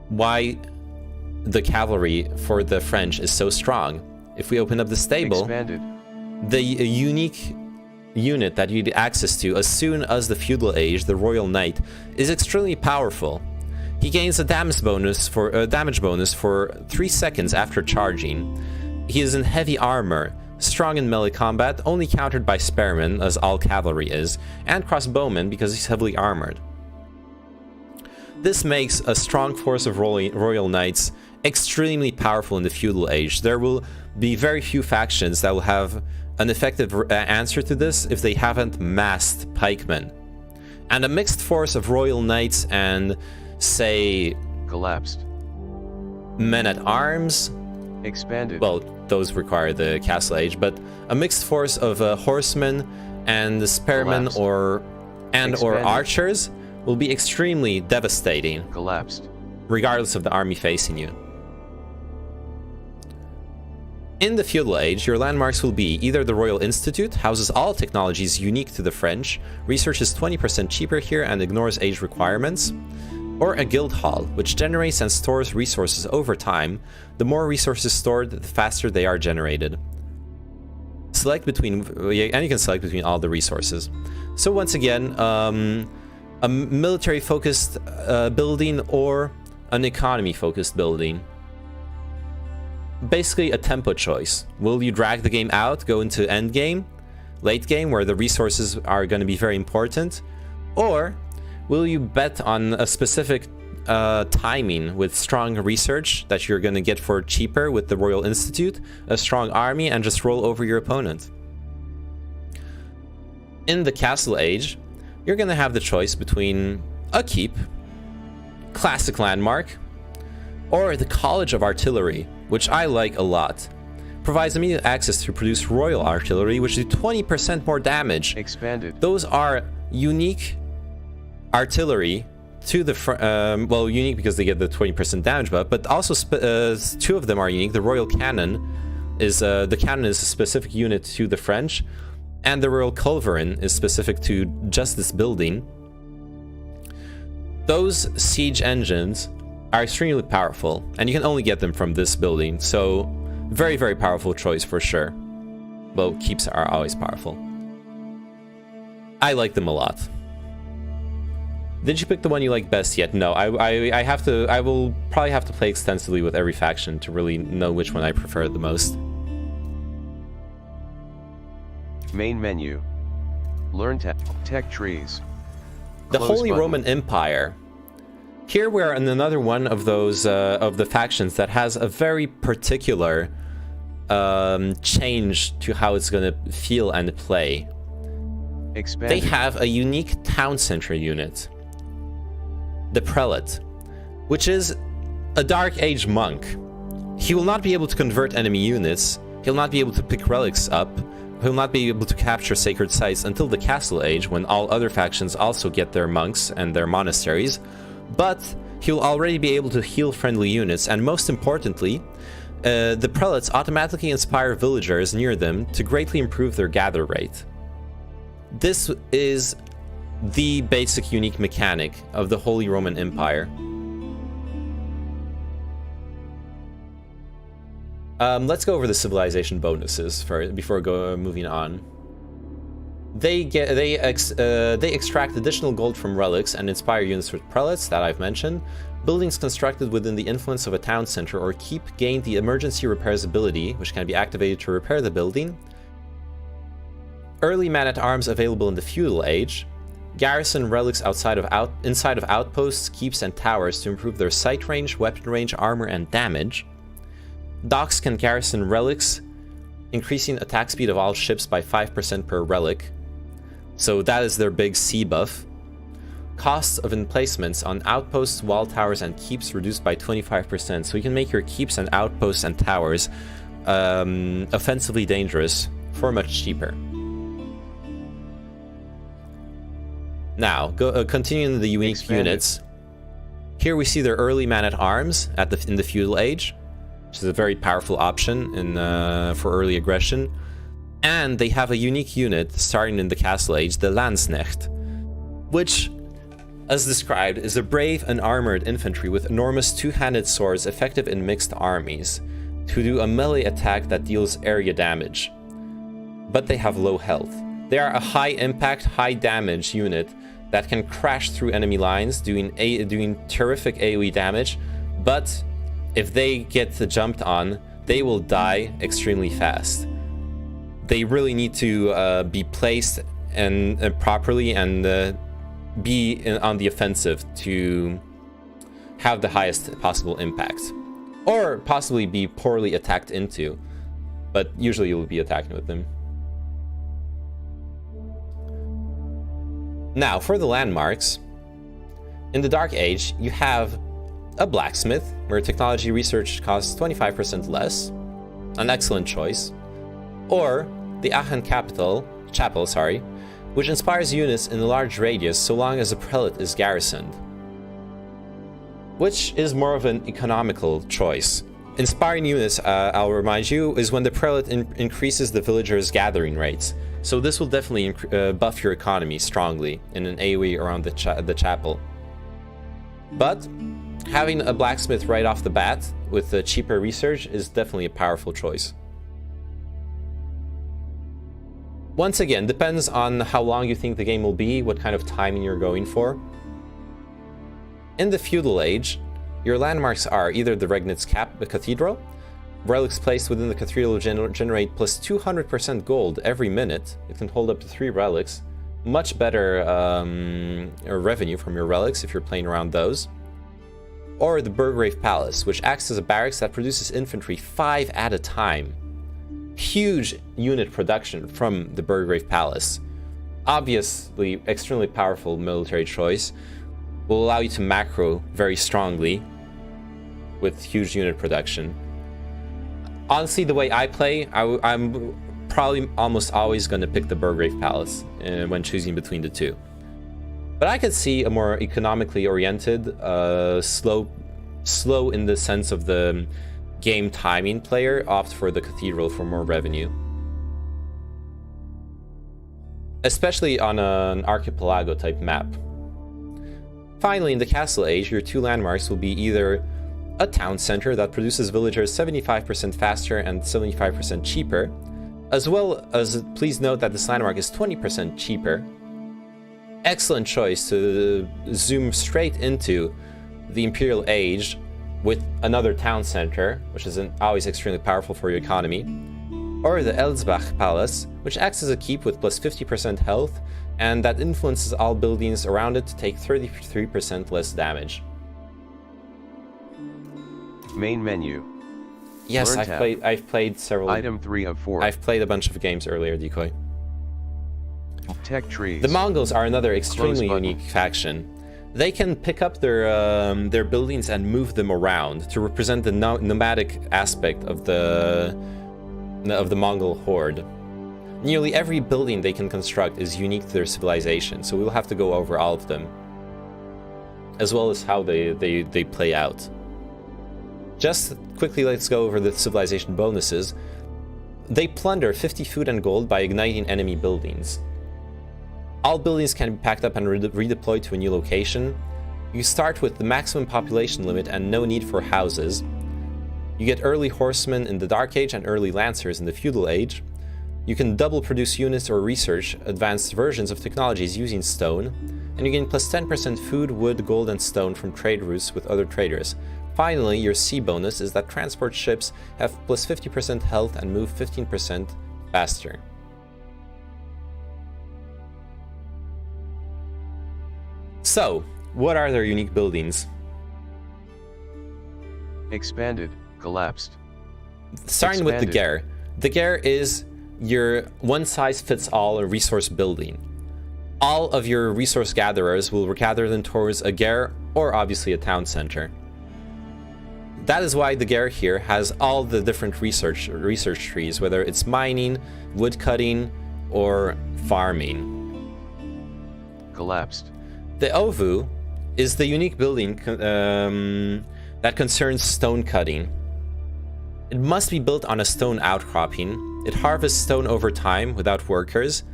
why the cavalry for the French is so strong. If we open up the stable, the unique unit that you get access to as soon as the Feudal Age, the Royal Knight, is extremely powerful. He gains a damage bonus for 3 seconds after charging. He is in heavy armor, strong in melee combat, only countered by spearmen, as all cavalry is, and crossbowmen because he's heavily armored. This makes a strong force of Royal Knights extremely powerful in the Feudal Age. There will be very few factions that will have an effective answer to this if they haven't massed pikemen. And a mixed force of Royal Knights and, say, collapsed men-at-arms, expanded. Well, those require the Castle Age, but a mixed force of horsemen and spearmen or archers will be extremely devastating. Collapsed. Regardless of the army facing you. In the Feudal Age, your landmarks will be either the Royal Institute, houses all technologies unique to the French, research is 20% cheaper here and ignores age requirements, or a guild hall, which generates and stores resources over time. The more resources stored, the faster they are generated. Select between, and you can select between all the resources. So once again, a military-focused building or an economy-focused building. Basically a tempo choice. Will you drag the game out, go into endgame, late game, where the resources are going to be very important? Or will you bet on a specific timing with strong research that you're going to get for cheaper with the Royal Institute, a strong army, and just roll over your opponent? In the Castle Age, you're going to have the choice between a keep, classic landmark, or the College of Artillery, which I like a lot. Provides immediate access to produce Royal Artillery, which do 20% more damage. Expanded. Those are unique artillery to the well, unique because they get the 20% damage buff, but also two of them are unique. The Royal Cannon is a specific unit to the French, and the Royal Culverin is specific to just this building. Those siege engines are extremely powerful, and you can only get them from this building, so very, very powerful choice for sure. Well, keeps are always powerful. I like them a lot. Did you pick the one you like best yet? No, I have to. I will probably have to play extensively with every faction to really know which one I prefer the most. Main menu. Learn tech trees. The Close Holy button. Roman Empire. Here we're in another one of those of the factions that has a very particular change to how it's gonna feel and play. Expanded. They have a unique town center unit, the Prelate, which is a Dark Age monk. He will not be able to convert enemy units, he'll not be able to pick relics up, he'll not be able to capture sacred sites until the Castle Age, when all other factions also get their monks and their monasteries, but he'll already be able to heal friendly units, and most importantly, the Prelates automatically inspire villagers near them to greatly improve their gather rate. This is the basic unique mechanic of the Holy Roman Empire. Let's go over the civilization bonuses before moving on. They extract additional gold from relics and inspire units with prelates that I've mentioned. Buildings constructed within the influence of a town center or keep gain the emergency repairs ability, which can be activated to repair the building. Early man-at-arms available in the feudal age. Garrison relics inside of outposts, keeps, and towers to improve their sight range, weapon range, armor, and damage. Docks can garrison relics, increasing attack speed of all ships by 5% per relic. So that is their big sea buff. Costs of emplacements on outposts, wall towers, and keeps reduced by 25%. So you can make your keeps and outposts and towers offensively dangerous for much cheaper. Now, continuing the unique Expanded. units. Here we see their early man-at-arms in the feudal age, which is a very powerful option for early aggression. And they have a unique unit starting in the Castle Age, the Landsknecht, which, as described, is a brave and armored infantry with enormous two-handed swords effective in mixed armies to do a melee attack that deals area damage. But they have low health. They are a high-impact, high-damage unit that can crash through enemy lines, doing terrific AoE damage, but if they get jumped on, they will die extremely fast. They really need to be placed and properly and be on the offensive to have the highest possible impact, or possibly be poorly attacked into, but usually you'll be attacking with them. Now, for the landmarks, in the Dark Age, you have a blacksmith, where technology research costs 25% less, an excellent choice, or the Aachen chapel, which inspires units in a large radius so long as a prelate is garrisoned, which is more of an economical choice. Inspiring units, I'll remind you, is when the prelate increases the villagers' gathering rates. So this will definitely buff your economy strongly in an AoE around the chapel. But having a blacksmith right off the bat with the cheaper research is definitely a powerful choice. Once again, depends on how long you think the game will be, what kind of timing you're going for. In the feudal age, your landmarks are either the Regnitz Cathedral. Relics placed within the cathedral generate plus 200% gold every minute. It can hold up to 3 relics. Much better revenue from your relics if you're playing around those. Or the Burgrave Palace, which acts as a barracks that produces infantry 5 at a time. Huge unit production from the Burgrave Palace. Obviously, extremely powerful military choice. Will allow you to macro very strongly with huge unit production. Honestly, the way I play, I'm probably almost always going to pick the Burgrave Palace when choosing between the two. But I could see a more economically oriented, slow in the sense of the game timing player opt for the Cathedral for more revenue. Especially on an archipelago type map. Finally, in the Castle Age, your 2 landmarks will be either a town center that produces villagers 75% faster and 75% cheaper, as well as, please note that this landmark is 20% cheaper. Excellent choice to zoom straight into the Imperial Age with another town center, which is always extremely powerful for your economy. Or the Elsbach Palace, which acts as a keep with plus 50% health, and that influences all buildings around it to take 33% less damage. Main menu. Yes, I've played several. Item 3 of 4. I've played a bunch of games earlier, Decoy. Tech trees. The Mongols are another extremely unique faction. They can pick up their buildings and move them around to represent the nomadic aspect of the Mongol horde. Nearly every building they can construct is unique to their civilization, so we'll have to go over all of them, as well as how they play out. Just quickly, let's go over the civilization bonuses. They plunder 50 food and gold by igniting enemy buildings. All buildings can be packed up and redeployed to a new location. You start with the maximum population limit and no need for houses. You get early horsemen in the Dark Age and early lancers in the Feudal Age. You can double produce units or research advanced versions of technologies using stone. And you gain plus 10% food, wood, gold, and stone from trade routes with other traders. Finally, your C bonus is that transport ships have plus 50% health and move 15% faster. So, what are their unique buildings? Expanded, collapsed. Starting with the Ger. The Ger is your one-size-fits-all resource building. All of your resource gatherers will gather them towards a Ger or obviously a town center. That is why the Ger here has all the different research trees, whether it's mining, wood cutting, or farming. Collapsed. The Ovu is the unique building that concerns stone cutting. It must be built on a stone outcropping. It harvests stone over time without workers,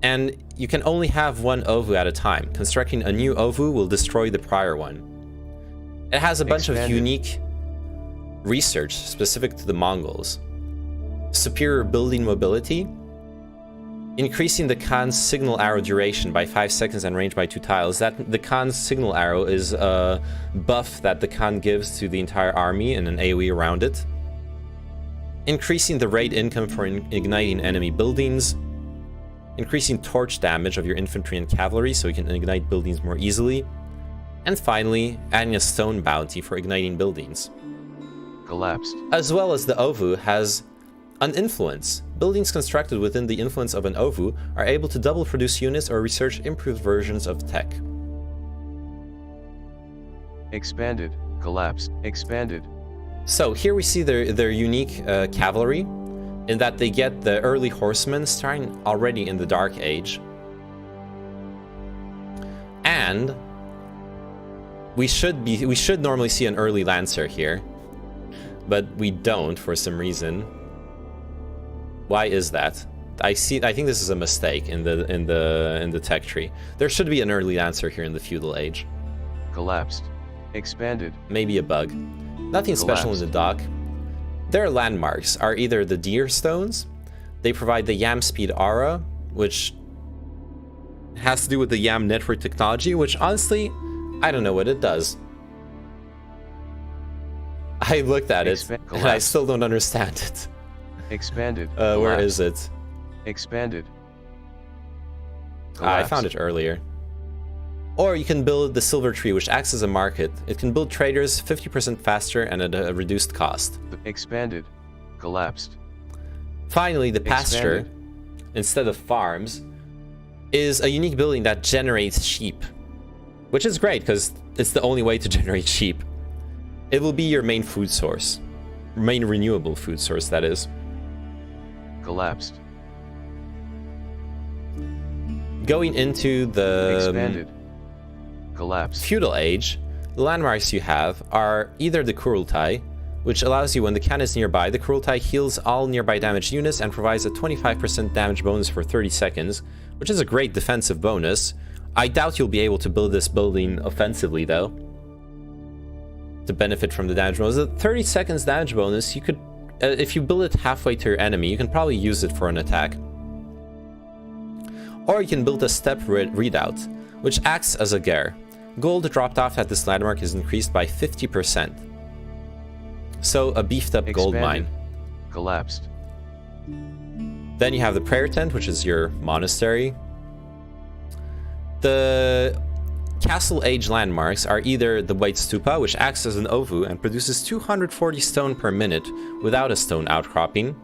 and you can only have one Ovu at a time. Constructing a new Ovu will destroy the prior one. It has a bunch of unique research specific to the Mongols. Superior building mobility, increasing the Khan's signal arrow duration by 5 seconds and range by 2 tiles. That the Khan's signal arrow is a buff that the Khan gives to the entire army and an AoE around it. Increasing the raid income for igniting enemy buildings. Increasing torch damage of your infantry and cavalry so you can ignite buildings more easily. And finally, adding a stone bounty for igniting buildings. Collapsed. As well as the Ovu has an influence. Buildings constructed within the influence of an Ovu are able to double produce units or research improved versions of tech. Expanded, collapsed, expanded. So here we see their unique cavalry, in that they get the early horsemen starting already in the Dark Age. And we should normally see an early lancer here, but we don't for some reason. Why is that? I think this is a mistake in the tech tree. There should be an early lancer here in the Feudal Age. Collapsed. Expanded. Maybe a bug. Nothing special in the dock. Their landmarks are either the Deer Stones. They provide the Yam Speed Aura, which has to do with the Yam network technology, which honestly, I don't know what it does. I looked at it, and I still don't understand it. Expanded. Where is it? Expanded. I found it earlier. Or you can build the Silver Tree, which acts as a market. It can build traders 50% faster and at a reduced cost. Expanded. Collapsed. Finally, the Pasture, instead of farms, is a unique building that generates sheep. Which is great, because it's the only way to generate sheep. It will be your main food source. Main renewable food source, that is. Collapsed. Going into the Expanded. Collapsed. Feudal Age, the landmarks you have are either the Kurultai, which allows you when the Khan is nearby, the Kurultai heals all nearby damaged units and provides a 25% damage bonus for 30 seconds, which is a great defensive bonus. I doubt you'll be able to build this building offensively, though, to benefit from the damage bonus. The 30 seconds damage bonus, you could, if you build it halfway to your enemy, you can probably use it for an attack. Or you can build a step readout, which acts as a gear. Gold dropped off at this landmark is increased by 50%. So a beefed up gold mine. Collapsed. Then you have the prayer tent, which is your monastery. The castle age landmarks are either the white stupa, which acts as an ovu and produces 240 stone per minute without a stone outcropping,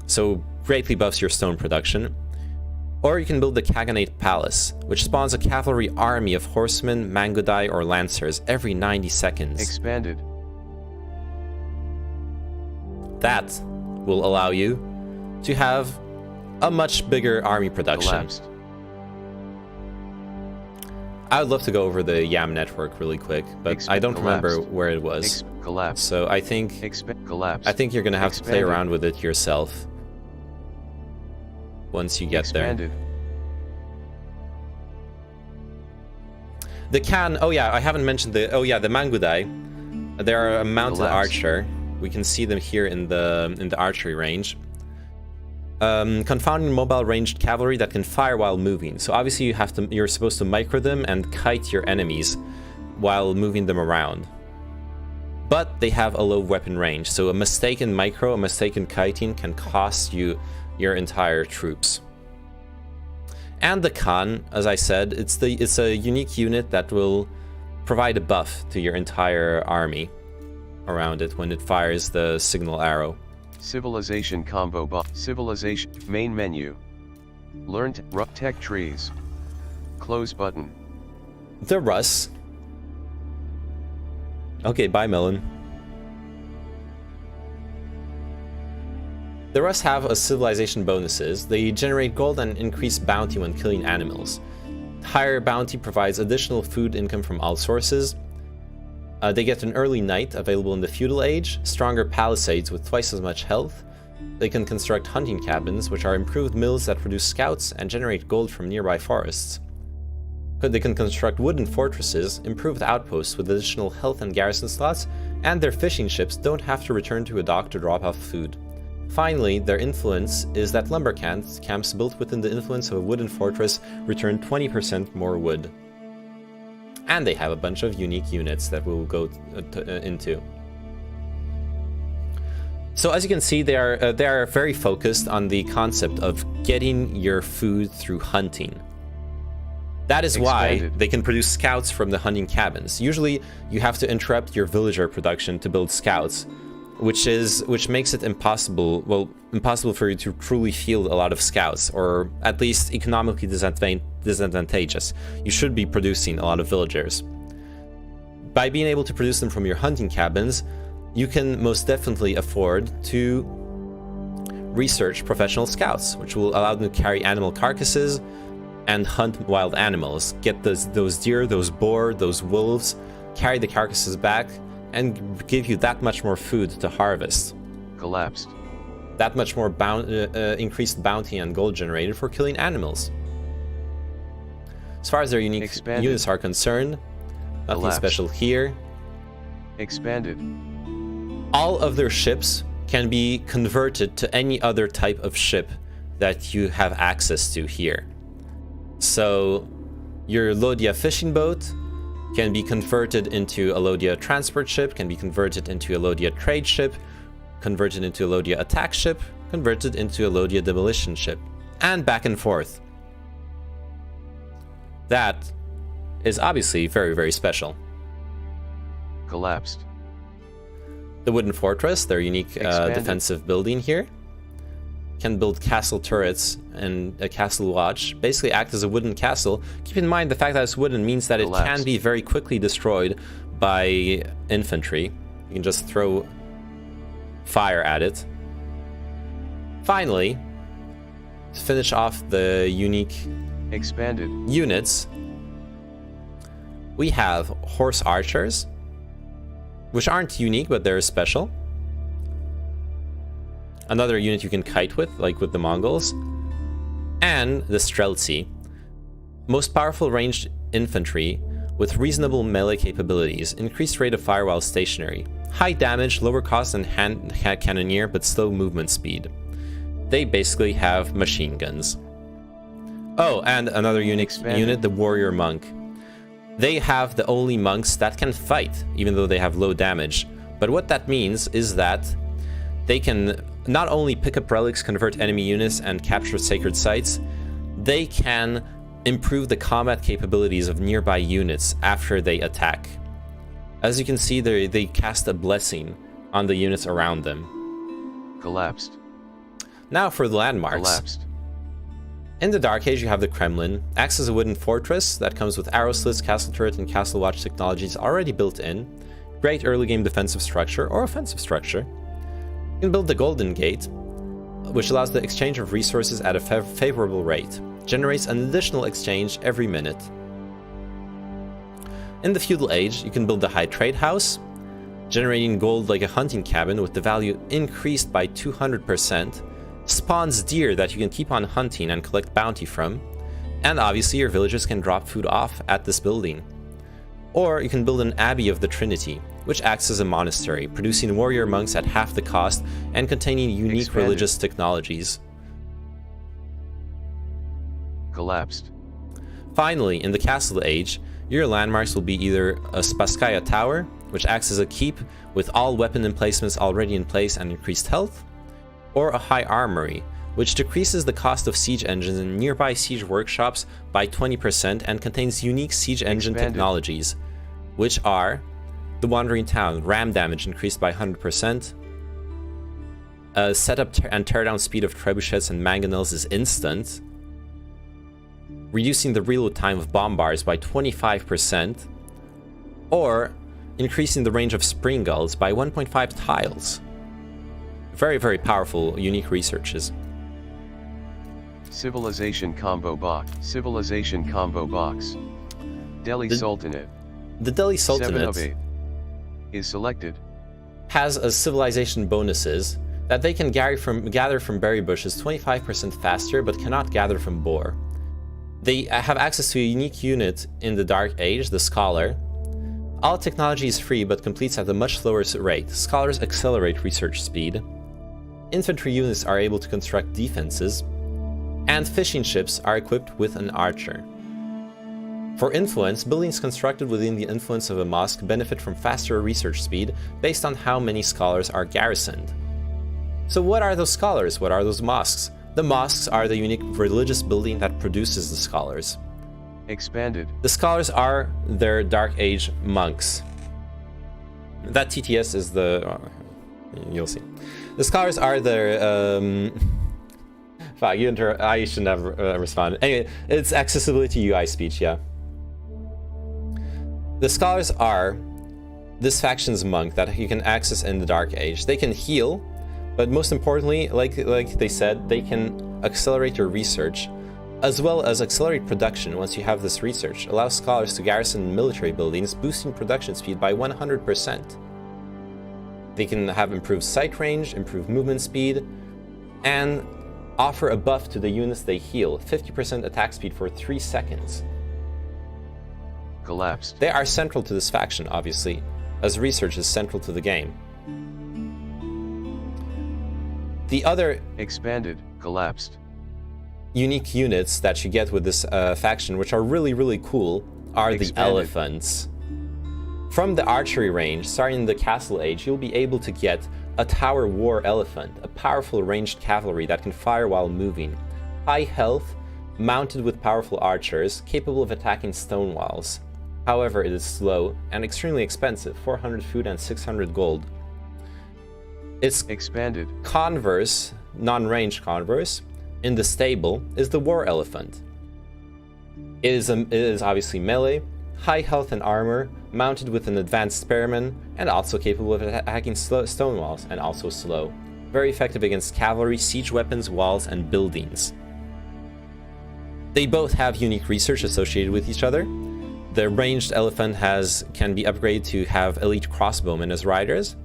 so greatly buffs your stone production. Or you can build the Kaganate Palace, which spawns a cavalry army of horsemen, mangudai, or lancers every 90 seconds. Expanded. That will allow you to have a much bigger army production. Collapsed. I would love to go over the YAM network really quick, but I don't remember where it was. Collapsed. So I think collapsed. I think you're gonna have to play around with it yourself once you get there. The can. Oh yeah, I haven't mentioned the. Oh yeah, the mangudai. They're a mounted archer. We can see them here in the archery range. Confounding mobile ranged cavalry that can fire while moving. So obviously you're supposed to micro them and kite your enemies while moving them around. But they have a low weapon range, so a mistaken micro, a mistaken kiting can cost you your entire troops. And the Khan, as I said, it's a unique unit that will provide a buff to your entire army around it when it fires the signal arrow. Civilization combo buff. Civilization main menu. Learn tech trees. Close button. The Russ. Okay, bye Melon. The Russ have a civilization bonuses. They generate gold and increase bounty when killing animals. Higher bounty provides additional food income from all sources. They get an early night available in the feudal age, stronger palisades with twice as much health. They can construct hunting cabins, which are improved mills that produce scouts and generate gold from nearby forests. They can construct wooden fortresses, improved outposts with additional health and garrison slots, and their fishing ships don't have to return to a dock to drop off food. Finally, their influence is that lumber camps built within the influence of a wooden fortress return 20% more wood. And they have a bunch of unique units that we'll go into. So as you can see, they are very focused on the concept of getting your food through hunting. That is why they can produce scouts from the hunting cabins. Usually, you have to interrupt your villager production to build scouts, which makes it impossible for you to truly field a lot of scouts, or at least economically disadvantageous. You should be producing a lot of villagers. By being able to produce them from your hunting cabins, you can most definitely afford to research professional scouts, which will allow them to carry animal carcasses and hunt wild animals. Get those deer, those boar, those wolves, carry the carcasses back, and give you that much more food to harvest. Collapsed. That much more increased bounty and gold generated for killing animals. As far as their unique units are concerned, nothing special here. Expanded. All of their ships can be converted to any other type of ship that you have access to here. So your Lodya fishing boat can be converted into a Lodya transport ship, can be converted into a Lodya trade ship, converted into a Lodya attack ship, converted into a Lodya demolition ship, and back and forth. That is obviously very, very special. Collapsed. The wooden fortress, their unique defensive building here, can build castle turrets and a castle watch, basically act as a wooden castle. Keep in mind the fact that it's wooden means that it can be very quickly destroyed by infantry. You can just throw fire at it. Finally, to finish off the unique expanded units, we have horse archers, which aren't unique, but they're special. Another unit you can kite with, like with the Mongols. And the Streltsy. Most powerful ranged infantry with reasonable melee capabilities, increased rate of fire while stationary, high damage, lower cost than hand cannoneer, but slow movement speed. They basically have machine guns. Oh, and another unique unit, the warrior monk. They have the only monks that can fight, even though they have low damage. But what that means is that they can not only pick up relics, convert enemy units, and capture sacred sites, they can improve the combat capabilities of nearby units after they attack. As you can see, they cast a blessing on the units around them. Collapsed. Now for the landmarks. Collapsed. In the Dark Age, you have the Kremlin. Acts as a wooden fortress that comes with arrow slits, castle turret, and castle watch technologies already built in. Great early game defensive structure or offensive structure. You can build the Golden Gate, which allows the exchange of resources at a favorable rate. Generates an additional exchange every minute. In the Feudal Age, you can build the High Trade House, generating gold like a hunting cabin with the value increased by 200%, spawns deer that you can keep on hunting and collect bounty from, and obviously your villagers can drop food off at this building. Or you can build an Abbey of the Trinity, which acts as a monastery, producing warrior monks at half the cost and containing unique religious technologies. Collapsed. Finally, in the Castle Age, your landmarks will be either a Spasskaya Tower, which acts as a keep with all weapon emplacements already in place and increased health, or a High Armory, which decreases the cost of siege engines in nearby siege workshops by 20% and contains unique siege engine technologies, which are the Wandering Town, ram damage increased by 100%, setup and teardown speed of trebuchets and mangonels is instant, reducing the reload time of bombars by 25%, or increasing the range of spring gulls by 1.5 tiles. Very, very powerful, unique researches. Civilization combo box. Civilization combo box. Delhi Sultanate. The Delhi Sultanate 7 of 8 is selected. Has a civilization bonuses that they can gather from berry bushes 25% faster, but cannot gather from boar. They have access to a unique unit in the Dark Age, the Scholar. All technology is free, but completes at a much slower rate. Scholars accelerate research speed. Infantry units are able to construct defenses, and fishing ships are equipped with an archer. For influence, buildings constructed within the influence of a mosque benefit from faster research speed based on how many scholars are garrisoned. So what are those scholars? What are those mosques? The mosques are the unique religious building that produces the scholars. Expanded. The scholars are their Dark Age monks. That TTS is the... you'll see. The scholars are their... Fuck, I shouldn't have responded. Anyway, it's accessibility UI speech, yeah. The scholars are this faction's monk that you can access in the Dark Age. They can heal, but most importantly, like they said, they can accelerate your research, as well as accelerate production once you have this research. Allow scholars to garrison military buildings, boosting production speed by 100%. They can have improved sight range, improved movement speed, and offer a buff to the units they heal, 50% attack speed for 3 seconds. Collapsed. They are central to this faction, obviously, as research is central to the game. The other expanded, collapsed, unique units that you get with this faction, which are really, really cool, are the elephants. From the archery range, starting in the Castle Age, you'll be able to get a Tower War Elephant, a powerful ranged cavalry that can fire while moving. High health, mounted with powerful archers, capable of attacking stone walls. However, it is slow and extremely expensive, 400 food and 600 gold. Its expanded converse, non-ranged converse, in the stable is the War Elephant. It is obviously melee, high health and armor, mounted with an advanced spearman, and also capable of attacking stone walls, and also slow. Very effective against cavalry, siege weapons, walls, and buildings. They both have unique research associated with each other. The ranged elephant can be upgraded to have elite crossbowmen as riders,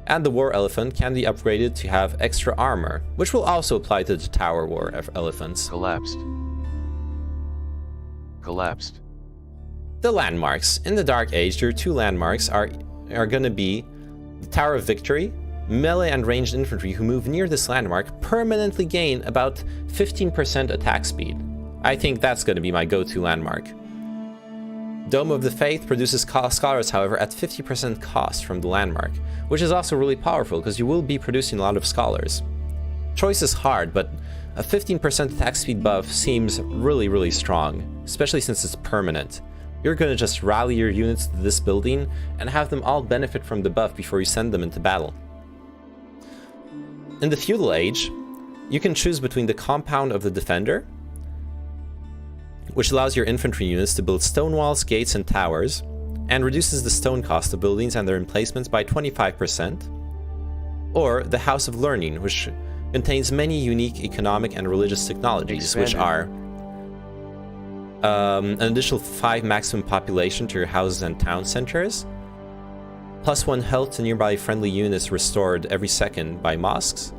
and the War Elephant can be upgraded to have extra armor, which will also apply to the Tower War elephants. Collapsed. Collapsed. The landmarks. In the Dark Age, your two landmarks are going to be the Tower of Victory. Melee and ranged infantry who move near this landmark permanently gain about 15% attack speed. I think that's going to be my go-to landmark. Dome of the Faith produces scholars, however, at 50% cost from the landmark, which is also really powerful because you will be producing a lot of scholars. Choice is hard, but a 15% attack speed buff seems really, really strong, especially since it's permanent. You're going to just rally your units to this building and have them all benefit from the buff before you send them into battle. In the Feudal Age, you can choose between the Compound of the Defender, which allows your infantry units to build stone walls, gates, and towers, and reduces the stone cost of buildings and their emplacements by 25%, or the House of Learning, which contains many unique economic and religious technologies, which are an additional 5 maximum population to your houses and town centers, +1 health to nearby friendly units restored every second by mosques,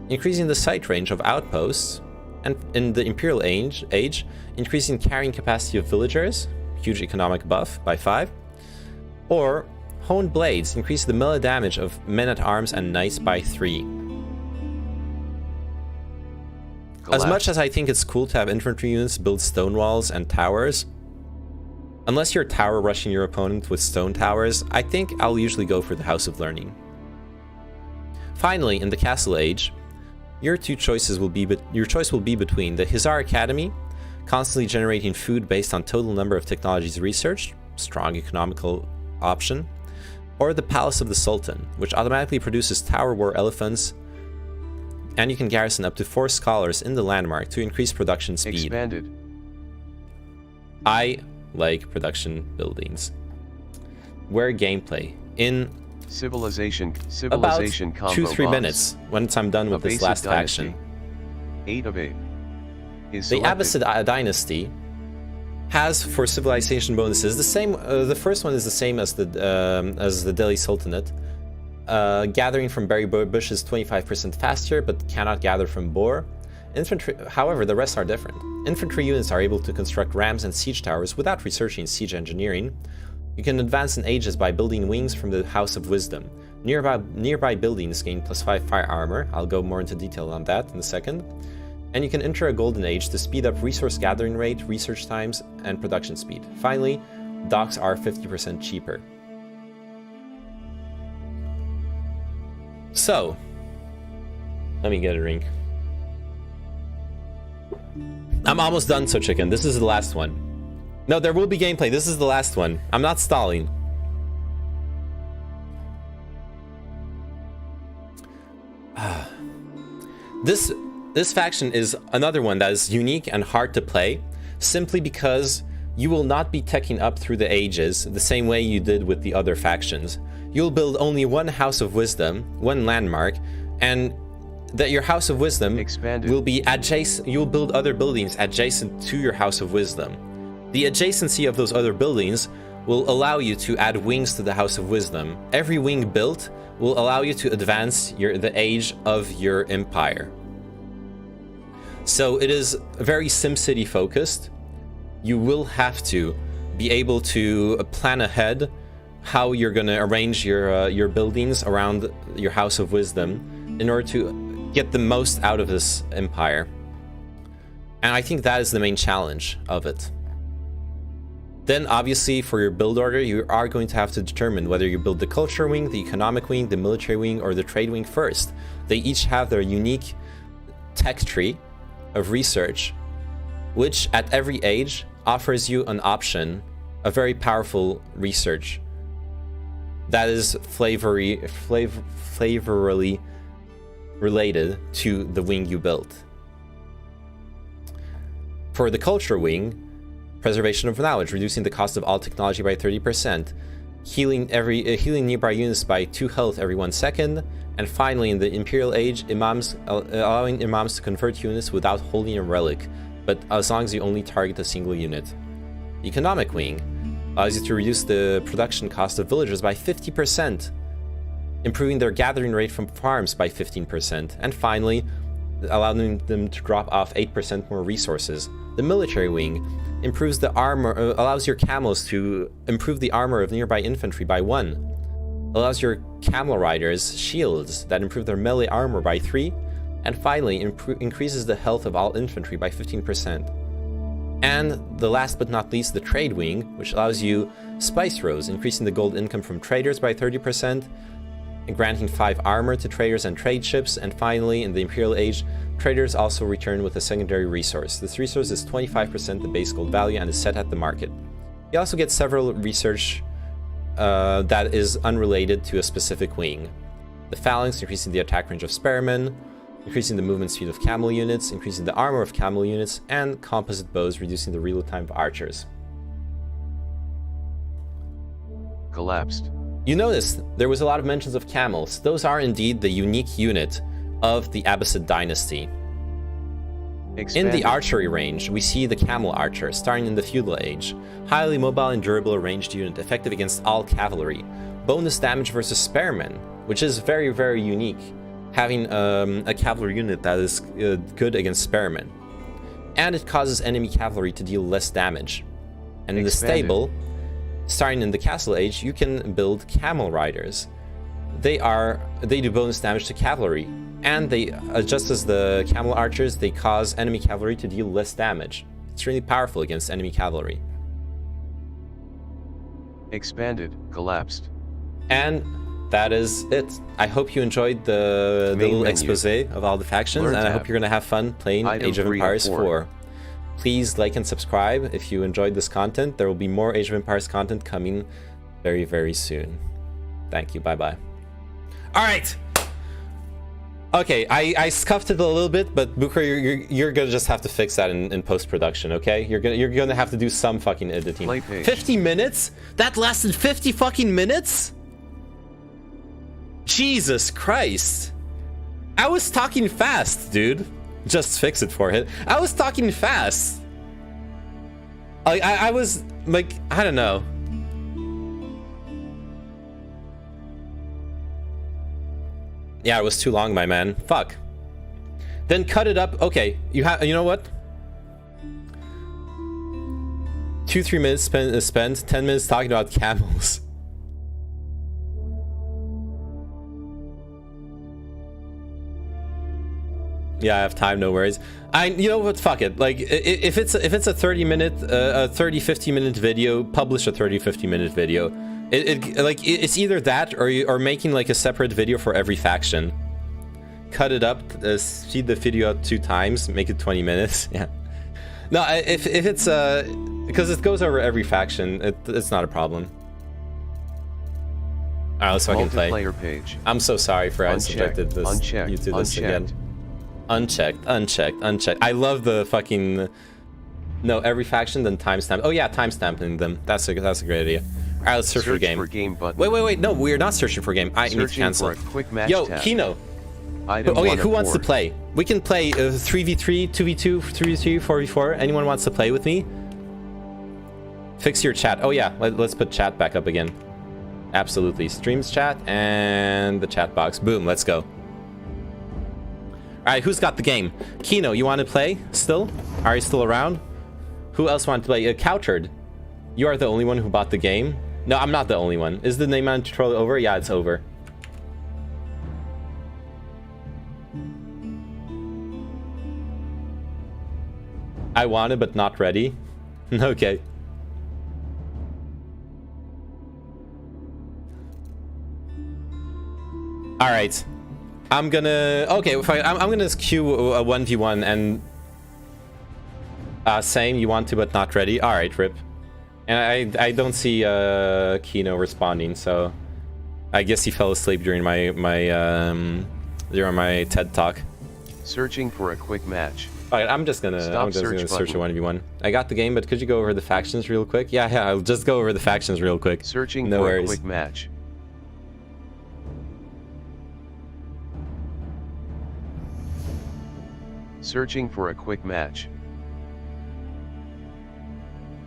increasing the sight range of outposts, and in the Imperial Age, increasing carrying capacity of villagers, huge economic buff by 5, or Honed Blades, increase the melee damage of men-at-arms and knights by 3. As much as I think it's cool to have infantry units build stone walls and towers, unless you're tower rushing your opponent with stone towers, I think I'll usually go for the House of Learning. Finally, in the Castle Age, your choice will be between the Hizar Academy, constantly generating food based on total number of technologies researched, strong economical option, or the Palace of the Sultan, which automatically produces tower war elephants, and you can garrison up to 4 scholars in the landmark to increase production speed. Expanded. I like production buildings. Where gameplay in Civilization about combo 2-3 box. minutes once I'm done with this last Dynasty. faction. 8 of 8 is The selected. Abbasid Dynasty has for civilization bonuses the same. The first one is the same as the Delhi Sultanate. Gathering from berry bushes 25% faster, but cannot gather from boar. Infantry, however, the rest are different. Infantry units are able to construct rams and siege towers without researching siege engineering. You can advance in ages by building wings from the House of Wisdom. Nearby buildings gain +5 fire armor. I'll go more into detail on that in a second. And you can enter a golden age to speed up resource gathering rate, research times, and production speed. Finally, docks are 50% cheaper. So, let me get a drink. I'm almost done, So Chicken. This is the last one. No, there will be gameplay. This is the last one. I'm not stalling. This faction is another one that is unique and hard to play, simply because you will not be teching up through the ages the same way you did with the other factions. You'll build only one House of Wisdom, one landmark, and that your House of Wisdom will be adjacent. You will build other buildings adjacent to your House of Wisdom. The adjacency of those other buildings will allow you to add wings to the House of Wisdom. Every wing built will allow you to advance the age of your empire. So it is very SimCity focused. You will have to be able to plan ahead how you're going to arrange your buildings around your House of Wisdom in order to get the most out of this empire. And I think that is the main challenge of it. Then obviously for your build order, you are going to have to determine whether you build the culture wing, the economic wing, the military wing, or the trade wing first. They each have their unique tech tree of research, which at every age offers you an option, a very powerful research that is flavorally related to the wing you built. For the culture wing, preservation of knowledge, reducing the cost of all technology by 30%, healing nearby units by 2 health every 1 second, and finally in the Imperial Age, allowing imams to convert units without holding a relic, but as long as you only target a single unit. The economic wing allows you to reduce the production cost of villagers by 50%, improving their gathering rate from farms by 15%, and finally, allowing them to drop off 8% more resources. The military wing improves the armor, allows your camels to improve the armor of nearby infantry by 1. Allows your camel riders shields that improve their melee armor by 3. And finally, increases the health of all infantry by 15%. And the last but not least, the trade wing, which allows you spice rows, increasing the gold income from traders by 30%, and granting 5 armor to traders and trade ships. And finally, in the Imperial Age, traders also return with a secondary resource. This resource is 25% the base gold value and is set at the market. You also get several research that is unrelated to a specific wing. The phalanx, increasing the attack range of spearmen, increasing the movement speed of camel units, increasing the armor of camel units, and composite bows, reducing the reload time of archers. Collapsed. You notice there was a lot of mentions of camels. Those are indeed the unique unit of the Abbasid dynasty. In the archery range, we see the camel archer, starting in the feudal age. Highly mobile and durable ranged unit, effective against all cavalry. Bonus damage versus spearmen, which is very, very unique. Having a cavalry unit that is good against spearmen. And it causes enemy cavalry to deal less damage. And in the stable, starting in the castle age, you can build camel riders. They do bonus damage to cavalry, and they, just as the camel archers, they cause enemy cavalry to deal less damage. It's really powerful against enemy cavalry. Expanded, collapsed. And that is it. I hope you enjoyed the little expose of all the factions, and I hope you're gonna have fun playing Age of Empires 4. Please like and subscribe if you enjoyed this content. There will be more Age of Empires content coming very, very soon. Thank you. Bye-bye. All right. Okay, I scuffed it a little bit, but Booker, you're gonna just have to fix that in post-production, okay? You're gonna have to do some fucking editing. 50 minutes? That lasted 50 fucking minutes? Jesus Christ. I was talking fast, dude. Just fix it for it. I was talking fast. I was like, I don't know. Yeah, it was too long, my man. Fuck. Then cut it up. Okay, you know what? 2-3 minutes spent 10 minutes talking about camels. Yeah, I have time, no worries. You know what, fuck it. Like, if it's a 30-50 minute video, publish a 30-50 minute video. It's either that or making like a separate video for every faction. Cut it up, speed the video out 2 times, make it 20 minutes. Yeah. No, if it's because it goes over every faction, it's not a problem. Alright, let's fucking play. Multiplayer page. I'm so sorry for I subjected this. You to this again. Unchecked. I love the fucking... No, every faction, then timestamp. Oh yeah, timestamping them. That's a great idea. Alright, let's search for game. Wait. No, we're not searching for game. I need to cancel. For a quick match Yo, tab. Kino. Okay, who wants to play? We can play 3v3, 2v2, 3v3, 4v4. Anyone wants to play with me? Fix your chat. Oh yeah, let's put chat back up again. Absolutely. Streams chat and the chat box. Boom, let's go. Alright, who's got the game? Kino, you want to play still? Are you still around? Who else wants to play? Couchard, you are the only one who bought the game. No, I'm not the only one. Is the name on tutorial over? Yeah, it's over. I wanted, but not ready. Okay. All right. I'm gonna... Okay, fine. I'm gonna queue a 1v1 and... saying you want to, but not ready. All right, rip. And I don't see Kino responding, so... I guess he fell asleep during my TED talk. Searching for a quick match. Alright, I'm just gonna search a 1v1. I got the game, but could you go over the factions real quick? Yeah, I'll just go over the factions real quick. Searching no for worries. a quick match. Searching for a quick match.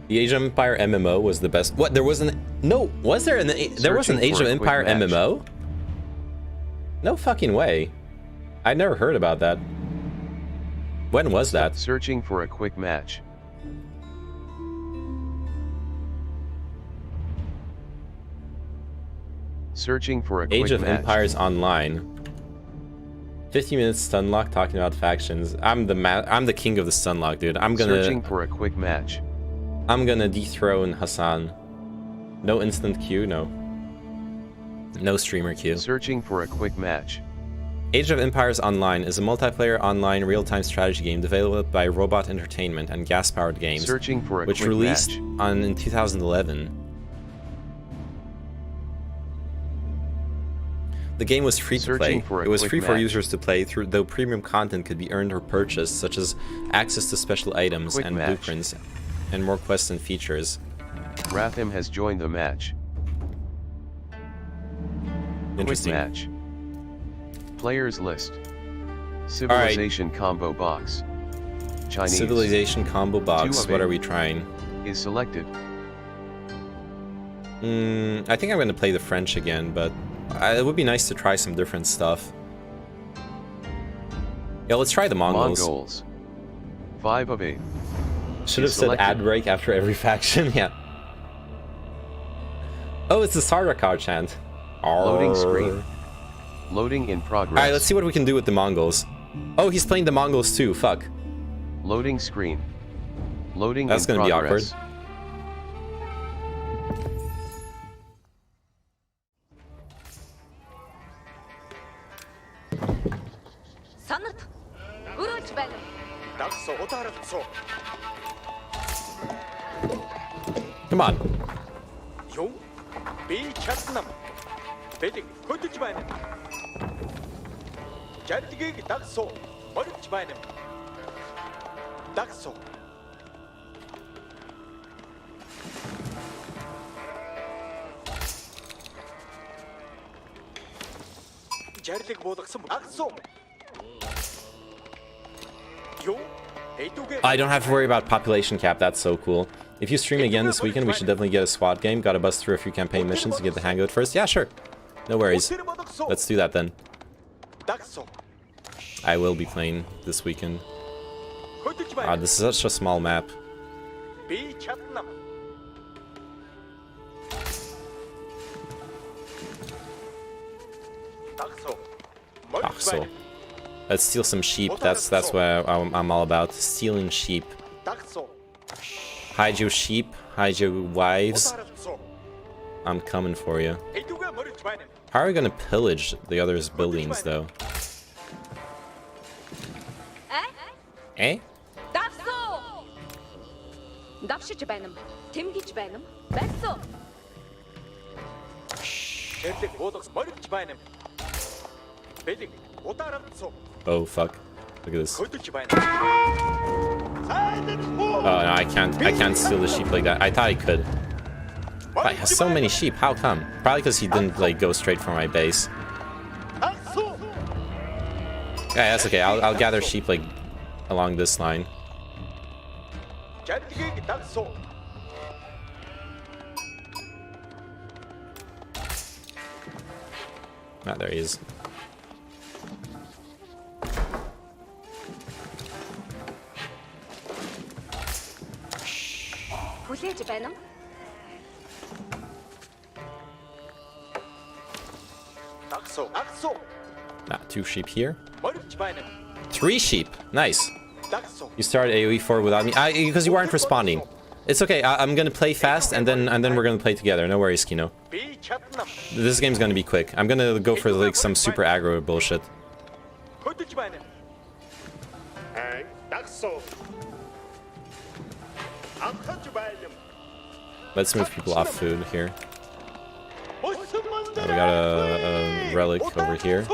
The Age of Empire MMO was the best. What? There wasn't... No, was there an... There was an Age of Empire MMO? No fucking way. I never heard about that. When was that? Searching for a quick match. Searching for a quick Age of match. Empires Online. 50 minutes stunlock talking about factions. I'm the king of the stunlock, dude. I'm gonna Searching for a quick match. I'm gonna dethrone Hassan. No instant queue, no. No streamer queue. Searching for a quick match. Age of Empires Online is a multiplayer online real-time strategy game developed by Robot Entertainment and Gas Powered Games, Searching for a which quick released match. in 2011. The game was free to play. It was free for users to play, though premium content could be earned or purchased, such as access to special items and blueprints, and more quests and features. Ratham has joined the match. Interesting. Quick match. Players list. Civilization combo box. Chinese. Civilization combo box. What are we trying? Is selected. I think I'm going to play the French again, but it would be nice to try some different stuff. Yeah, let's try the Mongols. Mongols. 5 of 8. Should have said ad break after every faction, yeah. Oh, it's the Sardaukar chant. Loading screen. Loading in progress. Alright, let's see what we can do with the Mongols. Oh, he's playing the Mongols too, fuck. Loading screen. Loading That's in gonna progress. be awkward. Come on. I don't have to worry about population cap, that's so cool. If you stream again this weekend, we should definitely get a SWAT game. Gotta bust through a few campaign missions to get the hang of it first. Yeah, sure. No worries. Let's do that then. I will be playing this weekend. This is such a small map. So. Let's steal some sheep. That's what I'm all about. Stealing sheep. Hide your sheep. Hide your wives. I'm coming for you. How are we gonna pillage the others' buildings, though? Eh? Oh fuck. Look at this. Oh no, I can't steal the sheep like that. I thought I could. But he has so many sheep, how come? Probably because he didn't like go straight for my base. Yeah, that's okay. I'll gather sheep like along this line. Ah, there he is. Ah, 2 sheep here. 3 sheep. Nice. You started AoE 4 without me. Because you weren't responding. It's okay. I'm gonna play fast, and then we're gonna play together. No worries, Kino. This game's gonna be quick. I'm gonna go for like some super aggro bullshit. Let's move people off food here. Now we got a relic over here.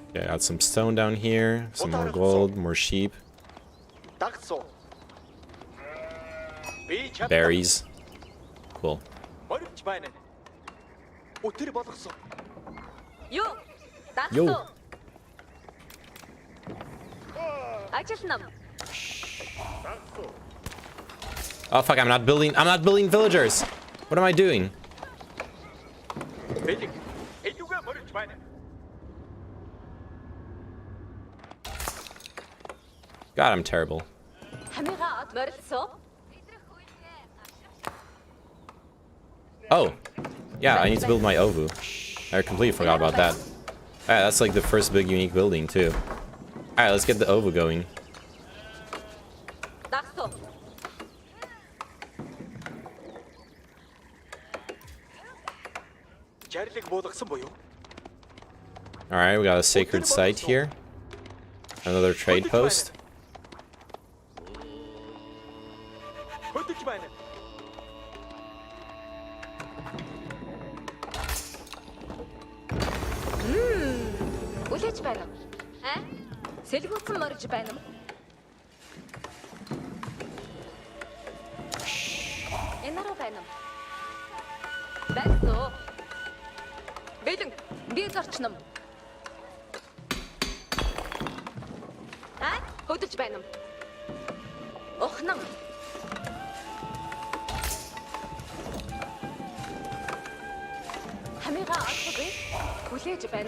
Okay, got some stone down here, some more gold, more sheep. Berries. Cool. Yo. Oh fuck, I'm not building villagers. What am I doing? God, I'm terrible. Oh, yeah, I need to build my ovu. I completely forgot about that. Alright, that's like the first big unique building too. Alright, let's get the ovu going. Alright, we got a sacred site here. Another trade post. Үлээж байна уу? Сэлгүүцэн морж байна уу? Энаруу байна уу? Байна уу? Бэлэн, би зорчно. Хөдөлж байна уу? Охнам.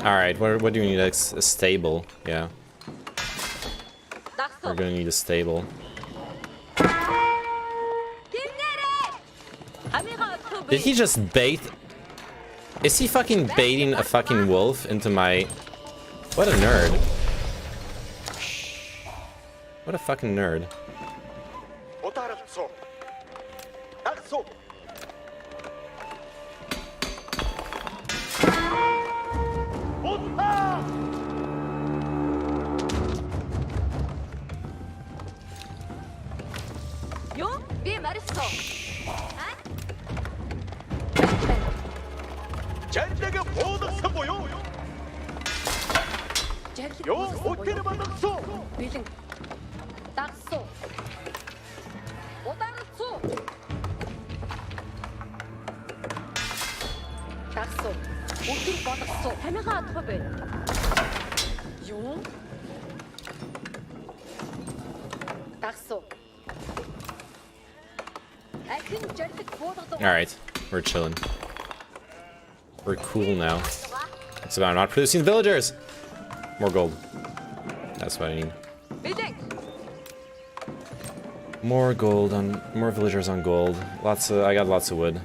Alright, what do you need? A stable, yeah. We're gonna need a stable. Did he just bait? Is he fucking baiting a fucking wolf into my... What a nerd. What a fucking nerd. Alright, we're chilling. We're cool now. It's about not producing villagers! More gold. That's what I need. More gold on... more villagers on gold. I got lots of wood.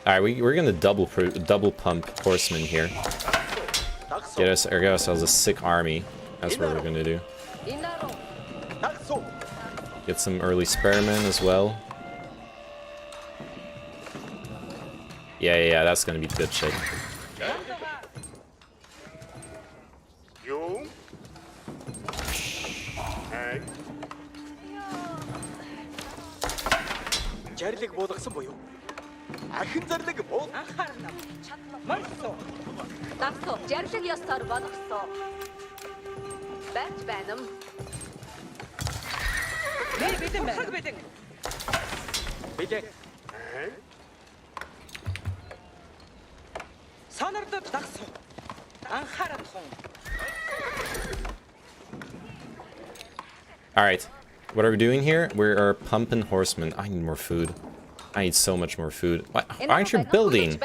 Alright, we're gonna double pump horsemen here. Get ourselves a sick army. That's what we're gonna do. Get some early spearmen as well. Yeah, that's gonna be good shit. Alright, what are we doing here? We are pumping horsemen. I need more food. I need so much more food. Why aren't you building?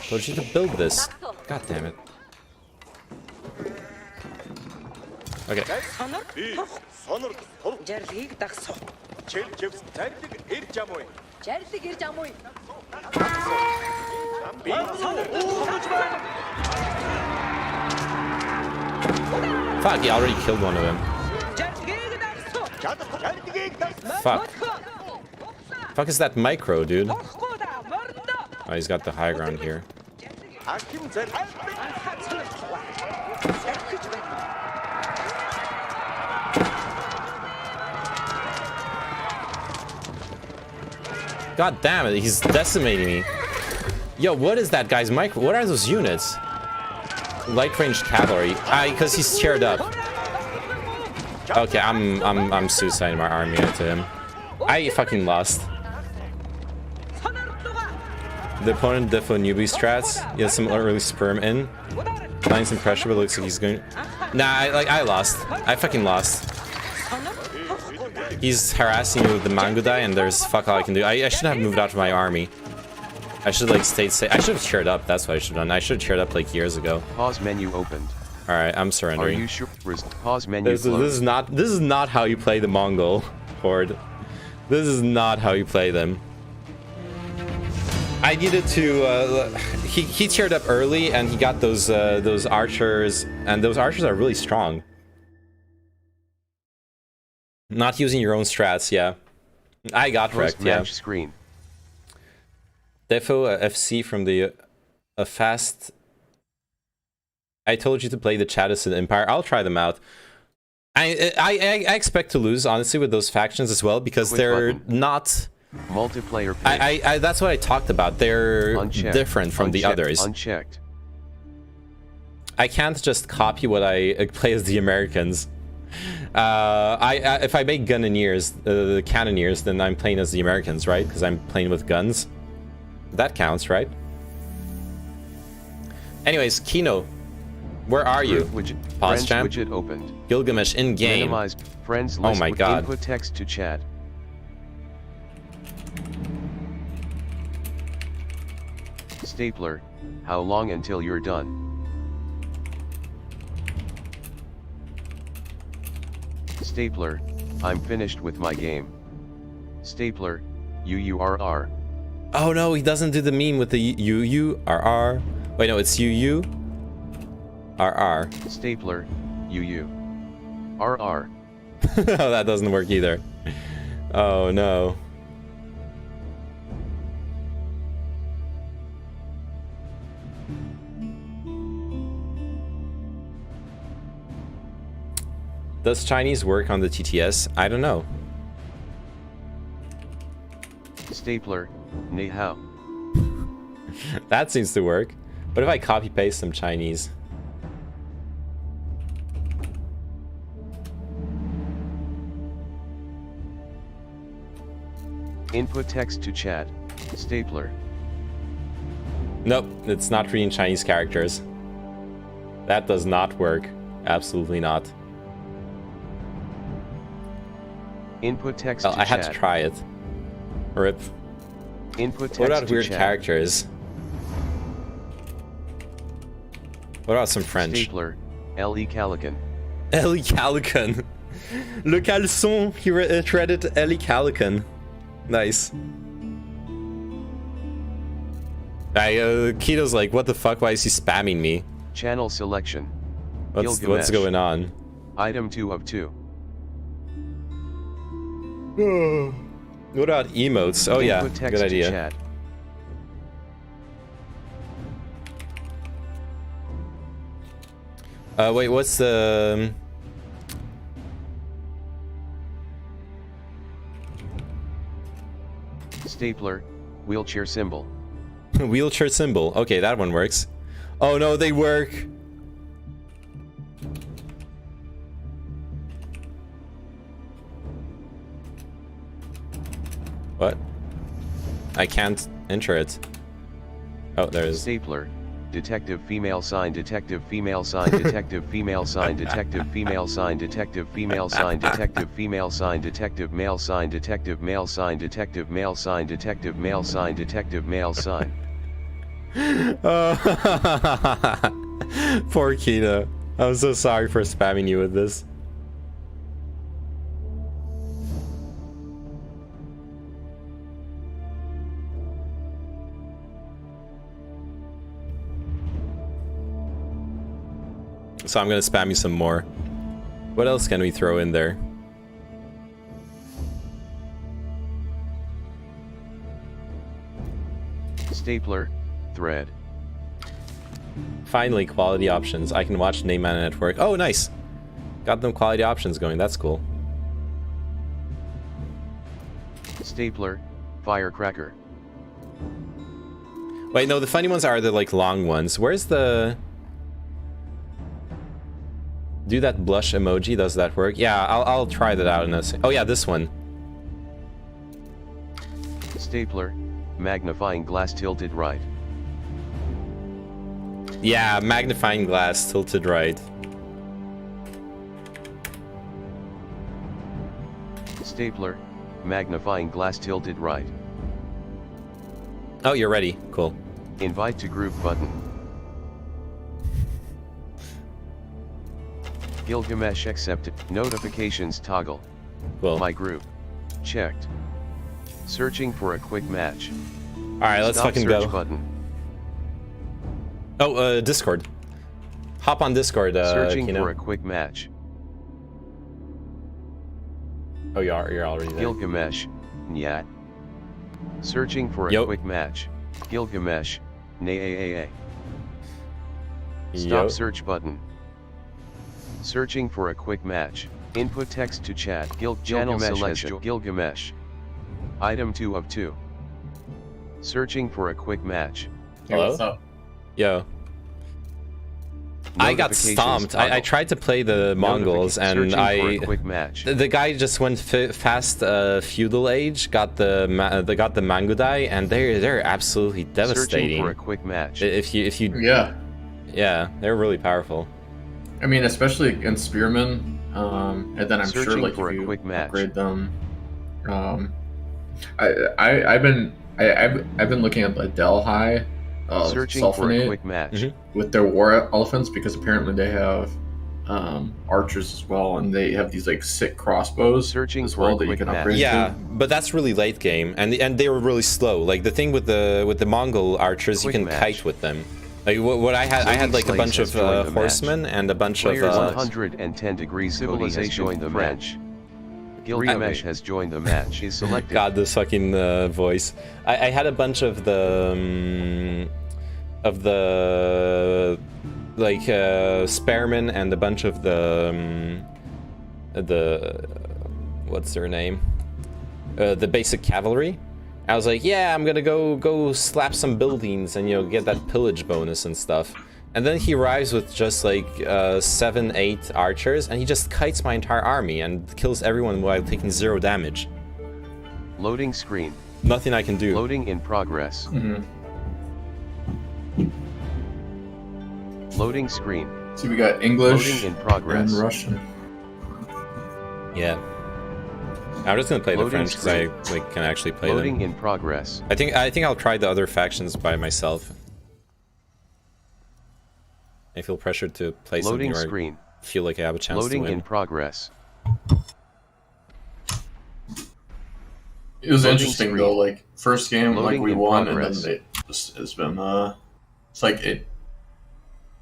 Told you to build this. God damn it. Okay. Fuck, he already killed one of them. Fuck. Fuck is that micro, dude? Oh, he's got the high ground here. God damn it, he's decimating me. Yo, what is that guy's micro? What are those units? Light range cavalry. Because he's cheered up. Okay, I'm suiciding my army to him. I fucking lost. The opponent defo newbie strats. He has some early sperm in. Applying some pressure, but looks like he's going. Nah, I lost. I fucking lost. He's harassing me with the Mangudai, and there's fuck all I can do. I should have moved out of my army. I should like stayed safe. I should have cheered up. That's what I should have done. I should have cheered up like years ago. Pause menu opened. All right, I'm surrendering. Are you sure? Pause menu. This is not how you play the Mongol horde. This is not how you play them. I needed to. He cheered up early, and he got those archers, and those archers are really strong. Not using your own strats, yeah. I got wrecked, yeah. Screen. Defo FC from the fast. I told you to play the Chadison Empire. I'll try them out. I expect to lose, honestly, with those factions as well, because they're not multiplayer. That's what I talked about. They're different from the others. Unchecked. I can't just copy what I play as the Americans. If I make Gunneers, the Cannoneers, then I'm playing as the Americans, right? Because I'm playing with guns. That counts, right? Anyways, Kino, where are you? Pause champ. Widget opened. Gilgamesh in game. Minimize friends oh list my with god. Input text to chat. Stapler, how long until you're done? Stapler, I'm finished with my game. Stapler, UURR. Oh no, he doesn't do the meme with the UURR. Wait, no, it's UURR. Stapler, UURR. Oh, that doesn't work either. Oh no. Does Chinese work on the TTS? I don't know. Stapler, ni hao. That seems to work. But if I copy paste some Chinese? Input text to chat. Stapler. Nope, it's not reading Chinese characters. That does not work. Absolutely not. Input text well, to I chat. had to try it. Rip. Input text what about to weird chat. characters? What about some French? Stapler, L.E. Calican. Ellie Calican. Le caleçon, he threaded Ellie Calican. Nice. Keto's like, what the fuck? Why is he spamming me? Channel selection. What's going on? Item 2 of 2. What about emotes? Oh yeah, Input text good idea. To chat. Wait, what's the... Stapler, wheelchair symbol. Wheelchair symbol. Okay, that one works. Oh no, they work. What? I can't enter it. Oh, there it is. Stapler, detective female sign, detective female sign, detective female sign, detective female sign, detective female sign, detective female sign, detective male sign, detective male sign, detective male sign, detective male sign, detective male sign. Poor Kina. I'm so sorry for spamming you with this. So I'm gonna spam you some more. What else can we throw in there? Stapler, thread. Finally, quality options. I can watch Neyman Network. Oh, nice. Got them quality options going. That's cool. Stapler, Firecracker. Wait, no, the funny ones are the like long ones. Where's the... Do that blush emoji, does that work? Yeah, I'll try that out in a second. Oh yeah, this one. Stapler, magnifying glass tilted right. Yeah, magnifying glass tilted right. Stapler, magnifying glass tilted right. Oh, you're ready. Cool. Invite to group button. Gilgamesh accepted. Notifications toggle. Cool. My group. Checked. Searching for a quick match. Alright, let's fucking search go. Button. Oh, Discord. Hop on Discord, Searching Kino. for a quick match. Oh, you're already there. Gilgamesh. Nyat. Searching for a quick match. Gilgamesh. Nay. Stop search button. Searching for a quick match. Input text to chat. Channel selection. Gilgamesh. Item 2 of 2. Searching for a quick match. Hello? What's up? Yo. I got stomped. I tried to play the Mongols and the guy just went fast feudal age, got the Mangudai, and they're absolutely devastating. Searching for a quick match. If you yeah, they're really powerful. I mean, especially against spearmen, and then I'm sure like if you upgrade them. I've been looking at like Delhi. Searching for a quick match with their war elephants, because apparently they have archers as well, and they have these like sick crossbows as well that you can upgrade. Yeah, but that's really late game, and they were really slow. Like the thing with the Mongol archers, you can kite with them. Like what I had like a bunch of horsemen and a bunch of 110 degrees civilization joined the match. Gilgamesh has joined the match. Is selected. God, this fucking voice. I had a bunch of the like spearmen and a bunch of the what's their name? The basic cavalry. I was like, yeah, I'm gonna go slap some buildings and get that pillage bonus and stuff. And then he arrives with just like 7-8 archers, and he just kites my entire army and kills everyone while taking 0 damage. Loading screen. Nothing I can do. Loading in progress. Loading screen. So we got English Loading in progress. and Russian. Yeah. I'm just gonna play the French because I can actually play Loading them. in progress. I think I'll try the other factions by myself. I feel pressured to play Loading something screen. where I feel like I have a chance Loading to win. in progress. It was Loading interesting screen. though. Like first game, Loading like we in won, progress. and then it's been it's like it.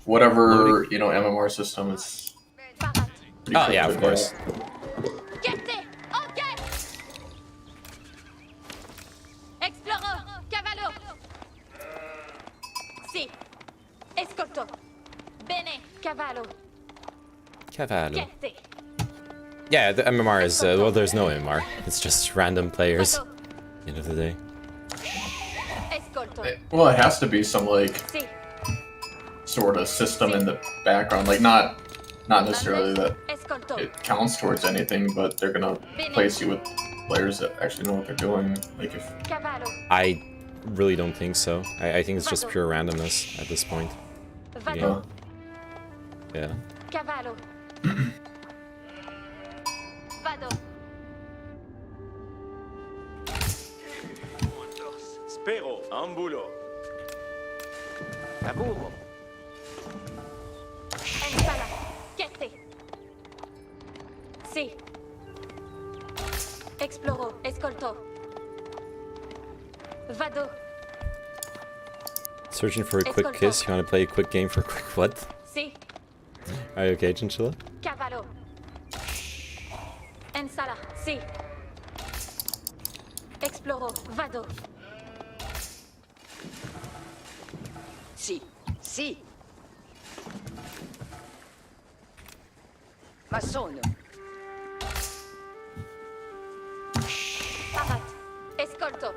Whatever MMR system is. Oh yeah, of course. Explorer, cavallo. Si. Escolto. Bene, cavallo. Cavallo. Yeah, the MMR is well. There's no MMR. It's just random players. At the end of the day. Well, it has to be some like sort of system in the background, like not necessarily that it counts towards anything, but they're gonna place you with players that actually know what they're doing. Like if I really don't think so. I think it's just pure randomness at this point. Yeah. Yeah. Cavallo. Vado. Spero, ambulo. Taburo. Ensala. Chierte. Si. Esploro. Escolto. Vado. Searching for a quick kiss. You want to play a quick game for a quick what? Si. Are you okay, Chinchilla? Cavallo. Ensala. Si. Esploro. Vado. Si. Si. Ma sono. Parat. Escolto.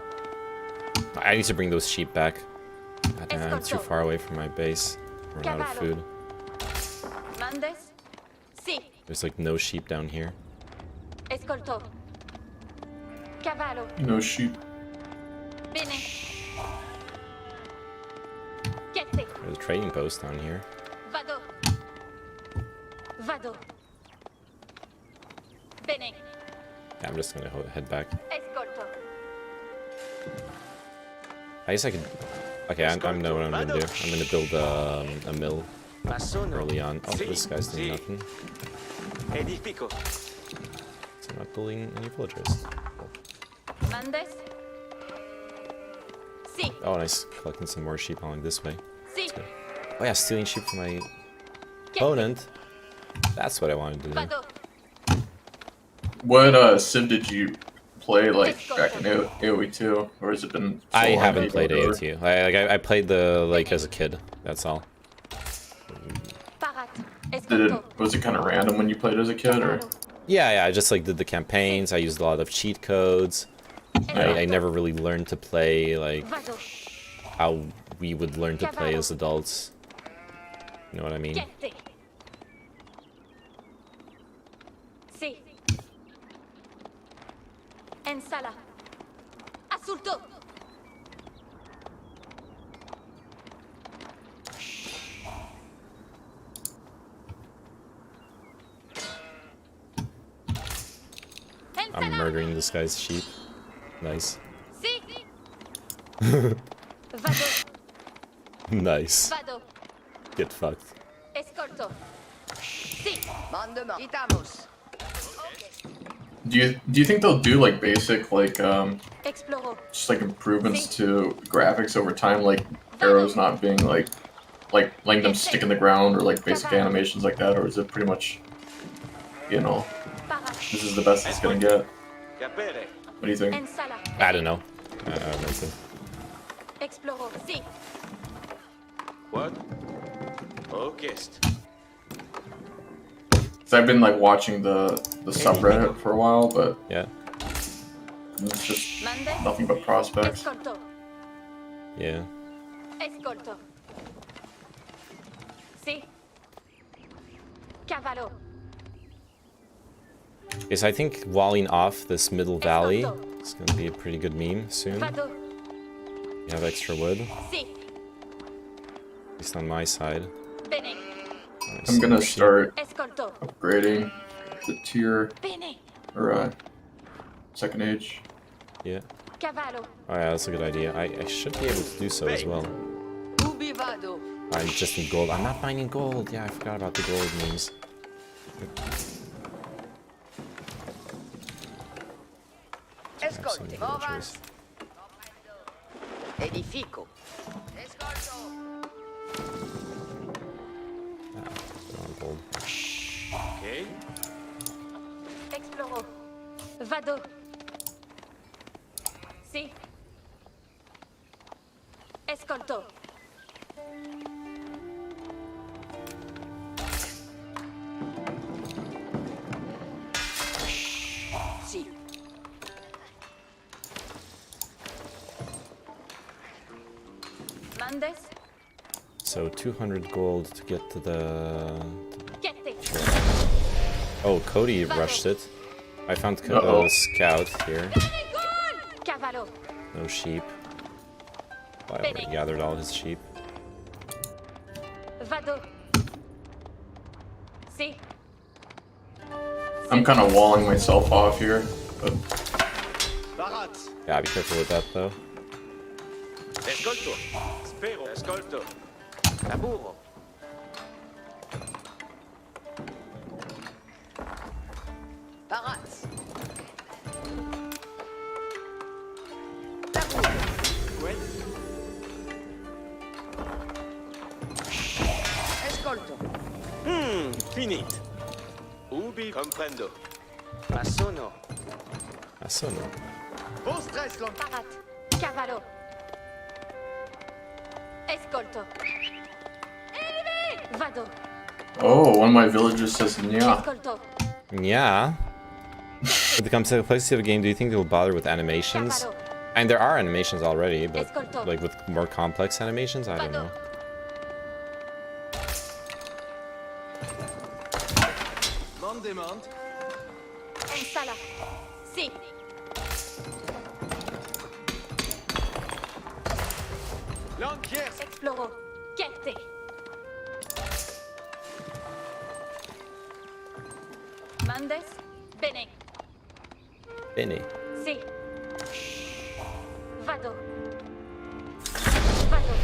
I need to bring those sheep back. I'm too far away from my base. Run out of food. Mandes? Si. There's like no sheep down here. Escolto. Cavallo. No sheep. Bene. There's a trading post down here. Vado. Vado. Bene. Yeah, I'm just gonna head back. Escolto. I guess I could. Okay, I know what I'm gonna do. I'm gonna build a mill early on. Oh, this guy's doing nothing. Edifico. So I'm not building any villagers. Mandes? Si. Oh, nice. Collecting some more sheep along this way. Si. Oh yeah, stealing sheep from my opponent. That's what I wanted to do. Vado. What Civ did you play like back in AoE 2, or has it been? I haven't played AoE 2. I played the like as a kid. That's all. Was it kind of random when you played as a kid, or? Yeah, I just like did the campaigns. I used a lot of cheat codes. I never really learned to play like how we would learn to play as adults. You know what I mean? Si. Ensala. Assulto. I'm murdering this guy's sheep. Nice. Si. Vado. Nice. Vado. Get fucked. Escolto. Si. Mandement. Quitamos. Do you think they'll do like basic like Exploro. just like improvements to graphics over time, like arrows not being like letting them stick in the ground, or like basic animations like that, or is it pretty much, you know, this is the best it's gonna get? What do you think? I don't know. I don't know. Exploro. Si. What? Okay. So I've been like watching the subreddit for a while, but yeah, it's just nothing but prospects. Escolto. Yeah. Escolto. Si. Cavallo. Yes, I think walling off this middle valley is gonna be a pretty good meme soon. Vado. You have extra wood, Si. at least on my side. Bene. I'm gonna start Escolto. upgrading the tier Bene. or second age. Yeah. Cavallo. Oh yeah, that's a good idea. I should be able to do so as well. Ubi vado. I just need gold. I'm not mining gold. Yeah, I forgot about the gold memes. Escolti. Movas. Edifico. Escolto. Gold. Okay. Exploro. Vado. Si. Escolto. Si. Mandes. So 200 gold to get to the... Chiette. Oh, Cody rushed it. I found a scout here. Cavallo. No sheep. I already gathered all his sheep. Vado. Si. I'm kind of walling myself off here, but Yeah, be careful with that though. Escolto. Spero. Escolto. Laburo. Parats. Escolto. Finit. Ubi comprendo. Assono. Assono. Parat. Cavallo. Escolto. Vado. oh, one of my villagers says nya. Escolto. Yeah. When it comes to the complexity of a game, do you think they'll bother with animations? And there are animations already, but like with more complex animations, I don't know. Ensala. Si. Exploro. Querte. Mandes. Bene. Bene. Si. Vado. Vado.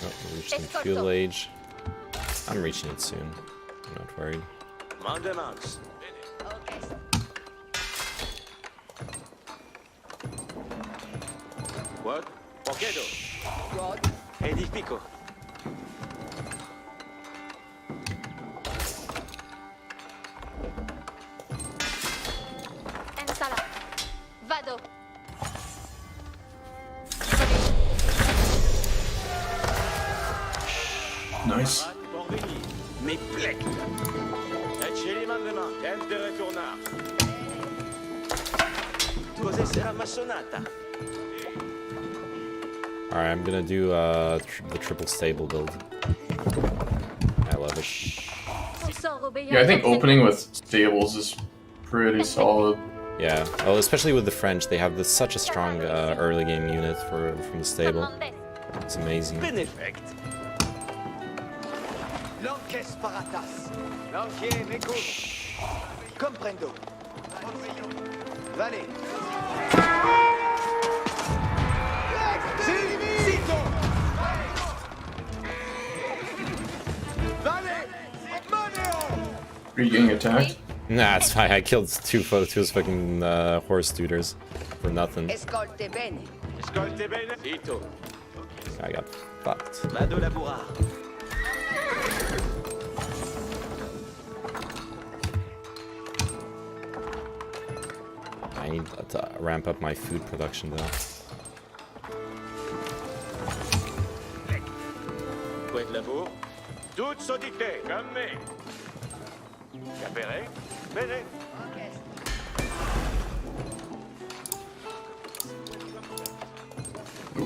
Oh, we're reaching fuel age. I'm reaching it soon. I'm not worried. Mandemans. What? Poquedo. Rod. Edifico. Ensala. Vado. Nice. Mais plec. Et chez les mandemans. Tente de retournar. Cos'è sarà massonata? Alright, I'm gonna do the triple stable build. I love it. Yeah, I think opening with stables is pretty solid. Yeah, well, especially with the French, they have such a strong early game unit from the stable. It's amazing. Benefect. L'encaisse paratas. L'enquier m'écoute. Comprendo. Vale. Zito. Vale. Moneo. Are you getting attacked? Nah, it's fine. I killed two fucking horse tutors for nothing. Escolte bene. Escolte bene. Zito. I got fucked. Vado laborar. I need to ramp up my food production though. Quoi de labour? Toutes sont dictées, comme me. Capéré? Bene.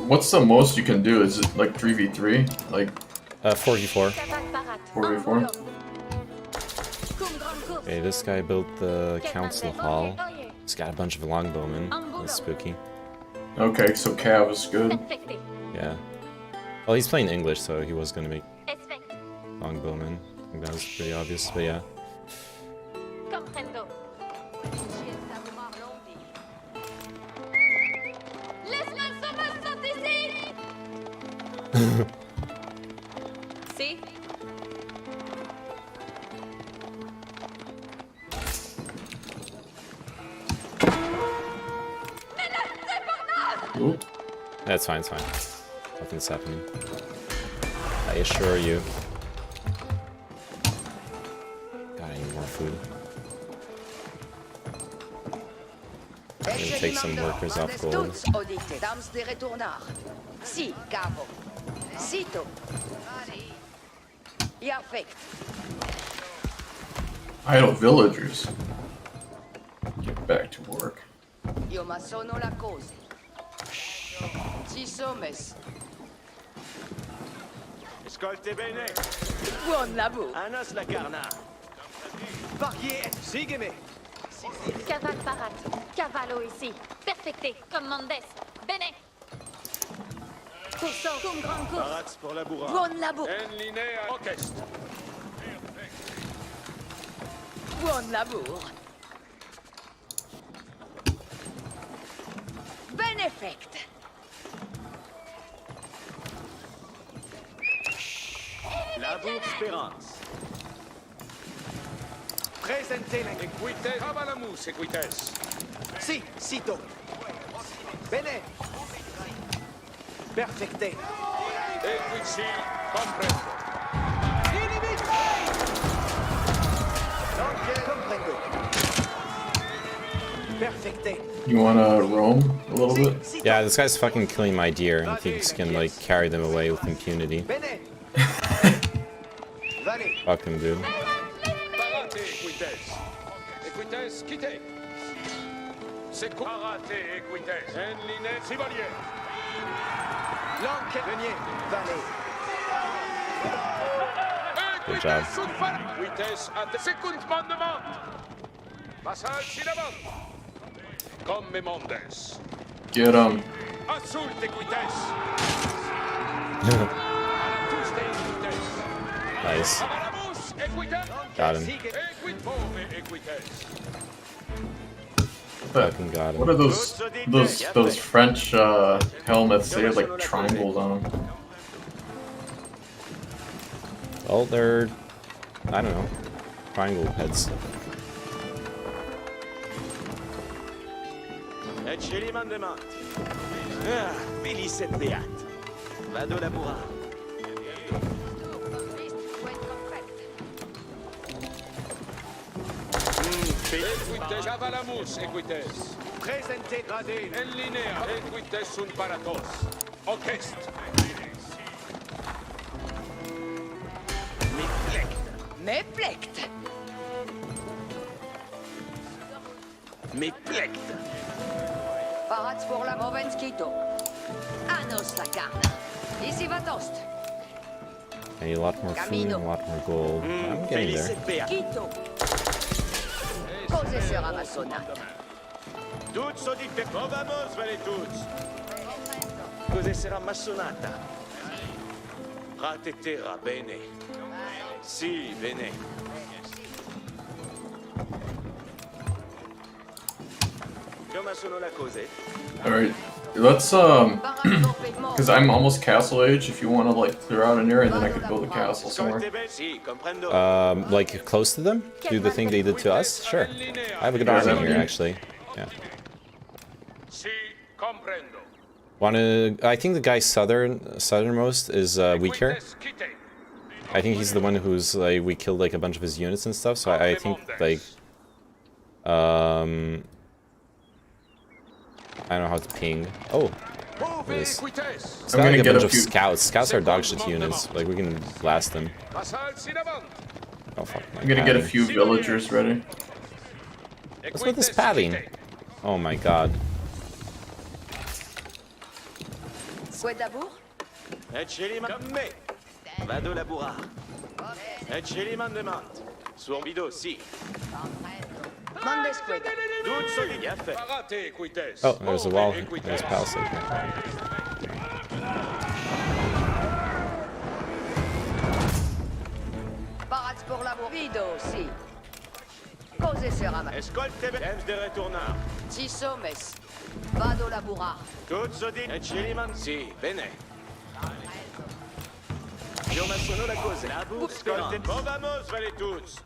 What's the most you can do? Is it like 3v3? Like 4v4. 4v4? Okay, this guy built the council hall. He's got a bunch of longbowmen. That's spooky. Okay, so Cav is good. Yeah. Well, he's playing English, so he was gonna make longbowmen. I think that was pretty obvious, but yeah. Comprendo. Laisse-moi sauver ici. Si. Oop. That's fine, it's fine. Nothing's happening. I assure you. God, I need more food. I'm gonna take some workers off gold. Si, capo. Zito. Perfect. Idle villagers. Get back to work. Io ma sono la cosa. Ci sommes. Escolte bene. Buon lavoro. Anas la carna. Barrier, sígueme. Caval parat. Cavallo ici. Perfecté. Commandes. Bene. Corso. Cum grand course. Barats pour labourar. Buon lavoro. En linea orchestre. Buon lavoro. Benefect. Labour Spérance. Presente la Equites. Avalamus, equites. Si, Zito. Bene. Perfecte. Equici, comprendo. Comprendo. Perfecte. You wanna roam a little bit? Yeah, this guy's fucking killing my deer and thinks he can like carry them away with impunity. Bene. Fuck him, dude. Parate, equites. Equites, quitte. C'est karaté equites. Enline Sivalier. L'enquête Denier, Valet. Good job. Equites at second mandement. Passage Sinabant. Come Mondes. Get him. Assault equites. Nice. Got him. Fucking got him. What are those French helmets? They have like triangles on them. Well, they're, I don't know, triangle heads. Eceli mandement. Ah, Félicette Beat. Vado labura. Equites avalamus equites. Presente gradé. En linea equites sunt paratos. Orchest. Me plect. Me plect. Parats pour la Movenskito. Anos la carne. Ici va tost. I need a lot more food and a lot more gold. I'm getting there. Quito. Cose sera ma sonata. Toutes sont différentes. Vamos, vale toutes. Cose sera massonata. Ratetera, bene. Si, bene. Come sono la cose? Alright, let's because I'm almost castle age. If you want to like clear out an area, then I could build a castle somewhere. Like close to them? Do the thing they did to us? Sure. I have a good army here, actually. Yeah. I think the guy southernmost is weak here. I think he's the one who's like, we killed like a bunch of his units and stuff, so I think like I don't know how to ping. Oh, this. It's got like a bunch of scouts. Scouts are dog shit units. Like we can blast them. Oh fuck. I'm gonna get a few villagers ready. What's with this padding? Oh my god. Eceli mandement. Vado labura. Eceli mandement. Suorbido, si. Oh, there's a wall. There's palisade here. Parats pour la Vido, si. Cose sera ma. Escolte Ems de retournar. Si sommes. Vado labura. Toutes sont dit. Eceli man. Si, bene. Sono la cose. La bourse. Vamos, vale toutes.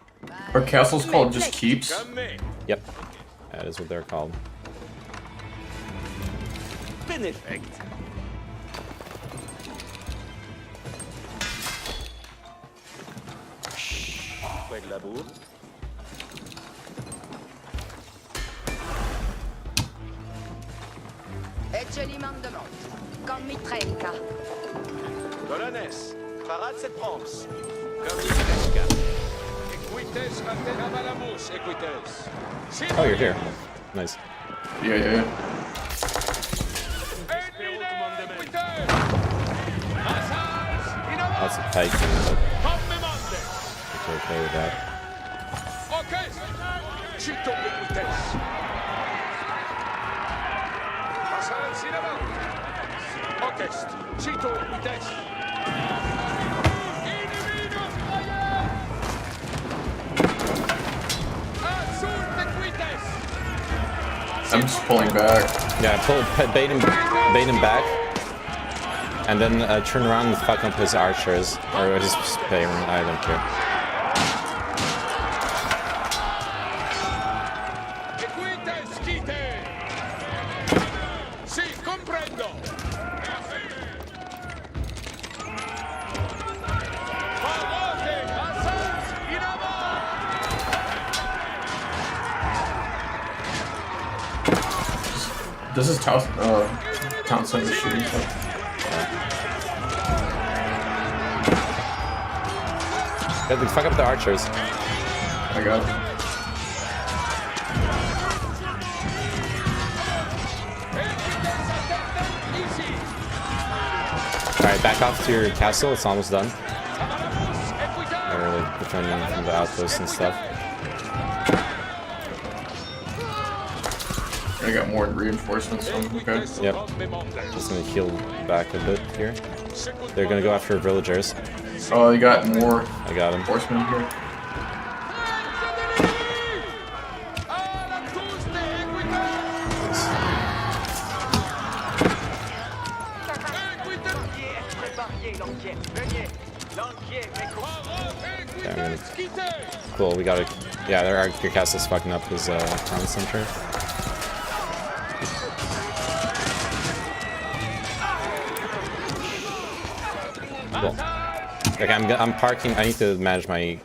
Are castles called just keeps? Yep, that is what they're called. Benefect. Fouet de labour. Eceli mandement. Comme mitrenka. Colonnes. Parade cette proms. Comme mitrenka. Oh, you're here. Nice. Yeah. Lots of tight things, but it's okay with that. I'm just pulling back. Yeah, bait him back, and then turn around and fuck up his archers, or his spearmen. I don't care. This is town center shooting stuff. Fuck up the archers. I got it. Alright, back off to your castle, it's almost done. They're like defending from the outposts and stuff. I got more reinforcements from, okay. Yep. Just gonna heal back a bit here. They're gonna go after villagers. Oh, you got more. I got him. Reinforcement here. Cool, we got it. Yeah, your castle's fucking up his town center. Cool. Okay, I'm parking. I need to manage my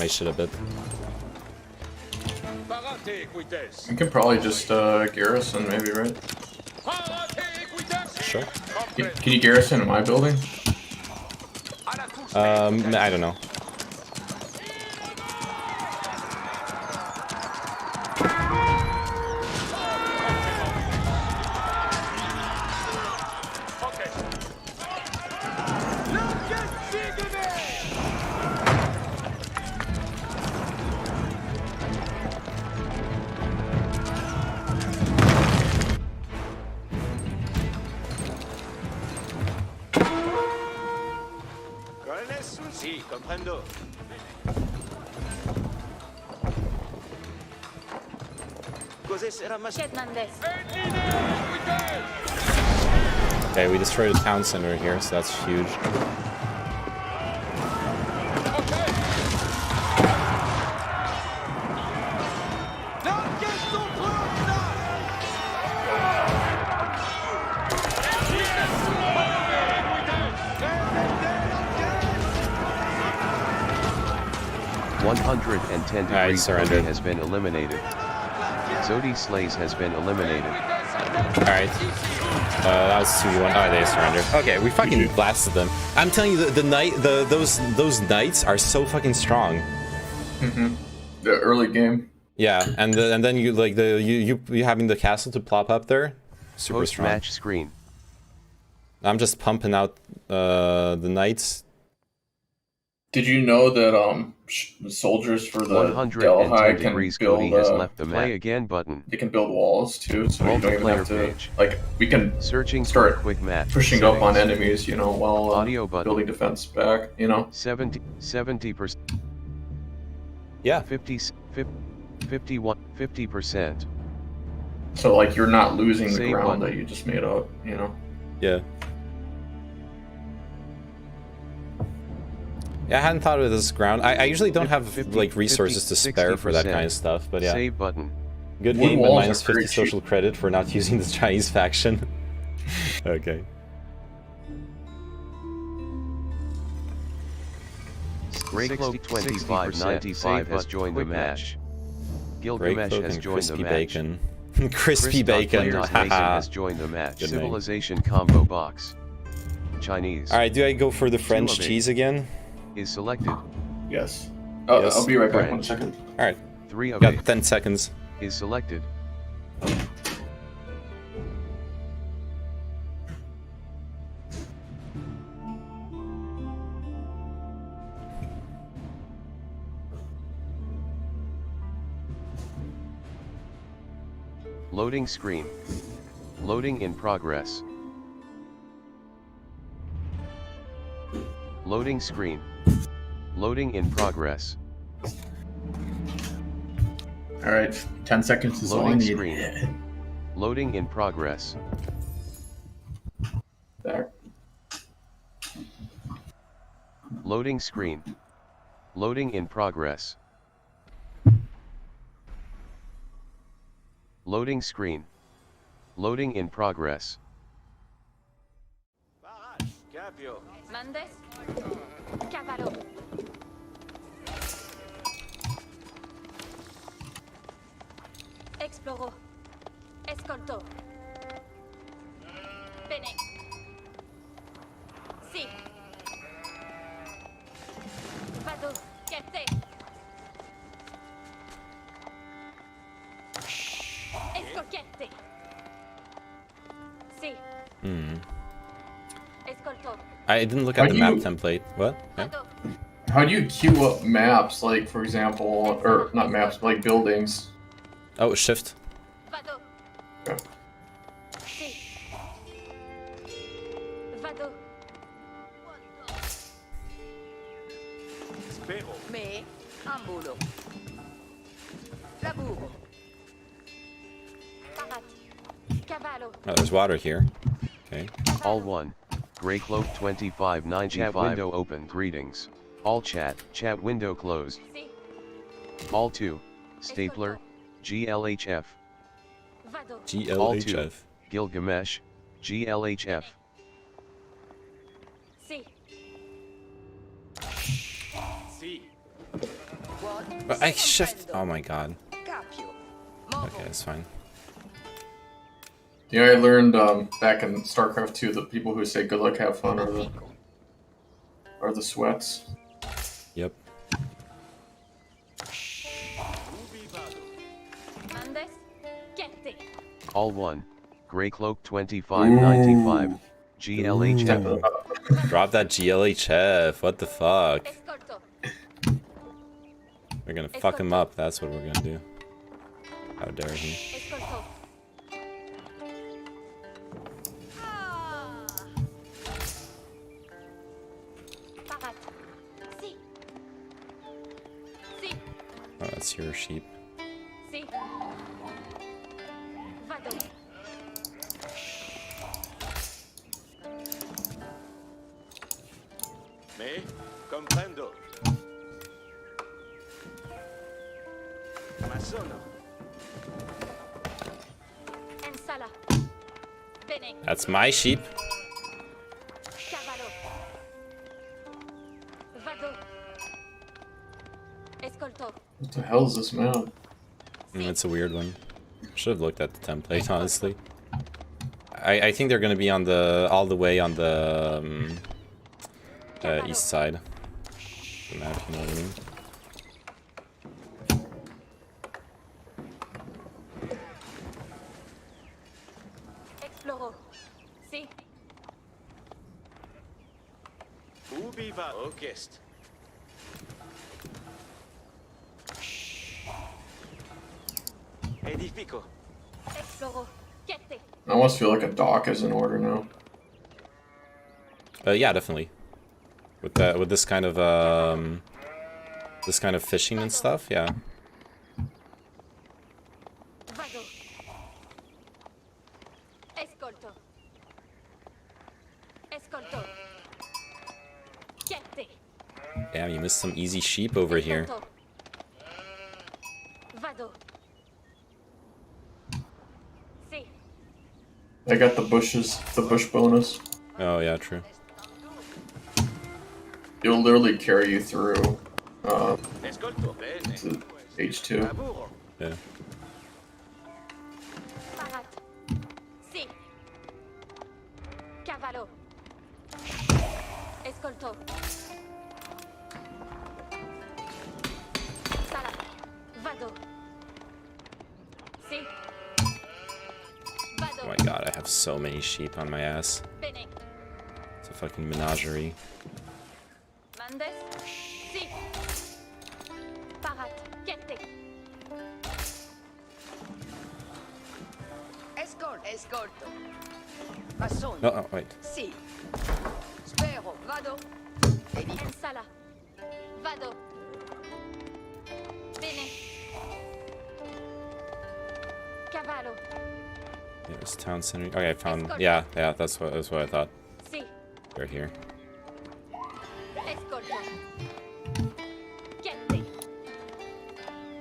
shit a bit. You can probably just garrison, maybe, right? Sure. Can you garrison in my building? I don't know. Sì, comprendo. Cos'è sarà Okay, we destroyed a town center here, so that's huge. Degrees Cody has been eliminated. Zodi Slays has been eliminated. Alright. That was 2v1. Oh, they surrendered. Okay, we fucking blasted them. I'm telling you, those knights are so fucking strong. Mm-hmm. The early game. Yeah, and then you like you having the castle to plop up there, super strong. Match screen. I'm just pumping out the knights. Did you know that the soldiers for the Delhi can build has left the play again button. They can build walls too, so you don't even have to page. like we can start quick match pushing up on enemies, you know, while building defense back, you know. 70%. Yeah. 50%. So like you're not losing the ground that you just made up, you know. Yeah. Yeah, I hadn't thought of this ground. I usually don't have like resources to spare for that kind of stuff, but yeah. Save button. Good game, but minus 50 social credit for not using the Chinese faction. Okay. Greycloak 2595 has joined the match. Gilgamesh has joined the match. Bacon. Crispy bacon. has joined the match. Civilization combo box. Chinese. Alright, do I go for the French cheese again? Is selected. Yes. Oh, yes. I'll be right back. 1 second. Alright. 3 of got 10 seconds. Is selected. Loading screen. Loading in progress. Loading screen. Loading in progress. Alright, 10 seconds is all I need. Screen. Loading in progress. There. Loading screen. Loading in progress. Loading screen. Loading in progress. Capio. Mandes? Cavallo. Exploro. Escolto. Bene. Sì. Vado. Chierte. Escocchiette. I didn't look at the map template. What? Yeah. How do you queue up maps, like, for example, or not maps, but like buildings? Oh, shift. Okay. Mais, un boulot. Laburo. Oh, there's water here. Okay. All 1. Grey Cloak 2595. Chat window open. Greetings. All chat. Chat window closed. All 2. Stapler. GLHF. All 2. Gilgamesh. GLHF. I shift. Oh my god. Okay, that's fine. Yeah, I learned back in StarCraft 2 that people who say good luck, have fun are the sweats. Yep. All 1. Grey Cloak 2595. GLHF. Drop that GLHF. What the fuck? We're gonna fuck him up. That's what we're gonna do. How dare he? Oh, that's your sheep. Me comprendo. Ma sono. That's my sheep. What the hell is this map? It's a weird one. Should have looked at the template, honestly. I think they're gonna be on the all the way on the east side. The map, you know what I mean? Ubi va orchest. Edifico. I almost feel like a dock is in order now. Yeah, definitely. With this kind of fishing and stuff, yeah. Damn, you missed some easy sheep over here. I got the bush bonus. Oh yeah, true. It'll literally carry you through to H2. Yeah. Oh my god, I have so many sheep on my ass. It's a fucking menagerie. Escolto. Mason. No, oh, wait. Si. Spero. Vado. Ensala. Vado. Bene. Cavallo. There's town center. Okay, I found. Yeah, that's what I thought. Si. They're here. Escolto.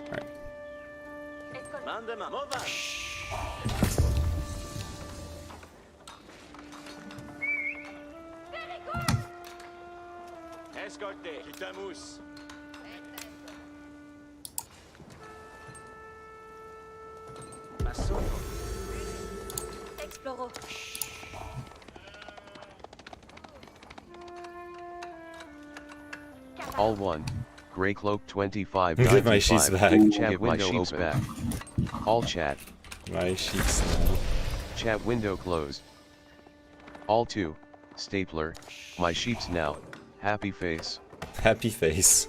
Alright. Mandema, mova. Escolte, quitamos. Masono. Exploro. All 1. Grey Cloak 25. Give my sheets back. Chat window open. Back. All chat. My sheets now. Chat window closed. All 2, stapler, my sheeps now, happy face. Happy face.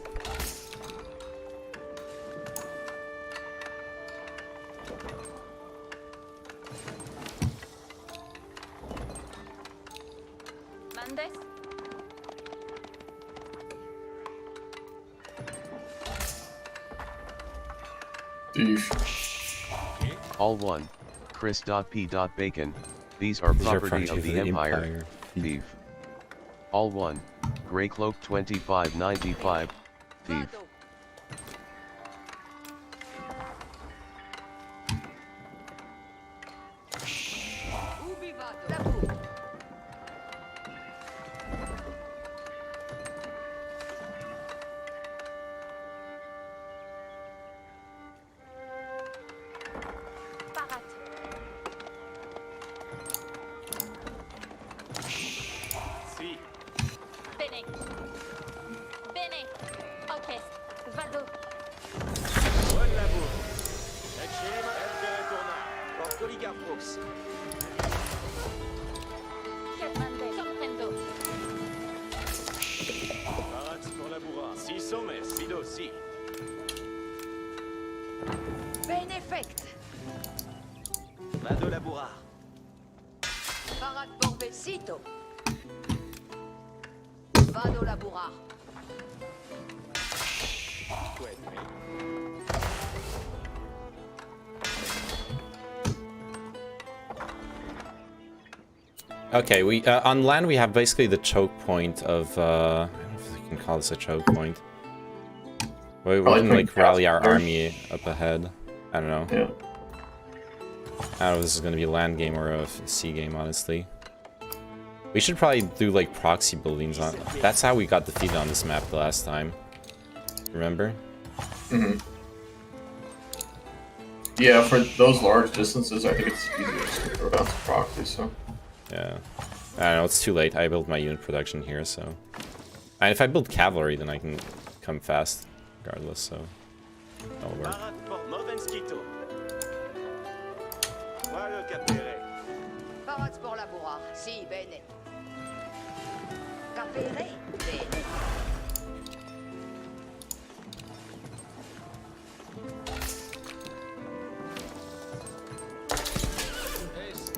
All 1, Chris.P.Bacon, these are property of the Empire, thief. All 1, Grey Cloak 2595, thief. Benefect. Vado laborar. Parat borbecito. Vado laborar. Okay, we on land we have basically the choke point of I don't know if you can call this a choke point. We can like rally our army up ahead. I don't know. Yeah. I don't know if this is gonna be a land game or a sea game, honestly. We should probably do like proxy buildings on. That's how we got defeated on this map the last time. Remember? Mm-hmm. Yeah, for those large distances, I think it's easier to throw down some proxy, so. Yeah. I don't know, it's too late. I built my unit production here, so. And if I build cavalry, then I can come fast, regardless, so. That'll work. Parat pour laborar. Si, bene. Capere? Bene.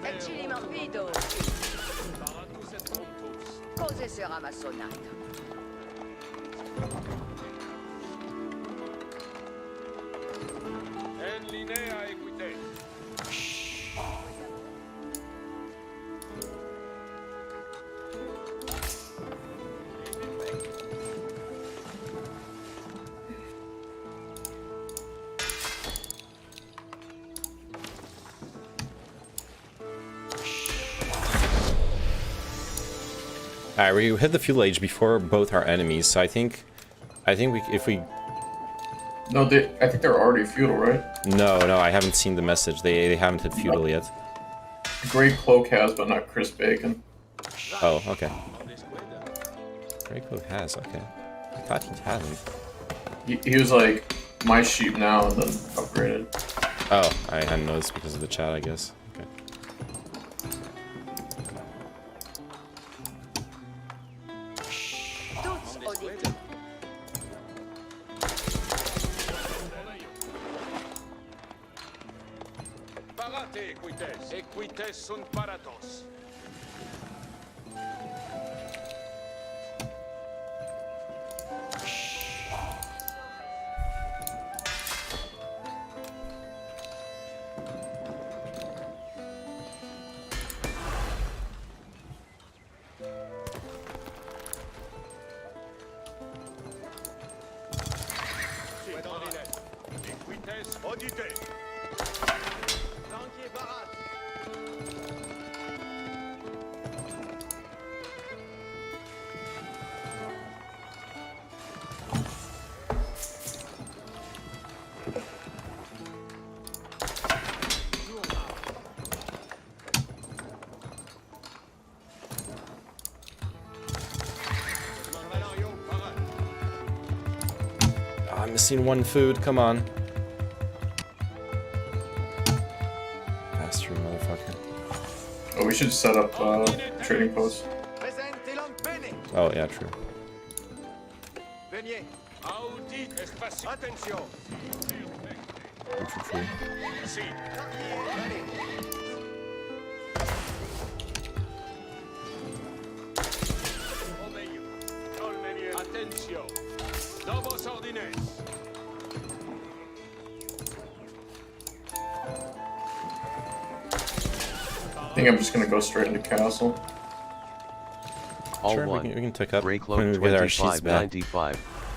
Eccili morbido. Cose sarà massonata. En linea equite. Alright, we hit the fuel age before both our enemies, so I think if we... No, I think they're already feudal, right? No, I haven't seen the message. They haven't hit feudal yet. Grey Cloak has, but not Chris Bacon. Oh, okay. Grey Cloak has, okay. I thought he hadn't. He was like, my sheep now, and then upgraded. Oh, I hadn't noticed because of the chat, I guess. Okay. Parate equites. Equites sunt paratos. Equites audite. Flanquier parat. Oh, I'm missing one food, come on. Faster, motherfucker. Oh, we should set up trading post. Oh yeah, true. True. Attention. Novos ordines. I think I'm just gonna go straight into castle. All Sure, one. we can take up Grey when Cloak we get our sheeps back. 2595.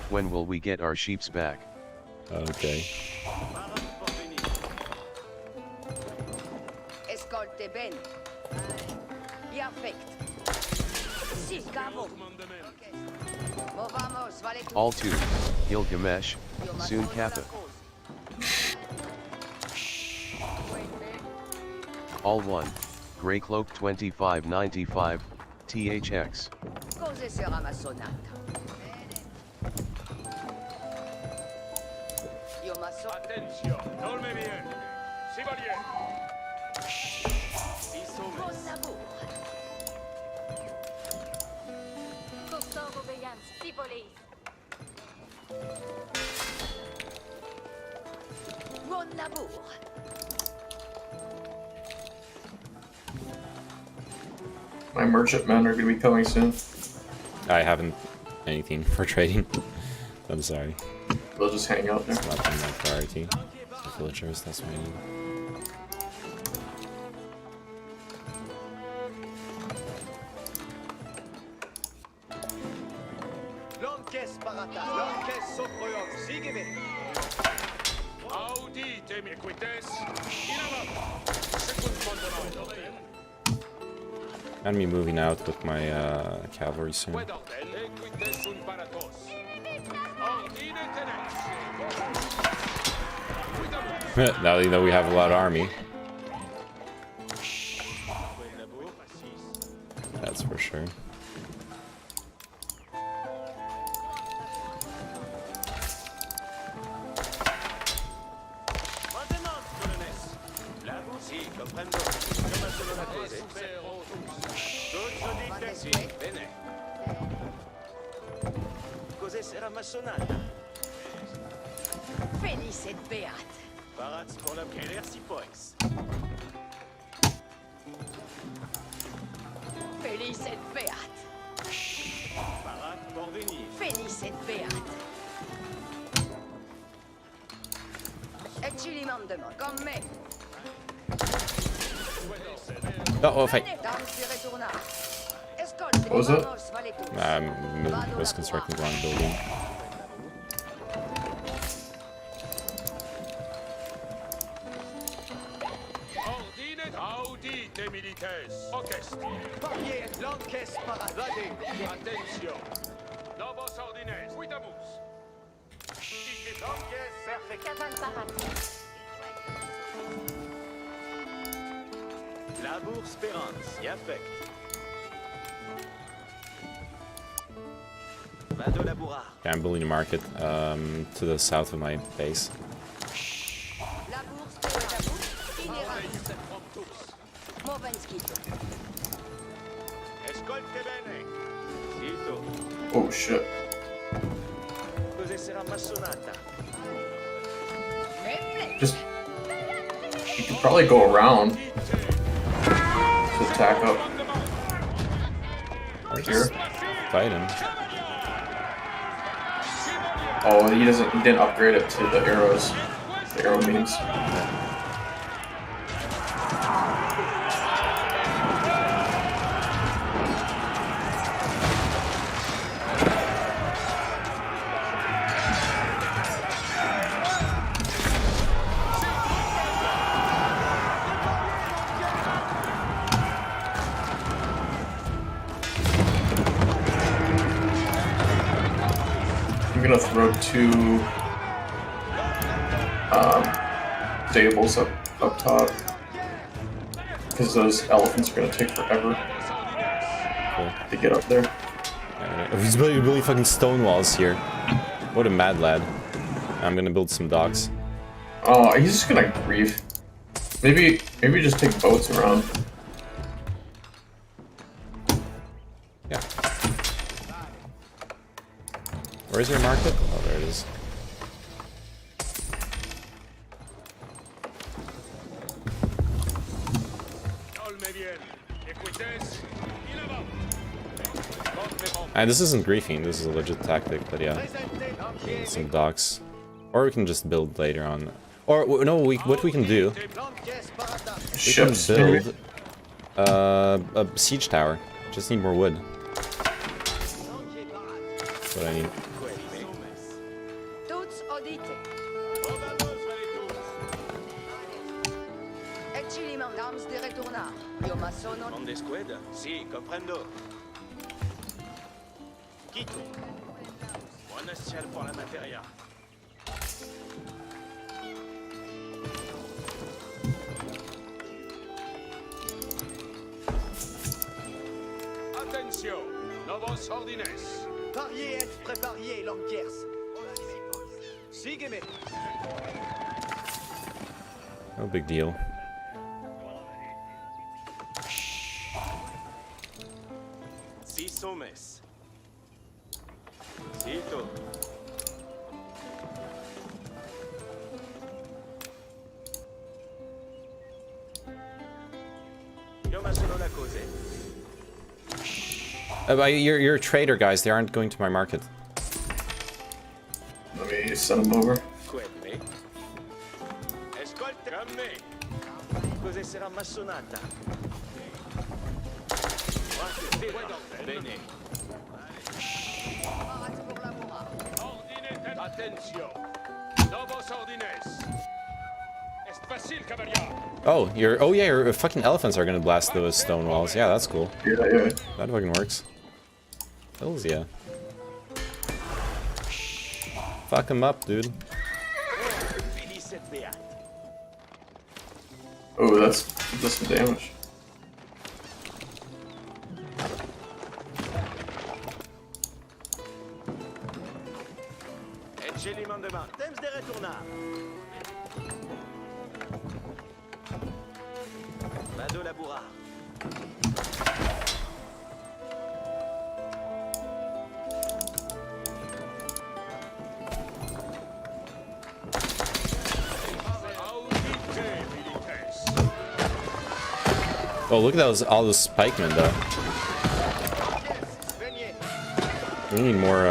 When will we get our sheeps back? Okay. Escolte bene. Perfect. Si, cavo. Movamos, vale. All 2. Gilgamesh, soon Kappa. All 1. Grey Cloak 2595, THX. Cose sarà ma sonata. Io ma so. Attention. Dormez bien. Chevalier. Bon labour. Costard obéissance, si volé. Bon labour. My merchantmen are gonna be coming soon. I haven't anything for trading. I'm sorry. They'll just hang out there. It's not been my priority. So villagers, that's what I need. L'encaisse parata, l'encaisse soproion, sigue-me. Audite, mi quites. In avant. Second commandement. I'm moving out with my cavalry soon. Quid ordine, equites sunt paratos. Ordine tenex. Now you know we have a lot of army. That's for sure. Cos'è sarà massonata? Felice et beat. Parats pour la prière si poex. Felice et beat. Parat pour venir. Felice et beat. Et ci li mandement comme me. Oh, fight. What was it? I was constructing the wrong building. Ordine audite milites. Orchestre. Parier, l'encaisse parata. Attention. Novos ordines. Quitamus. L'encaisse perfect. Cavan parat. Labour spérance, y affect. Vado laborar. Yeah, I'm building a market to the south of my base. Labour spérance. Inerance. Movenskito. Escolte bene. Zitto. Oh shit. Cos'è sarà massonata? Just... You could probably go around to attack up here. Fight him. Oh, he didn't upgrade it to the arrows. The arrow means. I'm gonna throw 2 stables up top because those elephants are gonna take forever to get up there. He's building really fucking stone walls here. What a mad lad. I'm gonna build some docks. Oh, he's just gonna grief. Maybe just take boats around. Where's your market? Oh, there it is. And this isn't griefing, this is a legit tactic, but yeah. Some docks. Or we can just build later on. Or, no, what we can do... We can build a siege tower. Just need more wood. That's what I need. Sì, comprendo. Quito. Buona ciel pour la materia. Attention, novos ordines. Pariez et prépariez l'enquête. Sígueme. No big deal. Si somes. Sito. Io ma sono la cose. Your trader guys, they aren't going to my market. Let me send them over. Quelli. Ascolta a me. Cos'è sarà massonata? Bene. Attention. Novos ordines. Est facile, cavalier. Oh, your fucking elephants are gonna blast those stone walls. Yeah, that's cool. Yeah. That fucking works. Hells yeah. Fuck him up, dude. Oh, that's some damage. Temps de retournar. Vado laborar. Oh, look at all those pikemen, though. We need more,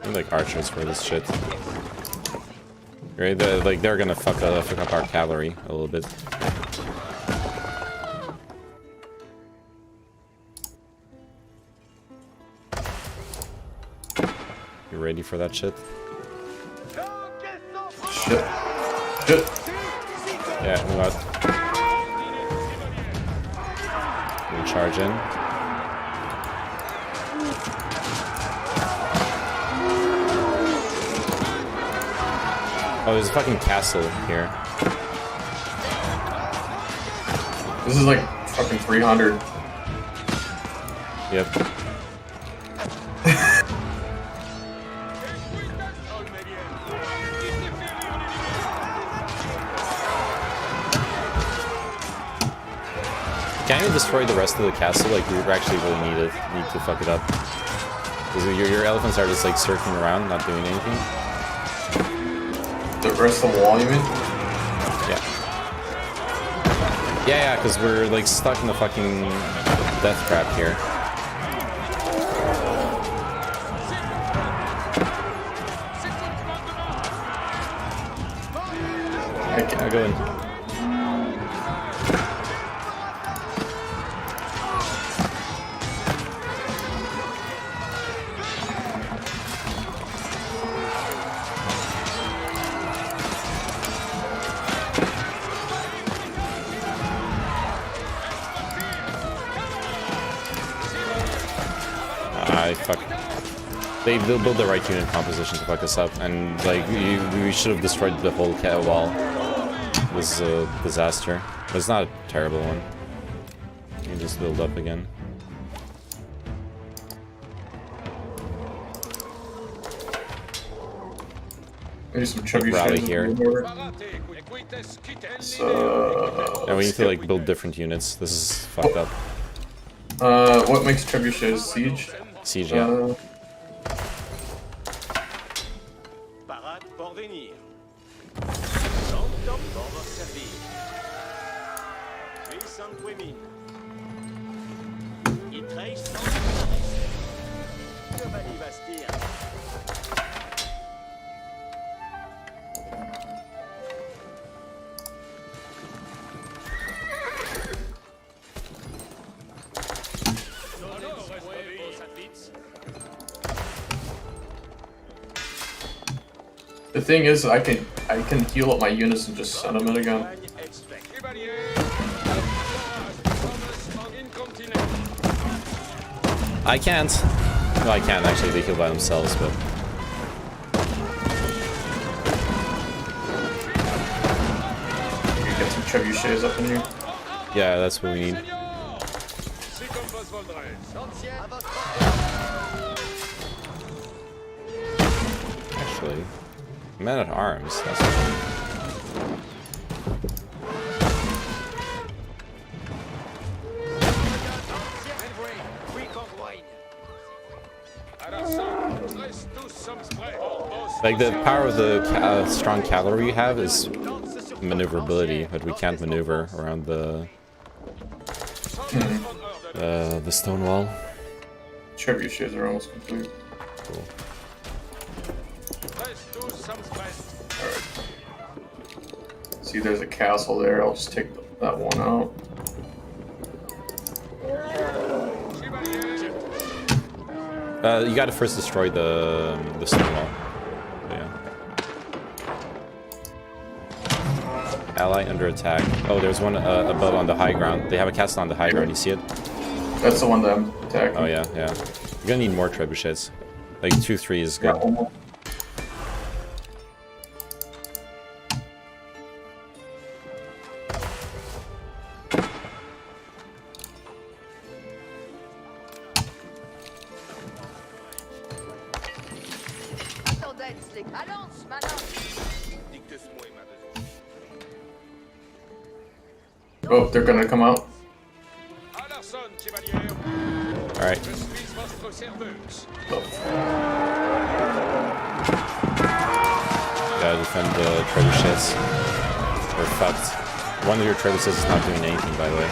I need, like, archers for this shit. Right? They're gonna fuck up our cavalry a little bit. You ready for that shit? Shit. Yeah, move out. We charge in. Oh, there's a fucking castle here. This is like fucking 300. Yep. Can't even destroy the rest of the castle, like we actually really need to fuck it up. Because your elephants are just like circling around, not doing anything. The rest of the wall, you mean? Yeah. Yeah, because we're like stuck in the fucking death trap here. I'll go in. Fuck. They'll build the right unit composition to fuck us up, and like we should have destroyed the whole wall. It was a disaster, but it's not a terrible one. You can just build up again. Maybe some chubby rally here. So and we need to like build different units. This is fucked up. What makes trebuchets siege? Siege, yeah. Parade pour venir. Tom pour vous servir. Puissant women. Il trace sans arrêt. Que va y bastir? The thing is, I can heal up my units and just send them in again. I can't. No, I can't actually. They heal by themselves, but. You get some trebuchets up in here. Yeah, that's what we need. Actually, man at arms. That's like the power of the strong cavalry you have is maneuverability, but we can't maneuver around the stone wall. Trebuchets are almost complete. Cool. Alright. See, there's a castle there. I'll just take that one out. You gotta first destroy the stone wall. Yeah. Ally under attack. Oh, there's one above on the high ground. They have a castle on the high ground. You see it? That's the one that I'm attacking. Oh yeah, yeah. You're gonna need more trebuchets. Like 2-3 is good. Yeah, oh, they're gonna come out. Alright. Gotta defend the trebuchets. We're fucked. One of your trebuchets is not doing anything, by the way.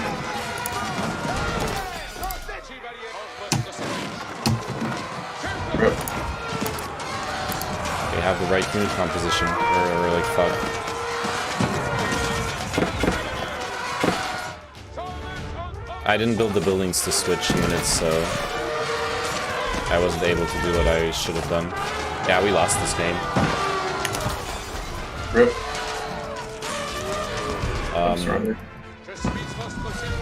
Rip. They have the right unit composition. We're like fucked. I didn't build the buildings to switch units, so I wasn't able to do what I should have done. Yeah, we lost this game. Rip.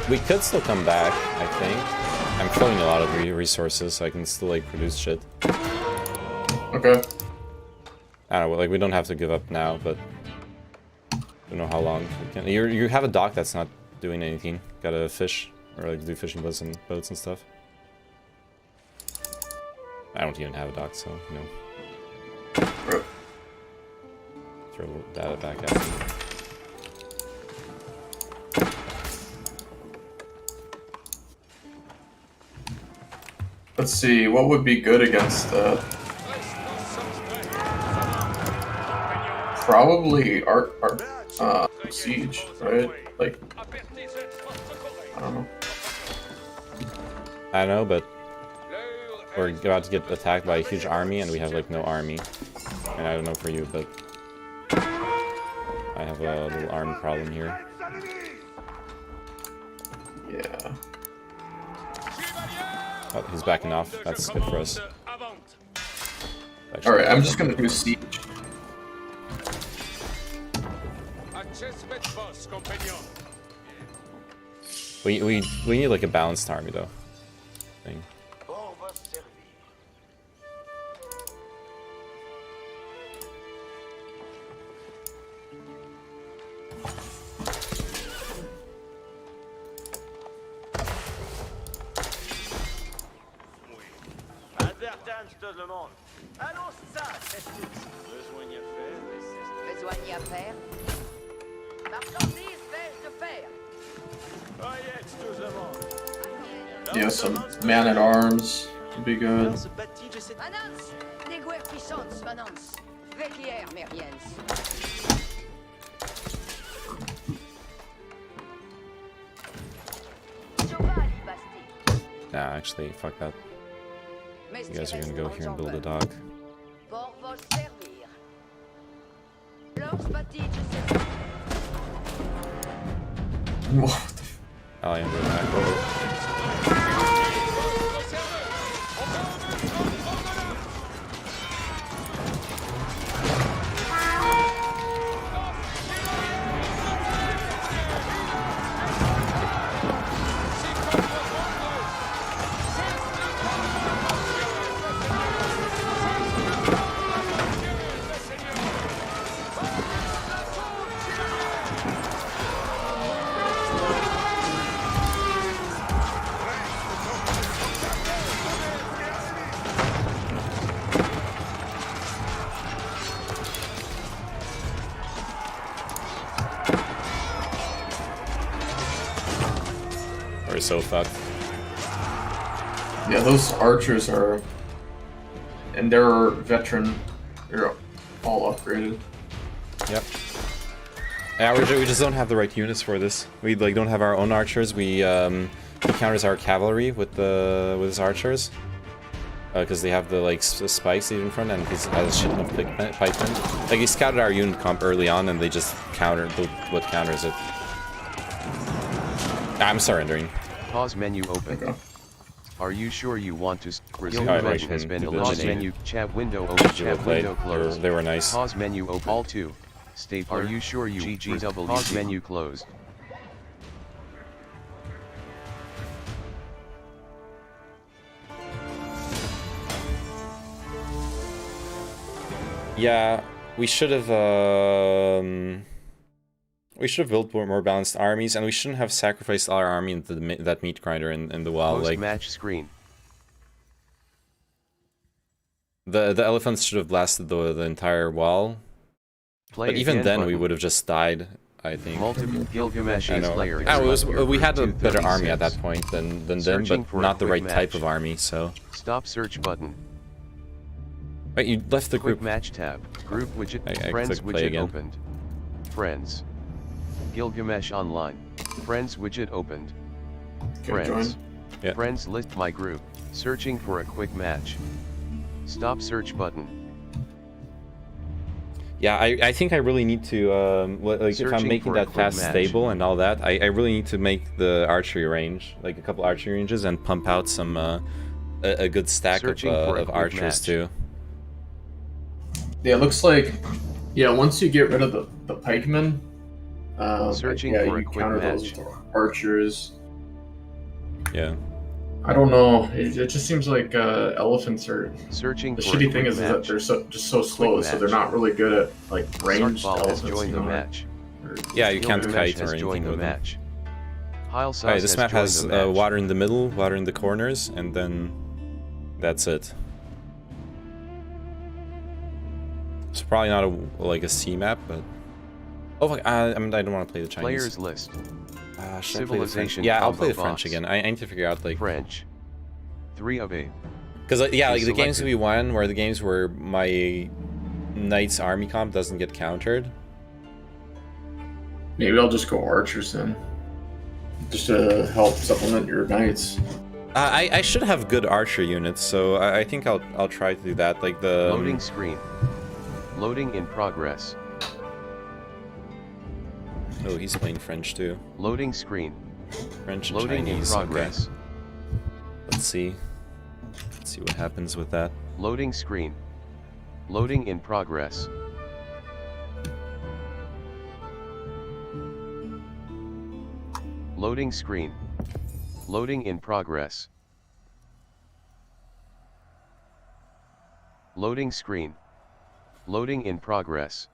We could still come back, I think. I'm killing a lot of resources, so I can still like produce shit. Okay. I don't know, like we don't have to give up now, but I don't know how long we can. You have a dock that's not doing anything. Gotta fish. Or like do fishing boats and stuff. I don't even have a dock, so you know. Throw that back at me. Let's see, what would be good against probably siege, right? Like, I don't know. I know, but we're about to get attacked by a huge army, and we have like no army. And I don't know for you, but I have a little army problem here. Yeah. Oh, he's backing off. That's good for us. Alright, I'm just gonna do siege. We need like a balanced army though. Thing. Advertance tout le monde. Allons ça, besoin à faire. Besoin à faire. Marchandise, pêche de fer. Voyez tout le monde. Yeah, some man-at-arms would be good. Vanance, des guerres puissantes, Vanance. Vequier, Meriens. Nah, actually, fuck that. You guys are gonna go here and build a dock. Pour vos servir. Lors Bastille, Oh, yeah, we're back. We're so fucked. Yeah, those archers are, and they're veteran. They're all upgraded. Yep. Yeah, we just don't have the right units for this. We like don't have our own archers. We he counters our cavalry with his archers because they have the like spikes in front, and he has a shit ton of pikemen. Like he scouted our unit comp early on, and they just countered what counters it. I'm surrendering. Pause menu open. Okay. Are you sure you want to resume Alright, menu has been eliminated? Menu chat window open. Chat window closed. They were nice. Pause menu open. All 2. State. Are you sure you GGW? Pause menu closed. Yeah, we should have built more balanced armies, and we shouldn't have sacrificed our army into that meat grinder in the wild. Like match screen. The elephants should have blasted the entire wall. But even then, we would have just died. I think. Multiple Gilgamesh's layer. We had a better army at that point than them, but not the right type of army. So. Stop search button. Wait, you left the group. Quick match tab. Group widget. I Friends widget again. opened. Friends. Gilgamesh online. Friends widget opened. Friends. Yeah. Friends list my group. Searching for a quick match. Stop search button. Yeah, I think I really need to like if I'm making that fast stable and all that, I really need to make the archery range, like a couple archery ranges, and pump out some a good stack of archers too. Yeah, it looks like, yeah, once you get rid of the pikemen, searching yeah, for you a quick counter match. those archers. Yeah. I don't know. It just seems like elephants are. Searching the for shitty a thing quick is that match. they're just so slow, so they're not really good at like ranged Sarkball has elephants. joined You the know? match. Yeah, you can't Gilgamesh kite or has anything joined the with them. match. Heil Sauce Alright, this map joined has the match. water in the middle, water in the corners, and then that's it. It's probably not like a C map, but oh fuck, I don't want to play the Chinese. Players list. Should I play the French? Civilization. Yeah, I'll play the combo French box. again. I need to figure out like French. 3 of 8. because yeah, like the games Selected. we won were the games where my knight's army comp doesn't get countered. Maybe I'll just go archers then, just to help supplement your knights. I should have good archer units, so I think I'll try to do that. Like the Loading screen. Loading in progress. Oh, he's playing French too. Loading screen. French and Loading in Chinese. progress. Okay. Let's see. Let's see what happens with that. Loading screen. Loading in progress. Loading screen. Loading in progress. Loading screen. Loading in progress.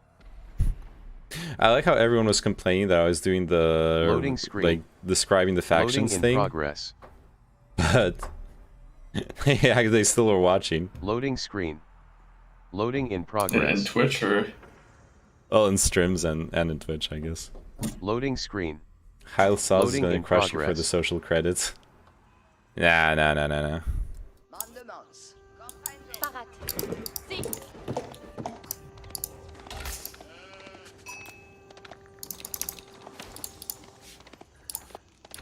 I like how everyone was complaining that I was doing the Loading screen. like describing the factions Loading in thing. progress. But yeah, they still are watching. Loading screen. Loading in And progress. Twitch or Oh, in streams and in Twitch, I guess. Loading screen. Heil Sauce is Loading going to in crush you for progress. the social credits. Nah, no, no, no, no. Parat. Si.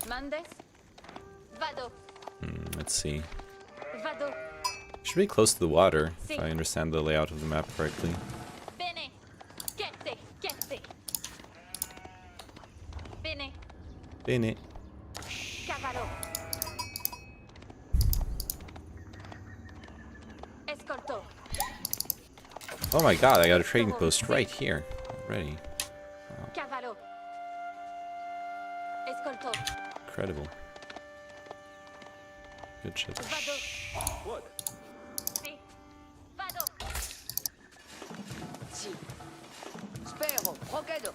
Mandes. Vado. Let's see. Vado. Should be close to the water, Si. if I understand the layout of the map correctly. Bene. Kete. Kete. Bene. Bene. Cavallo. Escolto. Oh my god, I got a trading post right here already. Cavallo. Escolto. Incredible. Good shit. Vado. What? Si. Vado. Si. Spero. Procedo.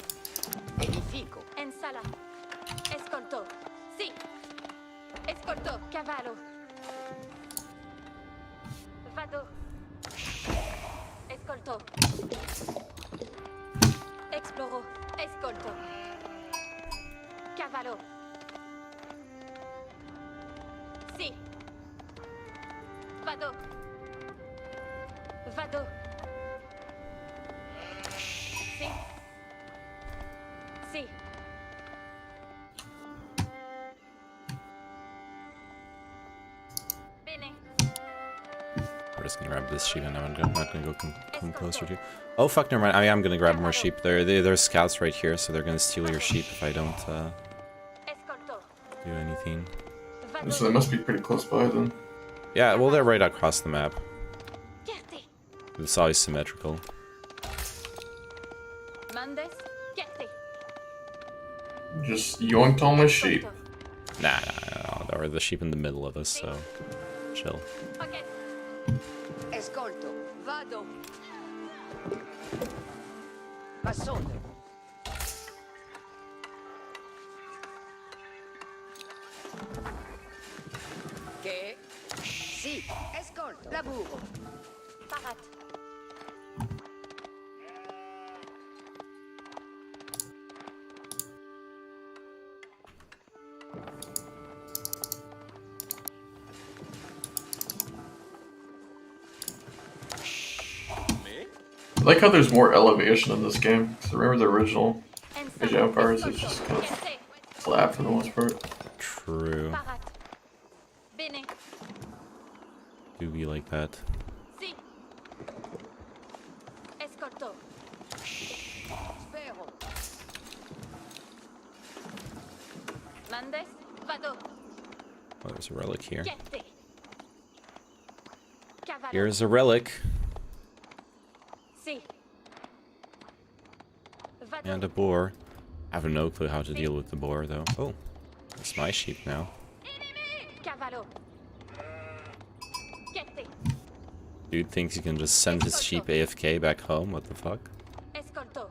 Edifico. En sala. Escolto. Si. Escolto. Cavallo. Vado. Escolto. Esploro. Escolto. Cavallo. Si. Vado. Vado. Si. Si. Bene. We're just gonna grab this sheep and I'm not gonna go come closer to you. Oh fuck, never mind. I am gonna grab more sheep. There's scouts right here, so they're gonna steal your sheep if I don't do anything. So they must be pretty close by then. Yeah, well they're right across the map. It's always symmetrical. Mandes. Kete. Just yoinked all my sheep. Nah, there are the sheep in the middle of us, so chill. Okay. Escolto. Vado. Passone. Che? Sì. Escolto. Laburo. Parat. I like how there's more elevation in this game. 'Cause remember the original Age of Empires is just kind of flat for the most part. True. Parat. Bene. Do be like that. Si. Escolto. Spero. Mandes. Vado. Oh, there's a relic here. Kete. Cavallo. Here's a relic. Si. Vado. And a boar. I have no clue how to deal with the boar, though. Oh, that's my sheep now. Cavallo. Kete. Dude thinks he can just send his sheep AFK back home. What the fuck? Escolto.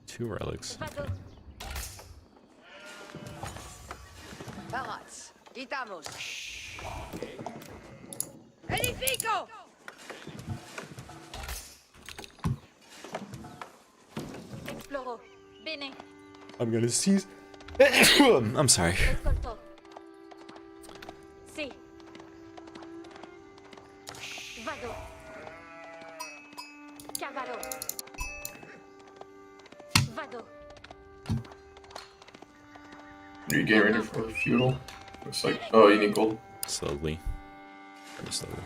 2 relics. Vado. Parats. Quitamos. Edifico. Esploro. Bene. I'm gonna seize. I'm sorry. Escolto. Si. Vado. Cavallo. Vado. Are you getting ready for feudal? Looks like, oh, you need gold. Slowly. Very slowly.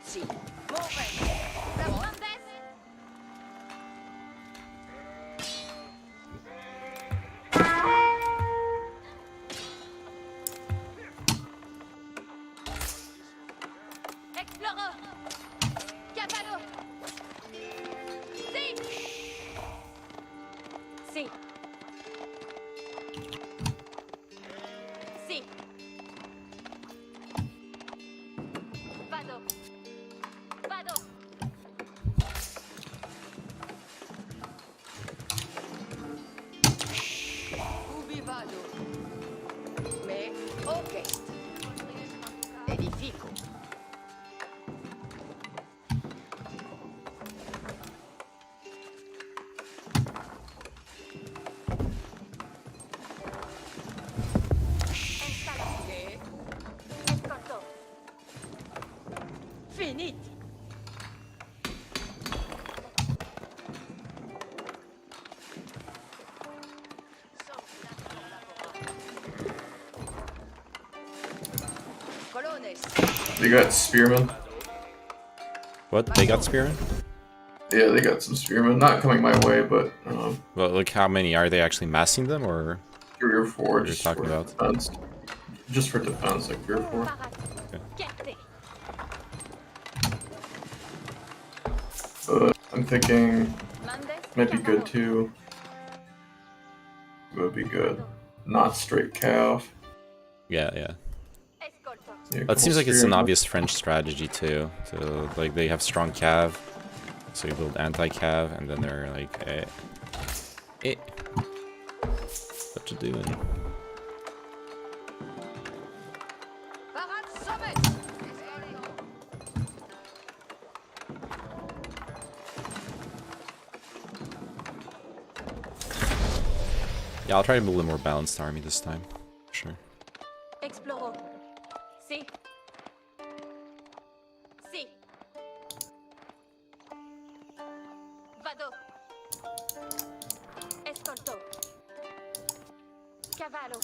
Si. Exploro. Cavallo. Si. Si. Si. Vado. Vado. Ubi vado. Me. Orchest. Edifico. Finit. They got spearmen. What? They got spearmen? Yeah, they got some spearmen. Not coming my way, but well, look, how many are they actually massing them, or 3 or 4? What Just are you talking for about? defense. Just for defense, like 3 or 4. But I'm thinking might be good too. Would be good. Not straight calf. Yeah, yeah. Yeah, It seems like it's an spearmen. obvious French strategy too. So like they have strong cav, so you build anti-cav, and then they're like, what you doing? Yeah, I'll try to build a more balanced army this time. Sure. Exploro. Si. Si. Vado. Escolto. Cavallo.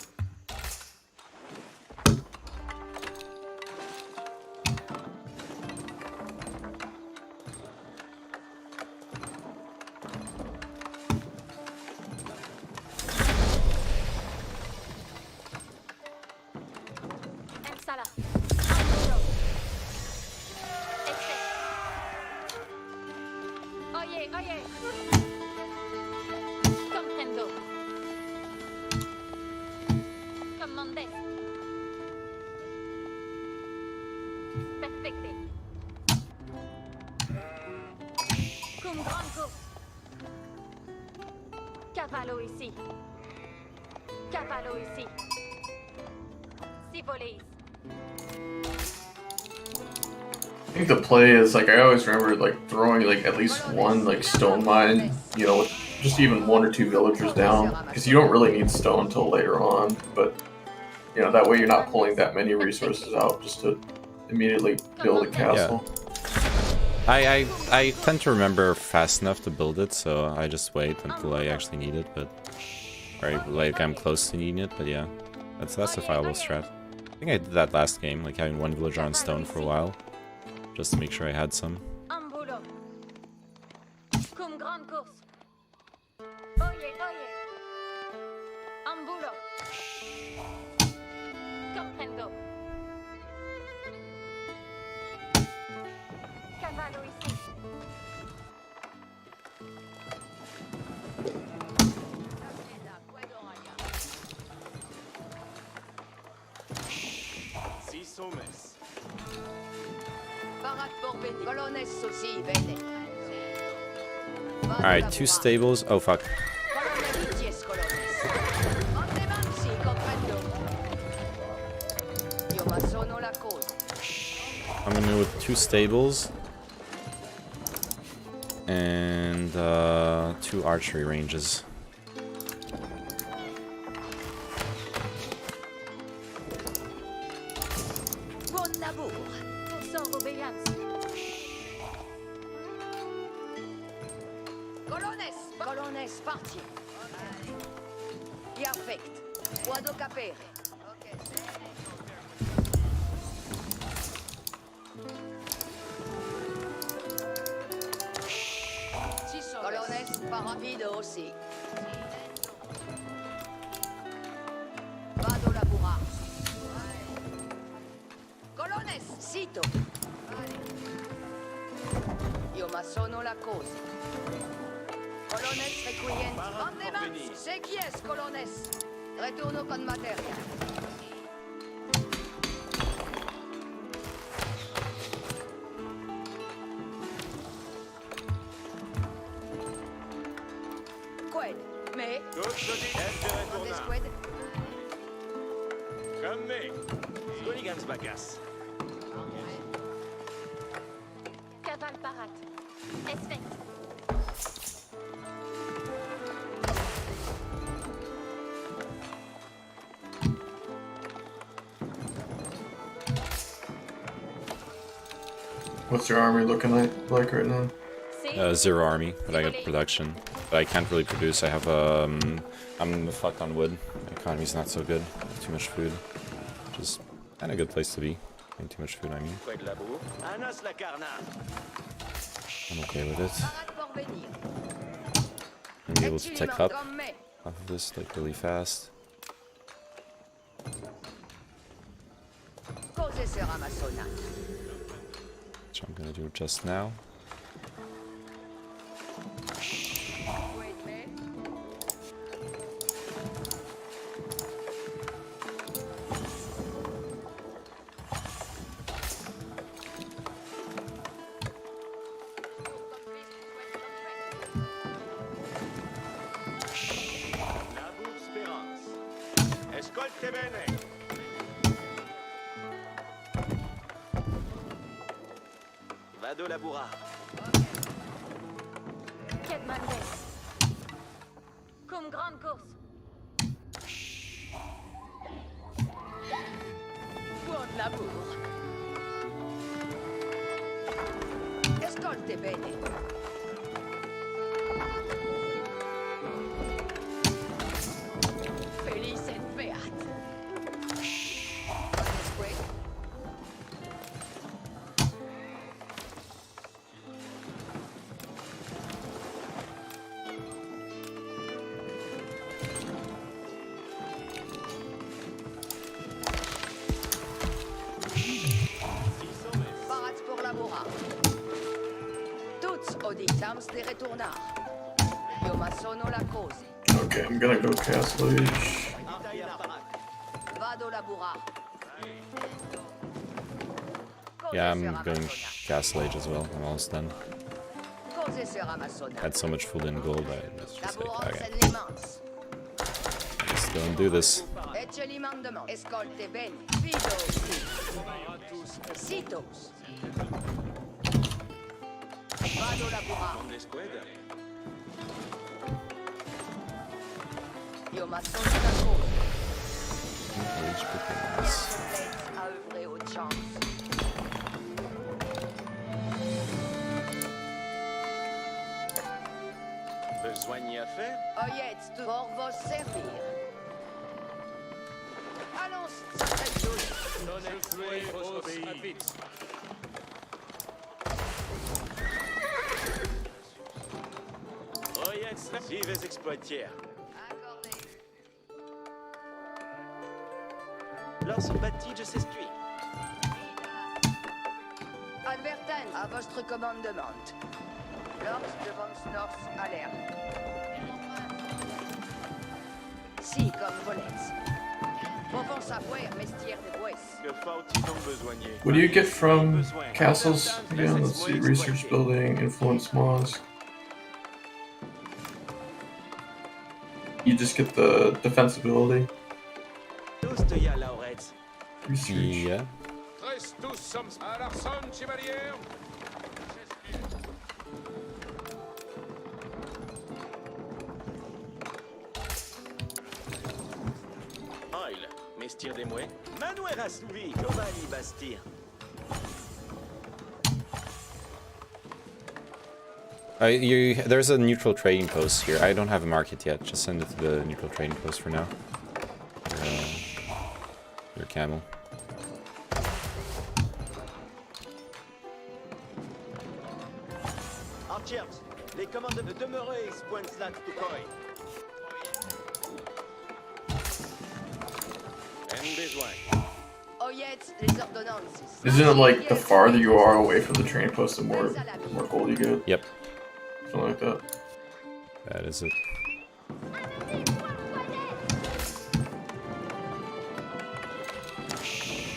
Sala. Oye, oye. Comprendo. Commande. Perfecte. Cum granco. Cavallo ici. Cavallo ici. Si voleis. I think the play is like I always remember like throwing like at least one like stone mine, you know, with just even 1 or 2 villagers down, because you don't really need stone until later on. But you know that way you're not pulling that many resources out just to immediately build a castle. I tend to remember fast enough to build it, so I just wait until I actually need it. But like I'm close to needing it. But yeah, that's a viable strat. I think I did that last game, like having 1 villager on stone for a while, just to make sure I had some. Ambulo. Cum grand course. Oye, oye. Ambulo. Comprendo. Cavallo ici. Si somes. Alright, 2 stables. Oh fuck. I'm gonna go with 2 stables and 2 archery ranges. Bon labour. Sans obéissance. Colones parti. Perfect. Vado capere. Colones parapido aussi. Vado laborar. Colones, sito. Io ma sono la cosa. Colones requienti. Andemans, se chi es, colones. Retorno con materia. Qued, me. Squad. Comme me. Scoligans bagas. Caval parat. Esfect. What's your army looking like right now? 0 army, but I got production. But I can't really produce. I have I'm fucked on wood. My economy's not so good. I have too much food, which is kind of a good place to be. Having too much food, I mean. I'm okay with it. I'm be able to tech up off of this like really fast. Which I'm gonna do just now. Ascolte bene. Vado laborar. Chied Manuel. Cum grand course. Buon lavoro. Ascolte bene. Felice et beat. Parats pour laborar. Tuts auditams de retornar. Io ma sono la cose. Okay, I'm gonna go Castle Age. Vado laborar. Yeah, I'm going Castle Age as well. I'm almost done. Cose sera massona. Had so much food and gold, I was just like, Laborans okay, en les mans. let's go and do this. Ecce li mandement. Escolte bene. Fidos. Citos. Vado laborar. Io ma sono la cose. Age begins. À œuvrer aux chances. Besoigne à faire? Oyez, pour vos servir. Allons, c'est tout. Donnez vos obéis. Oyez, vives exploitières. Lors bâti de s'estuie. Advertens à votre commandement. Lors de von Snorf à l'air. Si, comme volets. Pouvons savoir, mestière de bois. Que faut-il donc besoigner? What do you get from castles again? Let's see, research building, influence mosque. You just get the defensibility. Research. Yeah. Tous sommes à l'arson, chevalier. Oil, mestir des mouets. Manuel assouvi, comme Ali Bastir. There's a neutral trading post here. I don't have a market yet. Just send it to the neutral trading post for now. Your camel. Archers, les commandes de demeurer, Spoinslat Tukoi. En besoin. Oyez, les ordonnances. Isn't it like the farther you are away from the train post, the more gold you get? Yep. Something like that. That is it.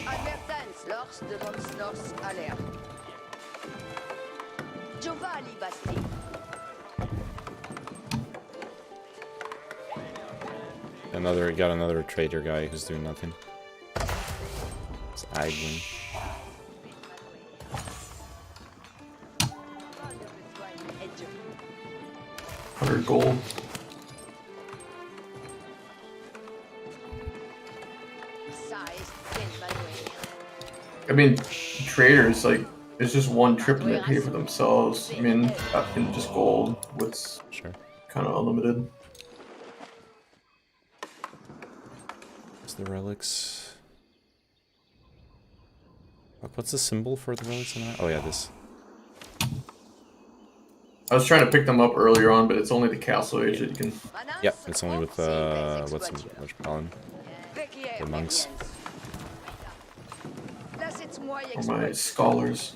Advertens, lors de von Snorf à l'air. Giovanni Basti. Got another trader guy who's doing nothing. It's idling. Gold. I mean, traders, like, It's just one trip and they pay for themselves. I mean, in just gold, what's kind of unlimited. What's the relics? What's the symbol for the relics on that? Oh yeah, this. I was trying to pick them up earlier on, but it's only the castle age that you can. Yep, it's only with what you call them? The monks. Or my scholars.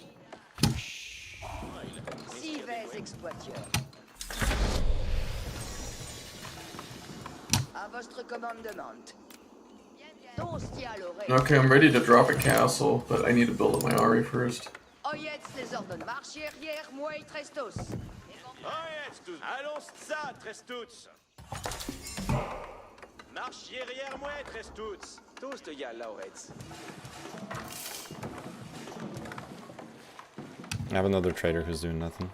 Okay, I'm ready to drop a castle, but I need to build up my Ari first. Allons ça, Trestuts. Marche derrière moi, Trestuts. Tous de Yalowheads. I have another trader who's doing nothing.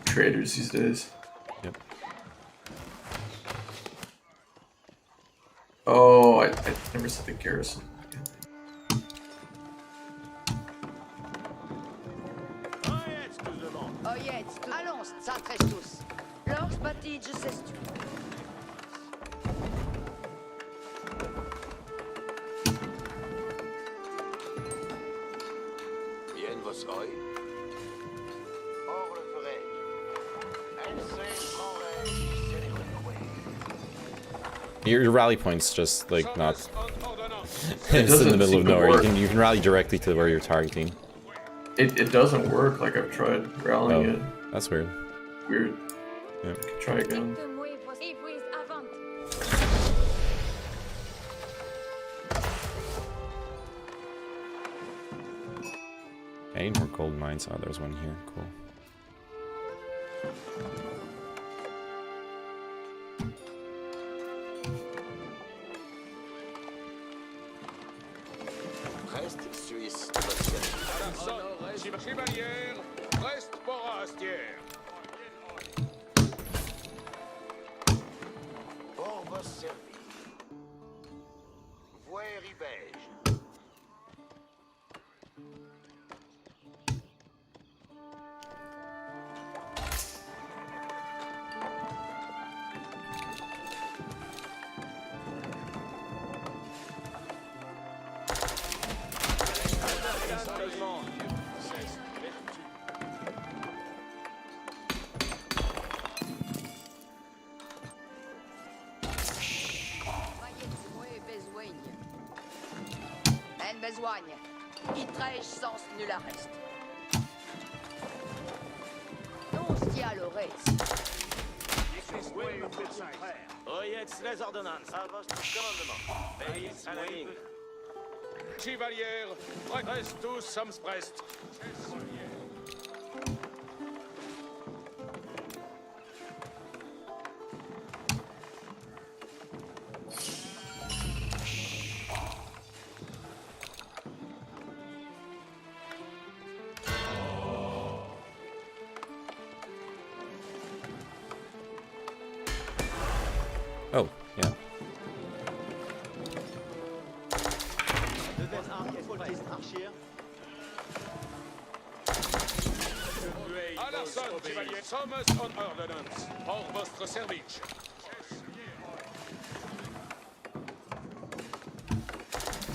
Traders these days. Yep. Oh, I never said the garrison. Allons, ça tresse tous. Lors bâti, je sais tu. Bien vos oeils. Or le ferai. Elle sait Your rally point's just like not. It's in the middle of nowhere. You can rally directly to where you're targeting. It doesn't work. Like I've tried rallying it. That's weird. Weird. Yeah. Try again. I need more gold mines. Oh, there's one here. Cool. Reste suisse. Chevalière, reste forastière. Pour vos services. Voie ribège. En besogne. I trèche sens nul arrest. Non stia l'ores. Oyez les ordonnances. À votre commandement. Veillez à la ligne. Chevalière, reste tous samsprest. Oh, yeah. Alarson, chevalier, sommes on ordonnance. Pour votre service.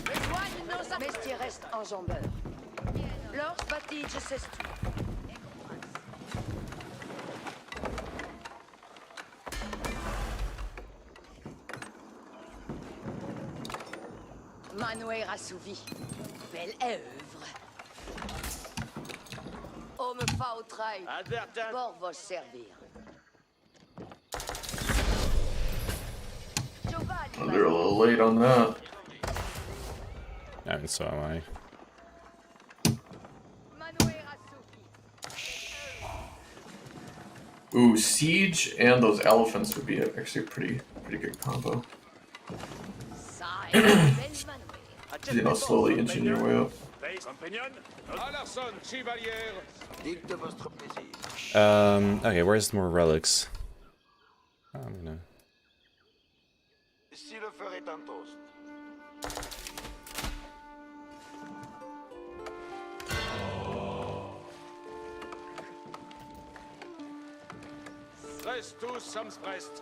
Besogne nos mestier reste enjambeur. Lors bâti, je sais tu. Manouer assouvi. Belle œuvre. Homme fa au trail. Pour vos servir. Oh, they're a little late on that. And so am I. Ooh, siege and those elephants would be actually a pretty good combo. You know, slowly inching your way up. Okay, where's more relics? I'm gonna. Si le ferait un toast. Prest tous, sommes prest.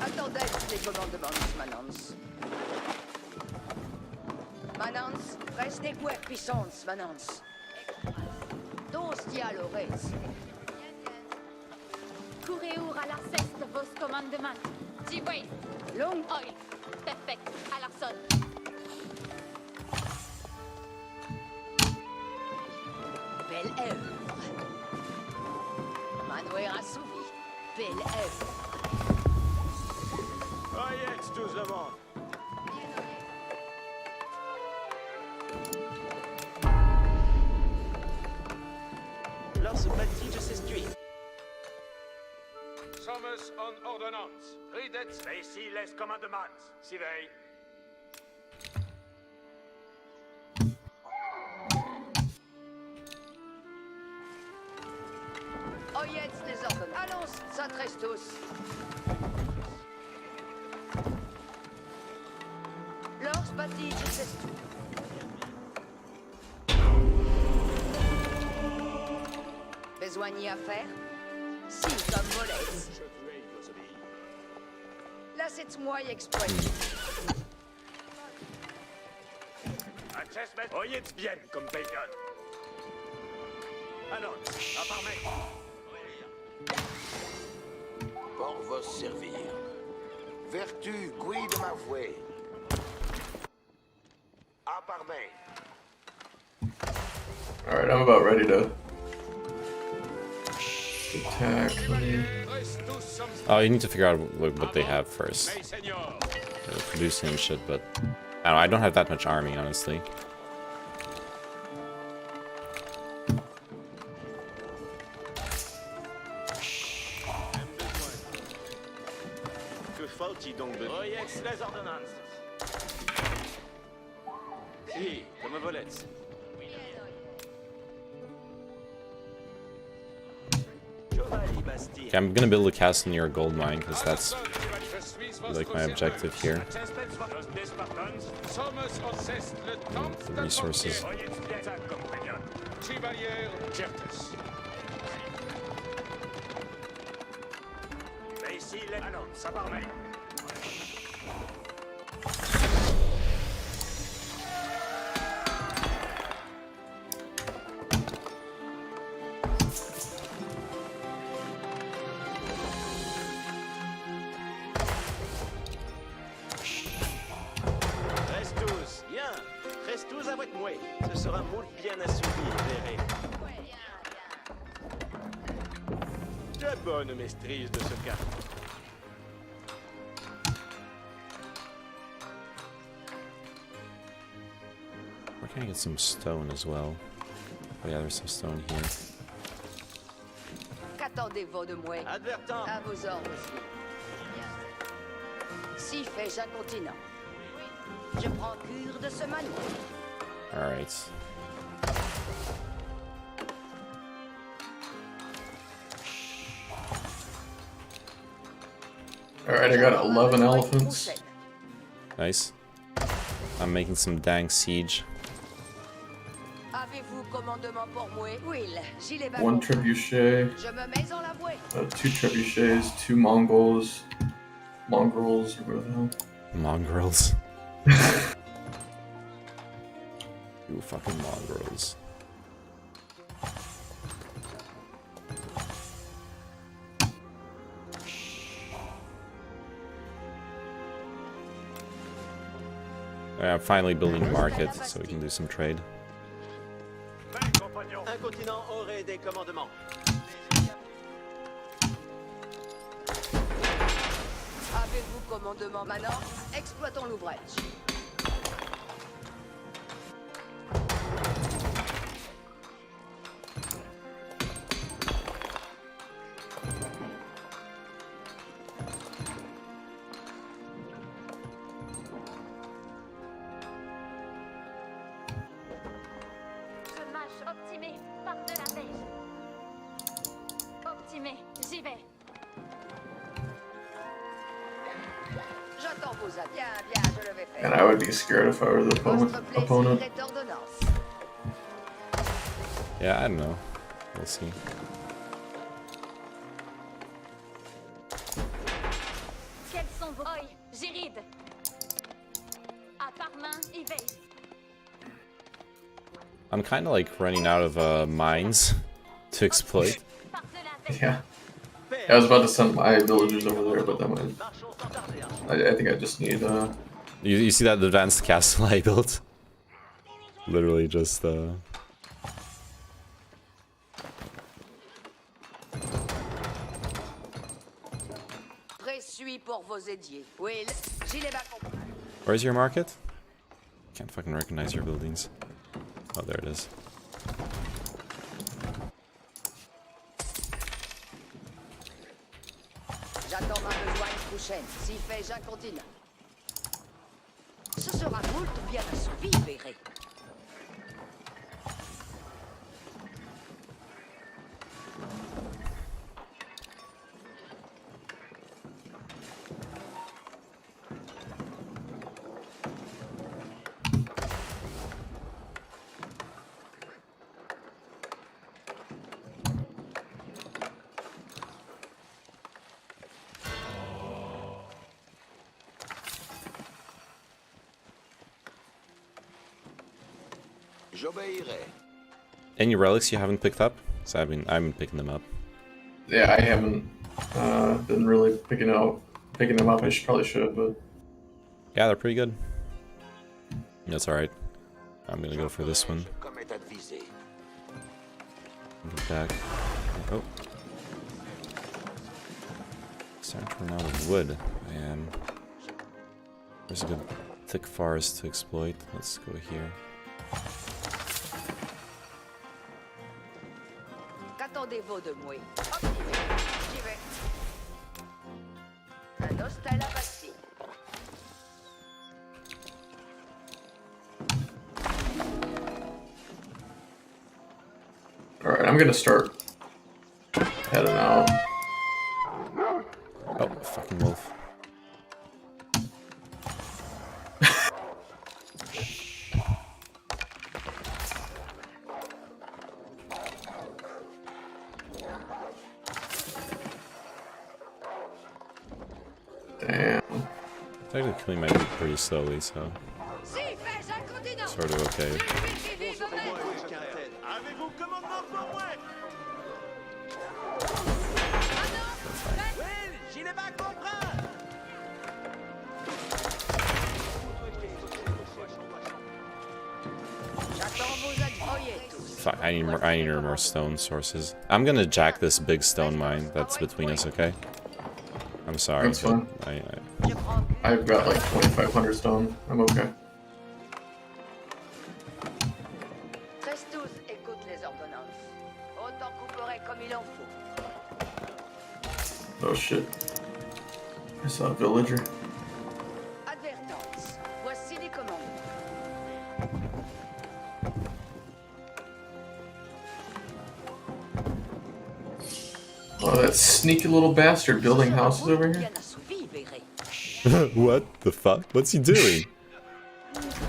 Attendez les commandements, Manans. Manans, restez puissance, Manans. Dos dialores. Cureur à la ceste vos commandements. Tivway. Long oil. Perfect. À l'arson. Belle œuvre. Manuel assouvi. Belle œuvre. Oyez tous le monde. Lors ce bâti, s'estuie. Sommes en ordonnance. Ridet. Ici les commandements. Si veille. Oyez les ordonnances. Allons, s'adresse tous. Lors bâti, s'estuie. Besoin à faire? Si, comme volets. Là, c'est moi exploité. Oyez bien comme bacon. Annonce, à parmer. Pour vos servir. Vertu, quid ma voix. À parmer. Alright, I'm about ready to attack. Oh, you need to figure out what they have first. They're producing and shit, but I don't have that much army, honestly. Que faut-il donc de... Oyez les ordonnances. Si, comme volets. Okay, I'm gonna build a castle near a gold mine because that's like my objective here. The resources. Reste tous avec moi. Ce sera moult bien assouvi, verrez. De bonne maîtrise de ce cas. Where can I get some stone as well? Oh yeah, there's some stone here. Qu'attendez-vous de moi? Advertant. À vos ordres. Si fais-je un continent. Je prends cure de ce manoir. Alright. Alright, I got 11 elephants. Nice. I'm making some dang siege. Avez-vous commandement pour moi? Oui, gilet bas. 1 trebuchet, Je me mets en la voie. 2 trebuchets, 2 Mongols, or whatever the hell. Mongrels. You fucking mongrels. I'm finally building a market so we can do some trade. Un continent aurait des commandements. Avez-vous commandement maintenant? Exploitons l'ouvrage. Je marche optimé par de la neige. Optimé, j'y vais. J'attends vos avis. Bien, bien, je le vais faire. And I would be scared if I were the opponent. Votre plaisir est ordonnance. Yeah, I don't know. We'll see. Quels sont vos... Oi, Girid. À part main, éveille. I'm kind of like running out of mines to exploit. Yeah. I was about to send my villagers over there, but then I think I just need You see that advanced castle I built? Literally just Présuis pour vos édiers. Oui, j'y l'ai pas compris. Where's your market? Can't fucking recognize your buildings. Oh, there it is. J'attends ma besogne prochaine. Si fait, je continue. Ce sera moult bien assouvi, verrez. J'obéirai. Any relics you haven't picked up? So I've been picking them up. Yeah, I haven't been really picking them up. Probably should, but Yeah, they're pretty good. That's alright. I'm gonna go for this one. Get back. Oh. Starting to run out of wood, man. There's a good thick forest to exploit. Let's go here. Qu'attendez-vous de moi? Optimiste. J'y vais. Un hostel à Bastille. alright, I'm gonna start heading out. Oh, fucking wolf. Damn. It's actually killing my loot pretty slowly, so sort of okay. Avez-vous commandement pour moi? Well, j'y l'ai pas compris. Fuck, I need more stone sources. I'm gonna jack this big stone mine that's between us, okay? I'm sorry. That's fine. I've got like 2,500 stone. I'm okay. Trestus écoute les ordonnances. Autant couperait comme il en faut. Oh shit. I saw a villager. Advertance. Voici les commandes. Oh, that sneaky little bastard building houses over here. What the fuck? What's he doing?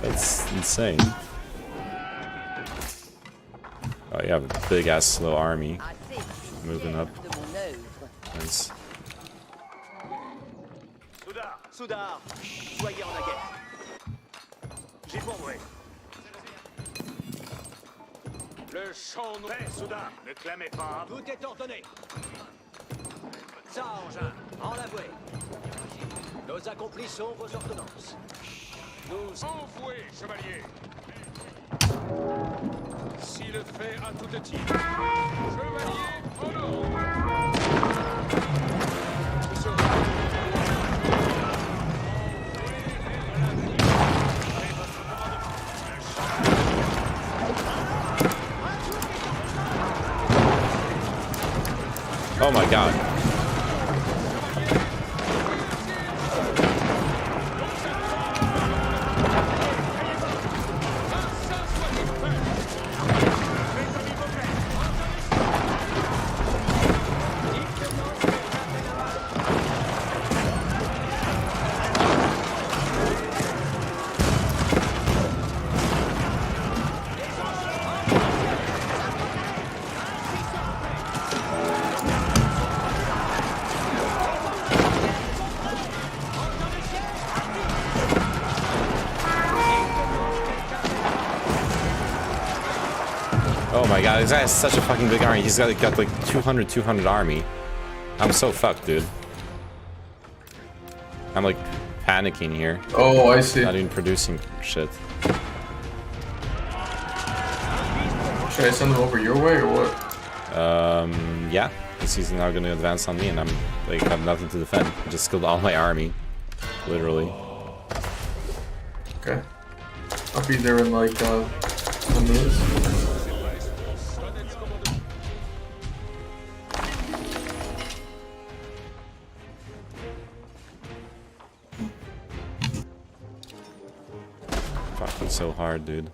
That's insane. Oh, you have a big ass slow army moving up. Nice. Soudard, soyez en aguette. J'ai pour moi. Le champ noir. Soudard, ne clamez pas. Tout est ordonné. Ça, engin, en la voie. Nous accomplissons vos ordonnances. Nous envoyez, chevalier. Si le fait à toute titre. Chevalier, en ordre. Oh my god. my god, this guy has such a fucking big army. He's got like 200 army. I'm so fucked, dude. I'm like panicking here. Oh, I see. Not even producing shit. Should I send him over your way or what? Yeah. He's now gonna advance on me and I'm like have nothing to defend. I just killed all my army. Literally. Okay. I'll be there in like 10 minutes. Fucking so hard, dude.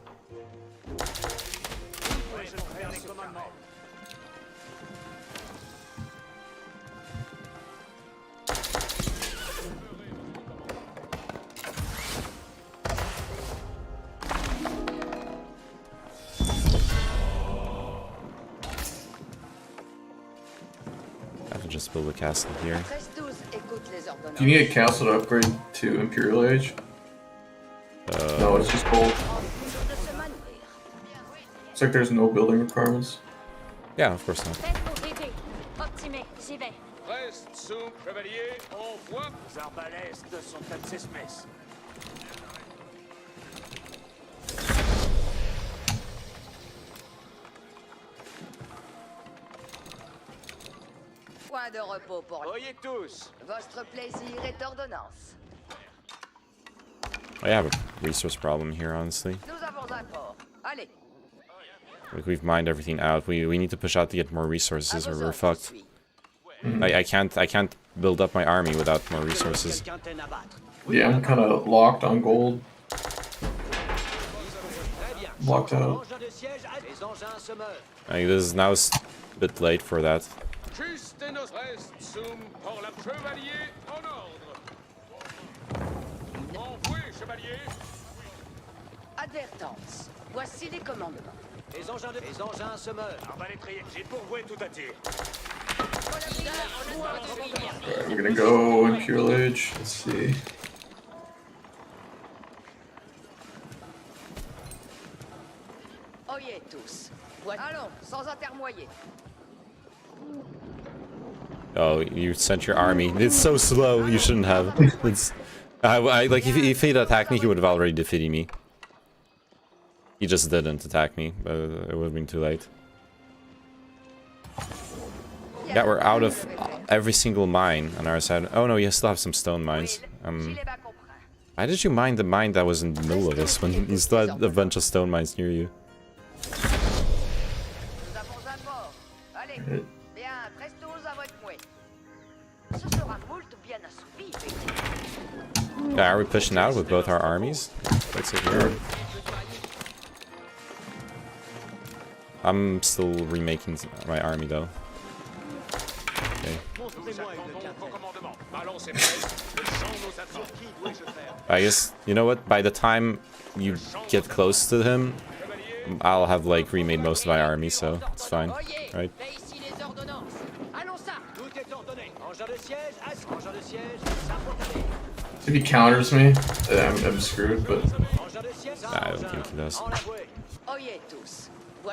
I can just build a castle here. Do you need a castle to upgrade to Imperial Age? No, it's just gold. It's like there's no building requirements. Yeah, of course not. Reste sous, chevalier, on voit. Les arbalèstes sont à Cesmes. Point de repos pour Oyez tous. votre plaisir est ordonnance. I have a resource problem here, honestly. Nous avons un port. Allez. Like we've mined everything out. We need to push out to get more resources or we're fucked. I can't build up my army without more resources. Yeah, I'm kind of locked on gold. Locked out. Like, this is now a bit late for that. Advertance. Voici les commandements. Les engins se meurent. Arbalétrier, j'ai pourvoué tout à tir. Alright, we're gonna go Imperial Age. Let's see. Oyez tous. Allons, sans intermoyer. Oh, you sent your army. It's so slow. You shouldn't have. It's, like if he'd attacked me, he would have already defeated me. He just didn't attack me, but it would have been too late. Yeah, we're out of every single mine on our side. Oh no, you still have some stone mines. Why did you mine the mine that was in the middle of this when you still had a bunch of stone mines near you? Yeah, are we pushing out with both our armies? Let's see here. I'm still remaking my army though. Okay. I guess, you know what, by the time you get close to him, I'll have like remade most of my army, so it's fine, right? If he counters me, I'm screwed, but... I don't think he does.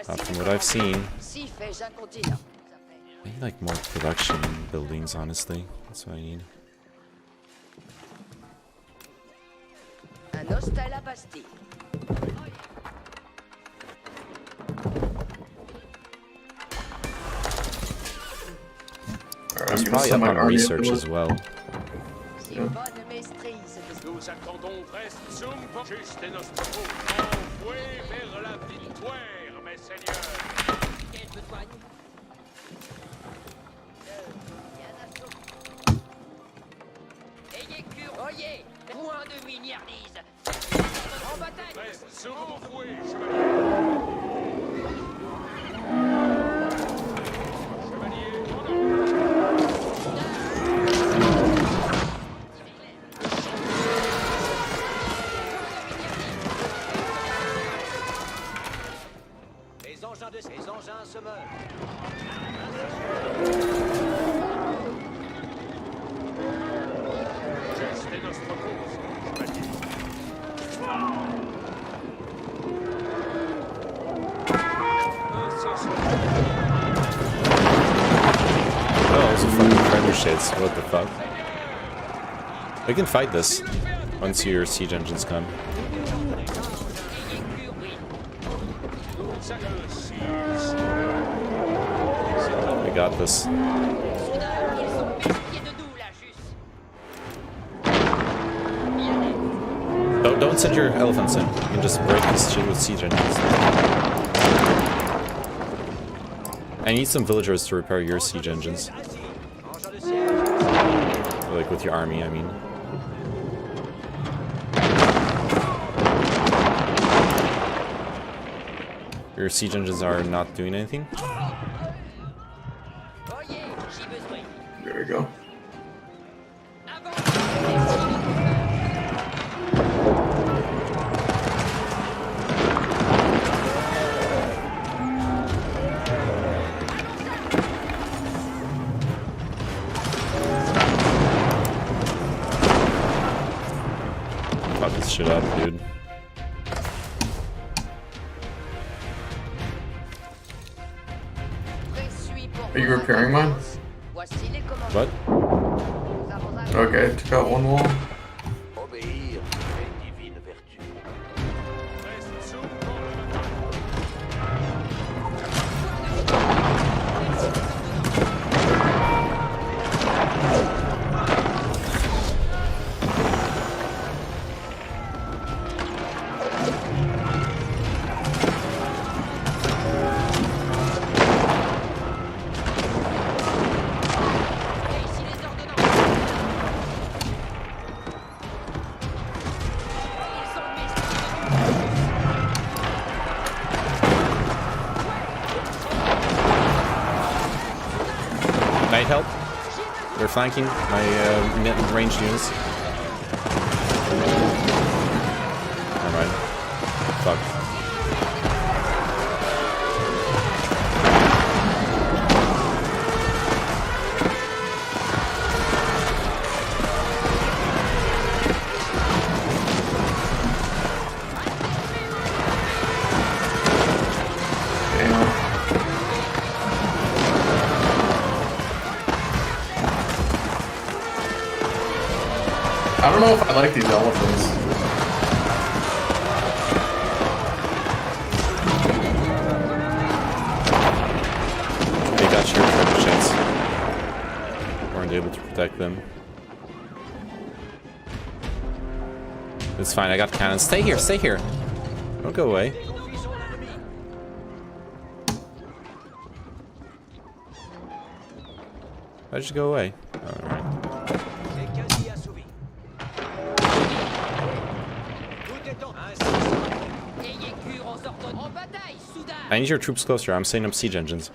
Not from what I've seen. I need like more production buildings, honestly. That's what I need. There's probably up on research as well. Yeah. Nous attendons Restsum pour juste notre peau. Envoué vers la victoire, mes seigneurs. Quel besoin? Ayez cure, oyez, point de mignardise. En bataille. Restsum envoué, chevalier. Les engins se meurent. Juste notre cause, chevalier. engines. What the fuck? We can fight this once your siege engines come. We got this. Don't send your elephants in. You can just break this shit with siege engines. I need some villagers to repair your siege engines. Like with your army, I mean. Your siege engines are not doing anything? There we go. Fuck this shit up, dude. Are you repairing mine? What? Okay, took out one wall. Knight help. They're flanking my mid-range units. Alright. Fuck. I don't know if I like these elephants. They got your trebuchets. Weren't able to protect them. It's fine, I got cannons. Stay here, stay here. Don't go away. Why'd you go away? Alright. I need your troops closer. I'm setting up siege engines.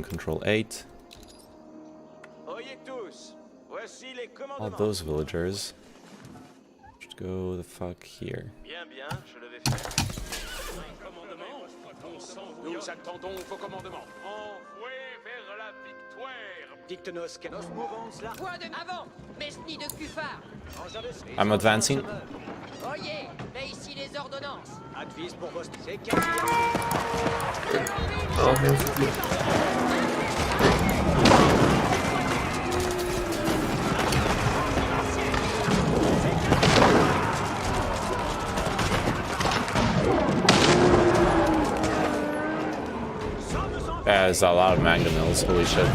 Control 8. All those villagers should go the fuck here. Nous attendons vos commandements. Envoyez vers la victoire. I'm advancing. Oyez, mais ici les ordonnances. Advise pour vos... C'est Yeah, there's a lot of mangonels. Holy shit.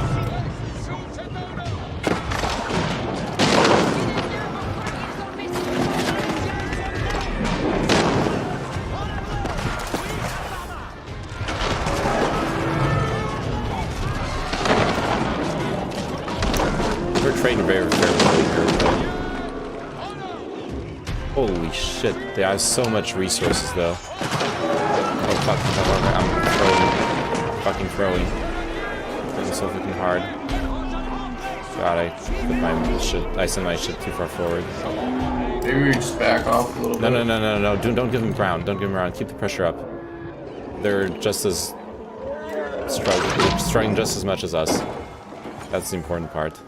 Holy shit, they have so much resources though. Oh fuck, I'm throwing. It's so fucking hard. God, I sent my shit too far forward. Maybe we just back off a little bit. No. Don't give them ground. Don't give them ground. Keep the pressure up. They're just as struggling just as much as us. That's the important part.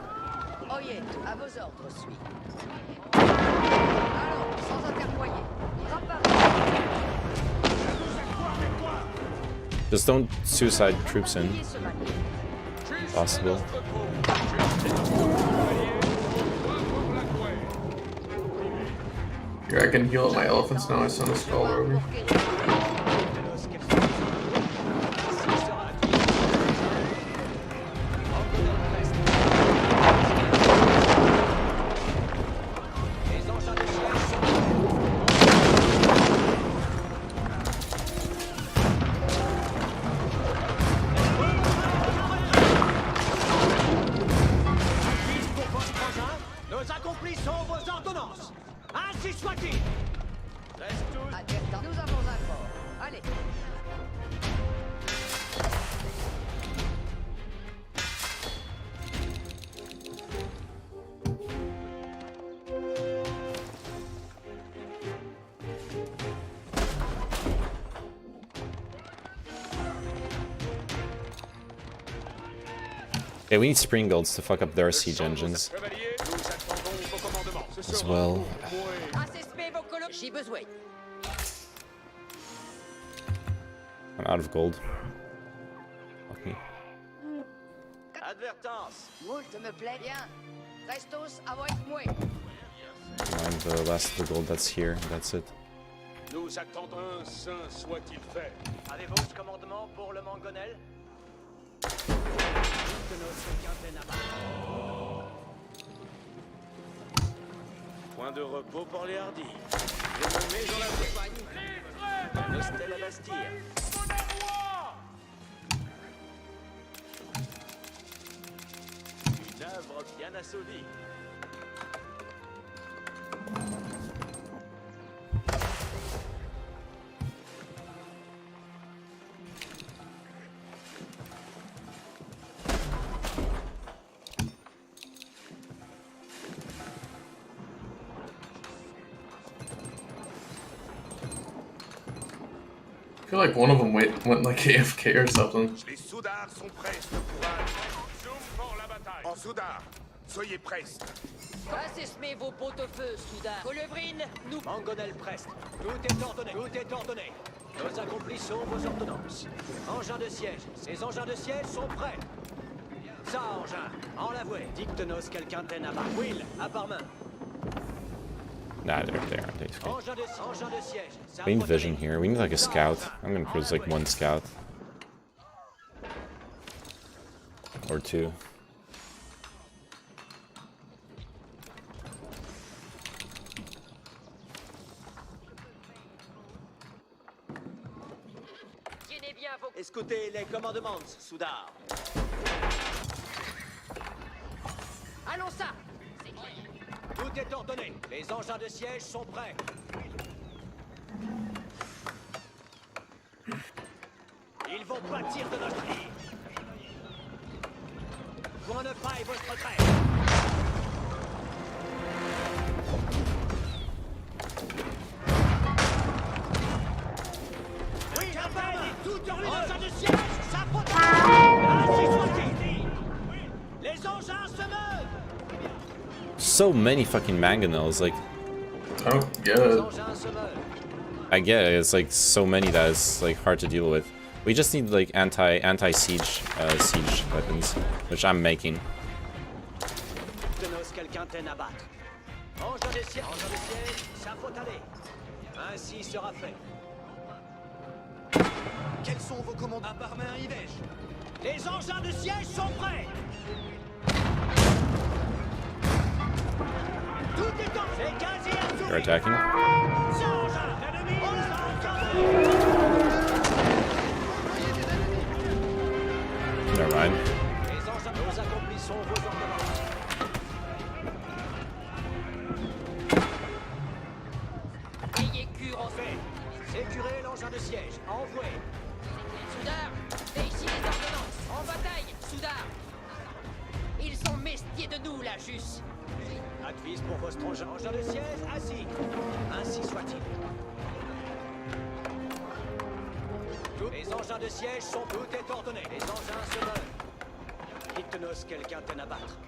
Just don't suicide troops in. Possible. Here, I can heal up my elephants now. I sent a scholar over. Okay, we need spring guilds to fuck up their siege engines as well. I'm out of gold. Fuck me. Mind the last of the gold that's here. That's it. Nous attendons un saint soit-il fait. Avez-vous ce commandement pour le Mangonel? Point de repos pour les hardis. Je me mets dans la voie. Nostel la Bastille. Une œuvre bien assourdie. I feel like one of them went like AFK or something. Les soudards sont prestes pour un zoom pour la bataille. En soudard, soyez prestes. Assesmez vos pot-au-feu, soudard. Colevrine, nous. Mangonel preste. Tout est ordonné. Tout est ordonné. Nous accomplissons vos ordonnances. Engins de siège. Ces engins de siège sont prêts. Ça, engin. En l'avoué. Dicte-nos quelqu'un t'en a. Will, à part main. Nah, they're there, aren't they? Engin de siège. We need vision here. We need like a scout. I'm gonna put like one scout. Or two. Écoutez les commandements, soudard. Allons ça. Tout est ordonné. Les engins de siège sont prêts. Ils vont bâtir de notre ligne. Point de paille votre retraite. Oui, la balle est toute en engins de siège. Ça protège. Ainsi soit-il. Les engins se meuvent. So many fucking mangonels, like... I don't get it. I get it, it's like so many that it's like hard to deal with. We just need like anti-siege siege weapons, which I'm making. Ainsi sera fait. Quels sont vos commandes? Un par main, Yves. Les engins de siège sont prêts. They're attacking. Never mind. siège, envoyé. Soudard, fais ici les ordonnances. En bataille, Soudard. Ils sont mestiers de nous, là, juste. Advise pour votre engin. Engin de siège, assis. Ainsi soit-il. Les engins de siège sont tout est ordonné. Les engins se meuvent. Ictenos, quelqu'un peine à battre.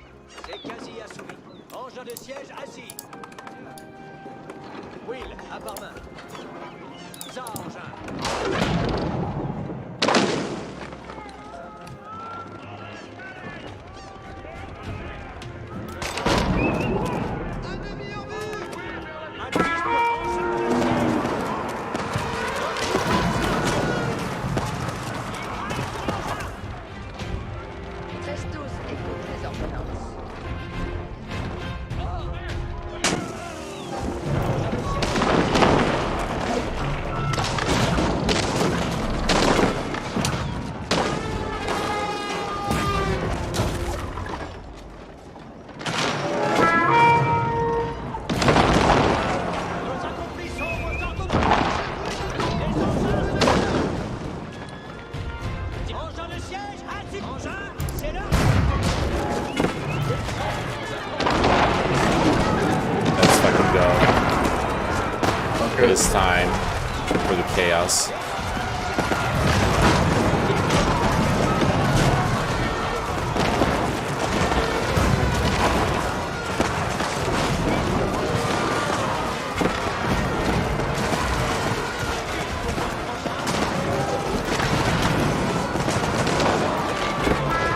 C'est quasi assouvi. Engin de siège, assis. Will, à part main. Ça, engin. Festus écoute les ordonnances. Engin de siège, assis. Engin, c'est là. Let's fucking go. This time for the chaos.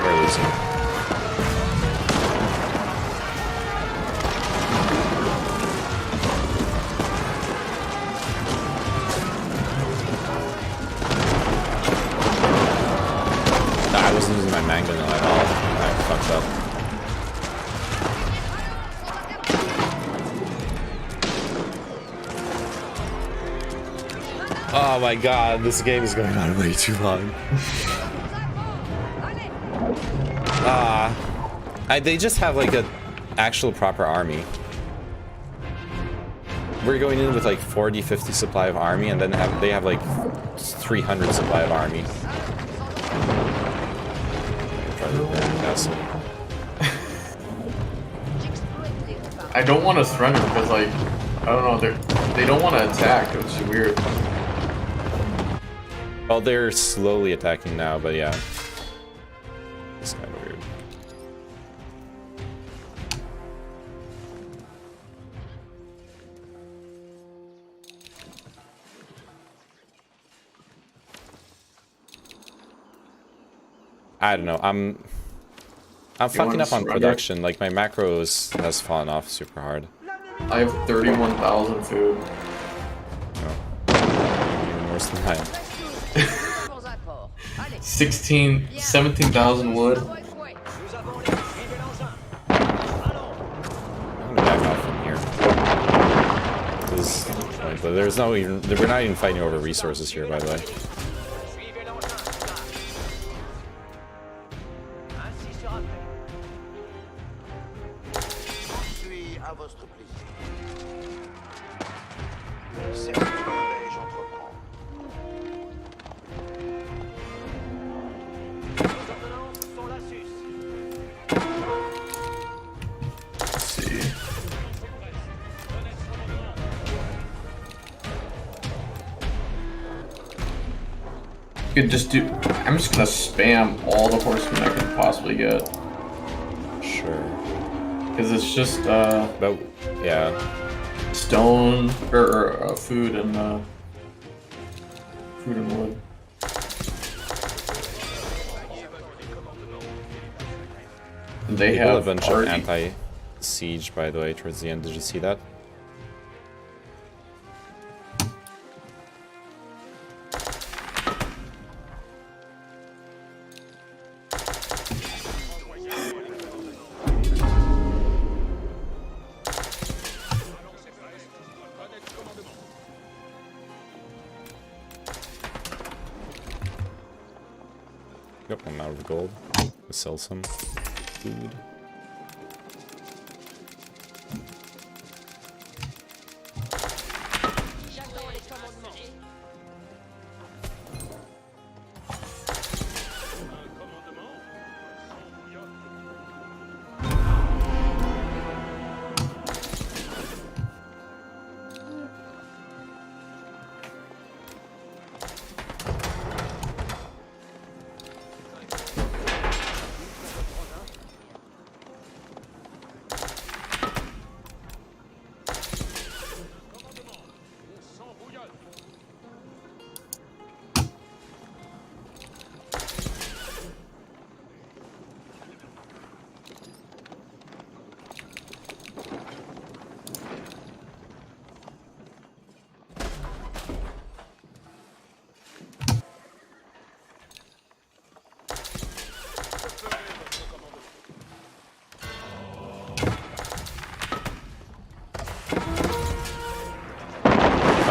We're losing. I wasn't using my manga at all. I fucked up. Oh my god, this game is going on way too long. They just have like a actual proper army. We're going in with like 40-50 supply of army, and then they have like 300 supply of army. I don't want to surrender because, like, I don't know, they don't want to attack, which is weird. Well, they're slowly attacking now, but yeah. It's kind of weird. I don't know, I'm fucking up on production, like my macros has fallen off super hard. I have 31,000 food. No. Even worse than mine. 17,000 wood. I'm gonna back off from here. But there's no even, we're not even fighting over resources here, by the way. À votre plaisir. Certainement vais-je entreprendre. Les ordonnances sont la sus. Let's see. You could just do. I'm just gonna spam all the horsemen I can possibly get. Sure. Because it's just, but, yeah. Stone, or food and wood. And they have a bunch of already... anti-siege, by the way, towards the end. Did you see that? Yep, I'm out of gold. Let's sell some food.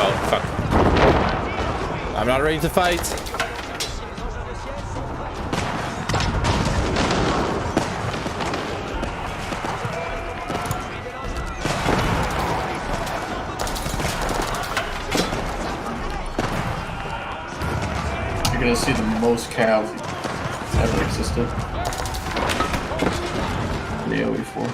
Oh, fuck. I'm not ready to fight. You're gonna see the most cows ever existed. In the OE4.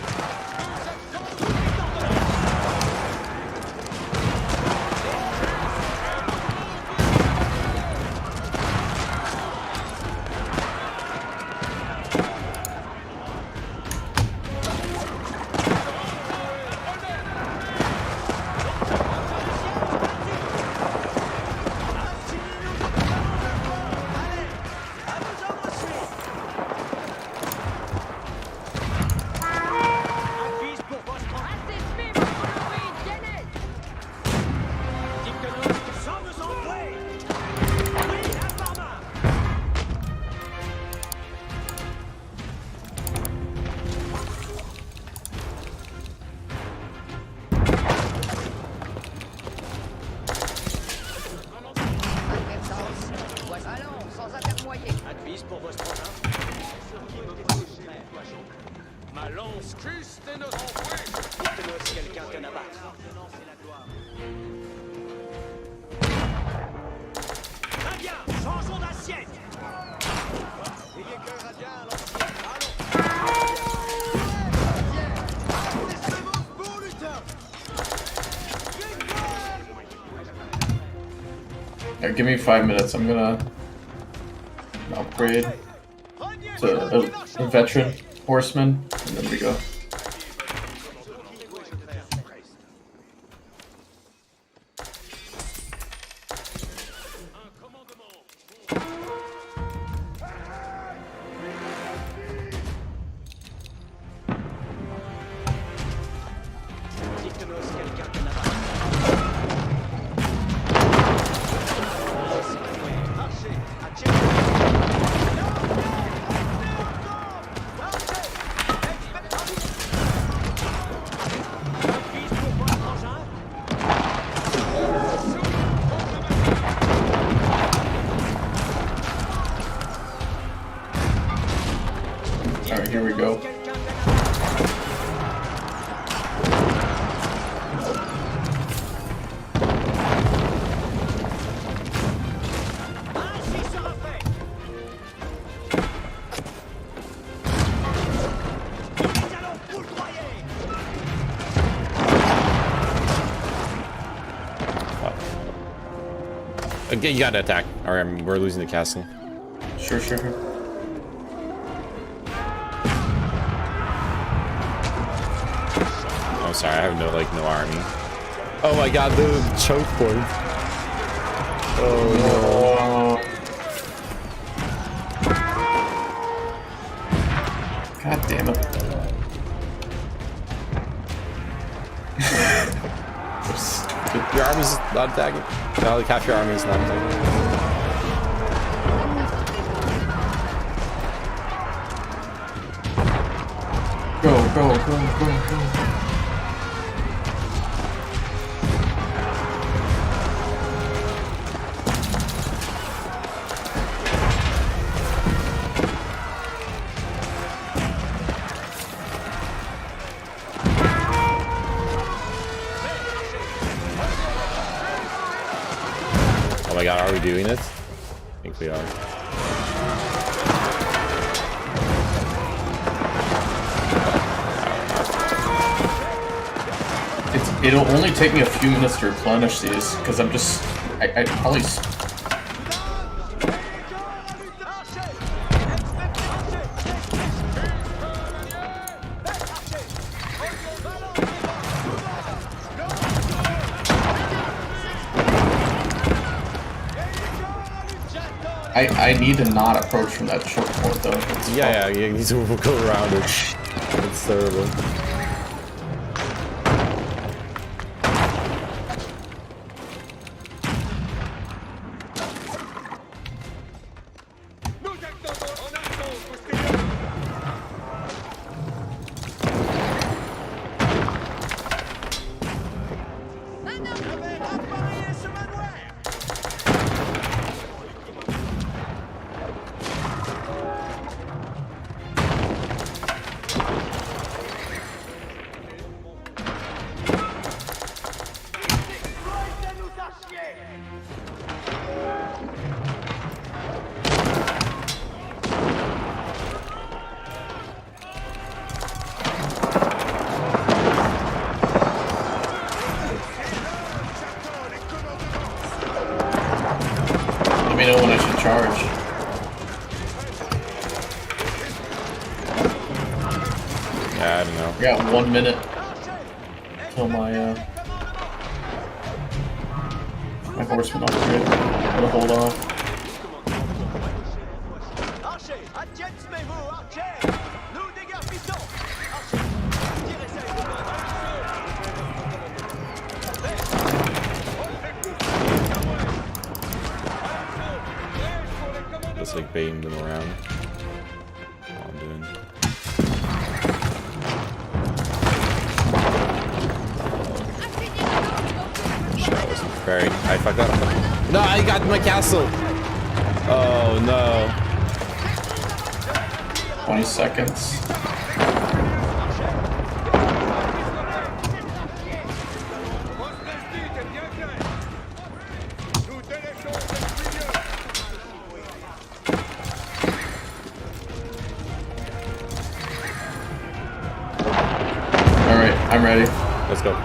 Ma lance custe et notre envoi. Dites-moi si quelqu'un peut n'abattre. Très bien, changeons d'assiette. Il y a qu'un radien à l'ancienne. Allons. Laissez-moi pour lutin. Yeah, give me 5 minutes. I'm gonna upgrade to a veteran horseman, and then we go. Alright, here we go. Okay, you gotta attack, or we're losing the castle. Sure. Oh, sorry, I have no army. Oh my god, the choke point. Oh no. God damn it. Your army's not attacking. No, like half your army is not attacking. Go. Oh my god, are we doing it? I think we are. It'll only take me a few minutes to replenish these, because I probably... I need to not approach from that choke point though. Yeah, you need to go around it. It's terrible. charge. Yeah, I don't know. I got 1 minute till my my horseman upgrade. I'm gonna hold off. Just like baiting them around. All I'm doing. Shit, I wasn't preparing. I fucked up. No, I got my castle. Oh no. 20 seconds. I'm ready. Let's go.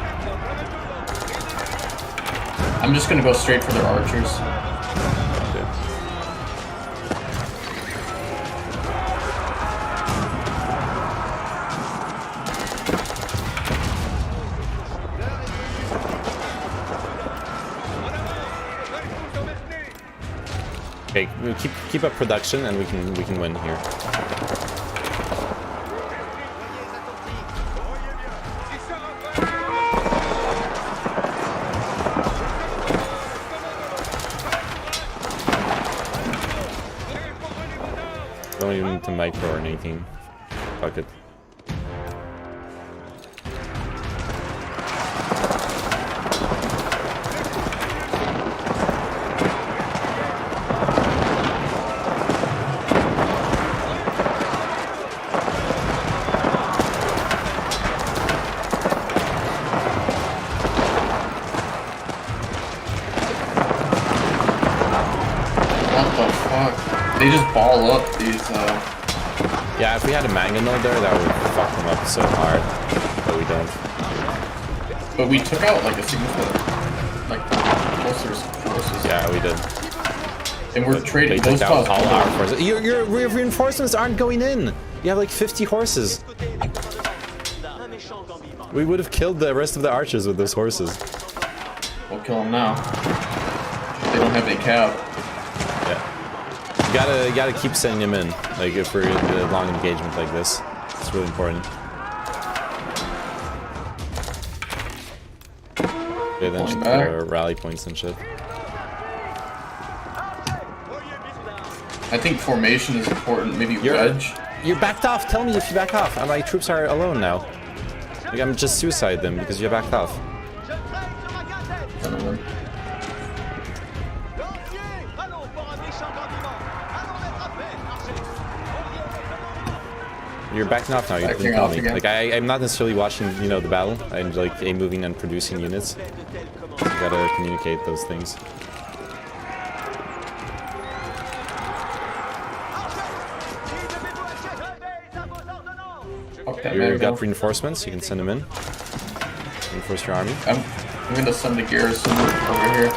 I'm just gonna go straight for their archers. Okay, keep up production and we can win here. Don't even need to micro or anything. Fuck it. They just ball up these, Yeah, if we had a mangonel there, that would fuck them up so hard. But we don't. But we took out, like, a significant, like, closer forces. Yeah, we did. And we're trading. They took out all our forces. Your reinforcements aren't going in! You have, like, 50 horses. We would have killed the rest of the archers with those horses. We'll kill them now. They don't have any cap. You gotta keep sending him in, like if we're in a long engagement like this. It's really important. Okay, then just rally points and shit. I think formation is important. Maybe wedge. You're backed off. Tell me if you back off. My troops are alone now. Like, I'm just suicide them because you're backed off. You're backing off now. You didn't tell me. Like I'm not necessarily watching, you know, the battle. I'm like moving and producing units. So you gotta communicate those things. Okay, you got reinforcements. You can send them in. Reinforce your army. I'm gonna send the garrison over here.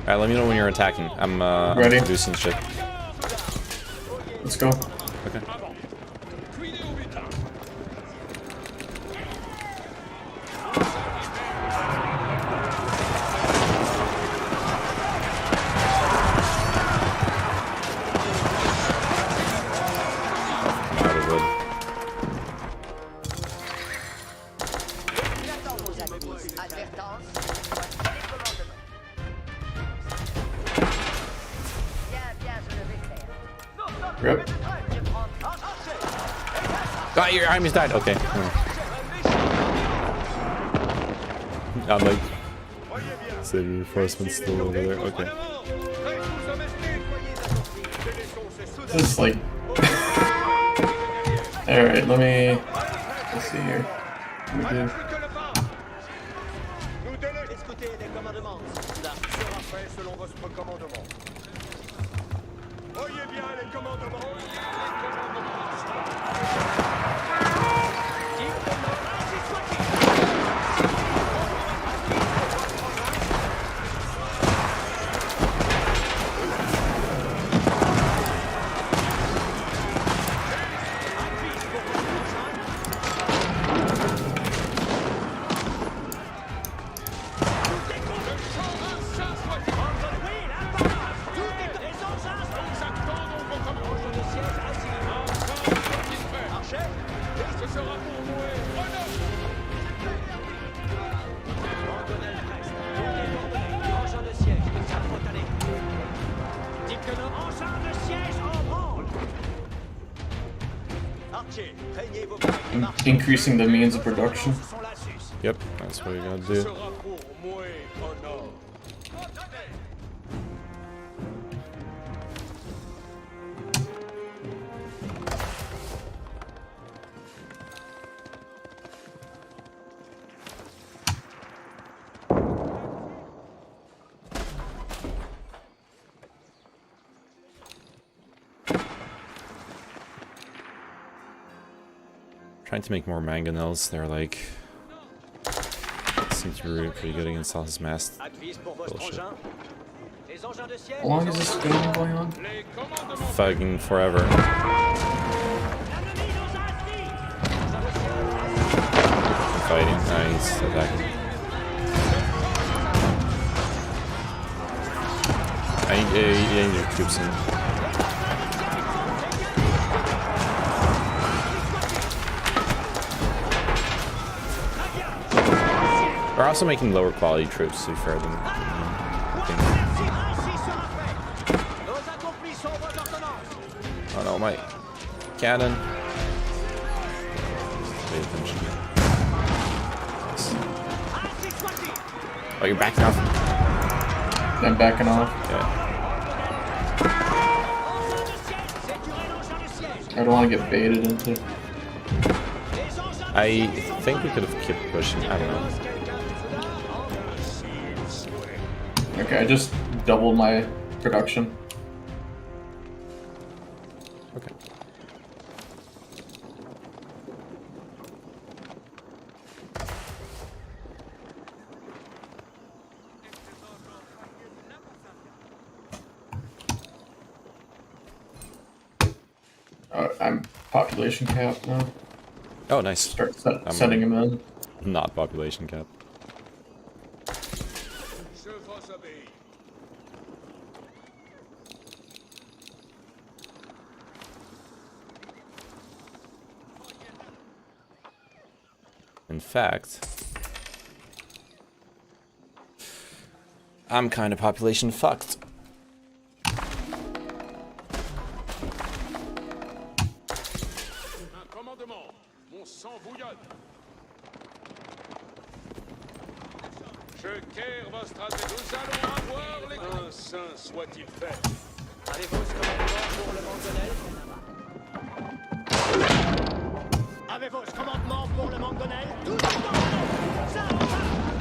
Alright, let me know when you're attacking. I'm ready. Producing shit. Let's go. Okay. Rip. Ah, your army's died. Okay. I'm like, so reinforcements still over there. Okay. Just like. All right, let's see here. What do we do? votre commandement. Oyez bien les commandements. Increasing the means of production. Yep, that's what we gotta do. Trying to make more mangonels. They're like seem to be really pretty good against all his mass bullshit. How long is this game going on? Fucking forever. Fighting. Nice. Attacking. I need your troops in. We're also making lower quality troops, to be fair, than oh no, my cannon. Pay attention. Nice. Oh, you're backing off? I'm backing off. Yeah. I don't want to get baited into. I think we could have kept pushing. I don't know. Okay, I just doubled my production. Okay. I'm population cap now. Oh, nice. Start sending him in. Not population cap. In fact, I'm kind of population fucked.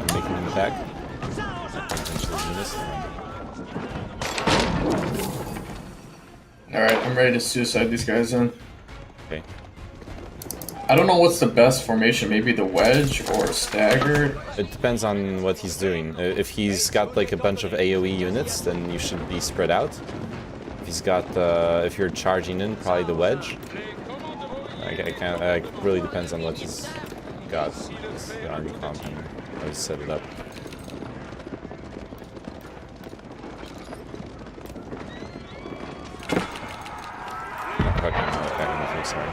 Taking him back. Alright, I'm ready to suicide these guys in. Okay. I don't know what's the best formation, maybe the wedge or staggered? It depends on what he's doing. If he's got like a bunch of AoE units, then you should be spread out. If he's got, if you're charging in, probably the wedge. It really depends on what he's got. The army comp and how he set it up. Sorry.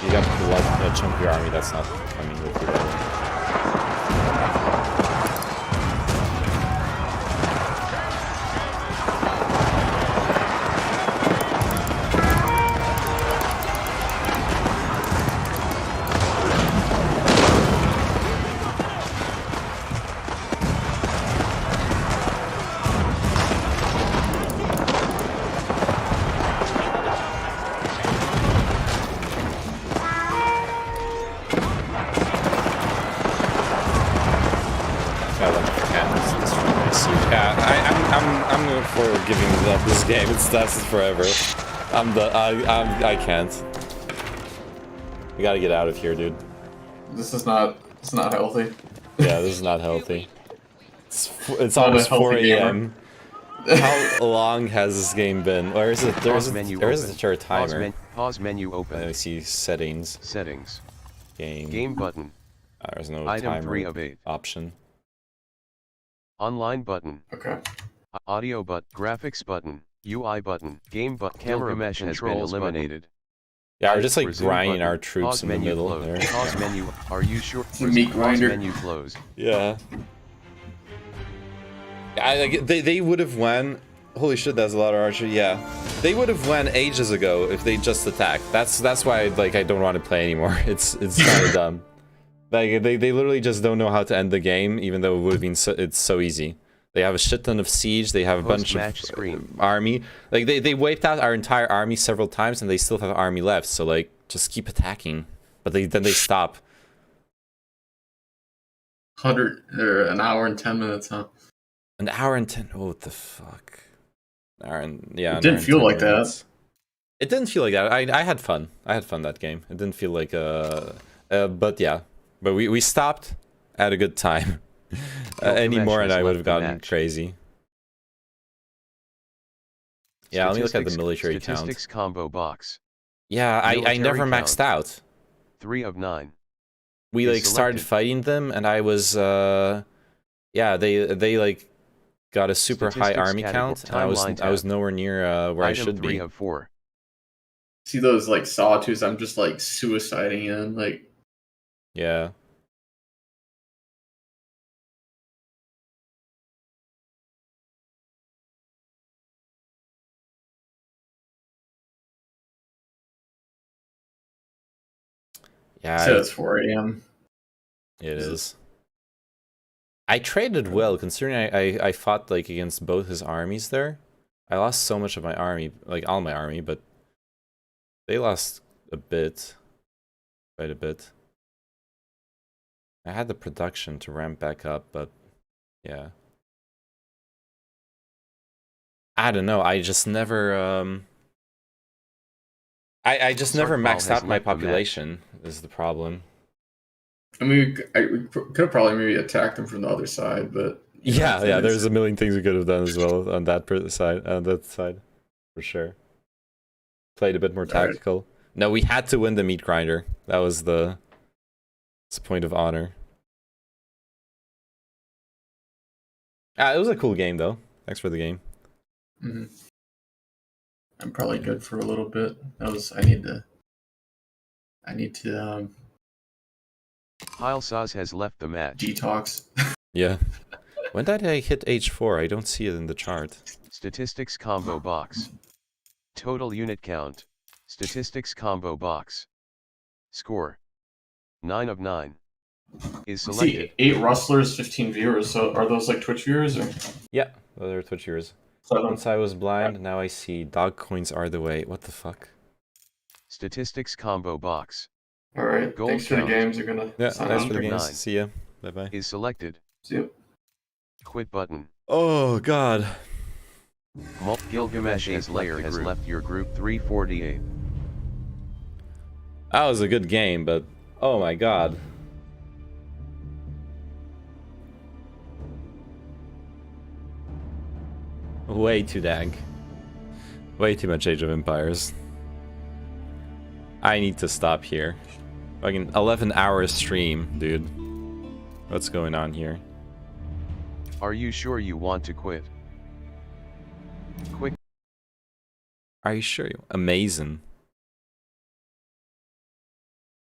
You got a chunk of your army that's not coming with you. game. It's lasted forever. I can't. We gotta get out of here, dude. This is not healthy. Yeah, this is not healthy. It's Not a almost 4 healthy gamer. a.m. How long has this game been? Or is it there is a timer? Pause menu open. I see settings. Settings. Game. Game button. There's no Item timer 3 of 8. option. Online button. Okay. Audio button. Graphics button. UI button. Game button. Camera mesh has been eliminated. Yeah, we're just like Resume grinding button. our troops Pause in the menu middle closed. there. Pause menu. Are you sure? It's a meat grinder. Pause menu closed. Yeah. They would have won. Holy shit, that's a lot of archery. Yeah, they would have won ages ago if they just attacked. That's why like I don't want to play anymore. It's kind of dumb. Like they literally just don't know how to end the game, even though it would have been it's so easy. They have a shit ton of siege. They have a bunch of army. Like they wiped out our entire army several times, and they still have army left. So like just keep attacking. But then they stop. 100 or an hour and 10 minutes, huh? An hour and 10. Oh, what the fuck? An hour and yeah. It didn't feel like that. It didn't feel like that. I had fun. I had fun that game. It didn't feel like but yeah. But we stopped at a good time. Any more and I would have gotten crazy. Yeah, let me look at the military count. Statistics combo box. Yeah, I never maxed out. 3 of 9. We like started fighting them, and I was yeah, they like got a super high army count, and I was nowhere near where I should be. 3 of 4. See those like sawtooths? I'm just like suiciding in, like. Yeah. Yeah, So it's 4 a.m. It is. I traded well, considering I fought like against both his armies there. I lost so much of my army, like all my army, but they lost a bit, quite a bit. I had the production to ramp back up, but yeah. I don't know. I just never I just never maxed out my population is the problem. I mean, we could have probably maybe attacked them from the other side, but yeah, there's a million things we could have done as well on that side, for sure. Played a bit more tactical. Right. No, we had to win the meat grinder. That was the point of honor. It was a cool game though. Thanks for the game. Mm-hmm. I'm probably good for a little bit. I need to Heilsaz has left the match. Detox. Yeah. When did I hit H4? I don't see it in the chart. Statistics combo box. Total unit count. Statistics combo box. Score. 9 of 9. Is selected. See, 8 rustlers, 15 viewers. So are those like Twitch viewers or? Yeah, those are Twitch viewers. Once I was blind, now I see. Dog coins are the way. What the fuck? Statistics combo box. Alright, thanks for the games. You're gonna sign thanks on. for the games. See ya. Bye bye. Is selected. See ya. Quit button. Oh god. Gilgamesh's layer has left your group 348. That was a good game, but oh my god. Way too dang. Way too much Age of Empires. I need to stop here. Fucking 11-hour stream, dude. What's going on here? Are you sure you want to quit? Quick. Are you sure? Amazing.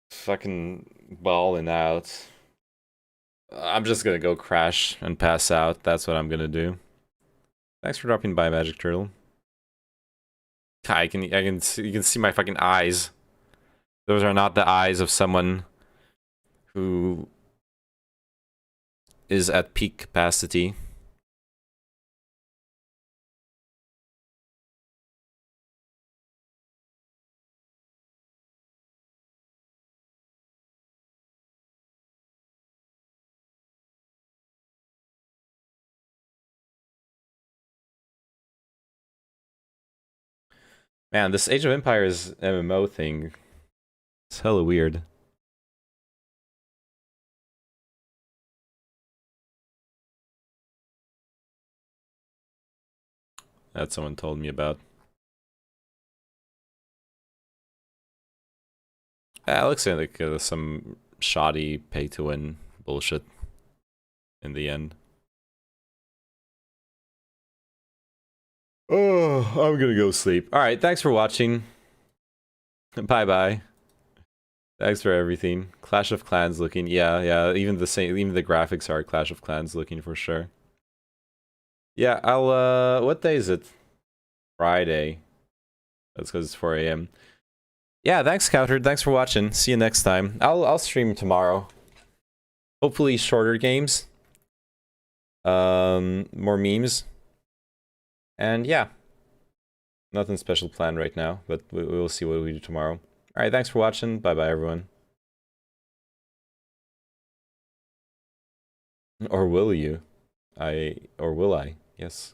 Fucking balling out. I'm just gonna go crash and pass out. That's what I'm gonna do. Thanks for dropping by, Magic Turtle. You can see my fucking eyes. Those are not the eyes of someone who is at peak capacity. Man, this Age of Empires MMO thing, it's hella weird. That someone told me about. It looks like some shoddy pay-to-win bullshit in the end. Oh, I'm gonna go sleep. Alright, thanks for watching. Bye-bye. Thanks for everything. Clash of Clans looking, yeah, even the graphics are Clash of Clans looking for sure. Yeah, I'll, what day is it? Friday. That's because it's 4 a.m. Yeah, thanks, Countered. Thanks for watching. See you next time. I'll stream tomorrow. Hopefully shorter games. More memes. And yeah. Nothing special planned right now, but we'll see what we do tomorrow. Alright, thanks for watching. Bye-bye, everyone. Or will you? Or will I? Yes.